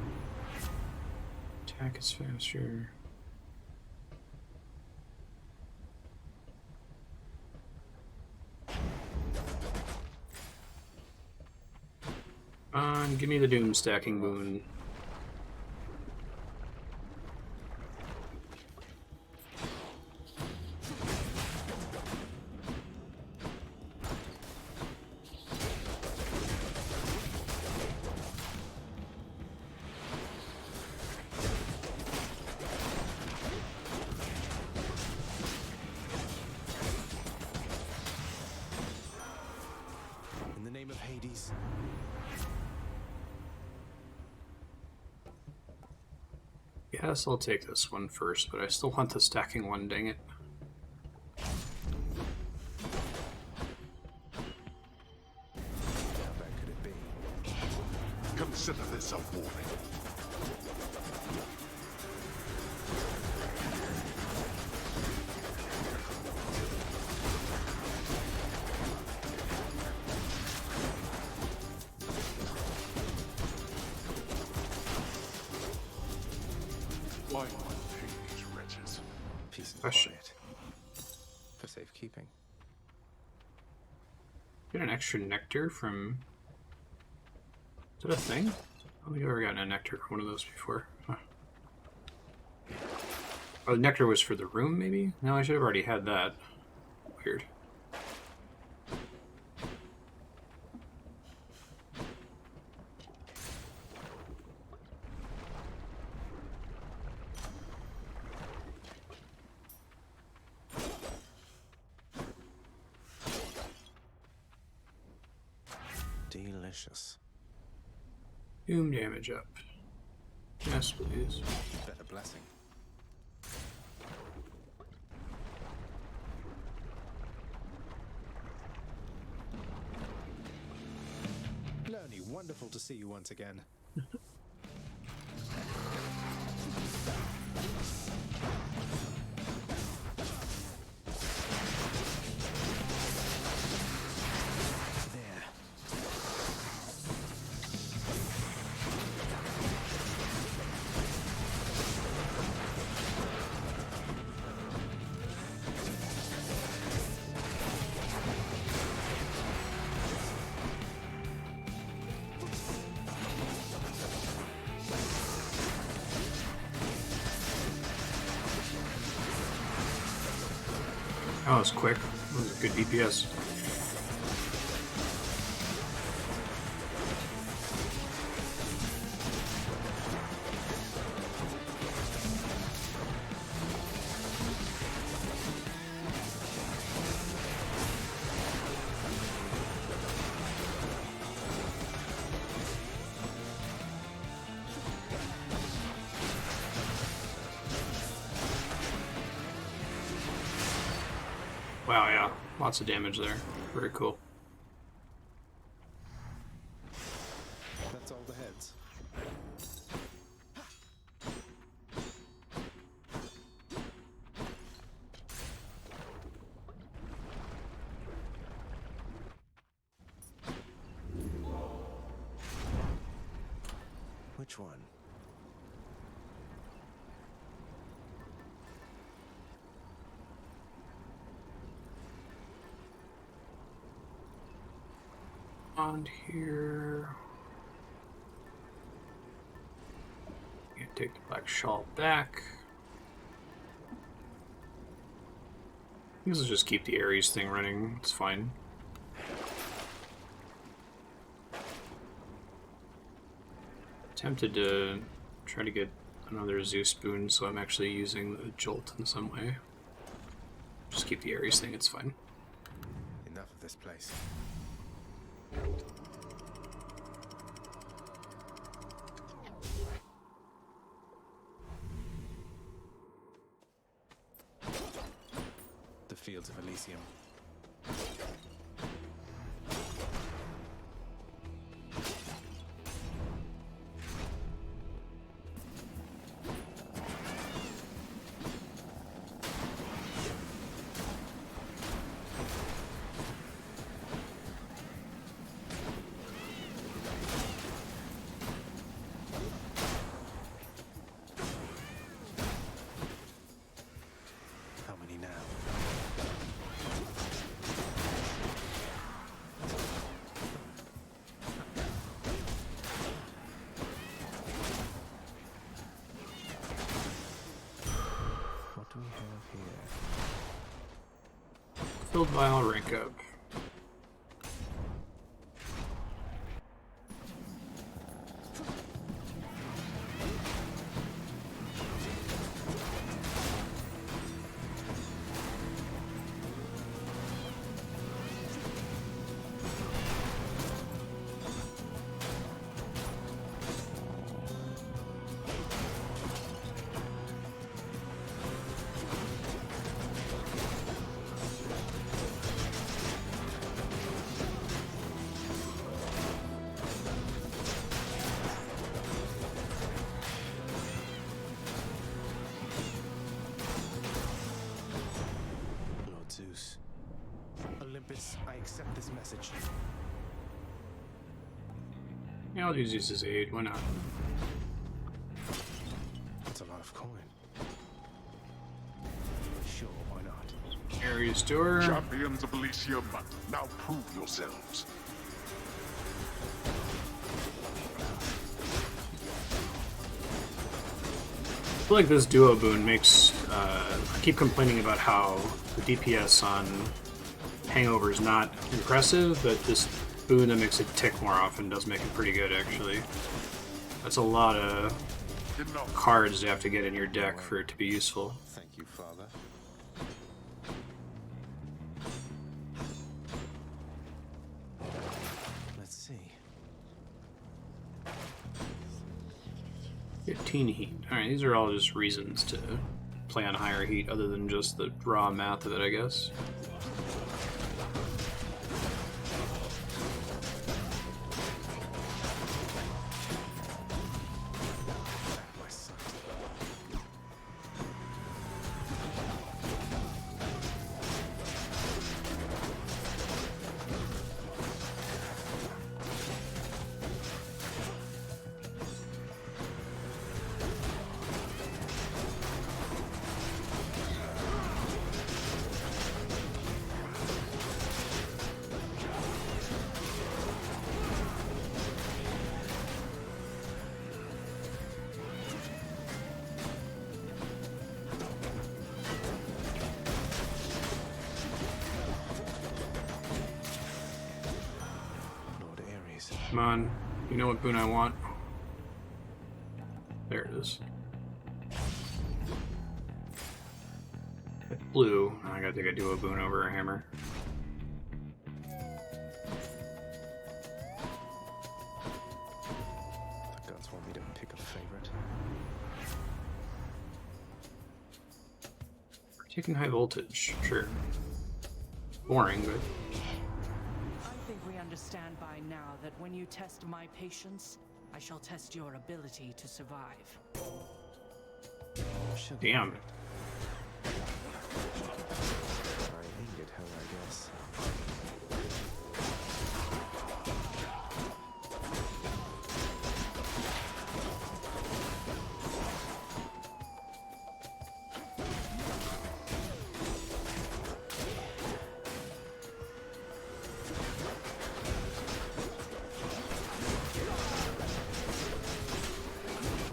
Attack is faster. Give me the doom stacking boon. In the name of Hades. Yes, I'll take this one first, but I still want the stacking one, dang it. How bad could it be? Consider this a warning. Why not take these wretches? Peace and Question. quiet. For safekeeping. Get an extra nectar from... Is that a thing? I don't think I've ever gotten a nectar from one of those before. Huh. Oh, the nectar was for the room, maybe? No, I should have already had that. Weird. Delicious. Doom damage up. Yes, please. Bet a blessing. Loni, wonderful to see you once again. That was quick. That was a good DPS. Wow, yeah. Lots of damage there. Very cool. That's all the heads. Which one? On here. You take the black shawl back. This will just keep the Ares thing running. It's fine. Tempted to try to get another Zeus boon, so I'm actually using the Jolt in some way. Just keep the Ares thing, it's fine. Enough of this place. The fields of Elysium. How many now? Build vial, rank up. Lord Zeus. Olympus, I accept this message. Yeah, I'll use Zeus's aid. Why not? That's a lot of coin. Sure, why not? Ares door. Champions of Elysium, now prove yourselves. I feel like this duo boon makes. I keep complaining about how the DPS on Hangover is not impressive, but this boon that makes it tick more often does make it pretty good, actually. That's a lot of cards you have to get in your deck for it to be useful. Thank you, Father. Let's see. 15 heat. Alright, these are all just reasons to play on higher heat other than just the raw math of it, I guess. Come on, you know what boon I want? There it is. Blue. I gotta think I do a boon over a hammer. The gods want me to pick a favorite. Taking high voltage, sure. Boring, but I think we understand by now that when you test my patience, I shall test your ability to survive. damn. I aimed at her, I guess.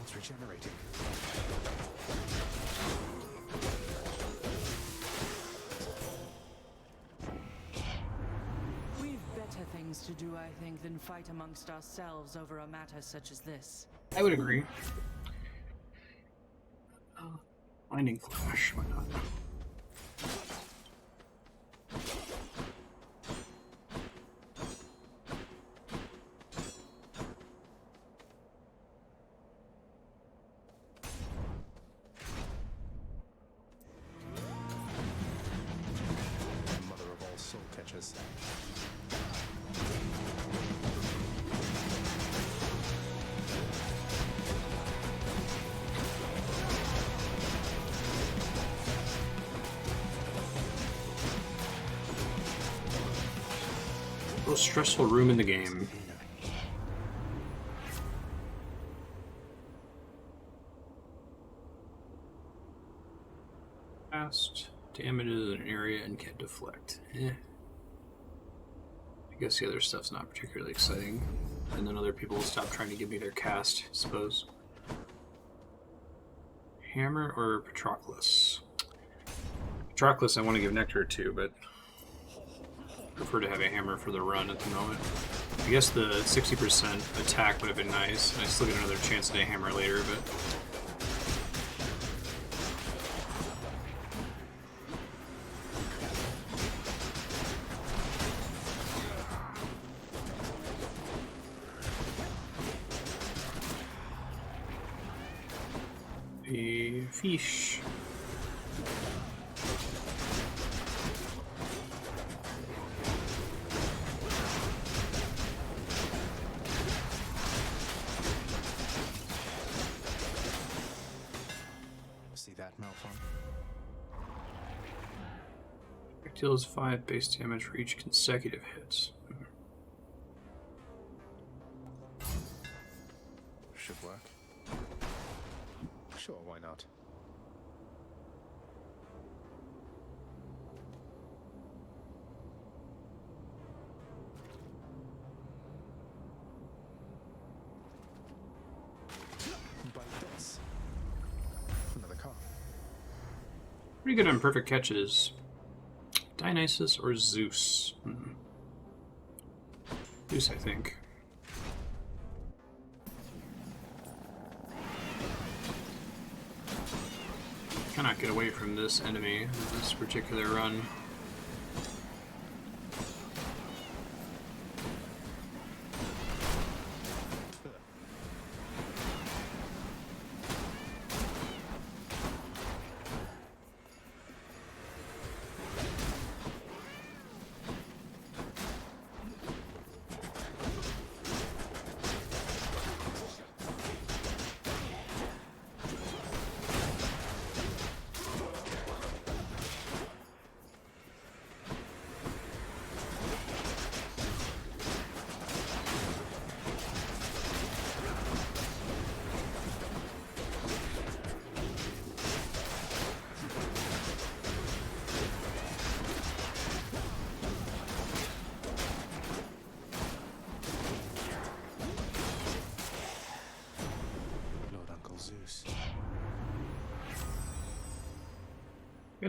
It's regenerating. We've better things to do, I think, than fight amongst ourselves over a matter such as this. I would agree. Lightning flash, why not? Mother of all soul catchers. Most stressful room in the game. Fast damages an area and can deflect. I guess the other stuff's not particularly exciting. And then other people will stop trying to give me their cast, I suppose. Hammer or Patroclus? Patroclus I want to give Nectar to, but prefer to have a hammer for the run at the moment. I guess the 60% attack would have been nice, and I still get another chance at a hammer later, but... A fish. See that, Malphon? It deals 5 base damage for each consecutive hits. Should work. Sure, why not? Bite this. Another car. Pretty good on perfect catches. Dionysus or Zeus? Zeus, I think. Cannot get away from this enemy in this particular run.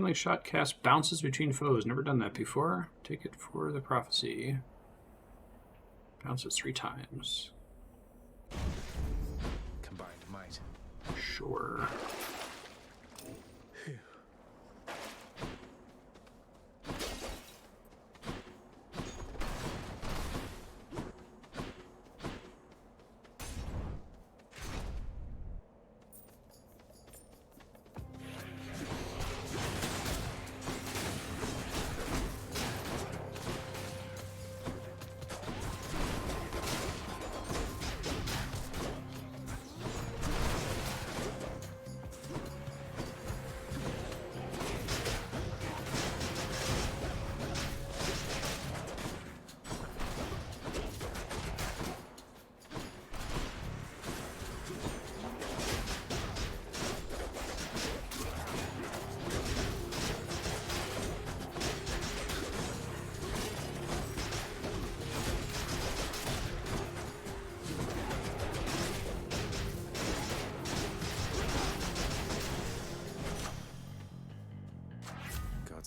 Friendly shot cast bounces between foes. Never done that before. Take it for the prophecy. Bounces 3 times. Combined might. Sure.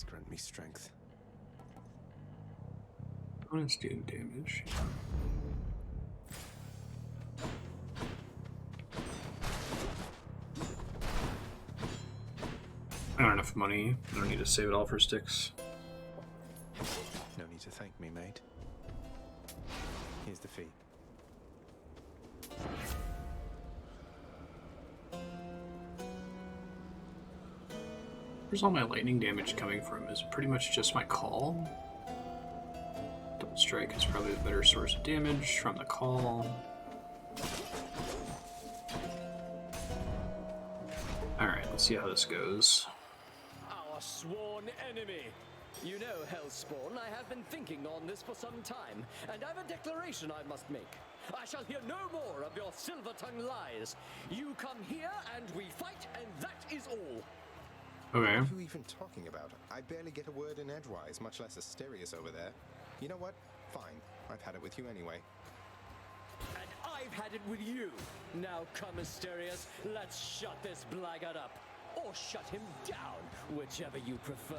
Grant me strength. Opponents deal damage. I don't have enough money. I don't need to save it all for sticks. No need to thank me, mate. Here's the fee. Where's all my lightning damage coming from? Is it pretty much just my call? Double strike is probably the better source of damage from the call. Alright, let's see how this goes. Our sworn enemy. You know, Hellspawn, I have been thinking on this for some time, and I've a declaration I must make. I shall hear no more of your silver-tongued lies. You come here, and we fight, and that is all. Okay. What are you even talking about? I barely get a word in edgewise, much less Asterius over there. You know what? Fine. I've had it with you anyway. And I've had it with you. Now come, Asterius, let's shut this blackguard up. Or shut him down, whichever you prefer.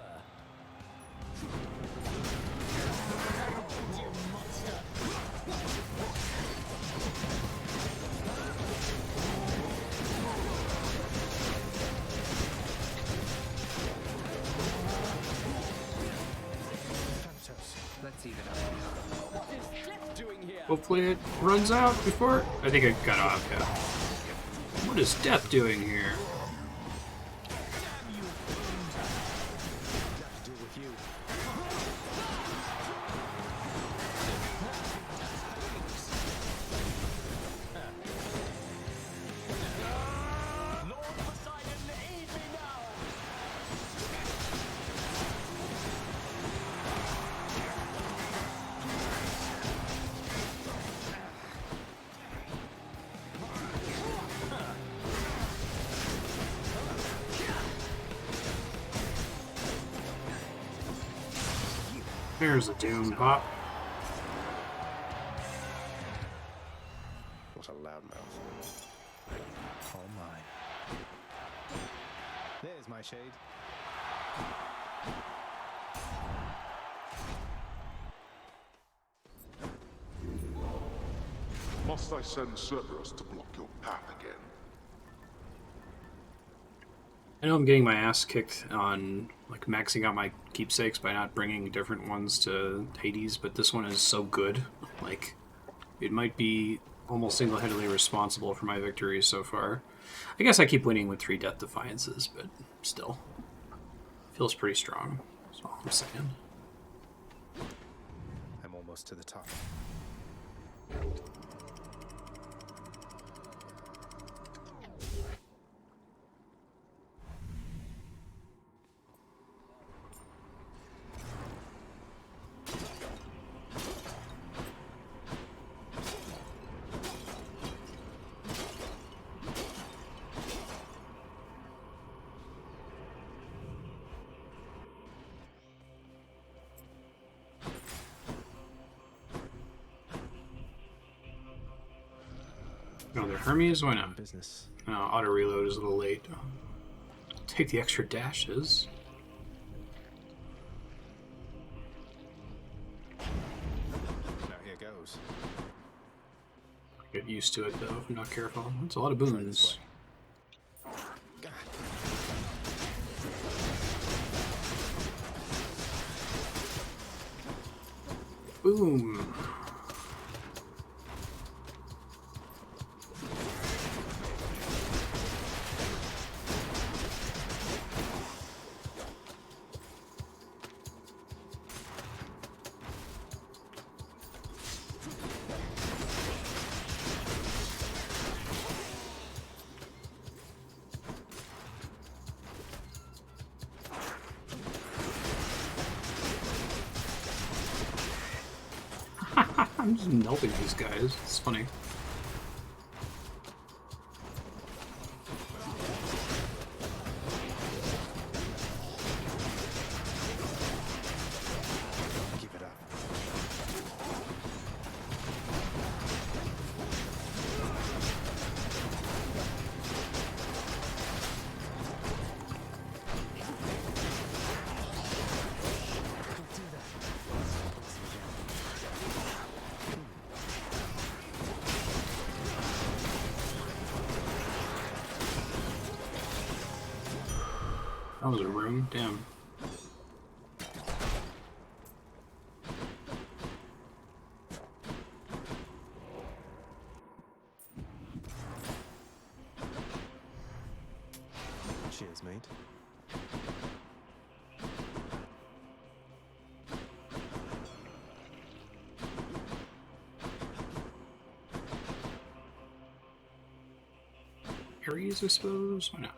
see that What is Death doing here? Hopefully it runs out before... I think it got off, yeah. What is Death doing here? There's a Doom Pop. What a loudmouth. Oh my. There's my shade. Must I send Cerberus to block your path again? I know I'm getting my ass kicked on like maxing out my keepsakes by not bringing different ones to Hades, but this one is so good. Like, it might be almost single-handedly responsible for my victories so far. I guess I keep winning with 3 Death Defiances, but still. Feels pretty strong. That's all I'm saying. I'm almost to the top. No, they're Hermes? Why not? Business. No, auto reload is a little late. I'll take the extra dashes. Now here goes. Get used to it though if I'm not careful. That's a lot of boons. Boom. I'm just melting these guys. It's funny. Keep it up. That was a room? Damn. Cheers, mate. Ares, I suppose? Why not?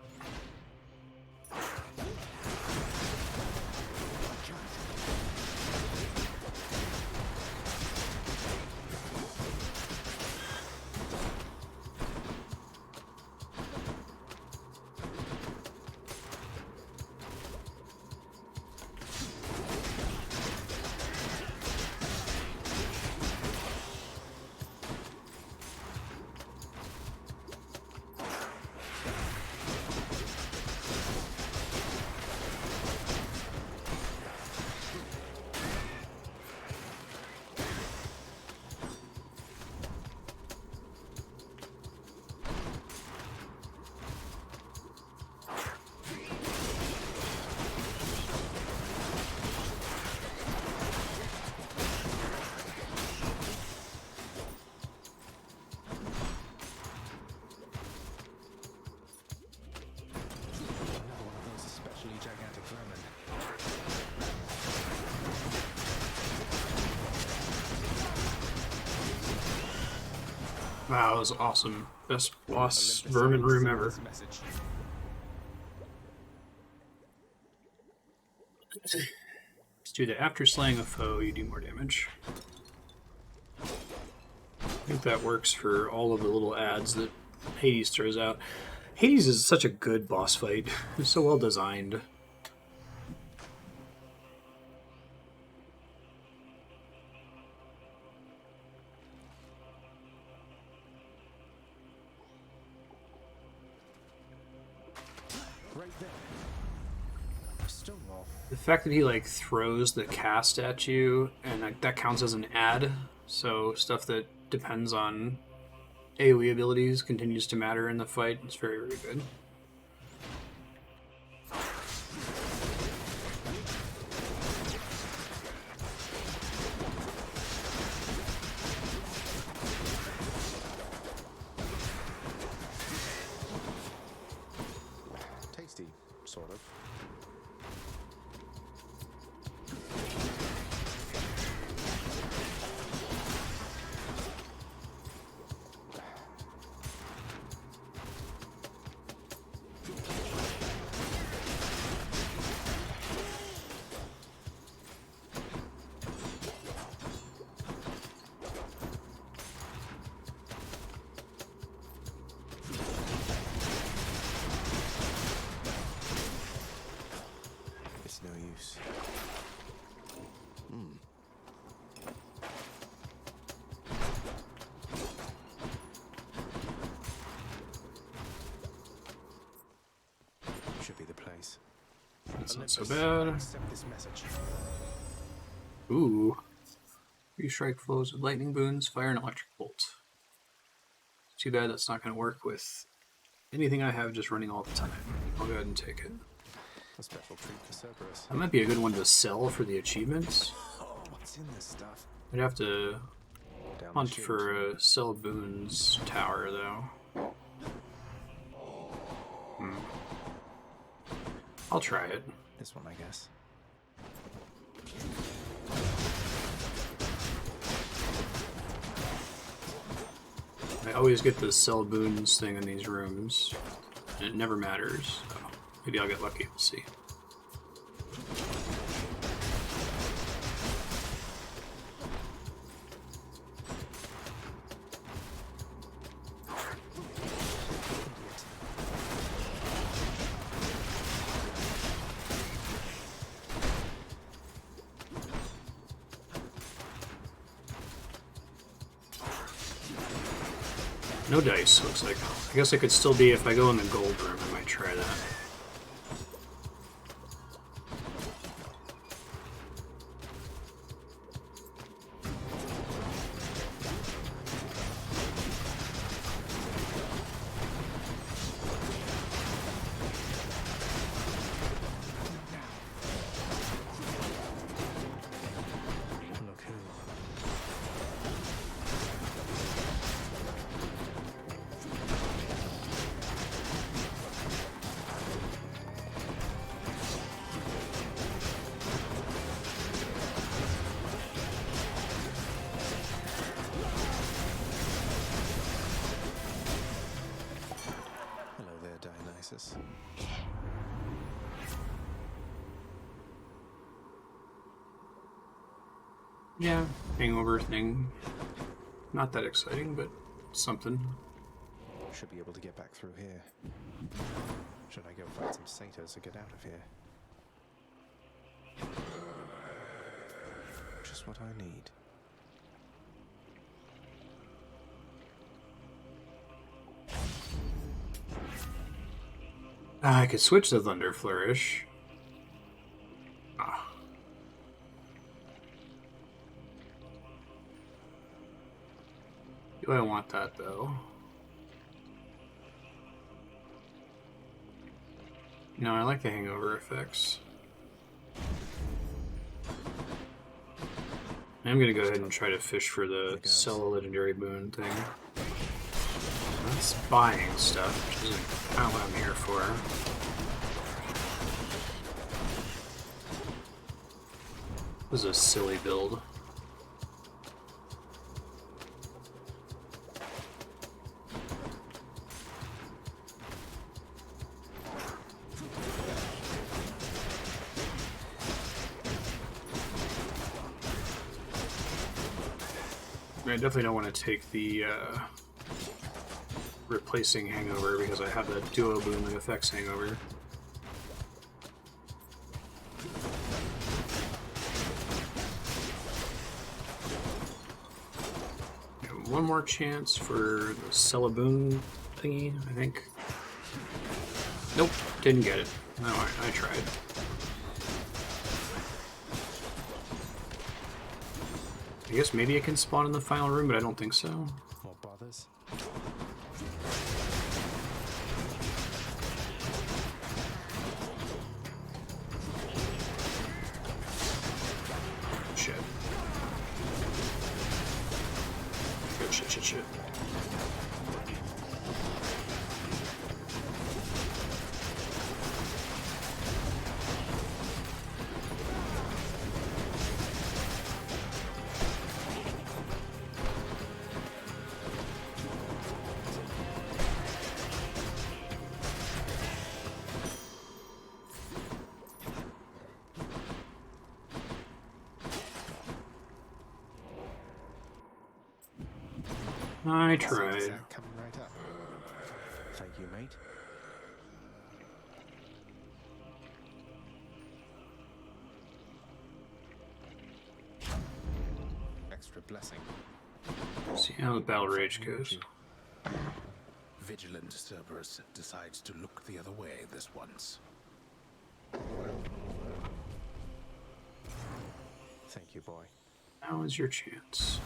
Wow, that was awesome. Best boss vermin room ever. Let's do that. After slaying a foe, you do more damage. I think that works for all of the little ads that Hades throws out. Hades is such a good boss fight. It's so well designed. Right there. Stonewall. The fact that he like throws the cast at you and that counts as an ad, so stuff that depends on AoE abilities continues to matter in the fight. It's very, very good. Tasty, sort of. It's no use. Should be the place. That's not so bad. Accept this message. Ooh. Restrike flows with lightning boons, fire, and electric bolt. Too bad that's not going to work with anything I have just running all the time. I'll go ahead and take it. A special treat for Cerberus. That might be a good one to sell for the achievements. What's in this stuff? I'd have to Down hunt the chute. for a sell boons tower, though. I'll try it. This one, I guess. I always get the sell boons thing in these rooms. And it never matters. So maybe I'll get lucky, we'll see. No dice, looks like. I guess it could still be if I go in the gold room, I might try that. Look who. Hello there, Dionysus. Yeah, hangover thing. Not that exciting, but something. Should be able to get back through here. Should I go find some satyrs to get out of here? Just what I need. I could switch to Thunder Flourish. Ah. Do I want that, though? No, I like the hangover effects. I'm gonna go ahead and try to fish for the sell a legendary boon thing. That's buying stuff, which isn't kind of what I'm here for. This is a silly build. I definitely don't want to take the replacing hangover because I have the duo boom effects hangover. One more chance for the Celeboon thingy, I think. Nope, didn't get it. No, I tried. I guess maybe it can spawn in the final room, but I don't think so. More bothers? Shit. Shit. I tried. Coming right up. Thank you, mate. Extra blessing. See how the battle rage goes. Vigilant Cerberus decides to look the other way this once. Thank you, boy. Now is your chance.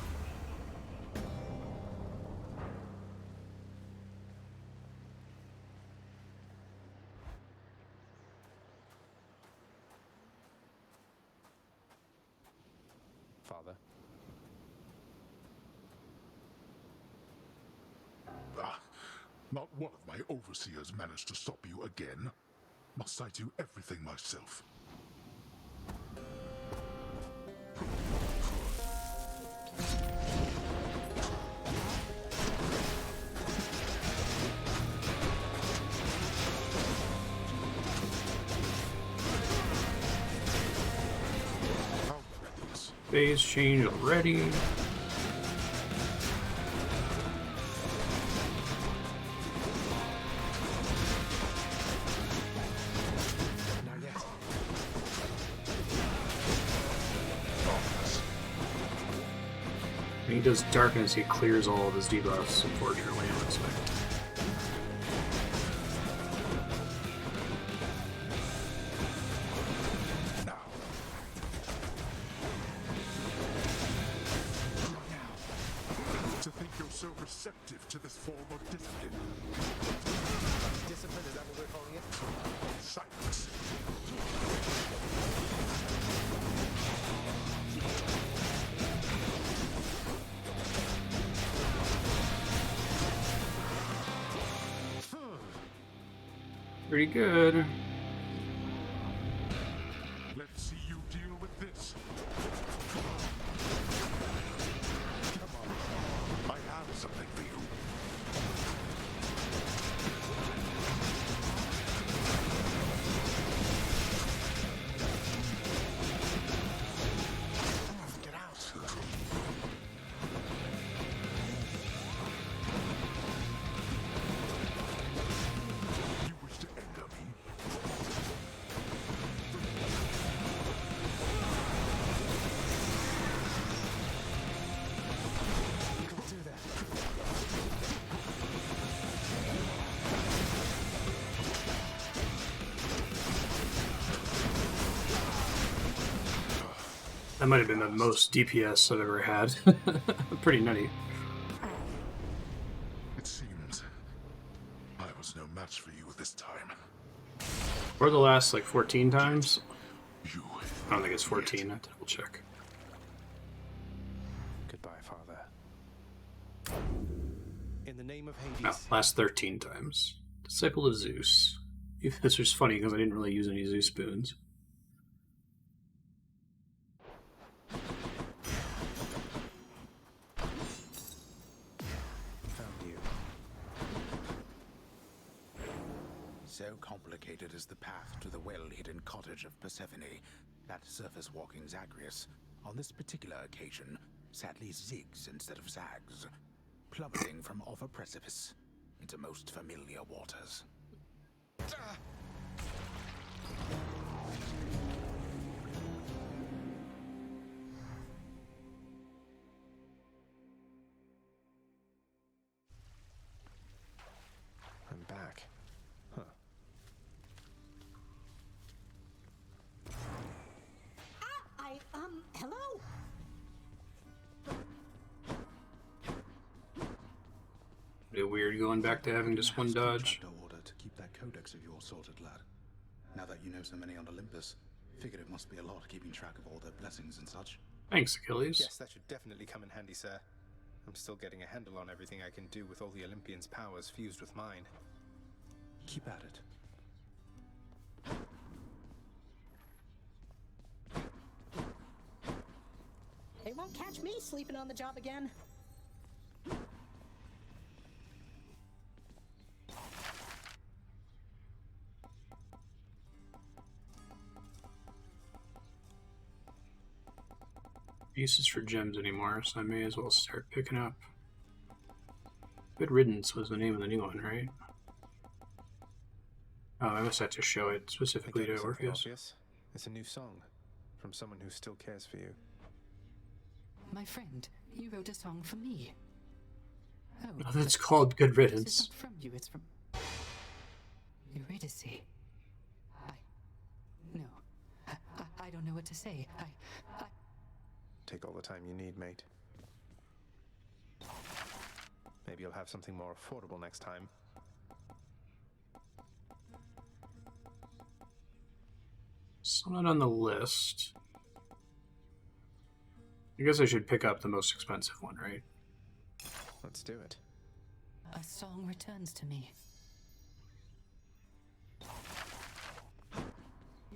Father. Not one of my overseers managed to stop you again. Must I do everything myself? Phase change already. When he does darkness, he clears all of his debuffs, unfortunately, it looks like. To think you're so receptive to this form of discipline. Discipline, is that what we're calling it? Silence. Pretty good. Let's see you deal with this. Come on. I have something for you. Get out. You wish to end me? Don't do that. That might have been the most DPS I've ever had. Pretty nutty. It seems I was no match for you this time. Or the last, like, 14 times? I don't think it's 14, I have to double check. Goodbye, Father. In the name of Hades. No, last 13 times. Disciple of Zeus. This was funny because I didn't really use any Zeus spoons. Found you. So complicated is the path to the well-hidden cottage of Persephone that surface-walking Zagreus, on this particular occasion, sadly zigs instead of zags, plummeting from off a precipice into most familiar waters. I'm back. Huh. Hello? Bit weird going back to having just one dodge. Order to keep that codex of yours sorted, lad. Now that you know so many on Olympus, figured it must be a lot keeping track of all their blessings and such. Thanks, Achilles. Yes, that should definitely come in handy, sir. I'm still getting a handle on everything I can do with all the Olympians' powers fused with mine. Keep at it. They won't catch me sleeping on the job again. Uses for gems anymore, so I may as well start picking up. Good Riddance was the name of the new one, right? Oh, I must have to show it specifically to Orpheus. It's a new song from someone who still cares for you. My friend, you wrote a song for me. Oh, that's called Good Riddance. It's not from you, it's from Eurydice. I don't know what to say. Take all the time you need, mate. Maybe you'll have something more affordable next time. Still not on the list. I guess I should pick up the most expensive one, right? Let's do it. A song returns to me.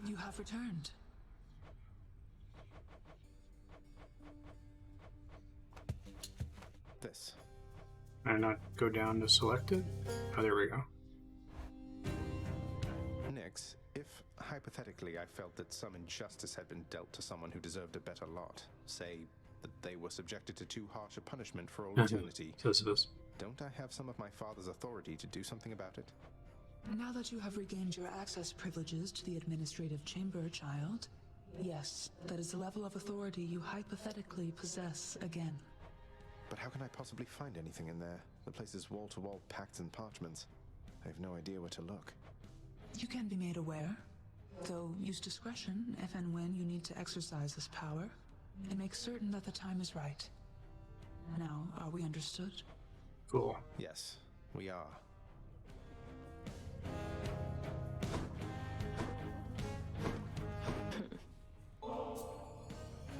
You have returned. This. Can I not go down to select it? Oh, there we go. Nix, if hypothetically I felt that some injustice had been dealt to someone who deserved a better lot, say that they were subjected to too harsh a punishment for all eternity, don't I have some of my father's authority to do something about it? Now that you have regained your access privileges to the administrative chamber, child, yes, that is the level of authority you hypothetically possess again. But how can I possibly find anything in there? The place is wall-to-wall pacts and parchments. I have no idea where to look. You can be made aware, though use discretion if and when you need to exercise this power, and make certain that the time is right. Now, are we understood? Cool. Yes, we are.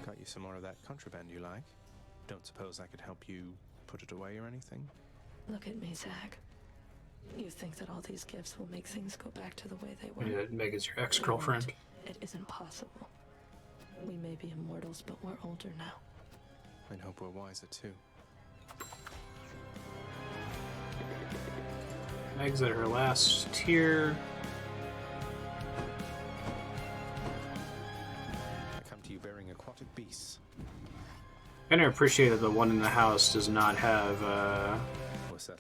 Got you some more of that contraband you like? Don't suppose I could help you put it away or anything? Look at me, Zag. You think that all these gifts will make things go back to the way they were? Yeah, Megan's your ex-girlfriend. It isn't possible. We may be immortals, but we're older now. I'd hope we're wiser too. Meg's at her last tier. I come to you bearing aquatic beasts. I kind of appreciate that the one in the house does not have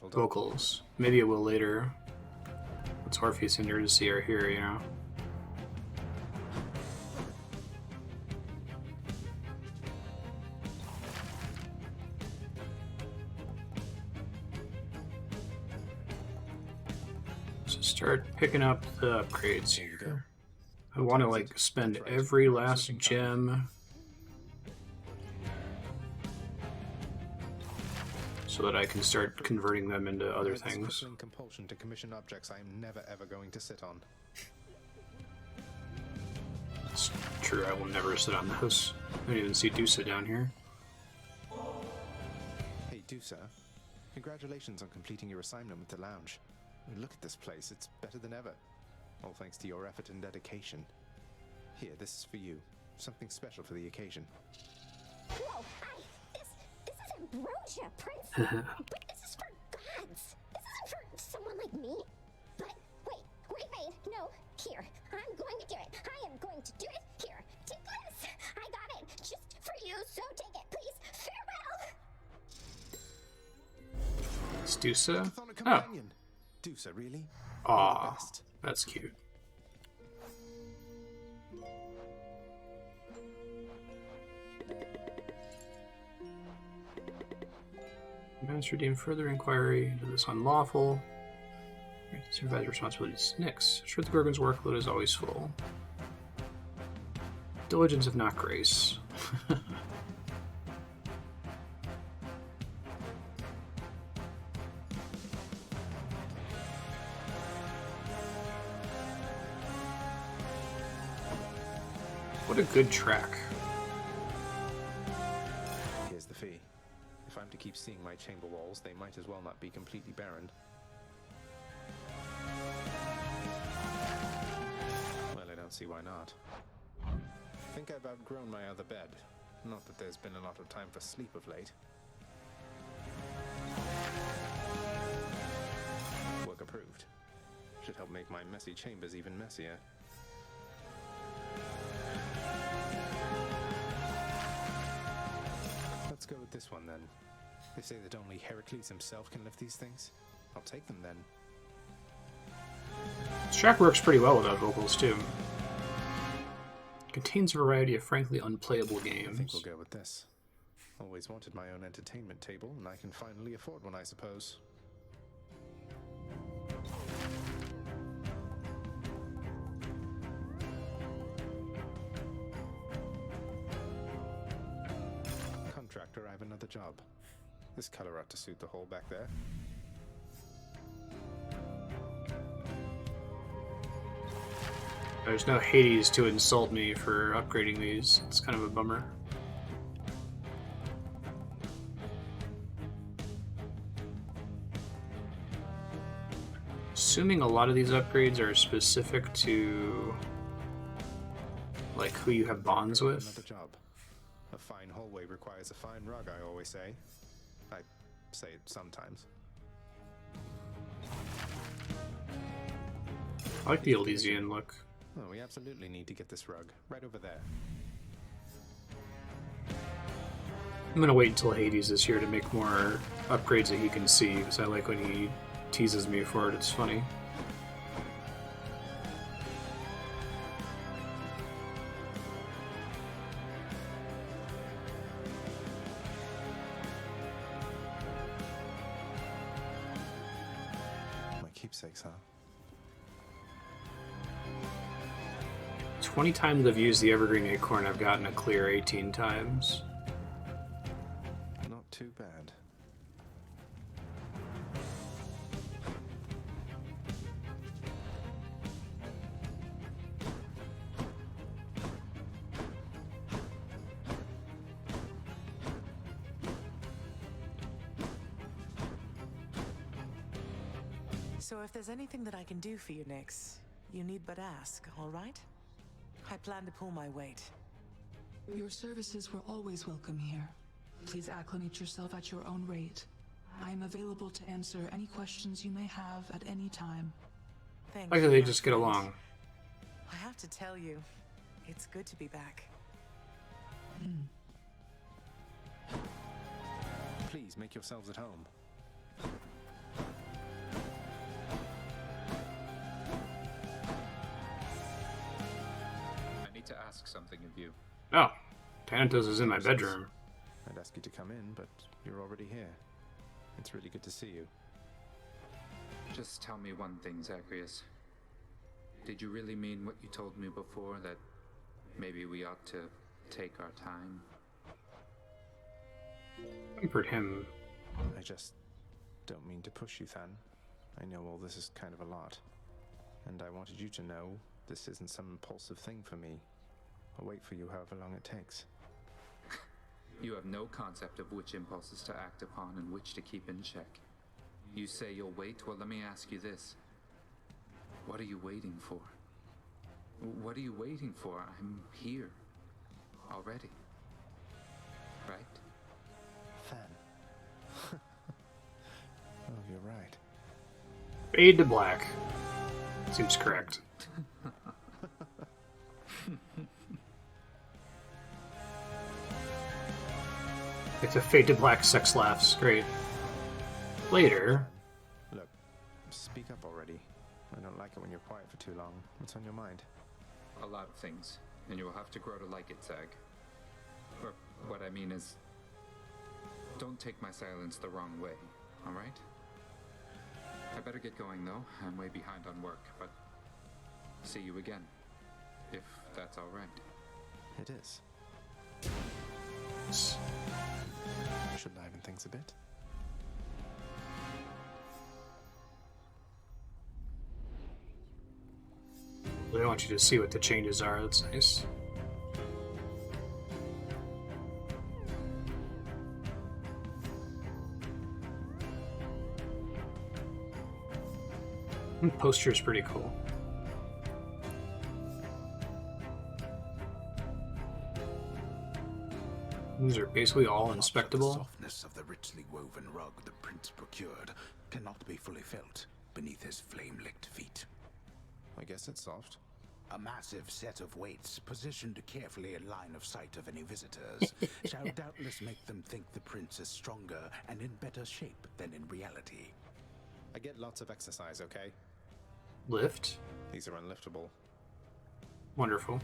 vocals. Maybe it will later. It's Orpheus and Eurydice are here, you know. So start picking up the upgrades here. I want to like spend every last gem so that I can start converting them into other things. Compulsion to commission objects I am never ever going to sit on. It's true, I will never sit on those. I don't even see Dusa down here. Hey, Dusa. Congratulations on completing your assignment with the lounge. Look at this place, it's better than ever. All thanks to your effort and dedication. Here, this is for you. Something special for the occasion. Whoa, this is ambrosia, Prince. But this is for gods. This isn't for someone like me. But wait, no, here. I'm going to do it. I am going to do it. Here, take this. I got it just for you, so take it, please. Farewell. It's Dusa. Hackathon Oh. companion. Dusa, really? Aw, that's cute. Master deemed further inquiry into this unlawful. Supervise responsibilities. Nix. Sure, the Gorgon's workload is always full. Diligence if not grace. What a good track. Here's the fee. If I'm to keep seeing my chamber walls, they might as well not be completely barren. Well, I don't see why not. I think I've outgrown my other bed. Not that there's been a lot of time for sleep of late. Work approved. Should help make my messy chambers even messier. Let's go with this one then. They say that only Heracles himself can lift these things. I'll take them then. This track works pretty well without vocals too. Contains a variety of frankly unplayable games. I think we'll go with this. Always wanted my own entertainment table, and I can finally afford one, I suppose. Contractor, I have another job. This color ought to suit the hole back there. There's no Hades to insult me for upgrading these. It's kind of a bummer. Assuming a lot of these upgrades are specific to like who you have bonds with. Another job. A fine hallway requires a fine rug, I always say. I say it sometimes. I like the Elysian look. Oh, we absolutely need to get this rug. Right over there. I'm gonna wait until Hades is here to make more upgrades that he can see, because I like when he teases me for it. It's funny. My keepsakes, huh? 20 times I've used the Evergreen Acorn, I've gotten a clear 18 times. Not too bad. So if there's anything that I can do for you, Nyx, you need but ask, all right? I plan to pull my weight. Your services were always welcome here. Please acclimate yourself at your own rate. I am available to answer any questions you may have at any time. Thank I like you, how they my just get friend. along. I have to tell you, it's good to be back. Please make yourselves at home. I need to ask something of you. Oh, Thanatos is in my bedroom. I'd ask you to come in, but you're already here. It's really good to see you. Just tell me one thing, Zagreus. Did you really mean what you told me before, that maybe we ought to take our time? Comfort him. I just don't mean to push you, Than. I know all this is kind of a lot. And I wanted you to know this isn't some impulsive thing for me. I'll wait for you however long it takes. You have no concept of which impulses to act upon and which to keep in check. You say you'll wait? Well, let me ask you this. What are you waiting for? What are you waiting for? I'm here. Already. Right? Than. Oh, you're right. Fade to black. Seems correct. It's a fade to black sex laughs. Great. Later. Look, speak up already. I don't like it when you're quiet for too long. What's on your mind? A lot of things, and you will have to grow to like it, Zag. Or what I mean is, don't take my silence the wrong way, alright? I better get going though. I'm way behind on work, but see you again. If that's alright. It is. Should liven things a bit. I want you to see what the changes are. That's nice. Poster is pretty cool. These are basically all inspectable. The softness of the richly woven rug the prince procured cannot be fully felt beneath his flame-licked feet. I guess it's soft. A massive set of weights positioned carefully in line of sight of any visitors shall doubtless make them think the prince is stronger and in better shape than in reality. I get lots of exercise, okay? Lift. These are unliftable. Wonderful.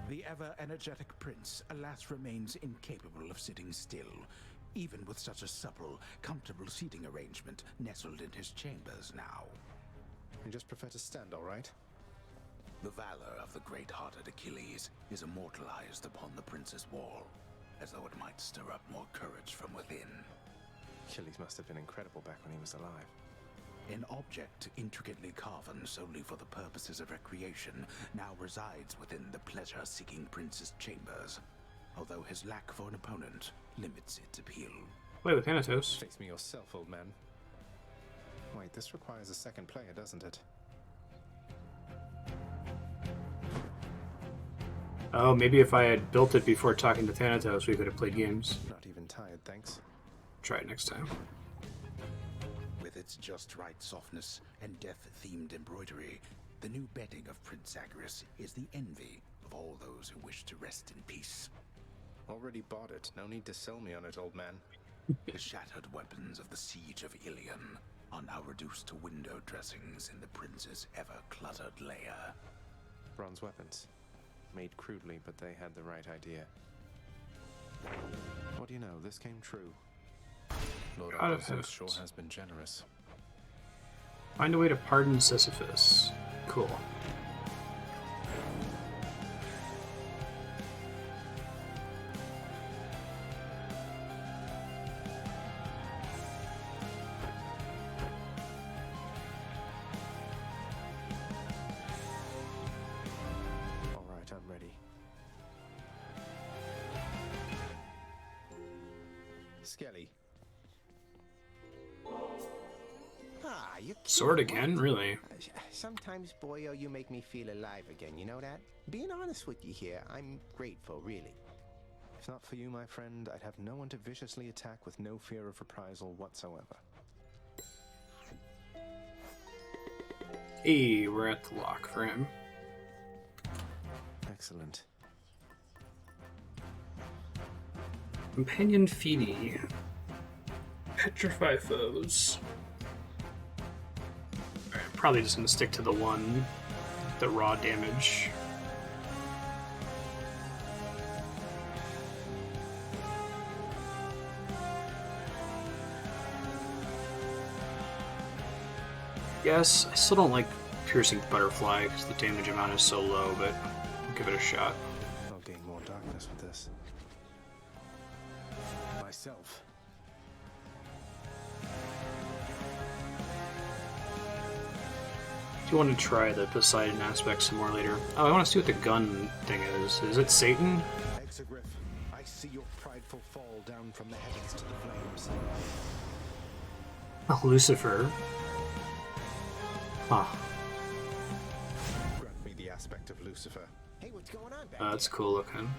The ever-energetic prince, alas, remains incapable of sitting still, even with such a supple, comfortable seating arrangement nestled in his chambers now. You just prefer to stand, all right? The valor of the great-hearted Achilles is immortalized upon the prince's wall, as though it might stir up more courage from within. Achilles must have been incredible back when he was alive. An object intricately carven solely for the purposes of recreation now resides within the pleasure-seeking prince's chambers, although his lack for an opponent limits its appeal. Play with Thanatos. Face me yourself, old man. Wait, this requires a second player, doesn't it? Oh, maybe if I had built it before talking to Thanatos, we could have played games. Not even tired, thanks. Try it next time. With its just right softness and death-themed embroidery, the new bedding of Prince Zagreus is the envy of all those who wish to rest in peace. Already bought it. No need to sell me on it, old man. The shattered weapons of the siege of Ilion are now reduced to window dressings in the prince's ever-cluttered lair. Bronze weapons. Made crudely, but they had the right idea. What do you know? This came true. Lord Arthur sure has been generous. Find a way to pardon Sisyphus. Cool. Alright, I'm ready. Skelly. Sword again? Really? Sometimes, boyo, you make me feel alive again, you know that? Being honest with you here, I'm grateful, really. If not for you, my friend, I'd have no one to viciously attack with no fear of reprisal whatsoever. Hey, we're at the lock for him. Excellent. Companion Feedy. Petrify foes. Alright, I'm probably just gonna stick to the one, the raw damage. Yes, I still don't like Piercing Butterfly because the damage amount is so low, but I'll give it a shot. I'll gain more darkness with this. Myself. Do you want to try the Poseidon aspect some more later? Oh, I want to see what the gun thing is. Is it Satan? Exegriff, I see your prideful fall down from the heavens to the flames. Lucifer. Huh. Grant me the aspect of Lucifer. Hey, what's going on back That's cool looking.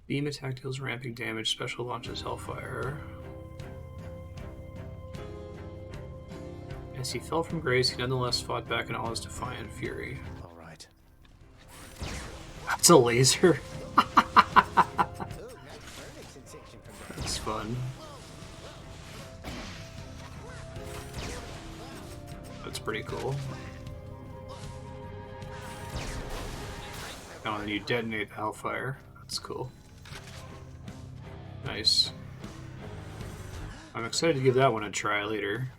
Beam attack deals ramping damage, special launches Hellfire. As he fell from grace, he nonetheless fought back in all his defiant fury. Alright. That's a laser. That's fun. pretty cool. Oh, and then you detonate the Hellfire. That's cool. Nice. I'm excited to give that one a try later.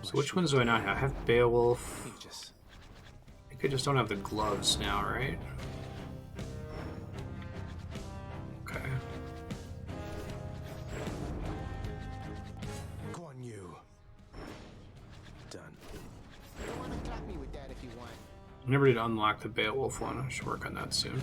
So which ones do I not have? I have Beowulf. I think I just don't have the gloves now, right? Okay. Go on, you. Done. Go on and clap me with that if you want. I never did unlock the Beowulf one. I should work on that soon.